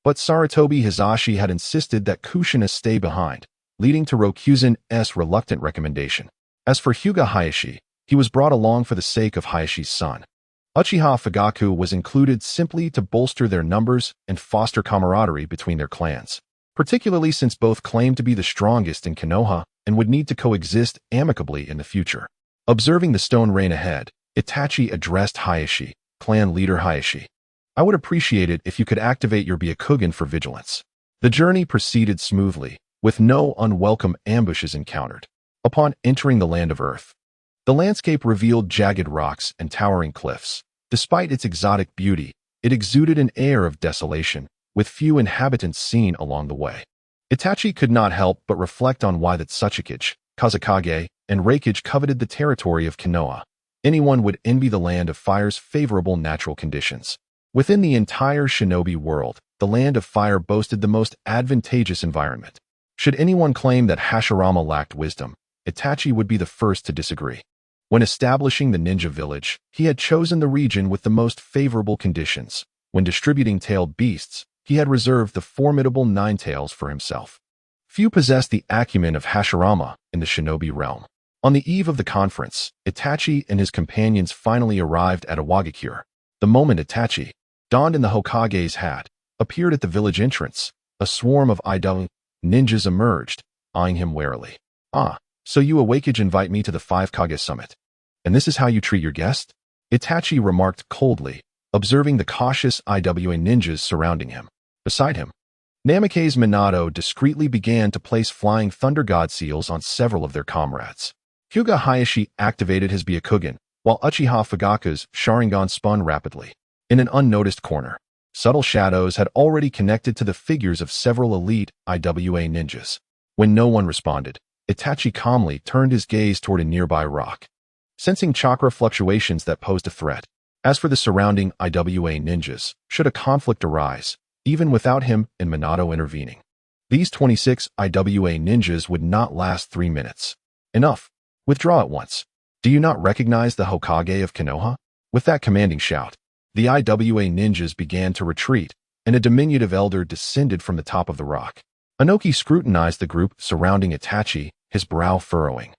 But Sarutobi Hisashi had insisted that Kushina stay behind, leading to Rokuzen's reluctant recommendation. As for Hyuga Hayashi, he was brought along for the sake of Hayashi's son. Uchiha Fugaku was included simply to bolster their numbers and foster camaraderie between their clans, particularly since both claimed to be the strongest in Konoha and would need to coexist amicably in the future. Observing the stone rain ahead, Itachi addressed Hayashi, clan leader Hayashi. "I would appreciate it if you could activate your Byakugan for vigilance." The journey proceeded smoothly, with no unwelcome ambushes encountered. Upon entering the Land of Earth, the landscape revealed jagged rocks and towering cliffs. Despite its exotic beauty, it exuded an air of desolation, with few inhabitants seen along the way. Itachi could not help but reflect on why the Tsuchikage, Kazekage, and Reikage coveted the territory of Konoha. Anyone would envy the Land of Fire's favorable natural conditions. Within the entire shinobi world, the Land of Fire boasted the most advantageous environment. Should anyone claim that Hashirama lacked wisdom, Itachi would be the first to disagree. When establishing the ninja village, he had chosen the region with the most favorable conditions. When distributing tailed beasts, he had reserved the formidable nine-tails for himself. Few possessed the acumen of Hashirama in the shinobi realm. On the eve of the conference, Itachi and his companions finally arrived at Awagakure. The moment Itachi, donned in the Hokage's hat, appeared at the village entrance, a swarm of idol ninjas emerged, eyeing him warily. "Ah, so you Awakage invite me to the 5 Kage summit. And this is how you treat your guest?" Itachi remarked coldly, observing the cautious IWA ninjas surrounding him. Beside him, Namikaze Minato discreetly began to place flying thunder god seals on several of their comrades. Hyuga Hayashi activated his Byakugan, while Uchiha Fugaku's Sharingan spun rapidly. In an unnoticed corner, subtle shadows had already connected to the figures of several elite IWA ninjas. When no one responded, Itachi calmly turned his gaze toward a nearby rock, sensing chakra fluctuations that posed a threat. As for the surrounding IWA ninjas, should a conflict arise, even without him and Minato intervening, these 26 IWA ninjas would not last 3 minutes. Enough. Withdraw at once. Do you not recognize the Hokage of Konoha? With that commanding shout, the IWA ninjas began to retreat, and a diminutive elder descended from the top of the rock. Inoki scrutinized the group surrounding Itachi, his brow furrowing.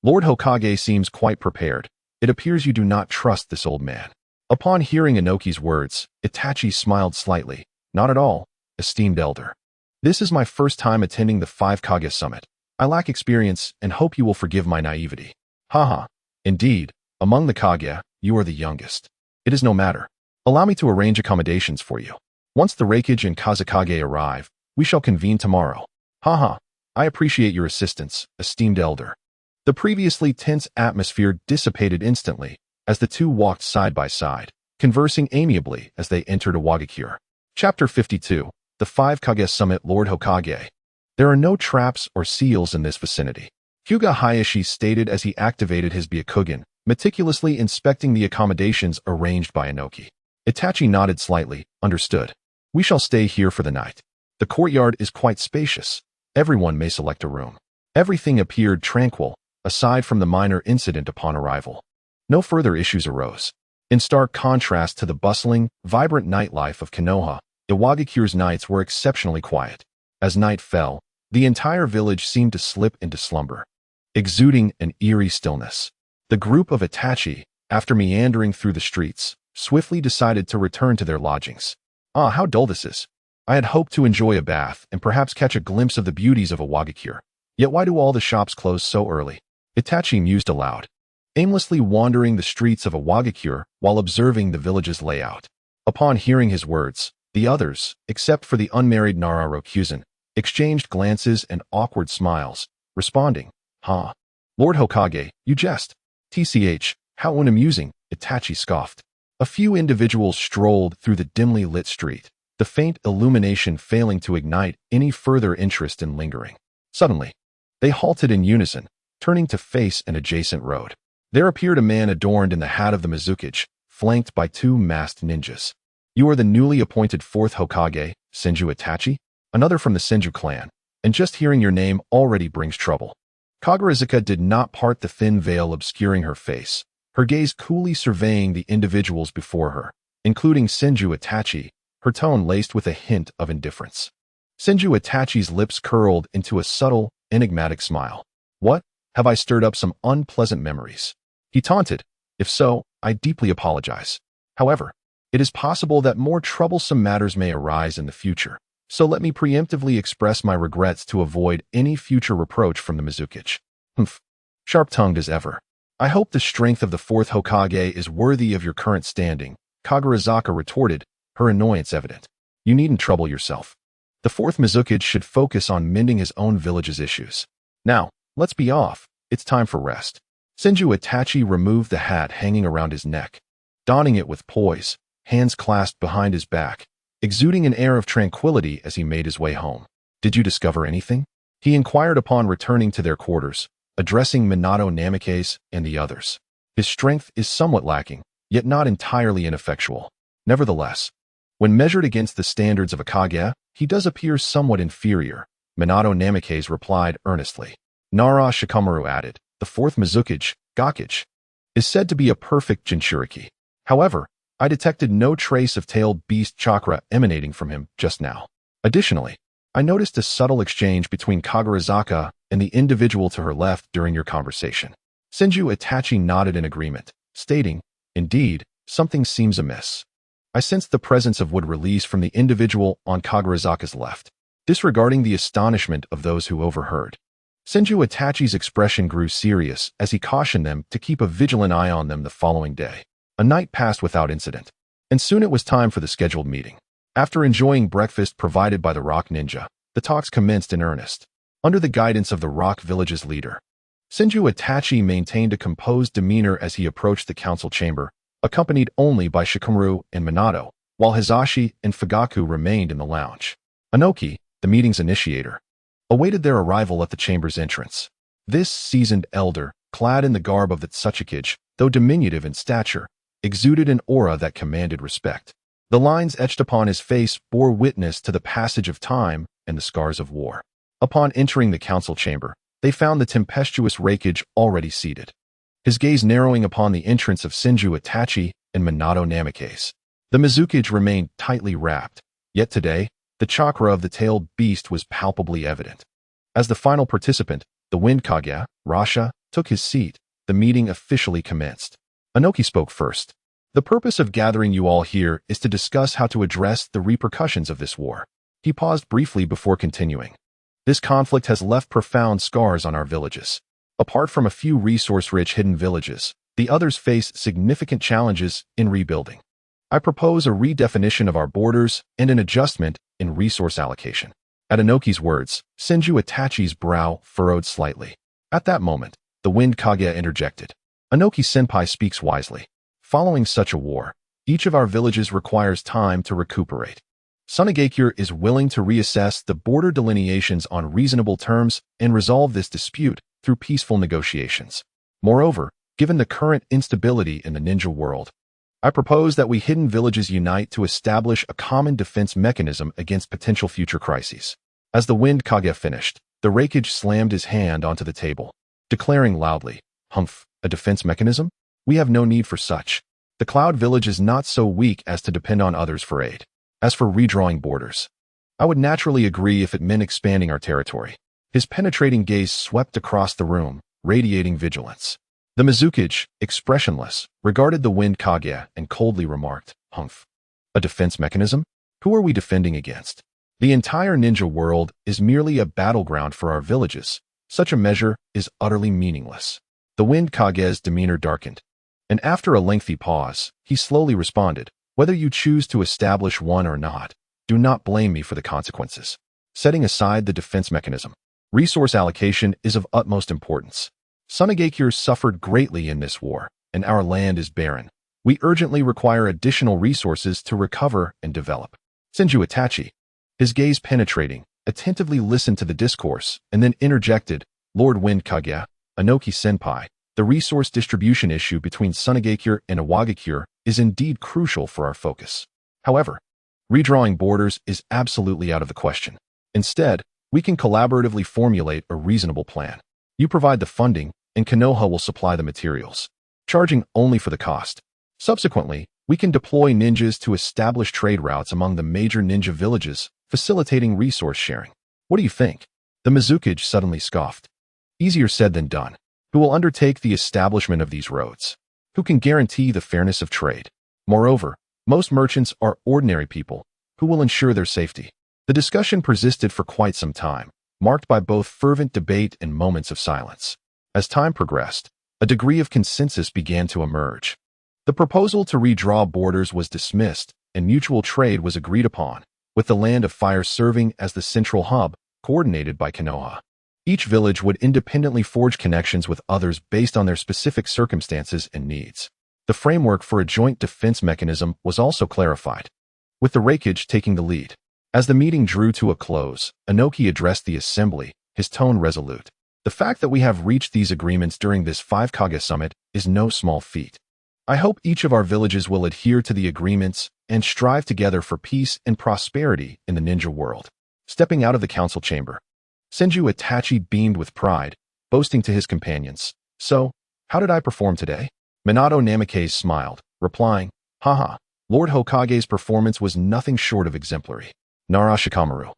Lord Hokage seems quite prepared. It appears you do not trust this old man. Upon hearing Inoki's words, Itachi smiled slightly. Not at all, esteemed elder. This is my first time attending the Five Kage Summit. I lack experience and hope you will forgive my naivety. Haha. Indeed, among the Kage, you are the youngest. It is no matter. Allow me to arrange accommodations for you. Once the Raikage and Kazekage arrive, we shall convene tomorrow. Haha. I appreciate your assistance, esteemed elder. The previously tense atmosphere dissipated instantly as the two walked side by side, conversing amiably as they entered a Wagakure. Chapter 52. The Five Kage Summit. Lord Hokage. There are no traps or seals in this vicinity, Hyuga Hayashi stated as he activated his Byakugan, meticulously inspecting the accommodations arranged by Inoki. Itachi nodded slightly. Understood. We shall stay here for the night. The courtyard is quite spacious. Everyone may select a room. Everything appeared tranquil, aside from the minor incident upon arrival. No further issues arose. In stark contrast to the bustling, vibrant nightlife of Konoha, Iwagakure's nights were exceptionally quiet. As night fell, the entire village seemed to slip into slumber, exuding an eerie stillness. The group of Itachi, after meandering through the streets, swiftly decided to return to their lodgings. Ah, how dull this is. I had hoped to enjoy a bath and perhaps catch a glimpse of the beauties of Iwagakure. Yet why do all the shops close so early? Itachi mused aloud, aimlessly wandering the streets of Iwagakure while observing the village's layout. Upon hearing his words, the others, except for the unmarried Nara Rokuzen, exchanged glances and awkward smiles, responding, "Huh? Lord Hokage, you jest." "TCH, how unamusing," Itachi scoffed. A few individuals strolled through the dimly lit street, the faint illumination failing to ignite any further interest in lingering. Suddenly, they halted in unison, turning to face an adjacent road. There appeared a man adorned in the hat of the Mizukage, flanked by two masked ninjas. "You are the newly appointed Fourth Hokage, Senju Itachi?" Another from the Senju clan, and just hearing your name already brings trouble. Kagurazuka did not part the thin veil obscuring her face, her gaze coolly surveying the individuals before her, including Senju Itachi, her tone laced with a hint of indifference. Senju Itachi's lips curled into a subtle, enigmatic smile. "What? Have I stirred up some unpleasant memories?" he taunted. "If so, I deeply apologize. However, it is possible that more troublesome matters may arise in the future, so let me preemptively express my regrets to avoid any future reproach from the Mizukage." "Humph. Sharp-tongued as ever. I hope the strength of the Fourth Hokage is worthy of your current standing," Kagurazaka retorted, her annoyance evident. "You needn't trouble yourself. The Fourth Mizukage should focus on mending his own village's issues. Now, let's be off. It's time for rest." Senju Itachi removed the hat hanging around his neck, donning it with poise, hands clasped behind his back, exuding an air of tranquility as he made his way home. "Did you discover anything?" he inquired upon returning to their quarters, addressing Minato, Namikaze, and the others. His strength is somewhat lacking, yet not entirely ineffectual. Nevertheless, when measured against the standards of a Kage, he does appear somewhat inferior, Minato Namikaze replied earnestly. Nara Shikamaru added, "The Fourth Mizukage, Gakage, is said to be a perfect Jinchuriki. However, I detected no trace of tailed beast chakra emanating from him just now. Additionally, I noticed a subtle exchange between Kagurazaka and the individual to her left during your conversation." Senju Itachi nodded in agreement, stating, "Indeed, something seems amiss. I sensed the presence of wood release from the individual on Kagurazaka's left." Disregarding the astonishment of those who overheard, Senju Itachi's expression grew serious as he cautioned them to keep a vigilant eye on them the following day. A night passed without incident, and soon it was time for the scheduled meeting. After enjoying breakfast provided by the Rock Ninja, the talks commenced in earnest. Under the guidance of the Rock Village's leader, Senju Itachi maintained a composed demeanor as he approached the council chamber, accompanied only by Shikamaru and Minato, while Hizashi and Fugaku remained in the lounge. Inoki, the meeting's initiator, awaited their arrival at the chamber's entrance. This seasoned elder, clad in the garb of the Tsuchikage, though diminutive in stature, exuded an aura that commanded respect. The lines etched upon his face bore witness to the passage of time and the scars of war. Upon entering the council chamber, they found the tempestuous Raikage already seated, his gaze narrowing upon the entrance of Senju Itachi and Minato Namikaze. The Mizukage remained tightly wrapped, yet today, the chakra of the tailed beast was palpably evident. As the final participant, the Wind Kage, Rasha, took his seat, the meeting officially commenced. Inoki spoke first. The purpose of gathering you all here is to discuss how to address the repercussions of this war. He paused briefly before continuing. This conflict has left profound scars on our villages. Apart from a few resource-rich hidden villages, the others face significant challenges in rebuilding. I propose a redefinition of our borders and an adjustment in resource allocation. At Inoki's words, Senju Itachi's brow furrowed slightly. At that moment, the Wind Kage interjected. Inoki-senpai speaks wisely. Following such a war, each of our villages requires time to recuperate. Sunagakure is willing to reassess the border delineations on reasonable terms and resolve this dispute through peaceful negotiations. Moreover, given the current instability in the ninja world, I propose that we hidden villages unite to establish a common defense mechanism against potential future crises. As the Wind Kage finished, the Raikage slammed his hand onto the table, declaring loudly, "Humph, a defense mechanism? We have no need for such. The Cloud Village is not so weak as to depend on others for aid. As for redrawing borders, I would naturally agree if it meant expanding our territory." His penetrating gaze swept across the room, radiating vigilance. The Mizukage, expressionless, regarded the Wind Kage and coldly remarked, "Humph. A defense mechanism? Who are we defending against? The entire ninja world is merely a battleground for our villages. Such a measure is utterly meaningless." The Wind Kage's demeanor darkened, and after a lengthy pause, he slowly responded, "Whether you choose to establish one or not, do not blame me for the consequences. Setting aside the defense mechanism, resource allocation is of utmost importance. Sunagakure suffered greatly in this war, and our land is barren. We urgently require additional resources to recover and develop." Senju Itachi, his gaze penetrating, attentively listened to the discourse and then interjected, "Lord Wind Kage, Inoki-senpai, the resource distribution issue between Sunagakure and Iwagakure is indeed crucial for our focus. However, redrawing borders is absolutely out of the question. Instead, we can collaboratively formulate a reasonable plan. You provide the funding, and Konoha will supply the materials, charging only for the cost. Subsequently, we can deploy ninjas to establish trade routes among the major ninja villages, facilitating resource sharing. What do you think?" The Mizukage suddenly scoffed. "Easier said than done. Who will undertake the establishment of these roads? Who can guarantee the fairness of trade? Moreover, most merchants are ordinary people. Who will ensure their safety?" The discussion persisted for quite some time, marked by both fervent debate and moments of silence. As time progressed, a degree of consensus began to emerge. The proposal to redraw borders was dismissed, and mutual trade was agreed upon, with the Land of Fire serving as the central hub, coordinated by Konoha. Each village would independently forge connections with others based on their specific circumstances and needs. The framework for a joint defense mechanism was also clarified, with the Raikage taking the lead. As the meeting drew to a close, Inoki addressed the assembly, his tone resolute. "The fact that we have reached these agreements during this Five Kage summit is no small feat. I hope each of our villages will adhere to the agreements and strive together for peace and prosperity in the ninja world." Stepping out of the council chamber, Senju Itachi beamed with pride, boasting to his companions, "So, how did I perform today?" Minato Namikaze smiled, replying, "Haha, Lord Hokage's performance was nothing short of exemplary." Nara Shikamaru,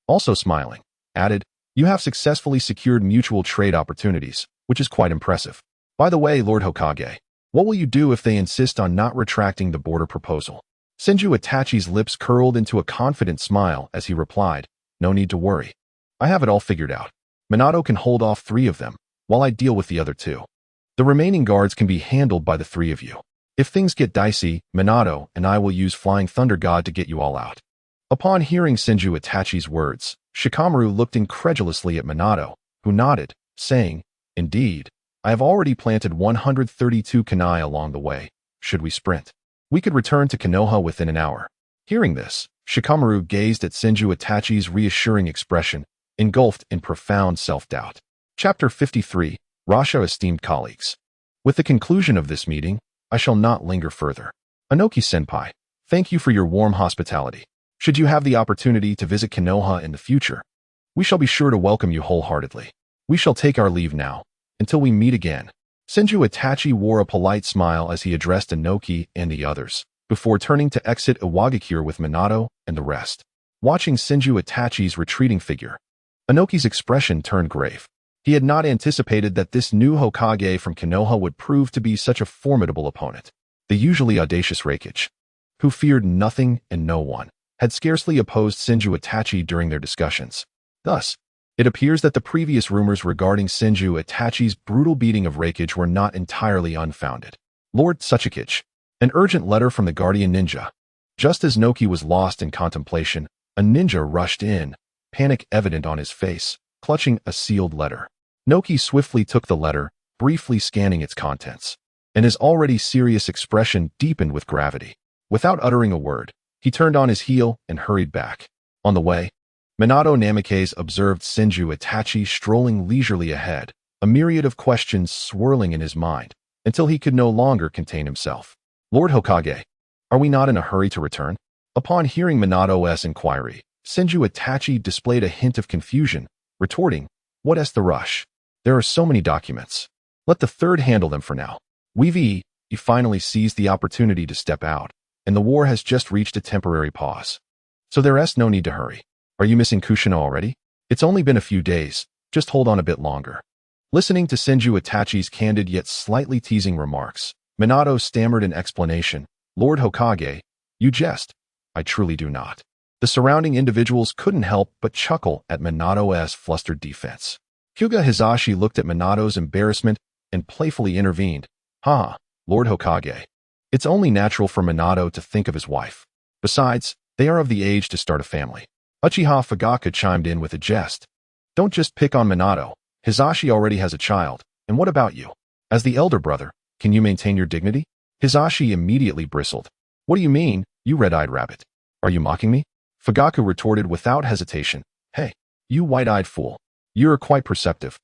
also smiling, added, "You have successfully secured mutual trade opportunities, which is quite impressive. By the way, Lord Hokage, what will you do if they insist on not retracting the border proposal?" Senju Itachi's lips curled into a confident smile as he replied, "No need to worry. I have it all figured out. Minato can hold off 3 of them, while I deal with the other 2. The remaining guards can be handled by the 3 of you. If things get dicey, Minato and I will use Flying Thunder God to get you all out." Upon hearing Senju Itachi's words, Shikamaru looked incredulously at Minato, who nodded, saying, "Indeed, I have already planted 132 kunai along the way. Should we sprint? We could return to Konoha within an hour." Hearing this, Shikamaru gazed at Senju Itachi's reassuring expression, engulfed in profound self-doubt. Chapter 53, Rasha Esteemed Colleagues. With the conclusion of this meeting, I shall not linger further. Anoki-senpai, thank you for your warm hospitality. Should you have the opportunity to visit Konoha in the future, we shall be sure to welcome you wholeheartedly. We shall take our leave now, until we meet again. Senju Itachi wore a polite smile as he addressed Anoki and the others, before turning to exit Iwagakure with Minato and the rest. Watching Senju Itachi's retreating figure, Anoki's expression turned grave. He had not anticipated that this new Hokage from Konoha would prove to be such a formidable opponent. The usually audacious Raikage, who feared nothing and no one, had scarcely opposed Senju Itachi during their discussions. Thus, it appears that the previous rumors regarding Senju Itachi's brutal beating of Raikage were not entirely unfounded. Lord Tsuchikage, an urgent letter from the guardian ninja. Just as Noki was lost in contemplation, a ninja rushed in, panic evident on his face, clutching a sealed letter. Noki swiftly took the letter, briefly scanning its contents, and his already serious expression deepened with gravity. Without uttering a word, he turned on his heel and hurried back. On the way, Minato Namikaze observed Senju Itachi strolling leisurely ahead, a myriad of questions swirling in his mind, until he could no longer contain himself. Lord Hokage, are we not in a hurry to return? Upon hearing Minato's inquiry, Senju Itachi displayed a hint of confusion, retorting, "What is the rush? There are so many documents. Let the third handle them for now." He finally seized the opportunity to step out, and the war has just reached a temporary pause. So there is no need to hurry. Are you missing Kushina already? It's only been a few days, just hold on a bit longer. Listening to Senju Itachi's candid yet slightly teasing remarks, Minato stammered an explanation. "Lord Hokage, you jest." "I truly do not." The surrounding individuals couldn't help but chuckle at Minato's flustered defense. Hyuga Hizashi looked at Minato's embarrassment and playfully intervened. "Ha, Lord Hokage. It's only natural for Minato to think of his wife. Besides, they are of the age to start a family." Uchiha Fugaka chimed in with a jest. "Don't just pick on Minato. Hizashi already has a child, and what about you? As the elder brother, can you maintain your dignity?" Hizashi immediately bristled. "What do you mean, you red-eyed rabbit? Are you mocking me?" Fugaku retorted without hesitation. "Hey, you white-eyed fool. You're quite perceptive.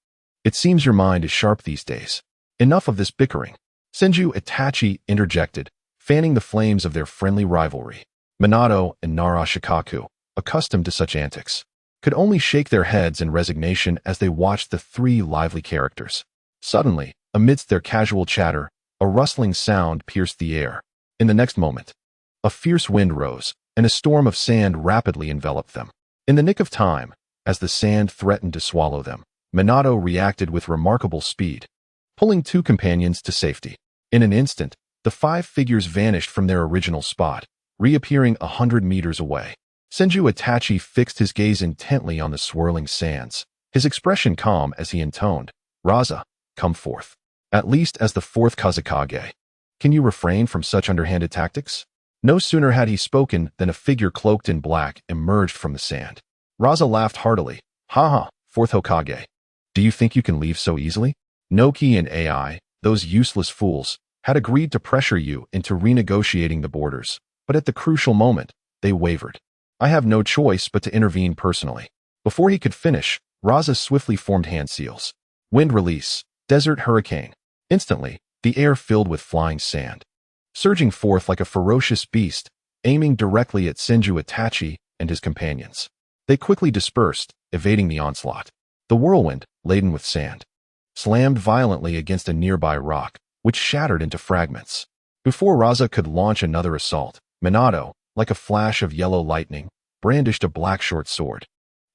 It seems your mind is sharp these days. Enough of this bickering." Senju Itachi interjected, fanning the flames of their friendly rivalry. Minato and Nara Shikaku, accustomed to such antics, could only shake their heads in resignation as they watched the three lively characters. Suddenly, amidst their casual chatter, a rustling sound pierced the air. In the next moment, a fierce wind rose, and a storm of sand rapidly enveloped them. In the nick of time, as the sand threatened to swallow them, Minato reacted with remarkable speed, pulling two companions to safety. In an instant, the five figures vanished from their original spot, reappearing 100 meters away. Senju Itachi fixed his gaze intently on the swirling sands, his expression calm as he intoned, "Raza, come forth. At least as the fourth Kazekage. Can you refrain from such underhanded tactics?" No sooner had he spoken than a figure cloaked in black emerged from the sand. Raza laughed heartily. "Ha ha, fourth Hokage. Do you think you can leave so easily? Noki and AI, those useless fools, had agreed to pressure you into renegotiating the borders, but at the crucial moment, they wavered. I have no choice but to intervene personally." Before he could finish, Raza swiftly formed hand seals. Wind release, desert hurricane. Instantly, the air filled with flying sand, surging forth like a ferocious beast, aiming directly at Senju Itachi and his companions. They quickly dispersed, evading the onslaught. The whirlwind, laden with sand, slammed violently against a nearby rock, which shattered into fragments. Before Raza could launch another assault, Minato, like a flash of yellow lightning, brandished a black short sword.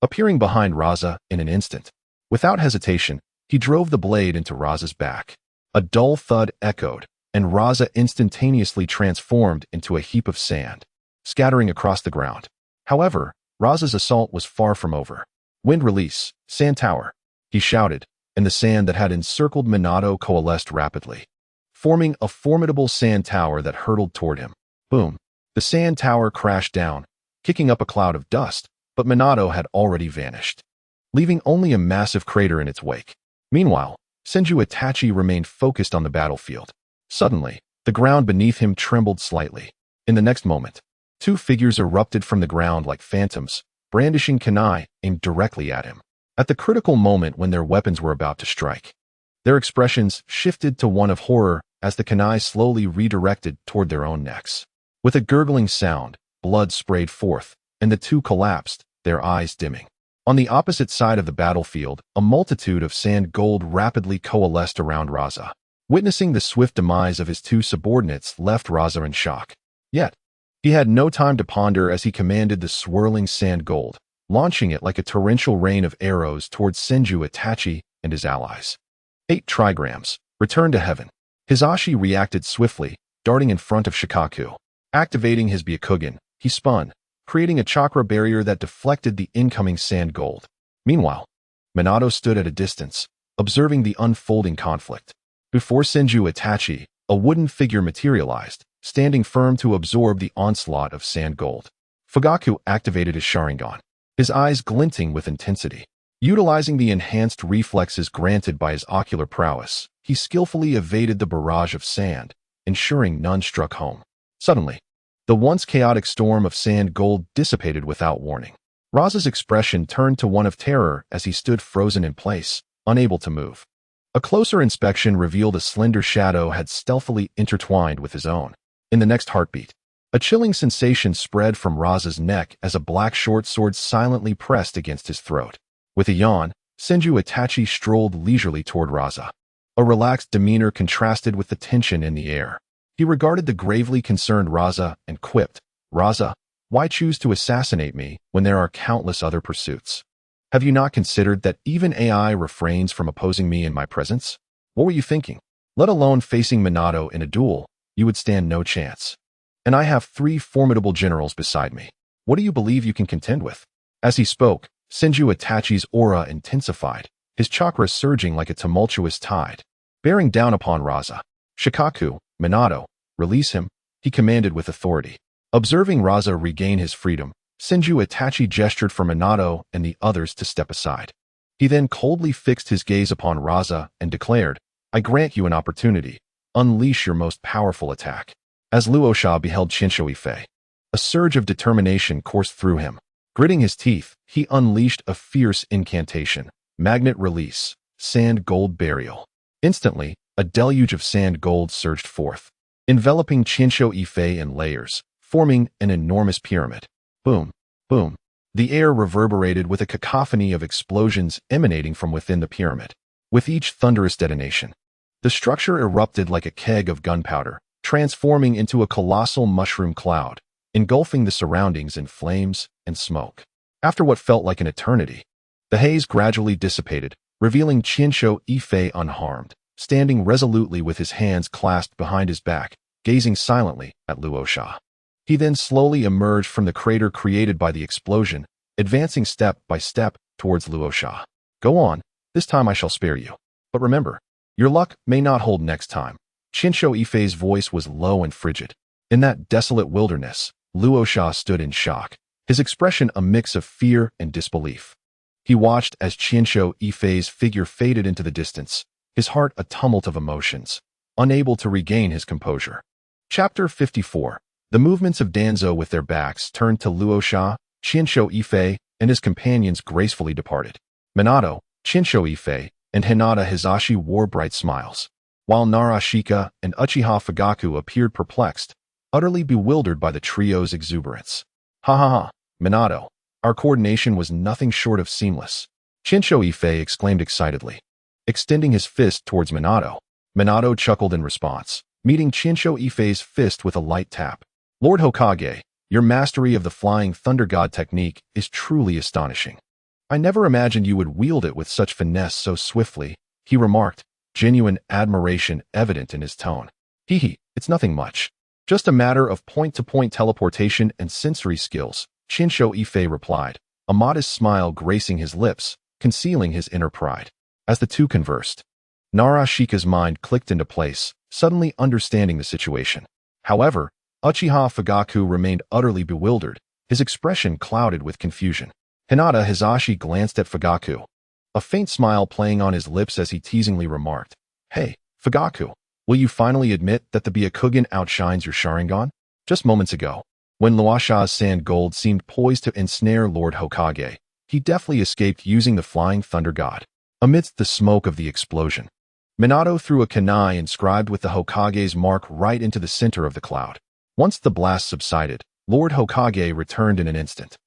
Appearing behind Raza in an instant, without hesitation, he drove the blade into Raza's back. A dull thud echoed, and Raza instantaneously transformed into a heap of sand, scattering across the ground. However, Raza's assault was far from over. "Wind release, sand tower," he shouted, and the sand that had encircled Minato coalesced rapidly, forming a formidable sand tower that hurtled toward him. Boom! The sand tower crashed down, kicking up a cloud of dust, but Minato had already vanished, leaving only a massive crater in its wake. Meanwhile, Senju Itachi remained focused on the battlefield. Suddenly, the ground beneath him trembled slightly. In the next moment, two figures erupted from the ground like phantoms, brandishing kunai aimed directly at him. At the critical moment when their weapons were about to strike, their expressions shifted to one of horror as the kunai slowly redirected toward their own necks. With a gurgling sound, blood sprayed forth, and the two collapsed, their eyes dimming. On the opposite side of the battlefield, a multitude of sand gold rapidly coalesced around Raza. Witnessing the swift demise of his two subordinates left Raza in shock. Yet, he had no time to ponder as he commanded the swirling sand gold, launching it like a torrential rain of arrows towards Senju Itachi and his allies. 8 trigrams. Return to heaven. Hisashi reacted swiftly, darting in front of Shikaku. Activating his Byakugan, he spun, creating a chakra barrier that deflected the incoming sand gold. Meanwhile, Minato stood at a distance, observing the unfolding conflict. Before Senju Itachi, a wooden figure materialized, standing firm to absorb the onslaught of sand gold. Fugaku activated his Sharingan, his eyes glinting with intensity. Utilizing the enhanced reflexes granted by his ocular prowess, he skillfully evaded the barrage of sand, ensuring none struck home. Suddenly, the once chaotic storm of sand gold dissipated without warning. Raza's expression turned to one of terror as he stood frozen in place, unable to move. A closer inspection revealed a slender shadow had stealthily intertwined with his own. In the next heartbeat, a chilling sensation spread from Raza's neck as a black short sword silently pressed against his throat. With a yawn, Senju Itachi strolled leisurely toward Raza. A relaxed demeanor contrasted with the tension in the air. He regarded the gravely concerned Raza and quipped, "Raza, why choose to assassinate me when there are countless other pursuits? Have you not considered that even AI refrains from opposing me in my presence? What were you thinking? Let alone facing Minato in a duel, you would stand no chance. And I have 3 formidable generals beside me. What do you believe you can contend with?" As he spoke, Senju Itachi's aura intensified, his chakra surging like a tumultuous tide, bearing down upon Raza. "Shikaku, Minato, release him," he commanded with authority. Observing Raza regain his freedom, Senju Itachi gestured for Minato and the others to step aside. He then coldly fixed his gaze upon Raza and declared, "I grant you an opportunity. Unleash your most powerful attack." As Luosha beheld Chinsho Yifei, a surge of determination coursed through him. Gritting his teeth, he unleashed a fierce incantation, magnet release, sand gold burial. Instantly, a deluge of sand gold surged forth, enveloping Chinsho Yifei in layers, forming an enormous pyramid. Boom, boom. The air reverberated with a cacophony of explosions emanating from within the pyramid. With each thunderous detonation, the structure erupted like a keg of gunpowder, transforming into a colossal mushroom cloud, engulfing the surroundings in flames and smoke. After what felt like an eternity, the haze gradually dissipated, revealing Chinsho Yifei unharmed, standing resolutely with his hands clasped behind his back, gazing silently at Luosha. He then slowly emerged from the crater created by the explosion, advancing step by step towards Luosha. "Go on, this time I shall spare you. But remember, your luck may not hold next time." Chinsho Yifei's voice was low and frigid. In that desolate wilderness, Luosha stood in shock, his expression a mix of fear and disbelief. He watched as Chinsho Yifei's figure faded into the distance, his heart a tumult of emotions, unable to regain his composure. Chapter 54. The movements of Danzo with their backs turned to Luosha, Chinsho Yifei, and his companions gracefully departed. Minato, Chinsho Yifei, and Hinata Hisashi wore bright smiles, while Narashika and Uchiha Fugaku appeared perplexed, utterly bewildered by the trio's exuberance. "Ha ha ha, Minato, our coordination was nothing short of seamless," Chinsho Yifei exclaimed excitedly. Extending his fist towards Minato, Minato chuckled in response, meeting Chinsho Yifei's fist with a light tap. "Lord Hokage, your mastery of the Flying Thunder God technique is truly astonishing. I never imagined you would wield it with such finesse so swiftly," he remarked, genuine admiration evident in his tone. "Hee, it's nothing much. Just a matter of point-to-point teleportation and sensory skills," Chinsho Yifei replied, a modest smile gracing his lips, concealing his inner pride. As the two conversed, Narashika's mind clicked into place, suddenly understanding the situation. However, Uchiha Fugaku remained utterly bewildered, his expression clouded with confusion. Hinata Hizashi glanced at Fugaku, a faint smile playing on his lips as he teasingly remarked, "Hey, Fugaku, will you finally admit that the Byakugan outshines your Sharingan?" Just moments ago, when Luosha's sand gold seemed poised to ensnare Lord Hokage, he deftly escaped using the flying thunder god. Amidst the smoke of the explosion, Minato threw a kunai inscribed with the Hokage's mark right into the center of the cloud. Once the blast subsided, Lord Hokage returned in an instant.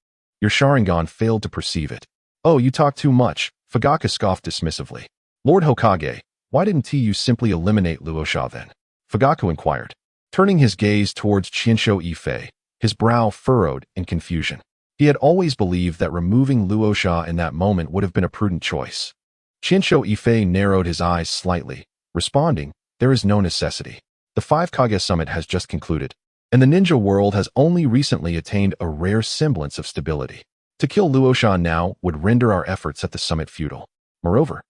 Your Sharingan failed to perceive it. Oh, you talk too much, Fugaku scoffed dismissively. Lord Hokage, why didn't you simply eliminate Luosha then? Fugaku inquired, turning his gaze towards Qinsho Yifei, his brow furrowed in confusion. He had always believed that removing Luosha in that moment would have been a prudent choice. Qinsho Yifei narrowed his eyes slightly, responding, there is no necessity. The 5 Kage Summit has just concluded, and the ninja world has only recently attained a rare semblance of stability. To kill Luosha now would render our efforts at the summit futile. Moreover,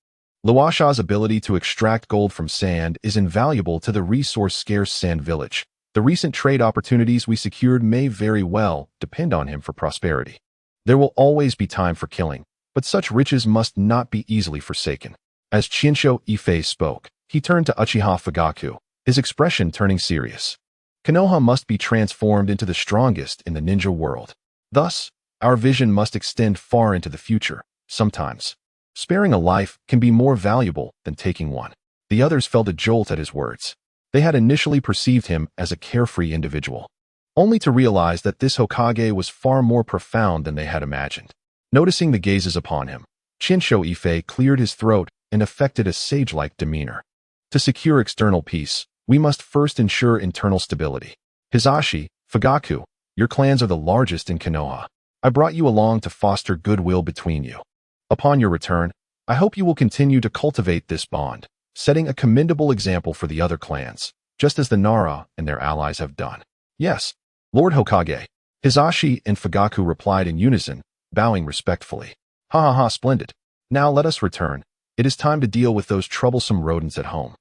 Luosha's ability to extract gold from sand is invaluable to the resource-scarce Sand Village. The recent trade opportunities we secured may very well depend on him for prosperity. There will always be time for killing, but such riches must not be easily forsaken. As Qinsho Yifei spoke, he turned to Uchiha Fugaku, his expression turning serious. Konoha must be transformed into the strongest in the ninja world. Thus, our vision must extend far into the future. Sometimes, sparing a life can be more valuable than taking one. The others felt a jolt at his words. They had initially perceived him as a carefree individual, only to realize that this Hokage was far more profound than they had imagined. Noticing the gazes upon him, Qinsho Yifei cleared his throat and affected a sage-like demeanor. To secure external peace, we must first ensure internal stability. Hizashi, Fugaku, your clans are the largest in Konoha. I brought you along to foster goodwill between you. Upon your return, I hope you will continue to cultivate this bond, setting a commendable example for the other clans, just as the Nara and their allies have done. Yes, Lord Hokage. Hizashi and Fugaku replied in unison, bowing respectfully. Ha ha ha, splendid. Now let us return. It is time to deal with those troublesome rodents at home.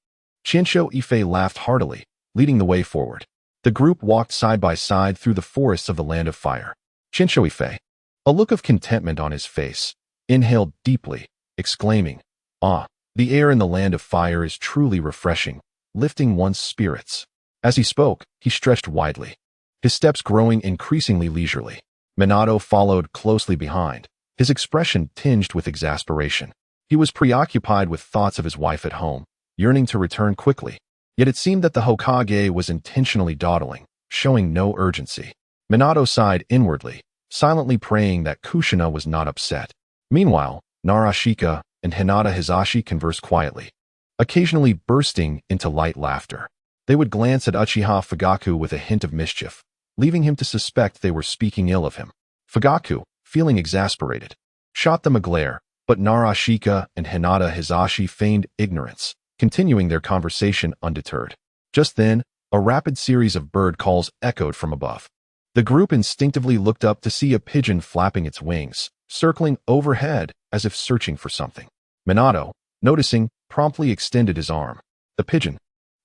Qinsho Yifei laughed heartily, leading the way forward. The group walked side by side through the forests of the Land of Fire. Qinsho Yifei, a look of contentment on his face, inhaled deeply, exclaiming, "Ah, the air in the Land of Fire is truly refreshing, lifting one's spirits." As he spoke, he stretched widely, his steps growing increasingly leisurely. Minato followed closely behind, his expression tinged with exasperation. He was preoccupied with thoughts of his wife at home, yearning to return quickly. Yet it seemed that the Hokage was intentionally dawdling, showing no urgency. Minato sighed inwardly, silently praying that Kushina was not upset. Meanwhile, Narashika and Hinata Hizashi conversed quietly, occasionally bursting into light laughter. They would glance at Uchiha Fugaku with a hint of mischief, leaving him to suspect they were speaking ill of him. Fugaku, feeling exasperated, shot them a glare, but Narashika and Hinata Hizashi feigned ignorance, continuing their conversation undeterred. Just then, a rapid series of bird calls echoed from above. The group instinctively looked up to see a pigeon flapping its wings, circling overhead as if searching for something. Minato, noticing, promptly extended his arm. The pigeon,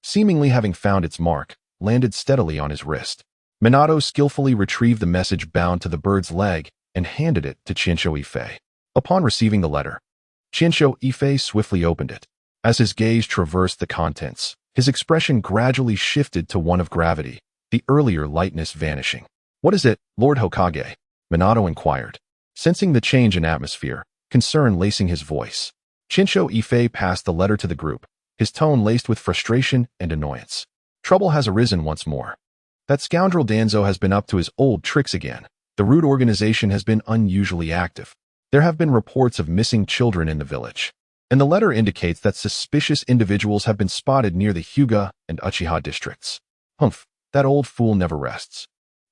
seemingly having found its mark, landed steadily on his wrist. Minato skillfully retrieved the message bound to the bird's leg and handed it to Qinsho Yifei. Upon receiving the letter, Qinsho Yifei swiftly opened it. As his gaze traversed the contents, his expression gradually shifted to one of gravity, the earlier lightness vanishing. "What is it, Lord Hokage?" Minato inquired, sensing the change in atmosphere, concern lacing his voice. Qinsho Yifei passed the letter to the group, his tone laced with frustration and annoyance. "Trouble has arisen once more. That scoundrel Danzo has been up to his old tricks again. The root organization has been unusually active. There have been reports of missing children in the village, and the letter indicates that suspicious individuals have been spotted near the Hyuga and Uchiha districts. Humph, that old fool never rests."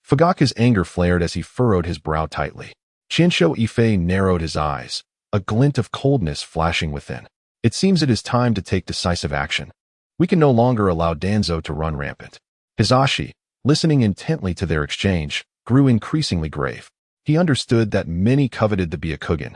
Fugaku's anger flared as he furrowed his brow tightly. Qinsho Yifei narrowed his eyes, a glint of coldness flashing within. "It seems it is time to take decisive action. We can no longer allow Danzo to run rampant." Hizashi, listening intently to their exchange, grew increasingly grave. He understood that many coveted the Byakugan,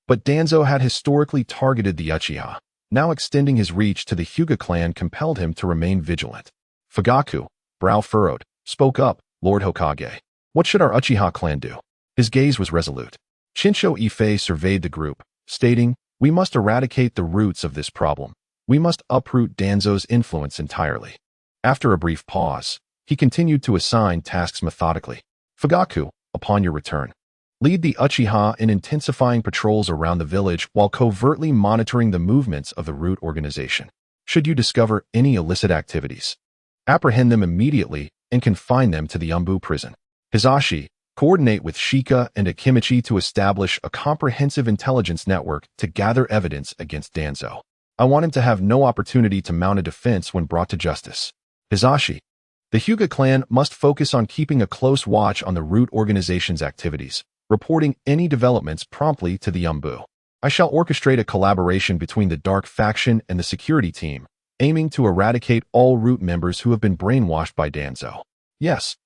but Danzo had historically targeted the Uchiha. Now extending his reach to the Hyuga clan compelled him to remain vigilant. Fugaku, brow furrowed, spoke up, "Lord Hokage, What should our Uchiha clan do? His gaze was resolute. Shinsho Yifei surveyed the group, stating, "We must eradicate the roots of this problem. We must uproot Danzo's influence entirely." After a brief pause, he continued to assign tasks methodically. Fugaku, upon your return, lead the Uchiha in intensifying patrols around the village while covertly monitoring the movements of the root organization. Should you discover any illicit activities, apprehend them immediately and confine them to the Umbu prison. Hisashi, coordinate with Shika and Akimichi to establish a comprehensive intelligence network to gather evidence against Danzo. I want him to have no opportunity to mount a defense when brought to justice. Hisashi, the Hyuga clan must focus on keeping a close watch on the root organization's activities, reporting any developments promptly to the Umbu. I shall orchestrate a collaboration between the Dark Faction and the security team, aiming to eradicate all root members who have been brainwashed by Danzo. Yes.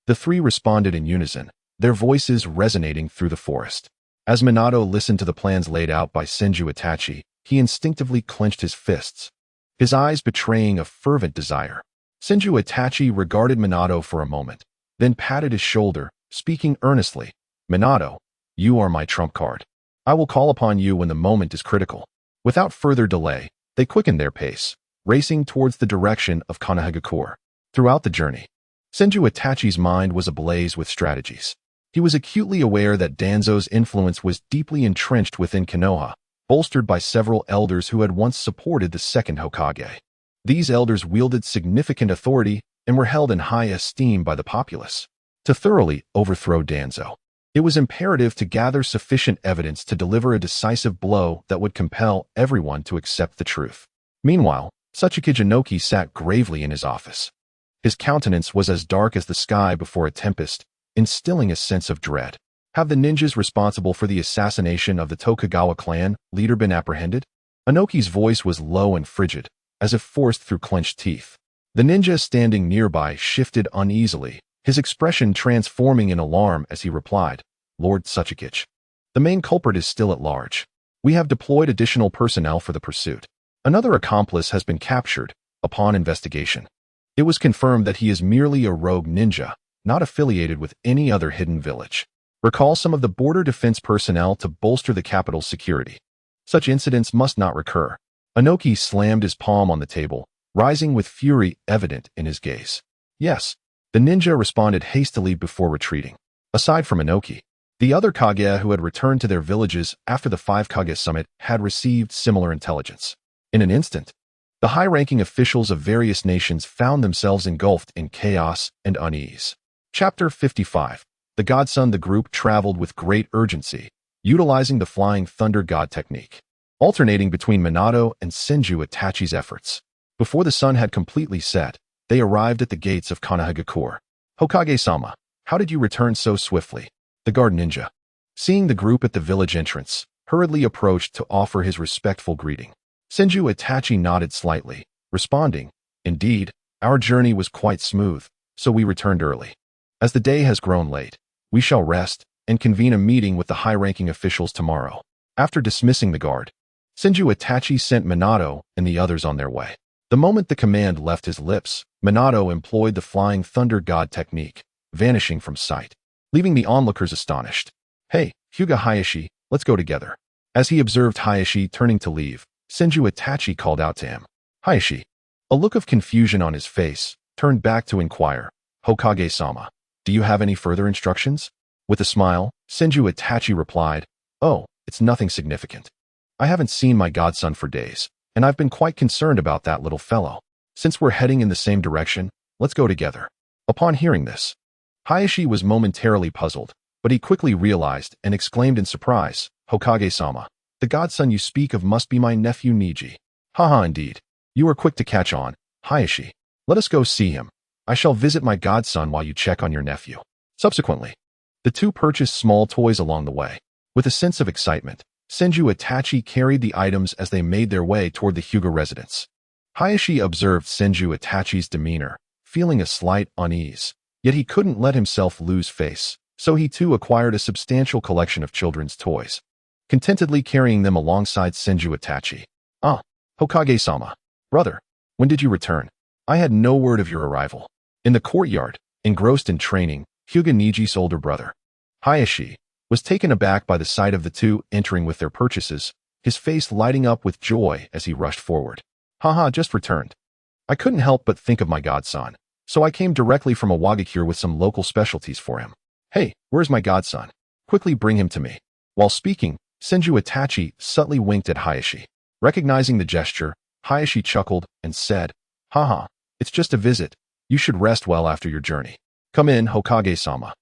The three responded in unison, their voices resonating through the forest. As Minato listened to the plans laid out by Senju Itachi, he instinctively clenched his fists, his eyes betraying a fervent desire. Senju Itachi regarded Minato for a moment, then patted his shoulder, speaking earnestly. Minato, you are my trump card. I will call upon you when the moment is critical. Without further delay, they quickened their pace, racing towards the direction of Konohagakure. Throughout the journey, Senju Itachi's mind was ablaze with strategies. He was acutely aware that Danzo's influence was deeply entrenched within Konoha, bolstered by several elders who had once supported the second Hokage. These elders wielded significant authority and were held in high esteem by the populace. To thoroughly overthrow Danzo, it was imperative to gather sufficient evidence to deliver a decisive blow that would compel everyone to accept the truth. Meanwhile, Tsuchikage Inoki sat gravely in his office. His countenance was as dark as the sky before a tempest, instilling a sense of dread. Have the ninjas responsible for the assassination of the Tokugawa clan leader been apprehended? Inoki's voice was low and frigid, as if forced through clenched teeth. The ninja standing nearby shifted uneasily, his expression transforming in alarm as he replied, "Lord Tsuchikage, the main culprit is still at large. We have deployed additional personnel for the pursuit. Another accomplice has been captured. Upon investigation, it was confirmed that he is merely a rogue ninja, not affiliated with any other hidden village. Recall some of the border defense personnel to bolster the capital's security. Such incidents must not recur." Inoki slammed his palm on the table, rising with fury evident in his gaze. Yes, the ninja responded hastily before retreating. Aside from Inoki, the other Kage who had returned to their villages after the Five Kage summit had received similar intelligence. In an instant, the high-ranking officials of various nations found themselves engulfed in chaos and unease. Chapter 55. The Godson. The group traveled with great urgency, utilizing the Flying Thunder God technique, alternating between Minato and Senju Itachi's efforts. Before the sun had completely set, they arrived at the gates of Konohagakure. "Hokage-sama, how did you return so swiftly?" The guard ninja, seeing the group at the village entrance, hurriedly approached to offer his respectful greeting. Senju Itachi nodded slightly, responding, "Indeed, our journey was quite smooth, so we returned early. As the day has grown late, we shall rest and convene a meeting with the high-ranking officials tomorrow." After dismissing the guard, Senju Itachi sent Minato and the others on their way. The moment the command left his lips, Minato employed the Flying Thunder God technique, vanishing from sight, leaving the onlookers astonished. "Hey, Hyuga Hayashi, let's go together." As he observed Hayashi turning to leave, Senju Itachi called out to him. Hayashi, a look of confusion on his face, turned back to inquire, "Hokage-sama, do you have any further instructions?" With a smile, Senju Itachi replied, "Oh, it's nothing significant. I haven't seen my godson for days, and I've been quite concerned about that little fellow. Since we're heading in the same direction, let's go together." Upon hearing this, Hayashi was momentarily puzzled, but he quickly realized and exclaimed in surprise, "Hokage-sama, the godson you speak of must be my nephew Niji." "Haha, indeed. You are quick to catch on, Hayashi. Let us go see him. I shall visit my godson while you check on your nephew." Subsequently, the two purchased small toys along the way. With a sense of excitement, Senju Itachi carried the items as they made their way toward the Hyuga residence. Hayashi observed Senju Itachi's demeanor, feeling a slight unease, yet he couldn't let himself lose face, so he too acquired a substantial collection of children's toys, contentedly carrying them alongside Senju Itachi. "Ah, Hokage-sama. Brother, when did you return? I had no word of your arrival." In the courtyard, engrossed in training, Hyuga Niji's older brother. Hayashi was taken aback by the sight of the two entering with their purchases, his face lighting up with joy as he rushed forward. Haha, just returned. I couldn't help but think of my godson, so I came directly from Awagakure with some local specialties for him. Hey, where's my godson? Quickly bring him to me. While speaking, Senju Itachi subtly winked at Hayashi. Recognizing the gesture, Hayashi chuckled and said, Haha, it's just a visit. You should rest well after your journey. Come in, Hokage-sama.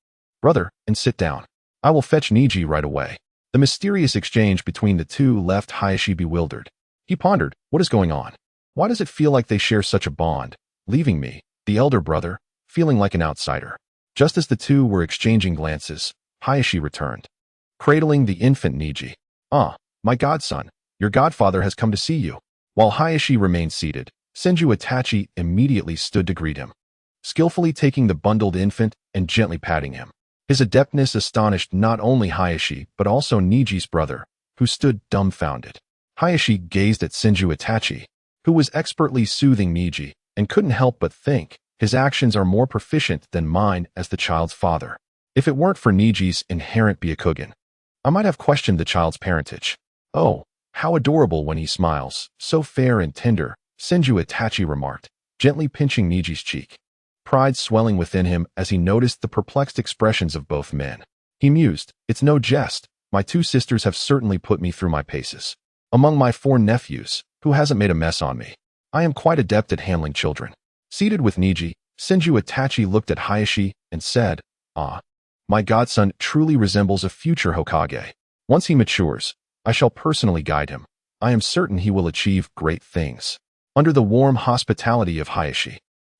Brother, and sit down. I will fetch Niji right away. The mysterious exchange between the two left Hayashi bewildered. He pondered, what is going on? Why does it feel like they share such a bond, leaving me, the elder brother, feeling like an outsider? Just as the two were exchanging glances, Hayashi returned, cradling the infant Niji. Ah, my godson, your godfather has come to see you. While Hayashi remained seated, Senju Itachi immediately stood to greet him, skillfully taking the bundled infant and gently patting him. His adeptness astonished not only Hayashi but also Niji's brother, who stood dumbfounded. Hayashi gazed at Senju Itachi, who was expertly soothing Niji, and couldn't help but think, his actions are more proficient than mine as the child's father. If it weren't for Niji's inherent Byakugan, I might have questioned the child's parentage. Oh, how adorable when he smiles, so fair and tender, Senju Itachi remarked, gently pinching Niji's cheek. Pride swelling within him as he noticed the perplexed expressions of both men. He mused, it's no jest, my two sisters have certainly put me through my paces. Among my 4 nephews, who hasn't made a mess on me? I am quite adept at handling children. Seated with Niji, Senju Itachi looked at Hayashi and said, Ah, my godson truly resembles a future Hokage. Once he matures, I shall personally guide him. I am certain he will achieve great things. Under the warm hospitality of Hayashi,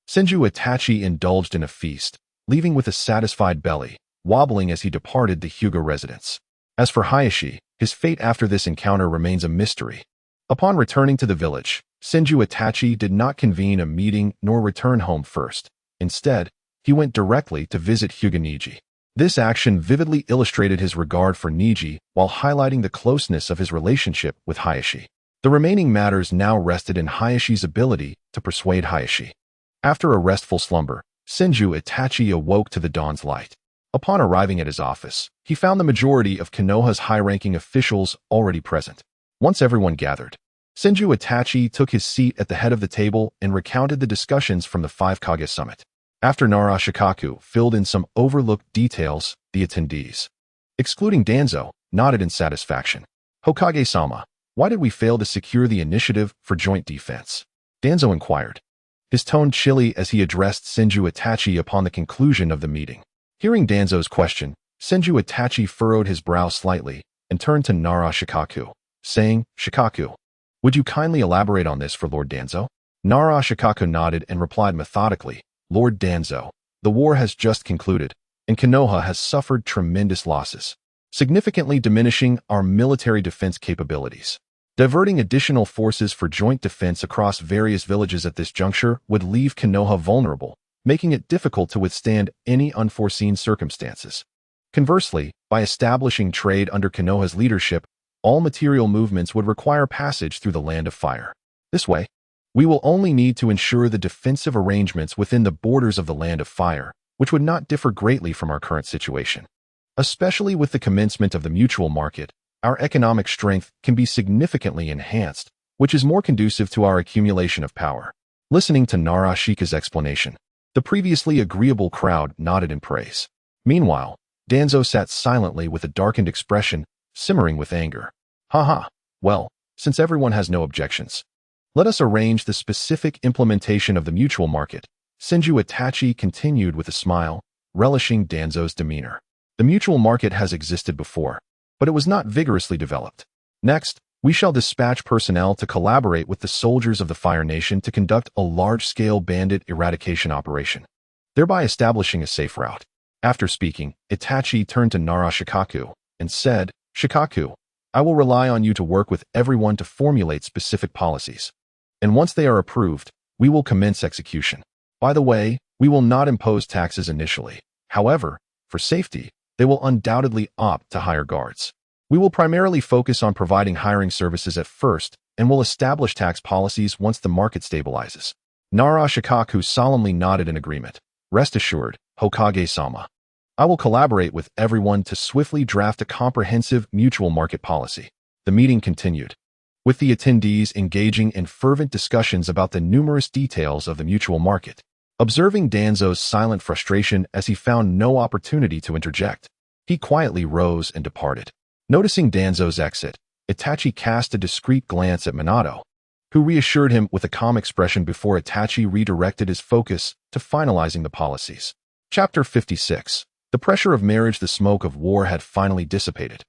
Senju Itachi indulged in a feast, leaving with a satisfied belly, wobbling as he departed the Hyuga residence. As for Hayashi, his fate after this encounter remains a mystery. Upon returning to the village, Senju Itachi did not convene a meeting nor return home first. Instead, he went directly to visit Hyuga Niji. This action vividly illustrated his regard for Niji while highlighting the closeness of his relationship with Hayashi. The remaining matters now rested in Hayashi's ability to persuade Hayashi. After a restful slumber, Senju Itachi awoke to the dawn's light. Upon arriving at his office, he found the majority of Konoha's high-ranking officials already present. Once everyone gathered, Senju Itachi took his seat at the head of the table and recounted the discussions from the 5 Kage summit. After Nara Shikaku filled in some overlooked details, the attendees, excluding Danzo, nodded in satisfaction. Hokage-sama, why did we fail to secure the initiative for joint defense? Danzo inquired, his tone chilly as he addressed Senju Itachi upon the conclusion of the meeting. Hearing Danzo's question, Senju Itachi furrowed his brow slightly and turned to Nara Shikaku, saying, Shikaku, would you kindly elaborate on this for Lord Danzo? Nara Shikaku nodded and replied methodically, Lord Danzo, the war has just concluded, and Konoha has suffered tremendous losses, significantly diminishing our military defense capabilities. Diverting additional forces for joint defense across various villages at this juncture would leave Konoha vulnerable, making it difficult to withstand any unforeseen circumstances. Conversely, by establishing trade under Konoha's leadership, all material movements would require passage through the Land of Fire. This way, we will only need to ensure the defensive arrangements within the borders of the Land of Fire, which would not differ greatly from our current situation. Especially with the commencement of the mutual market, our economic strength can be significantly enhanced, which is more conducive to our accumulation of power. Listening to Nara Shika's explanation, the previously agreeable crowd nodded in praise. Meanwhile, Danzo sat silently with a darkened expression, simmering with anger. Haha, well, since everyone has no objections, let us arrange the specific implementation of the mutual market. Senju Itachi continued with a smile, relishing Danzo's demeanor. The mutual market has existed before, but it was not vigorously developed. Next, we shall dispatch personnel to collaborate with the soldiers of the Fire Nation to conduct a large-scale bandit eradication operation, thereby establishing a safe route. After speaking, Itachi turned to Nara Shikaku and said, Shikaku, I will rely on you to work with everyone to formulate specific policies. And once they are approved, we will commence execution. By the way, we will not impose taxes initially. However, for safety, they will undoubtedly opt to hire guards. We will primarily focus on providing hiring services at first and will establish tax policies once the market stabilizes. Nara Shikaku solemnly nodded in agreement. Rest assured, Hokage-sama, I will collaborate with everyone to swiftly draft a comprehensive mutual market policy. The meeting continued, with the attendees engaging in fervent discussions about the numerous details of the mutual market. Observing Danzo's silent frustration as he found no opportunity to interject, he quietly rose and departed. Noticing Danzo's exit, Itachi cast a discreet glance at Minato, who reassured him with a calm expression before Itachi redirected his focus to finalizing the policies. Chapter 56. The pressure of marriage. The smoke of war had finally dissipated,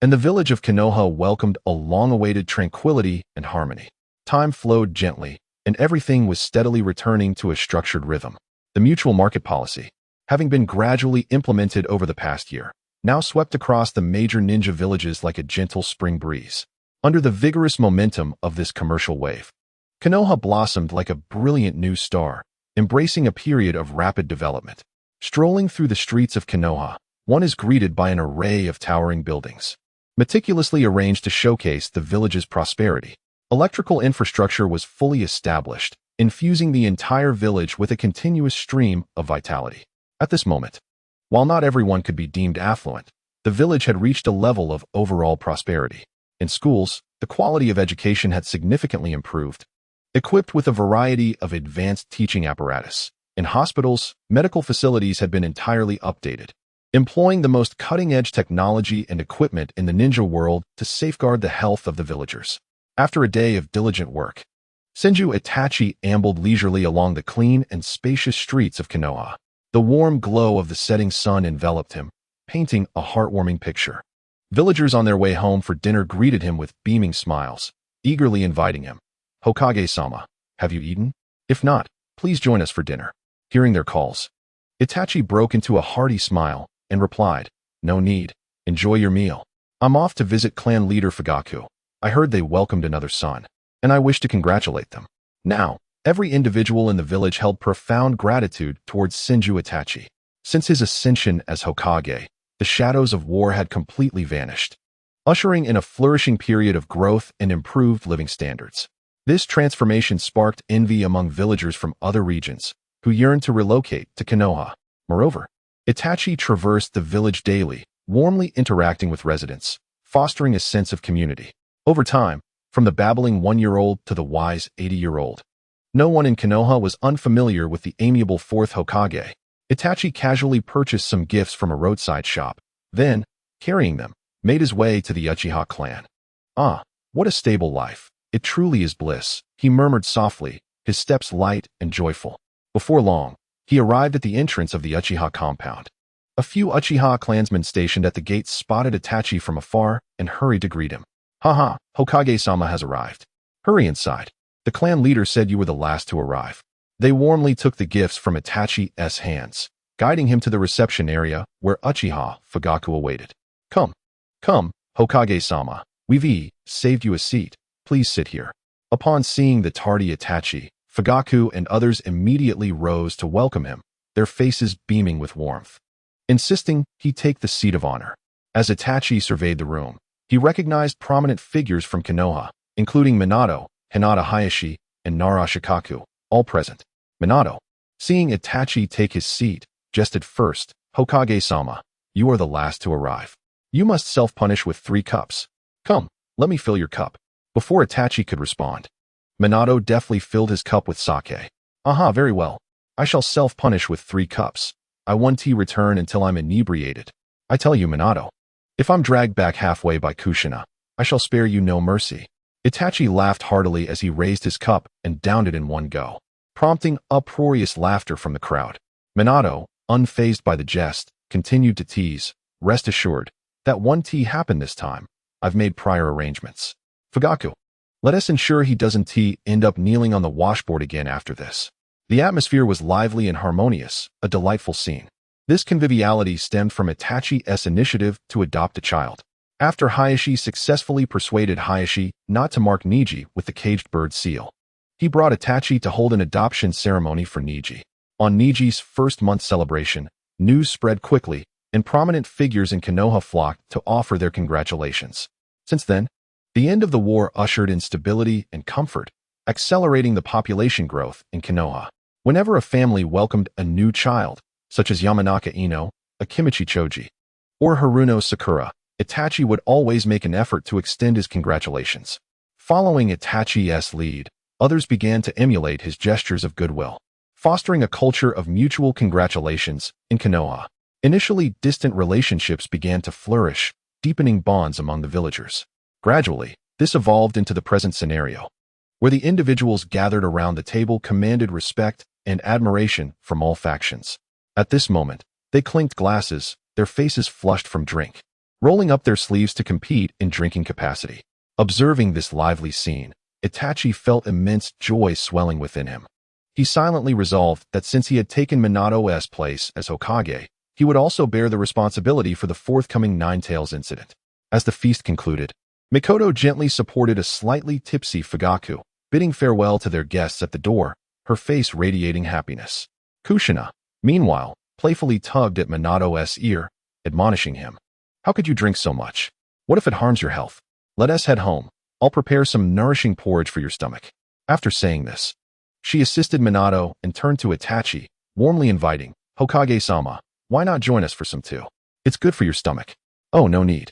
and the village of Konoha welcomed a long-awaited tranquility and harmony. Time flowed gently, and everything was steadily returning to a structured rhythm. The mutual market policy, having been gradually implemented over the past year, now swept across the major ninja villages like a gentle spring breeze. Under the vigorous momentum of this commercial wave, Konoha blossomed like a brilliant new star, embracing a period of rapid development. Strolling through the streets of Konoha, one is greeted by an array of towering buildings, meticulously arranged to showcase the village's prosperity. Electrical infrastructure was fully established, infusing the entire village with a continuous stream of vitality. At this moment, while not everyone could be deemed affluent, the village had reached a level of overall prosperity. In schools, the quality of education had significantly improved, equipped with a variety of advanced teaching apparatus. In hospitals, medical facilities had been entirely updated, employing the most cutting-edge technology and equipment in the ninja world to safeguard the health of the villagers. After a day of diligent work, Senju Itachi ambled leisurely along the clean and spacious streets of Konoha. The warm glow of the setting sun enveloped him, painting a heartwarming picture. Villagers on their way home for dinner greeted him with beaming smiles, eagerly inviting him. "Hokage-sama, have you eaten? If not, please join us for dinner." Hearing their calls, Itachi broke into a hearty smile and replied, "No need. Enjoy your meal. I'm off to visit clan leader Fugaku. I heard they welcomed another son, and I wish to congratulate them." Now, every individual in the village held profound gratitude towards Senju Itachi. Since his ascension as Hokage, the shadows of war had completely vanished, ushering in a flourishing period of growth and improved living standards. This transformation sparked envy among villagers from other regions, who yearned to relocate to Konoha. Moreover, Itachi traversed the village daily, warmly interacting with residents, fostering a sense of community. Over time, from the babbling 1-year-old to the wise 80-year-old, no one in Konoha was unfamiliar with the amiable Fourth Hokage. Itachi casually purchased some gifts from a roadside shop, then, carrying them, made his way to the Uchiha clan. "Ah, what a stable life. It truly is bliss," he murmured softly, his steps light and joyful. Before long, he arrived at the entrance of the Uchiha compound. A few Uchiha clansmen stationed at the gates spotted Itachi from afar and hurried to greet him. "Haha, Hokage-sama has arrived. Hurry inside. The clan leader said you were the last to arrive." They warmly took the gifts from Itachi's hands, guiding him to the reception area where Uchiha Fugaku awaited. Come, Hokage-sama, we've saved you a seat. Please sit here." Upon seeing the tardy Itachi, Fugaku and others immediately rose to welcome him, their faces beaming with warmth, insisting he take the seat of honor. As Itachi surveyed the room, he recognized prominent figures from Konoha, including Minato, Hinata Hayashi, and Nara Shikaku, all present. Minato, seeing Itachi take his seat, jested first, "Hokage-sama, you are the last to arrive. You must self-punish with 3 cups. Come, let me fill your cup." Before Itachi could respond, Minato deftly filled his cup with sake. "Aha, very well. I shall self-punish with 3 cups. I won't return until I'm inebriated. I tell you, Minato, if I'm dragged back halfway by Kushina, I shall spare you no mercy." Itachi laughed heartily as he raised his cup and downed it in one go, prompting uproarious laughter from the crowd. Minato, unfazed by the jest, continued to tease, "Rest assured, that one tea happened this time. I've made prior arrangements. Fugaku, let us ensure he doesn't end up kneeling on the washboard again after this." The atmosphere was lively and harmonious, a delightful scene. This conviviality stemmed from Itachi's initiative to adopt a child. After Hayashi successfully persuaded Hayashi not to mark Niji with the caged bird seal, he brought Itachi to hold an adoption ceremony for Niji. On Niji's first-month celebration, news spread quickly, and prominent figures in Konoha flocked to offer their congratulations. Since then, the end of the war ushered in stability and comfort, accelerating the population growth in Konoha. Whenever a family welcomed a new child, such as Yamanaka Ino, Akimichi Choji, or Haruno Sakura, Itachi would always make an effort to extend his congratulations. Following Itachi's lead, others began to emulate his gestures of goodwill, fostering a culture of mutual congratulations in Konoha. Initially, distant relationships began to flourish, deepening bonds among the villagers. Gradually, this evolved into the present scenario, where the individuals gathered around the table commanded respect and admiration from all factions. At this moment, they clinked glasses, their faces flushed from drink, rolling up their sleeves to compete in drinking capacity. Observing this lively scene, Itachi felt immense joy swelling within him. He silently resolved that since he had taken Minato's place as Hokage, he would also bear the responsibility for the forthcoming Nine-Tails incident. As the feast concluded, Mikoto gently supported a slightly tipsy Fugaku, bidding farewell to their guests at the door, her face radiating happiness. Kushina, meanwhile, playfully tugged at Minato's ear, admonishing him. How could you drink so much? What if it harms your health? Let us head home. I'll prepare some nourishing porridge for your stomach. After saying this, she assisted Minato and turned to Itachi, warmly inviting, Hokage-sama, why not join us for some too? It's good for your stomach. Oh, no need.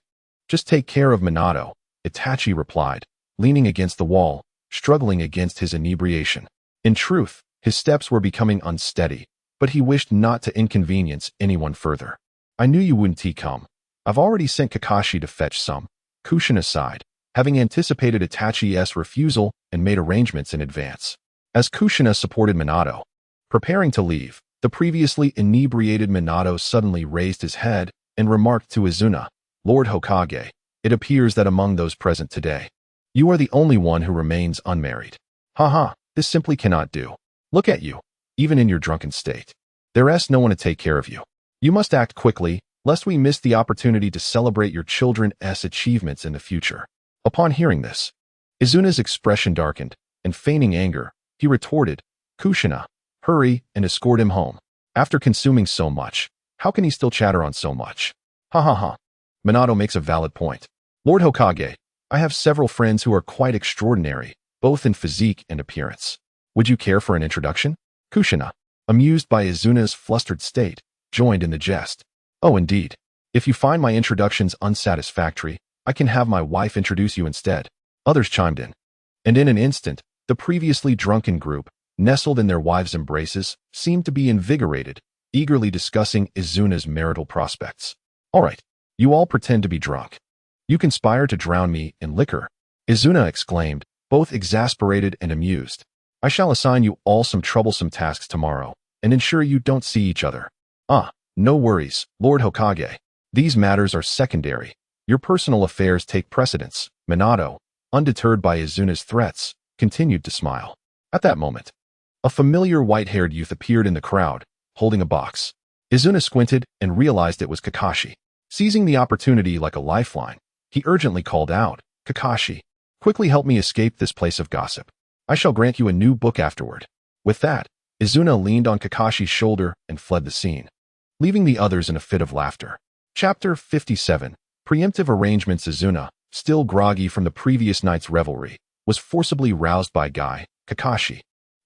Just take care of Minato, Itachi replied, leaning against the wall, struggling against his inebriation. In truth, his steps were becoming unsteady, but he wished not to inconvenience anyone further. I knew you wouldn't come. I've already sent Kakashi to fetch some, Kushina sighed, having anticipated Itachi's refusal and made arrangements in advance. As Kushina supported Minato, preparing to leave, the previously inebriated Minato suddenly raised his head and remarked to Izuna, Lord Hokage, it appears that among those present today, you are the only one who remains unmarried. Haha, this simply cannot do. Look at you, even in your drunken state. There's no one to take care of you. You must act quickly, lest we miss the opportunity to celebrate your children's achievements in the future. Upon hearing this, Izuna's expression darkened, and feigning anger, he retorted, Kushina, hurry and escort him home. After consuming so much, how can he still chatter on so much? Ha ha ha. Minato makes a valid point. Lord Hokage, I have several friends who are quite extraordinary, both in physique and appearance. Would you care for an introduction? Kushina, amused by Izuna's flustered state, joined in the jest. Oh, indeed. If you find my introductions unsatisfactory, I can have my wife introduce you instead. Others chimed in. And in an instant, the previously drunken group, nestled in their wives' embraces, seemed to be invigorated, eagerly discussing Izuna's marital prospects. All right, you all pretend to be drunk. You conspire to drown me in liquor, Izuna exclaimed, both exasperated and amused. I shall assign you all some troublesome tasks tomorrow, and ensure you don't see each other. No worries, Lord Hokage. These matters are secondary. Your personal affairs take precedence. Minato, undeterred by Izuna's threats, continued to smile. At that moment, a familiar white-haired youth appeared in the crowd, holding a box. Izuna squinted and realized it was Kakashi. Seizing the opportunity like a lifeline, he urgently called out, Kakashi, quickly help me escape this place of gossip. I shall grant you a new book afterward. With that, Izuna leaned on Kakashi's shoulder and fled the scene, leaving the others in a fit of laughter. Chapter 57. Preemptive arrangements. Izuna, still groggy from the previous night's revelry, was forcibly roused by Guy, Kakashi,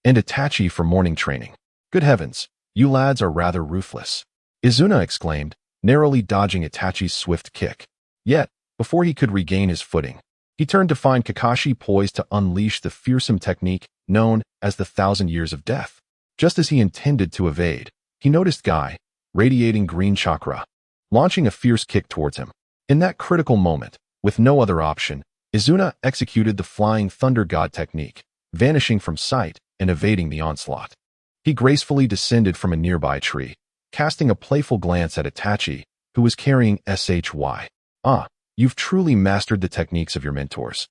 and Itachi for morning training. Good heavens, you lads are rather ruthless, Izuna exclaimed, narrowly dodging Itachi's swift kick. Yet, before he could regain his footing, he turned to find Kakashi poised to unleash the fearsome technique known as the 1,000 Years of Death. Just as he intended to evade, he noticed Guy, radiating green chakra, launching a fierce kick towards him. In that critical moment, with no other option, Izuna executed the Flying Thunder God technique, vanishing from sight and evading the onslaught. He gracefully descended from a nearby tree, casting a playful glance at Itachi, who was carrying SHY. You've truly mastered the techniques of your mentors,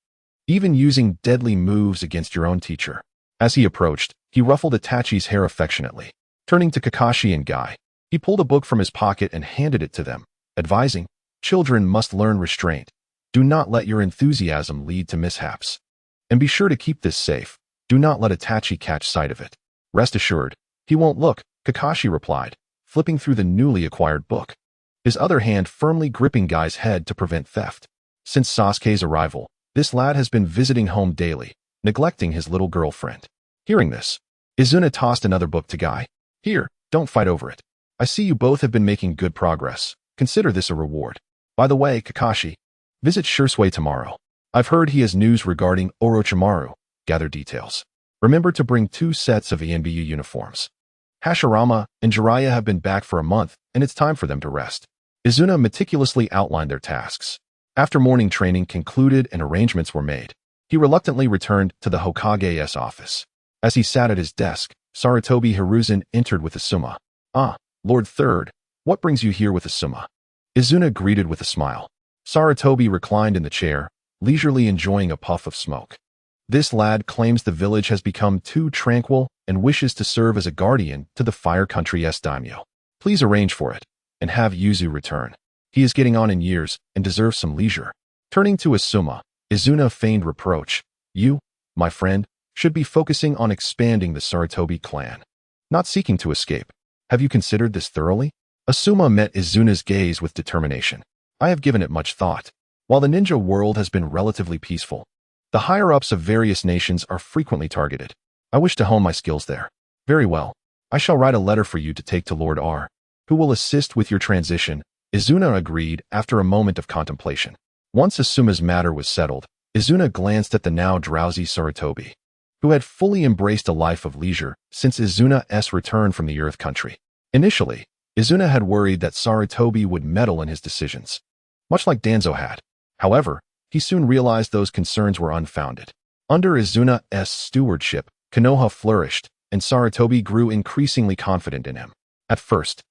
even using deadly moves against your own teacher. As he approached, he ruffled Itachi's hair affectionately. Turning to Kakashi and Guy, he pulled a book from his pocket and handed it to them, advising, children must learn restraint. Do not let your enthusiasm lead to mishaps. And be sure to keep this safe. Do not let Itachi catch sight of it. Rest assured, he won't look, Kakashi replied, flipping through the newly acquired book, his other hand firmly gripping Guy's head to prevent theft. Since Sasuke's arrival, this lad has been visiting home daily, neglecting his little girlfriend. Hearing this, Izuna tossed another book to Guy. Here, don't fight over it. I see you both have been making good progress. Consider this a reward. By the way, Kakashi, visit Shursui tomorrow. I've heard he has news regarding Orochimaru. Gather details. Remember to bring 2 sets of ENBU uniforms. Hashirama and Jiraiya have been back for a month, and it's time for them to rest. Izuna meticulously outlined their tasks. After morning training concluded and arrangements were made, he reluctantly returned to the Hokage's office. As he sat at his desk, Sarutobi Hiruzen entered with a summa. "Ah, Lord Third, what brings you here with a summa?" Izuna greeted with a smile. Sarutobi reclined in the chair, leisurely enjoying a puff of smoke. "This lad claims the village has become too tranquil and wishes to serve as a guardian to the Fire Country's daimyo. Please arrange for it, and have Yuzu return. He is getting on in years and deserves some leisure." Turning to Asuma, Izuna feigned reproach. "You, my friend, should be focusing on expanding the Sarutobi clan, not seeking to escape. Have you considered this thoroughly?" Asuma met Izuna's gaze with determination. "I have given it much thought. While the ninja world has been relatively peaceful, the higher-ups of various nations are frequently targeted. I wish to hone my skills there." "Very well. I shall write a letter for you to take to Lord R, who will assist with your transition," Izuna agreed after a moment of contemplation. Once Asuma's matter was settled, Izuna glanced at the now drowsy Sarutobi, who had fully embraced a life of leisure since Izuna's return from the Earth Country. Initially, Izuna had worried that Sarutobi would meddle in his decisions, much like Danzo had. However, he soon realized those concerns were unfounded. Under Izuna's stewardship, Konoha flourished, and Sarutobi grew increasingly confident in him. At first,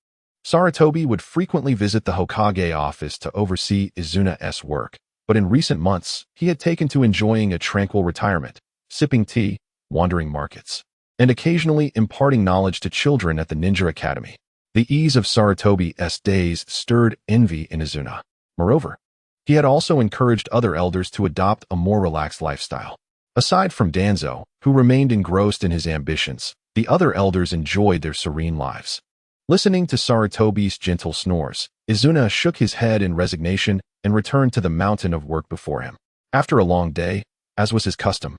Sarutobi would frequently visit the Hokage office to oversee Izuna's work, but in recent months, he had taken to enjoying a tranquil retirement, sipping tea, wandering markets, and occasionally imparting knowledge to children at the Ninja Academy. The ease of Sarutobi's days stirred envy in Izuna. Moreover, he had also encouraged other elders to adopt a more relaxed lifestyle. Aside from Danzo, who remained engrossed in his ambitions, the other elders enjoyed their serene lives. Listening to Sarutobi's gentle snores, Izuna shook his head in resignation and returned to the mountain of work before him. After a long day, as was his custom,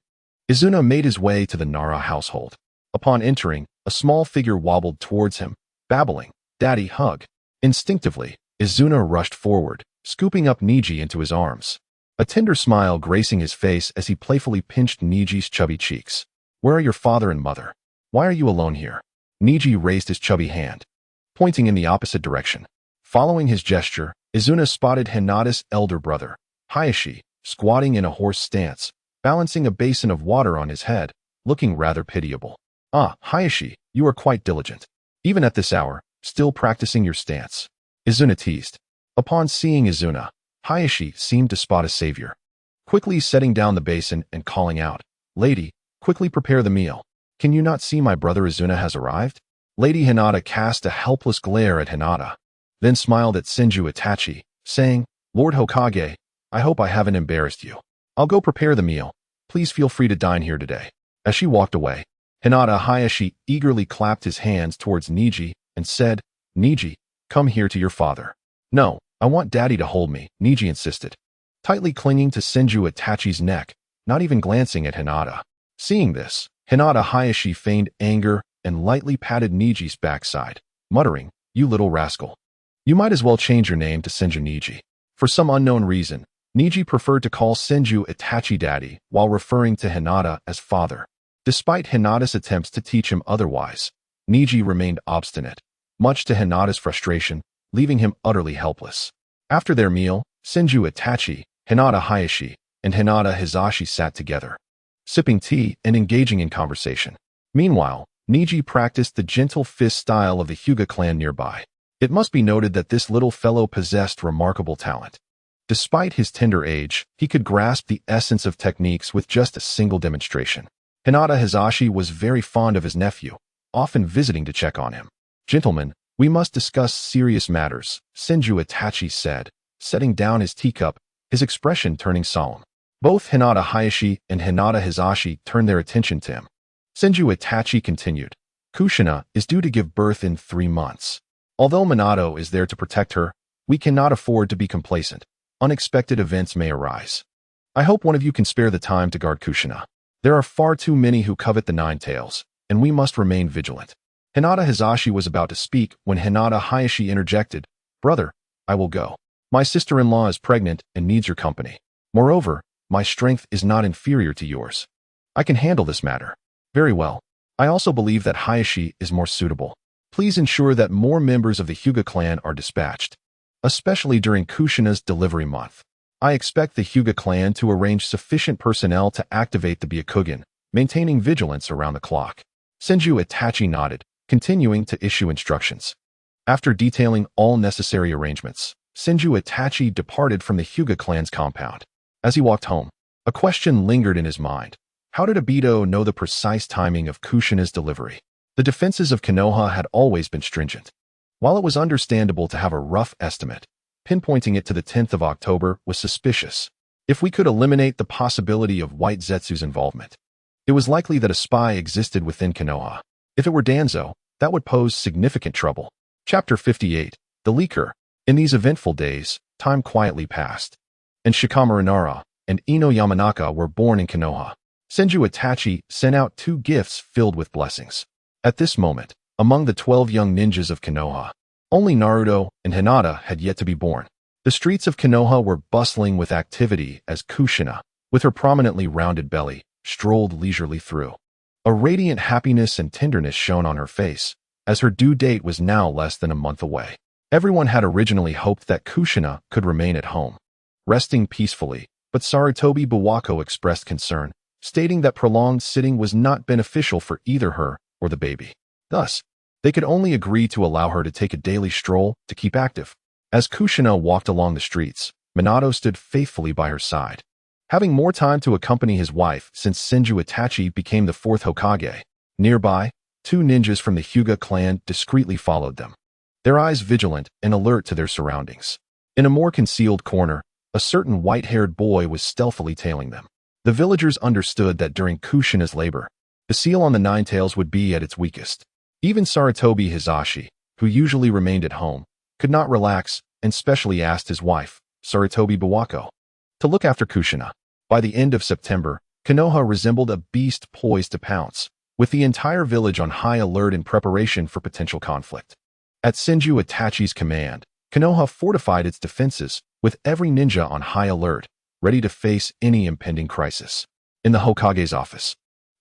Izuna made his way to the Nara household. Upon entering, a small figure wobbled towards him, babbling, "Daddy, hug." Instinctively, Izuna rushed forward, scooping up Niji into his arms, a tender smile gracing his face as he playfully pinched Niji's chubby cheeks. "Where are your father and mother? Why are you alone here?" Niji raised his chubby hand, pointing in the opposite direction. Following his gesture, Izuna spotted Hinata's elder brother, Hayashi, squatting in a horse stance, balancing a basin of water on his head, looking rather pitiable. "Ah, Hayashi, you are quite diligent. Even at this hour, still practicing your stance," Izuna teased. Upon seeing Izuna, Hayashi seemed to spot a savior, quickly setting down the basin and calling out, "Lady, quickly prepare the meal. Can you not see my brother Izuna has arrived?" Lady Hinata cast a helpless glare at Hinata, then smiled at Senju Itachi, saying, "Lord Hokage, I hope I haven't embarrassed you. I'll go prepare the meal. Please feel free to dine here today." As she walked away, Hinata Hayashi eagerly clapped his hands towards Niji and said, "Niji, come here to your father." "No, I want Daddy to hold me," Niji insisted, tightly clinging to Senju Itachi's neck, not even glancing at Hinata. Seeing this, Hinata Hayashi feigned anger and lightly patted Niji's backside, muttering, "You little rascal. You might as well change your name to Senju Niji." For some unknown reason, Niji preferred to call Senju Itachi Daddy while referring to Hinata as father. Despite Hinata's attempts to teach him otherwise, Niji remained obstinate, much to Hinata's frustration, leaving him utterly helpless. After their meal, Senju Itachi, Hinata Hayashi, and Hinata Hizashi sat together, sipping tea and engaging in conversation. Meanwhile, Niji practiced the gentle fist style of the Hyuga clan nearby. It must be noted that this little fellow possessed remarkable talent. Despite his tender age, he could grasp the essence of techniques with just a single demonstration. Hinata Hizashi was very fond of his nephew, often visiting to check on him. "Gentlemen, we must discuss serious matters," Senju Itachi said, setting down his teacup, his expression turning solemn. Both Hinata Hayashi and Hinata Hizashi turned their attention to him. Senju Itachi continued, "Kushina is due to give birth in 3 months. Although Minato is there to protect her, we cannot afford to be complacent. Unexpected events may arise. I hope one of you can spare the time to guard Kushina. There are far too many who covet the 9 tails, and we must remain vigilant." Hinata Hizashi was about to speak when Hinata Hayashi interjected, "Brother, I will go. My sister-in-law is pregnant and needs your company. Moreover, my strength is not inferior to yours. I can handle this matter." "Very well. I also believe that Hayashi is more suitable. Please ensure that more members of the Hyuga clan are dispatched, especially during Kushina's delivery month. I expect the Hyuga clan to arrange sufficient personnel to activate the Byakugan, maintaining vigilance around the clock." Senju Itachi nodded, continuing to issue instructions. After detailing all necessary arrangements, Senju Itachi departed from the Hyuga clan's compound. As he walked home, a question lingered in his mind. How did Obito know the precise timing of Kushina's delivery? The defenses of Konoha had always been stringent. While it was understandable to have a rough estimate, pinpointing it to the 10th of October was suspicious. If we could eliminate the possibility of White Zetsu's involvement, it was likely that a spy existed within Konoha. If it were Danzo, that would pose significant trouble. Chapter 58, The Leaker. In these eventful days, time quietly passed, and Shikamaru Nara and Ino Yamanaka were born in Konoha. Senju Itachi sent out 2 gifts filled with blessings. At this moment, among the 12 young ninjas of Konoha, only Naruto and Hinata had yet to be born. The streets of Konoha were bustling with activity as Kushina, with her prominently rounded belly, strolled leisurely through. A radiant happiness and tenderness shone on her face, as her due date was now less than a month away. Everyone had originally hoped that Kushina could remain at home, resting peacefully, but Sarutobi Bawako expressed concern, stating that prolonged sitting was not beneficial for either her or the baby. Thus, they could only agree to allow her to take a daily stroll to keep active. As Kushina walked along the streets, Minato stood faithfully by her side. Having more time to accompany his wife since Senju Itachi became the 4th Hokage, nearby, 2 ninjas from the Hyuga clan discreetly followed them, their eyes vigilant and alert to their surroundings. In a more concealed corner, a certain white-haired boy was stealthily tailing them. The villagers understood that during Kushina's labor, the seal on the nine tails would be at its weakest. Even Sarutobi Hizashi, who usually remained at home, could not relax and specially asked his wife, Sarutobi Bawako, to look after Kushina. By the end of September, Konoha resembled a beast poised to pounce, with the entire village on high alert in preparation for potential conflict. At Senju Itachi's command, Konoha fortified its defenses, with every ninja on high alert, ready to face any impending crisis. In the Hokage's office,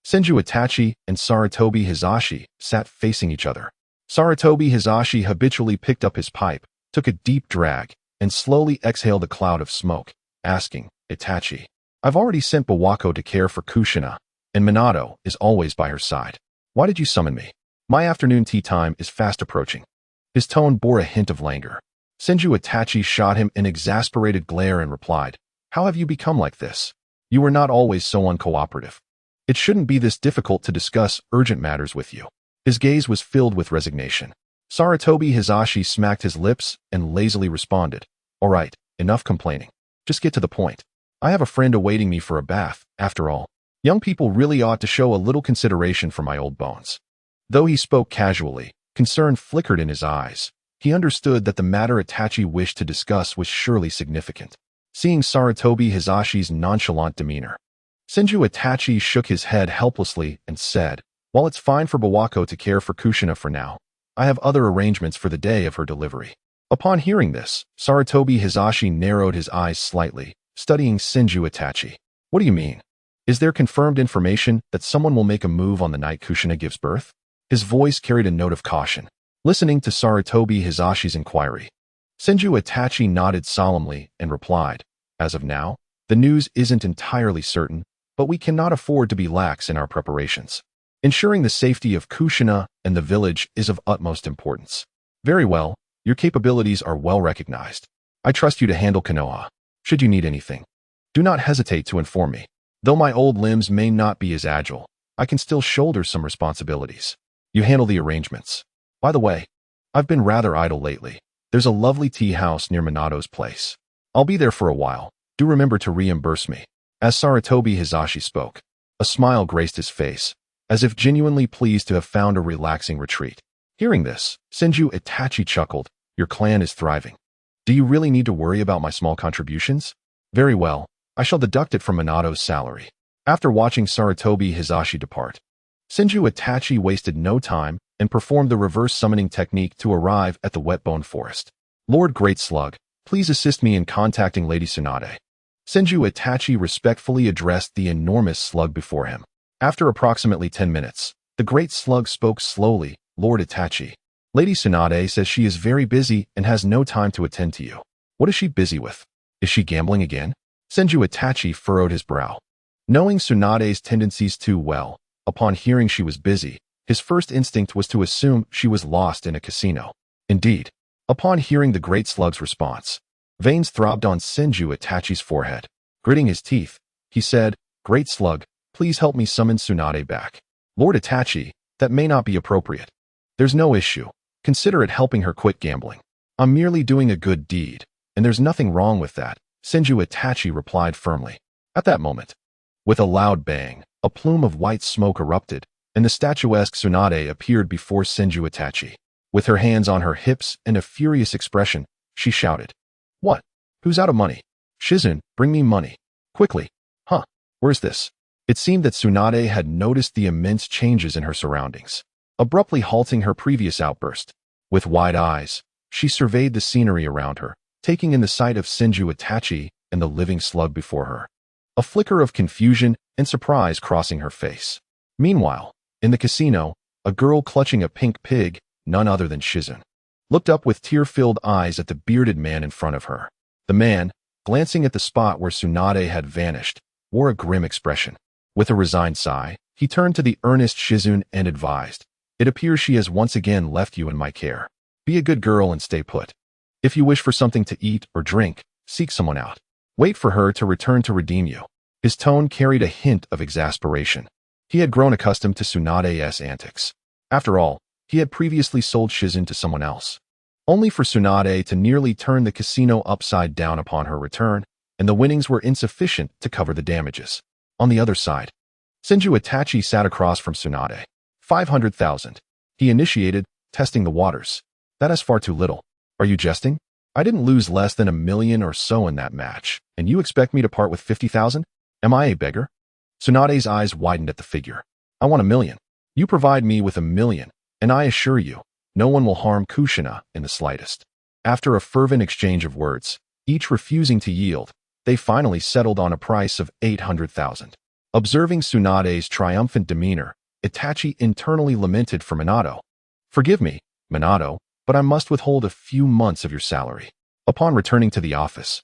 Senju Itachi and Sarutobi Hizashi sat facing each other. Sarutobi Hizashi habitually picked up his pipe, took a deep drag, and slowly exhaled a cloud of smoke, asking, "Itachi, I've already sent Bawako to care for Kushina, and Minato is always by her side. Why did you summon me? My afternoon tea time is fast approaching." His tone bore a hint of languor. Senju Itachi shot him an exasperated glare and replied, "How have you become like this? You were not always so uncooperative. It shouldn't be this difficult to discuss urgent matters with you." His gaze was filled with resignation. Sarutobi Hizashi smacked his lips and lazily responded, "All right, enough complaining. Just get to the point. I have a friend awaiting me for a bath, after all. Young people really ought to show a little consideration for my old bones." Though he spoke casually, concern flickered in his eyes. He understood that the matter Itachi wished to discuss was surely significant. Seeing Sarutobi Hizashi's nonchalant demeanor, Senju Itachi shook his head helplessly and said, "While it's fine for Bawako to care for Kushina for now, I have other arrangements for the day of her delivery." Upon hearing this, Sarutobi Hizashi narrowed his eyes slightly, studying Senju Itachi. "What do you mean? Is there confirmed information that someone will make a move on the night Kushina gives birth?" His voice carried a note of caution. Listening to Sarutobi Hizashi's inquiry, Senju Itachi nodded solemnly and replied, "As of now, the news isn't entirely certain, but we cannot afford to be lax in our preparations. Ensuring the safety of Kushina and the village is of utmost importance." "Very well, your capabilities are well recognized. I trust you to handle Konoha. Should you need anything, do not hesitate to inform me. Though my old limbs may not be as agile, I can still shoulder some responsibilities. You handle the arrangements. By the way, I've been rather idle lately. There's a lovely tea house near Minato's place. I'll be there for a while. Do remember to reimburse me." As Sarutobi Hizashi spoke, a smile graced his face, as if genuinely pleased to have found a relaxing retreat. Hearing this, Senju Itachi chuckled, "Your clan is thriving. Do you really need to worry about my small contributions? Very well, I shall deduct it from Minato's salary." After watching Sarutobi Hizashi depart, Senju Itachi wasted no time and performed the reverse summoning technique to arrive at the wet-bone forest. Lord Great Slug, please assist me in contacting Lady Tsunade. Senju Itachi respectfully addressed the enormous slug before him. After approximately 10 minutes, the Great Slug spoke slowly. Lord Itachi, Lady Tsunade says she is very busy and has no time to attend to you. What is she busy with? Is she gambling again? Senju Itachi furrowed his brow. Knowing Tsunade's tendencies too well, upon hearing she was busy, his first instinct was to assume she was lost in a casino. Indeed, upon hearing the Great Slug's response, veins throbbed on Senju Itachi's forehead. Gritting his teeth, he said, Great Slug, please help me summon Tsunade back. Lord Itachi, that may not be appropriate. There's no issue. Consider it helping her quit gambling. I'm merely doing a good deed, and there's nothing wrong with that, Senju Itachi replied firmly. At that moment, with a loud bang, a plume of white smoke erupted, and the statuesque Tsunade appeared before Senju Itachi. With her hands on her hips and a furious expression, she shouted, What? Who's out of money? Shizun, bring me money. Quickly. Huh, where's this? It seemed that Tsunade had noticed the immense changes in her surroundings, abruptly halting her previous outburst. With wide eyes, she surveyed the scenery around her, taking in the sight of Senju Itachi and the living slug before her. A flicker of confusion and surprise crossing her face. Meanwhile, in the casino, a girl clutching a pink pig, none other than Shizun, looked up with tear-filled eyes at the bearded man in front of her. The man, glancing at the spot where Tsunade had vanished, wore a grim expression. With a resigned sigh, he turned to the earnest Shizun and advised, It appears she has once again left you in my care. Be a good girl and stay put. If you wish for something to eat or drink, seek someone out. Wait for her to return to redeem you. His tone carried a hint of exasperation. He had grown accustomed to Tsunade's antics. After all, he had previously sold Shizun to someone else, only for Tsunade to nearly turn the casino upside down upon her return, and the winnings were insufficient to cover the damages. On the other side, Senju Itachi sat across from Tsunade. 500,000. He initiated, testing the waters. That is far too little. Are you jesting? I didn't lose less than 1 million or so in that match, and you expect me to part with 50,000? Am I a beggar? Tsunade's eyes widened at the figure. I want 1 million. You provide me with 1 million, and I assure you, no one will harm Kushina in the slightest. After a fervent exchange of words, each refusing to yield, they finally settled on a price of 800,000. Observing Tsunade's triumphant demeanor, Itachi internally lamented for Minato. Forgive me, Minato, but I must withhold a few months of your salary. Upon returning to the office,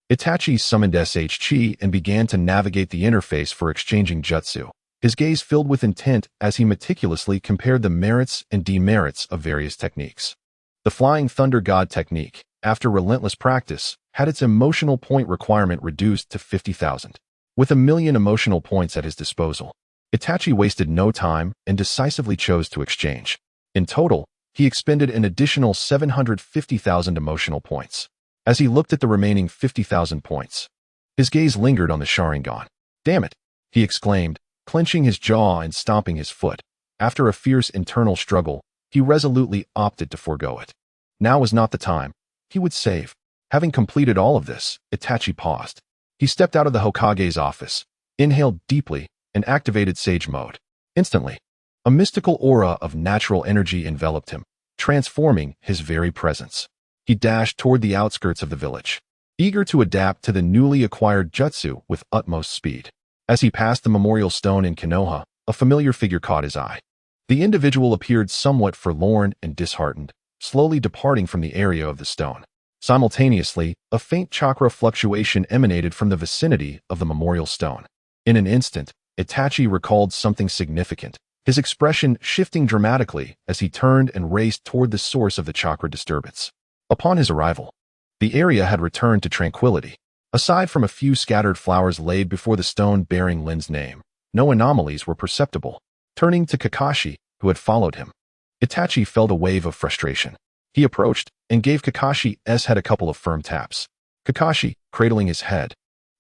Itachi summoned SH-Chi and began to navigate the interface for exchanging jutsu, his gaze filled with intent as he meticulously compared the merits and demerits of various techniques. The Flying Thunder God technique, after relentless practice, had its emotional point requirement reduced to 50,000. With 1 million emotional points at his disposal, Itachi wasted no time and decisively chose to exchange. In total, he expended an additional 750,000 emotional points. As he looked at the remaining 50,000 points, his gaze lingered on the Sharingan. Damn it, he exclaimed, clenching his jaw and stomping his foot. After a fierce internal struggle, he resolutely opted to forego it. Now was not the time. He would save. Having completed all of this, Itachi paused. He stepped out of the Hokage's office, inhaled deeply, and activated Sage Mode. Instantly, a mystical aura of natural energy enveloped him, transforming his very presence. He dashed toward the outskirts of the village, eager to adapt to the newly acquired jutsu with utmost speed. As he passed the memorial stone in Konoha, a familiar figure caught his eye. The individual appeared somewhat forlorn and disheartened, slowly departing from the area of the stone. Simultaneously, a faint chakra fluctuation emanated from the vicinity of the memorial stone. In an instant, Itachi recalled something significant, his expression shifting dramatically as he turned and raced toward the source of the chakra disturbance. Upon his arrival, the area had returned to tranquility. Aside from a few scattered flowers laid before the stone bearing Lin's name, no anomalies were perceptible. Turning to Kakashi, who had followed him, Itachi felt a wave of frustration. He approached and gave Kakashi's head a couple of firm taps. Kakashi, cradling his head,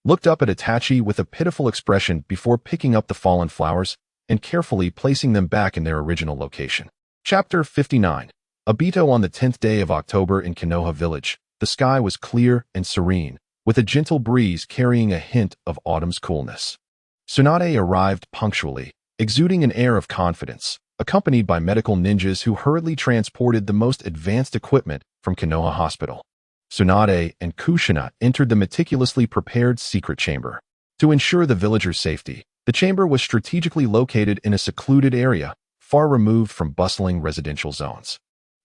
looked up at Itachi with a pitiful expression before picking up the fallen flowers and carefully placing them back in their original location. Chapter 59. Obito. On the 10th day of October in Konoha village, the sky was clear and serene, with a gentle breeze carrying a hint of autumn's coolness. Tsunade arrived punctually, exuding an air of confidence, accompanied by medical ninjas who hurriedly transported the most advanced equipment from Konoha Hospital. Tsunade and Kushina entered the meticulously prepared secret chamber. To ensure the villagers' safety, the chamber was strategically located in a secluded area, far removed from bustling residential zones.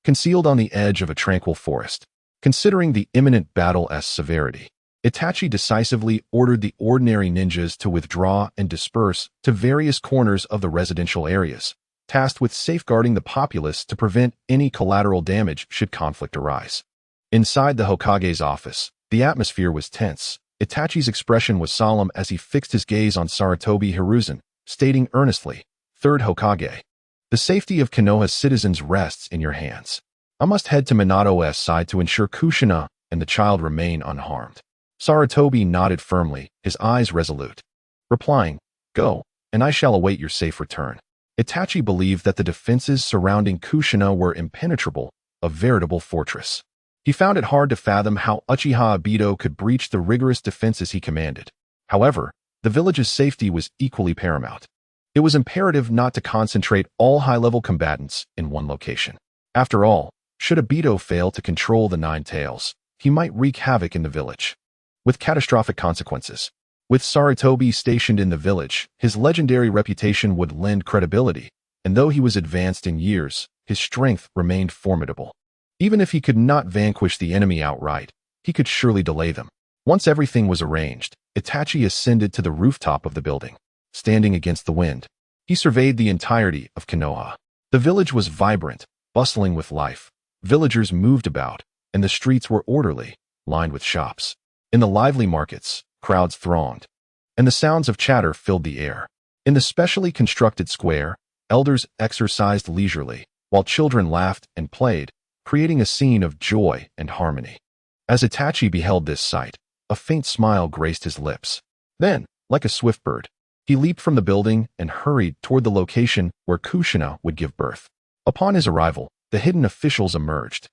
Concealed on the edge of a tranquil forest, considering the imminent battle's severity, Itachi decisively ordered the ordinary ninjas to withdraw and disperse to various corners of the residential areas, tasked with safeguarding the populace to prevent any collateral damage should conflict arise. Inside the Hokage's office, the atmosphere was tense. Itachi's expression was solemn as he fixed his gaze on Sarutobi Hiruzen, stating earnestly, "Third Hokage, the safety of Konoha's citizens rests in your hands. I must head to Minato's side to ensure Kushina and the child remain unharmed." Sarutobi nodded firmly, his eyes resolute, replying, "Go, and I shall await your safe return." Itachi believed that the defenses surrounding Kushina were impenetrable, a veritable fortress. He found it hard to fathom how Uchiha Obito could breach the rigorous defenses he commanded. However, the village's safety was equally paramount. It was imperative not to concentrate all high-level combatants in one location. After all, should Obito fail to control the Nine Tails, he might wreak havoc in the village, with catastrophic consequences. With Sarutobi stationed in the village, his legendary reputation would lend credibility, and though he was advanced in years, his strength remained formidable. Even if he could not vanquish the enemy outright, he could surely delay them. Once everything was arranged, Itachi ascended to the rooftop of the building. Standing against the wind, he surveyed the entirety of Konoha. The village was vibrant, bustling with life. Villagers moved about, and the streets were orderly, lined with shops. In the lively markets, crowds thronged, and the sounds of chatter filled the air. In the specially constructed square, elders exercised leisurely, while children laughed and played, creating a scene of joy and harmony. As Itachi beheld this sight, a faint smile graced his lips. Then, like a swift bird, he leaped from the building and hurried toward the location where Kushina would give birth. Upon his arrival, the hidden officials emerged.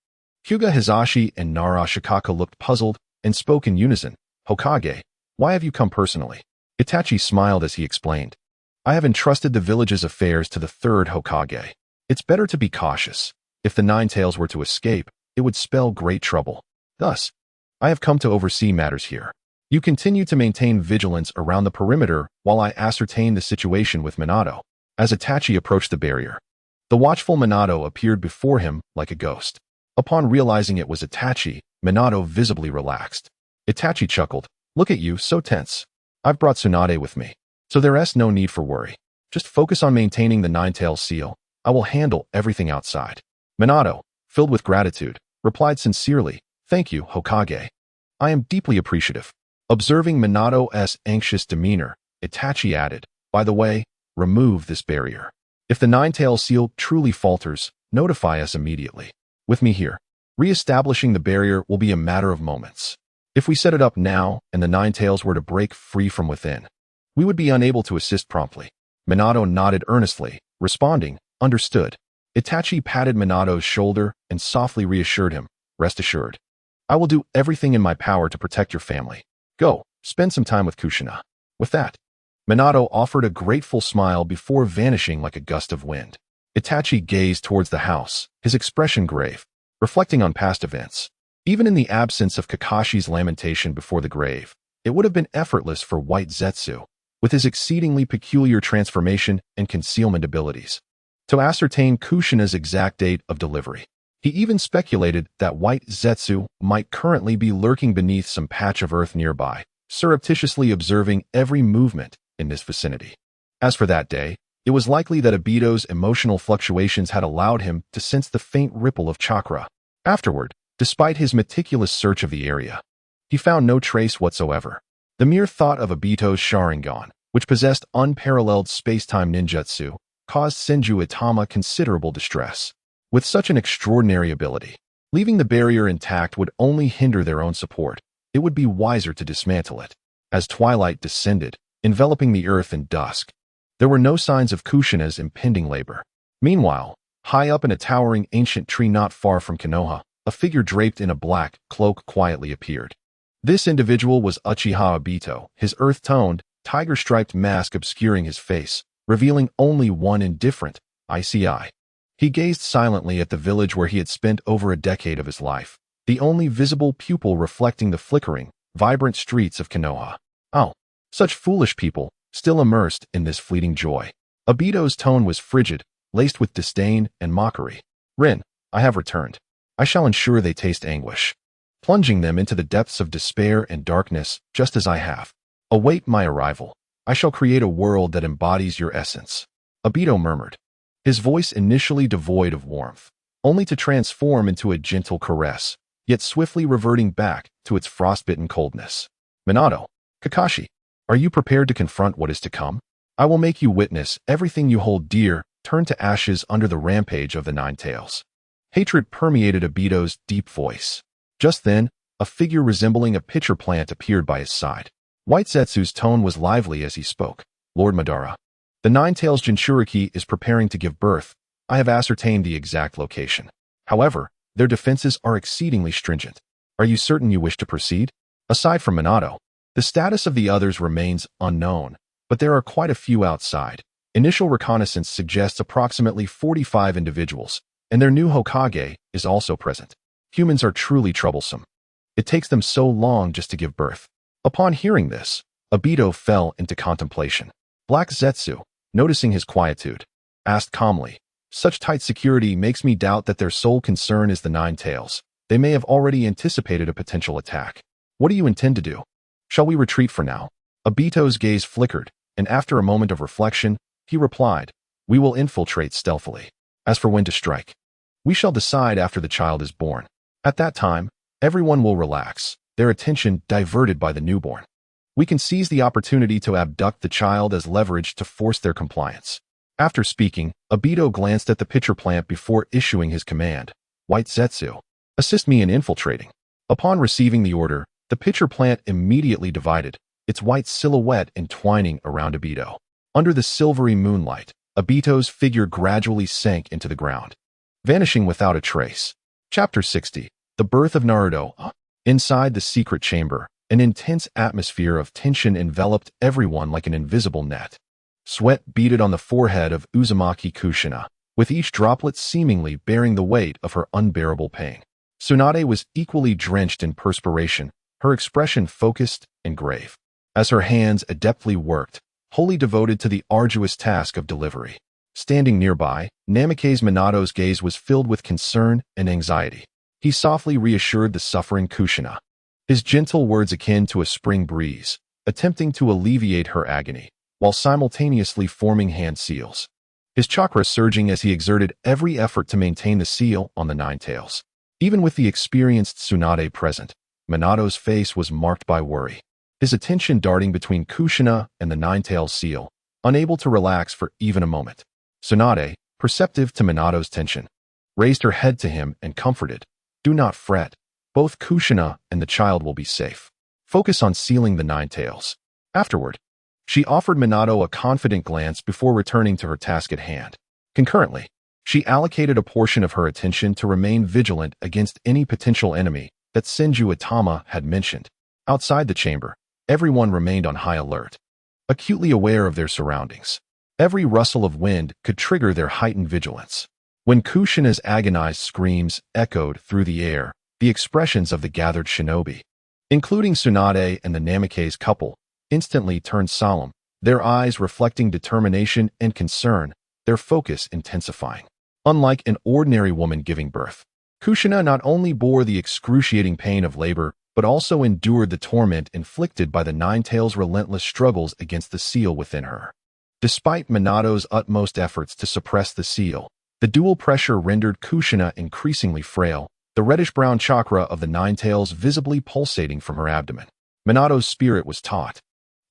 Hyuga Hizashi and Nara Shikaka looked puzzled and spoke in unison. "Hokage, why have you come personally?" Itachi smiled as he explained, "I have entrusted the village's affairs to the third Hokage. It's better to be cautious. If the Nine Tails were to escape, it would spell great trouble. Thus, I have come to oversee matters here. You continue to maintain vigilance around the perimeter while I ascertain the situation with Minato." As Itachi approached the barrier, the watchful Minato appeared before him like a ghost. Upon realizing it was Itachi, Minato visibly relaxed. Itachi chuckled, "Look at you, so tense. I've brought Tsunade with me, so there's no need for worry. Just focus on maintaining the Nine-Tails seal. I will handle everything outside." Minato, filled with gratitude, replied sincerely, "Thank you, Hokage. I am deeply appreciative." Observing Minato's anxious demeanor, Itachi added, "By the way, remove this barrier. If the Nine-Tails seal truly falters, notify us immediately. With me here, re-establishing the barrier will be a matter of moments. If we set it up now and the Nine-Tails were to break free from within, we would be unable to assist promptly." Minato nodded earnestly, responding, "Understood." Itachi patted Minato's shoulder and softly reassured him, "Rest assured. I will do everything in my power to protect your family. Go, spend some time with Kushina." With that, Minato offered a grateful smile before vanishing like a gust of wind. Itachi gazed towards the house, his expression grave, reflecting on past events. Even in the absence of Kakashi's lamentation before the grave, it would have been effortless for White Zetsu, with his exceedingly peculiar transformation and concealment abilities, to ascertain Kushina's exact date of delivery. He even speculated that White Zetsu might currently be lurking beneath some patch of earth nearby, surreptitiously observing every movement in this vicinity. As for that day, it was likely that Obito's emotional fluctuations had allowed him to sense the faint ripple of chakra. Afterward, despite his meticulous search of the area, he found no trace whatsoever. The mere thought of Obito's Sharingan, which possessed unparalleled space-time ninjutsu, caused Senju Itama considerable distress. With such an extraordinary ability, leaving the barrier intact would only hinder their own support. It would be wiser to dismantle it. As twilight descended, enveloping the earth in dusk, there were no signs of Kushina's impending labor. Meanwhile, high up in a towering ancient tree not far from Konoha, a figure draped in a black cloak quietly appeared. This individual was Uchiha Obito, his earth-toned, tiger-striped mask obscuring his face, revealing only one indifferent, icy eye. He gazed silently at the village where he had spent over a decade of his life, the only visible pupil reflecting the flickering, vibrant streets of Konoha. Oh, such foolish people, still immersed in this fleeting joy. Obito's tone was frigid, laced with disdain and mockery. Rin, I have returned. I shall ensure they taste anguish, plunging them into the depths of despair and darkness, just as I have. Await my arrival. I shall create a world that embodies your essence. Obito murmured, his voice initially devoid of warmth, only to transform into a gentle caress, yet swiftly reverting back to its frostbitten coldness. Minato, Kakashi, are you prepared to confront what is to come? I will make you witness everything you hold dear turn to ashes under the rampage of the Nine Tails. Hatred permeated Obito's deep voice. Just then, a figure resembling a pitcher plant appeared by his side. White Zetsu's tone was lively as he spoke. Lord Madara, the Nine Tails Jinchuriki is preparing to give birth. I have ascertained the exact location. However, their defenses are exceedingly stringent. Are you certain you wish to proceed? Aside from Minato, the status of the others remains unknown, but there are quite a few outside. Initial reconnaissance suggests approximately 45 individuals, and their new Hokage is also present. Humans are truly troublesome. It takes them so long just to give birth. Upon hearing this, Obito fell into contemplation. Black Zetsu, noticing his quietude, asked calmly, such tight security makes me doubt that their sole concern is the Nine Tails. They may have already anticipated a potential attack. What do you intend to do? Shall we retreat for now? Obito's gaze flickered, and after a moment of reflection, he replied, we will infiltrate stealthily. As for when to strike, we shall decide after the child is born. At that time, everyone will relax, their attention diverted by the newborn. We can seize the opportunity to abduct the child as leverage to force their compliance. After speaking, Obito glanced at the pitcher plant before issuing his command. White Zetsu, assist me in infiltrating. Upon receiving the order, the pitcher plant immediately divided, its white silhouette entwining around Obito. Under the silvery moonlight, Obito's figure gradually sank into the ground, vanishing without a trace. Chapter 60. The Birth of Naruto. Inside the secret chamber, an intense atmosphere of tension enveloped everyone like an invisible net. Sweat beaded on the forehead of Uzumaki Kushina, with each droplet seemingly bearing the weight of her unbearable pain. Tsunade was equally drenched in perspiration, her expression focused and grave, as her hands adeptly worked, wholly devoted to the arduous task of delivery. Standing nearby, Namake's Minato's gaze was filled with concern and anxiety. He softly reassured the suffering Kushina, his gentle words akin to a spring breeze, attempting to alleviate her agony, while simultaneously forming hand seals. His chakra surging as he exerted every effort to maintain the seal on the Nine Tails. Even with the experienced Tsunade present, Minato's face was marked by worry, his attention darting between Kushina and the Nine Tails seal, unable to relax for even a moment. Tsunade, perceptive to Minato's tension, raised her head to him and comforted, do not fret, both Kushina and the child will be safe. Focus on sealing the Nine Tails. Afterward, she offered Minato a confident glance before returning to her task at hand. Concurrently, she allocated a portion of her attention to remain vigilant against any potential enemy that Senju Itama had mentioned. Outside the chamber, everyone remained on high alert, acutely aware of their surroundings. Every rustle of wind could trigger their heightened vigilance. When Kushina's agonized screams echoed through the air, the expressions of the gathered shinobi, including Tsunade and the Namake's couple, instantly turned solemn, their eyes reflecting determination and concern, their focus intensifying. Unlike an ordinary woman giving birth, Kushina not only bore the excruciating pain of labor, but also endured the torment inflicted by the Nine Tails' relentless struggles against the seal within her. Despite Minato's utmost efforts to suppress the seal, the dual pressure rendered Kushina increasingly frail, the reddish-brown chakra of the Nine Tails visibly pulsating from her abdomen. Minato's spirit was taut,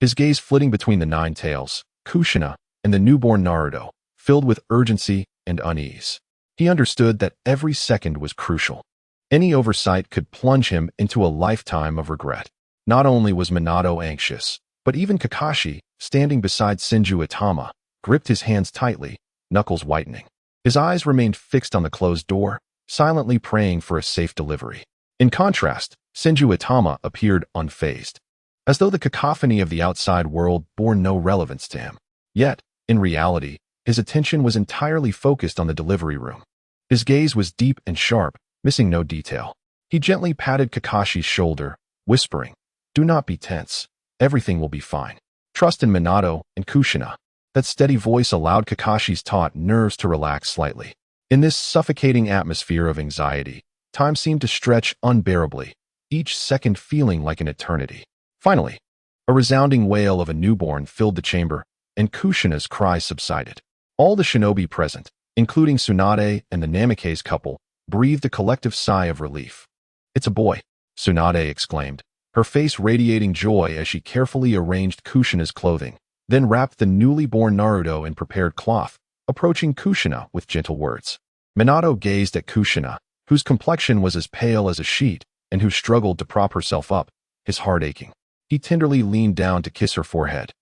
his gaze flitting between the Nine Tails, Kushina, and the newborn Naruto, filled with urgency and unease. He understood that every second was crucial. Any oversight could plunge him into a lifetime of regret. Not only was Minato anxious, but even Kakashi, standing beside Senju Itama, gripped his hands tightly, knuckles whitening. His eyes remained fixed on the closed door, silently praying for a safe delivery. In contrast, Senju Itama appeared unfazed, as though the cacophony of the outside world bore no relevance to him. Yet, In reality, his attention was entirely focused on the delivery room. His gaze was deep and sharp, missing no detail. He gently patted Kakashi's shoulder, whispering, "Do not be tense. Everything will be fine. Trust in Minato and Kushina." That steady voice allowed Kakashi's taut nerves to relax slightly. In this suffocating atmosphere of anxiety, time seemed to stretch unbearably, each second feeling like an eternity. Finally, a resounding wail of a newborn filled the chamber, and Kushina's cries subsided. All the shinobi present, including Tsunade and the Namikaze couple, breathed a collective sigh of relief. "It's a boy," Tsunade exclaimed, her face radiating joy as she carefully arranged Kushina's clothing, then wrapped the newly born Naruto in prepared cloth, approaching Kushina with gentle words. Minato gazed at Kushina, whose complexion was as pale as a sheet and who struggled to prop herself up, his heart aching. He tenderly leaned down to kiss her forehead,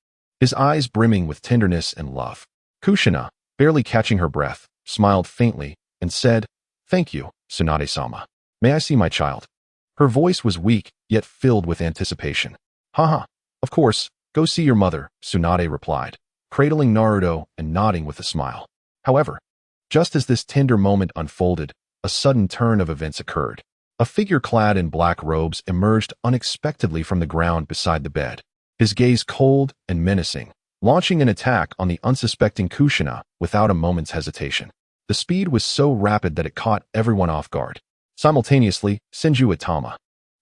his eyes brimming with tenderness and love. Kushina, barely catching her breath, smiled faintly and said, "Thank you, Tsunade-sama. May I see my child?" Her voice was weak, yet filled with anticipation. "Haha, of course, go see your mother," Tsunade replied, cradling Naruto and nodding with a smile. However, just as this tender moment unfolded, a sudden turn of events occurred. A figure clad in black robes emerged unexpectedly from the ground beside the bed, his gaze cold and menacing, launching an attack on the unsuspecting Kushina without a moment's hesitation. The speed was so rapid that it caught everyone off guard. Simultaneously, Senju Itama,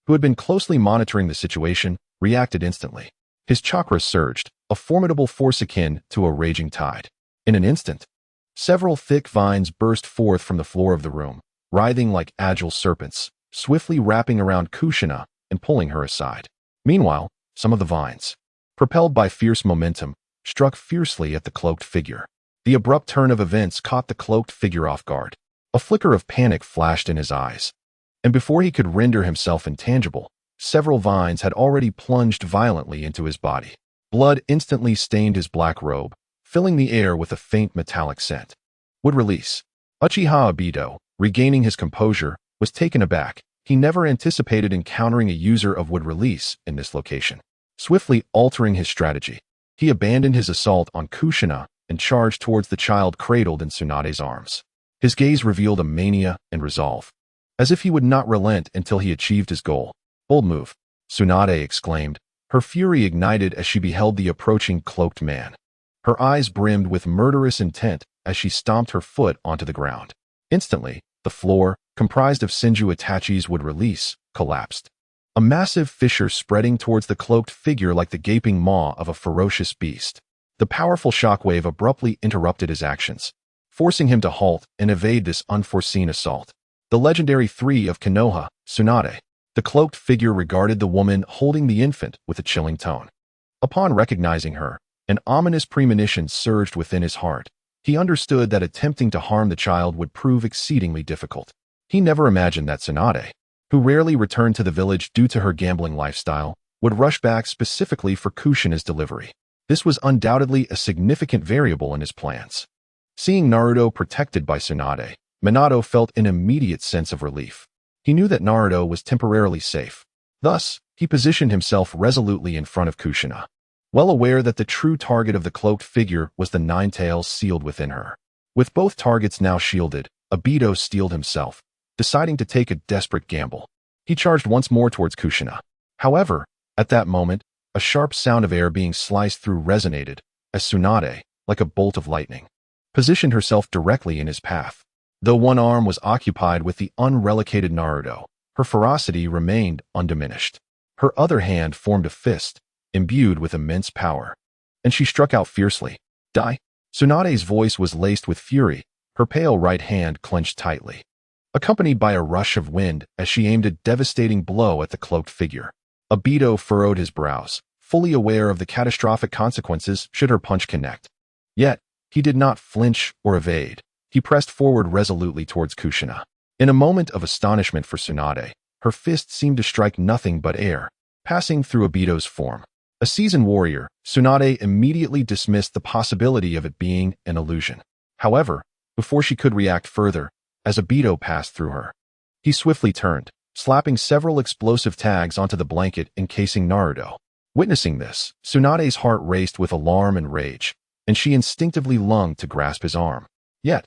who had been closely monitoring the situation, reacted instantly. His chakras surged, a formidable force akin to a raging tide. In an instant, several thick vines burst forth from the floor of the room, writhing like agile serpents, swiftly wrapping around Kushina and pulling her aside. Meanwhile, some of the vines, propelled by fierce momentum, struck fiercely at the cloaked figure. The abrupt turn of events caught the cloaked figure off guard. A flicker of panic flashed in his eyes, and before he could render himself intangible, several vines had already plunged violently into his body. Blood instantly stained his black robe, filling the air with a faint metallic scent. Would release. Uchiha Obito, regaining his composure, was taken aback. He never anticipated encountering a user of wood release in this location. Swiftly altering his strategy, he abandoned his assault on Kushina and charged towards the child cradled in Tsunade's arms. His gaze revealed a mania and resolve, as if he would not relent until he achieved his goal. "Bold move," Tsunade exclaimed, her fury ignited as she beheld the approaching cloaked man. Her eyes brimmed with murderous intent as she stomped her foot onto the ground. Instantly, the floor, comprised of Senju Itachi's wood release, collapsed. A massive fissure spreading towards the cloaked figure like the gaping maw of a ferocious beast. The powerful shockwave abruptly interrupted his actions, forcing him to halt and evade this unforeseen assault. The legendary three of Konoha, Tsunade. The cloaked figure regarded the woman holding the infant with a chilling tone. Upon recognizing her, an ominous premonition surged within his heart. He understood that attempting to harm the child would prove exceedingly difficult. He never imagined that Tsunade, who rarely returned to the village due to her gambling lifestyle, would rush back specifically for Kushina's delivery. This was undoubtedly a significant variable in his plans. Seeing Naruto protected by Tsunade, Minato felt an immediate sense of relief. He knew that Naruto was temporarily safe. Thus, he positioned himself resolutely in front of Kushina, well aware that the true target of the cloaked figure was the nine tails sealed within her. With both targets now shielded, Obito steeled himself, deciding to take a desperate gamble. He charged once more towards Kushina. However, at that moment, a sharp sound of air being sliced through resonated, as Tsunade, like a bolt of lightning, positioned herself directly in his path. Though one arm was occupied with the unrelocated Naruto, her ferocity remained undiminished. Her other hand formed a fist, imbued with immense power, and she struck out fiercely. "Die!" Tsunade's voice was laced with fury, her pale right hand clenched tightly, accompanied by a rush of wind as she aimed a devastating blow at the cloaked figure. Obito furrowed his brows, fully aware of the catastrophic consequences should her punch connect. Yet, he did not flinch or evade. He pressed forward resolutely towards Kushina. In a moment of astonishment for Tsunade, her fist seemed to strike nothing but air, passing through Obito's form. A seasoned warrior, Tsunade immediately dismissed the possibility of it being an illusion. However, before she could react further, as Obito passed through her, he swiftly turned, slapping several explosive tags onto the blanket encasing Naruto. Witnessing this, Tsunade's heart raced with alarm and rage. and she instinctively lunged to grasp his arm. Yet,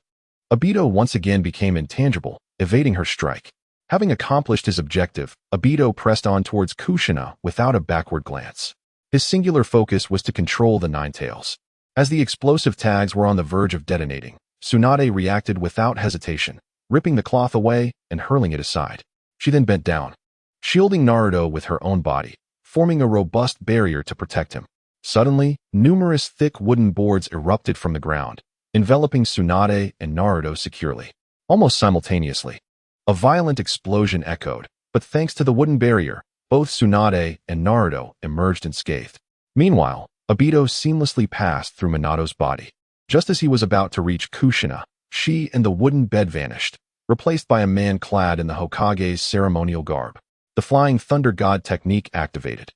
Obito once again became intangible, evading her strike. Having accomplished his objective, Obito pressed on towards Kushina without a backward glance. His singular focus was to control the Nine Tails. As the explosive tags were on the verge of detonating, Tsunade reacted without hesitation, ripping the cloth away and hurling it aside. She then bent down, shielding Naruto with her own body, forming a robust barrier to protect him. Suddenly, numerous thick wooden boards erupted from the ground, enveloping Tsunade and Naruto securely. Almost simultaneously, a violent explosion echoed, but thanks to the wooden barrier, both Tsunade and Naruto emerged unscathed. Meanwhile, Obito seamlessly passed through Minato's body. Just as he was about to reach Kushina, she and the wooden bed vanished, replaced by a man clad in the Hokage's ceremonial garb. The Flying Thunder God technique activated.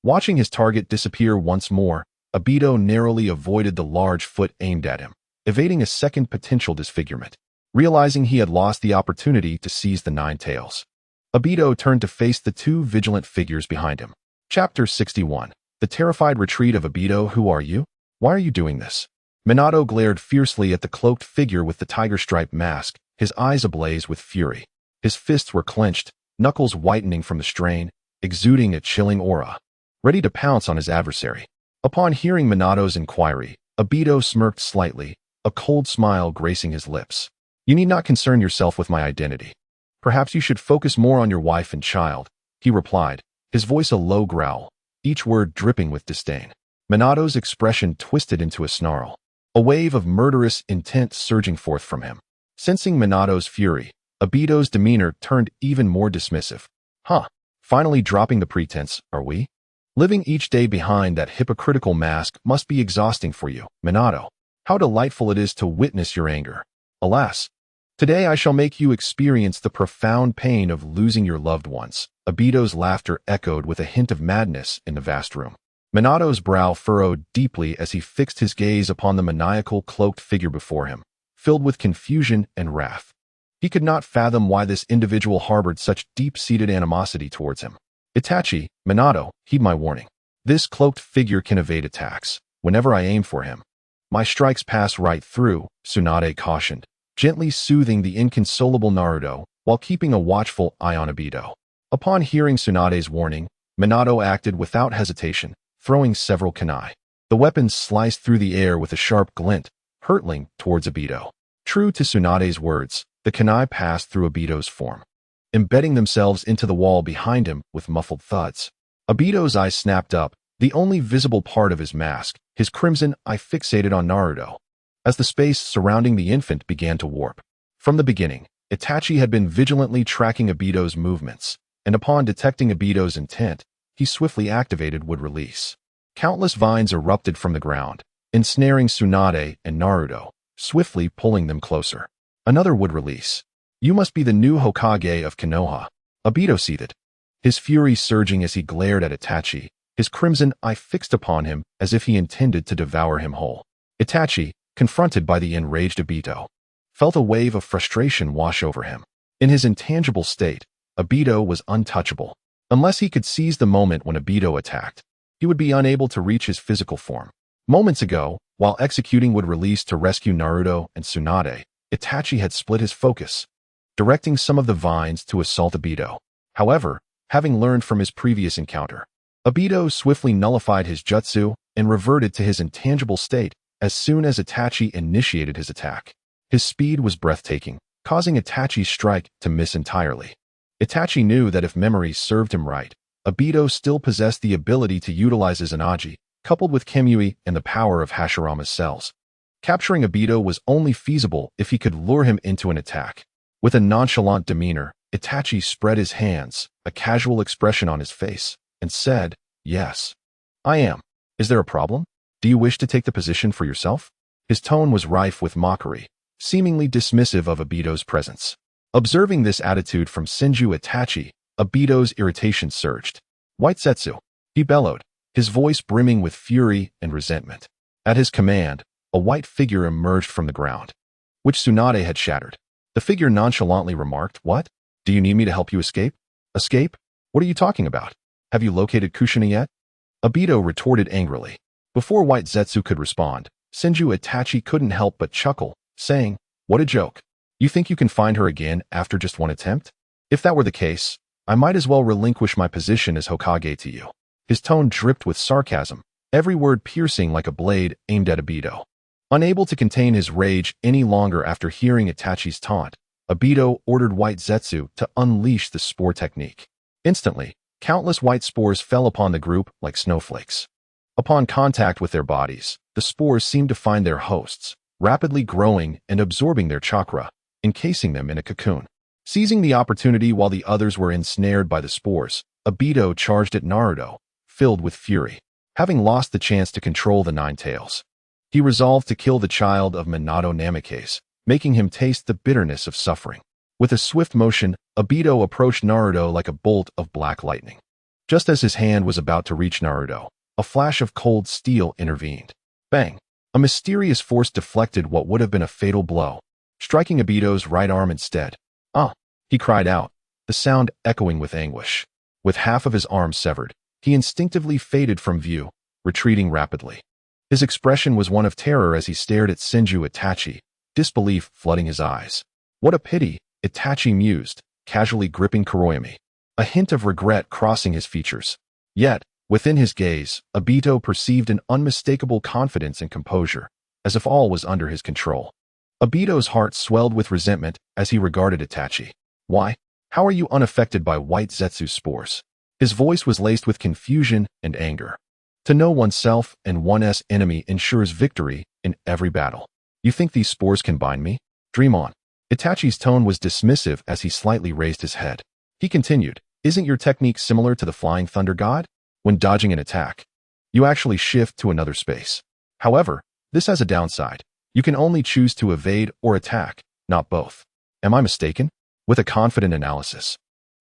Watching his target disappear once more, Obito narrowly avoided the large foot aimed at him, evading a second potential disfigurement. Realizing he had lost the opportunity to seize the Nine Tails, Obito turned to face the two vigilant figures behind him. Chapter 61. The terrified retreat of Obito. Who are you? Why are you doing this? Minato glared fiercely at the cloaked figure with the tiger-striped mask, his eyes ablaze with fury. His fists were clenched, knuckles whitening from the strain, exuding a chilling aura, ready to pounce on his adversary. Upon hearing Minato's inquiry, Obito smirked slightly, a cold smile gracing his lips. You need not concern yourself with my identity. Perhaps you should focus more on your wife and child, he replied, his voice a low growl, each word dripping with disdain. Minato's expression twisted into a snarl, a wave of murderous intent surging forth from him. Sensing Minato's fury, Obito's demeanor turned even more dismissive. Finally dropping the pretense, are we? Living each day behind that hypocritical mask must be exhausting for you, Minato. How delightful it is to witness your anger. Alas, today I shall make you experience the profound pain of losing your loved ones. Obito's laughter echoed with a hint of madness in the vast room. Minato's brow furrowed deeply as he fixed his gaze upon the maniacal cloaked figure before him, filled with confusion and wrath. He could not fathom why this individual harbored such deep-seated animosity towards him. Itachi, Minato, heed my warning. This cloaked figure can evade attacks whenever I aim for him. My strikes pass right through, Tsunade cautioned, gently soothing the inconsolable Naruto while keeping a watchful eye on Obito. Upon hearing Tsunade's warning, Minato acted without hesitation, throwing several kunai. The weapons sliced through the air with a sharp glint, hurtling towards Obito. True to Tsunade's words, the kunai passed through Obito's form, embedding themselves into the wall behind him with muffled thuds. Obito's eyes snapped up, the only visible part of his mask, his crimson eye fixated on Naruto, as the space surrounding the infant began to warp. From the beginning, Itachi had been vigilantly tracking Obito's movements, and upon detecting Obito's intent, he swiftly activated wood release. Countless vines erupted from the ground, ensnaring Tsunade and Naruto, swiftly pulling them closer. Another wood release. You must be the new Hokage of Konoha. Obito seethed, his fury surging as he glared at Itachi, his crimson eye fixed upon him as if he intended to devour him whole. Itachi, confronted by the enraged Obito, felt a wave of frustration wash over him. In his intangible state, Obito was untouchable. Unless he could seize the moment when Obito attacked, he would be unable to reach his physical form. Moments ago, while executing would release to rescue Naruto and Tsunade, Itachi had split his focus, directing some of the vines to assault Obito. However, having learned from his previous encounter, Obito swiftly nullified his jutsu and reverted to his intangible state as soon as Itachi initiated his attack. His speed was breathtaking, causing Itachi's strike to miss entirely. Itachi knew that if memory served him right, Obito still possessed the ability to utilize his Anaji, coupled with Kemui and the power of Hashirama's cells. Capturing Obito was only feasible if he could lure him into an attack. With a nonchalant demeanor, Itachi spread his hands, a casual expression on his face, and said, "Yes, I am. Is there a problem? Do you wish to take the position for yourself?" His tone was rife with mockery, seemingly dismissive of Obito's presence. Observing this attitude from Senju Itachi, Obito's irritation surged. "White Setsu," he bellowed, his voice brimming with fury and resentment. At his command, a white figure emerged from the ground, which Tsunade had shattered. The figure nonchalantly remarked, "What? Do you need me to help you escape?" "Escape? What are you talking about? Have you located Kushina yet?" Obito retorted angrily. Before White Zetsu could respond, Senju Itachi couldn't help but chuckle, saying, "What a joke. You think you can find her again after just one attempt? If that were the case, I might as well relinquish my position as Hokage to you." His tone dripped with sarcasm, every word piercing like a blade aimed at Obito. Unable to contain his rage any longer after hearing Itachi's taunt, Obito ordered White Zetsu to unleash the spore technique. Instantly, countless white spores fell upon the group like snowflakes. Upon contact with their bodies, the spores seemed to find their hosts, rapidly growing and absorbing their chakra, encasing them in a cocoon. Seizing the opportunity while the others were ensnared by the spores, Obito charged at Naruto, filled with fury. Having lost the chance to control the Nine Tails, he resolved to kill the child of Minato Namikaze, making him taste the bitterness of suffering. With a swift motion, Obito approached Naruto like a bolt of black lightning. Just as his hand was about to reach Naruto, a flash of cold steel intervened. Bang! A mysterious force deflected what would have been a fatal blow, striking Obito's right arm instead. "Ah!" he cried out, the sound echoing with anguish. With half of his arm severed, he instinctively faded from view, retreating rapidly. His expression was one of terror as he stared at Senju Itachi, disbelief flooding his eyes. "What a pity," Itachi mused, casually gripping Kuroyami, a hint of regret crossing his features. Yet, within his gaze, Obito perceived an unmistakable confidence and composure, as if all was under his control. Obito's heart swelled with resentment as he regarded Itachi. "Why? How are you unaffected by White Zetsu's spores?" His voice was laced with confusion and anger. To know oneself and one's enemy ensures victory in every battle. "You think these spores can bind me? Dream on." Itachi's tone was dismissive as he slightly raised his head. He continued, "Isn't your technique similar to the Flying Thunder God? When dodging an attack, you actually shift to another space. However, this has a downside. You can only choose to evade or attack, not both. Am I mistaken?" With a confident analysis,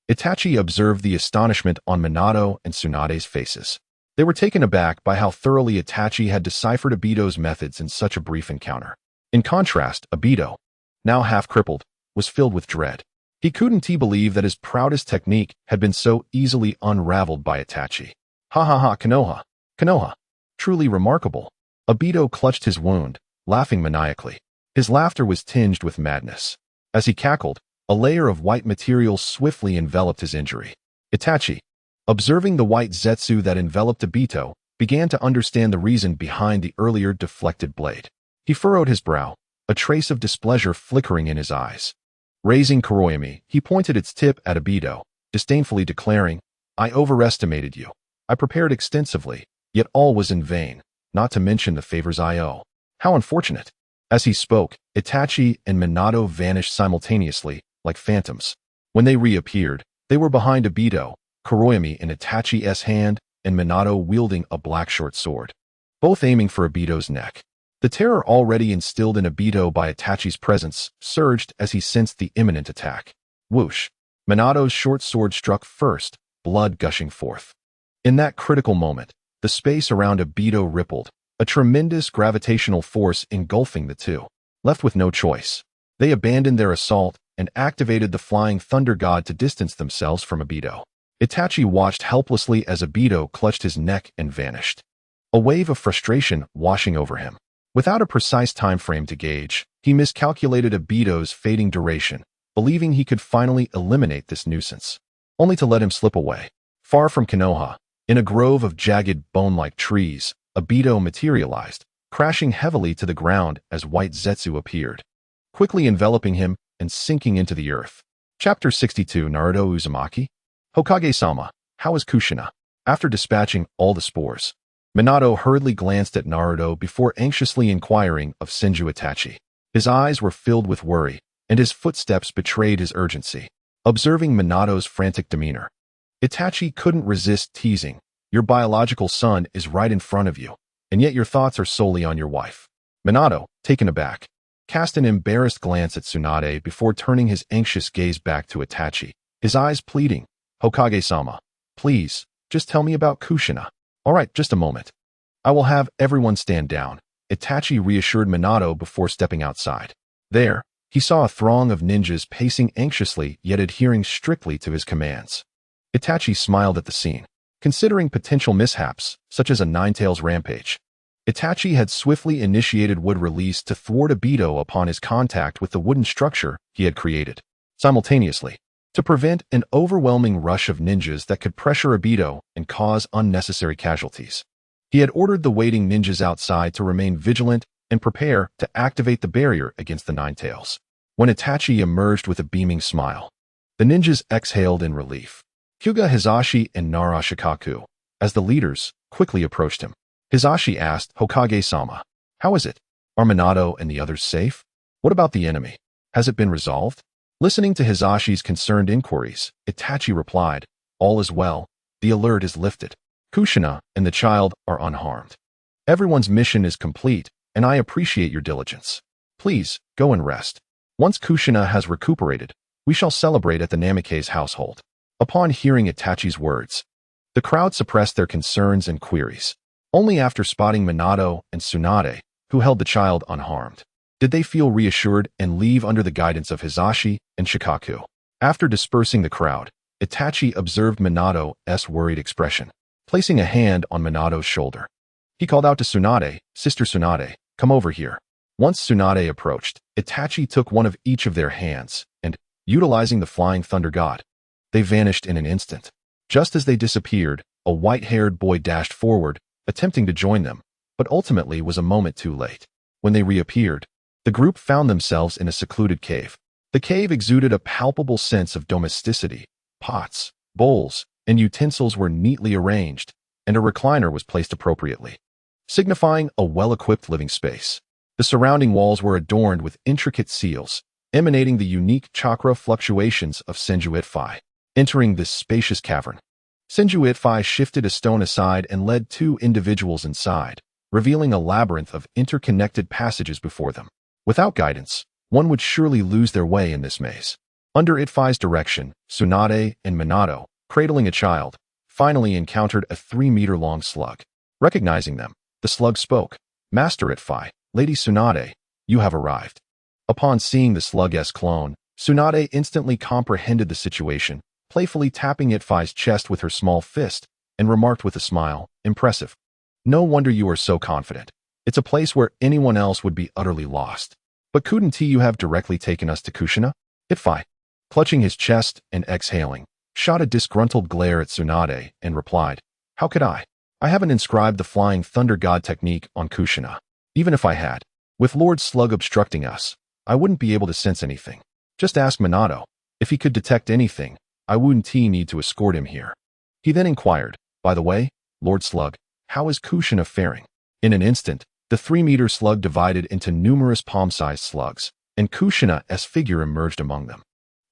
Itachi observed the astonishment on Minato and Tsunade's faces. They were taken aback by how thoroughly Itachi had deciphered Obito's methods in such a brief encounter. In contrast, Obito, now half-crippled, was filled with dread. He couldn't believe that his proudest technique had been so easily unraveled by Itachi. "Ha ha ha, Konoha! Konoha! Truly remarkable!" Obito clutched his wound, laughing maniacally. His laughter was tinged with madness. As he cackled, a layer of white material swiftly enveloped his injury. Itachi, observing the white zetsu that enveloped Obito, began to understand the reason behind the earlier deflected blade. He furrowed his brow, a trace of displeasure flickering in his eyes. Raising Kuroyami, he pointed its tip at Obito, disdainfully declaring, "I overestimated you. I prepared extensively, yet all was in vain, not to mention the favors I owe. How unfortunate." As he spoke, Itachi and Minato vanished simultaneously, like phantoms. When they reappeared, they were behind Obito, Kuroyami in Itachi's hand, and Minato wielding a black short sword, both aiming for Obito's neck. The terror already instilled in Obito by Itachi's presence surged as he sensed the imminent attack. Whoosh! Minato's short sword struck first, blood gushing forth. In that critical moment, the space around Obito rippled, a tremendous gravitational force engulfing the two. Left with no choice, they abandoned their assault and activated the Flying Thunder God to distance themselves from Obito. Itachi watched helplessly as Obito clutched his neck and vanished, a wave of frustration washing over him. Without a precise time frame to gauge, he miscalculated Obito's fading duration, believing he could finally eliminate this nuisance, only to let him slip away. Far from Konoha, in a grove of jagged bone-like trees, Obito materialized, crashing heavily to the ground as White Zetsu appeared, quickly enveloping him and sinking into the earth. Chapter 62 Naruto Uzumaki? Hokage-sama, how is Kushina? After dispatching all the spores, Minato hurriedly glanced at Naruto before anxiously inquiring of Senju Itachi. His eyes were filled with worry, and his footsteps betrayed his urgency. Observing Minato's frantic demeanor, Itachi couldn't resist teasing, "Your biological son is right in front of you, and yet your thoughts are solely on your wife." Minato, taken aback, cast an embarrassed glance at Tsunade before turning his anxious gaze back to Itachi, his eyes pleading, "Hokage-sama, please, just tell me about Kushina." "All right, just a moment. I will have everyone stand down," Itachi reassured Minato before stepping outside. There, he saw a throng of ninjas pacing anxiously yet adhering strictly to his commands. Itachi smiled at the scene, considering potential mishaps, such as a Nine-Tails rampage. Itachi had swiftly initiated wood release to thwart a Beto upon his contact with the wooden structure he had created. Simultaneously, to prevent an overwhelming rush of ninjas that could pressure a Beto and cause unnecessary casualties, he had ordered the waiting ninjas outside to remain vigilant and prepare to activate the barrier against the Nine Tails. When Itachi emerged with a beaming smile, the ninjas exhaled in relief. Hyuga Hizashi and Nara Shikaku, as the leaders, quickly approached him. Hizashi asked, "Hokage-sama, how is it? Are Minato and the others safe? What about the enemy? Has it been resolved?" Listening to Hizashi's concerned inquiries, Itachi replied, "All is well. The alert is lifted. Kushina and the child are unharmed. Everyone's mission is complete, and I appreciate your diligence. Please, go and rest. Once Kushina has recuperated, we shall celebrate at the Namikaze household." Upon hearing Itachi's words, the crowd suppressed their concerns and queries. Only after spotting Minato and Tsunade, who held the child unharmed, did they feel reassured and leave under the guidance of Hizashi and Shikaku. After dispersing the crowd, Itachi observed Minato's worried expression. Placing a hand on Minato's shoulder, he called out to Tsunade, "Sister Tsunade, come over here." Once Tsunade approached, Itachi took one of each of their hands, and, utilizing the flying thunder god, they vanished in an instant. Just as they disappeared, a white-haired boy dashed forward, attempting to join them, but ultimately was a moment too late. When they reappeared, the group found themselves in a secluded cave. The cave exuded a palpable sense of domesticity. Pots, bowls, and utensils were neatly arranged, and a recliner was placed appropriately, signifying a well-equipped living space. The surrounding walls were adorned with intricate seals, emanating the unique chakra fluctuations of Senju Itfai. Entering this spacious cavern, Senju Itfai shifted a stone aside and led two individuals inside, revealing a labyrinth of interconnected passages before them. Without guidance, one would surely lose their way in this maze. Under Itfai's direction, Tsunade and Minato, cradling a child, finally encountered a 3-meter-long slug. Recognizing them, the slug spoke, "Master Itfai, Lady Tsunade, you have arrived." Upon seeing the slug's clone, Tsunade instantly comprehended the situation, playfully tapping Itfai's chest with her small fist, and remarked with a smile, "Impressive. No wonder you are so confident. It's a place where anyone else would be utterly lost. But couldn't you have directly taken us to Kushina?" Itfai, clutching his chest and exhaling, shot a disgruntled glare at Tsunade and replied, "How could I? I haven't inscribed the flying thunder god technique on Kushina. Even if I had, with Lord Slug obstructing us, I wouldn't be able to sense anything. Just ask Minato. If he could detect anything, I wouldn't need to escort him here." He then inquired, "By the way, Lord Slug, how is Kushina faring?" In an instant, the 3-meter slug divided into numerous palm-sized slugs, and Kushina's figure emerged among them.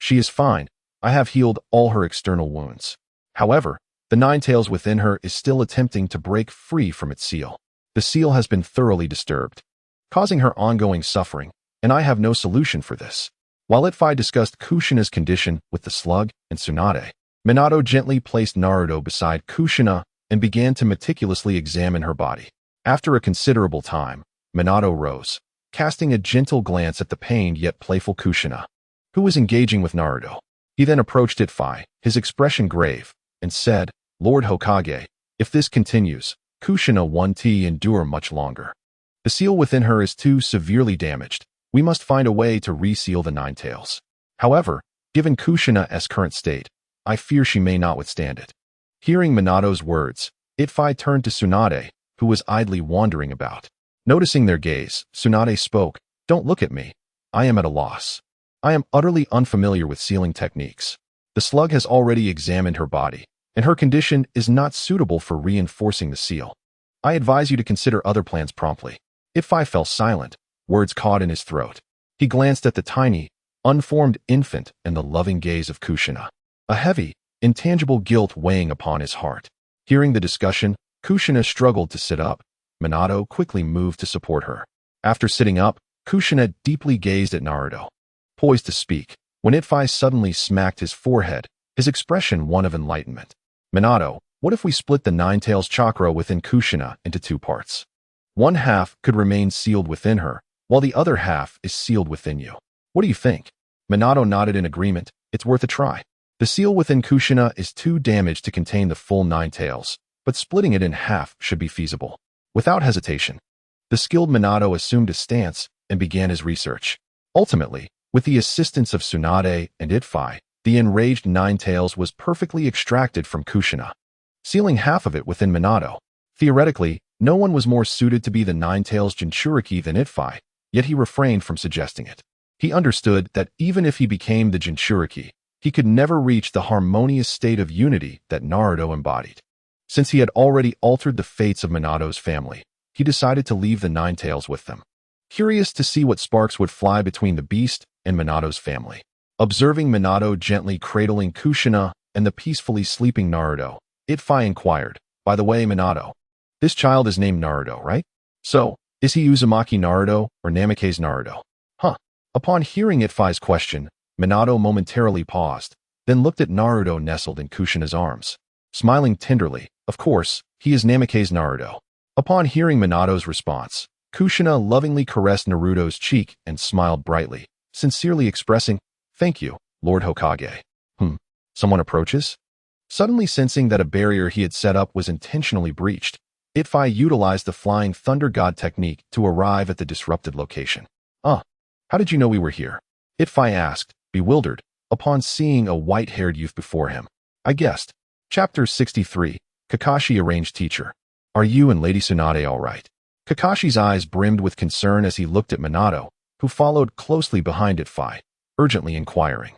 "She is fine. I have healed all her external wounds. However, the Nine Tails within her is still attempting to break free from its seal. The seal has been thoroughly disturbed, causing her ongoing suffering, and I have no solution for this." While Itfai discussed Kushina's condition with the slug and Tsunade, Minato gently placed Naruto beside Kushina and began to meticulously examine her body. After a considerable time, Minato rose, casting a gentle glance at the pained yet playful Kushina, who was engaging with Naruto. He then approached Itfai, his expression grave, and said, "Lord Hokage, if this continues, Kushina won't endure much longer. The seal within her is too severely damaged. We must find a way to reseal the Nine Tails. However, given Kushina's current state, I fear she may not withstand it." Hearing Minato's words, Itfai turned to Tsunade, who was idly wandering about. Noticing their gaze, Tsunade spoke, "Don't look at me. I am at a loss. I am utterly unfamiliar with sealing techniques. The slug has already examined her body, and her condition is not suitable for reinforcing the seal. I advise you to consider other plans promptly." Itfai fell silent, words caught in his throat. He glanced at the tiny, unformed infant and the loving gaze of Kushina, a heavy, intangible guilt weighing upon his heart. Hearing the discussion, Kushina struggled to sit up. Minato quickly moved to support her. After sitting up, Kushina deeply gazed at Naruto, poised to speak, when Itfai suddenly smacked his forehead, his expression one of enlightenment. "Minato, what if we split the Nine Tails chakra within Kushina into 2 parts? One half could remain sealed within her, while the other half is sealed within you. What do you think?" Minato nodded in agreement. "It's worth a try. The seal within Kushina is too damaged to contain the full 9 tails, but splitting it in half should be feasible." Without hesitation, the skilled Minato assumed a stance and began his research. Ultimately, with the assistance of Tsunade and Yifei, the enraged Ninetales was perfectly extracted from Kushina, sealing half of it within Minato. Theoretically, no one was more suited to be the Ninetales Jinchuriki than Yifei, yet he refrained from suggesting it. He understood that even if he became the Jinchuriki, he could never reach the harmonious state of unity that Naruto embodied. Since he had already altered the fates of Minato's family, he decided to leave the Ninetales with them. Curious to see what sparks would fly between the beast and Minato's family. Observing Minato gently cradling Kushina and the peacefully sleeping Naruto, Yifei inquired, "By the way, Minato, this child is named Naruto, right? So, is he Uzumaki Naruto or Namikaze Naruto?" Huh. Upon hearing Yifei's question, Minato momentarily paused, then looked at Naruto nestled in Kushina's arms. Smiling tenderly, "Of course, he is Namikaze Naruto." Upon hearing Minato's response, Kushina lovingly caressed Naruto's cheek and smiled brightly, sincerely expressing, "Thank you, Lord Hokage." Someone approaches? Suddenly sensing that a barrier he had set up was intentionally breached, Yifei utilized the Flying Thunder God technique to arrive at the disrupted location. How did you know we were here?" Yifei asked, bewildered, upon seeing a white-haired youth before him. "I guessed." Chapter 63, Kakashi Arranged Teacher. "Are you and Lady Tsunade all right?" Kakashi's eyes brimmed with concern as he looked at Minato, who followed closely behind Yifei, urgently inquiring.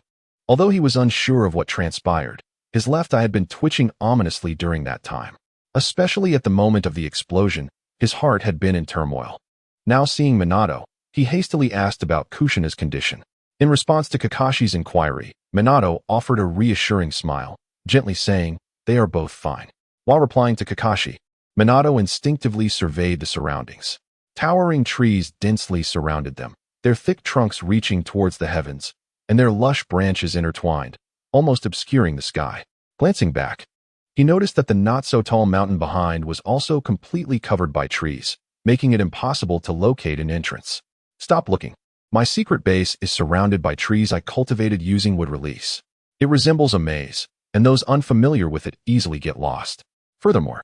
Although he was unsure of what transpired, his left eye had been twitching ominously during that time. Especially at the moment of the explosion, his heart had been in turmoil. Now seeing Minato, he hastily asked about Kushina's condition. In response to Kakashi's inquiry, Minato offered a reassuring smile, gently saying, "They are both fine." While replying to Kakashi, Minato instinctively surveyed the surroundings. Towering trees densely surrounded them, their thick trunks reaching towards the heavens, and their lush branches intertwined, almost obscuring the sky. Glancing back, he noticed that the not-so-tall mountain behind was also completely covered by trees, making it impossible to locate an entrance. "Stop looking. My secret base is surrounded by trees I cultivated using wood release. It resembles a maze, and those unfamiliar with it easily get lost. Furthermore,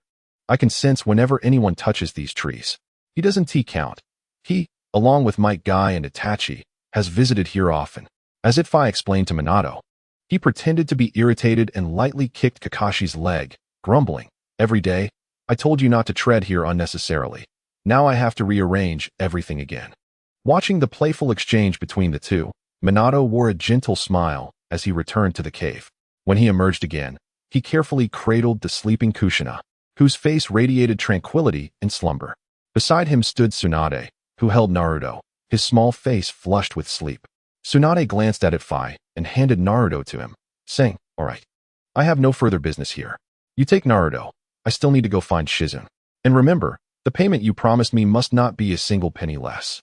I can sense whenever anyone touches these trees. He doesn't count. He, along with Might Guy and Itachi, has visited here often." As Yifei explained to Minato, he pretended to be irritated and lightly kicked Kakashi's leg, grumbling, "Every day, I told you not to tread here unnecessarily. Now I have to rearrange everything again." Watching the playful exchange between the two, Minato wore a gentle smile as he returned to the cave. When he emerged again, he carefully cradled the sleeping Kushina, whose face radiated tranquility and slumber. Beside him stood Tsunade, who held Naruto, his small face flushed with sleep. Tsunade glanced at Yifei and handed Naruto to him, saying, "All right, I have no further business here. You take Naruto. I still need to go find Shizune. And remember, the payment you promised me must not be a single penny less."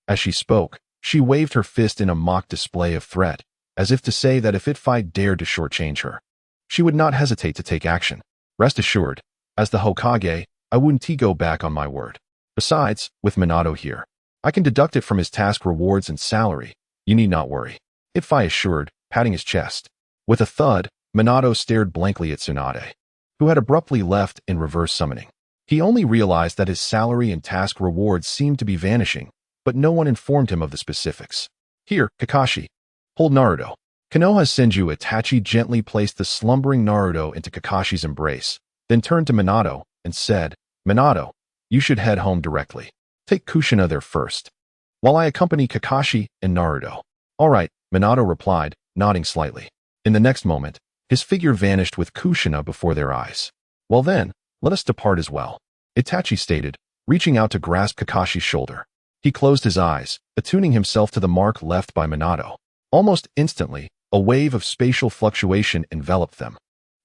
As she spoke, she waved her fist in a mock display of threat, as if to say that if Yifei dared to shortchange her, she would not hesitate to take action. "Rest assured, as the Hokage, I wouldn't go back on my word. Besides, with Minato here, I can deduct it from his task rewards and salary. You need not worry," Yifei assured, patting his chest. With a thud, Minato stared blankly at Tsunade, who had abruptly left in reverse summoning. He only realized that his salary and task rewards seemed to be vanishing, but no one informed him of the specifics. "Here, Kakashi. Hold Naruto." Konoha Senju Itachi gently placed the slumbering Naruto into Kakashi's embrace, then turned to Minato and said, "Minato, you should head home directly. Take Kushina there first, while I accompany Kakashi and Naruto." "All right," Minato replied, nodding slightly. In the next moment, his figure vanished with Kushina before their eyes. "Well then, let us depart as well," Itachi stated, reaching out to grasp Kakashi's shoulder. He closed his eyes, attuning himself to the mark left by Minato. Almost instantly, a wave of spatial fluctuation enveloped them,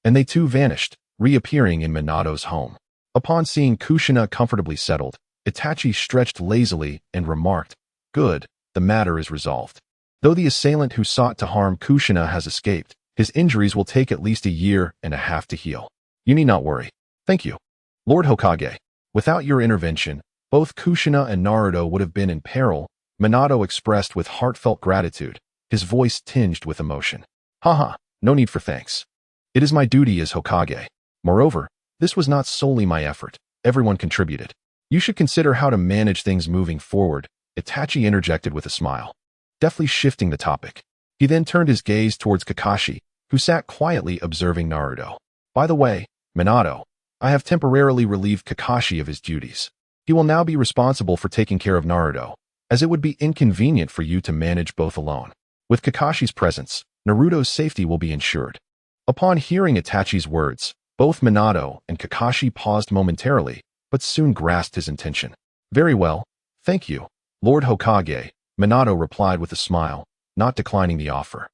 and they too vanished, reappearing in Minato's home. Upon seeing Kushina comfortably settled, Itachi stretched lazily and remarked, "Good, the matter is resolved. Though the assailant who sought to harm Kushina has escaped, his injuries will take at least a year and a half to heal. You need not worry." "Thank you, Lord Hokage. Without your intervention, both Kushina and Naruto would have been in peril," Minato expressed with heartfelt gratitude, his voice tinged with emotion. "Haha, no need for thanks. It is my duty as Hokage. Moreover, this was not solely my effort. Everyone contributed." You should consider how to manage things moving forward, Itachi interjected with a smile, deftly shifting the topic. He then turned his gaze towards Kakashi, who sat quietly observing Naruto. By the way, Minato, I have temporarily relieved Kakashi of his duties. He will now be responsible for taking care of Naruto, as it would be inconvenient for you to manage both alone. With Kakashi's presence, Naruto's safety will be ensured. Upon hearing Itachi's words, both Minato and Kakashi paused momentarily, but soon grasped his intention. Very well, thank you, Lord Hokage, Minato replied with a smile, not declining the offer.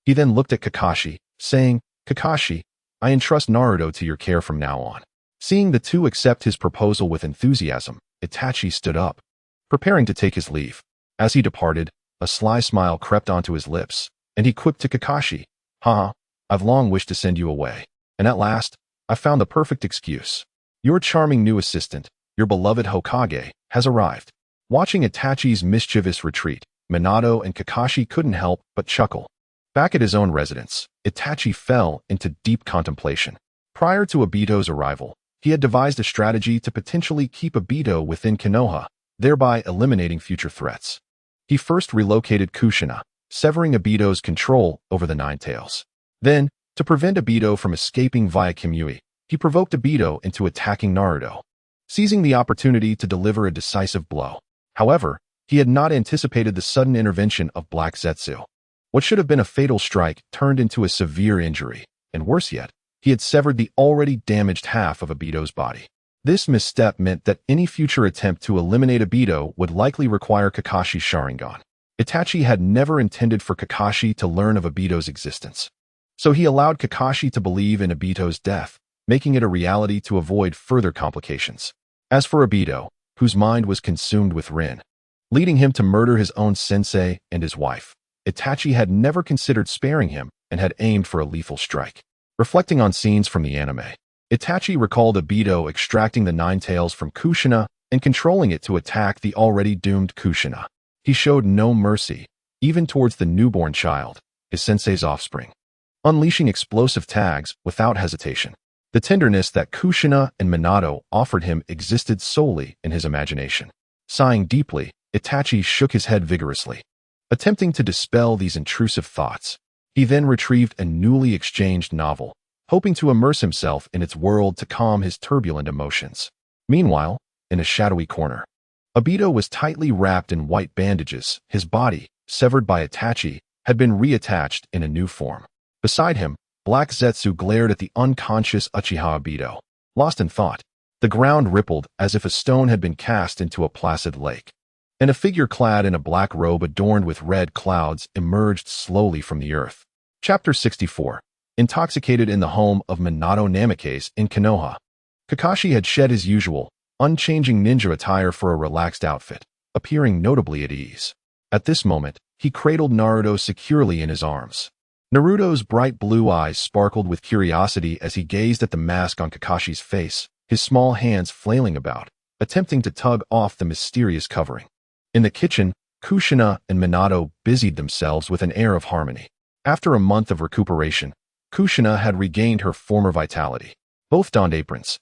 He then looked at Kakashi, saying, Kakashi, I entrust Naruto to your care from now on. Seeing the two accept his proposal with enthusiasm, Itachi stood up, preparing to take his leave. As he departed, a sly smile crept onto his lips, and he quipped to Kakashi, Haha, I've long wished to send you away, and at last, I found the perfect excuse. Your charming new assistant, your beloved Hokage, has arrived. Watching Itachi's mischievous retreat, Minato and Kakashi couldn't help but chuckle. Back at his own residence, Itachi fell into deep contemplation. Prior to Obito's arrival, he had devised a strategy to potentially keep Obito within Konoha, thereby eliminating future threats. He first relocated Kushina, severing Obito's control over the Nine Tails. Then, to prevent Obito from escaping via Kimui, he provoked Obito into attacking Naruto, seizing the opportunity to deliver a decisive blow. However, he had not anticipated the sudden intervention of Black Zetsu. What should have been a fatal strike turned into a severe injury, and worse yet, he had severed the already damaged half of Obito's body. This misstep meant that any future attempt to eliminate Obito would likely require Kakashi's Sharingan. Itachi had never intended for Kakashi to learn of Obito's existence, so he allowed Kakashi to believe in Obito's death, making it a reality to avoid further complications. As for Obito, whose mind was consumed with Rin, leading him to murder his own sensei and his wife, Itachi had never considered sparing him and had aimed for a lethal strike. Reflecting on scenes from the anime, Itachi recalled Obito extracting the Nine Tails from Kushina and controlling it to attack the already doomed Kushina. He showed no mercy, even towards the newborn child, his sensei's offspring, unleashing explosive tags without hesitation. The tenderness that Kushina and Minato offered him existed solely in his imagination. Sighing deeply, Itachi shook his head vigorously, attempting to dispel these intrusive thoughts. He then retrieved a newly exchanged novel, hoping to immerse himself in its world to calm his turbulent emotions. Meanwhile, in a shadowy corner, Obito was tightly wrapped in white bandages. His body, severed by Itachi, had been reattached in a new form. Beside him, Black Zetsu glared at the unconscious Uchiha Obito. Lost in thought, the ground rippled as if a stone had been cast into a placid lake, and a figure clad in a black robe adorned with red clouds emerged slowly from the earth. Chapter 64. Intoxicated in the home of Minato Namikaze in Konoha, Kakashi had shed his usual, unchanging ninja attire for a relaxed outfit, appearing notably at ease. At this moment, he cradled Naruto securely in his arms. Naruto's bright blue eyes sparkled with curiosity as he gazed at the mask on Kakashi's face, his small hands flailing about, attempting to tug off the mysterious covering. In the kitchen, Kushina and Minato busied themselves with an air of harmony. After a month of recuperation, Kushina had regained her former vitality. Both donned aprons.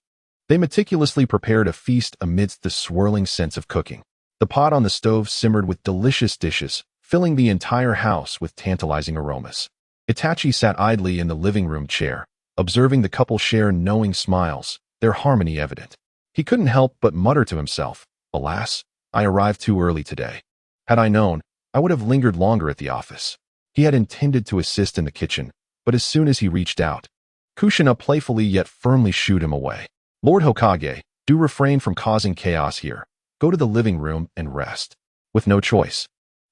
They meticulously prepared a feast amidst the swirling scents of cooking. The pot on the stove simmered with delicious dishes, filling the entire house with tantalizing aromas. Itachi sat idly in the living room chair, observing the couple share knowing smiles, their harmony evident. He couldn't help but mutter to himself, Alas, I arrived too early today. Had I known, I would have lingered longer at the office. He had intended to assist in the kitchen, but as soon as he reached out, Kushina playfully yet firmly shooed him away. Lord Hokage, do refrain from causing chaos here. Go to the living room and rest. With no choice,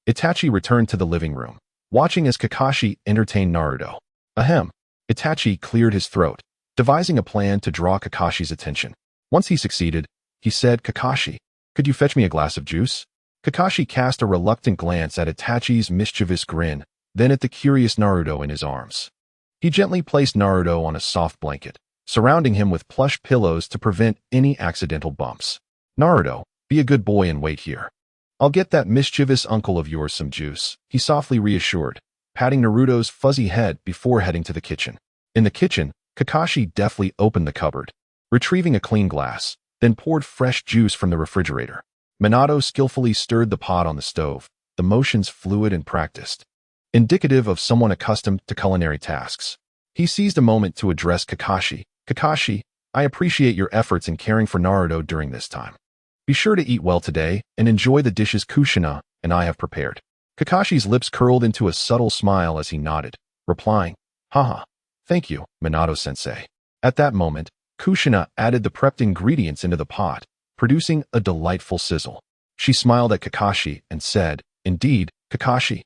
Itachi returned to the living room, watching as Kakashi entertained Naruto. Ahem. Itachi cleared his throat, devising a plan to draw Kakashi's attention. Once he succeeded, he said, Kakashi, could you fetch me a glass of juice? Kakashi cast a reluctant glance at Itachi's mischievous grin, then at the curious Naruto in his arms. He gently placed Naruto on a soft blanket, surrounding him with plush pillows to prevent any accidental bumps. Naruto, be a good boy and wait here. I'll get that mischievous uncle of yours some juice, he softly reassured, patting Naruto's fuzzy head before heading to the kitchen. In the kitchen, Kakashi deftly opened the cupboard. Retrieving a clean glass, then poured fresh juice from the refrigerator. Minato skillfully stirred the pot on the stove, the motions fluid and practiced, indicative of someone accustomed to culinary tasks. He seized a moment to address Kakashi. Kakashi, I appreciate your efforts in caring for Naruto during this time. Be sure to eat well today and enjoy the dishes Kushina and I have prepared. Kakashi's lips curled into a subtle smile as he nodded, replying, Haha, thank you, Minato-sensei. At that moment, Kushina added the prepped ingredients into the pot, producing a delightful sizzle. She smiled at Kakashi and said, Indeed, Kakashi.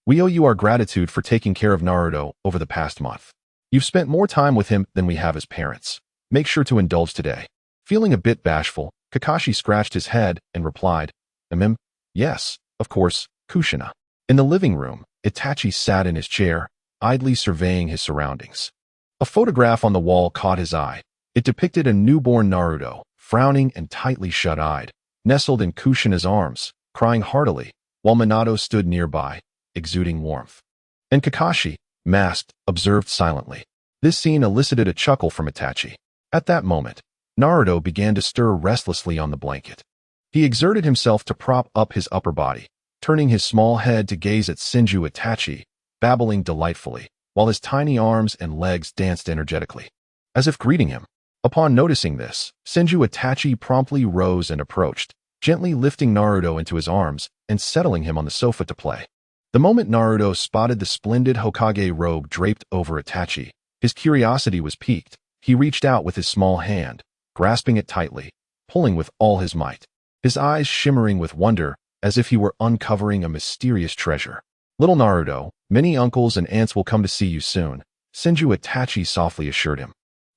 We owe you our gratitude for taking care of Naruto over the past month. You've spent more time with him than we have as parents. Make sure to indulge today. Feeling a bit bashful, Kakashi scratched his head and replied, Yes, of course, Kushina. In the living room, Itachi sat in his chair, idly surveying his surroundings. A photograph on the wall caught his eye. It depicted a newborn Naruto, frowning and tightly shut-eyed, nestled in Kushina's arms, crying heartily, while Minato stood nearby, exuding warmth. And Kakashi, masked, observed silently. This scene elicited a chuckle from Itachi. At that moment, Naruto began to stir restlessly on the blanket. He exerted himself to prop up his upper body, turning his small head to gaze at Senju Itachi, babbling delightfully, while his tiny arms and legs danced energetically, as if greeting him. Upon noticing this, Senju Itachi promptly rose and approached, gently lifting Naruto into his arms and settling him on the sofa to play. The moment Naruto spotted the splendid Hokage robe draped over Itachi, his curiosity was piqued. He reached out with his small hand, grasping it tightly, pulling with all his might, his eyes shimmering with wonder as if he were uncovering a mysterious treasure. Little Naruto, many uncles and aunts will come to see you soon, Senju Itachi softly assured him.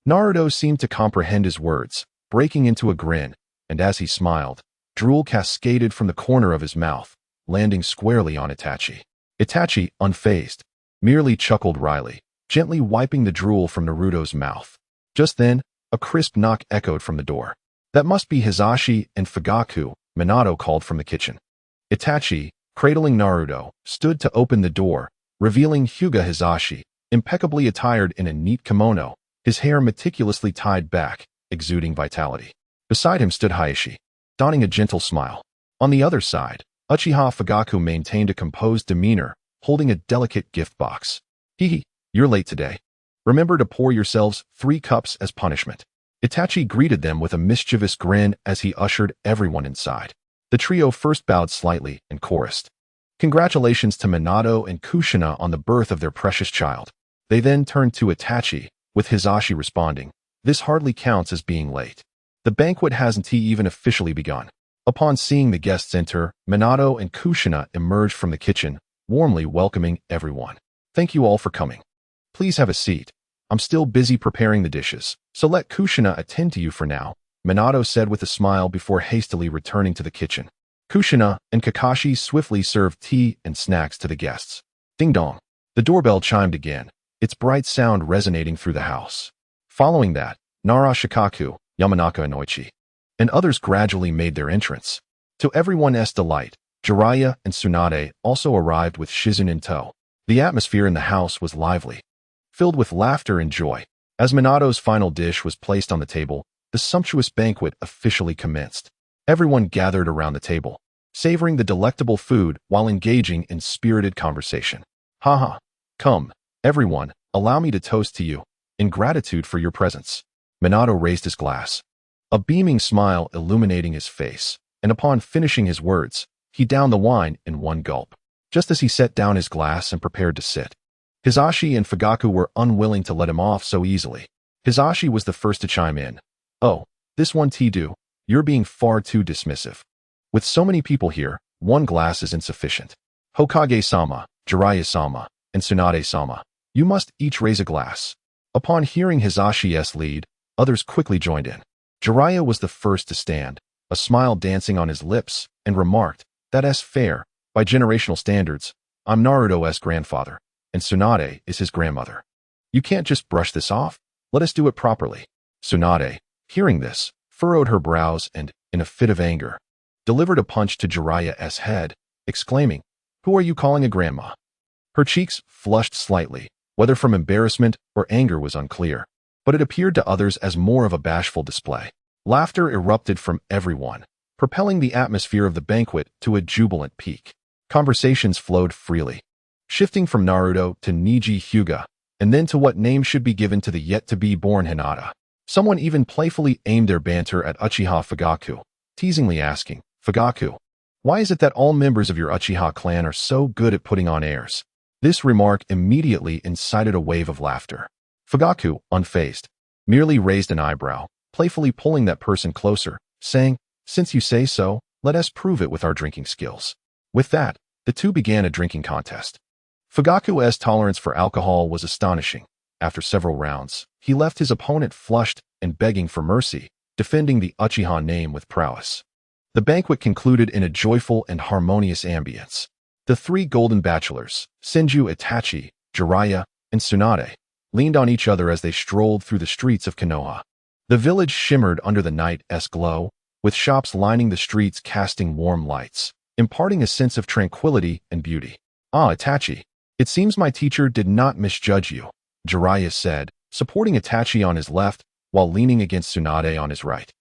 Naruto seemed to comprehend his words, breaking into a grin, and as he smiled, drool cascaded from the corner of his mouth, landing squarely on Itachi. Itachi, unfazed, merely chuckled wryly, gently wiping the drool from Naruto's mouth. Just then, a crisp knock echoed from the door. That must be Hisashi and Fugaku, Minato called from the kitchen. Itachi, cradling Naruto, stood to open the door, revealing Hyuga Hisashi, impeccably attired in a neat kimono, his hair meticulously tied back, exuding vitality. Beside him stood Hayashi, donning a gentle smile. On the other side, Uchiha Fugaku maintained a composed demeanor, holding a delicate gift box. Hee, you're late today. Remember to pour yourselves 3 cups as punishment. Itachi greeted them with a mischievous grin as he ushered everyone inside. The trio first bowed slightly and chorused. Congratulations to Minato and Kushina on the birth of their precious child. They then turned to Itachi, with Hisashi responding, This hardly counts as being late. The banquet hasn't even officially begun. Upon seeing the guests enter, Minato and Kushina emerged from the kitchen, warmly welcoming everyone. Thank you all for coming. Please have a seat. I'm still busy preparing the dishes, so let Kushina attend to you for now, Minato said with a smile before hastily returning to the kitchen. Kushina and Kakashi swiftly served tea and snacks to the guests. Ding dong. The doorbell chimed again, its bright sound resonating through the house. Following that, Nara Shikaku, Yamanaka Inoichi, and others gradually made their entrance. To everyone's delight, Jiraiya and Tsunade also arrived with Shizune in tow. The atmosphere in the house was lively, filled with laughter and joy. As Minato's final dish was placed on the table, the sumptuous banquet officially commenced. Everyone gathered around the table, savoring the delectable food while engaging in spirited conversation. Haha. Come, everyone, allow me to toast to you, in gratitude for your presence. Minato raised his glass, a beaming smile illuminating his face, and upon finishing his words, he downed the wine in one gulp. Just as he set down his glass and prepared to sit, Hisashi and Fugaku were unwilling to let him off so easily. Hisashi was the first to chime in. Oh, this one tea-do, you're being far too dismissive. With so many people here, 1 glass is insufficient. Hokage-sama, Jiraiya-sama, and Tsunade-sama, you must each raise a glass. Upon hearing Hisashi's lead, others quickly joined in. Jiraiya was the first to stand, a smile dancing on his lips, and remarked, That's fair. By generational standards, I'm Naruto's grandfather, and Tsunade is his grandmother. You can't just brush this off. Let us do it properly. Tsunade, hearing this, furrowed her brows and, in a fit of anger, delivered a punch to Jiraiya's head, exclaiming, Who are you calling a grandma? Her cheeks flushed slightly, whether from embarrassment or anger was unclear, but it appeared to others as more of a bashful display. Laughter erupted from everyone, propelling the atmosphere of the banquet to a jubilant peak. Conversations flowed freely, shifting from Naruto to Niji Hyuga, and then to what name should be given to the yet-to-be-born Hinata. Someone even playfully aimed their banter at Uchiha Fugaku, teasingly asking, "Fugaku, why is it that all members of your Uchiha clan are so good at putting on airs?" This remark immediately incited a wave of laughter. Fugaku, unfazed, merely raised an eyebrow, playfully pulling that person closer, saying, "Since you say so, let us prove it with our drinking skills." With that, the two began a drinking contest. Fugaku's tolerance for alcohol was astonishing. After several rounds, he left his opponent flushed and begging for mercy, defending the Uchiha name with prowess. The banquet concluded in a joyful and harmonious ambience. The three golden bachelors, Senju Itachi, Jiraiya, and Tsunade, leaned on each other as they strolled through the streets of Konoha. The village shimmered under the night's glow, with shops lining the streets casting warm lights, imparting a sense of tranquility and beauty. "Ah, Itachi, it seems my teacher did not misjudge you," Jiraiya said, supporting Itachi on his left while leaning against Tsunade on his right,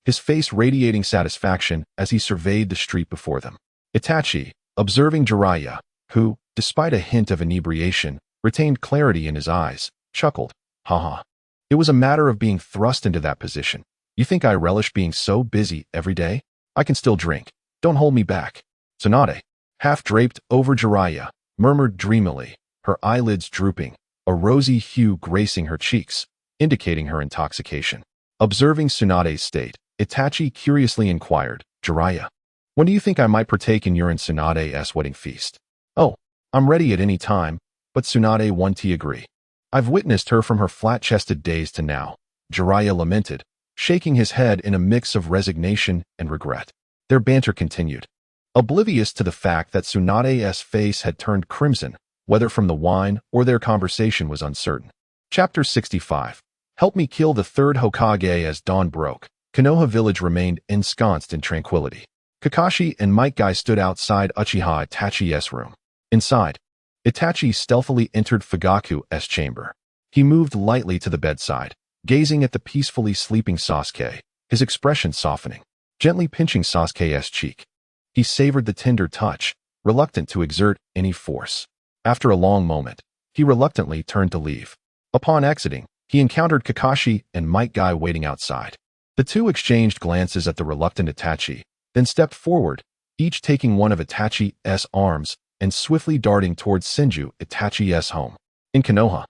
his face radiating satisfaction as he surveyed the street before them. Itachi, observing Jiraiya, who, despite a hint of inebriation, retained clarity in his eyes, chuckled, "Haha. It was a matter of being thrust into that position. You think I relish being so busy every day? I can still drink. Don't hold me back." Tsunade, half draped over Jiraiya, murmured dreamily, her eyelids drooping, a rosy hue gracing her cheeks, indicating her intoxication. Observing Tsunade's state, Itachi curiously inquired, "Jiraiya, when do you think I might partake in your and Tsunade's wedding feast?" "Oh, I'm ready at any time," but Tsunade won't agree. "I've witnessed her from her flat-chested days to now," Jiraiya lamented, shaking his head in a mix of resignation and regret. Their banter continued, oblivious to the fact that Tsunade's face had turned crimson, whether from the wine or their conversation was uncertain. Chapter 65. Help me kill the third Hokage. As dawn broke, Konoha village remained ensconced in tranquility. Kakashi and Might Guy stood outside Uchiha Itachi's room. Inside, Itachi stealthily entered Fugaku's chamber. He moved lightly to the bedside, gazing at the peacefully sleeping Sasuke, his expression softening, gently pinching Sasuke's cheek. He savored the tender touch, reluctant to exert any force. After a long moment, he reluctantly turned to leave. Upon exiting, he encountered Kakashi and Might Guy waiting outside. The two exchanged glances at the reluctant Itachi, then stepped forward, each taking one of Itachi's arms and swiftly darting towards Senju Itachi's home. In Konoha,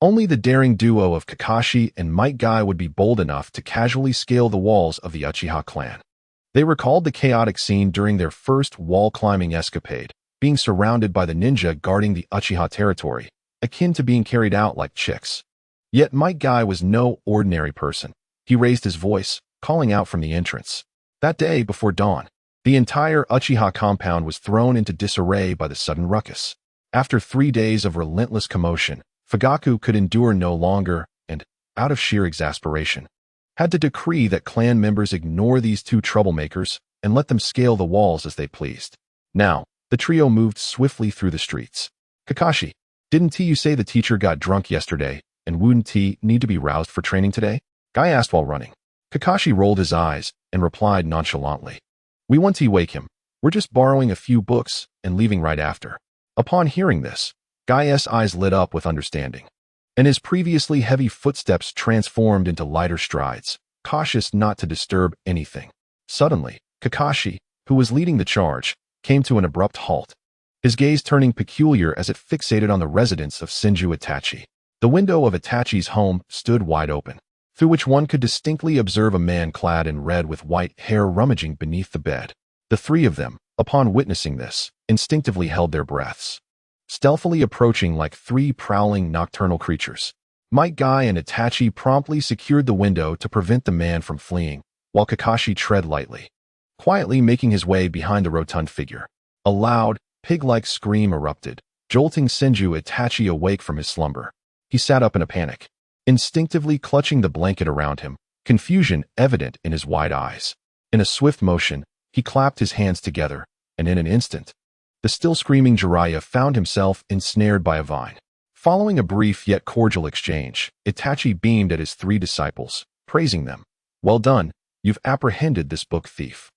only the daring duo of Kakashi and Might Guy would be bold enough to casually scale the walls of the Uchiha clan. They recalled the chaotic scene during their first wall-climbing escapade, being surrounded by the ninja guarding the Uchiha territory, akin to being carried out like chicks. Yet Might Guy was no ordinary person. He raised his voice, calling out from the entrance. That day, before dawn, the entire Uchiha compound was thrown into disarray by the sudden ruckus. After 3 days of relentless commotion, Fugaku could endure no longer and, out of sheer exasperation, had to decree that clan members ignore these two troublemakers and let them scale the walls as they pleased. Now, the trio moved swiftly through the streets. "Kakashi, didn't you say the teacher got drunk yesterday, and wouldn't he need to be roused for training today?" Guy asked while running. Kakashi rolled his eyes and replied nonchalantly, "We want to wake him. We're just borrowing a few books and leaving right after." Upon hearing this, Guy's eyes lit up with understanding, and his previously heavy footsteps transformed into lighter strides, cautious not to disturb anything. Suddenly, Kakashi, who was leading the charge, came to an abrupt halt, his gaze turning peculiar as it fixated on the residence of Senju Itachi. The window of Itachi's home stood wide open, through which one could distinctly observe a man clad in red with white hair rummaging beneath the bed. The three of them, upon witnessing this, instinctively held their breaths, stealthily approaching like three prowling nocturnal creatures. Might Guy and Itachi promptly secured the window to prevent the man from fleeing, while Kakashi tread lightly, quietly making his way behind the rotund figure. A loud, pig-like scream erupted, jolting Senju Itachi awake from his slumber. He sat up in a panic, instinctively clutching the blanket around him, confusion evident in his wide eyes. In a swift motion, he clapped his hands together, and in an instant, the still screaming Jiraiya found himself ensnared by a vine. Following a brief yet cordial exchange, Itachi beamed at his three disciples, praising them. "Well done, You've apprehended this book thief.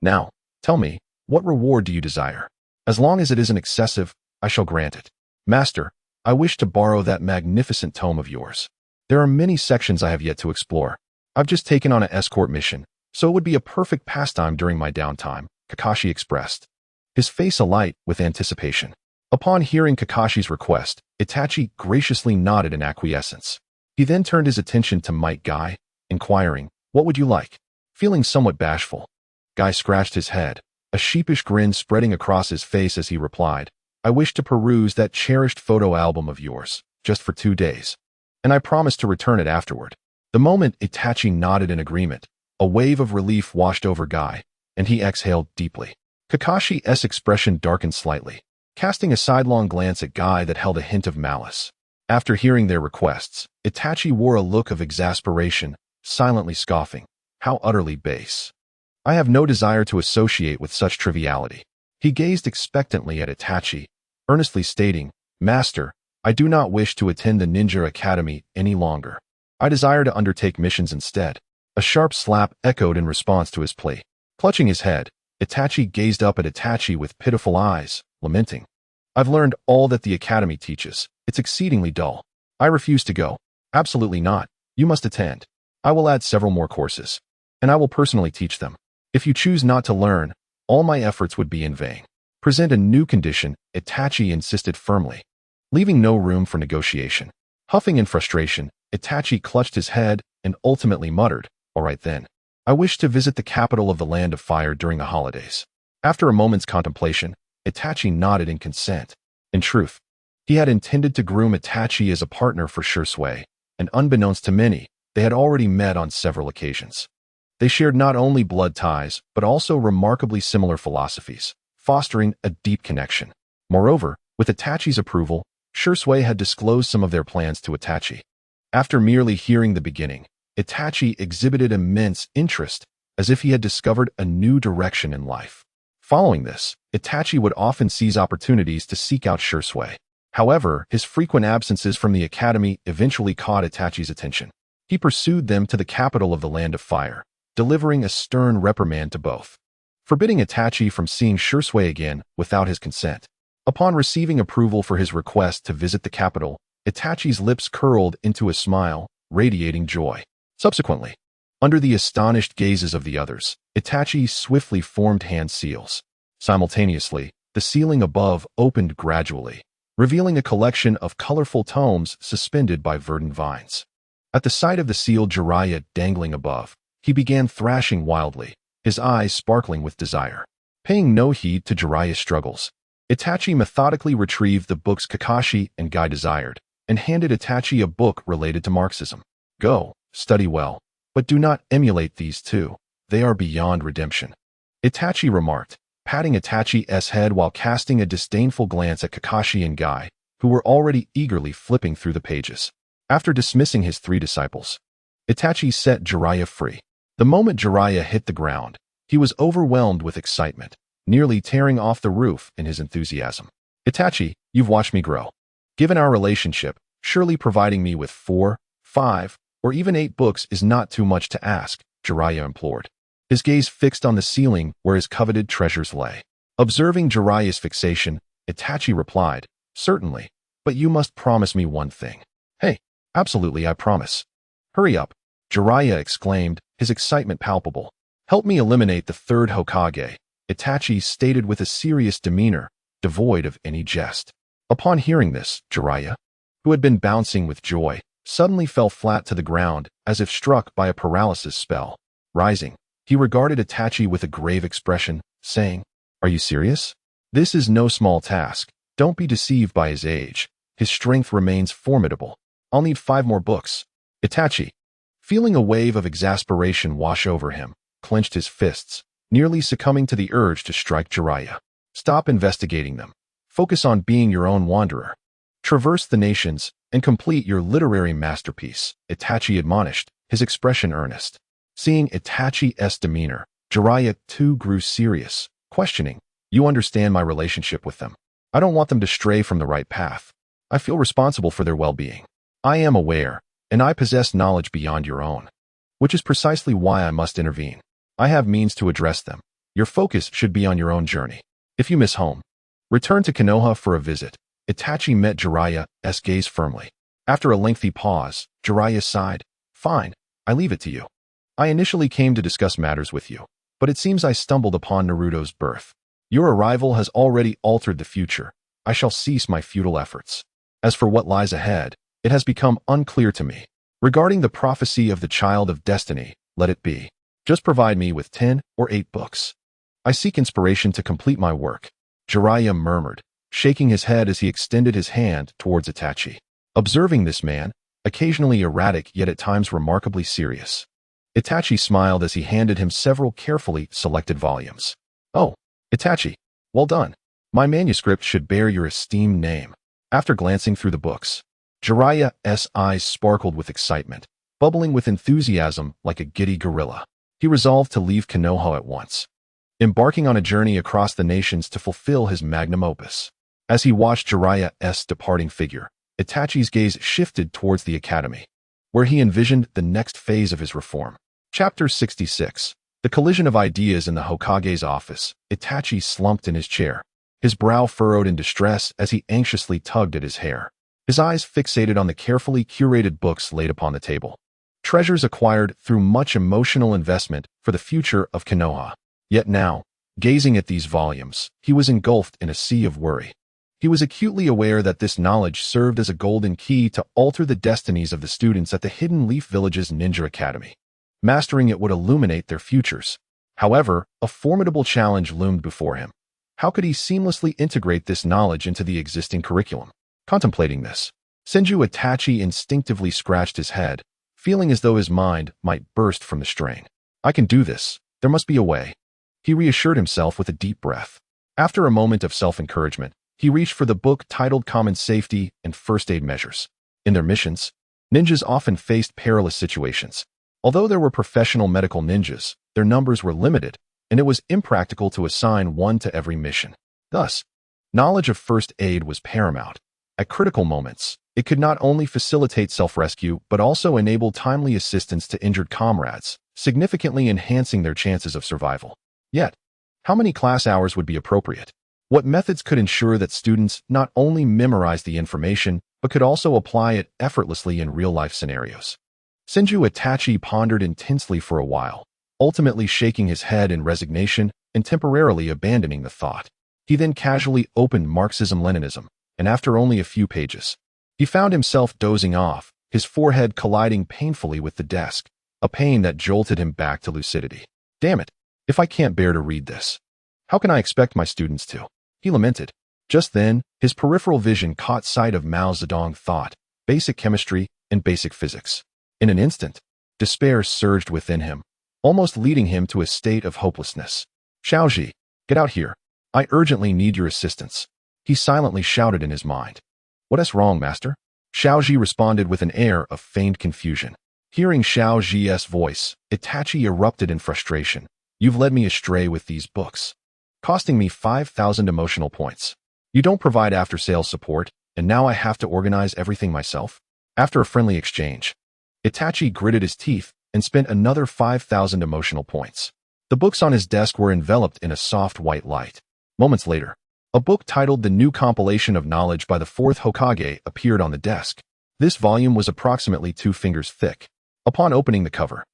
Now, tell me, what reward do you desire? As long as it isn't excessive, I shall grant it. Master, I wish to borrow that magnificent tome of yours. There are many sections I have yet to explore. I've just taken on an escort mission, so it would be a perfect pastime during my downtime, Kakashi expressed, his face alight with anticipation. Upon hearing Kakashi's request, Itachi graciously nodded in acquiescence. He then turned his attention to Might Guy, inquiring, "What would you like?" Feeling somewhat bashful, Guy scratched his head, a sheepish grin spreading across his face as he replied, "I wish to peruse that cherished photo album of yours, just for 2 days. And I promise to return it afterward." The moment Itachi nodded in agreement, a wave of relief washed over Guy, and he exhaled deeply. Kakashi's expression darkened slightly, casting a sidelong glance at Guy that held a hint of malice. After hearing their requests, Itachi wore a look of exasperation, silently scoffing, "How utterly base. I have no desire to associate with such triviality." He gazed expectantly at Itachi, earnestly stating, "Master, I do not wish to attend the ninja academy any longer. I desire to undertake missions instead." A sharp slap echoed in response to his plea. Clutching his head, Itachi gazed up at Itachi with pitiful eyes, lamenting, "I've learned all that the academy teaches. It's exceedingly dull. I refuse to go." "Absolutely not. You must attend. I will add several more courses, and I will personally teach them. If you choose not to learn, all my efforts would be in vain." "Present a new condition," Itachi insisted firmly, leaving no room for negotiation. Huffing in frustration, Itachi clutched his head and ultimately muttered, "All right then. I wish to visit the capital of the Land of Fire during the holidays." After a moment's contemplation, Itachi nodded in consent. In truth, he had intended to groom Itachi as a partner for Shursui, and unbeknownst to many, they had already met on several occasions. They shared not only blood ties, but also remarkably similar philosophies, fostering a deep connection. Moreover, with Itachi's approval, Shursui had disclosed some of their plans to Itachi. After merely hearing the beginning, Itachi exhibited immense interest, as if he had discovered a new direction in life. Following this, Itachi would often seize opportunities to seek out Shursui. However, his frequent absences from the academy eventually caught Itachi's attention. He pursued them to the capital of the Land of Fire, delivering a stern reprimand to both, forbidding Itachi from seeing Shursui again without his consent. Upon receiving approval for his request to visit the capital, Itachi's lips curled into a smile, radiating joy. Subsequently, under the astonished gazes of the others, Itachi swiftly formed hand seals. Simultaneously, the ceiling above opened gradually, revealing a collection of colorful tomes suspended by verdant vines. At the sight of the sealed Jiraiya dangling above, he began thrashing wildly, his eyes sparkling with desire. Paying no heed to Jiraiya's struggles, Itachi methodically retrieved the books Kakashi and Guy desired, and handed Itachi a book related to Marxism. "Go, study well, but do not emulate these two. They are beyond redemption," Itachi remarked, patting Itachi's head while casting a disdainful glance at Kakashi and Guy, who were already eagerly flipping through the pages. After dismissing his 3 disciples, Itachi set Jiraiya free. The moment Jiraiya hit the ground, he was overwhelmed with excitement, nearly tearing off the roof in his enthusiasm. "Itachi, you've watched me grow. Given our relationship, surely providing me with 4, 5, or even 8 books is not too much to ask," Jiraiya implored, his gaze fixed on the ceiling where his coveted treasures lay. Observing Jiraiya's fixation, Itachi replied, "Certainly, but you must promise me one thing." "Hey, absolutely, I promise." "Hurry up," Jiraiya exclaimed, his excitement palpable. "Help me eliminate the third Hokage," Itachi stated with a serious demeanor, devoid of any jest. Upon hearing this, Jiraiya, who had been bouncing with joy, suddenly fell flat to the ground as if struck by a paralysis spell. Rising, he regarded Itachi with a grave expression, saying, "Are you serious? This is no small task. Don't be deceived by his age. His strength remains formidable. I'll need 5 more books." Itachi, feeling a wave of exasperation wash over him, clenched his fists, nearly succumbing to the urge to strike Jiraiya. "Stop investigating them. Focus on being your own wanderer. Traverse the nations and complete your literary masterpiece," Itachi admonished, his expression earnest. Seeing Itachi's demeanor, Jiraiya too grew serious, questioning, "You understand my relationship with them. I don't want them to stray from the right path. I feel responsible for their well-being. I am aware, and I possess knowledge beyond your own. which is precisely why I must intervene. I have means to address them. Your focus should be on your own journey. If you miss home, return to Konoha for a visit. Itachi met Jiraiya's gaze firmly. After a lengthy pause, Jiraiya sighed. Fine, I leave it to you. I initially came to discuss matters with you, but it seems I stumbled upon Naruto's birth. Your arrival has already altered the future. I shall cease my futile efforts. As for what lies ahead, it has become unclear to me. Regarding the prophecy of the child of destiny, let it be. Just provide me with 10 or 8 books. I seek inspiration to complete my work. Jiraiya murmured, shaking his head as he extended his hand towards Itachi. Observing this man, occasionally erratic yet at times remarkably serious, Itachi smiled as he handed him several carefully selected volumes. Oh, Itachi, well done. My manuscript should bear your esteemed name. After glancing through the books, Jiraiya's eyes sparkled with excitement, bubbling with enthusiasm like a giddy gorilla. He resolved to leave Konoha at once, embarking on a journey across the nations to fulfill his magnum opus. As he watched Jiraiya's departing figure, Itachi's gaze shifted towards the academy, where he envisioned the next phase of his reform. Chapter 66. The collision of ideas in the Hokage's office. Itachi slumped in his chair, his brow furrowed in distress as he anxiously tugged at his hair. His eyes fixated on the carefully curated books laid upon the table. Treasures acquired through much emotional investment for the future of Konoha. Yet now, gazing at these volumes, he was engulfed in a sea of worry. He was acutely aware that this knowledge served as a golden key to alter the destinies of the students at the Hidden Leaf Village's Ninja Academy. Mastering it would illuminate their futures. However, a formidable challenge loomed before him. How could he seamlessly integrate this knowledge into the existing curriculum? Contemplating this, Senju Itachi instinctively scratched his head, feeling as though his mind might burst from the strain. I can do this. There must be a way. He reassured himself with a deep breath. After a moment of self-encouragement, he reached for the book titled Common Safety and First Aid Measures. In their missions, ninjas often faced perilous situations. Although there were professional medical ninjas, their numbers were limited, and it was impractical to assign one to every mission. Thus, knowledge of first aid was paramount. At critical moments, it could not only facilitate self-rescue but also enable timely assistance to injured comrades, significantly enhancing their chances of survival. Yet, how many class hours would be appropriate? What methods could ensure that students not only memorize the information, but could also apply it effortlessly in real-life scenarios? Senju Itachi pondered intensely for a while, ultimately shaking his head in resignation and temporarily abandoning the thought. He then casually opened Marxism-Leninism, and after only a few pages, he found himself dozing off, his forehead colliding painfully with the desk, a pain that jolted him back to lucidity. Damn it, if I can't bear to read this, how can I expect my students to? He lamented. Just then, his peripheral vision caught sight of Mao Zedong thought, basic chemistry, and basic physics. In an instant, despair surged within him, almost leading him to a state of hopelessness. Xiaoji, get out here. I urgently need your assistance. He silently shouted in his mind. What's wrong, master? Xiaoji responded with an air of feigned confusion. Hearing Xiaoji's voice, Itachi erupted in frustration. You've led me astray with these books, costing me 5,000 emotional points. You don't provide after-sales support, and now I have to organize everything myself? After a friendly exchange, Itachi gritted his teeth and spent another 5,000 emotional points. The books on his desk were enveloped in a soft white light. Moments later, a book titled The New Compilation of Knowledge by the Fourth Hokage appeared on the desk. This volume was approximately 2 fingers thick. Upon opening the cover,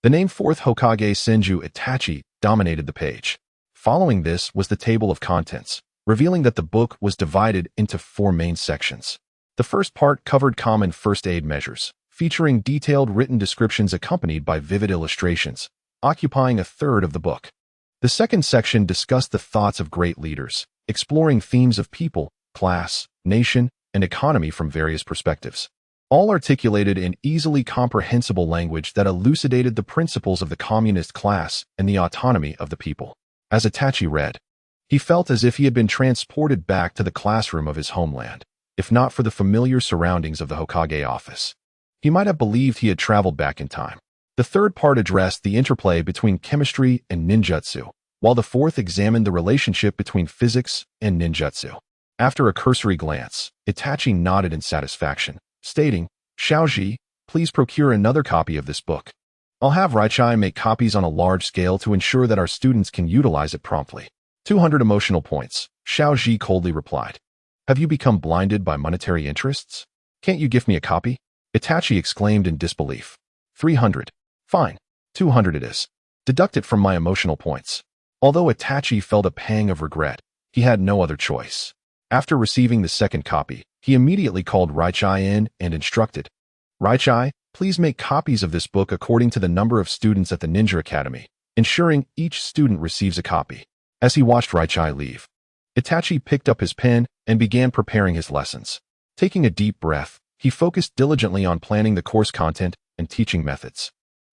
the name Fourth Hokage Senju Itachi dominated the page. Following this was the table of contents, revealing that the book was divided into 4 main sections. The first part covered common first aid measures, featuring detailed written descriptions accompanied by vivid illustrations, occupying a third of the book. The second section discussed the thoughts of great leaders, exploring themes of people, class, nation, and economy from various perspectives, all articulated in easily comprehensible language that elucidated the principles of the communist class and the autonomy of the people. As Itachi read, he felt as if he had been transported back to the classroom of his homeland, if not for the familiar surroundings of the Hokage office. He might have believed he had traveled back in time. The third part addressed the interplay between chemistry and ninjutsu, while the fourth examined the relationship between physics and ninjutsu. After a cursory glance, Itachi nodded in satisfaction, stating, Xiaoji, please procure another copy of this book. I'll have Raichai make copies on a large scale to ensure that our students can utilize it promptly. 200 emotional points, Xiao Ji coldly replied. Have you become blinded by monetary interests? Can't you give me a copy? Itachi exclaimed in disbelief. 300. Fine. 200 it is. Deduct it from my emotional points. Although Itachi felt a pang of regret, he had no other choice. After receiving the second copy, he immediately called Raichai in and instructed, Raichai, please make copies of this book according to the number of students at the Ninja Academy, ensuring each student receives a copy. As he watched Raichai leave, Itachi picked up his pen and began preparing his lessons. Taking a deep breath, he focused diligently on planning the course content and teaching methods.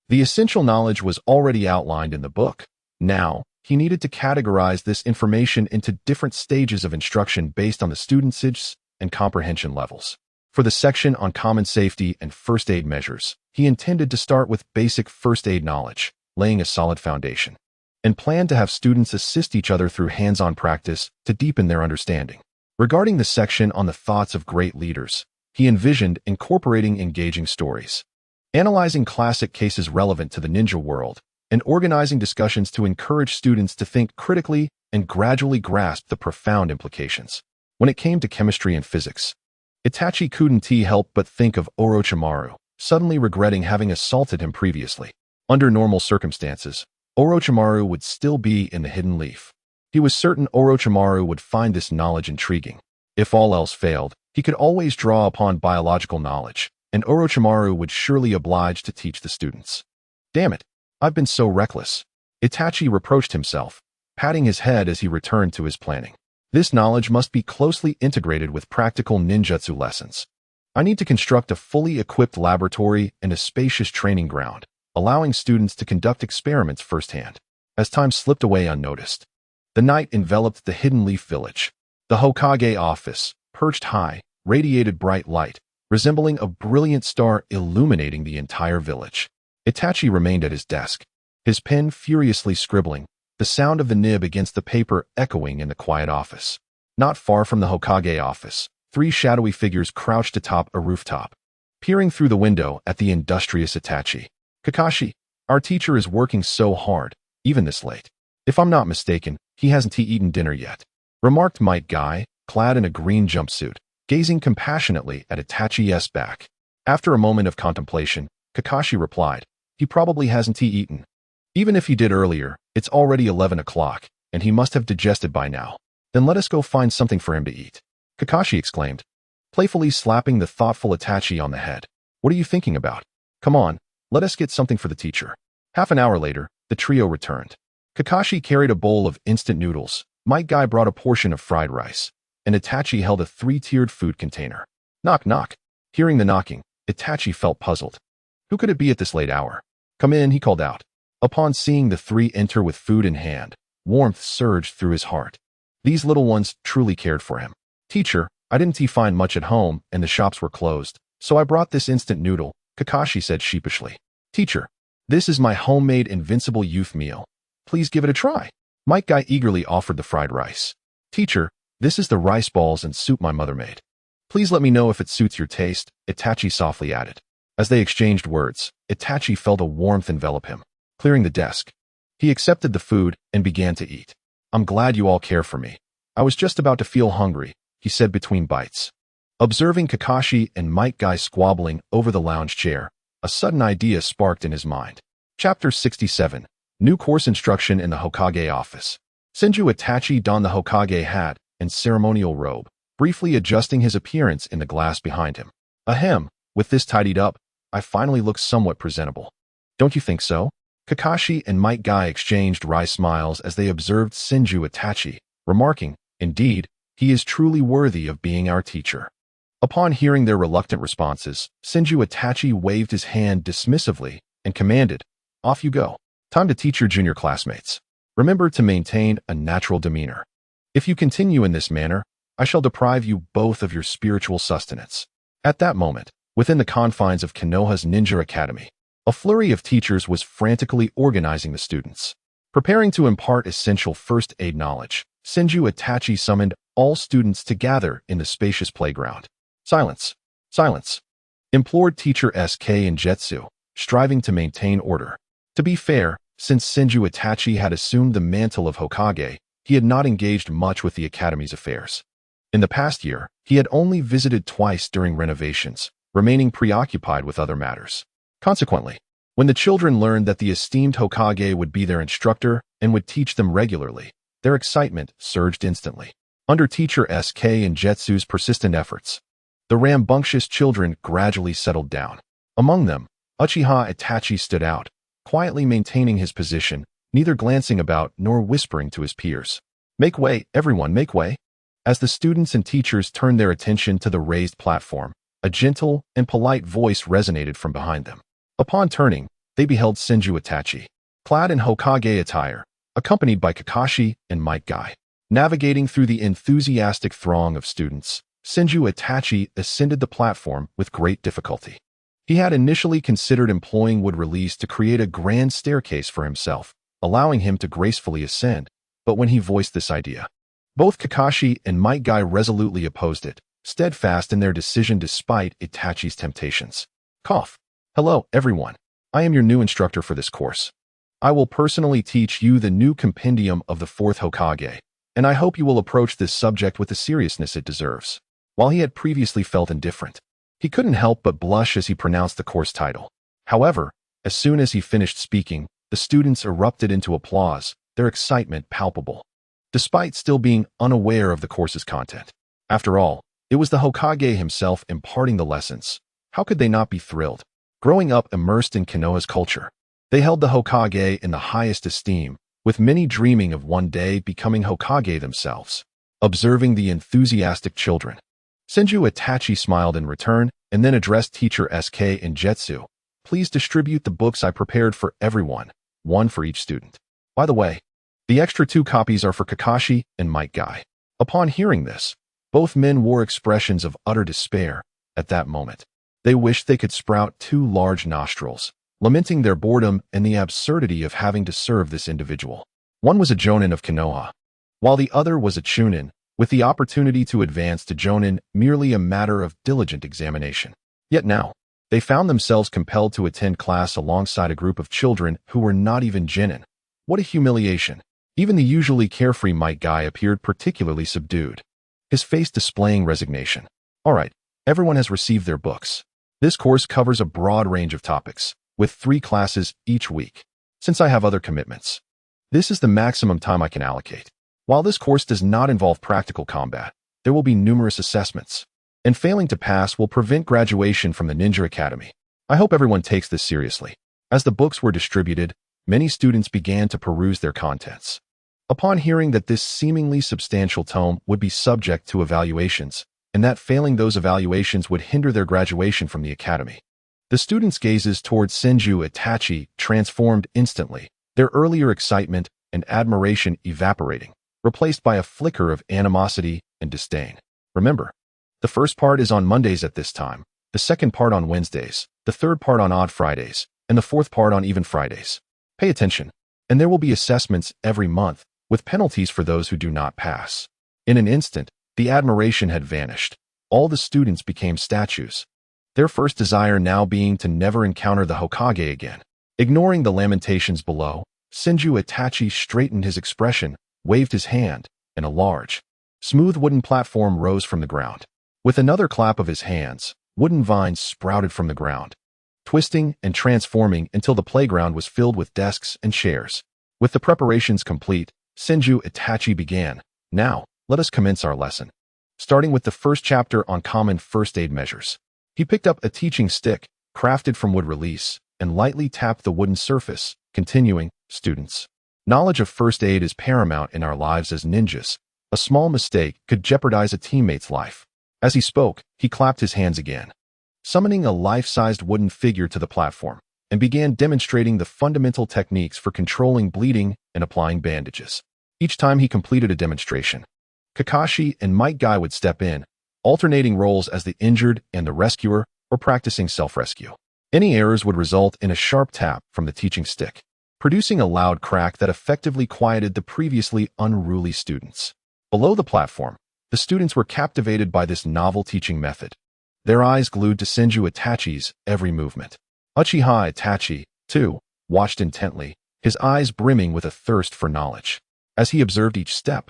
The essential knowledge was already outlined in the book. Now, he needed to categorize this information into different stages of instruction based on the students' age and comprehension levels. For the section on common safety and first aid measures, he intended to start with basic first aid knowledge, laying a solid foundation, and planned to have students assist each other through hands-on practice to deepen their understanding. Regarding the section on the thoughts of great leaders, he envisioned incorporating engaging stories, analyzing classic cases relevant to the ninja world, and organizing discussions to encourage students to think critically and gradually grasp the profound implications. When it came to chemistry and physics, Itachi couldn't help but think of Orochimaru, suddenly regretting having assaulted him previously. Under normal circumstances, Orochimaru would still be in the Hidden Leaf. He was certain Orochimaru would find this knowledge intriguing. If all else failed, he could always draw upon biological knowledge, and Orochimaru would surely oblige to teach the students. Damn it, I've been so reckless. Itachi reproached himself, patting his head as he returned to his planning. This knowledge must be closely integrated with practical ninjutsu lessons. I need to construct a fully equipped laboratory and a spacious training ground, allowing students to conduct experiments firsthand. As time slipped away unnoticed, the night enveloped the Hidden Leaf village. The Hokage office, perched high, radiated bright light, resembling a brilliant star illuminating the entire village. Itachi remained at his desk, his pen furiously scribbling, the sound of the nib against the paper echoing in the quiet office. Not far from the Hokage office, three shadowy figures crouched atop a rooftop, peering through the window at the industrious Itachi. Kakashi, our teacher is working so hard, even this late. If I'm not mistaken, he hasn't eaten dinner yet, remarked Might Guy, clad in a green jumpsuit, gazing compassionately at Itachi's back. After a moment of contemplation, Kakashi replied, he probably hasn't eaten. Even if he did earlier, it's already 11 o'clock, and he must have digested by now. Then let us go find something for him to eat. Kakashi exclaimed, playfully slapping the thoughtful Itachi on the head. What are you thinking about? Come on, let us get something for the teacher. Half an hour later, the trio returned. Kakashi carried a bowl of instant noodles, Might Guy brought a portion of fried rice, and Itachi held a three-tiered food container. Knock, knock. Hearing the knocking, Itachi felt puzzled. Who could it be at this late hour? Come in, he called out. Upon seeing the three enter with food in hand, warmth surged through his heart. These little ones truly cared for him. Teacher, I didn't find much at home and the shops were closed, so I brought this instant noodle, Kakashi said sheepishly. Teacher, this is my homemade invincible youth meal. Please give it a try. Might Guy eagerly offered the fried rice. Teacher, this is the rice balls and soup my mother made. Please let me know if it suits your taste, Itachi softly added. As they exchanged words, Itachi felt a warmth envelop him. Clearing the desk, he accepted the food and began to eat. I'm glad you all care for me. I was just about to feel hungry, he said between bites. Observing Kakashi and Might Guy squabbling over the lounge chair, a sudden idea sparked in his mind. Chapter 67. New course instruction in the Hokage office. Senju Itachi donned the Hokage hat and ceremonial robe, briefly adjusting his appearance in the glass behind him. Ahem, with this tidied up, I finally look somewhat presentable. Don't you think so? Kakashi and Might Guy exchanged wry smiles as they observed Senju Itachi, remarking, indeed, he is truly worthy of being our teacher. Upon hearing their reluctant responses, Senju Itachi waved his hand dismissively and commanded, off you go. Time to teach your junior classmates. Remember to maintain a natural demeanor. If you continue in this manner, I shall deprive you both of your spiritual sustenance. At that moment, within the confines of Konoha's Ninja Academy, a flurry of teachers was frantically organizing the students. Preparing to impart essential first aid knowledge, Senju Itachi summoned all students to gather in the spacious playground. Silence! Silence! Implored teacher SK and Jetsu, striving to maintain order. To be fair, since Senju Itachi had assumed the mantle of Hokage, he had not engaged much with the academy's affairs. In the past year, he had only visited twice during renovations, remaining preoccupied with other matters. Consequently, when the children learned that the esteemed Hokage would be their instructor and would teach them regularly, their excitement surged instantly. Under teacher SK and Jetsu's persistent efforts, the rambunctious children gradually settled down. Among them, Uchiha Itachi stood out, quietly maintaining his position, neither glancing about nor whispering to his peers. "Make way, everyone, make way." As the students and teachers turned their attention to the raised platform, a gentle and polite voice resonated from behind them. Upon turning, they beheld Senju Itachi, clad in Hokage attire, accompanied by Kakashi and Might Guy. Navigating through the enthusiastic throng of students, Senju Itachi ascended the platform with great difficulty. He had initially considered employing wood release to create a grand staircase for himself, allowing him to gracefully ascend, but when he voiced this idea, both Kakashi and Might Guy resolutely opposed it, steadfast in their decision despite Itachi's temptations. Cough. "Hello, everyone. I am your new instructor for this course. I will personally teach you the new compendium of the Fourth Hokage, and I hope you will approach this subject with the seriousness it deserves." While he had previously felt indifferent, he couldn't help but blush as he pronounced the course title. However, as soon as he finished speaking, the students erupted into applause, their excitement palpable, despite still being unaware of the course's content. After all, it was the Hokage himself imparting the lessons. How could they not be thrilled? Growing up immersed in Konoha's culture, they held the Hokage in the highest esteem, with many dreaming of one day becoming Hokage themselves. Observing the enthusiastic children, Senju Itachi smiled in return and then addressed teacher SK and Jetsu. "Please distribute the books I prepared for everyone, one for each student. By the way, the extra 2 copies are for Kakashi and Might Guy." Upon hearing this, both men wore expressions of utter despair. At that moment, they wished they could sprout 2 large nostrils, lamenting their boredom and the absurdity of having to serve this individual. One was a Jonin of Konoha, while the other was a Chunin, with the opportunity to advance to Jonin merely a matter of diligent examination. Yet now, they found themselves compelled to attend class alongside a group of children who were not even genin. What a humiliation! Even the usually carefree Might Guy appeared particularly subdued, his face displaying resignation. "All right, everyone has received their books. This course covers a broad range of topics, with 3 classes each week. Since I have other commitments, this is the maximum time I can allocate. While this course does not involve practical combat, there will be numerous assessments, and failing to pass will prevent graduation from the Ninja Academy. I hope everyone takes this seriously." As the books were distributed, many students began to peruse their contents. Upon hearing that this seemingly substantial tome would be subject to evaluations, and that failing those evaluations would hinder their graduation from the academy, the students' gazes towards Senju Itachi transformed instantly, their earlier excitement and admiration evaporating, replaced by a flicker of animosity and disdain. "Remember, the first part is on Mondays at this time, the second part on Wednesdays, the third part on odd Fridays, and the fourth part on even Fridays. Pay attention, and there will be assessments every month, with penalties for those who do not pass." In an instant, the admiration had vanished. All the students became statues, their first desire now being to never encounter the Hokage again. Ignoring the lamentations below, Senju Itachi straightened his expression, waved his hand, and a large, smooth wooden platform rose from the ground. With another clap of his hands, wooden vines sprouted from the ground, twisting and transforming until the playground was filled with desks and chairs. With the preparations complete, Senju Itachi began. "Now, let us commence our lesson." Starting with the first chapter on common first aid measures. He picked up a teaching stick, crafted from wood release, and lightly tapped the wooden surface, continuing, "Students, knowledge of first aid is paramount in our lives as ninjas. A small mistake could jeopardize a teammate's life." As he spoke, he clapped his hands again, summoning a life-sized wooden figure to the platform, and began demonstrating the fundamental techniques for controlling bleeding and applying bandages. Each time he completed a demonstration, Kakashi and Might Guy would step in, alternating roles as the injured and the rescuer, or practicing self-rescue. Any errors would result in a sharp tap from the teaching stick, producing a loud crack that effectively quieted the previously unruly students. Below the platform, the students were captivated by this novel teaching method, their eyes glued to Senju Itachi's every movement. Uchiha Itachi, too, watched intently, his eyes brimming with a thirst for knowledge. As he observed each step,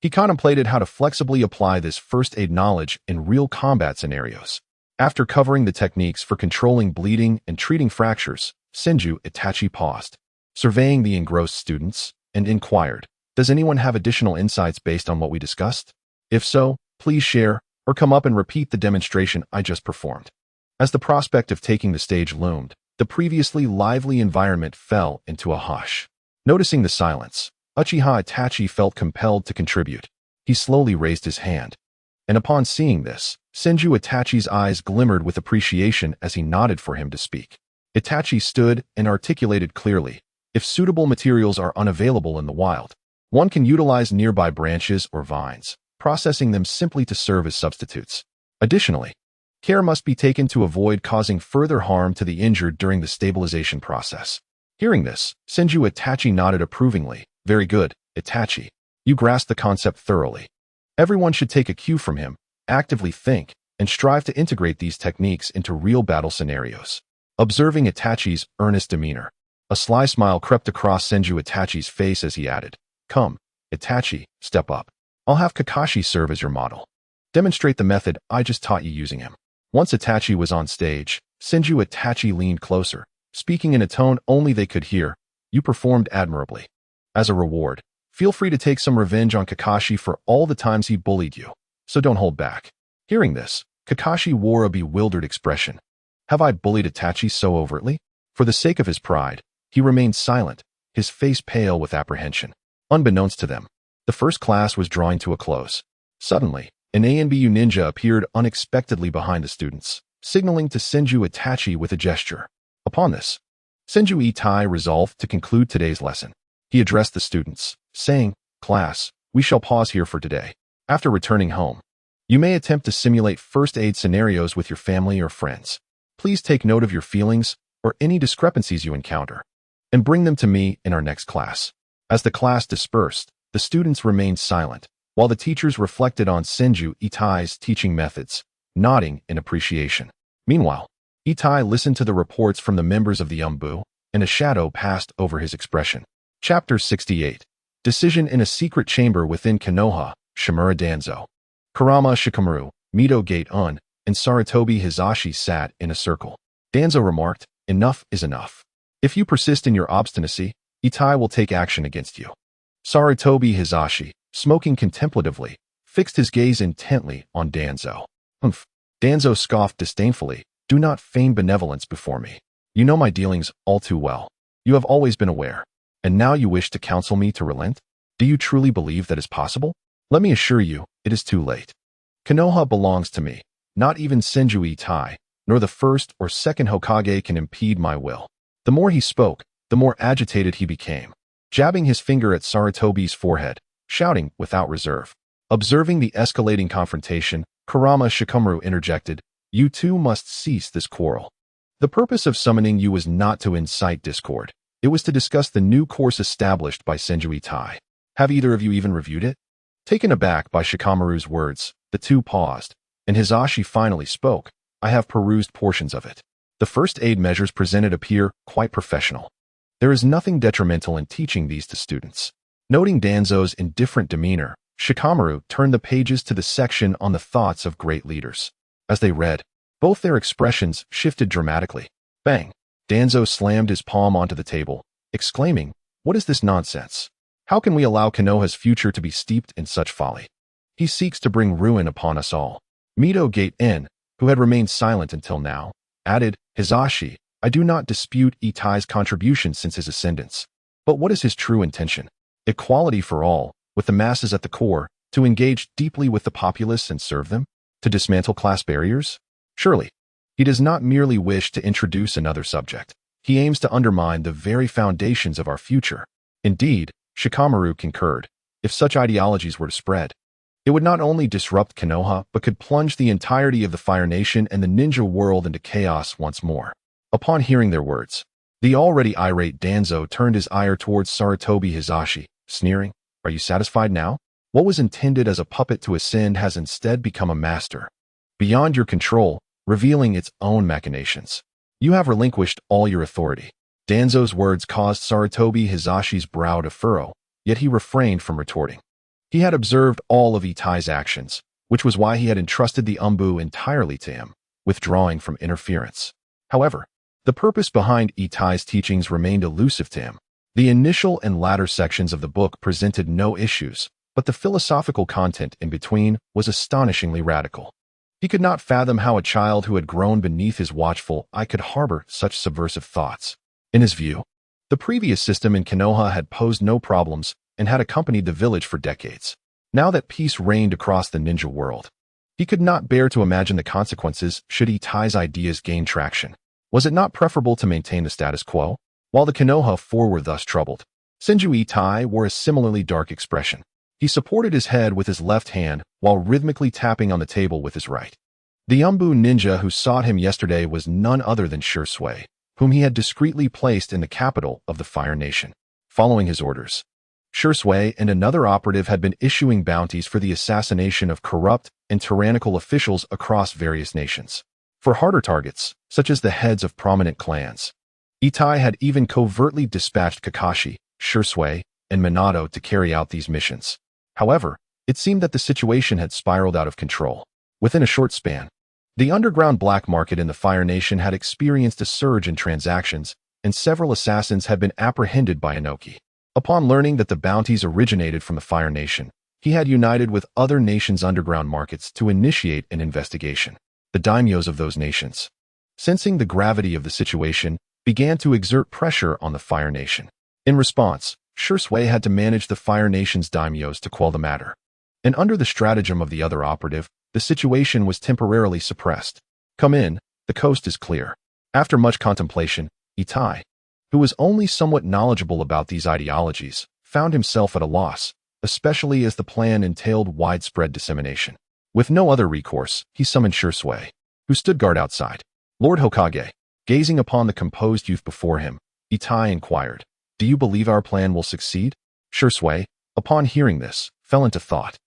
he contemplated how to flexibly apply this first aid knowledge in real combat scenarios. After covering the techniques for controlling bleeding and treating fractures, Senju Itachi paused, surveying the engrossed students, and inquired, "Does anyone have additional insights based on what we discussed? If so, please share, or come up and repeat the demonstration I just performed." As the prospect of taking the stage loomed, the previously lively environment fell into a hush. Noticing the silence, Uchiha Itachi felt compelled to contribute. He slowly raised his hand, and upon seeing this, Senju Itachi's eyes glimmered with appreciation as he nodded for him to speak. Itachi stood and articulated clearly, "If suitable materials are unavailable in the wild, one can utilize nearby branches or vines, processing them simply to serve as substitutes. Additionally, care must be taken to avoid causing further harm to the injured during the stabilization process." Hearing this, Senju Itachi nodded approvingly. "Very good, Itachi. You grasp the concept thoroughly. Everyone should take a cue from him, actively think, and strive to integrate these techniques into real battle scenarios." Observing Itachi's earnest demeanor, a sly smile crept across Senju Itachi's face as he added, "Come, Itachi, step up. I'll have Kakashi serve as your model. Demonstrate the method I just taught you using him." Once Itachi was on stage, Senju Itachi leaned closer, speaking in a tone only they could hear, "You performed admirably. As a reward, feel free to take some revenge on Kakashi for all the times he bullied you, so don't hold back." Hearing this, Kakashi wore a bewildered expression. Have I bullied Itachi so overtly? For the sake of his pride, he remained silent, his face pale with apprehension. Unbeknownst to them, the first class was drawing to a close. Suddenly, an ANBU ninja appeared unexpectedly behind the students, signaling to Senju Itachi with a gesture. Upon this, Senju Itachi resolved to conclude today's lesson. He addressed the students, saying, "Class, we shall pause here for today. After returning home, you may attempt to simulate first aid scenarios with your family or friends. Please take note of your feelings or any discrepancies you encounter, and bring them to me in our next class." As the class dispersed, the students remained silent, while the teachers reflected on Senju Itachi's teaching methods, nodding in appreciation. Meanwhile, Itachi listened to the reports from the members of the Umbu, and a shadow passed over his expression. Chapter 68. Decision in a Secret Chamber Within Konoha, Shimura Danzo. Kurama Shikamaru, Mito Gate-un, and Sarutobi Hizashi sat in a circle. Danzo remarked, "Enough is enough. If you persist in your obstinacy, Itachi will take action against you." Sarutobi Hizashi, smoking contemplatively, fixed his gaze intently on Danzo. "Humph." Danzo scoffed disdainfully, "Do not feign benevolence before me. You know my dealings all too well. You have always been aware. And now you wish to counsel me to relent? Do you truly believe that is possible? Let me assure you, it is too late. Konoha belongs to me. Not even Senju Itachi, nor the first or second Hokage can impede my will." The more he spoke, the more agitated he became, jabbing his finger at Sarutobi's forehead, shouting without reserve. Observing the escalating confrontation, Kurama Shikamaru interjected, "You two must cease this quarrel. The purpose of summoning you was not to incite discord. It was to discuss the new course established by Senju Itachi. Have either of you even reviewed it?" Taken aback by Shikamaru's words, the two paused, and Hizashi finally spoke, "I have perused portions of it. The first aid measures presented appear quite professional. There is nothing detrimental in teaching these to students." Noting Danzo's indifferent demeanor, Shikamaru turned the pages to the section on the thoughts of great leaders. As they read, both their expressions shifted dramatically. Bang! Danzo slammed his palm onto the table, exclaiming, "What is this nonsense? How can we allow Konoha's future to be steeped in such folly? He seeks to bring ruin upon us all." Mito Gate-en, who had remained silent until now, added, "Hizashi, I do not dispute Itachi's contribution since his ascendance. But what is his true intention? Equality for all, with the masses at the core, to engage deeply with the populace and serve them? To dismantle class barriers? Surely, he does not merely wish to introduce another subject. He aims to undermine the very foundations of our future." Indeed, Shikamaru concurred, if such ideologies were to spread, it would not only disrupt Konoha, but could plunge the entirety of the Fire Nation and the ninja world into chaos once more. Upon hearing their words, the already irate Danzo turned his ire towards Sarutobi Hizashi, sneering, "Are you satisfied now? What was intended as a puppet to ascend has instead become a master, beyond your control, revealing its own machinations." You have relinquished all your authority. Danzo's words caused Sarutobi Hizashi's brow to furrow, yet he refrained from retorting. He had observed all of Itai's actions, which was why he had entrusted the Umbu entirely to him, withdrawing from interference. However, the purpose behind Itai's teachings remained elusive to him. The initial and latter sections of the book presented no issues, but the philosophical content in between was astonishingly radical. He could not fathom how a child who had grown beneath his watchful eye could harbor such subversive thoughts. In his view, the previous system in Konoha had posed no problems and had accompanied the village for decades. Now that peace reigned across the ninja world, he could not bear to imagine the consequences should Itai's ideas gain traction. Was it not preferable to maintain the status quo? While the Konoha Four were thus troubled, Senju Itai wore a similarly dark expression. He supported his head with his left hand while rhythmically tapping on the table with his right. The Umbu ninja who sought him yesterday was none other than Shursui, whom he had discreetly placed in the capital of the Fire Nation. Following his orders, Shursui and another operative had been issuing bounties for the assassination of corrupt and tyrannical officials across various nations. For harder targets, such as the heads of prominent clans, Itai had even covertly dispatched Kakashi, Shursui, and Minato to carry out these missions. However, it seemed that the situation had spiraled out of control. Within a short span, the underground black market in the Fire Nation had experienced a surge in transactions, and several assassins had been apprehended by Inoki. Upon learning that the bounties originated from the Fire Nation, he had united with other nations' underground markets to initiate an investigation. The daimyos of those nations, sensing the gravity of the situation, began to exert pressure on the Fire Nation. In response, Shursui had to manage the Fire Nation's daimyos to quell the matter. And under the stratagem of the other operative, the situation was temporarily suppressed. Come in, the coast is clear. After much contemplation, Itai, who was only somewhat knowledgeable about these ideologies, found himself at a loss, especially as the plan entailed widespread dissemination. With no other recourse, he summoned Shursui, who stood guard outside. Lord Hokage, gazing upon the composed youth before him, Itai inquired, "Do you believe our plan will succeed?" Shursui, upon hearing this, fell into thought.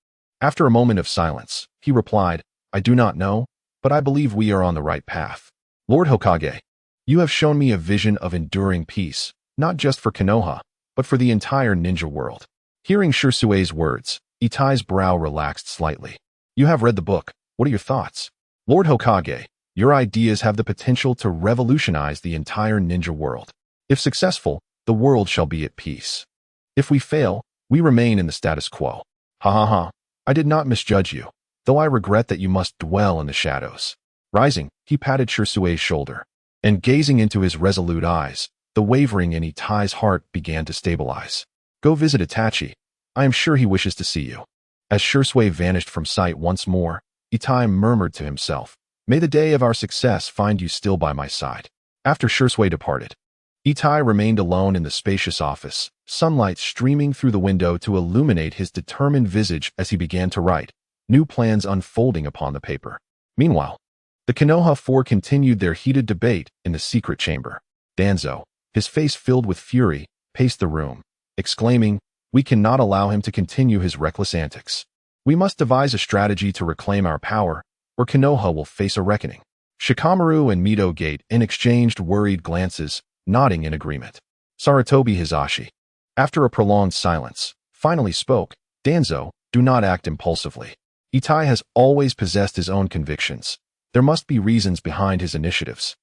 After a moment of silence, he replied, "I do not know, but I believe we are on the right path. Lord Hokage, you have shown me a vision of enduring peace, not just for Konoha, but for the entire ninja world." Hearing Shursui's words, Itai's brow relaxed slightly. "You have read the book. What are your thoughts?" "Lord Hokage, your ideas have the potential to revolutionize the entire ninja world. If successful, the world shall be at peace. If we fail, we remain in the status quo. Ha ha ha. I did not misjudge you, though I regret that you must dwell in the shadows." Rising, he patted Shursui's shoulder, and gazing into his resolute eyes, the wavering in Itai's heart began to stabilize. "Go visit Itachi. I am sure he wishes to see you." As Shursui vanished from sight once more, Itai murmured to himself, "May the day of our success find you still by my side." After Shursui departed, Itai remained alone in the spacious office, sunlight streaming through the window to illuminate his determined visage as he began to write, new plans unfolding upon the paper. Meanwhile, the Konoha Four continued their heated debate in the secret chamber. Danzo, his face filled with fury, paced the room, exclaiming, "We cannot allow him to continue his reckless antics. We must devise a strategy to reclaim our power, or Konoha will face a reckoning." Shikamaru and Mito Gate exchanged worried glances, nodding in agreement. Sarutobi Hizashi, after a prolonged silence, finally spoke, "Danzo, do not act impulsively. Itai has always possessed his own convictions. There must be reasons behind his initiatives.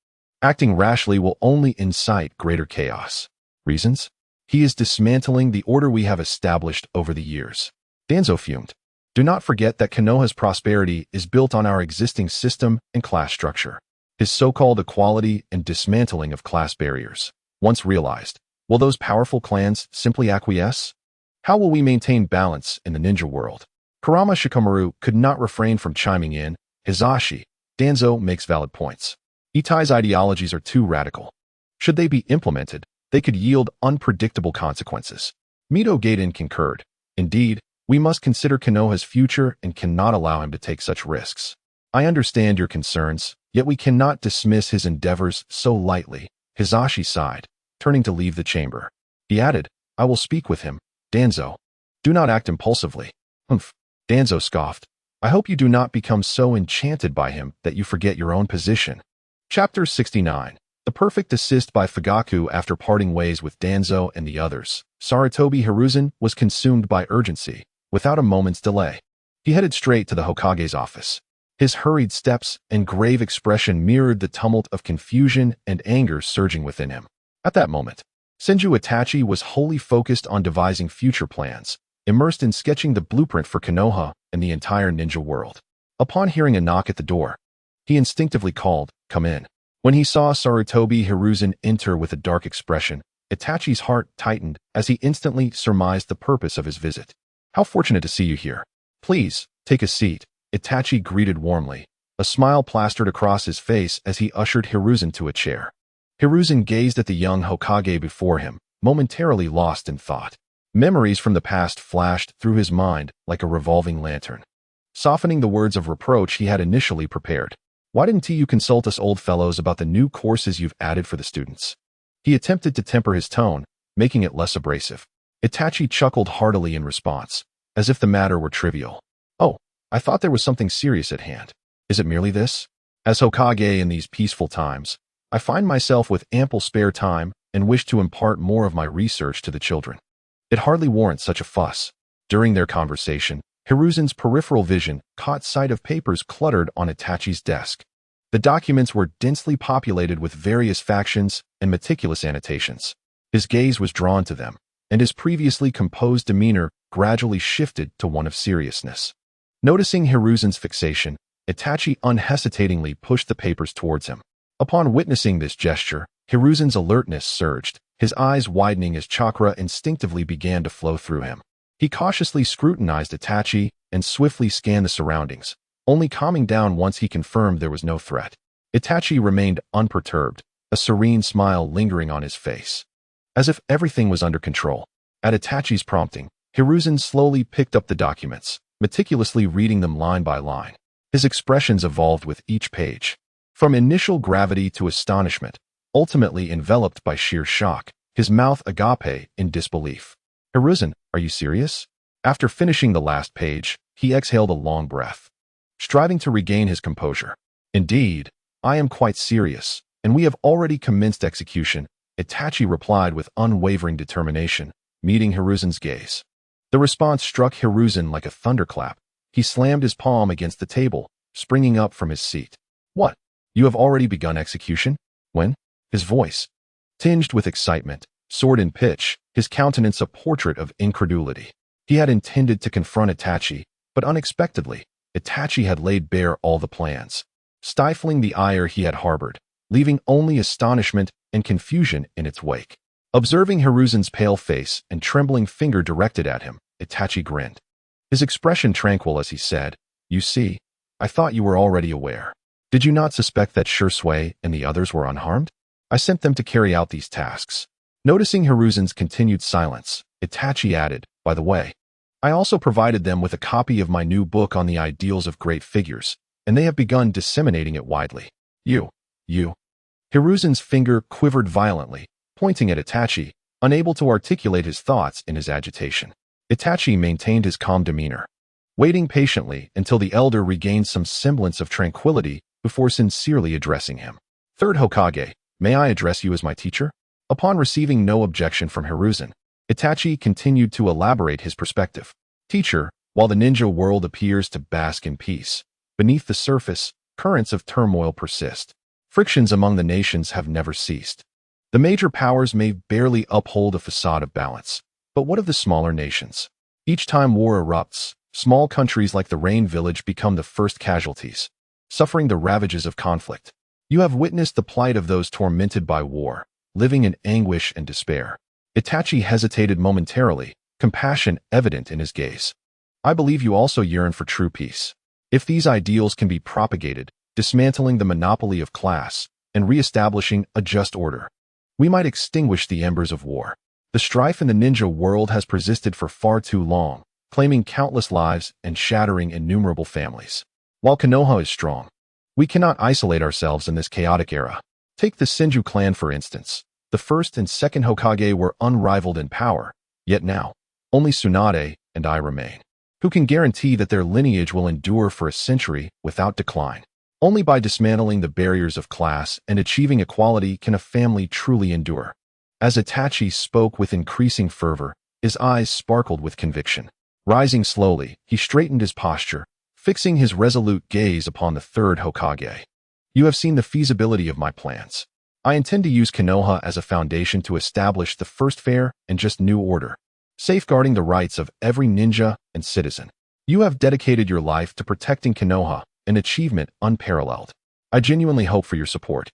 Acting rashly will only incite greater chaos." "Reasons? He is dismantling the order we have established over the years." Danzo fumed. "Do not forget that Konoha's prosperity is built on our existing system and class structure. His so-called equality and dismantling of class barriers, once realized, will those powerful clans simply acquiesce? How will we maintain balance in the ninja world?" Kurama Shikamaru could not refrain from chiming in, "Hizashi, Danzo makes valid points. Itai's ideologies are too radical. Should they be implemented, they could yield unpredictable consequences." Mito Gaiden concurred. "Indeed, we must consider Konoha's future and cannot allow him to take such risks. I understand your concerns, yet we cannot dismiss his endeavors so lightly." Hizashi sighed, turning to leave the chamber. He added, "I will speak with him. Danzo, do not act impulsively." "Humph." Danzo scoffed. "I hope you do not become so enchanted by him that you forget your own position." Chapter 69. The perfect assist by Fugaku after parting ways with Danzo and the others. Sarutobi Hiruzen was consumed by urgency, without a moment's delay. He headed straight to the Hokage's office. His hurried steps and grave expression mirrored the tumult of confusion and anger surging within him. At that moment, Senju Itachi was wholly focused on devising future plans, immersed in sketching the blueprint for Konoha and the entire ninja world. Upon hearing a knock at the door, he instinctively called, "Come in." When he saw Sarutobi Hiruzen enter with a dark expression, Itachi's heart tightened as he instantly surmised the purpose of his visit. "How fortunate to see you here. Please, take a seat," Itachi greeted warmly. A smile plastered across his face as he ushered Hiruzen to a chair. Hiruzen gazed at the young Hokage before him, momentarily lost in thought. Memories from the past flashed through his mind like a revolving lantern, softening the words of reproach he had initially prepared. "Why didn't you consult us old fellows about the new courses you've added for the students?" He attempted to temper his tone, making it less abrasive. Itachi chuckled heartily in response, as if the matter were trivial. "Oh, I thought there was something serious at hand. Is it merely this? As Hokage in these peaceful times, I find myself with ample spare time and wish to impart more of my research to the children. It hardly warrants such a fuss." During their conversation, Hiruzen's peripheral vision caught sight of papers cluttered on Itachi's desk. The documents were densely populated with various factions and meticulous annotations. His gaze was drawn to them, and his previously composed demeanor gradually shifted to one of seriousness. Noticing Hiruzen's fixation, Itachi unhesitatingly pushed the papers towards him. Upon witnessing this gesture, Hiruzen's alertness surged, his eyes widening as chakra instinctively began to flow through him. He cautiously scrutinized Itachi and swiftly scanned the surroundings, only calming down once he confirmed there was no threat. Itachi remained unperturbed, a serene smile lingering on his face, as if everything was under control. At Itachi's prompting, Hiruzen slowly picked up the documents, meticulously reading them line by line. His expressions evolved with each page, from initial gravity to astonishment, ultimately enveloped by sheer shock, his mouth agape in disbelief. "Hiruzen, are you serious?" After finishing the last page, he exhaled a long breath, striving to regain his composure. "Indeed, I am quite serious, and we have already commenced execution," Itachi replied with unwavering determination, meeting Hiruzen's gaze. The response struck Hiruzen like a thunderclap. He slammed his palm against the table, springing up from his seat. "What? You have already begun execution? When?" His voice, tinged with excitement, soared in pitch, his countenance a portrait of incredulity. He had intended to confront Itachi, but unexpectedly, Itachi had laid bare all the plans, stifling the ire he had harbored, leaving only astonishment and confusion in its wake. Observing Hiruzen's pale face and trembling finger directed at him, Itachi grinned, his expression tranquil as he said, "You see, I thought you were already aware. Did you not suspect that Shursui and the others were unharmed? I sent them to carry out these tasks." Noticing Hiruzen's continued silence, Itachi added, "By the way, I also provided them with a copy of my new book on the ideals of great figures, and they have begun disseminating it widely. You. Hiruzen's finger quivered violently, pointing at Itachi, unable to articulate his thoughts in his agitation. Itachi maintained his calm demeanor, waiting patiently until the elder regained some semblance of tranquility before sincerely addressing him. "Third Hokage, may I address you as my teacher?" Upon receiving no objection from Hiruzen, Itachi continued to elaborate his perspective. "Teacher, while the ninja world appears to bask in peace, beneath the surface, currents of turmoil persist. Frictions among the nations have never ceased. The major powers may barely uphold a facade of balance, but what of the smaller nations? Each time war erupts, small countries like the Rain Village become the first casualties, suffering the ravages of conflict. You have witnessed the plight of those tormented by war, living in anguish and despair." Itachi hesitated momentarily, compassion evident in his gaze. "I believe you also yearn for true peace. If these ideals can be propagated, dismantling the monopoly of class and re-establishing a just order, we might extinguish the embers of war. The strife in the ninja world has persisted for far too long, claiming countless lives and shattering innumerable families. While Konoha is strong, we cannot isolate ourselves in this chaotic era. Take the Senju clan for instance. The first and second Hokage were unrivaled in power, yet now, only Tsunade and I remain. Who can guarantee that their lineage will endure for a century without decline? Only by dismantling the barriers of class and achieving equality can a family truly endure. As Itachi spoke with increasing fervor, his eyes sparkled with conviction. Rising slowly, he straightened his posture, fixing his resolute gaze upon the third Hokage. You have seen the feasibility of my plans. I intend to use Konoha as a foundation to establish the first fair and just new order, safeguarding the rights of every ninja and citizen. You have dedicated your life to protecting Konoha, an achievement unparalleled. I genuinely hope for your support.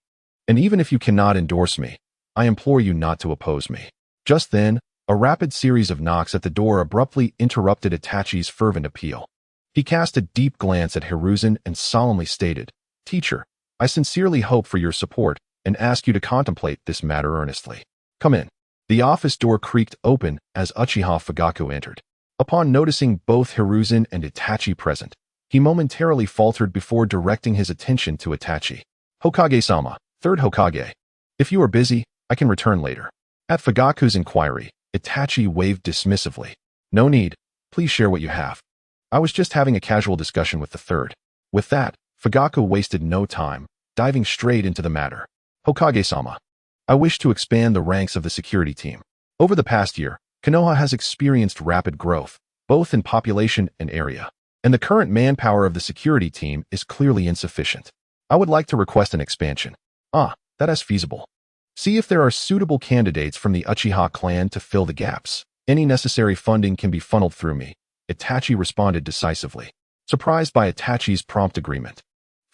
And even if you cannot endorse me, I implore you not to oppose me. Just then, a rapid series of knocks at the door abruptly interrupted Itachi's fervent appeal. He cast a deep glance at Hiruzen and solemnly stated, "Teacher, I sincerely hope for your support and ask you to contemplate this matter earnestly. Come in." The office door creaked open as Uchiha Fugaku entered. Upon noticing both Hiruzen and Itachi present, he momentarily faltered before directing his attention to Itachi. "Hokage-sama, third Hokage. If you are busy, I can return later." At Fugaku's inquiry, Itachi waved dismissively. "No need. Please share what you have. I was just having a casual discussion with the third." With that, Fugaku wasted no time, diving straight into the matter. "Hokage-sama, I wish to expand the ranks of the security team. Over the past year, Konoha has experienced rapid growth, both in population and area, and the current manpower of the security team is clearly insufficient. I would like to request an expansion." That is feasible. See if there are suitable candidates from the Uchiha clan to fill the gaps. Any necessary funding can be funneled through me, Itachi responded decisively, surprised by Itachi's prompt agreement.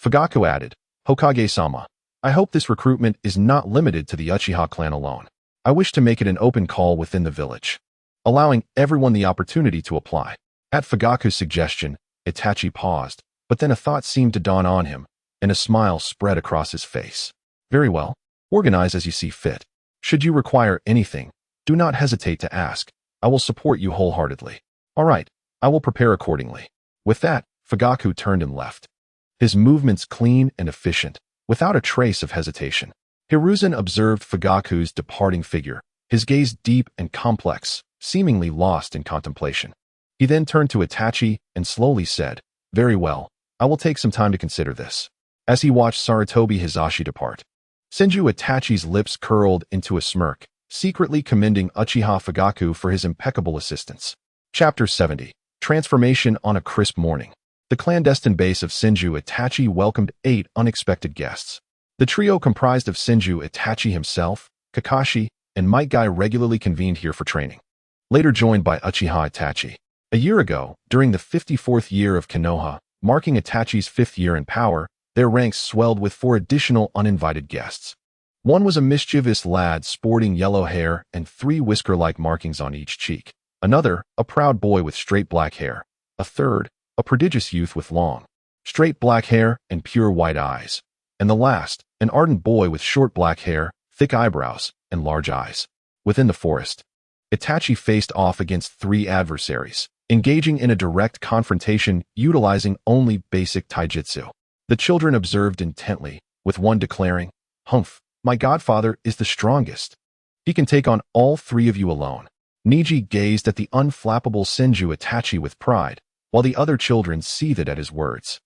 Fugaku added, "Hokage-sama, I hope this recruitment is not limited to the Uchiha clan alone. I wish to make it an open call within the village, allowing everyone the opportunity to apply." At Fugaku's suggestion, Itachi paused, but then a thought seemed to dawn on him, and a smile spread across his face. "Very well. Organize as you see fit. Should you require anything, do not hesitate to ask. I will support you wholeheartedly." "All right, I will prepare accordingly." With that, Fugaku turned and left, his movements clean and efficient, without a trace of hesitation. Hiruzen observed Fugaku's departing figure, his gaze deep and complex, seemingly lost in contemplation. He then turned to Itachi and slowly said, "Very well, I will take some time to consider this." As he watched Sarutobi Hizashi depart, Senju Itachi's lips curled into a smirk, secretly commending Uchiha Fugaku for his impeccable assistance. Chapter 70. Transformation on a crisp morning. The clandestine base of Senju Itachi welcomed 8 unexpected guests. The trio comprised of Senju Itachi himself, Kakashi, and Might Guy regularly convened here for training. Later joined by Uchiha Itachi. A year ago, during the 54th year of Konoha, marking Itachi's 5th year in power, their ranks swelled with 4 additional uninvited guests. One was a mischievous lad sporting yellow hair and 3 whisker-like markings on each cheek. Another, a proud boy with straight black hair. A third, a prodigious youth with long, straight black hair and pure white eyes. And the last, an ardent boy with short black hair, thick eyebrows, and large eyes. Within the forest, Itachi faced off against 3 adversaries, engaging in a direct confrontation utilizing only basic taijutsu. The children observed intently, with one declaring, "Humph, my godfather is the strongest. He can take on all 3 of you alone." Niji gazed at the unflappable Senju Itachi with pride, while the other children seethed at his words.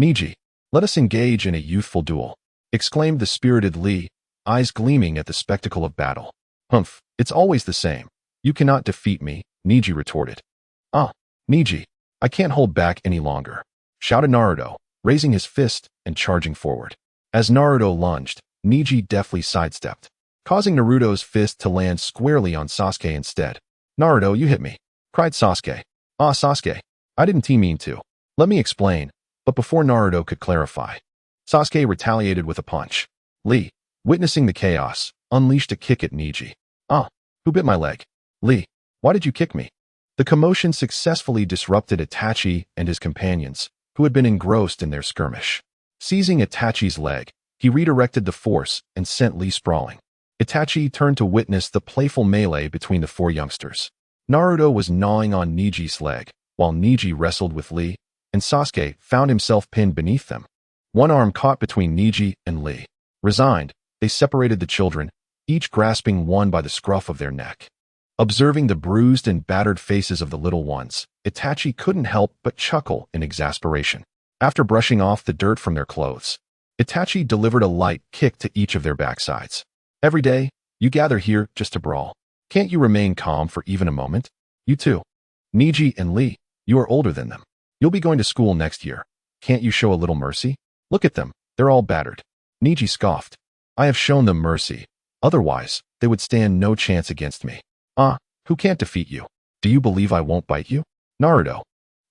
Niji, let us engage in a youthful duel," exclaimed the spirited Lee, eyes gleaming at the spectacle of battle. "Humph, it's always the same. You cannot defeat me," Niji retorted. Niji, I can't hold back any longer," shouted Naruto, raising his fist and charging forward. As Naruto lunged, Niji deftly sidestepped, causing Naruto's fist to land squarely on Sasuke instead. "Naruto, you hit me," cried Sasuke. Sasuke, I didn't mean to. Let me explain." But before Naruto could clarify, Sasuke retaliated with a punch. Lee, witnessing the chaos, unleashed a kick at Niji. Who bit my leg?" "Lee, why did you kick me?" The commotion successfully disrupted Itachi and his companions, who had been engrossed in their skirmish. Seizing Itachi's leg, he redirected the force and sent Lee sprawling. Itachi turned to witness the playful melee between the 4 youngsters. Naruto was gnawing on Niji's leg, while Niji wrestled with Lee, and Sasuke found himself pinned beneath them. One arm caught between Niji and Lee. Resigned, they separated the children, each grasping one by the scruff of their neck. Observing the bruised and battered faces of the little ones, Itachi couldn't help but chuckle in exasperation. After brushing off the dirt from their clothes, Itachi delivered a light kick to each of their backsides. Every day, you gather here just to brawl. Can't you remain calm for even a moment? You too. Niji and Lee, you are older than them. You'll be going to school next year. Can't you show a little mercy? Look at them. They're all battered. Niji scoffed. I have shown them mercy. Otherwise, they would stand no chance against me. Who can't defeat you? Do you believe I won't bite you? Naruto,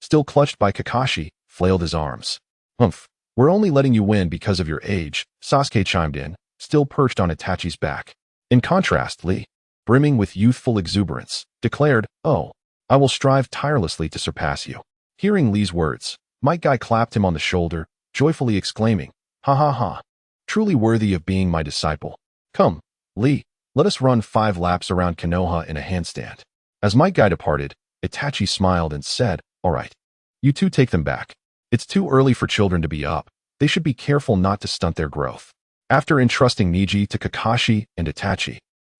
still clutched by Kakashi, flailed his arms. Humph. We're only letting you win because of your age, Sasuke chimed in, still perched on Itachi's back. In contrast, Lee, brimming with youthful exuberance, declared, Oh, I will strive tirelessly to surpass you. Hearing Lee's words, Might Guy clapped him on the shoulder, joyfully exclaiming, Ha ha ha. Truly worthy of being my disciple. Come, Lee, let us run 5 laps around Konoha in a handstand. As Might Guy departed, Itachi smiled and said, All right. You two take them back. It's too early for children to be up. They should be careful not to stunt their growth. After entrusting Niji to Kakashi and Itachi,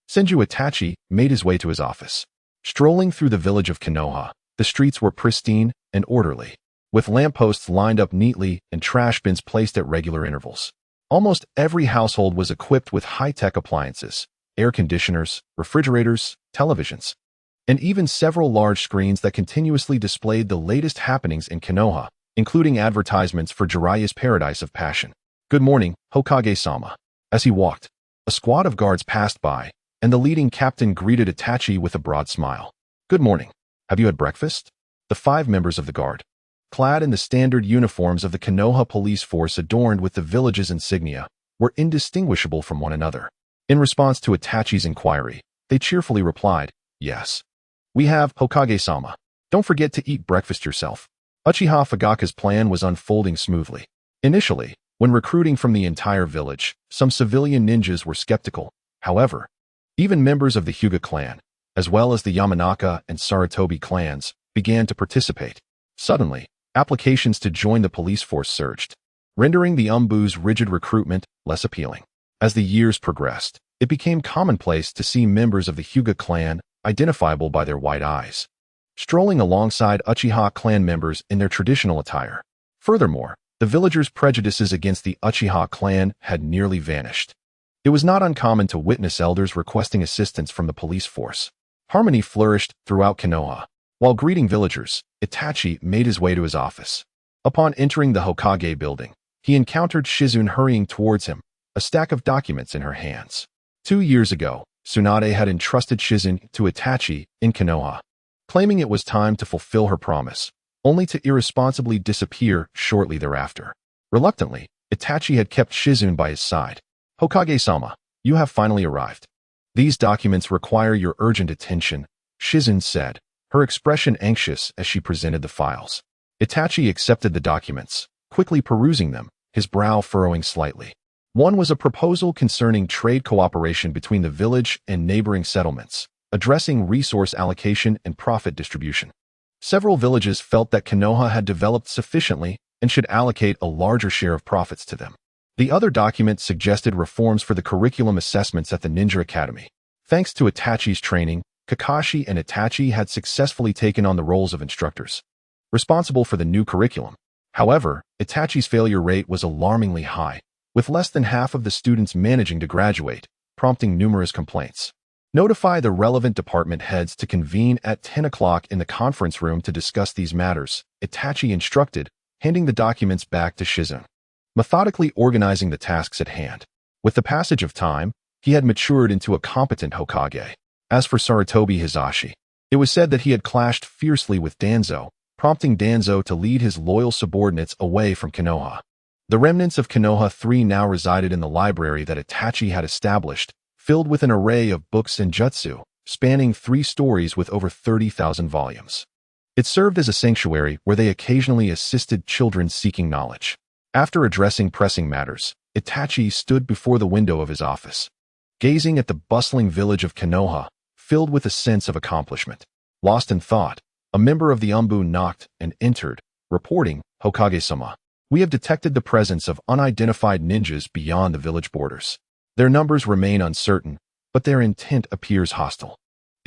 Senju Itachi made his way to his office. Strolling through the village of Konoha, the streets were pristine and orderly, with lampposts lined up neatly and trash bins placed at regular intervals. Almost every household was equipped with high-tech appliances, air conditioners, refrigerators, televisions, and even several large screens that continuously displayed the latest happenings in Konoha, including advertisements for Jiraiya's Paradise of Passion. Good morning, Hokage-sama. As he walked, a squad of guards passed by, and the leading captain greeted Itachi with a broad smile. Good morning. Have you had breakfast? The 5 members of the guard, clad in the standard uniforms of the Konoha police force adorned with the village's insignia, were indistinguishable from one another. In response to Itachi's inquiry, they cheerfully replied, Yes. We have, Hokage-sama. Don't forget to eat breakfast yourself. Uchiha Fugaka's plan was unfolding smoothly. Initially, when recruiting from the entire village, some civilian ninjas were skeptical. However, even members of the Hyuga clan, as well as the Yamanaka and Sarutobi clans, began to participate. Suddenly, applications to join the police force surged, rendering the Umbu's rigid recruitment less appealing. As the years progressed, it became commonplace to see members of the Hyuga clan identifiable by their white eyes, strolling alongside Uchiha clan members in their traditional attire. Furthermore, the villagers' prejudices against the Uchiha clan had nearly vanished. It was not uncommon to witness elders requesting assistance from the police force. Harmony flourished throughout Konoha. While greeting villagers, Itachi made his way to his office. Upon entering the Hokage building, he encountered Shizune hurrying towards him, a stack of documents in her hands. 2 years ago, Tsunade had entrusted Shizune to Itachi in Konoha, claiming it was time to fulfill her promise, only to irresponsibly disappear shortly thereafter. Reluctantly, Itachi had kept Shizune by his side. Hokage-sama, you have finally arrived. These documents require your urgent attention, Shizune said, her expression anxious as she presented the files. Itachi accepted the documents, quickly perusing them, his brow furrowing slightly. One was a proposal concerning trade cooperation between the village and neighboring settlements, addressing resource allocation and profit distribution. Several villages felt that Konoha had developed sufficiently and should allocate a larger share of profits to them. The other document suggested reforms for the curriculum assessments at the Ninja Academy. Thanks to Itachi's training, Kakashi and Itachi had successfully taken on the roles of instructors, responsible for the new curriculum. However, Itachi's failure rate was alarmingly high, with less than half of the students managing to graduate, prompting numerous complaints. Notify the relevant department heads to convene at 10 o'clock in the conference room to discuss these matters, Itachi instructed, handing the documents back to Shizune. Methodically organizing the tasks at hand. With the passage of time, he had matured into a competent Hokage. As for Sarutobi Hizashi, it was said that he had clashed fiercely with Danzo, prompting Danzo to lead his loyal subordinates away from Konoha. The remnants of Konoha 3 now resided in the library that Itachi had established, filled with an array of books and jutsu, spanning 3 stories with over 30,000 volumes. It served as a sanctuary where they occasionally assisted children seeking knowledge. After addressing pressing matters, Itachi stood before the window of his office, gazing at the bustling village of Konoha, filled with a sense of accomplishment. Lost in thought, a member of the Umbu knocked and entered, reporting, Hokage-sama, we have detected the presence of unidentified ninjas beyond the village borders. Their numbers remain uncertain, but their intent appears hostile.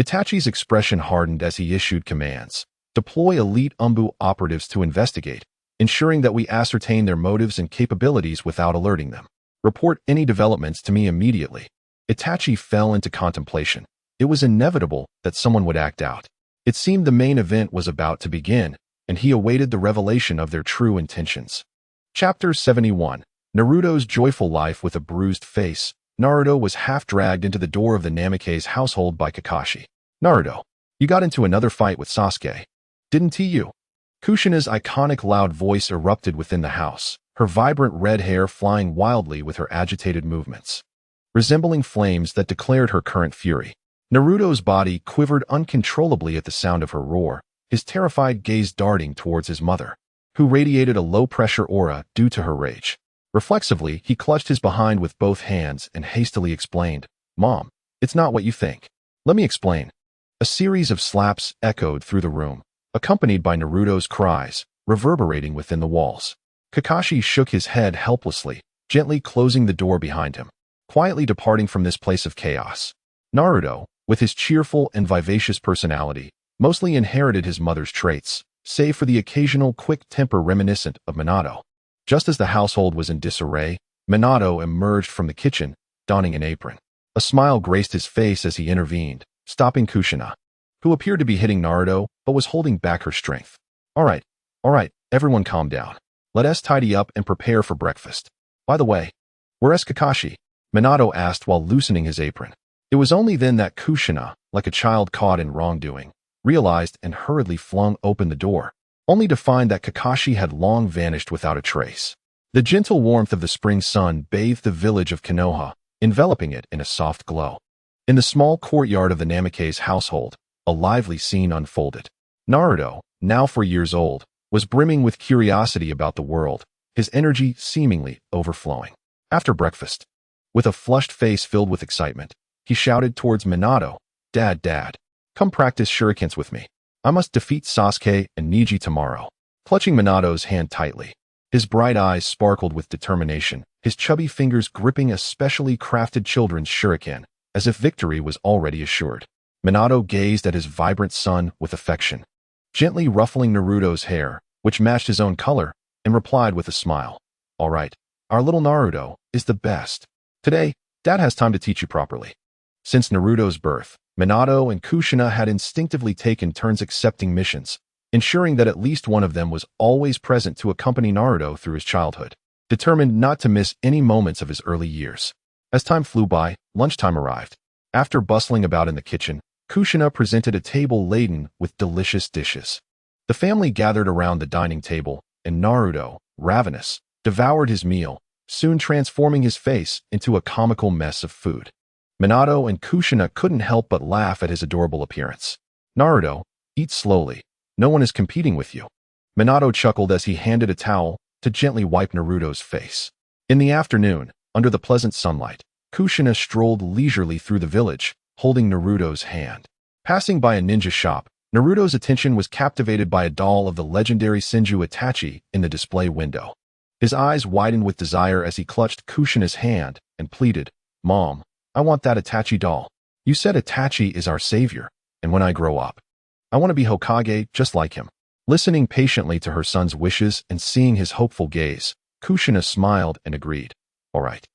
Itachi's expression hardened as he issued commands. Deploy elite Umbu operatives to investigate, ensuring that we ascertain their motives and capabilities without alerting them. Report any developments to me immediately. Itachi fell into contemplation. It was inevitable that someone would act out. It seemed the main event was about to begin, and he awaited the revelation of their true intentions. Chapter 71. Naruto's joyful life with a bruised face. Naruto was half-dragged into the door of the Namake's household by Kakashi. Naruto, you got into another fight with Sasuke, didn't you? Kushina's iconic loud voice erupted within the house, her vibrant red hair flying wildly with her agitated movements, resembling flames that declared her current fury. Naruto's body quivered uncontrollably at the sound of her roar, his terrified gaze darting towards his mother, who radiated a low-pressure aura due to her rage. Reflexively, he clutched his behind with both hands and hastily explained, "Mom, it's not what you think. Let me explain." A series of slaps echoed through the room, accompanied by Naruto's cries, reverberating within the walls. Kakashi shook his head helplessly, gently closing the door behind him, quietly departing from this place of chaos. Naruto, with his cheerful and vivacious personality, mostly inherited his mother's traits, save for the occasional quick temper reminiscent of Minato. Just as the household was in disarray, Minato emerged from the kitchen, donning an apron. A smile graced his face as he intervened, stopping Kushina, who appeared to be hitting Naruto but was holding back her strength. All right, everyone calm down. Let us tidy up and prepare for breakfast. By the way, where's Kakashi? Minato asked while loosening his apron. It was only then that Kushina, like a child caught in wrongdoing, realized and hurriedly flung open the door, only to find that Kakashi had long vanished without a trace. The gentle warmth of the spring sun bathed the village of Konoha, enveloping it in a soft glow. In the small courtyard of the Namake's household, a lively scene unfolded. Naruto, now 4 years old, was brimming with curiosity about the world, his energy seemingly overflowing. After breakfast, with a flushed face filled with excitement, he shouted towards Minato, Dad, come practice shurikens with me. I must defeat Sasuke and Neji tomorrow." Clutching Minato's hand tightly, his bright eyes sparkled with determination, his chubby fingers gripping a specially crafted children's shuriken, as if victory was already assured. Minato gazed at his vibrant son with affection, gently ruffling Naruto's hair, which matched his own color, and replied with a smile, "All right, our little Naruto is the best. Today, Dad has time to teach you properly." Since Naruto's birth, Minato and Kushina had instinctively taken turns accepting missions, ensuring that at least one of them was always present to accompany Naruto through his childhood, determined not to miss any moments of his early years. As time flew by, lunchtime arrived. After bustling about in the kitchen, Kushina presented a table laden with delicious dishes. The family gathered around the dining table, and Naruto, ravenous, devoured his meal, soon transforming his face into a comical mess of food. Minato and Kushina couldn't help but laugh at his adorable appearance. "Naruto, eat slowly. No one is competing with you." Minato chuckled as he handed a towel to gently wipe Naruto's face. In the afternoon, under the pleasant sunlight, Kushina strolled leisurely through the village, holding Naruto's hand. Passing by a ninja shop, Naruto's attention was captivated by a doll of the legendary Senju Itachi in the display window. His eyes widened with desire as he clutched Kushina's hand and pleaded, "Mom, I want that Itachi doll. You said Itachi is our savior, and when I grow up, I want to be Hokage just like him." Listening patiently to her son's wishes and seeing his hopeful gaze, Kushina smiled and agreed. "All right,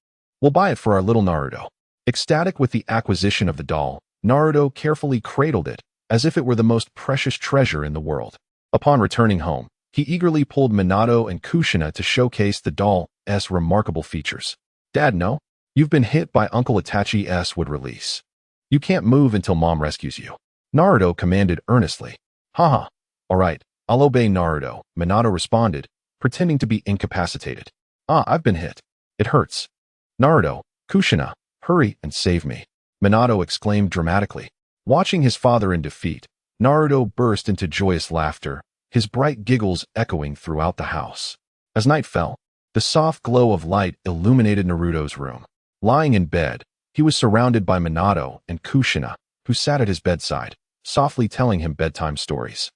we'll buy it for our little Naruto." Ecstatic with the acquisition of the doll, Naruto carefully cradled it as if it were the most precious treasure in the world. Upon returning home, he eagerly pulled Minato and Kushina to showcase the doll's remarkable features. "Dad, no? You've been hit by Uncle Itachi's wood release. You can't move until Mom rescues you," Naruto commanded earnestly. "Haha, all right, I'll obey Naruto," Minato responded, pretending to be incapacitated. I've been hit. It hurts. Naruto, Kushina, hurry and save me," Minato exclaimed dramatically. Watching his father in defeat, Naruto burst into joyous laughter, his bright giggles echoing throughout the house. As night fell, the soft glow of light illuminated Naruto's room. Lying in bed, he was surrounded by Minato and Kushina, who sat at his bedside, softly telling him bedtime stories.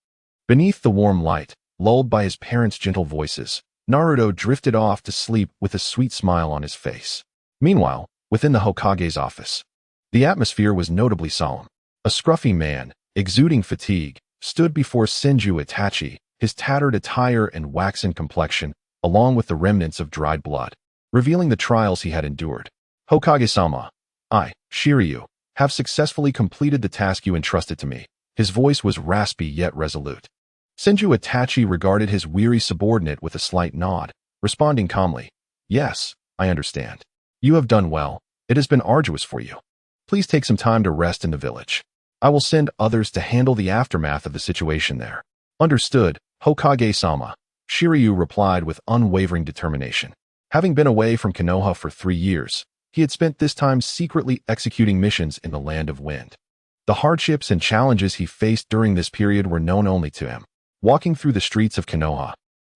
Beneath the warm light, lulled by his parents' gentle voices, Naruto drifted off to sleep with a sweet smile on his face. Meanwhile, within the Hokage's office, the atmosphere was notably solemn. A scruffy man, exuding fatigue, stood before Senju Itachi, his tattered attire and waxen complexion, along with the remnants of dried blood, revealing the trials he had endured. Hokage-sama, I, Shiryu, have successfully completed the task you entrusted to me. His voice was raspy yet resolute. Senju Itachi regarded his weary subordinate with a slight nod, responding calmly, Yes, I understand. You have done well. It has been arduous for you. Please take some time to rest in the village. I will send others to handle the aftermath of the situation there. Understood, Hokage-sama, Shiryu replied with unwavering determination. Having been away from Konoha for 3 years, he had spent this time secretly executing missions in the Land of Wind. The hardships and challenges he faced during this period were known only to him. Walking through the streets of Konoha,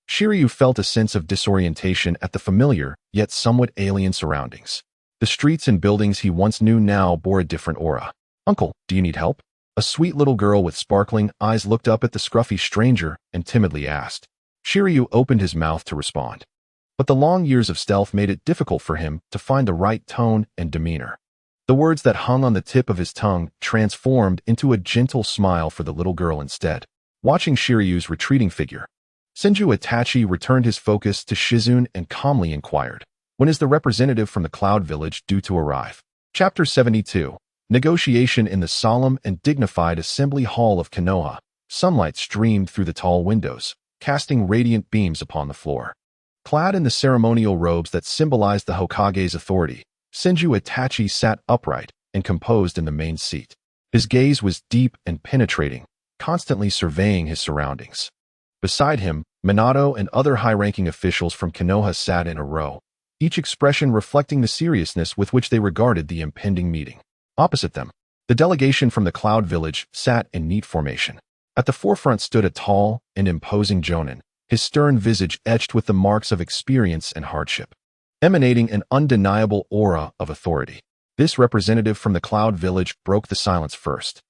Shiryu felt a sense of disorientation at the familiar, yet somewhat alien surroundings. The streets and buildings he once knew now bore a different aura. Uncle, do you need help? A sweet little girl with sparkling eyes looked up at the scruffy stranger and timidly asked. Shiryu opened his mouth to respond, but the long years of stealth made it difficult for him to find the right tone and demeanor. The words that hung on the tip of his tongue transformed into a gentle smile for the little girl instead. Watching Shiryu's retreating figure, Senju Itachi returned his focus to Shizune and calmly inquired, When is the representative from the Cloud Village due to arrive? Chapter 72. Negotiation in the solemn and dignified Assembly Hall of Konoha. Sunlight streamed through the tall windows, casting radiant beams upon the floor. Clad in the ceremonial robes that symbolized the Hokage's authority, Senju Itachi sat upright and composed in the main seat. His gaze was deep and penetrating, constantly surveying his surroundings. Beside him, Minato and other high-ranking officials from Konoha sat in a row, each expression reflecting the seriousness with which they regarded the impending meeting. Opposite them, the delegation from the Cloud Village sat in neat formation. At the forefront stood a tall and imposing Jonin, his stern visage etched with the marks of experience and hardship, emanating an undeniable aura of authority. This representative from the Cloud Village broke the silence first,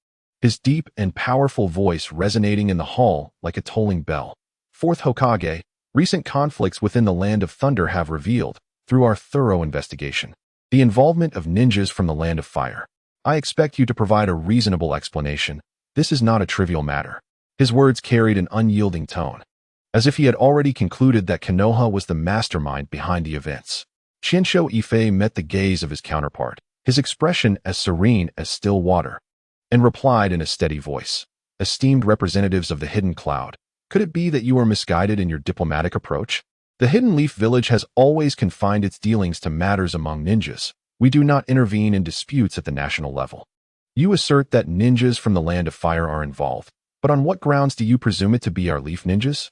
his deep and powerful voice resonating in the hall like a tolling bell. Fourth Hokage, recent conflicts within the Land of Thunder have revealed, through our thorough investigation, the involvement of ninjas from the Land of Fire. I expect you to provide a reasonable explanation. This is not a trivial matter. His words carried an unyielding tone, as if he had already concluded that Konoha was the mastermind behind the events. Bai Yifei met the gaze of his counterpart, his expression as serene as still water, and replied in a steady voice, Esteemed representatives of the Hidden Cloud, could it be that you are misguided in your diplomatic approach? The Hidden Leaf Village has always confined its dealings to matters among ninjas. We do not intervene in disputes at the national level. You assert that ninjas from the Land of Fire are involved, but on what grounds do you presume it to be our Leaf Ninjas?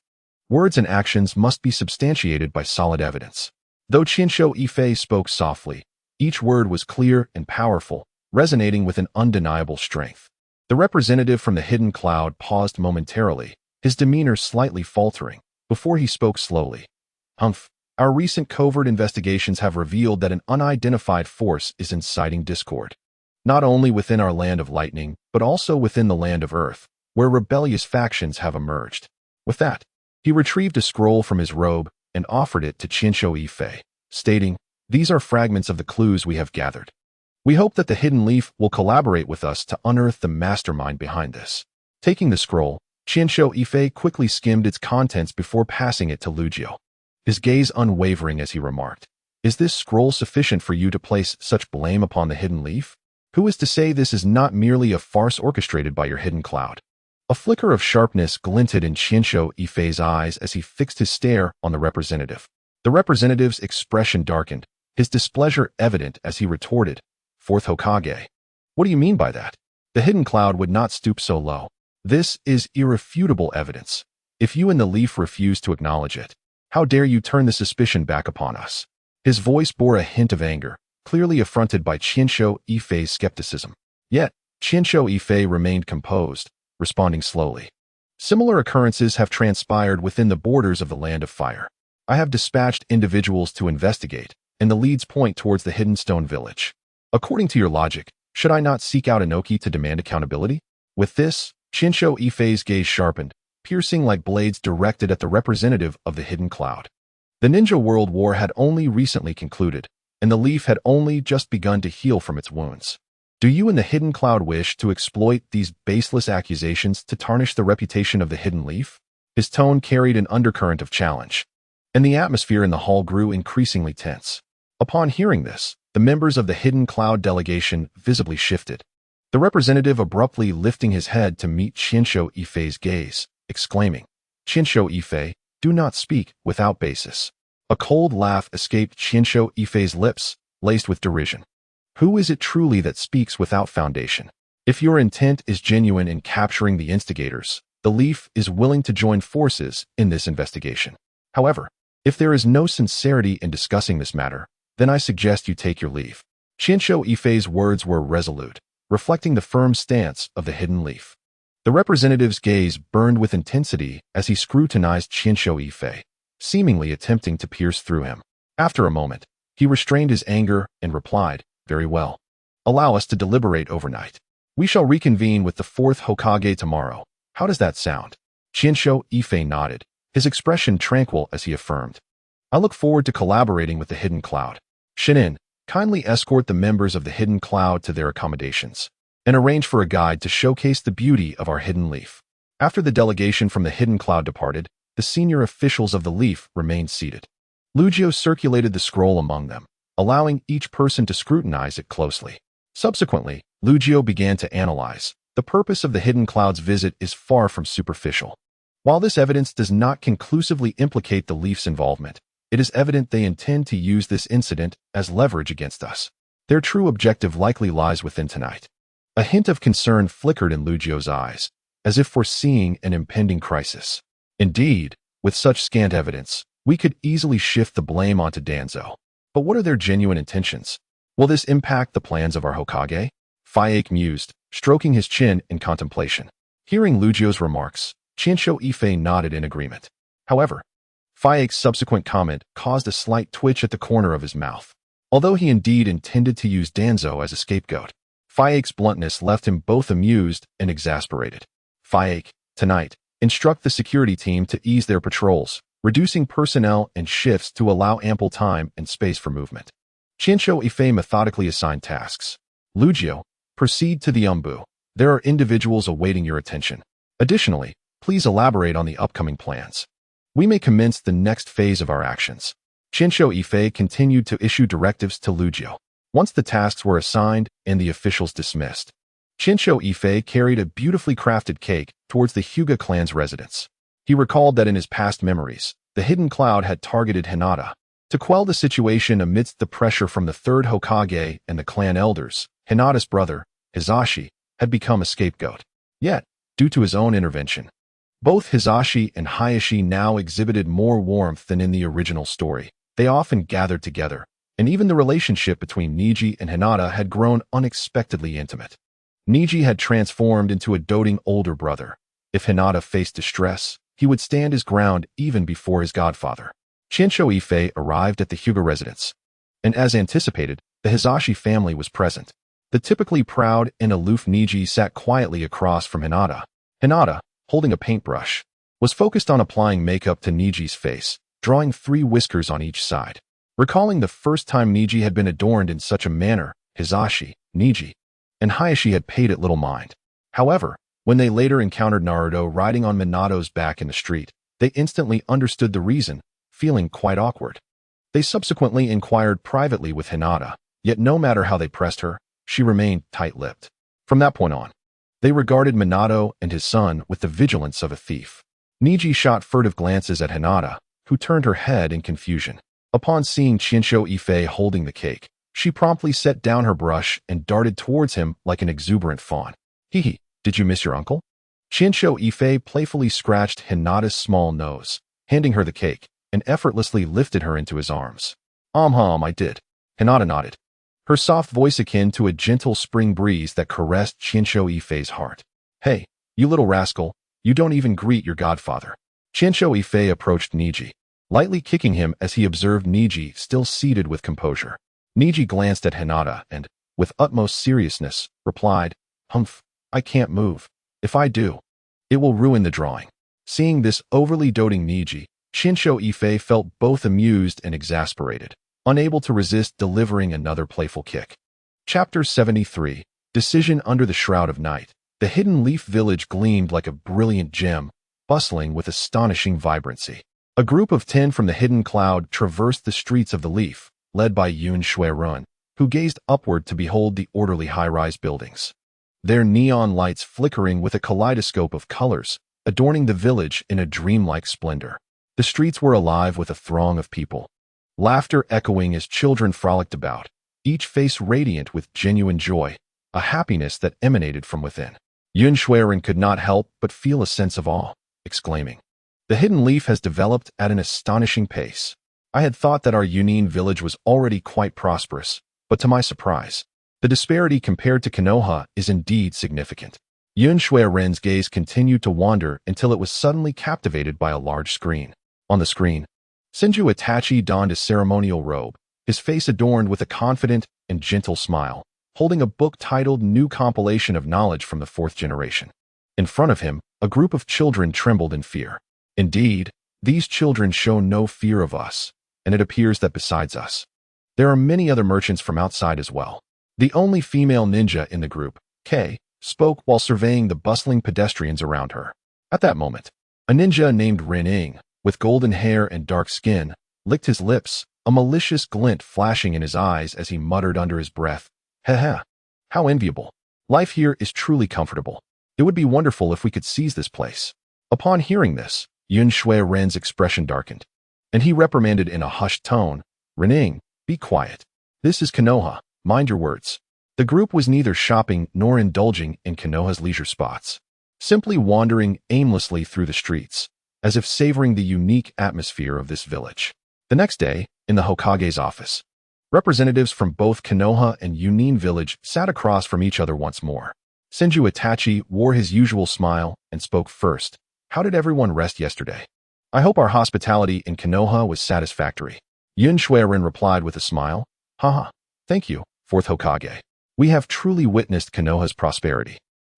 Words and actions must be substantiated by solid evidence. Though Bai Yifei spoke softly, each word was clear and powerful, resonating with an undeniable strength. The representative from the Hidden Cloud paused momentarily, his demeanor slightly faltering, before he spoke slowly. Our recent covert investigations have revealed that an unidentified force is inciting discord, not only within our Land of Lightning, but also within the Land of Earth, where rebellious factions have emerged. With that, he retrieved a scroll from his robe and offered it to Bai Yifei, stating, These are fragments of the clues we have gathered. We hope that the Hidden Leaf will collaborate with us to unearth the mastermind behind this. Taking the scroll, Bai Yifei quickly skimmed its contents before passing it to Lugio, his gaze unwavering as he remarked, Is this scroll sufficient for you to place such blame upon the Hidden Leaf? Who is to say this is not merely a farce orchestrated by your Hidden Cloud? A flicker of sharpness glinted in Bai Yifei's eyes as he fixed his stare on the representative. The representative's expression darkened, his displeasure evident as he retorted, Fourth Hokage. What do you mean by that? The Hidden Cloud would not stoop so low. This is irrefutable evidence. If you and the Leaf refuse to acknowledge it, how dare you turn the suspicion back upon us? His voice bore a hint of anger, clearly affronted by Bai Yifei's skepticism. Yet, Bai Yifei remained composed, responding slowly. Similar occurrences have transpired within the borders of the Land of Fire. I have dispatched individuals to investigate, and the leads point towards the Hidden Stone Village. According to your logic, should I not seek out Inoki to demand accountability? With this, Bai Yifei's gaze sharpened, piercing like blades directed at the representative of the Hidden Cloud. The Ninja World War had only recently concluded, and the Leaf had only just begun to heal from its wounds. Do you and the Hidden Cloud wish to exploit these baseless accusations to tarnish the reputation of the Hidden Leaf? His tone carried an undercurrent of challenge, and the atmosphere in the hall grew increasingly tense. Upon hearing this, the members of the Hidden Cloud delegation visibly shifted, the representative abruptly lifting his head to meet Qianshou Yifei's gaze, exclaiming, "Qianshou Yifei, do not speak without basis." A cold laugh escaped Qianshou Yifei's lips, laced with derision. Who is it truly that speaks without foundation? If your intent is genuine in capturing the instigators, the Leaf is willing to join forces in this investigation. However, if there is no sincerity in discussing this matter, then I suggest you take your leave. Qianshou Yifei's words were resolute, reflecting the firm stance of the Hidden Leaf. The representative's gaze burned with intensity as he scrutinized Qianshou Yifei, seemingly attempting to pierce through him. After a moment, he restrained his anger and replied, "Very well. Allow us to deliberate overnight. We shall reconvene with the Fourth Hokage tomorrow. How does that sound?" Qianshou Yifei nodded, his expression tranquil as he affirmed, "I look forward to collaborating with the Hidden Cloud. Shinin, kindly escort the members of the Hidden Cloud to their accommodations, and arrange for a guide to showcase the beauty of our Hidden Leaf." After the delegation from the Hidden Cloud departed, the senior officials of the Leaf remained seated. Lugio circulated the scroll among them, allowing each person to scrutinize it closely. Subsequently, Lugio began to analyze. The purpose of the Hidden Cloud's visit is far from superficial. While this evidence does not conclusively implicate the Leaf's involvement, it is evident they intend to use this incident as leverage against us. Their true objective likely lies within tonight. A hint of concern flickered in Lugio's eyes, as if foreseeing an impending crisis. Indeed, with such scant evidence, we could easily shift the blame onto Danzo. But what are their genuine intentions? Will this impact the plans of our Hokage? Faike mused, stroking his chin in contemplation. Hearing Lugio's remarks, Qianshou Yifei nodded in agreement. However, Faike's subsequent comment caused a slight twitch at the corner of his mouth. Although he indeed intended to use Danzo as a scapegoat, Faike's bluntness left him both amused and exasperated. "Faike, tonight, instruct the security team to ease their patrols, reducing personnel and shifts to allow ample time and space for movement." Qianshou Yifei methodically assigned tasks. "Lugio, proceed to the Umbu. There are individuals awaiting your attention. Additionally, please elaborate on the upcoming plans. We may commence the next phase of our actions." Qianshou Yifei continued to issue directives to Lugio. Once the tasks were assigned and the officials dismissed, Qianshou Yifei carried a beautifully crafted cake towards the Hyuga clan's residence. He recalled that in his past memories, the Hidden Cloud had targeted Hinata. To quell the situation amidst the pressure from the third Hokage and the clan elders, Hinata's brother, Hisashi, had become a scapegoat. Yet, due to his own intervention, both Hisashi and Hayashi now exhibited more warmth than in the original story. They often gathered together, and even the relationship between Niji and Hinata had grown unexpectedly intimate. Niji had transformed into a doting older brother. If Hinata faced distress, he would stand his ground even before his godfather. Qianshou Yifei arrived at the Hyuga residence, and as anticipated, the Hisashi family was present. The typically proud and aloof Niji sat quietly across from Hinata. Hinata, holding a paintbrush, was focused on applying makeup to Niji's face, drawing 3 whiskers on each side. Recalling the first time Niji had been adorned in such a manner, Hisashi, Niji, and Hayashi had paid it little mind. However, when they later encountered Naruto riding on Minato's back in the street, they instantly understood the reason, feeling quite awkward. They subsequently inquired privately with Hinata, yet no matter how they pressed her, she remained tight-lipped. From that point on, they regarded Minato and his son with the vigilance of a thief. Niji shot furtive glances at Hinata, who turned her head in confusion. Upon seeing Qianshou Yifei holding the cake, she promptly set down her brush and darted towards him like an exuberant fawn. "Hee, did you miss your uncle?" Qianshou Yifei playfully scratched Hinata's small nose, handing her the cake, and effortlessly lifted her into his arms. I did." Hinata nodded, her soft voice akin to a gentle spring breeze that caressed Qianshou Yifei's heart. "Hey, you little rascal, you don't even greet your godfather." Qianshou Yifei approached Niji, lightly kicking him as he observed Niji still seated with composure. Niji glanced at Hinata and, with utmost seriousness, replied, "Humph, I can't move. If I do, it will ruin the drawing." Seeing this overly doting Niji, Qianshou Yifei felt both amused and exasperated, unable to resist delivering another playful kick. Chapter 73, Decision Under the Shroud of Night. The Hidden Leaf Village gleamed like a brilliant gem, bustling with astonishing vibrancy. A group of 10 from the hidden cloud traversed the streets of the Leaf, led by Yun Shui-run, who gazed upward to behold the orderly high-rise buildings. Their neon lights flickering with a kaleidoscope of colors, adorning the village in a dreamlike splendor. The streets were alive with a throng of people, laughter echoing as children frolicked about, each face radiant with genuine joy, a happiness that emanated from within. Yun Shui-run could not help but feel a sense of awe, exclaiming, "The Hidden Leaf has developed at an astonishing pace. I had thought that our Yunin village was already quite prosperous, but to my surprise, the disparity compared to Konoha is indeed significant." Yun Shui-run's gaze continued to wander until it was suddenly captivated by a large screen. On the screen, Senju Itachi donned a ceremonial robe, his face adorned with a confident and gentle smile, holding a book titled New Compilation of Knowledge from the Fourth Generation. In front of him, a group of children trembled in fear. Indeed, these children show no fear of us, and it appears that besides us, there are many other merchants from outside as well. The only female ninja in the group, Kei, spoke while surveying the bustling pedestrians around her. At that moment, a ninja named Rin-ing, with golden hair and dark skin, licked his lips, a malicious glint flashing in his eyes as he muttered under his breath, "Heh, how enviable. Life here is truly comfortable. It would be wonderful if we could seize this place." Upon hearing this, Yun Shui-run's expression darkened, and he reprimanded in a hushed tone, "Rin-ing, be quiet. This is Konoha, mind your words." The group was neither shopping nor indulging in Konoha's leisure spots, simply wandering aimlessly through the streets, as if savoring the unique atmosphere of this village. The next day, in the Hokage's office, representatives from both Konoha and Yunin village sat across from each other once more. Senju Itachi wore his usual smile and spoke first. "How did everyone rest yesterday? I hope our hospitality in Konoha was satisfactory." Yun Shui-run replied with a smile, "Haha, thank you, Fourth Hokage. We have truly witnessed Konoha's prosperity.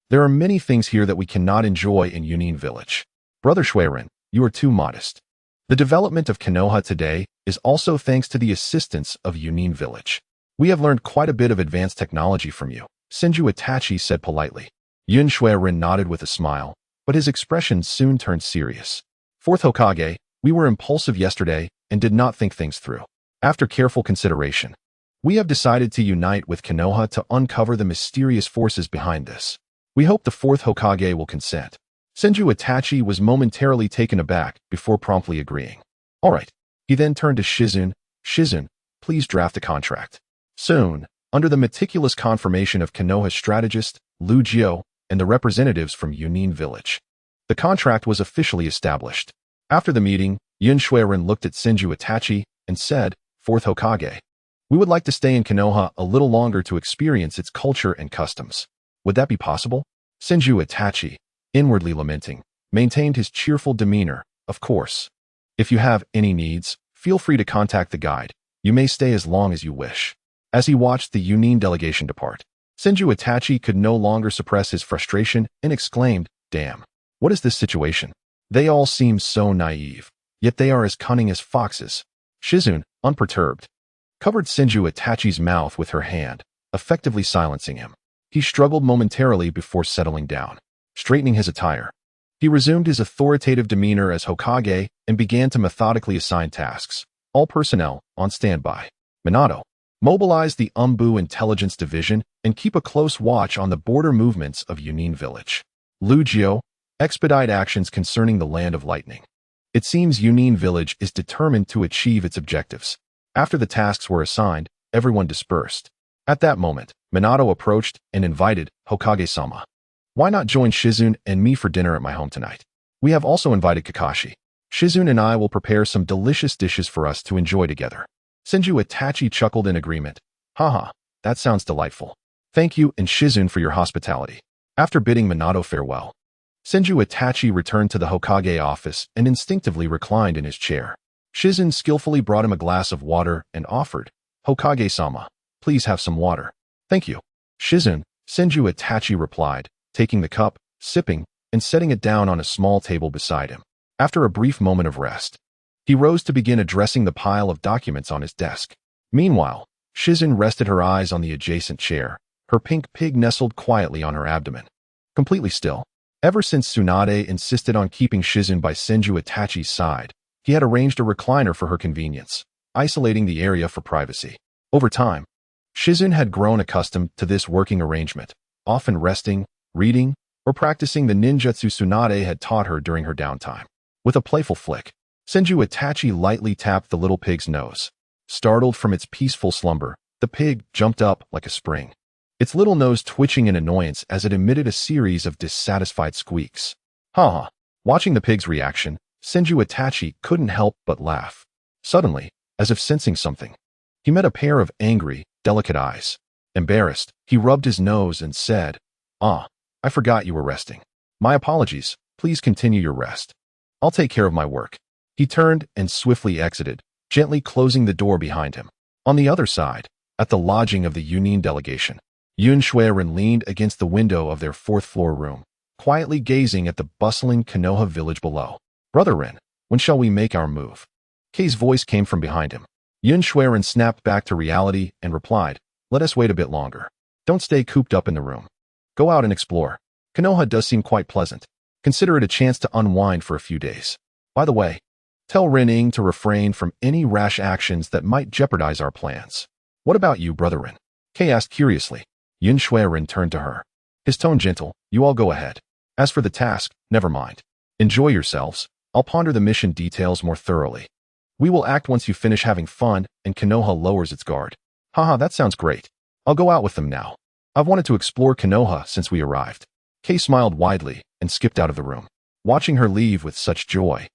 There are many things here that we cannot enjoy in Yunin village. Brother Shui-run, you are too modest. The development of Konoha today is also thanks to the assistance of Yunin village. We have learned quite a bit of advanced technology from you," Senju Itachi said politely. Yun Shui-run nodded with a smile, but his expression soon turned serious. "Fourth Hokage, we were impulsive yesterday and did not think things through. After careful consideration, we have decided to unite with Konoha to uncover the mysterious forces behind this. We hope the Fourth Hokage will consent." Senju Itachi was momentarily taken aback before promptly agreeing. "All right." He then turned to Shizune. "Shizune, please draft the contract." Soon, under the meticulous confirmation of Konoha's strategist, Lu Jiao, and the representatives from Yunin village, the contract was officially established. After the meeting, Yun Shui-run looked at Senju Itachi and said, "Fourth Hokage, we would like to stay in Konoha a little longer to experience its culture and customs. Would that be possible?" Senju Itachi, inwardly lamenting, maintained his cheerful demeanor. "Of course. If you have any needs, feel free to contact the guide. You may stay as long as you wish." As he watched the Yunin delegation depart, Senju Itachi could no longer suppress his frustration and exclaimed, "Damn. What is this situation? They all seem so naive, yet they are as cunning as foxes." Shizune, unperturbed, covered Senju Itachi's mouth with her hand, effectively silencing him. He struggled momentarily before settling down. Straightening his attire, he resumed his authoritative demeanor as Hokage and began to methodically assign tasks. All personnel, on standby. Minato, mobilize the Umbu Intelligence Division and keep a close watch on the border movements of Yunin village. Lu Jiao, expedite actions concerning the Land of Lightning. It seems Yunin village is determined to achieve its objectives. After the tasks were assigned, everyone dispersed. At that moment, Minato approached and invited Hokage-sama. "Why not join Shizune and me for dinner at my home tonight? We have also invited Kakashi. Shizune and I will prepare some delicious dishes for us to enjoy together." Senju Itachi chuckled in agreement. "Haha, that sounds delightful. Thank you and Shizune for your hospitality." After bidding Minato farewell, Senju Itachi returned to the Hokage office and instinctively reclined in his chair. Shizune skillfully brought him a glass of water and offered, "Hokage-sama, please have some water." "Thank you, Shizune," Senju Itachi replied, taking the cup, sipping, and setting it down on a small table beside him. After a brief moment of rest, he rose to begin addressing the pile of documents on his desk. Meanwhile, Shizune rested her eyes on the adjacent chair, her pink pig nestled quietly on her abdomen. Completely still, Ever since Tsunade insisted on keeping Shizun by Senju Itachi's side, he had arranged a recliner for her convenience, isolating the area for privacy. Over time, Shizun had grown accustomed to this working arrangement, often resting, reading, or practicing the ninjutsu Tsunade had taught her during her downtime. With a playful flick, Senju Itachi lightly tapped the little pig's nose. Startled from its peaceful slumber, the pig jumped up like a spring, its little nose twitching in annoyance as it emitted a series of dissatisfied squeaks. Ha! Watching the pig's reaction, Senju Itachi couldn't help but laugh. Suddenly, as if sensing something, he met a pair of angry, delicate eyes. Embarrassed, he rubbed his nose and said, "Ah, I forgot you were resting. My apologies, please continue your rest. I'll take care of my work." He turned and swiftly exited, gently closing the door behind him. On the other side, at the lodging of the Yunin delegation, Yun Shuiren leaned against the window of their fourth-floor room, quietly gazing at the bustling Konoha village below. "Brother Ren, when shall we make our move?" Kei's voice came from behind him. Yun Shuiren snapped back to reality and replied, "Let us wait a bit longer. Don't stay cooped up in the room. Go out and explore. Konoha does seem quite pleasant. Consider it a chance to unwind for a few days. By the way, tell Ren to refrain from any rash actions that might jeopardize our plans." "What about you, Brother Ren?" Kei asked curiously. Yun Shuiren turned to her, his tone gentle. "You all go ahead. As for the task, never mind. Enjoy yourselves. I'll ponder the mission details more thoroughly. We will act once you finish having fun and Konoha lowers its guard." "Haha, that sounds great. I'll go out with them now. I've wanted to explore Konoha since we arrived." Kei smiled widely and skipped out of the room. Watching her leave with such joy,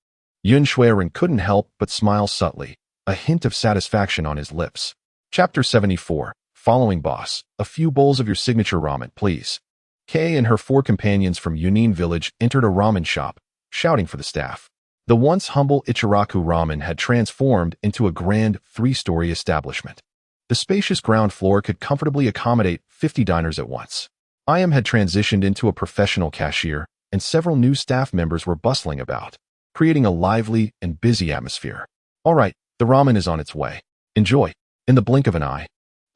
Yun Shuiren couldn't help but smile subtly, a hint of satisfaction on his lips. Chapter 74. Following boss. "A few bowls of your signature ramen, please." Kei and her 4 companions from Yunin village entered a ramen shop, shouting for the staff. The once humble Ichiraku Ramen had transformed into a grand 3-story establishment. The spacious ground floor could comfortably accommodate 50 diners at once. IM had transitioned into a professional cashier, and several new staff members were bustling about, creating a lively and busy atmosphere. "All right, the ramen is on its way. Enjoy." In the blink of an eye,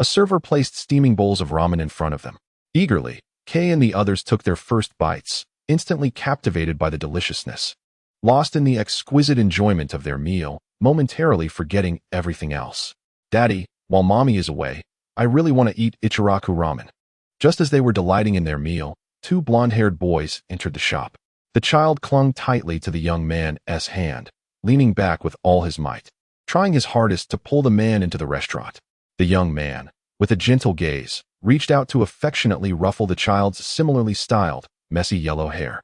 a server placed steaming bowls of ramen in front of them. Eagerly, Kei and the others took their first bites, instantly captivated by the deliciousness. Lost in the exquisite enjoyment of their meal, momentarily forgetting everything else. "Daddy, while Mommy is away, I really want to eat Ichiraku ramen." Just as they were delighting in their meal, 2 blonde-haired boys entered the shop. The child clung tightly to the young man's hand, leaning back with all his might, trying his hardest to pull the man into the restaurant. The young man, with a gentle gaze, reached out to affectionately ruffle the child's similarly styled, messy yellow hair.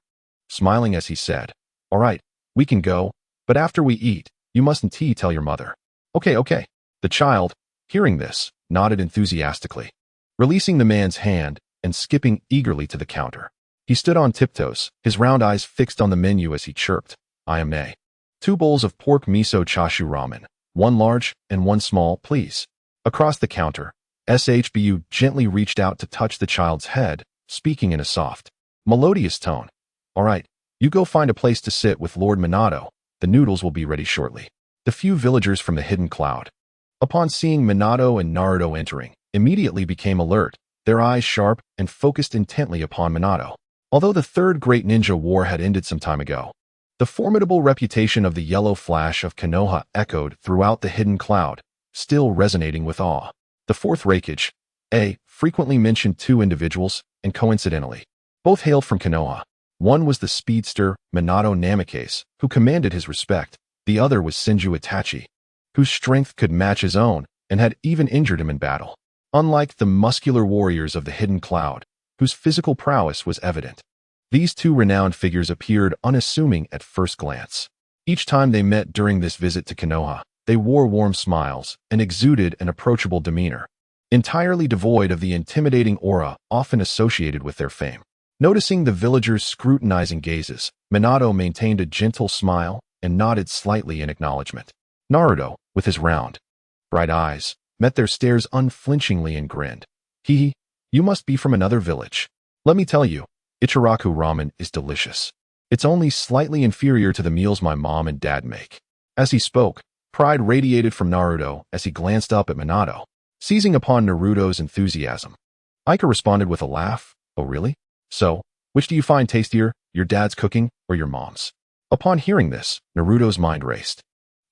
Smiling as he said, "All right, we can go, but after we eat, you mustn't tell your mother." Okay. The child, hearing this, nodded enthusiastically, releasing the man's hand and skipping eagerly to the counter. He stood on tiptoes, his round eyes fixed on the menu as he chirped, "I am a 2 bowls of pork miso chashu ramen, 1 large and 1 small, please." Across the counter, SHBU gently reached out to touch the child's head, speaking in a soft, melodious tone. "All right, you go find a place to sit with Lord Minato. The noodles will be ready shortly." The few villagers from the hidden cloud, upon seeing Minato and Naruto entering, immediately became alert, their eyes sharp and focused intently upon Minato. Although the Third Great Ninja War had ended some time ago, the formidable reputation of the Yellow Flash of Konoha echoed throughout the hidden cloud, still resonating with awe. The Fourth Hokage, frequently mentioned 2 individuals, and coincidentally, both hailed from Konoha. One was the speedster Minato Namikaze, who commanded his respect. The other was Senju Itachi, whose strength could match his own and had even injured him in battle. Unlike the muscular warriors of the hidden cloud, whose physical prowess was evident, these 2 renowned figures appeared unassuming at first glance. Each time they met during this visit to Konoha, they wore warm smiles and exuded an approachable demeanor, entirely devoid of the intimidating aura often associated with their fame. Noticing the villagers' scrutinizing gazes, Minato maintained a gentle smile and nodded slightly in acknowledgement. Naruto, with his round, bright eyes, met their stares unflinchingly and grinned. "Hee, you must be from another village. Let me tell you, Ichiraku ramen is delicious. It's only slightly inferior to the meals my mom and dad make." As he spoke, pride radiated from Naruto as he glanced up at Minato. Seizing upon Naruto's enthusiasm, Ika responded with a laugh, "Oh really? So, which do you find tastier, Your dad's cooking or your mom's? Upon hearing this, Naruto's mind raced.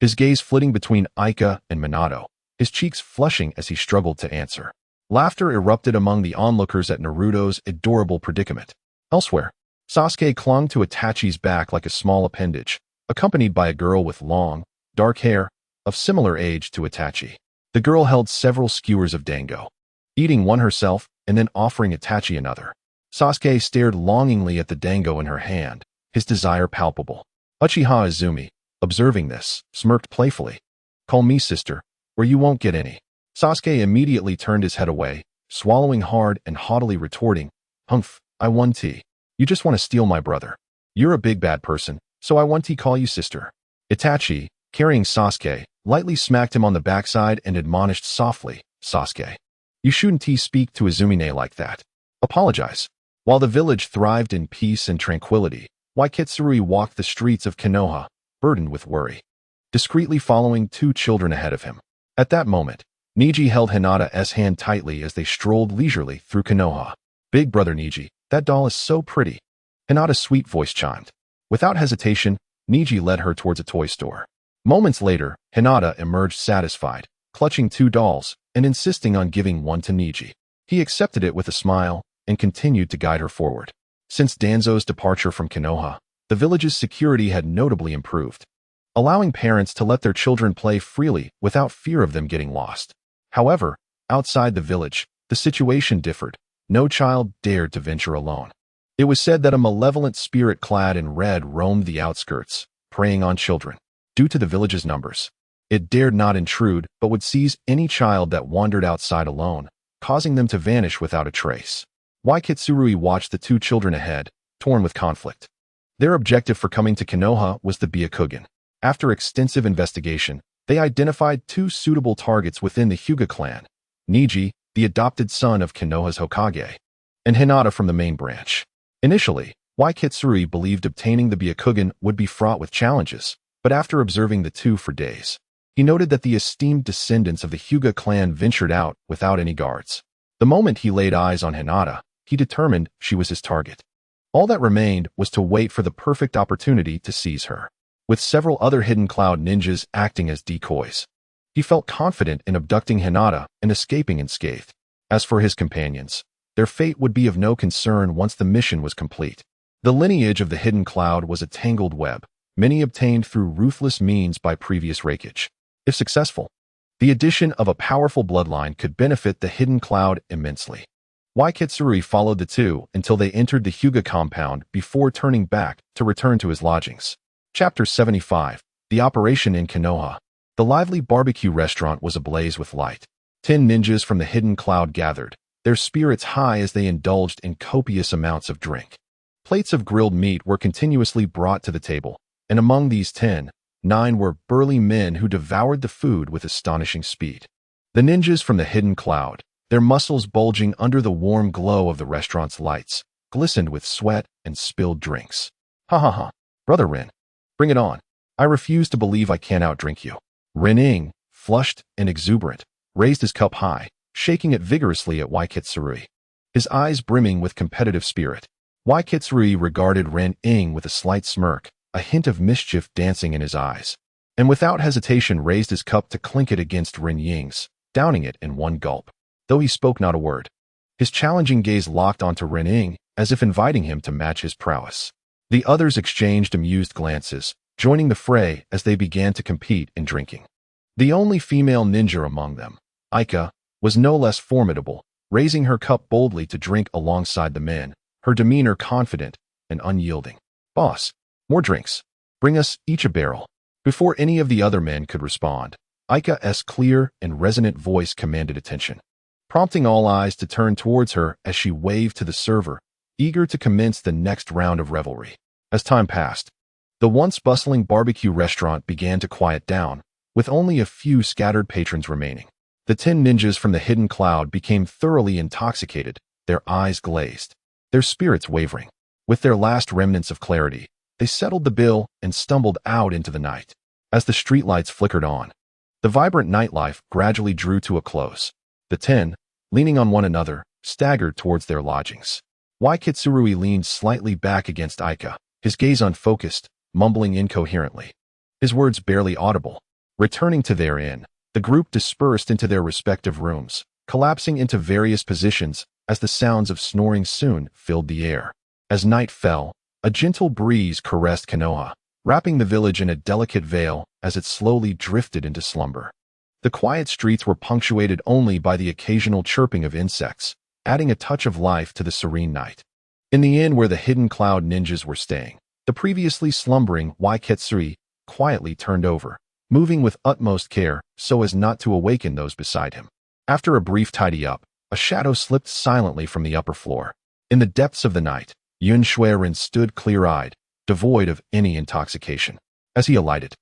His gaze flitting between Aika and Minato, his cheeks flushing as he struggled to answer. Laughter erupted among the onlookers at Naruto's adorable predicament. Elsewhere, Sasuke clung to Itachi's back like a small appendage, accompanied by a girl with long, dark hair, of similar age to Itachi. The girl held several skewers of dango, eating one herself and then offering Itachi another. Sasuke stared longingly at the dango in her hand, his desire palpable. Uchiha Izumi, observing this, smirked playfully. Call me sister, or you won't get any. Sasuke immediately turned his head away, swallowing hard and haughtily retorting, Humph, I want tea. You just want to steal my brother. You're a big bad person, so I want to call you sister. Itachi, carrying Sasuke, lightly smacked him on the backside and admonished softly, Sasuke, you shouldn't speak to Izumine like that. Apologize. While the village thrived in peace and tranquility, Waikitsuri walked the streets of Konoha, burdened with worry, discreetly following two children ahead of him. At that moment, Neji held Hinata's hand tightly as they strolled leisurely through Konoha. Big brother Neji, that doll is so pretty. Hinata's sweet voice chimed. Without hesitation, Neji led her towards a toy store. Moments later, Hinata emerged satisfied, clutching two dolls and insisting on giving one to Neji. He accepted it with a smile and continued to guide her forward. Since Danzo's departure from Konoha, the village's security had notably improved, allowing parents to let their children play freely without fear of them getting lost. However, outside the village, the situation differed. No child dared to venture alone. It was said that a malevolent spirit clad in red roamed the outskirts, preying on children. Due to the village's numbers, it dared not intrude but would seize any child that wandered outside alone, causing them to vanish without a trace. Waikitsuri watched the two children ahead, torn with conflict. Their objective for coming to Konoha was the Byakugan. After extensive investigation, they identified two suitable targets within the Hyuga clan, Neji, the adopted son of Konoha's Hokage, and Hinata from the main branch. Initially, Waikitsuri believed obtaining the Byakugan would be fraught with challenges, but after observing the two for days, he noted that the esteemed descendants of the Hyuga clan ventured out without any guards. The moment he laid eyes on Hinata, he determined she was his target. All that remained was to wait for the perfect opportunity to seize her. With several other hidden cloud ninjas acting as decoys, he felt confident in abducting Hinata and escaping unscathed. As for his companions, their fate would be of no concern once the mission was complete. The lineage of the hidden cloud was a tangled web, many obtained through ruthless means by previous rakeage. If successful, the addition of a powerful bloodline could benefit the hidden cloud immensely. Waikitsuri followed the two until they entered the Hyuga compound before turning back to return to his lodgings. Chapter 75, The Operation in Konoha. The lively barbecue restaurant was ablaze with light. 10 ninjas from the hidden cloud gathered, their spirits high as they indulged in copious amounts of drink. Plates of grilled meat were continuously brought to the table, and among these 10, 9 were burly men who devoured the food with astonishing speed. The ninjas from the hidden cloud, their muscles bulging under the warm glow of the restaurant's lights, glistened with sweat and spilled drinks. Ha ha ha, brother Rin, bring it on. I refuse to believe I can't outdrink you. Rin-ing, flushed and exuberant, raised his cup high, shaking it vigorously at Waikitsuri, his eyes brimming with competitive spirit. Waikitsuri regarded Rin-ing with a slight smirk, a hint of mischief dancing in his eyes, and without hesitation raised his cup to clink it against Rin-ying's, downing it in one gulp. Though he spoke not a word, his challenging gaze locked onto Rin-ing as if inviting him to match his prowess. The others exchanged amused glances, joining the fray as they began to compete in drinking. The only female ninja among them, Aika, was no less formidable, raising her cup boldly to drink alongside the men, her demeanor confident and unyielding. Boss, more drinks. Bring us each a barrel. Before any of the other men could respond, Aika's clear and resonant voice commanded attention, prompting all eyes to turn towards her as she waved to the server, eager to commence the next round of revelry. As time passed, the once bustling barbecue restaurant began to quiet down, with only a few scattered patrons remaining. The 10 ninjas from the hidden cloud became thoroughly intoxicated, their eyes glazed, their spirits wavering. With their last remnants of clarity, they settled the bill and stumbled out into the night. As the streetlights flickered on, the vibrant nightlife gradually drew to a close. The 10, leaning on one another, staggered towards their lodgings. Why Kitsurui leaned slightly back against Aika, his gaze unfocused, mumbling incoherently, his words barely audible. Returning to their inn, the group dispersed into their respective rooms, collapsing into various positions as the sounds of snoring soon filled the air. As night fell, a gentle breeze caressed Konoha, wrapping the village in a delicate veil as it slowly drifted into slumber. The quiet streets were punctuated only by the occasional chirping of insects, adding a touch of life to the serene night. In the inn where the hidden cloud ninjas were staying, the previously slumbering Waiketsuri quietly turned over, moving with utmost care so as not to awaken those beside him. After a brief tidy-up, a shadow slipped silently from the upper floor. In the depths of the night, Yun Shuiren stood clear-eyed, devoid of any intoxication. As he alighted,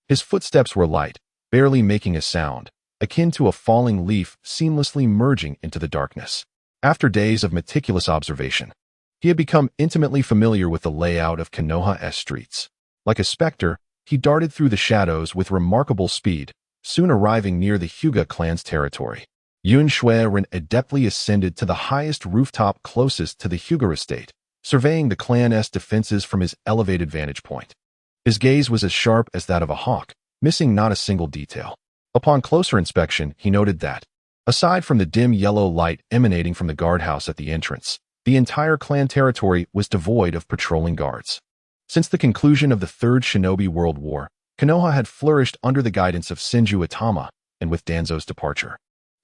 his footsteps were light, barely making a sound, akin to a falling leaf seamlessly merging into the darkness. After days of meticulous observation, he had become intimately familiar with the layout of Konoha's streets. Like a specter, he darted through the shadows with remarkable speed, soon arriving near the Hyuga clan's territory. Yun Shuiren adeptly ascended to the highest rooftop closest to the Hyuga estate, surveying the clan's defenses from his elevated vantage point. His gaze was as sharp as that of a hawk, missing not a single detail. Upon closer inspection, he noted that, aside from the dim yellow light emanating from the guardhouse at the entrance, the entire clan territory was devoid of patrolling guards. Since the conclusion of the Third Shinobi World War, Konoha had flourished under the guidance of Senju Itama, and with Danzo's departure,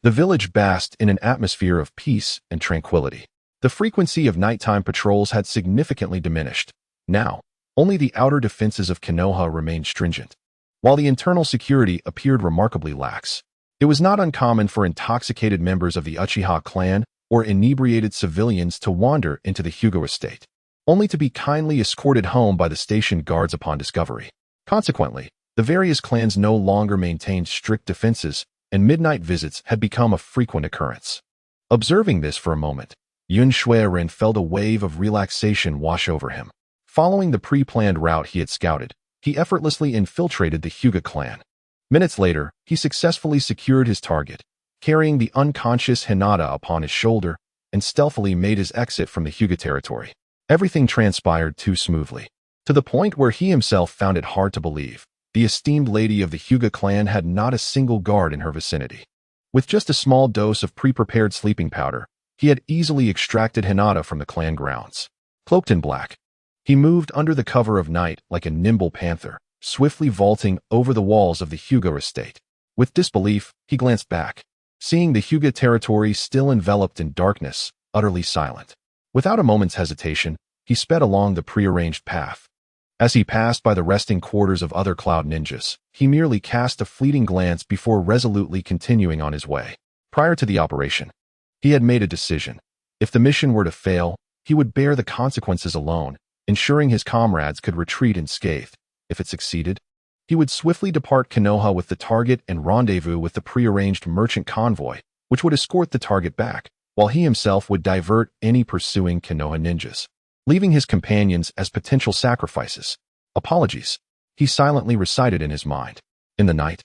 the village basked in an atmosphere of peace and tranquility. The frequency of nighttime patrols had significantly diminished. Now, only the outer defenses of Konoha remained stringent, while the internal security appeared remarkably lax. It was not uncommon for intoxicated members of the Uchiha clan or inebriated civilians to wander into the Hyuga estate, only to be kindly escorted home by the station guards upon discovery. Consequently, the various clans no longer maintained strict defenses, and midnight visits had become a frequent occurrence. Observing this for a moment, Yun Shuiren felt a wave of relaxation wash over him. Following the pre-planned route he had scouted, he effortlessly infiltrated the Hyuga clan. Minutes later, he successfully secured his target, carrying the unconscious Hinata upon his shoulder, and stealthily made his exit from the Hyuga territory. Everything transpired too smoothly, to the point where he himself found it hard to believe. The esteemed lady of the Hyuga clan had not a single guard in her vicinity. With just a small dose of pre-prepared sleeping powder, he had easily extracted Hinata from the clan grounds. Cloaked in black, he moved under the cover of night like a nimble panther, swiftly vaulting over the walls of the Hyuga estate. With disbelief, he glanced back, seeing the Hyuga territory still enveloped in darkness, utterly silent. Without a moment's hesitation, he sped along the prearranged path. As he passed by the resting quarters of other cloud ninjas, he merely cast a fleeting glance before resolutely continuing on his way. Prior to the operation, he had made a decision. If the mission were to fail, he would bear the consequences alone, ensuring his comrades could retreat unscathed. If it succeeded, he would swiftly depart Konoha with the target and rendezvous with the prearranged merchant convoy, which would escort the target back, while he himself would divert any pursuing Konoha ninjas, leaving his companions as potential sacrifices. Apologies, he silently recited in his mind. In the night,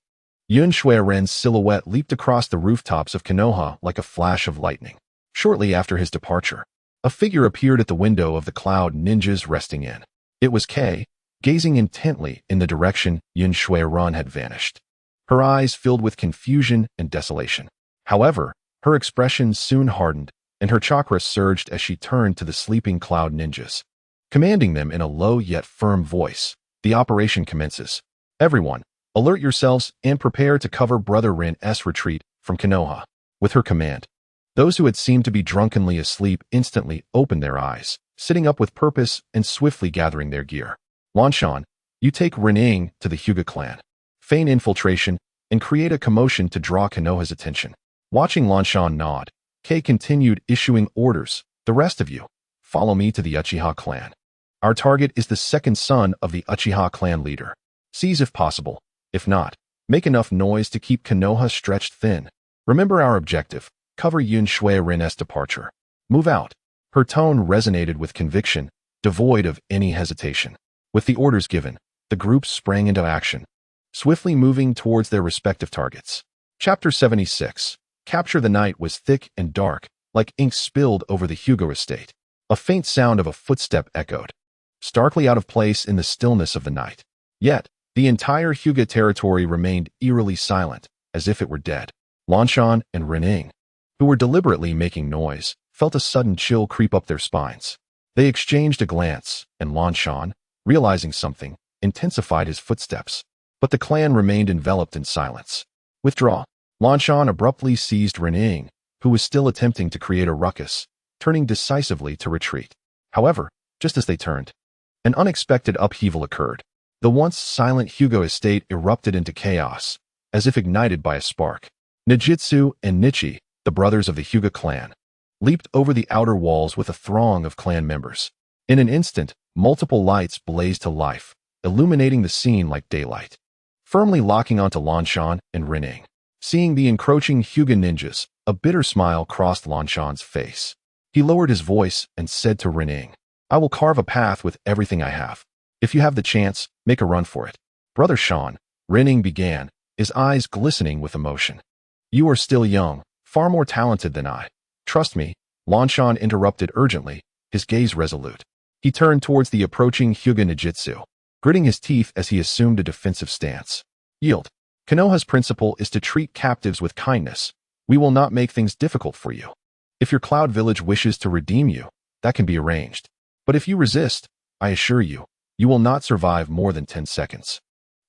Yun Shuiren's silhouette leaped across the rooftops of Konoha like a flash of lightning. Shortly after his departure, a figure appeared at the window of the cloud ninjas resting in. It was Kei, gazing intently in the direction Yun Shuiren had vanished. Her eyes filled with confusion and desolation. However, her expression soon hardened, and her chakra surged as she turned to the sleeping cloud ninjas. Commanding them in a low yet firm voice, the operation commences. Everyone, alert yourselves and prepare to cover Brother Rin's retreat from Konoha. With her command, those who had seemed to be drunkenly asleep instantly opened their eyes, sitting up with purpose and swiftly gathering their gear. Lanshan, you take Rin to the Hyuga clan. Feign infiltration and create a commotion to draw Konoha's attention. Watching Lanshan nod, Kei continued issuing orders. The rest of you, follow me to the Uchiha clan. Our target is the second son of the Uchiha clan leader. Seize if possible. If not, make enough noise to keep Konoha stretched thin. Remember our objective. Cover Yun Shuiren's departure. Move out. Her tone resonated with conviction, devoid of any hesitation. With the orders given, the group sprang into action, swiftly moving towards their respective targets. Chapter 76. Capture. The night was thick and dark, like ink spilled over the Hyuga estate. A faint sound of a footstep echoed, starkly out of place in the stillness of the night. Yet, the entire Hyuga territory remained eerily silent, as if it were dead. Lanshan and Rening, who were deliberately making noise, felt a sudden chill creep up their spines. They exchanged a glance, and Lanshan, realizing something, intensified his footsteps. But the clan remained enveloped in silence. Withdraw. Lanshan abruptly seized Rening, who was still attempting to create a ruckus, turning decisively to retreat. However, just as they turned, an unexpected upheaval occurred. The once silent Hyuga estate erupted into chaos, as if ignited by a spark. Nijitsu and Nichi, the brothers of the Hyuga clan, leaped over the outer walls with a throng of clan members. In an instant, multiple lights blazed to life, illuminating the scene like daylight. Firmly locking onto Lanshan and Rening. Seeing the encroaching Hyuga ninjas, a bitter smile crossed Lanshan's face. He lowered his voice and said to Rening, "I will carve a path with everything I have. If you have the chance, make a run for it." "Brother Shan," Rening began, his eyes glistening with emotion. "You are still young, far more talented than I. Trust me," Lanshan interrupted urgently, his gaze resolute. He turned towards the approaching Hyuga Nijitsu, gritting his teeth as he assumed a defensive stance. "Yield. Konoha's principle is to treat captives with kindness. We will not make things difficult for you. If your Cloud Village wishes to redeem you, that can be arranged. But if you resist, I assure you, you will not survive more than 10 seconds."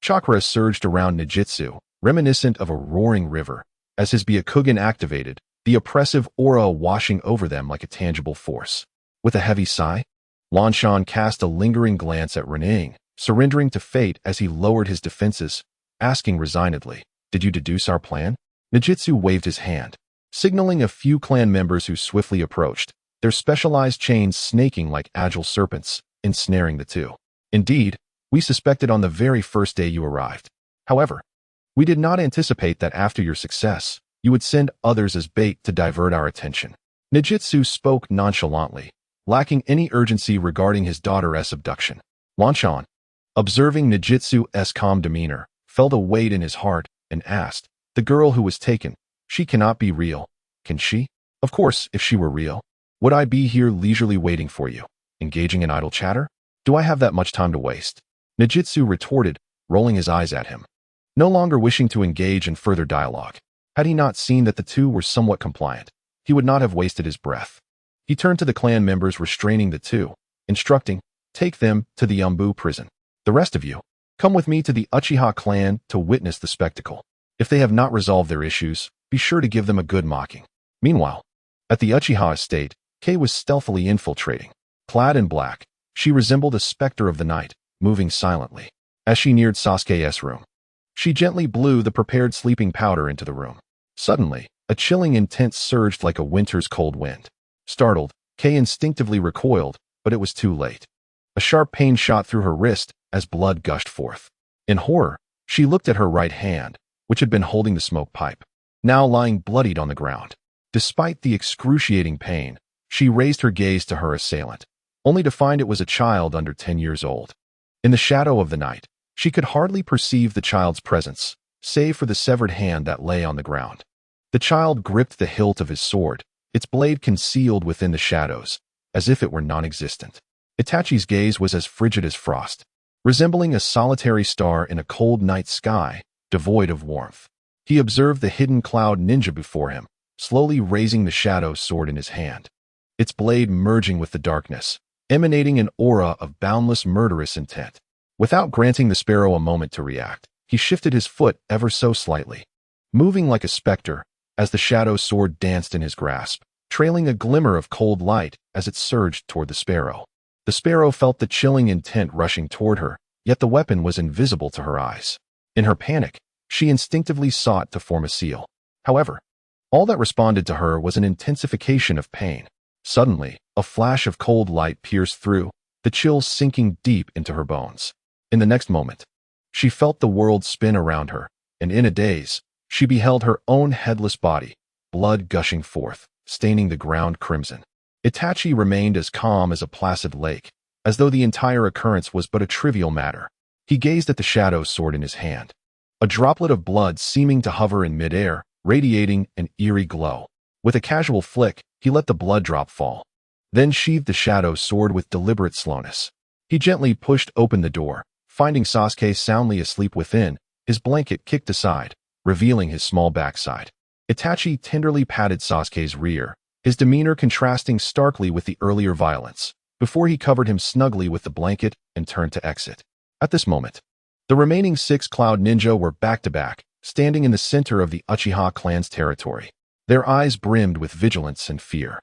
Chakra surged around Nijitsu, reminiscent of a roaring river, as his Byakugan activated, the oppressive aura washing over them like a tangible force. With a heavy sigh, Lanshan cast a lingering glance at Rening, surrendering to fate as he lowered his defenses, asking resignedly, "Did you deduce our plan?" Nijitsu waved his hand, signaling a few clan members who swiftly approached, their specialized chains snaking like agile serpents, ensnaring the two. "Indeed, we suspected on the very first day you arrived. However, we did not anticipate that after your success, you would send others as bait to divert our attention." Nijitsu spoke nonchalantly, lacking any urgency regarding his daughter's abduction. Lanshan, observing Nijitsu's calm demeanor, felt a weight in his heart and asked, "The girl who was taken, she cannot be real, can she?" "Of course, if she were real, would I be here leisurely waiting for you, engaging in idle chatter? Do I have that much time to waste?" Nijitsu retorted, rolling his eyes at him, no longer wishing to engage in further dialogue. Had he not seen that the two were somewhat compliant, he would not have wasted his breath. He turned to the clan members restraining the two, instructing, "Take them to the Umbu prison. The rest of you, come with me to the Uchiha clan to witness the spectacle. If they have not resolved their issues, be sure to give them a good mocking." Meanwhile, at the Uchiha estate, Kei was stealthily infiltrating. Clad in black, she resembled a specter of the night, moving silently. As she neared Sasuke's room, she gently blew the prepared sleeping powder into the room. Suddenly, a chilling intent surged like a winter's cold wind. Startled, Kei instinctively recoiled, but it was too late. A sharp pain shot through her wrist as blood gushed forth. In horror, she looked at her right hand, which had been holding the smoke pipe, now lying bloodied on the ground. Despite the excruciating pain, she raised her gaze to her assailant, only to find it was a child under 10 years old. In the shadow of the night, she could hardly perceive the child's presence, save for the severed hand that lay on the ground. The child gripped the hilt of his sword, its blade concealed within the shadows, as if it were non-existent. Itachi's gaze was as frigid as frost, resembling a solitary star in a cold night sky, devoid of warmth. He observed the hidden cloud ninja before him, slowly raising the shadow sword in his hand, its blade merging with the darkness, emanating an aura of boundless murderous intent. Without granting the sparrow a moment to react, he shifted his foot ever so slightly, moving like a specter as the shadow sword danced in his grasp, trailing a glimmer of cold light as it surged toward the sparrow. The sparrow felt the chilling intent rushing toward her, yet the weapon was invisible to her eyes. In her panic, she instinctively sought to form a seal. However, all that responded to her was an intensification of pain. Suddenly, a flash of cold light pierced through, the chills sinking deep into her bones. In the next moment, she felt the world spin around her, and in a daze, she beheld her own headless body, blood gushing forth, staining the ground crimson. Itachi remained as calm as a placid lake, as though the entire occurrence was but a trivial matter. He gazed at the shadow sword in his hand, a droplet of blood seeming to hover in midair, radiating an eerie glow. With a casual flick, he let the blood drop fall, then sheathed the shadow sword with deliberate slowness. He gently pushed open the door, finding Sasuke soundly asleep within, his blanket kicked aside, revealing his small backside. Itachi tenderly patted Sasuke's rear, his demeanor contrasting starkly with the earlier violence, before he covered him snugly with the blanket and turned to exit. At this moment, the remaining 6 Cloud Ninja were back-to-back, standing in the center of the Uchiha clan's territory. Their eyes brimmed with vigilance and fear,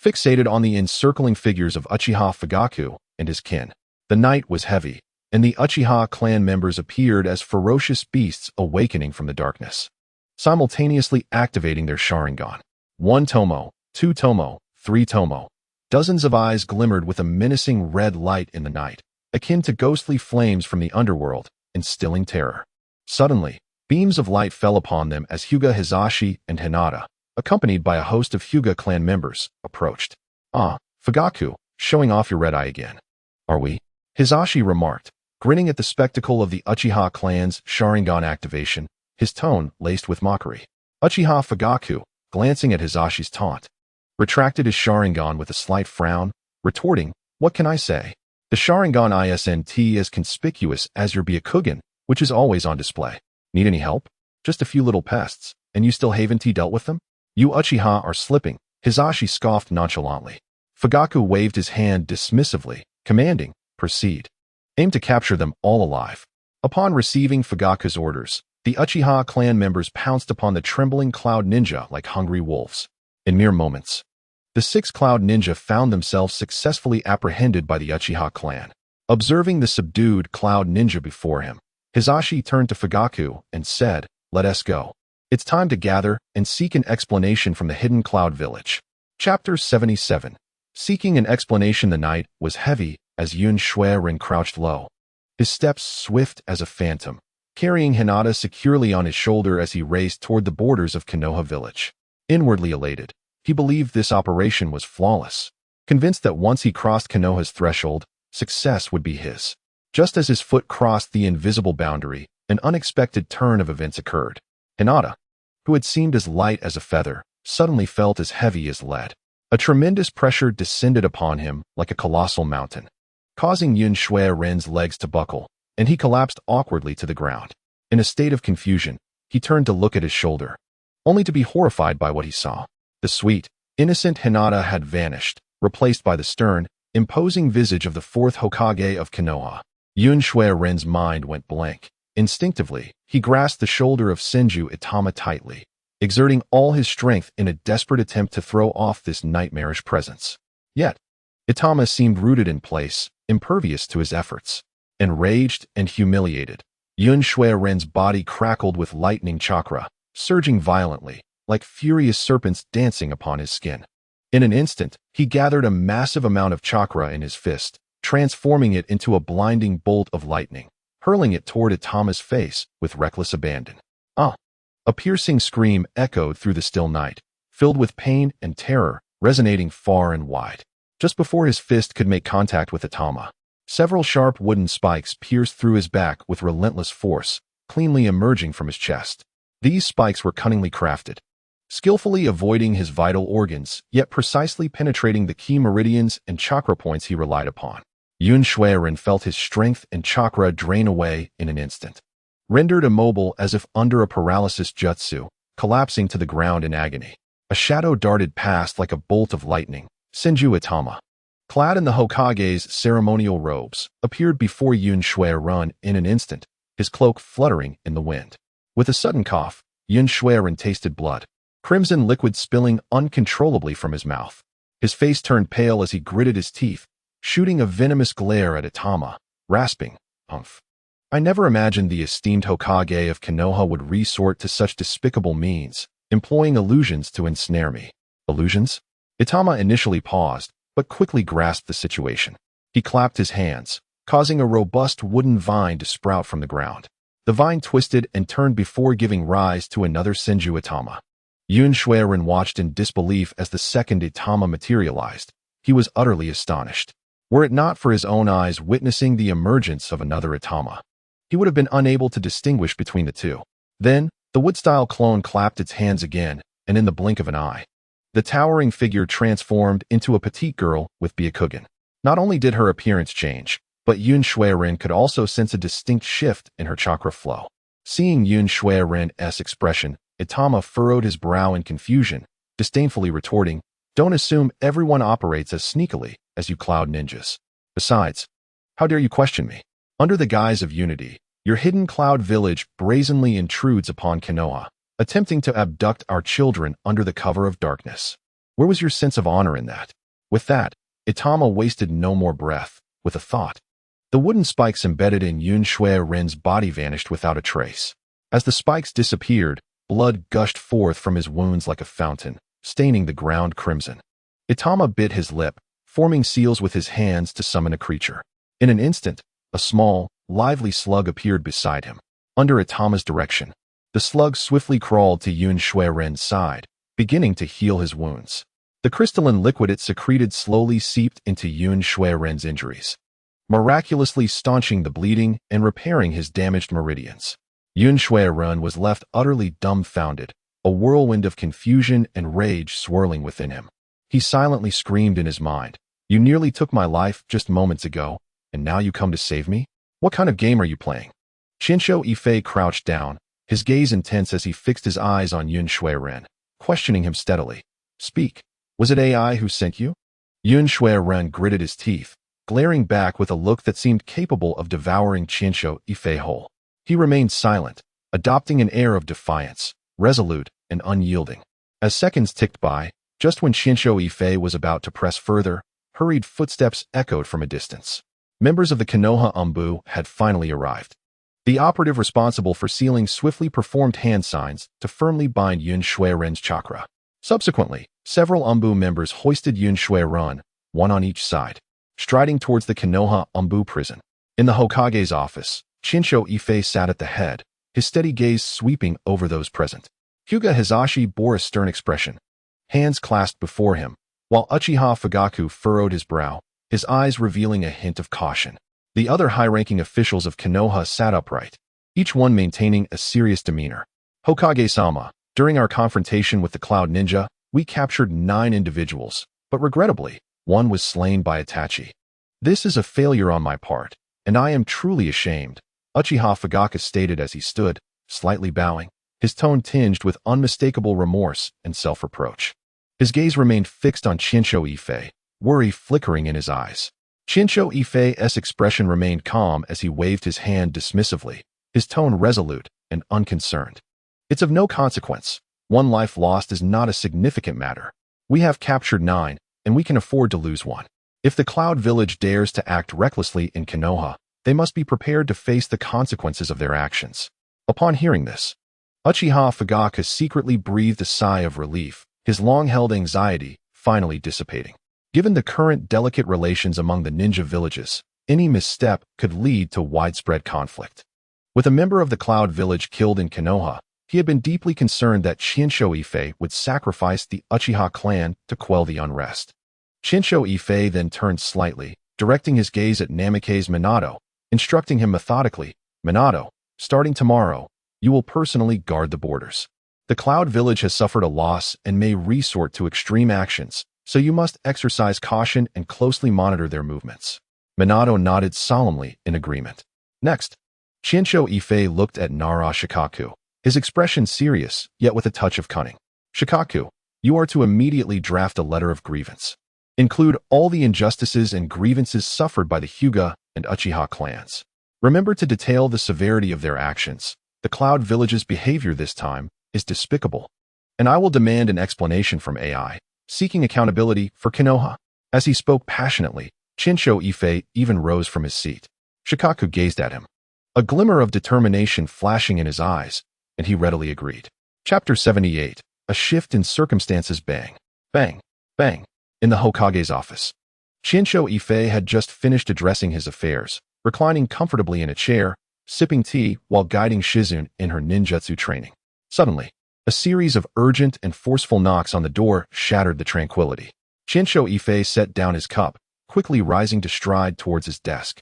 fixated on the encircling figures of Uchiha Fugaku and his kin. The night was heavy, and the Uchiha clan members appeared as ferocious beasts awakening from the darkness, simultaneously activating their Sharingan. 1 Tomo, 2 Tomo, 3 Tomo. Dozens of eyes glimmered with a menacing red light in the night, akin to ghostly flames from the underworld, instilling terror. Suddenly, beams of light fell upon them as Hyuga Hizashi and Hinata, accompanied by a host of Hyuga clan members, approached. "Ah, Fugaku, showing off your red eye again. Are we?" Hizashi remarked, grinning at the spectacle of the Uchiha clan's Sharingan activation, his tone laced with mockery. Uchiha Fugaku, glancing at Hizashi's taunt, retracted his Sharingan with a slight frown, retorting, "What can I say? The Sharingan isn't as conspicuous as your Byakugan, which is always on display. Need any help? Just a few little pests, and you still haven't dealt with them? You Uchiha are slipping," Hizashi scoffed nonchalantly. Fugaku waved his hand dismissively, commanding, "Proceed. Aim to capture them all alive." Upon receiving Fugaku's orders, the Uchiha clan members pounced upon the trembling Cloud Ninja like hungry wolves. In mere moments, the 6 Cloud Ninja found themselves successfully apprehended by the Uchiha clan. Observing the subdued Cloud Ninja before him, Hizashi turned to Fugaku and said, "Let us go. It's time to gather and seek an explanation from the hidden Cloud Village." Chapter 77. Seeking an explanation. The night was heavy as Yun Shuiren crouched low, his steps swift as a phantom, carrying Hinata securely on his shoulder as he raced toward the borders of Konoha village. Inwardly elated, he believed this operation was flawless, convinced that once he crossed Konoha's threshold, success would be his. Just as his foot crossed the invisible boundary, an unexpected turn of events occurred. Hinata, who had seemed as light as a feather, suddenly felt as heavy as lead. A tremendous pressure descended upon him like a colossal mountain, causing Yun Shuiren's legs to buckle, and he collapsed awkwardly to the ground. In a state of confusion, he turned to look at his shoulder, only to be horrified by what he saw. The sweet, innocent Hinata had vanished, replaced by the stern, imposing visage of the Fourth Hokage of Konoha. Yun Shuiren's mind went blank. Instinctively, he grasped the shoulder of Senju Itama tightly, exerting all his strength in a desperate attempt to throw off this nightmarish presence. Yet, Itama seemed rooted in place, impervious to his efforts. Enraged and humiliated, Yun Shuiren's body crackled with lightning chakra, surging violently, like furious serpents dancing upon his skin. In an instant, he gathered a massive amount of chakra in his fist, transforming it into a blinding bolt of lightning, hurling it toward Itama's face with reckless abandon. "Ah!" A piercing scream echoed through the still night, filled with pain and terror, resonating far and wide. Just before his fist could make contact with Itama, several sharp wooden spikes pierced through his back with relentless force, cleanly emerging from his chest. These spikes were cunningly crafted, skillfully avoiding his vital organs, yet precisely penetrating the key meridians and chakra points he relied upon. Yun Shuiren felt his strength and chakra drain away in an instant. Rendered immobile as if under a paralysis jutsu, collapsing to the ground in agony. A shadow darted past like a bolt of lightning. Senju Itama, clad in the Hokage's ceremonial robes, appeared before Yun Shuiren in an instant, his cloak fluttering in the wind. With a sudden cough, Yun Shuiren tasted blood, crimson liquid spilling uncontrollably from his mouth. His face turned pale as he gritted his teeth, shooting a venomous glare at Itama, rasping, "Umph. I never imagined the esteemed Hokage of Konoha would resort to such despicable means, employing illusions to ensnare me." Illusions? Itama initially paused, but quickly grasped the situation. He clapped his hands, causing a robust wooden vine to sprout from the ground. The vine twisted and turned before giving rise to another Senju Itama. Yun Shuiren watched in disbelief as the second Itama materialized. He was utterly astonished. Were it not for his own eyes witnessing the emergence of another Itama, he would have been unable to distinguish between the two. Then, the wood-style clone clapped its hands again, and in the blink of an eye, The towering figure transformed into a petite girl with Byakugan. Not only did her appearance change, but Yun Shuiren could also sense a distinct shift in her chakra flow. Seeing Yun Shuiren's expression, Itama furrowed his brow in confusion, disdainfully retorting, "Don't assume everyone operates as sneakily as you cloud ninjas. Besides, how dare you question me? Under the guise of unity, your hidden cloud village brazenly intrudes upon Konoha, attempting to abduct our children under the cover of darkness. Where was your sense of honor in that?" With that, Itama wasted no more breath, with a thought. The wooden spikes embedded in Yun Shuiren's body vanished without a trace. As the spikes disappeared, blood gushed forth from his wounds like a fountain, staining the ground crimson. Itama bit his lip, forming seals with his hands to summon a creature. In an instant, a small, lively slug appeared beside him. Under Itama's direction, the slug swiftly crawled to Yun Shuiren's side, beginning to heal his wounds. The crystalline liquid it secreted slowly seeped into Yun Shuiren's injuries, miraculously staunching the bleeding and repairing his damaged meridians. Yun Shuiren was left utterly dumbfounded, a whirlwind of confusion and rage swirling within him. He silently screamed in his mind, "You nearly took my life just moments ago, and now you come to save me? What kind of game are you playing?" Bai Yifei crouched down, his gaze intense as he fixed his eyes on Yun Shuiren, questioning him steadily. "Speak. Was it AI who sent you?" Yun Shuiren gritted his teeth, glaring back with a look that seemed capable of devouring Bai Yifei whole. He remained silent, adopting an air of defiance, resolute and unyielding. As seconds ticked by, just when Bai Yifei was about to press further, hurried footsteps echoed from a distance. Members of the Konoha Umbu had finally arrived. The operative responsible for sealing swiftly performed hand signs to firmly bind Yun Shuiren's chakra. Subsequently, several Umbu members hoisted Yun Shuiren, one on each side, striding towards the Konoha Umbu prison. In the Hokage's office, Bai Yifei sat at the head, his steady gaze sweeping over those present. Hyuga Hizashi bore a stern expression, hands clasped before him, while Uchiha Fugaku furrowed his brow, his eyes revealing a hint of caution. The other high-ranking officials of Konoha sat upright, each one maintaining a serious demeanor. "Hokage-sama, during our confrontation with the Cloud Ninja, we captured 9 individuals, but regrettably, one was slain by Itachi. This is a failure on my part, and I am truly ashamed," Uchiha Fugaku stated as he stood, slightly bowing, his tone tinged with unmistakable remorse and self-reproach. His gaze remained fixed on Bai Yifei, worry flickering in his eyes. Bai Yifei's expression remained calm as he waved his hand dismissively, his tone resolute and unconcerned. "It's of no consequence. One life lost is not a significant matter. We have captured 9, and we can afford to lose one. If the Cloud Village dares to act recklessly in Konoha, they must be prepared to face the consequences of their actions." Upon hearing this, Uchiha Fugaku secretly breathed a sigh of relief, his long-held anxiety finally dissipating. Given the current delicate relations among the ninja villages, any misstep could lead to widespread conflict. With a member of the Cloud Village killed in Konoha, he had been deeply concerned that Bai Yifei would sacrifice the Uchiha clan to quell the unrest. Bai Yifei then turned slightly, directing his gaze at Namikaze Minato, instructing him methodically, "Minato, starting tomorrow, you will personally guard the borders. The Cloud Village has suffered a loss and may resort to extreme actions, so you must exercise caution and closely monitor their movements." Minato nodded solemnly in agreement. Next, Bai Yifei looked at Nara Shikaku, his expression serious, yet with a touch of cunning. "Shikaku, you are to immediately draft a letter of grievance. Include all the injustices and grievances suffered by the Hyuga and Uchiha clans. Remember to detail the severity of their actions. The Cloud Village's behavior this time is despicable. And I will demand an explanation from AI, seeking accountability for Konoha." As he spoke passionately, Bai Yifei even rose from his seat. Shikaku gazed at him, a glimmer of determination flashing in his eyes, and he readily agreed. Chapter 78. A shift in circumstances. Bang, bang, bang. In the Hokage's office, Bai Yifei had just finished addressing his affairs, reclining comfortably in a chair, sipping tea while guiding Shizune in her ninjutsu training. Suddenly, a series of urgent and forceful knocks on the door shattered the tranquility. Bai Yifei set down his cup, quickly rising to stride towards his desk,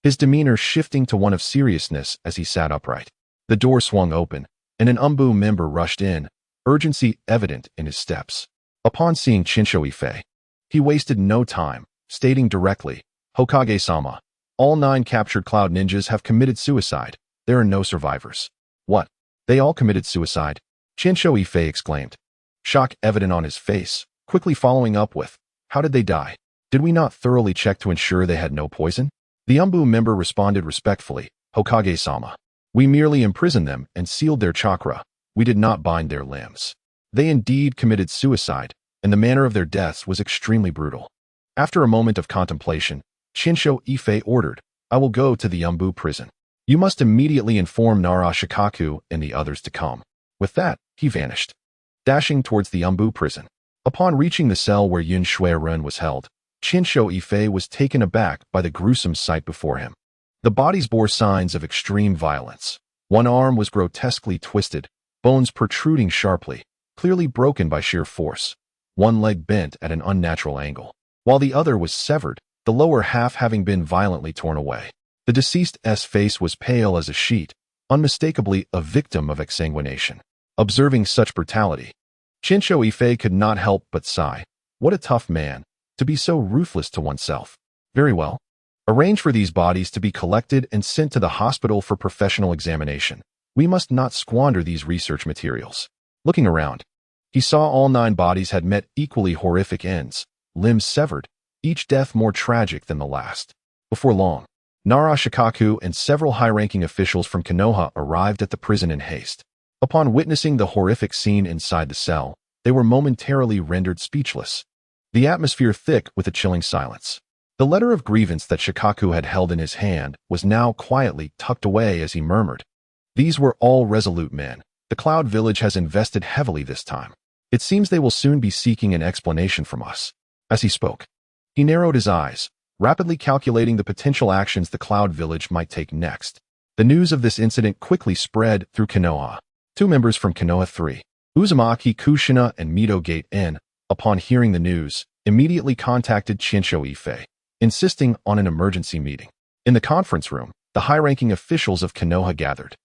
his demeanor shifting to one of seriousness as he sat upright. The door swung open, and an Umbu member rushed in, urgency evident in his steps. Upon seeing Chinsho Yifei, he wasted no time, stating directly, "Hokage-sama, all 9 captured cloud ninjas have committed suicide. There are no survivors." "What? They all committed suicide?" Chinsho Yifei exclaimed, shock evident on his face, quickly following up with, "How did they die? Did we not thoroughly check to ensure they had no poison?" The Umbu member responded respectfully, "Hokage-sama, we merely imprisoned them and sealed their chakra. We did not bind their limbs. They indeed committed suicide, and the manner of their deaths was extremely brutal." After a moment of contemplation, Chinsho Yifei ordered, "I will go to the Umbu prison. You must immediately inform Nara Shikaku and the others to come." With that, he vanished, dashing towards the Umbu prison. Upon reaching the cell where Yun Shuiren was held, Chinsho Yifei was taken aback by the gruesome sight before him. The bodies bore signs of extreme violence. One arm was grotesquely twisted, bones protruding sharply, clearly broken by sheer force. One leg bent at an unnatural angle, while the other was severed, the lower half having been violently torn away. The deceased's face was pale as a sheet, unmistakably a victim of exsanguination. Observing such brutality, Chinsho Yifei could not help but sigh. What a tough man, to be so ruthless to oneself. Very well. Arrange for these bodies to be collected and sent to the hospital for professional examination. We must not squander these research materials. Looking around, he saw all 9 bodies had met equally horrific ends, limbs severed, each death more tragic than the last. Before long, Nara Shikaku and several high-ranking officials from Konoha arrived at the prison in haste. Upon witnessing the horrific scene inside the cell, they were momentarily rendered speechless, the atmosphere thick with a chilling silence. The letter of grievance that Shikaku had held in his hand was now quietly tucked away as he murmured, "These were all resolute men. The Cloud Village has invested heavily this time. It seems they will soon be seeking an explanation from us." As he spoke, he narrowed his eyes, rapidly calculating the potential actions the Cloud Village might take next. The news of this incident quickly spread through Konoha. 2 members from Konoha 3, Uzumaki Kushina and Mito Gate-en, upon hearing the news, immediately contacted Chinsho Yifei, insisting on an emergency meeting. In the conference room, the high-ranking officials of Konoha gathered.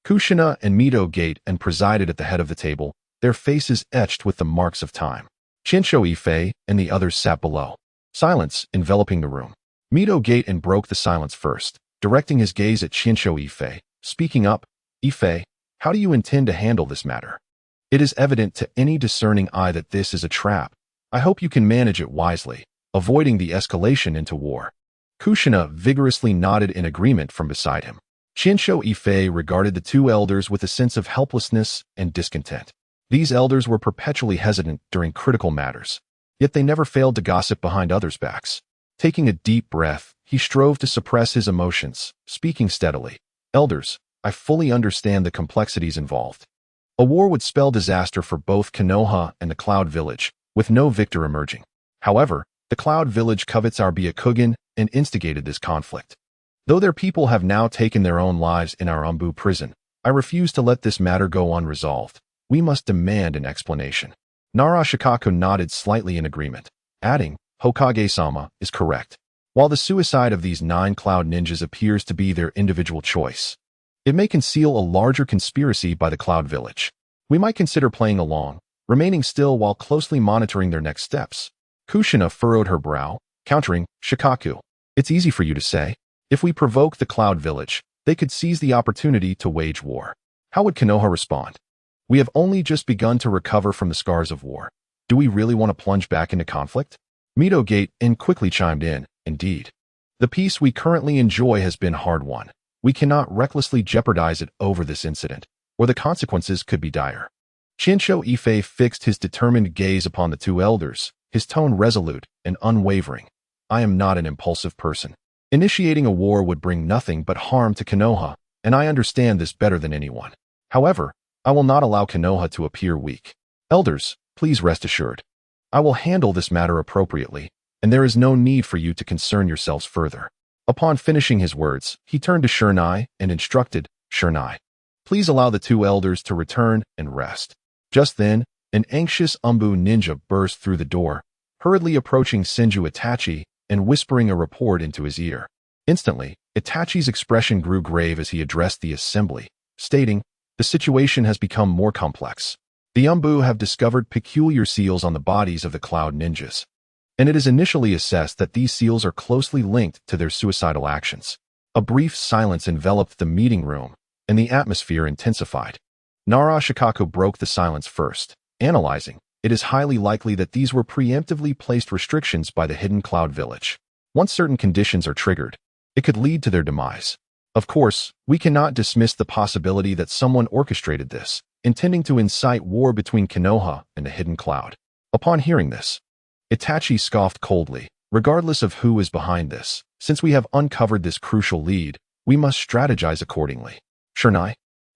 Kushina and Mito Gate-en presided at the head of the table, their faces etched with the marks of time. Chinsho Yifei and the others sat below, silence enveloping the room. Mito Gate-en broke the silence first, directing his gaze at Chinsho Yifei, speaking up, "Yifei, how do you intend to handle this matter? It is evident to any discerning eye that this is a trap. I hope you can manage it wisely, avoiding the escalation into war." Kushina vigorously nodded in agreement from beside him. Chinsho Yifei regarded the 2 elders with a sense of helplessness and discontent. These elders were perpetually hesitant during critical matters, yet they never failed to gossip behind others' backs. Taking a deep breath, he strove to suppress his emotions, speaking steadily, "Elders, I fully understand the complexities involved. A war would spell disaster for both Konoha and the Cloud Village, with no victor emerging. However, the Cloud Village covets our Byakugan and instigated this conflict. Though their people have now taken their own lives in our Umbu prison, I refuse to let this matter go unresolved. We must demand an explanation." Nara Shikaku nodded slightly in agreement, adding, "Hokage-sama is correct. While the suicide of these 9 cloud ninjas appears to be their individual choice, it may conceal a larger conspiracy by the Cloud Village. We might consider playing along, remaining still while closely monitoring their next steps." Kushina furrowed her brow, countering, "Shikaku, it's easy for you to say. If we provoke the Cloud Village, they could seize the opportunity to wage war. How would Konoha respond? We have only just begun to recover from the scars of war. Do we really want to plunge back into conflict?" Mito Gate-en quickly chimed in, "Indeed. The peace we currently enjoy has been hard-won. We cannot recklessly jeopardize it over this incident, or the consequences could be dire." Chinsho Yifei fixed his determined gaze upon the 2 elders, his tone resolute and unwavering. "I am not an impulsive person. Initiating a war would bring nothing but harm to Konoha, and I understand this better than anyone. However, I will not allow Konoha to appear weak. Elders, please rest assured. I will handle this matter appropriately, and there is no need for you to concern yourselves further." Upon finishing his words, he turned to Shernai and instructed, "Shernai, please allow the 2 elders to return and rest." Just then, an anxious Umbu ninja burst through the door, hurriedly approaching Senju Itachi and whispering a report into his ear. Instantly, Itachi's expression grew grave as he addressed the assembly, stating, "The situation has become more complex. The Umbu have discovered peculiar seals on the bodies of the Cloud Ninjas, and it is initially assessed that these seals are closely linked to their suicidal actions. A brief silence enveloped the meeting room, and the atmosphere intensified. Nara Shikaku broke the silence first, analyzing. It is highly likely that these were preemptively placed restrictions by the Hidden Cloud Village. Once certain conditions are triggered, it could lead to their demise. Of course, we cannot dismiss the possibility that someone orchestrated this, intending to incite war between Konoha and the Hidden Cloud. Upon hearing this, Itachi scoffed coldly. Regardless of who is behind this, since we have uncovered this crucial lead, we must strategize accordingly. Shernai,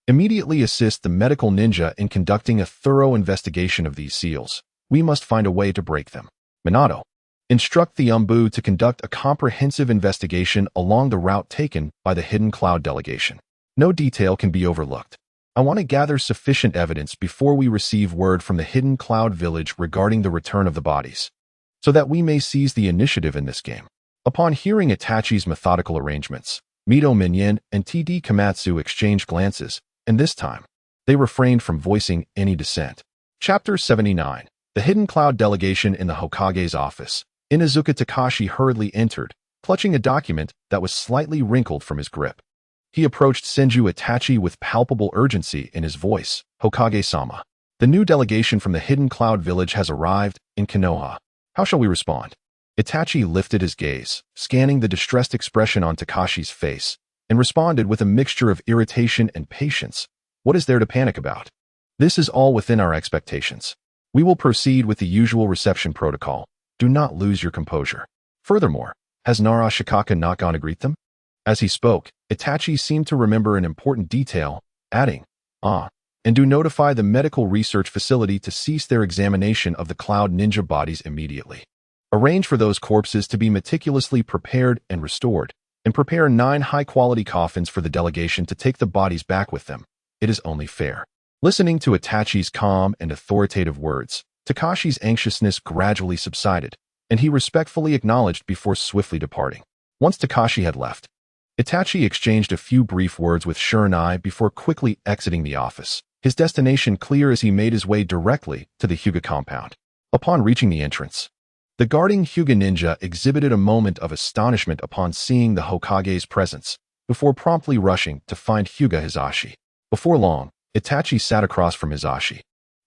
immediately assist the medical ninja in conducting a thorough investigation of these seals. We must find a way to break them. Minato, instruct the Umbu to conduct a comprehensive investigation along the route taken by the Hidden Cloud delegation. No detail can be overlooked. I want to gather sufficient evidence before we receive word from the Hidden Cloud Village regarding the return of the bodies, so that we may seize the initiative in this game. Upon hearing Itachi's methodical arrangements, Mito Minyin and TD Komatsu exchanged glances, and this time, they refrained from voicing any dissent. Chapter 79. The Hidden Cloud Delegation in the Hokage's office. Inazuka Takashi hurriedly entered, clutching a document that was slightly wrinkled from his grip. He approached Senju Itachi with palpable urgency in his voice. Hokage-sama, the new delegation from the Hidden Cloud Village has arrived in Konoha. How shall we respond? Itachi lifted his gaze, scanning the distressed expression on Takashi's face, and responded with a mixture of irritation and patience. What is there to panic about? This is all within our expectations. We will proceed with the usual reception protocol. Do not lose your composure. Furthermore, has Nara Shikaka not gone to greet them? As he spoke, Itachi seemed to remember an important detail, adding, and do notify the medical research facility to cease their examination of the Cloud Ninja bodies immediately. Arrange for those corpses to be meticulously prepared and restored, and prepare 9 high-quality coffins for the delegation to take the bodies back with them. It is only fair. Listening to Itachi's calm and authoritative words, Takashi's anxiousness gradually subsided, and he respectfully acknowledged before swiftly departing. Once Takashi had left, Itachi exchanged a few brief words with Shiranai before quickly exiting the office, his destination clear as he made his way directly to the Hyuga compound. Upon reaching the entrance, the guarding Hyuga ninja exhibited a moment of astonishment upon seeing the Hokage's presence, before promptly rushing to find Hyuga Hisashi. Before long, Itachi sat across from Hisashi,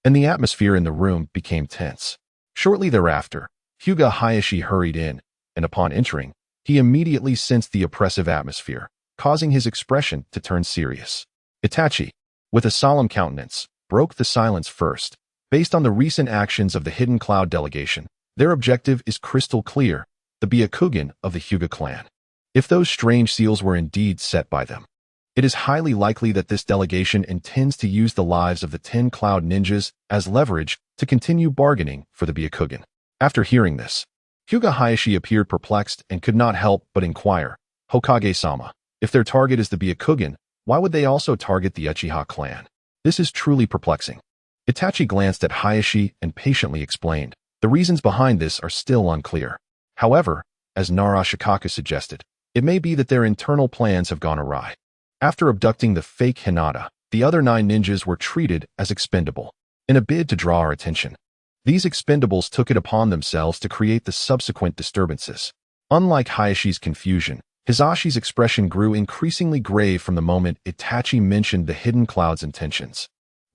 and the atmosphere in the room became tense. Shortly thereafter, Hyuga Hayashi hurried in, and upon entering, he immediately sensed the oppressive atmosphere, causing his expression to turn serious. Itachi, with a solemn countenance, broke the silence first. Based on the recent actions of the Hidden Cloud delegation, their objective is crystal clear, the Byakugan of the Hyuga clan. If those strange seals were indeed set by them, it is highly likely that this delegation intends to use the lives of the 10 Cloud Ninjas as leverage to continue bargaining for the Byakugan. After hearing this, Hyuga Hayashi appeared perplexed and could not help but inquire, Hokage-sama, if their target is the Byakugan, why would they also target the Uchiha clan? This is truly perplexing. Itachi glanced at Hayashi and patiently explained, the reasons behind this are still unclear. However, as Nara Shikaka suggested, it may be that their internal plans have gone awry. After abducting the fake Hinata, the other 9 ninjas were treated as expendable. In a bid to draw our attention, these expendables took it upon themselves to create the subsequent disturbances. Unlike Hayashi's confusion, Hisashi's expression grew increasingly grave from the moment Itachi mentioned the Hidden Cloud's intentions.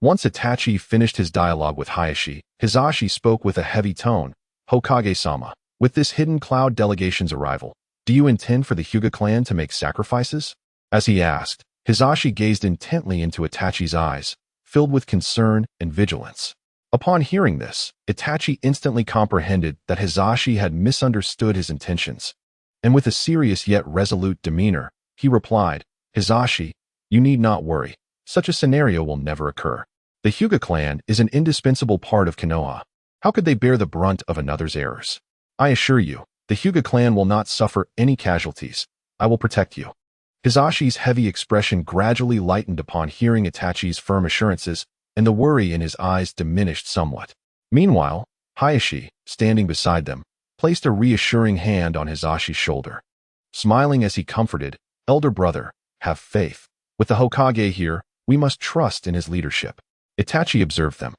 Once Itachi finished his dialogue with Hayashi, Hisashi spoke with a heavy tone, Hokage-sama, with this Hidden Cloud delegation's arrival, do you intend for the Hyuga clan to make sacrifices? As he asked, Hisashi gazed intently into Itachi's eyes, filled with concern and vigilance. Upon hearing this, Itachi instantly comprehended that Hisashi had misunderstood his intentions, and with a serious yet resolute demeanor, he replied, Hisashi, you need not worry. Such a scenario will never occur. The Hyuga clan is an indispensable part of Konoha. How could they bear the brunt of another's errors? I assure you, the Hyuga clan will not suffer any casualties. I will protect you. Hisashi's heavy expression gradually lightened upon hearing Itachi's firm assurances, and the worry in his eyes diminished somewhat. Meanwhile, Hayashi, standing beside them, placed a reassuring hand on Hisashi's shoulder. Smiling as he comforted, elder brother, have faith. With the Hokage here, we must trust in his leadership. Itachi observed them,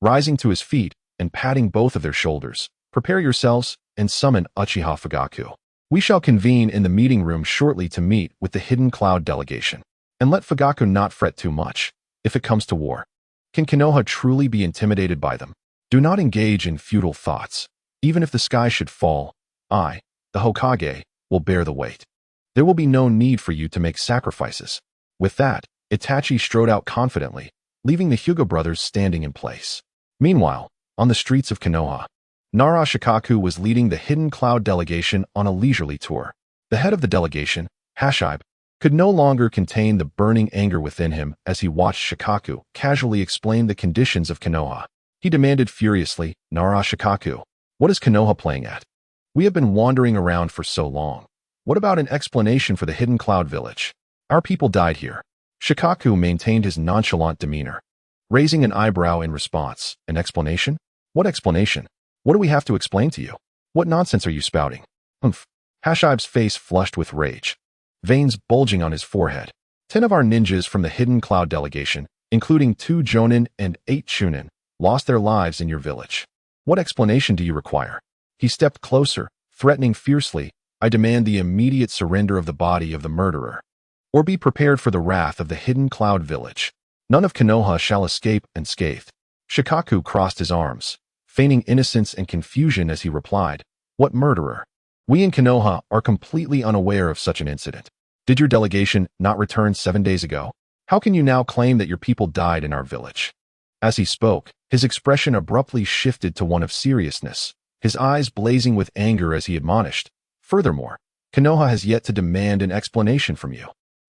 rising to his feet and patting both of their shoulders. Prepare yourselves and summon Uchiha Fugaku. We shall convene in the meeting room shortly to meet with the Hidden Cloud delegation. And let Fugaku not fret too much if it comes to war. Can Konoha truly be intimidated by them? Do not engage in futile thoughts. Even if the sky should fall, I, the Hokage, will bear the weight. There will be no need for you to make sacrifices. With that, Itachi strode out confidently, leaving the Hyuga brothers standing in place. Meanwhile, on the streets of Konoha, Nara Shikaku was leading the Hidden Cloud delegation on a leisurely tour. The head of the delegation, Hashibe, could no longer contain the burning anger within him as he watched Shikaku casually explain the conditions of Konoha. He demanded furiously, Nara Shikaku, what is Konoha playing at? We have been wandering around for so long. What about an explanation for the Hidden Cloud village? Our people died here. Shikaku maintained his nonchalant demeanor, raising an eyebrow in response. An explanation? What explanation? What do we have to explain to you? What nonsense are you spouting? Humph. Hashibe's face flushed with rage, veins bulging on his forehead. 10 of our ninjas from the Hidden Cloud delegation, including 2 Jonin and 8 Chunin, lost their lives in your village. What explanation do you require? He stepped closer, threatening fiercely, I demand the immediate surrender of the body of the murderer, or be prepared for the wrath of the Hidden Cloud village. None of Konoha shall escape unscathed. Shikaku crossed his arms, feigning innocence and confusion as he replied, what murderer? We in Konoha are completely unaware of such an incident. Did your delegation not return 7 days ago? How can you now claim that your people died in our village? As he spoke, his expression abruptly shifted to one of seriousness, his eyes blazing with anger as he admonished. Furthermore, Konoha has yet to demand an explanation from you.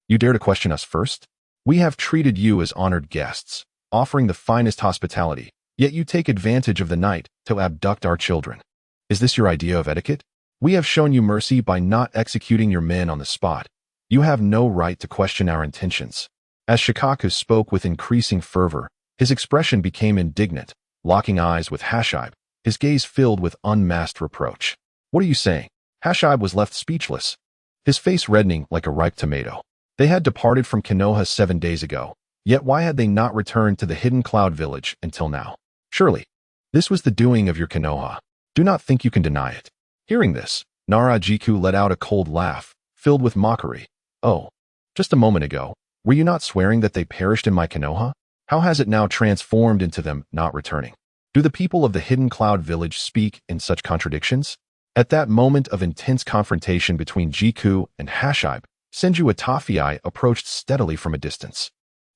You dare to question us first? We have treated you as honored guests, offering the finest hospitality, yet you take advantage of the night to abduct our children. Is this your idea of etiquette? We have shown you mercy by not executing your men on the spot. You have no right to question our intentions. As Shikaku spoke with increasing fervor, his expression became indignant, locking eyes with Hashibe, his gaze filled with unmasked reproach. What are you saying? Hashibe was left speechless, his face reddening like a ripe tomato. They had departed from Konoha 7 days ago, yet why had they not returned to the Hidden Cloud village until now? Surely, this was the doing of your Konoha. Do not think you can deny it. Hearing this, Nara Jiku let out a cold laugh, filled with mockery. Oh, just a moment ago, were you not swearing that they perished in my Konoha? How has it now transformed into them not returning? Do the people of the Hidden Cloud village speak in such contradictions? At that moment of intense confrontation between Jiku and Hashibe, Senju Itafii approached steadily from a distance,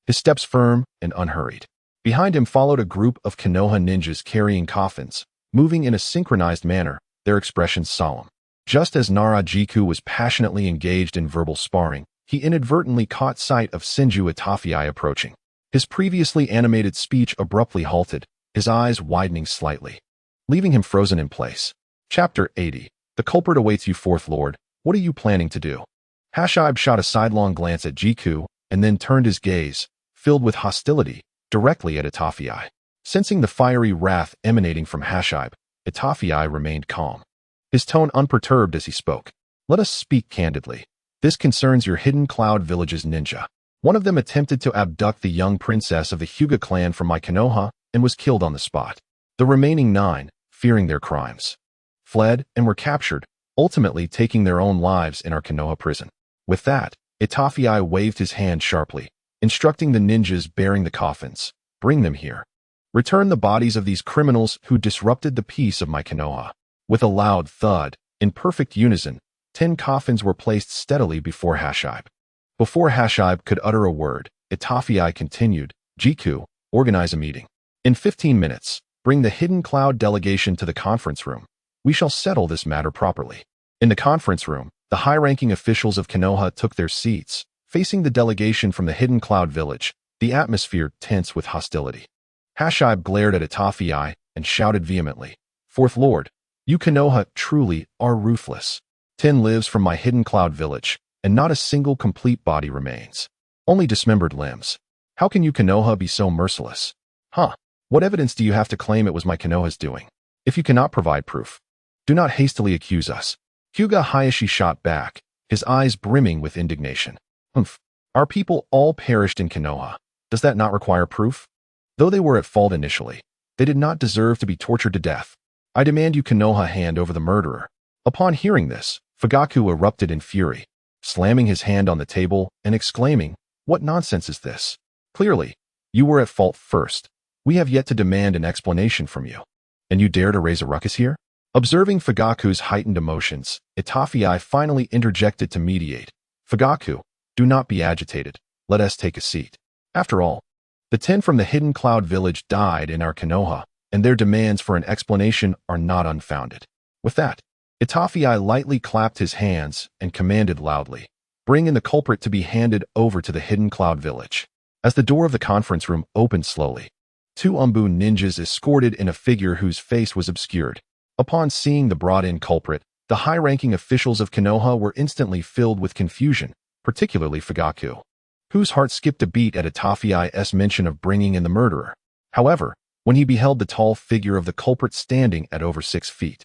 his steps firm and unhurried. Behind him followed a group of Konoha ninjas carrying coffins, moving in a synchronized manner, their expressions solemn. Just as Nara Jiku was passionately engaged in verbal sparring, he inadvertently caught sight of Senju Itafii approaching. His previously animated speech abruptly halted, his eyes widening slightly, leaving him frozen in place. Chapter 80. The culprit awaits you, Fourth Lord. What are you planning to do? Hashibe shot a sidelong glance at Jiku and then turned his gaze, filled with hostility, directly at Itafii. Sensing the fiery wrath emanating from Hashibe, Itafii remained calm, his tone unperturbed as he spoke. Let us speak candidly. This concerns your Hidden Cloud village's ninja. One of them attempted to abduct the young princess of the Hyuga clan from my Konoha and was killed on the spot. The remaining 9, fearing their crimes, fled and were captured, ultimately taking their own lives in our Konoha prison. With that, Itafii waved his hand sharply, instructing the ninjas bearing the coffins, bring them here. Return the bodies of these criminals who disrupted the peace of my Konoha. With a loud thud, in perfect unison, 10 coffins were placed steadily before Hashibe. Before Hashibe could utter a word, Itafii continued, Jiku, organize a meeting. In 15 minutes, bring the Hidden Cloud delegation to the conference room. We shall settle this matter properly. In the conference room, the high-ranking officials of Konoha took their seats, facing the delegation from the Hidden Cloud village, the atmosphere tense with hostility. Hashibe glared at Itafii and shouted vehemently, Fourth Lord, you Konoha truly are ruthless. 10 lives from my Hidden Cloud village, and not a single complete body remains. Only dismembered limbs. How can you Konoha be so merciless? Huh? What evidence do you have to claim it was my Konoha's doing? If you cannot provide proof, do not hastily accuse us. Hyuga Hayashi shot back, his eyes brimming with indignation. Humph. Our people all perished in Konoha. Does that not require proof? Though they were at fault initially, They did not deserve to be tortured to death. I demand you Konoha hand over the murderer." Upon hearing this, Fugaku erupted in fury, slamming his hand on the table and exclaiming, "What nonsense is this? Clearly, you were at fault first. We have yet to demand an explanation from you. And you dare to raise a ruckus here?" Observing Fugaku's heightened emotions, Itafei finally interjected to mediate. "Fugaku, do not be agitated. Let us take a seat. After all, the 10 from the Hidden Cloud Village died in our Konoha, and their demands for an explanation are not unfounded." With that, Itafei lightly clapped his hands and commanded loudly, "Bring in the culprit to be handed over to the Hidden Cloud Village." As the door of the conference room opened slowly, 2 Umbu ninjas escorted in a figure whose face was obscured. Upon seeing the brought-in culprit, the high-ranking officials of Konoha were instantly filled with confusion, particularly Fugaku, whose heart skipped a beat at Itafei's mention of bringing in the murderer. However, when he beheld the tall figure of the culprit standing at over 6 feet,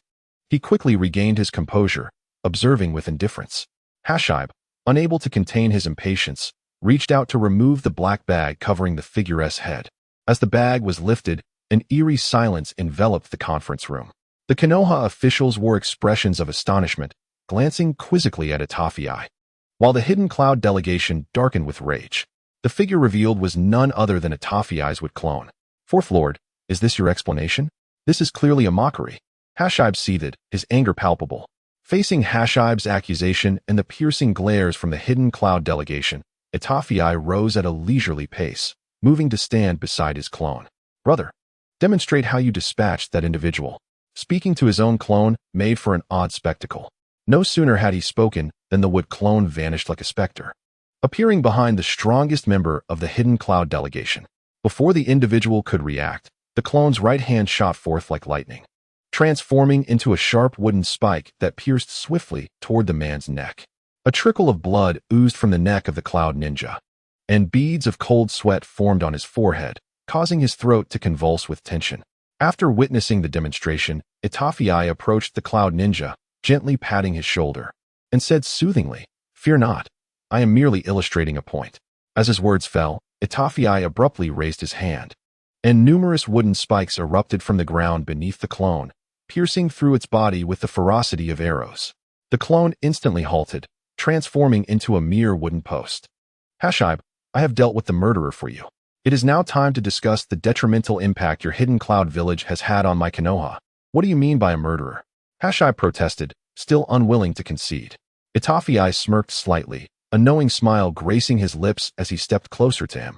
he quickly regained his composure, observing with indifference. Hashibe, unable to contain his impatience, reached out to remove the black bag covering the figure's head. As the bag was lifted, an eerie silence enveloped the conference room. The Konoha officials wore expressions of astonishment, glancing quizzically at Itafei, while the Hidden Cloud delegation darkened with rage. The figure revealed was none other than Itafei's wood clone. "Fourth Lord, is this your explanation? This is clearly a mockery." Hashibe seethed, his anger palpable. Facing Hashibe's accusation and the piercing glares from the Hidden Cloud delegation, Itafei rose at a leisurely pace, moving to stand beside his clone. "Brother, demonstrate how you dispatched that individual." Speaking to his own clone made for an odd spectacle. No sooner had he spoken than the wood clone vanished like a specter, appearing behind the strongest member of the Hidden Cloud delegation. Before the individual could react, the clone's right hand shot forth like lightning, transforming into a sharp wooden spike that pierced swiftly toward the man's neck. A trickle of blood oozed from the neck of the Cloud Ninja, and beads of cold sweat formed on his forehead, causing his throat to convulse with tension. After witnessing the demonstration, Itafei approached the Cloud Ninja, gently patting his shoulder, and said soothingly, "Fear not, I am merely illustrating a point." As his words fell, Itafei abruptly raised his hand, and numerous wooden spikes erupted from the ground beneath the clone, piercing through its body with the ferocity of arrows. The clone instantly halted, transforming into a mere wooden post. "Hashibe, I have dealt with the murderer for you. It is now time to discuss the detrimental impact your Hidden Cloud Village has had on my Konoha." "What do you mean by a murderer?" Hashibe protested, still unwilling to concede. Itafei smirked slightly, a knowing smile gracing his lips as he stepped closer to him.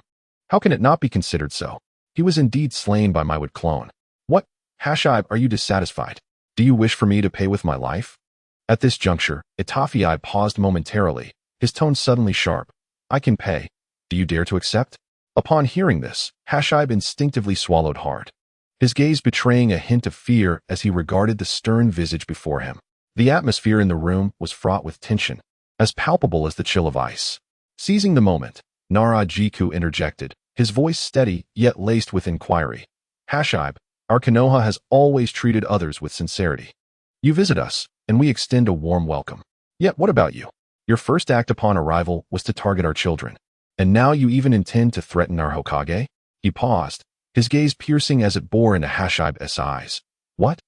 "How can it not be considered so? He was indeed slain by my wood clone." "What? Hashibe, are you dissatisfied? Do you wish for me to pay with my life?" At this juncture, Itafei paused momentarily, his tone suddenly sharp. "I can pay. Do you dare to accept?" Upon hearing this, Hashibe instinctively swallowed hard, his gaze betraying a hint of fear as he regarded the stern visage before him. The atmosphere in the room was fraught with tension, as palpable as the chill of ice. Seizing the moment, Nara Jiku interjected, his voice steady yet laced with inquiry. "Hashibe, our Konoha has always treated others with sincerity. You visit us, and we extend a warm welcome. Yet what about you? Your first act upon arrival was to target our children. And now you even intend to threaten our Hokage?" He paused, his gaze piercing as it bore into Hashibe's eyes. "What?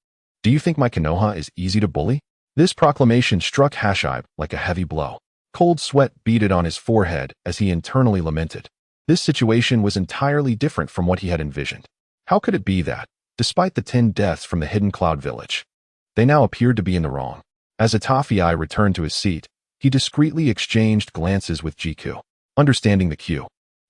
Do you think my Konoha is easy to bully?" This proclamation struck Hashibe like a heavy blow. Cold sweat beaded on his forehead as he internally lamented. This situation was entirely different from what he had envisioned. How could it be that, despite the 10 deaths from the Hidden Cloud Village, they now appeared to be in the wrong? As Itafei returned to his seat, he discreetly exchanged glances with Jiku. Understanding the cue,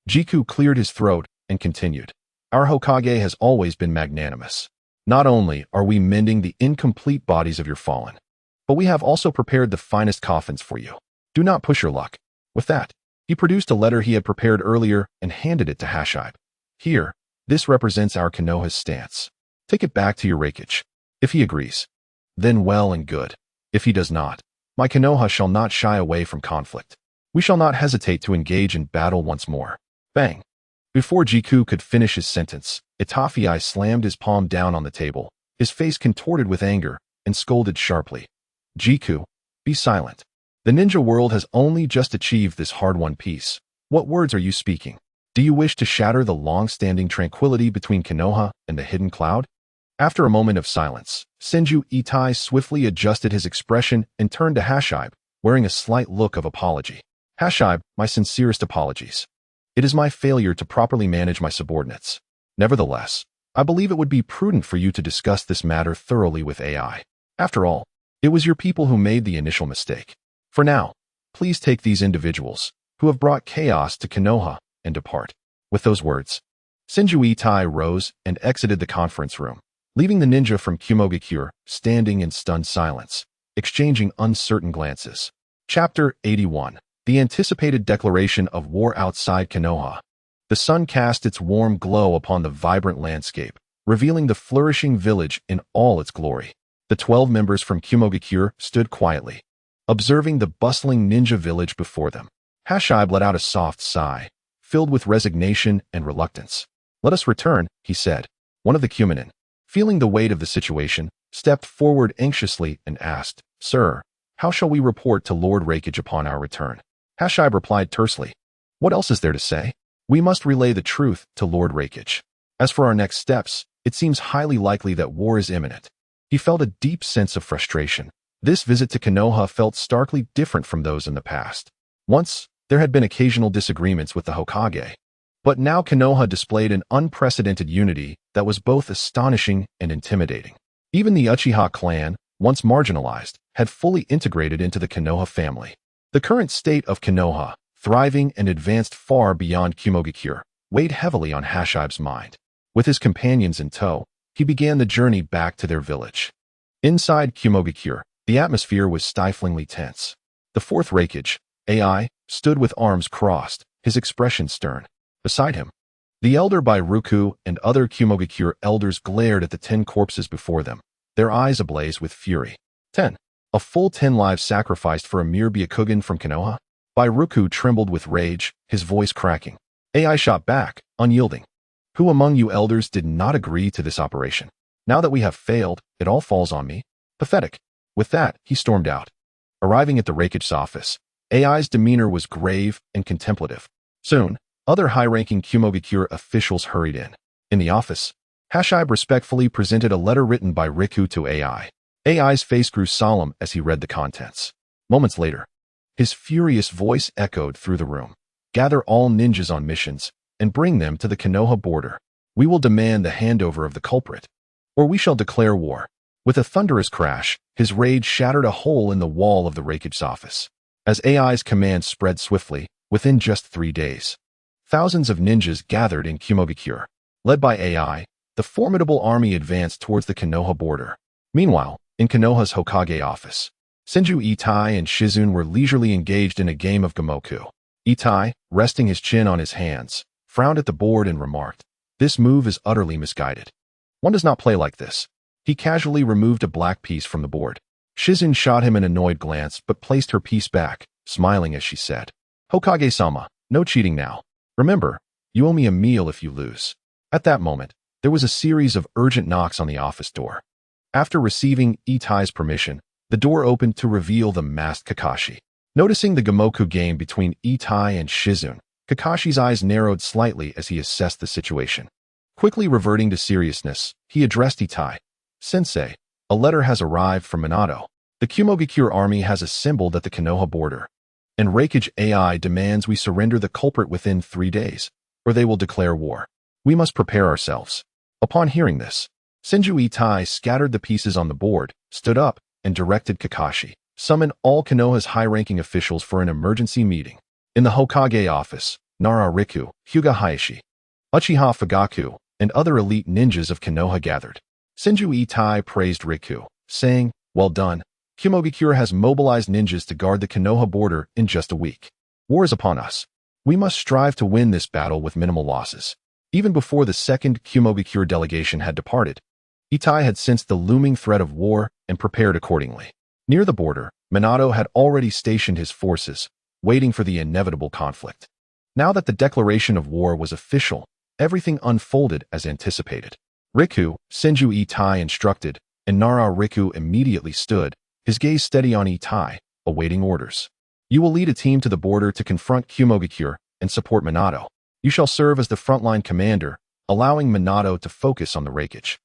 Jiku cleared his throat and continued, "Our Hokage has always been magnanimous. Not only are we mending the incomplete bodies of your fallen, but we have also prepared the finest coffins for you. Do not push your luck." With that, he produced a letter he had prepared earlier and handed it to Hashibe. "Here, this represents our Konoha's stance. Take it back to your Reikage. If he agrees, then well and good. If he does not, my Konoha shall not shy away from conflict. We shall not hesitate to engage in battle once more." Bang! Before Jiku could finish his sentence, Itafei slammed his palm down on the table, his face contorted with anger, and scolded sharply. "Jiku, be silent. The ninja world has only just achieved this hard-won peace. What words are you speaking? Do you wish to shatter the long-standing tranquility between Konoha and the hidden cloud? After a moment of silence, Senju Itai swiftly adjusted his expression and turned to Hashibe, wearing a slight look of apology. Hashibe, my sincerest apologies. It is my failure to properly manage my subordinates. Nevertheless, I believe it would be prudent for you to discuss this matter thoroughly with AI. After all, it was your people who made the initial mistake. For now, please take these individuals, who have brought chaos to Konoha, and depart. With those words, Senju Itai rose and exited the conference room, leaving the ninja from Kumogakure standing in stunned silence, exchanging uncertain glances. Chapter 81. The anticipated declaration of war outside Konoha. The sun cast its warm glow upon the vibrant landscape, revealing the flourishing village in all its glory. The 12 members from Kumogakure stood quietly, observing the bustling ninja village before them. Hashibe let out a soft sigh, filled with resignation and reluctance. Let us return, he said. One of the Kuminin, feeling the weight of the situation, stepped forward anxiously and asked, Sir, how shall we report to Lord Rakage upon our return? Hashibe replied tersely, What else is there to say? We must relay the truth to Lord Rakage. As for our next steps, it seems highly likely that war is imminent. He felt a deep sense of frustration. This visit to Konoha felt starkly different from those in the past. Once, there had been occasional disagreements with the Hokage, but now Konoha displayed an unprecedented unity that was both astonishing and intimidating. Even the Uchiha clan, once marginalized, had fully integrated into the Konoha family. The current state of Konoha, thriving and advanced far beyond Kumogakure, weighed heavily on Hashibe's mind. With his companions in tow, he began the journey back to their village. Inside Kumogakure, the atmosphere was stiflingly tense. The fourth Rakage, AI, stood with arms crossed, his expression stern. Beside him, the elder Bai Ruku and other Kumogakure elders glared at the 10 corpses before them, their eyes ablaze with fury. 10. A full 10 lives sacrificed for a mere Byakugan from Konoha? Bai Ruku trembled with rage, his voice cracking. AI shot back, unyielding. Who among you elders did not agree to this operation? Now that we have failed, it all falls on me? Pathetic. With that, he stormed out. Arriving at the Rakage's office, AI's demeanor was grave and contemplative. Soon, other high-ranking Kumogakure officials hurried in. In the office, Hashibe respectfully presented a letter written by Riku to AI. AI's face grew solemn as he read the contents. Moments later, his furious voice echoed through the room. Gather all ninjas on missions and bring them to the Konoha border. We will demand the handover of the culprit, or we shall declare war. With a thunderous crash, his rage shattered a hole in the wall of the Rakage's office. As AI's command spread swiftly, within just 3 days, thousands of ninjas gathered in Kumogakure. Led by AI, the formidable army advanced towards the Konoha border. Meanwhile, in Konoha's Hokage office, Senju Itai and Shizune were leisurely engaged in a game of Gamoku. Itai, resting his chin on his hands, frowned at the board and remarked, This move is utterly misguided. One does not play like this. He casually removed a black piece from the board. Shizune shot him an annoyed glance but placed her piece back, smiling as she said, Hokage-sama, no cheating now. Remember, you owe me a meal if you lose. At that moment, there was a series of urgent knocks on the office door. After receiving Itai's permission, the door opened to reveal the masked Kakashi. Noticing the Gamoku game between Itai and Shizune, Kakashi's eyes narrowed slightly as he assessed the situation. Quickly reverting to seriousness, he addressed Itai. Sensei, a letter has arrived from Minato. The Kumogakure army has assembled at the Konoha border, and Rakage AI demands we surrender the culprit within 3 days, or they will declare war. We must prepare ourselves. Upon hearing this, Senju Itai scattered the pieces on the board, stood up, and directed Kakashi, summon all Konoha's high-ranking officials for an emergency meeting. In the Hokage office, Nara Riku, Hyuga Hayashi, Uchiha Fugaku, and other elite ninjas of Konoha gathered. Senju Itai praised Riku, saying, Well done. Kumogakure has mobilized ninjas to guard the Konoha border in just a week. War is upon us. We must strive to win this battle with minimal losses. Even before the second Kumogakure delegation had departed, Itai had sensed the looming threat of war and prepared accordingly. Near the border, Minato had already stationed his forces, waiting for the inevitable conflict. Now that the declaration of war was official, everything unfolded as anticipated. Riku, Senju Itai instructed, and Nara Riku immediately stood, his gaze steady on Itai, awaiting orders. You will lead a team to the border to confront Kumogakure and support Minato. You shall serve as the frontline commander, allowing Minato to focus on the raikage.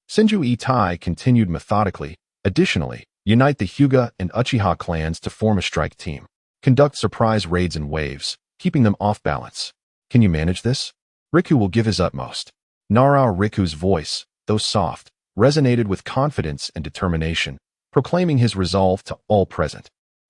Senju Itai continued methodically. Additionally, unite the Hyuga and Uchiha clans to form a strike team. Conduct surprise raids in waves, keeping them off balance. Can you manage this? Riku will give his utmost. Nara Riku's voice, though soft, resonated with confidence and determination, proclaiming his resolve to all present.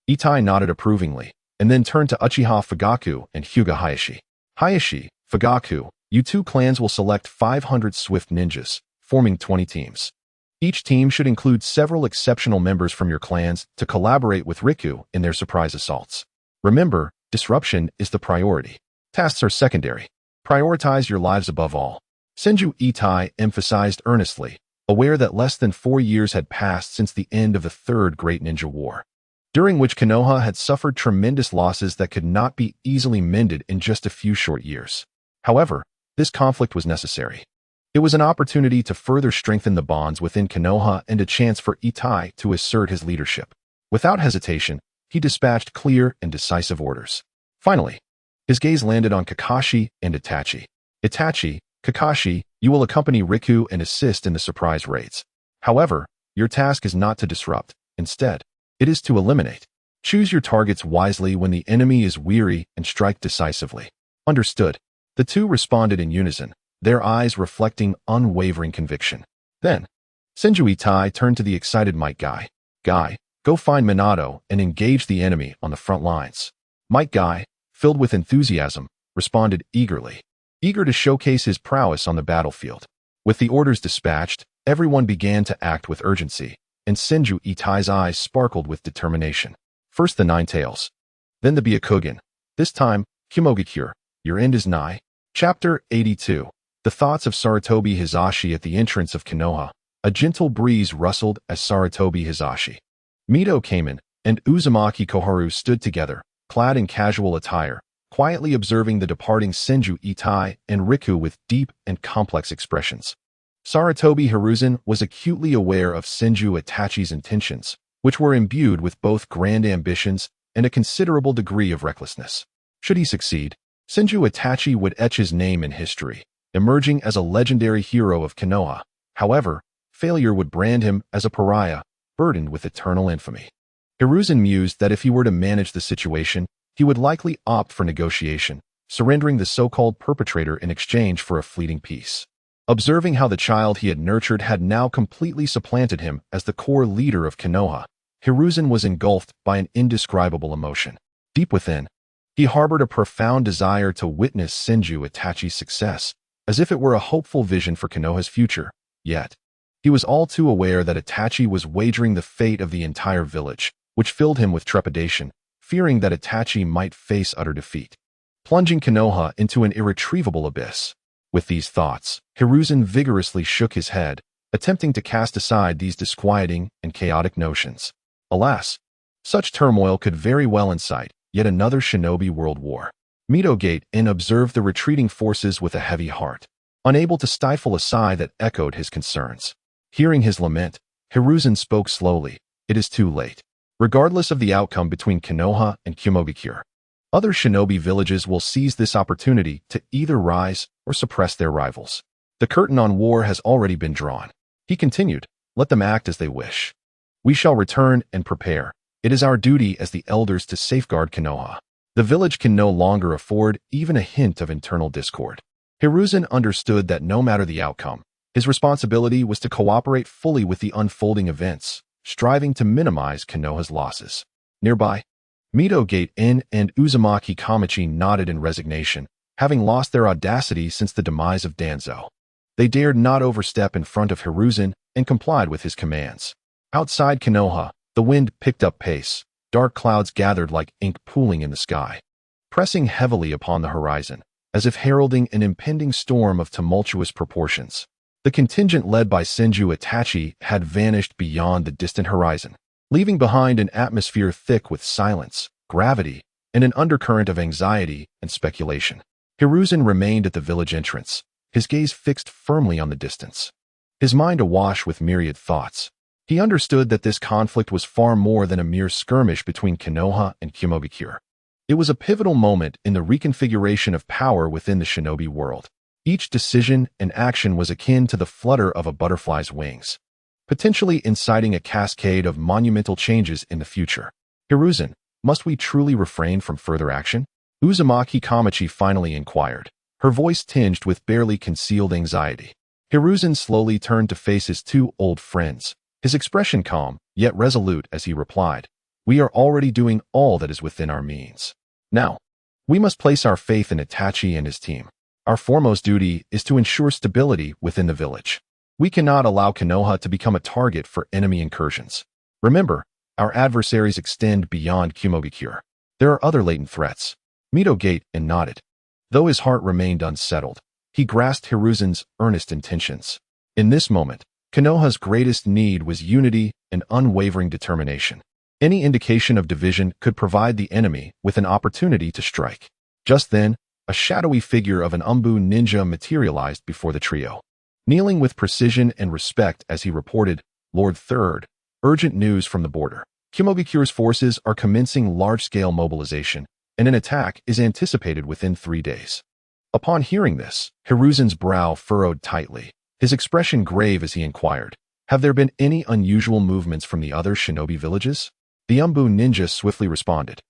Itai nodded approvingly, and then turned to Uchiha Fugaku and Hyuga Hayashi. Hayashi, Fugaku, you two clans will select 500 swift ninjas, forming 20 teams. Each team should include several exceptional members from your clans to collaborate with Riku in their surprise assaults. Remember, disruption is the priority. Tasks are secondary. Prioritize your lives above all. Senju Itai emphasized earnestly, aware that less than 4 years had passed since the end of the Third Great Ninja War, during which Konoha had suffered tremendous losses that could not be easily mended in just a few short years. However, this conflict was necessary. It was an opportunity to further strengthen the bonds within Konoha and a chance for Itai to assert his leadership. Without hesitation, he dispatched clear and decisive orders. Finally, his gaze landed on Kakashi and Itachi. Itachi, Kakashi, you will accompany Riku and assist in the surprise raids. However, your task is not to disrupt. Instead, it is to eliminate. Choose your targets wisely when the enemy is weary and strike decisively. Understood. The two responded in unison, their eyes reflecting unwavering conviction. Then, Senju Itai turned to the excited Might Guy. Guy, go find Minato and engage the enemy on the front lines. Might Guy, filled with enthusiasm, responded eagerly, eager to showcase his prowess on the battlefield. With the orders dispatched, everyone began to act with urgency, and Senju Itai's eyes sparkled with determination. First the Nine Tails, then the Byakugan. This time, Kumogakure, your end is nigh. Chapter 82. The thoughts of Sarutobi Hizashi at the entrance of Konoha. A gentle breeze rustled as Sarutobi Hizashi, Mito came in, and Uzumaki Koharu stood together, clad in casual attire, quietly observing the departing Senju Itai and Riku with deep and complex expressions. Sarutobi Hiruzen was acutely aware of Senju Itachi's intentions, which were imbued with both grand ambitions and a considerable degree of recklessness. Should he succeed, Senju Itachi would etch his name in history, emerging as a legendary hero of Konoha. However, failure would brand him as a pariah, burdened with eternal infamy. Hiruzen mused that if he were to manage the situation, he would likely opt for negotiation, surrendering the so-called perpetrator in exchange for a fleeting peace. Observing how the child he had nurtured had now completely supplanted him as the core leader of Konoha, Hiruzen was engulfed by an indescribable emotion. Deep within, he harbored a profound desire to witness Senju Itachi's success, as if it were a hopeful vision for Konoha's future. Yet, he was all too aware that Itachi was wagering the fate of the entire village, which filled him with trepidation, fearing that Itachi might face utter defeat, plunging Konoha into an irretrievable abyss. With these thoughts, Hiruzen vigorously shook his head, attempting to cast aside these disquieting and chaotic notions. Alas, such turmoil could very well incite yet another shinobi world war. Mito gate in observed the retreating forces with a heavy heart, unable to stifle a sigh that echoed his concerns. Hearing his lament, Hiruzen spoke slowly. It is too late. Regardless of the outcome between Konoha and Kumogakure, other shinobi villages will seize this opportunity to either rise or suppress their rivals. The curtain on war has already been drawn. He continued, let them act as they wish. We shall return and prepare. It is our duty as the elders to safeguard Konoha. The village can no longer afford even a hint of internal discord. Hiruzen understood that no matter the outcome, his responsibility was to cooperate fully with the unfolding events, striving to minimize Konoha's losses. Nearby, Mito Gate Inn and Uzumaki Kamachi nodded in resignation, having lost their audacity since the demise of Danzo. They dared not overstep in front of Hiruzen and complied with his commands. Outside Konoha, the wind picked up pace. Dark clouds gathered like ink pooling in the sky, pressing heavily upon the horizon, as if heralding an impending storm of tumultuous proportions. The contingent led by Senju Itachi had vanished beyond the distant horizon, leaving behind an atmosphere thick with silence, gravity, and an undercurrent of anxiety and speculation. Hiruzen remained at the village entrance, his gaze fixed firmly on the distance, his mind awash with myriad thoughts. He understood that this conflict was far more than a mere skirmish between Konoha and Kumogakure. It was a pivotal moment in the reconfiguration of power within the shinobi world. Each decision and action was akin to the flutter of a butterfly's wings, potentially inciting a cascade of monumental changes in the future. Hiruzen, must we truly refrain from further action? Uzumaki Kamachi finally inquired, her voice tinged with barely concealed anxiety. Hiruzen slowly turned to face his two old friends, his expression calm, yet resolute as he replied, "We are already doing all that is within our means. Now, we must place our faith in Itachi and his team. Our foremost duty is to ensure stability within the village. We cannot allow Konoha to become a target for enemy incursions. Remember, our adversaries extend beyond Kumogakure. There are other latent threats." Mito gaped and nodded. Though his heart remained unsettled, he grasped Hiruzen's earnest intentions. In this moment, Konoha's greatest need was unity and unwavering determination. Any indication of division could provide the enemy with an opportunity to strike. Just then, a shadowy figure of an Umbu ninja materialized before the trio. Kneeling with precision and respect as he reported, "Lord Third, urgent news from the border. Kumogakure's forces are commencing large-scale mobilization, and an attack is anticipated within 3 days." Upon hearing this, Hiruzen's brow furrowed tightly, his expression grave as he inquired, "Have there been any unusual movements from the other shinobi villages?" The Umbu ninja swiftly responded,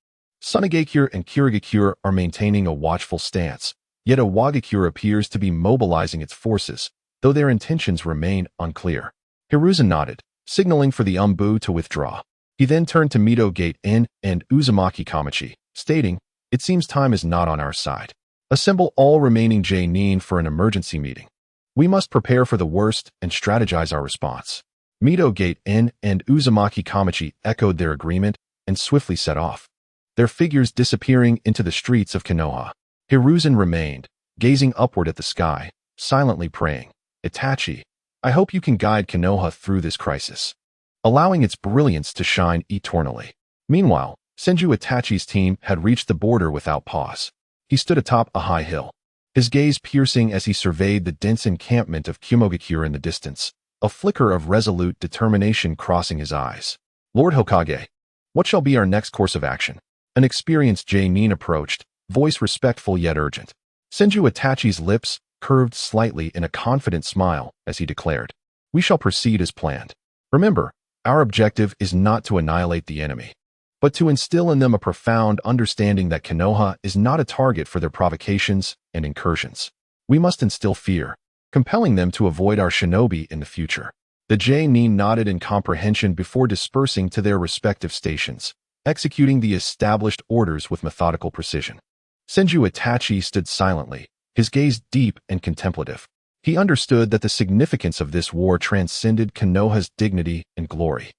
"Sunagakure and Kirigakure are maintaining a watchful stance, yet Awagakure appears to be mobilizing its forces, though their intentions remain unclear." Hiruzen nodded, signaling for the Umbu to withdraw. He then turned to Mito Gate-in and Uzumaki Kamachi, stating, "It seems time is not on our side. Assemble all remaining J-nin for an emergency meeting. We must prepare for the worst and strategize our response." Mito Gate-in and Uzumaki Kamachi echoed their agreement and swiftly set off, their figures disappearing into the streets of Konoha. Hiruzen remained, gazing upward at the sky, silently praying, "Itachi, I hope you can guide Konoha through this crisis, allowing its brilliance to shine eternally." Meanwhile, Senju Itachi's team had reached the border without pause. He stood atop a high hill, his gaze piercing as he surveyed the dense encampment of Kumogakure in the distance, a flicker of resolute determination crossing his eyes. "Lord Hokage, what shall be our next course of action?" An experienced J-nin approached, voice respectful yet urgent. Senju Itachi's lips curved slightly in a confident smile as he declared, "We shall proceed as planned. Remember, our objective is not to annihilate the enemy, but to instill in them a profound understanding that Konoha is not a target for their provocations and incursions. We must instill fear, compelling them to avoid our shinobi in the future." The J-nin nodded in comprehension before dispersing to their respective stations, executing the established orders with methodical precision. Senju Itachi stood silently, his gaze deep and contemplative. He understood that the significance of this war transcended Konoha's dignity and glory.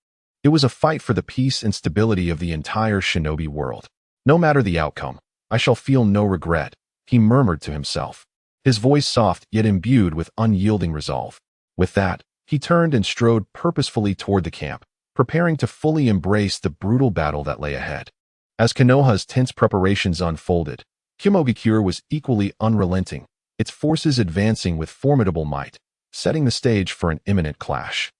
It was a fight for the peace and stability of the entire shinobi world. "No matter the outcome, I shall feel no regret," he murmured to himself, his voice soft yet imbued with unyielding resolve. With that, he turned and strode purposefully toward the camp, preparing to fully embrace the brutal battle that lay ahead. As Konoha's tense preparations unfolded, Kumogakure was equally unrelenting, its forces advancing with formidable might, setting the stage for an imminent clash.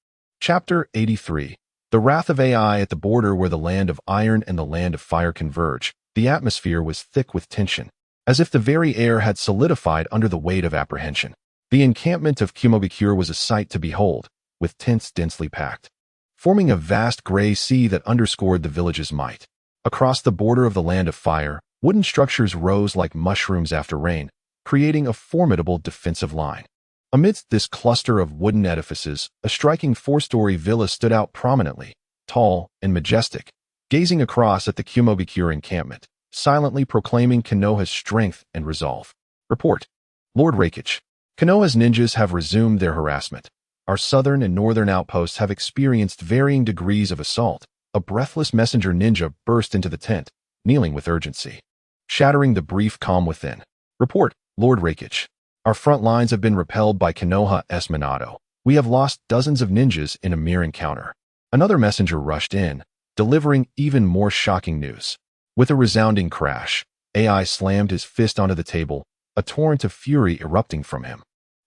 Chapter 83. The wrath of AI. At the border where the land of iron and the land of fire converge, the atmosphere was thick with tension, as if the very air had solidified under the weight of apprehension. The encampment of Kumogakure was a sight to behold, with tents densely packed, forming a vast gray sea that underscored the village's might. Across the border of the land of fire, wooden structures rose like mushrooms after rain, creating a formidable defensive line. Amidst this cluster of wooden edifices, a striking four-story villa stood out prominently, tall and majestic, gazing across at the Kumogakure encampment, silently proclaiming Konoha's strength and resolve. Report. Lord Raikage, Konoha's ninjas have resumed their harassment. Our southern and northern outposts have experienced varying degrees of assault. A breathless messenger ninja burst into the tent, kneeling with urgency, shattering the brief calm within. Report, Lord Raikage. Our front lines have been repelled by Konoha's Minato. We have lost dozens of ninjas in a mere encounter. Another messenger rushed in, delivering even more shocking news. With a resounding crash, AI slammed his fist onto the table, a torrent of fury erupting from him,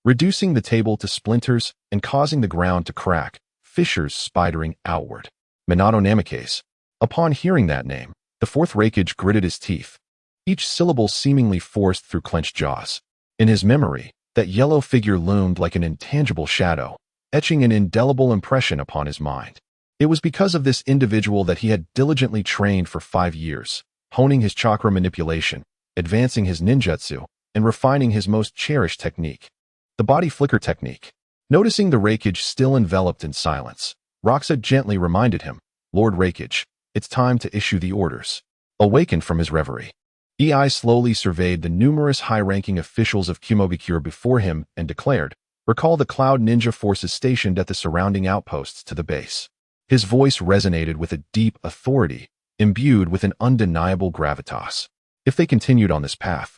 reducing the table to splinters and causing the ground to crack, fissures spidering outward. Minato Namikaze. Upon hearing that name, the Fourth Hokage gritted his teeth, each syllable seemingly forced through clenched jaws. In his memory, that yellow figure loomed like an intangible shadow, etching an indelible impression upon his mind. It was because of this individual that he had diligently trained for 5 years, honing his chakra manipulation, advancing his ninjutsu, and refining his most cherished technique, the body flicker technique. Noticing the Raikage still enveloped in silence, Roxa gently reminded him, "Lord Raikage, it's time to issue the orders." Awakened from his reverie, Ei slowly surveyed the numerous high-ranking officials of Kumogakure before him and declared, "Recall the Cloud Ninja forces stationed at the surrounding outposts to the base." His voice resonated with a deep authority, imbued with an undeniable gravitas. If they continued on this path,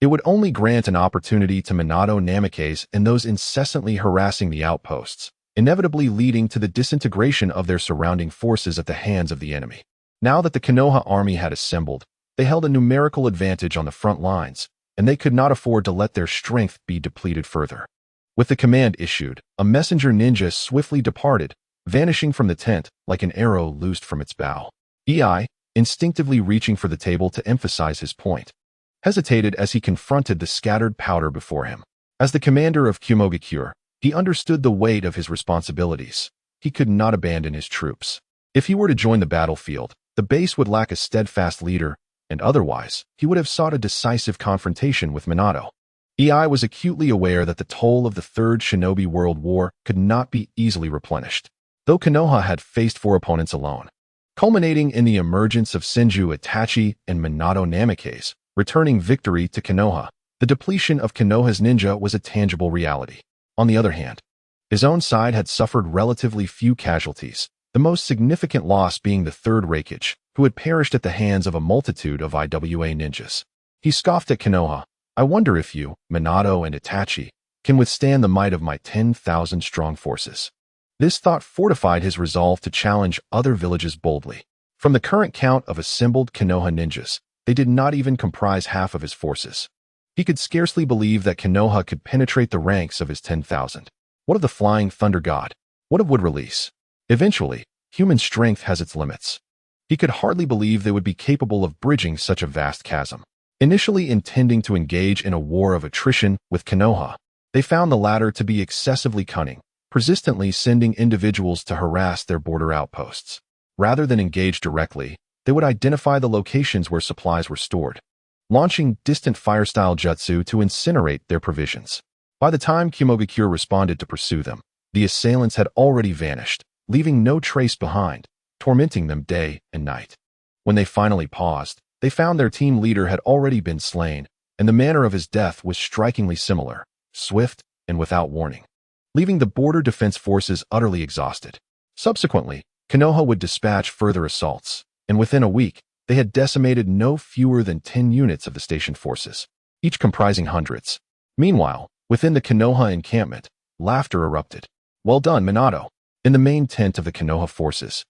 it would only grant an opportunity to Minato Namikaze and those incessantly harassing the outposts, inevitably leading to the disintegration of their surrounding forces at the hands of the enemy. Now that the Konoha army had assembled, they held a numerical advantage on the front lines, and they could not afford to let their strength be depleted further. With the command issued, a messenger ninja swiftly departed, vanishing from the tent like an arrow loosed from its bow. Ei, instinctively reaching for the table to emphasize his point, hesitated as he confronted the scattered powder before him. As the commander of Kumogakure, he understood the weight of his responsibilities. He could not abandon his troops. If he were to join the battlefield, the base would lack a steadfast leader, and otherwise, he would have sought a decisive confrontation with Minato. Ei was acutely aware that the toll of the Third Shinobi World War could not be easily replenished, though Konoha had faced 4 opponents alone, culminating in the emergence of Senju Itachi and Minato Namikaze, returning victory to Konoha. The depletion of Konoha's ninja was a tangible reality. On the other hand, his own side had suffered relatively few casualties, the most significant loss being the third Raikage, who had perished at the hands of a multitude of IWA ninjas. He scoffed at Konoha. "I wonder if you, Minato and Itachi, can withstand the might of my 10,000 strong forces." This thought fortified his resolve to challenge other villages boldly. From the current count of assembled Konoha ninjas, they did not even comprise half of his forces. He could scarcely believe that Konoha could penetrate the ranks of his 10,000. What of the Flying Thunder God? What of Wood Release? Eventually, human strength has its limits. He could hardly believe they would be capable of bridging such a vast chasm. Initially intending to engage in a war of attrition with Konoha, they found the latter to be excessively cunning, persistently sending individuals to harass their border outposts. Rather than engage directly, they would identify the locations where supplies were stored, launching distant fire-style jutsu to incinerate their provisions. By the time Kumogakure responded to pursue them, the assailants had already vanished, leaving no trace behind, tormenting them day and night. When they finally paused, they found their team leader had already been slain, and the manner of his death was strikingly similar, swift and without warning, leaving the border defense forces utterly exhausted. Subsequently, Konoha would dispatch further assaults, and within a week, they had decimated no fewer than 10 units of the station forces, each comprising hundreds. Meanwhile, within the Konoha encampment, laughter erupted. "Well done, Minato." In the main tent of the Konoha forces,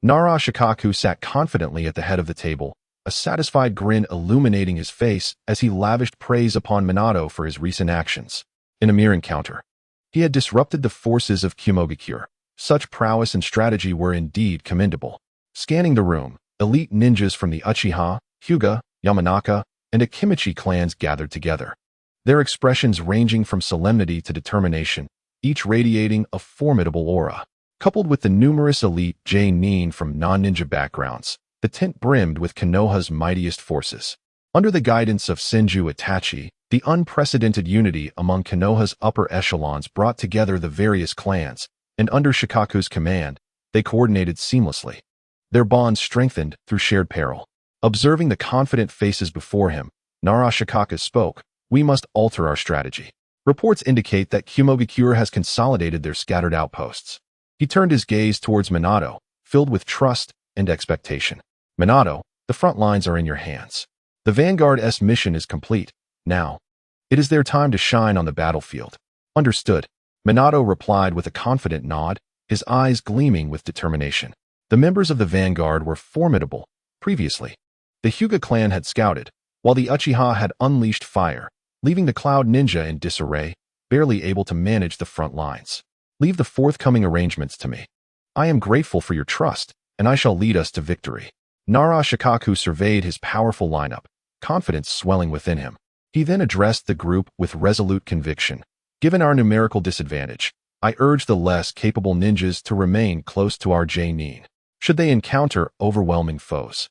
Nara Shikaku sat confidently at the head of the table, a satisfied grin illuminating his face as he lavished praise upon Minato for his recent actions. In a mere encounter, he had disrupted the forces of Kumogakure. Such prowess and strategy were indeed commendable. Scanning the room, elite ninjas from the Uchiha, Hyuga, Yamanaka, and Akimichi clans gathered together, their expressions ranging from solemnity to determination, each radiating a formidable aura. Coupled with the numerous elite J-nin from non-ninja backgrounds, the tent brimmed with Konoha's mightiest forces. Under the guidance of Senju Itachi, the unprecedented unity among Konoha's upper echelons brought together the various clans, and under Shikaku's command, they coordinated seamlessly. Their bonds strengthened through shared peril. Observing the confident faces before him, Nara Shikaku spoke, "We must alter our strategy. Reports indicate that Kumogakure has consolidated their scattered outposts." He turned his gaze towards Minato, filled with trust and expectation. "Minato, the front lines are in your hands. The Vanguard's mission is complete. Now, it is their time to shine on the battlefield." "Understood," Minato replied with a confident nod, his eyes gleaming with determination. The members of the Vanguard were formidable. Previously, the Hyuga clan had scouted, while the Uchiha had unleashed fire, leaving the Cloud Ninja in disarray, barely able to manage the front lines. "Leave the forthcoming arrangements to me. I am grateful for your trust, and I shall lead us to victory." Nara Shikaku surveyed his powerful lineup, confidence swelling within him. He then addressed the group with resolute conviction. Given our numerical disadvantage, I urge the less capable ninjas to remain close to our J-nin. Should they encounter overwhelming foes,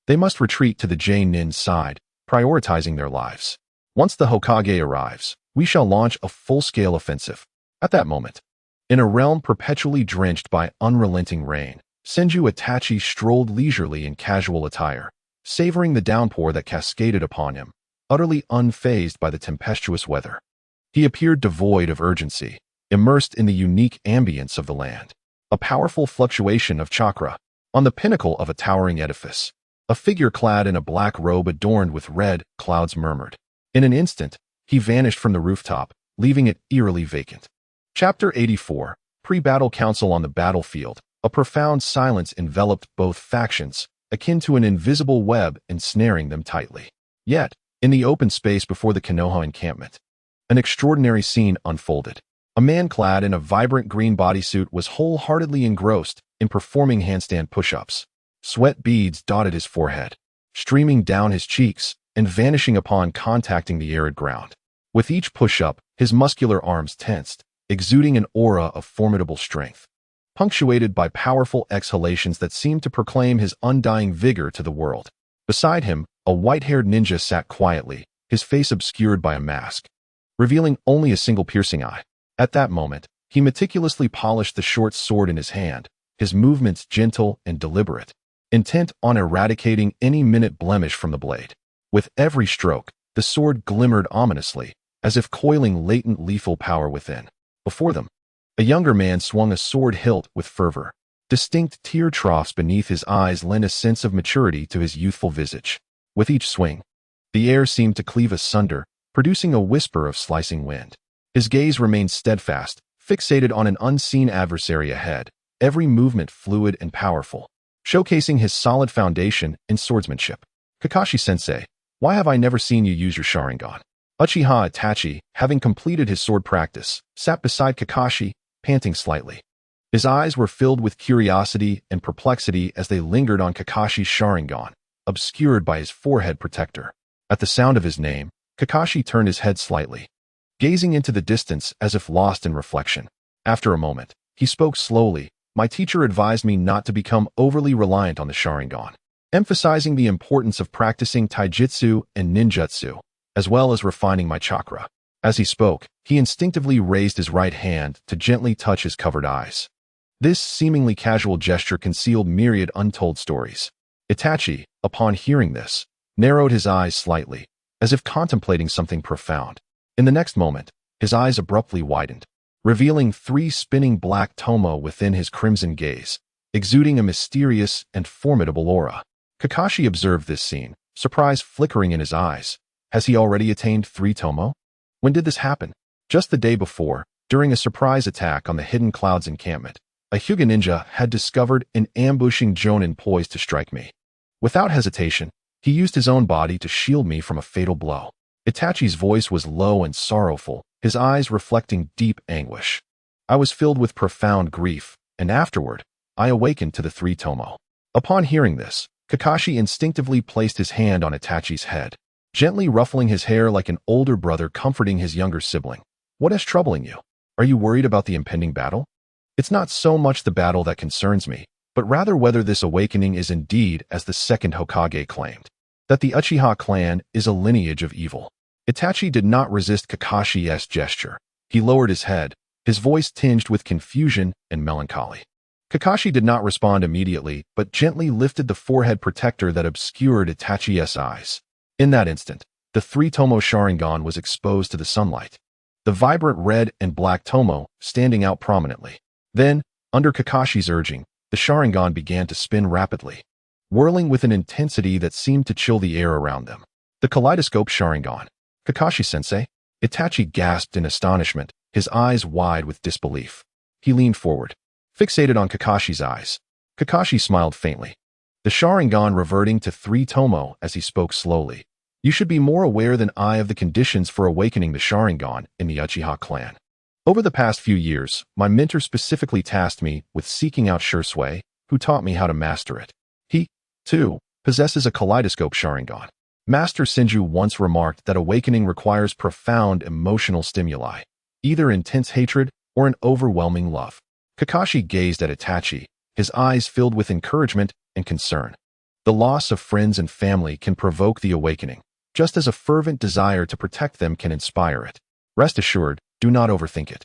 they must retreat to the J-nin's side, prioritizing their lives. Once the Hokage arrives, we shall launch a full-scale offensive. At that moment, in a realm perpetually drenched by unrelenting rain, Senju Itachi strolled leisurely in casual attire, savoring the downpour that cascaded upon him, utterly unfazed by the tempestuous weather. He appeared devoid of urgency, immersed in the unique ambience of the land. A powerful fluctuation of chakra. On the pinnacle of a towering edifice, a figure clad in a black robe adorned with red clouds murmured. In an instant, he vanished from the rooftop, leaving it eerily vacant. Chapter 84, Pre-Battle Council on the Battlefield. A profound silence enveloped both factions, akin to an invisible web ensnaring them tightly. Yet, in the open space before the Konoha encampment, an extraordinary scene unfolded. A man clad in a vibrant green bodysuit was wholeheartedly engrossed in performing handstand push-ups. Sweat beads dotted his forehead, streaming down his cheeks and vanishing upon contacting the arid ground. With each push-up, his muscular arms tensed, exuding an aura of formidable strength, punctuated by powerful exhalations that seemed to proclaim his undying vigor to the world. Beside him, a white-haired ninja sat quietly, his face obscured by a mask, revealing only a single piercing eye. At that moment, he meticulously polished the short sword in his hand, his movements gentle and deliberate, intent on eradicating any minute blemish from the blade. With every stroke, the sword glimmered ominously, as if coiling latent lethal power within. Before them, a younger man swung a sword hilt with fervor. Distinct tear troughs beneath his eyes lent a sense of maturity to his youthful visage. With each swing, the air seemed to cleave asunder, producing a whisper of slicing wind. His gaze remained steadfast, fixated on an unseen adversary ahead, every movement fluid and powerful, showcasing his solid foundation in swordsmanship. Kakashi-sensei, why have I never seen you use your Sharingan? Uchiha Itachi, having completed his sword practice, sat beside Kakashi, panting slightly. His eyes were filled with curiosity and perplexity as they lingered on Kakashi's Sharingan, obscured by his forehead protector. At the sound of his name, Kakashi turned his head slightly, gazing into the distance as if lost in reflection. After a moment, he spoke slowly. My teacher advised me not to become overly reliant on the Sharingan, emphasizing the importance of practicing taijutsu and ninjutsu, as well as refining my chakra. As he spoke, he instinctively raised his right hand to gently touch his covered eyes. This seemingly casual gesture concealed myriad untold stories. Itachi, upon hearing this, narrowed his eyes slightly, as if contemplating something profound. In the next moment, his eyes abruptly widened, revealing 3 spinning black tomo within his crimson gaze, exuding a mysterious and formidable aura. Kakashi observed this scene, surprise flickering in his eyes. Has he already attained 3 tomo? When did this happen? Just the day before, during a surprise attack on the Hidden Clouds encampment, a Hyuga ninja had discovered an ambushing Jonin poised to strike me. Without hesitation, he used his own body to shield me from a fatal blow. Itachi's voice was low and sorrowful, his eyes reflecting deep anguish. I was filled with profound grief, and afterward, I awakened to the 3 tomo. Upon hearing this, Kakashi instinctively placed his hand on Itachi's head, gently ruffling his hair like an older brother comforting his younger sibling. What is troubling you? Are you worried about the impending battle? It's not so much the battle that concerns me, but rather whether this awakening is indeed as the second Hokage claimed, that the Uchiha clan is a lineage of evil. Itachi did not resist Kakashi's gesture. He lowered his head, his voice tinged with confusion and melancholy. Kakashi did not respond immediately, but gently lifted the forehead protector that obscured Itachi's eyes. In that instant, the 3 tomo Sharingan was exposed to the sunlight, the vibrant red and black tomo standing out prominently. Then, under Kakashi's urging, the Sharingan began to spin rapidly, whirling with an intensity that seemed to chill the air around them. The kaleidoscope Sharingan. Kakashi-sensei? Itachi gasped in astonishment, his eyes wide with disbelief. He leaned forward, fixated on Kakashi's eyes. Kakashi smiled faintly, the Sharingan reverting to 3 tomo as he spoke slowly. You should be more aware than I of the conditions for awakening the Sharingan in the Uchiha clan. Over the past few years, my mentor specifically tasked me with seeking out Shursui, who taught me how to master it. He, too, possesses a kaleidoscope Sharingan. Master Senju once remarked that awakening requires profound emotional stimuli, either intense hatred or an overwhelming love. Kakashi gazed at Itachi, his eyes filled with encouragement and concern. The loss of friends and family can provoke the awakening, just as a fervent desire to protect them can inspire it. Rest assured, do not overthink it.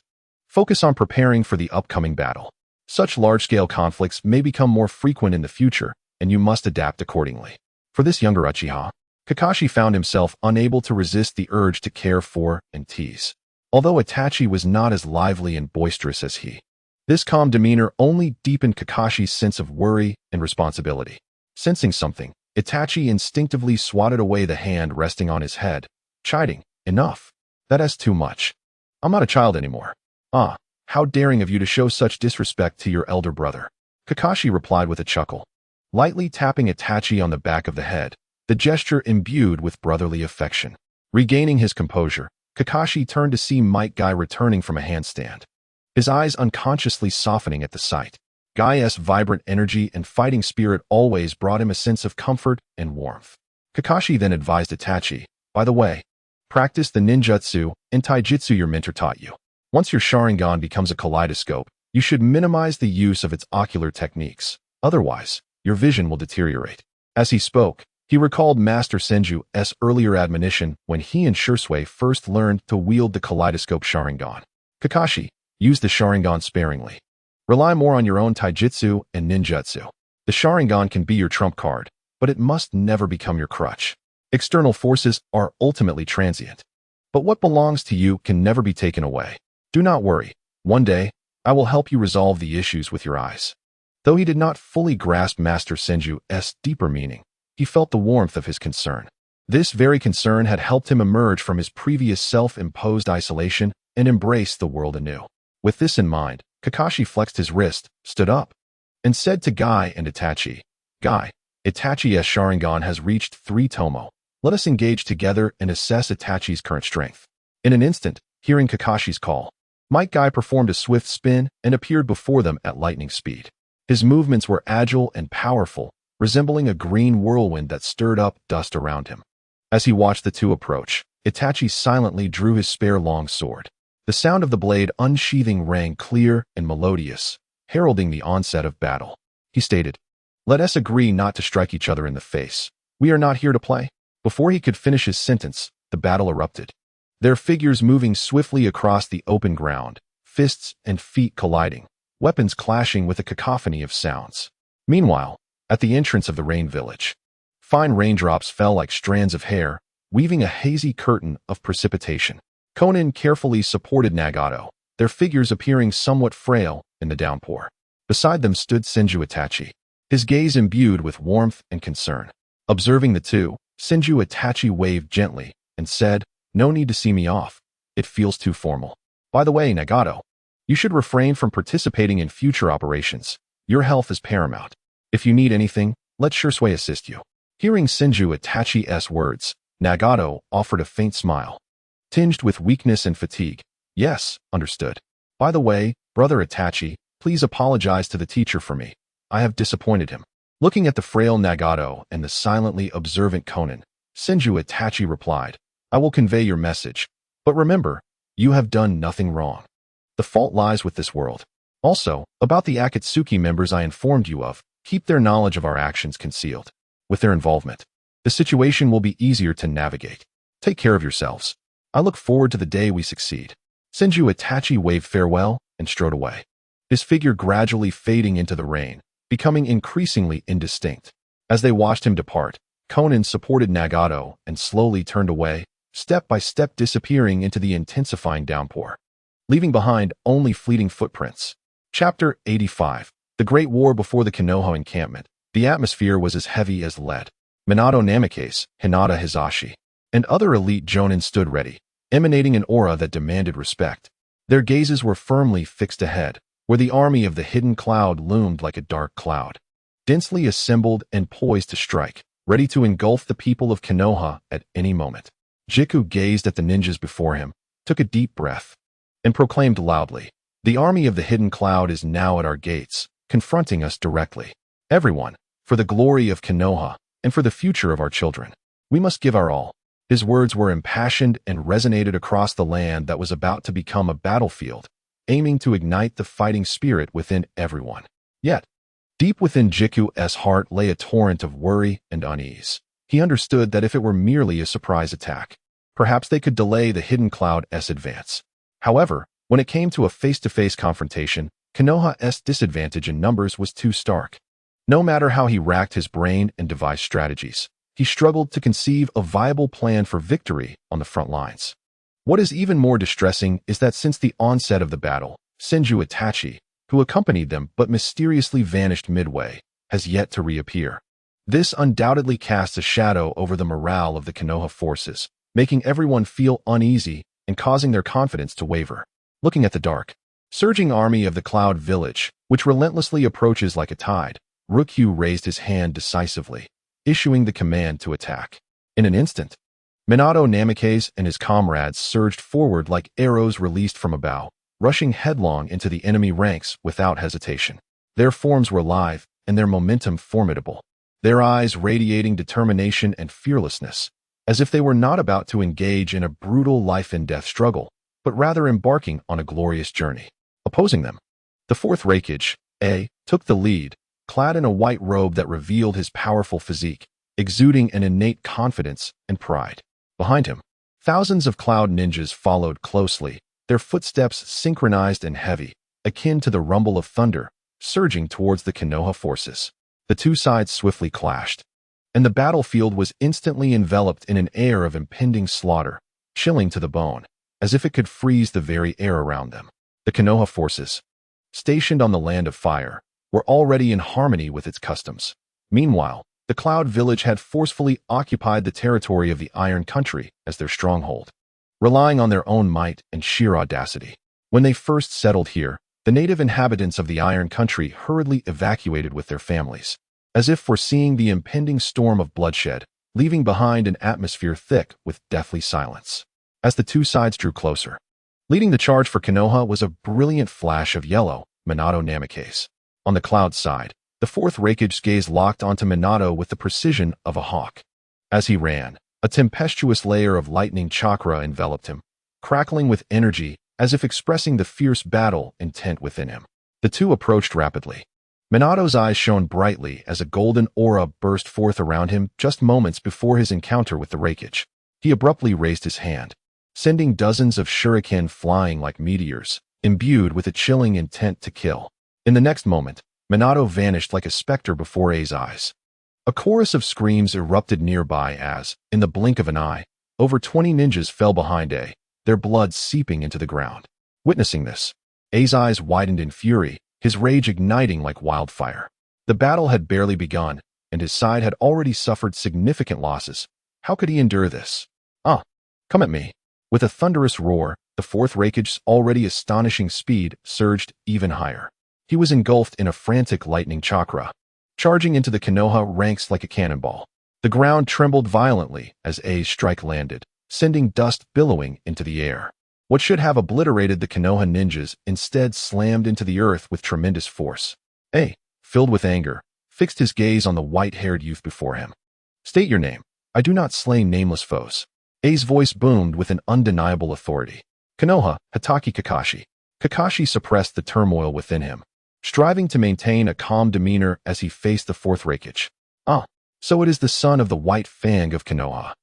Focus on preparing for the upcoming battle. Such large-scale conflicts may become more frequent in the future, and you must adapt accordingly. For this younger Uchiha, Kakashi found himself unable to resist the urge to care for and tease. Although Itachi was not as lively and boisterous as he, this calm demeanor only deepened Kakashi's sense of worry and responsibility. Sensing something, Itachi instinctively swatted away the hand resting on his head, chiding, "Enough. That is too much. I'm not a child anymore." "Ah, how daring of you to show such disrespect to your elder brother," Kakashi replied with a chuckle, lightly tapping Itachi on the back of the head, the gesture imbued with brotherly affection. Regaining his composure, Kakashi turned to see Might Guy returning from a handstand, his eyes unconsciously softening at the sight. Guy's vibrant energy and fighting spirit always brought him a sense of comfort and warmth. Kakashi then advised Itachi, "By the way, practice the ninjutsu and taijutsu your mentor taught you. Once your Sharingan becomes a kaleidoscope, you should minimize the use of its ocular techniques. Otherwise, your vision will deteriorate." As he spoke, he recalled Master Senju's earlier admonition when he and Shursui first learned to wield the kaleidoscope Sharingan. "Kakashi, use the Sharingan sparingly. Rely more on your own taijutsu and ninjutsu. The Sharingan can be your trump card, but it must never become your crutch. External forces are ultimately transient, but what belongs to you can never be taken away. Do not worry. One day, I will help you resolve the issues with your eyes." Though he did not fully grasp Master Senju's deeper meaning, he felt the warmth of his concern. This very concern had helped him emerge from his previous self-imposed isolation and embrace the world anew. With this in mind, Kakashi flexed his wrist, stood up, and said to Guy and Itachi, "Guy, Itachi's Sharingan has reached 3 tomo. Let us engage together and assess Itachi's current strength." In an instant, hearing Kakashi's call, Might Guy performed a swift spin and appeared before them at lightning speed. His movements were agile and powerful, resembling a green whirlwind that stirred up dust around him. As he watched the two approach, Itachi silently drew his spare long sword. The sound of the blade unsheathing rang clear and melodious, heralding the onset of battle. He stated, "Let us agree not to strike each other in the face. We are not here to play." Before he could finish his sentence, the battle erupted. Their figures moving swiftly across the open ground, fists and feet colliding, weapons clashing with a cacophony of sounds. Meanwhile, at the entrance of the rain village, fine raindrops fell like strands of hair, weaving a hazy curtain of precipitation. Konan carefully supported Nagato, their figures appearing somewhat frail in the downpour. Beside them stood Senju Itachi, his gaze imbued with warmth and concern. Observing the two, Senju Itachi waved gently and said, "No need to see me off. It feels too formal. By the way, Nagato, you should refrain from participating in future operations. Your health is paramount. If you need anything, let Shursui assist you." Hearing Senju Itachi's words, Nagato offered a faint smile, tinged with weakness and fatigue. "Yes, understood. By the way, brother Itachi, please apologize to the teacher for me. I have disappointed him." Looking at the frail Nagato and the silently observant Konan, Senju Itachi replied, "I will convey your message, but remember, you have done nothing wrong. The fault lies with this world. Also, about the Akatsuki members I informed you of, keep their knowledge of our actions concealed. With their involvement, the situation will be easier to navigate. Take care of yourselves. I look forward to the day we succeed." Senju Itachi waved farewell and strode away, his figure gradually fading into the rain, becoming increasingly indistinct. As they watched him depart, Konan supported Nagato and slowly turned away, step by step disappearing into the intensifying downpour, leaving behind only fleeting footprints. Chapter 85. The Great War before the Konoha encampment. The atmosphere was as heavy as lead. Minato Namikaze, Hinata Hizashi, and other elite jonin stood ready, emanating an aura that demanded respect. Their gazes were firmly fixed ahead, where the army of the hidden cloud loomed like a dark cloud, densely assembled and poised to strike, ready to engulf the people of Konoha at any moment. Jiku gazed at the ninjas before him, took a deep breath, and proclaimed loudly, "The army of the hidden cloud is now at our gates, confronting us directly. Everyone, for the glory of Konoha and for the future of our children, We must give our all. His words were impassioned and resonated across the land that was about to become a battlefield, aiming to ignite the fighting spirit within everyone. Yet, deep within Jiku's heart lay a torrent of worry and unease. He understood that if it were merely a surprise attack, perhaps they could delay the hidden Cloud's advance. However, when it came to a face-to-face confrontation, Konoha's disadvantage in numbers was too stark. No matter how he racked his brain and devised strategies, he struggled to conceive a viable plan for victory on the front lines. What is even more distressing is that since the onset of the battle, Senju Itachi, who accompanied them but mysteriously vanished midway, has yet to reappear. This undoubtedly casts a shadow over the morale of the Konoha forces, making everyone feel uneasy and causing their confidence to waver. Looking at the dark, surging army of the Cloud Village, which relentlessly approaches like a tide, Rukyu raised his hand decisively, issuing the command to attack. In an instant, Minato Namikaze and his comrades surged forward like arrows released from a bow, rushing headlong into the enemy ranks without hesitation. Their forms were lithe and their momentum formidable, their eyes radiating determination and fearlessness, as if they were not about to engage in a brutal life-and-death struggle, but rather embarking on a glorious journey. Opposing them, the Fourth Hokage, took the lead, clad in a white robe that revealed his powerful physique, exuding an innate confidence and pride. Behind him, thousands of Cloud ninjas followed closely, their footsteps synchronized and heavy, akin to the rumble of thunder, surging towards the Konoha forces. The two sides swiftly clashed, and the battlefield was instantly enveloped in an air of impending slaughter, chilling to the bone, as if it could freeze the very air around them. The Konoha forces, stationed on the Land of Fire, were already in harmony with its customs. Meanwhile, the Cloud Village had forcefully occupied the territory of the Iron Country as their stronghold, relying on their own might and sheer audacity. When they first settled here, the native inhabitants of the Iron Country hurriedly evacuated with their families, as if foreseeing the impending storm of bloodshed, leaving behind an atmosphere thick with deathly silence. As the two sides drew closer, leading the charge for Konoha was a brilliant flash of yellow, Minato Namikaze. On the Cloud side, the Fourth Hokage's gaze locked onto Minato with the precision of a hawk. As he ran, a tempestuous layer of lightning chakra enveloped him, crackling with energy as if expressing the fierce battle intent within him. The two approached rapidly. Minato's eyes shone brightly as a golden aura burst forth around him just moments before his encounter with the Hokage. He abruptly raised his hand, sending dozens of shuriken flying like meteors, imbued with a chilling intent to kill. In the next moment, Minato vanished like a specter before A's eyes. A chorus of screams erupted nearby as, in the blink of an eye, over 20 ninjas fell behind A, their blood seeping into the ground. Witnessing this, A's eyes widened in fury, his rage igniting like wildfire. The battle had barely begun, and his side had already suffered significant losses. How could he endure this? Come at me. With a thunderous roar, the Fourth Hokage's already astonishing speed surged even higher. He was engulfed in a frantic lightning chakra, charging into the Konoha ranks like a cannonball. The ground trembled violently as A's strike landed, sending dust billowing into the air. What should have obliterated the Konoha ninjas instead slammed into the earth with tremendous force. A, filled with anger, fixed his gaze on the white-haired youth before him. State your name. I do not slay nameless foes. A's voice boomed with an undeniable authority. Konoha, Hatake Kakashi. Kakashi suppressed the turmoil within him, striving to maintain a calm demeanor as he faced the Fourth Hokage. So it is the son of the White Fang of Konoha.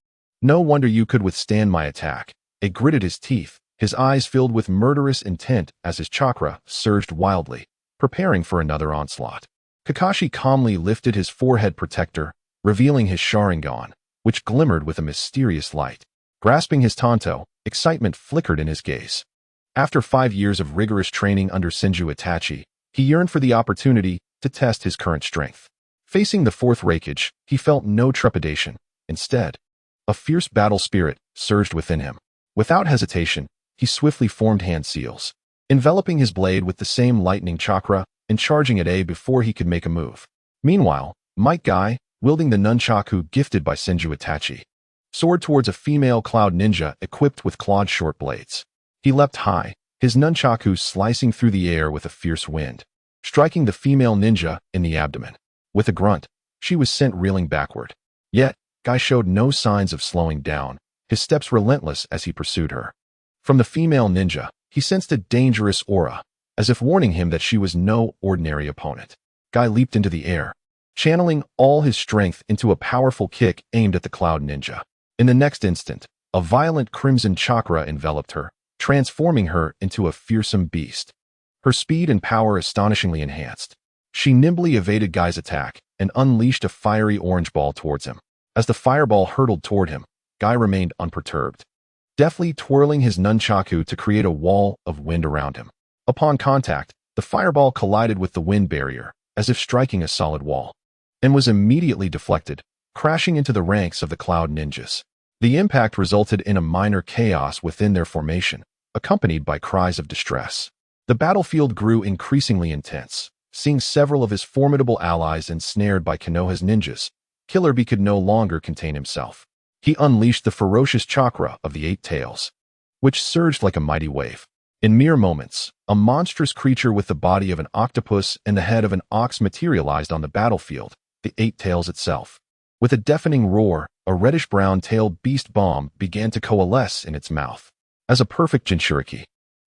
No wonder you could withstand my attack. A gritted his teeth, his eyes filled with murderous intent as his chakra surged wildly, preparing for another onslaught. Kakashi calmly lifted his forehead protector, revealing his Sharingan, which glimmered with a mysterious light. Grasping his tanto, excitement flickered in his gaze. After 5 years of rigorous training under Senju Itachi, he yearned for the opportunity to test his current strength. Facing the Fourth Hokage, he felt no trepidation. Instead, a fierce battle spirit surged within him. Without hesitation, he swiftly formed hand seals, enveloping his blade with the same lightning chakra and charging at A before he could make a move. Meanwhile, Might Guy, wielding the nunchaku gifted by Senju Itachi, soared towards a female Cloud ninja equipped with clawed short blades. He leapt high, his nunchaku slicing through the air with a fierce wind, striking the female ninja in the abdomen. With a grunt, she was sent reeling backward. Yet, Guy showed no signs of slowing down, his steps relentless as he pursued her. From the female ninja, he sensed a dangerous aura, as if warning him that she was no ordinary opponent. Guy leaped into the air, channeling all his strength into a powerful kick aimed at the Cloud Ninja. In the next instant, a violent crimson chakra enveloped her, transforming her into a fearsome beast. Her speed and power astonishingly enhanced. She nimbly evaded Guy's attack and unleashed a fiery orange ball towards him. As the fireball hurtled toward him, Guy remained unperturbed, deftly twirling his nunchaku to create a wall of wind around him. Upon contact, the fireball collided with the wind barrier, as if striking a solid wall, and was immediately deflected, crashing into the ranks of the Cloud Ninjas. The impact resulted in a minor chaos within their formation, accompanied by cries of distress. The battlefield grew increasingly intense. Seeing several of his formidable allies ensnared by Konoha's ninjas, Killer Bee could no longer contain himself. He unleashed the ferocious chakra of the Eight Tails, which surged like a mighty wave. In mere moments, a monstrous creature with the body of an octopus and the head of an ox materialized on the battlefield, the Eight Tails itself. With a deafening roar, a reddish-brown-tailed beast bomb began to coalesce in its mouth. As a perfect Jinchuriki,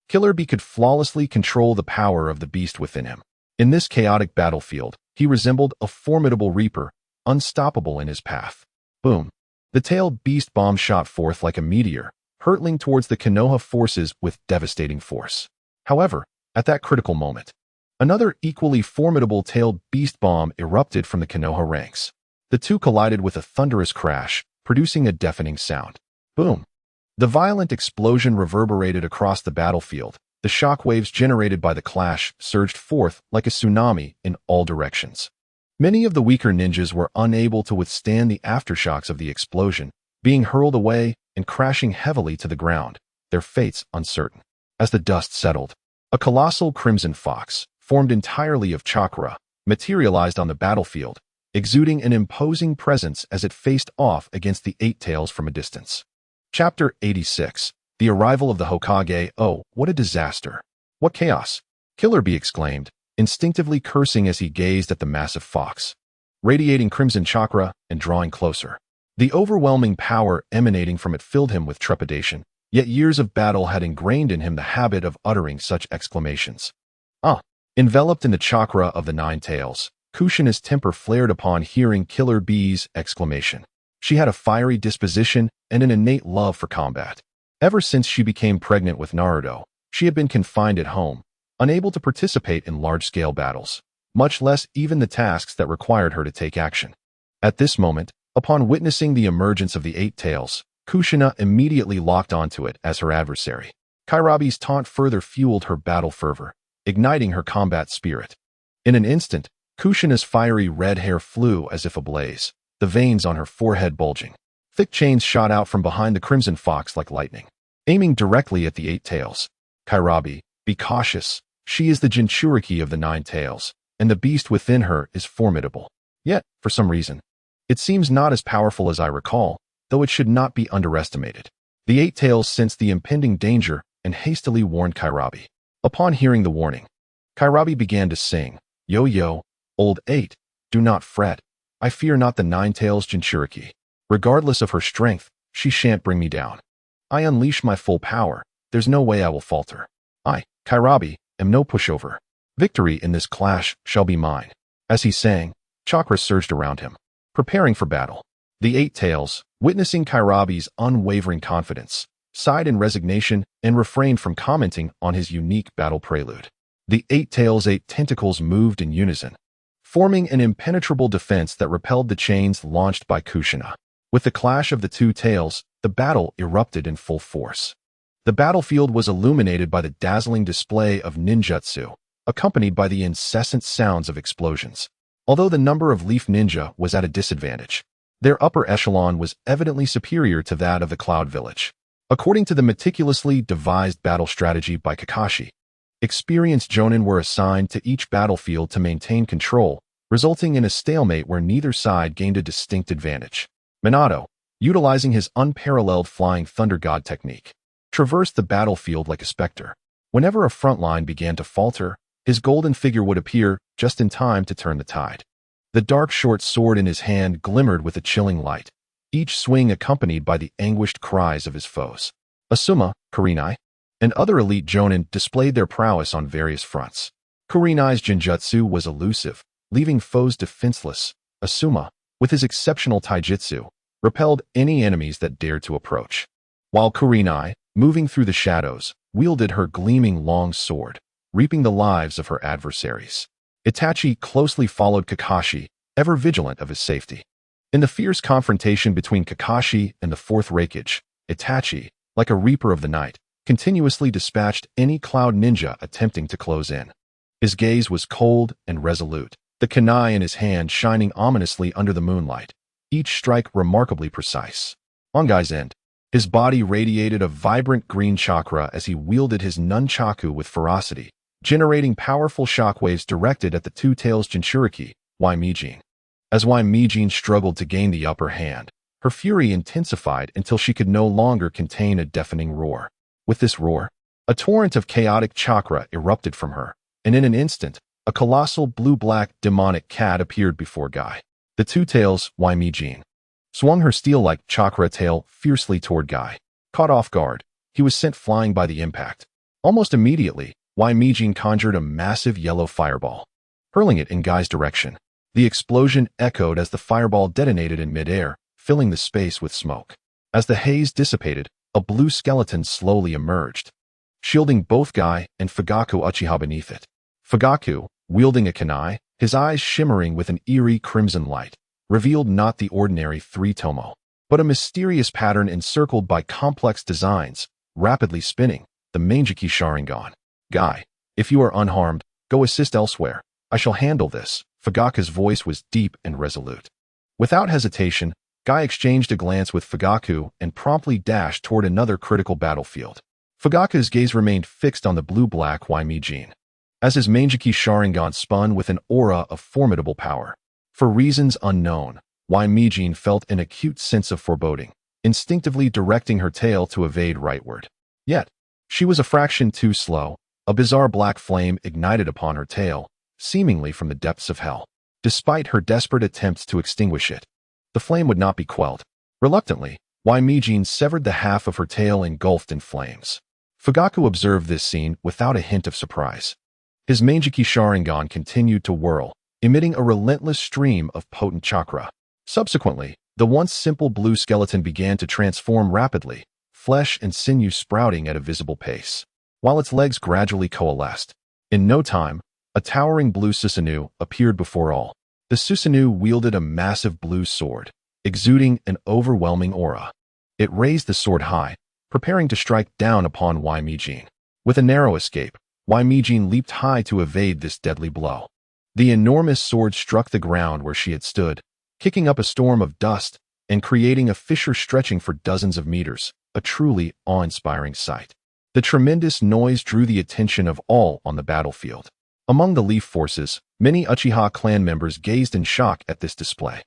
Killer Bee could flawlessly control the power of the beast within him. In this chaotic battlefield, he resembled a formidable reaper, unstoppable in his path. Boom! The tailed beast bomb shot forth like a meteor, hurtling towards the Konoha forces with devastating force. However, at that critical moment, another equally formidable tailed beast bomb erupted from the Konoha ranks. The two collided with a thunderous crash, producing a deafening sound. Boom! The violent explosion reverberated across the battlefield. The shock waves generated by the clash surged forth like a tsunami in all directions. Many of the weaker ninjas were unable to withstand the aftershocks of the explosion, being hurled away and crashing heavily to the ground, their fates uncertain. As the dust settled, a colossal crimson fox, formed entirely of chakra, materialized on the battlefield, exuding an imposing presence as it faced off against the Eight Tails from a distance. Chapter 86. The Arrival of the Hokage. Oh, what a disaster! What chaos! Killer Bee exclaimed, instinctively cursing as he gazed at the massive fox, radiating crimson chakra and drawing closer. The overwhelming power emanating from it filled him with trepidation, yet years of battle had ingrained in him the habit of uttering such exclamations. Enveloped in the chakra of the Nine Tails, Kushina's temper flared upon hearing Killer Bee's exclamation. She had a fiery disposition and an innate love for combat. Ever since she became pregnant with Naruto, she had been confined at home, unable to participate in large-scale battles, much less even the tasks that required her to take action. At this moment, upon witnessing the emergence of the Eight Tails, Kushina immediately locked onto it as her adversary. Kairabi's taunt further fueled her battle fervor, igniting her combat spirit. In an instant, Kushina's fiery red hair flew as if ablaze, the veins on her forehead bulging. Thick chains shot out from behind the crimson fox like lightning, aiming directly at the Eight Tails. Kairabi, be cautious. She is the Jinchuriki of the Nine Tails, and the beast within her is formidable. Yet, for some reason, it seems not as powerful as I recall, though it should not be underestimated. The Eight Tails sensed the impending danger and hastily warned Kairabi. Upon hearing the warning, Kairabi began to sing, "Yo-yo, old eight, do not fret. I fear not the Nine Tails Jinchuriki. Regardless of her strength, she shan't bring me down. I unleash my full power. There's no way I will falter. I, Kairabi, am no pushover. Victory in this clash shall be mine." As he sang, chakra surged around him, preparing for battle. The Eight Tails, witnessing Kairabi's unwavering confidence, sighed in resignation and refrained from commenting on his unique battle prelude. The Eight Tails' 8 tentacles moved in unison, forming an impenetrable defense that repelled the chains launched by Kushina. With the clash of the two tails, the battle erupted in full force. The battlefield was illuminated by the dazzling display of ninjutsu, accompanied by the incessant sounds of explosions. Although the number of Leaf Ninja was at a disadvantage, their upper echelon was evidently superior to that of the Cloud Village. According to the meticulously devised battle strategy by Kakashi, experienced Jonin were assigned to each battlefield to maintain control, resulting in a stalemate where neither side gained a distinct advantage. Minato, utilizing his unparalleled Flying Thunder God technique, traversed the battlefield like a specter. Whenever a front line began to falter, his golden figure would appear just in time to turn the tide. The dark short sword in his hand glimmered with a chilling light, each swing accompanied by the anguished cries of his foes. Asuma, Kurenai, and other elite jonin displayed their prowess on various fronts. Kurenai's genjutsu was elusive, leaving foes defenseless. Asuma, with his exceptional taijutsu, repelled any enemies that dared to approach. While Kurenai, moving through the shadows, wielded her gleaming long sword, reaping the lives of her adversaries. Itachi closely followed Kakashi, ever vigilant of his safety. In the fierce confrontation between Kakashi and the Fourth Hokage, Itachi, like a reaper of the night, continuously dispatched any cloud ninja attempting to close in. His gaze was cold and resolute, the kunai in his hand shining ominously under the moonlight, each strike remarkably precise. On Guy's end, his body radiated a vibrant green chakra as he wielded his nunchaku with ferocity, generating powerful shockwaves directed at the two-tails Jinchuriki, Waimijin. As Waimijin struggled to gain the upper hand, her fury intensified until she could no longer contain a deafening roar. With this roar, a torrent of chaotic chakra erupted from her, and in an instant, a colossal blue-black demonic cat appeared before Guy. The two-tails, Waimijin, swung her steel-like chakra tail fiercely toward Guy. Caught off guard, he was sent flying by the impact. Almost immediately, Waimijin conjured a massive yellow fireball, hurling it in Guy's direction. The explosion echoed as the fireball detonated in midair, filling the space with smoke. As the haze dissipated, a blue skeleton slowly emerged, shielding both Guy and Fugaku Uchiha beneath it. Fugaku, wielding a kunai, his eyes shimmering with an eerie crimson light, revealed not the ordinary three-tomo, but a mysterious pattern encircled by complex designs, rapidly spinning, the Manjiki Sharingan. Guy, if you are unharmed, go assist elsewhere. I shall handle this. Fugaku's voice was deep and resolute. Without hesitation, Guy exchanged a glance with Fugaku and promptly dashed toward another critical battlefield. Fugaku's gaze remained fixed on the blue-black Waimijin, as his Manjiki Sharingan spun with an aura of formidable power. For reasons unknown, Waimijin felt an acute sense of foreboding, instinctively directing her tail to evade rightward. Yet, she was a fraction too slow. A bizarre black flame ignited upon her tail, seemingly from the depths of hell. Despite her desperate attempts to extinguish it, the flame would not be quelled. Reluctantly, Waimijin severed the half of her tail engulfed in flames. Fugaku observed this scene without a hint of surprise. His Manjiki Sharingan continued to whirl, emitting a relentless stream of potent chakra. Subsequently, the once simple blue skeleton began to transform rapidly, flesh and sinew sprouting at a visible pace, while its legs gradually coalesced. In no time, a towering blue Susanoo appeared before all. The Susanoo wielded a massive blue sword, exuding an overwhelming aura. It raised the sword high, preparing to strike down upon Waimijin. With a narrow escape, Waimijin leaped high to evade this deadly blow. The enormous sword struck the ground where she had stood, kicking up a storm of dust and creating a fissure stretching for dozens of meters, a truly awe-inspiring sight. The tremendous noise drew the attention of all on the battlefield. Among the Leaf forces, many Uchiha clan members gazed in shock at this display.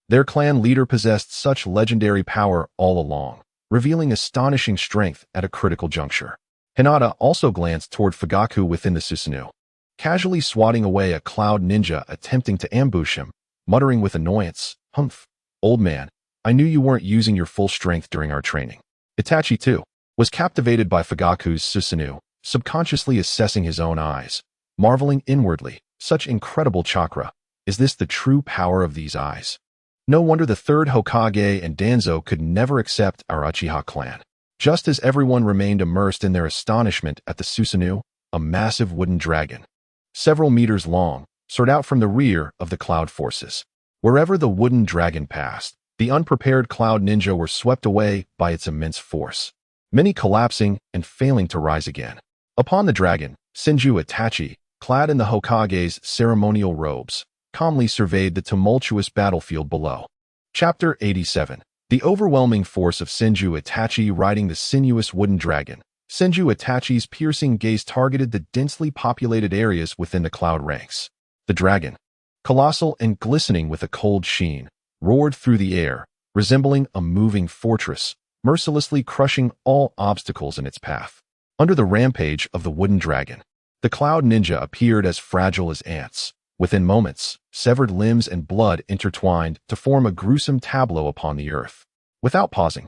Their clan leader possessed such legendary power all along, revealing astonishing strength at a critical juncture. Hinata also glanced toward Fugaku within the Susanoo, casually swatting away a cloud ninja attempting to ambush him, muttering with annoyance, "Humph, old man, I knew you weren't using your full strength during our training." Itachi, too, was captivated by Fugaku's Susanoo, subconsciously assessing his own eyes, marveling inwardly, such incredible chakra. Is this the true power of these eyes? No wonder the third Hokage and Danzo could never accept our Uchiha clan. Just as everyone remained immersed in their astonishment at the Susanoo, a massive wooden dragon, several meters long, soared out from the rear of the cloud forces. Wherever the wooden dragon passed, the unprepared cloud ninja were swept away by its immense force, many collapsing and failing to rise again. Upon the dragon, Senju Itachi, clad in the Hokage's ceremonial robes, calmly surveyed the tumultuous battlefield below. Chapter 87. The overwhelming force of Senju Itachi riding the sinuous wooden dragon. Senju Itachi's piercing gaze targeted the densely populated areas within the cloud ranks. The dragon, colossal and glistening with a cold sheen, roared through the air, resembling a moving fortress, mercilessly crushing all obstacles in its path. Under the rampage of the wooden dragon, the cloud ninja appeared as fragile as ants. Within moments, severed limbs and blood intertwined to form a gruesome tableau upon the earth. Without pausing,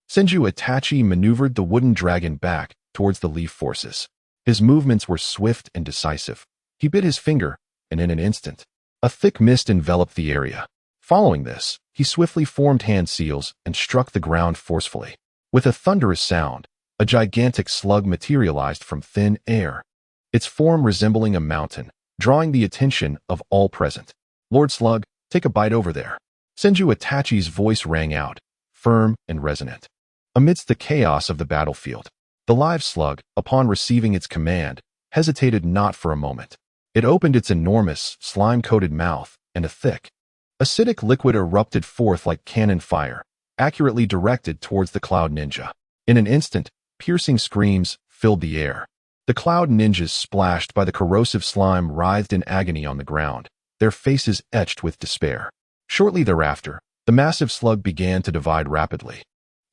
Senju Itachi maneuvered the wooden dragon back towards the leaf forces. His movements were swift and decisive. He bit his finger, and in an instant, a thick mist enveloped the area. Following this, he swiftly formed hand seals and struck the ground forcefully. With a thunderous sound, a gigantic slug materialized from thin air, its form resembling a mountain, drawing the attention of all present. "Lord Slug, take a bite over there." Senju Itachi's voice rang out, firm and resonant. Amidst the chaos of the battlefield, the live slug, upon receiving its command, hesitated not for a moment. It opened its enormous, slime-coated mouth, and a thick, acidic liquid erupted forth like cannon fire, accurately directed towards the Cloud Ninja. In an instant, piercing screams filled the air. The Cloud Ninjas, splashed by the corrosive slime, writhed in agony on the ground, their faces etched with despair. Shortly thereafter, the massive slug began to divide rapidly,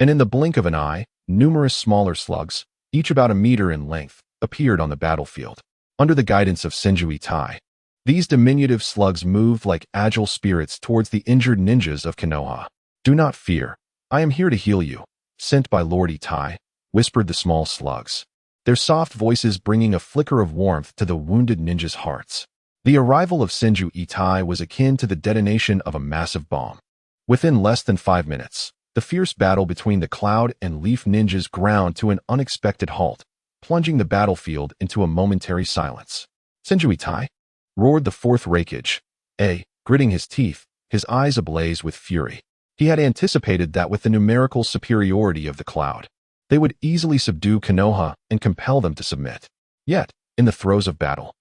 and in the blink of an eye, numerous smaller slugs, each about a meter in length, appeared on the battlefield. Under the guidance of Senju Itai, these diminutive slugs moved like agile spirits towards the injured ninjas of Konoha. "Do not fear. I am here to heal you, sent by Lord Itai," whispered the small slugs, their soft voices bringing a flicker of warmth to the wounded ninjas' hearts. The arrival of Senju Itai was akin to the detonation of a massive bomb. Within less than 5 minutes, the fierce battle between the Cloud and Leaf ninjas ground to an unexpected halt, plunging the battlefield into a momentary silence. "Senju Itai?" roared the Fourth Hokage, gritting his teeth, his eyes ablaze with fury. He had anticipated that with the numerical superiority of the Cloud, they would easily subdue Konoha and compel them to submit. Yet, in the throes of battle,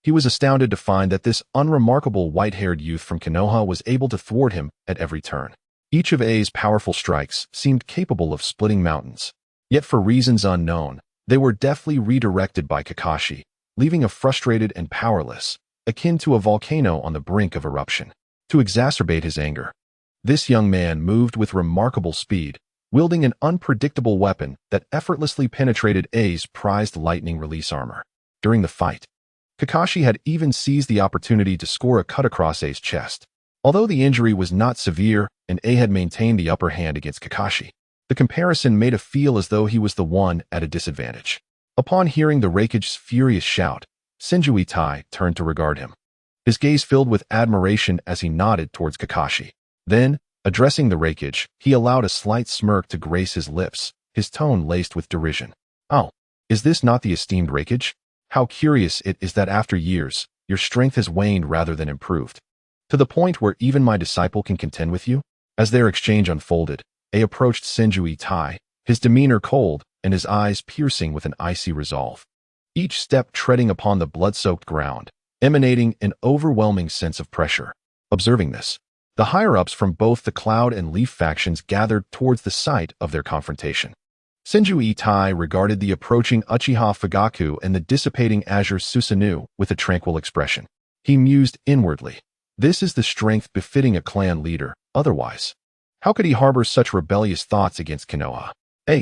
he was astounded to find that this unremarkable white-haired youth from Konoha was able to thwart him at every turn. Each of A's powerful strikes seemed capable of splitting mountains. Yet for reasons unknown, they were deftly redirected by Kakashi, leaving a frustrated and powerless, akin to a volcano on the brink of eruption. To exacerbate his anger, this young man moved with remarkable speed, wielding an unpredictable weapon that effortlessly penetrated A's prized lightning release armor. During the fight, Kakashi had even seized the opportunity to score a cut across A's chest. Although the injury was not severe and A had maintained the upper hand against Kakashi, the comparison made him feel as though he was the one at a disadvantage. Upon hearing the Hokage's furious shout, Senju Itai turned to regard him, his gaze filled with admiration as he nodded towards Kakashi. Then, addressing the Hokage, he allowed a slight smirk to grace his lips, his tone laced with derision. "Oh, is this not the esteemed Hokage? How curious it is that after years, your strength has waned rather than improved, to the point where even my disciple can contend with you?" As their exchange unfolded, A approached Senju Itai, his demeanor cold and his eyes piercing with an icy resolve. Each step treading upon the blood-soaked ground, emanating an overwhelming sense of pressure. Observing this, the higher-ups from both the Cloud and Leaf factions gathered towards the site of their confrontation. Senju Itai regarded the approaching Uchiha Fugaku and the dissipating Azure Susanoo with a tranquil expression. He mused inwardly. This is the strength befitting a clan leader, otherwise, how could he harbor such rebellious thoughts against Konoha?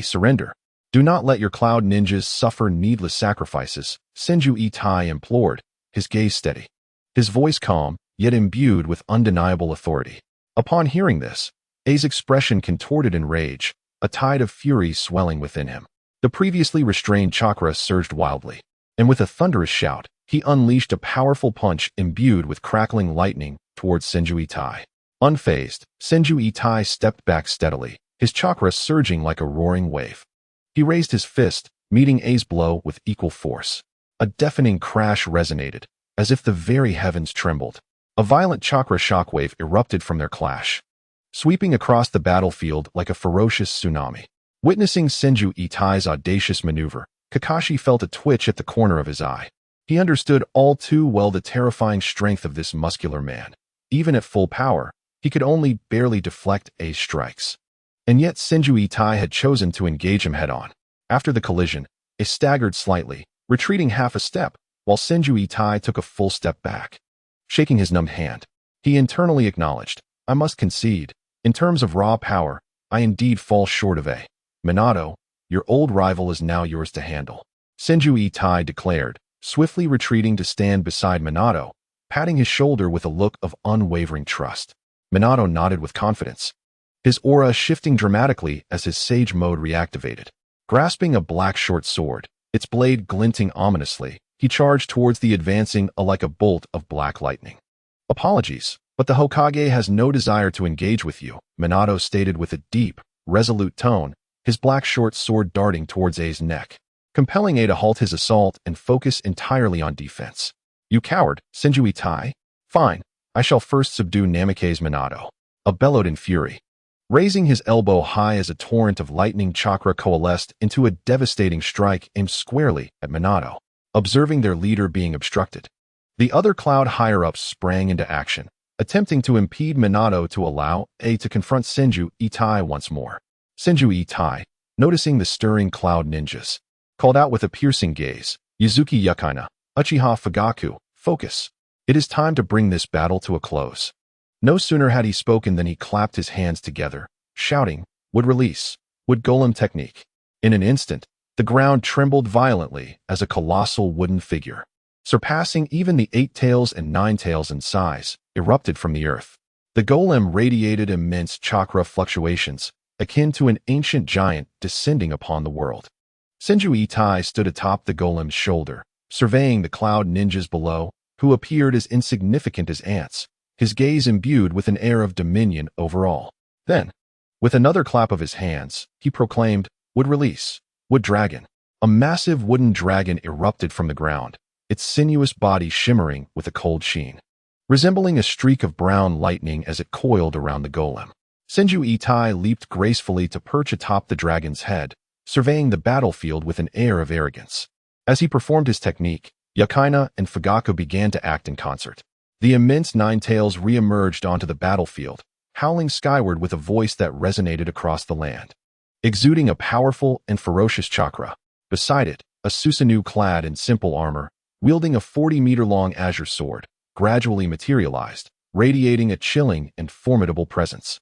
Surrender. Do not let your Cloud ninjas suffer needless sacrifices, Senju Itai implored, his gaze steady, his voice calm, yet imbued with undeniable authority. Upon hearing this, A's expression contorted in rage, a tide of fury swelling within him. The previously restrained chakra surged wildly, and with a thunderous shout, he unleashed a powerful punch imbued with crackling lightning towards Senju Itai. Unfazed, Senju Itai stepped back steadily, his chakra surging like a roaring wave. He raised his fist, meeting A's blow with equal force. A deafening crash resonated, as if the very heavens trembled. A violent chakra shockwave erupted from their clash, sweeping across the battlefield like a ferocious tsunami. Witnessing Senju Itai's audacious maneuver, Kakashi felt a twitch at the corner of his eye. He understood all too well the terrifying strength of this muscular man. Even at full power, he could only barely deflect A's strikes. And yet Senju Itai had chosen to engage him head-on. After the collision, A staggered slightly, retreating half a step, while Senju Itai took a full step back. Shaking his numbed hand, he internally acknowledged, "I must concede, in terms of raw power, I indeed fall short of A. Minato, your old rival is now yours to handle," Senju Itai declared, swiftly retreating to stand beside Minato, patting his shoulder with a look of unwavering trust. Minato nodded with confidence. his aura shifting dramatically as his sage mode reactivated. Grasping a black short sword, its blade glinting ominously, he charged towards the advancing like a bolt of black lightning. "Apologies, but the Hokage has no desire to engage with you," Minato stated with a deep, resolute tone, his black short sword darting towards A's neck, compelling A to halt his assault and focus entirely on defense. "You coward, Senju Itai? Fine, I shall first subdue Namikaze Minato." A bellowed in fury. Raising his elbow high as a torrent of lightning chakra coalesced into a devastating strike aimed squarely at Minato. Observing their leader being obstructed, the other cloud higher-ups sprang into action, attempting to impede Minato to allow A to confront Senju Itai once more. Senju Itai, noticing the stirring cloud ninjas, called out with a piercing gaze, "Yuzuki Yukaina, Uchiha Fugaku, focus. It is time to bring this battle to a close." No sooner had he spoken than he clapped his hands together, shouting, "Would release, would golem technique." In an instant, the ground trembled violently as a colossal wooden figure, surpassing even the 8 tails and 9 tails in size, erupted from the earth. The golem radiated immense chakra fluctuations, akin to an ancient giant descending upon the world. Senju Itai stood atop the golem's shoulder, surveying the cloud ninjas below, who appeared as insignificant as ants, his gaze imbued with an air of dominion over all. Then, with another clap of his hands, he proclaimed, "Wood release, wood dragon." A massive wooden dragon erupted from the ground, its sinuous body shimmering with a cold sheen, resembling a streak of brown lightning as it coiled around the golem. Senju Itai leaped gracefully to perch atop the dragon's head, surveying the battlefield with an air of arrogance. As he performed his technique, Yukaina and Fugaku began to act in concert. The immense 9 tails re-emerged onto the battlefield, howling skyward with a voice that resonated across the land, exuding a powerful and ferocious chakra. Beside it, a Susanoo clad in simple armor, wielding a 40-meter-long azure sword, gradually materialized, radiating a chilling and formidable presence.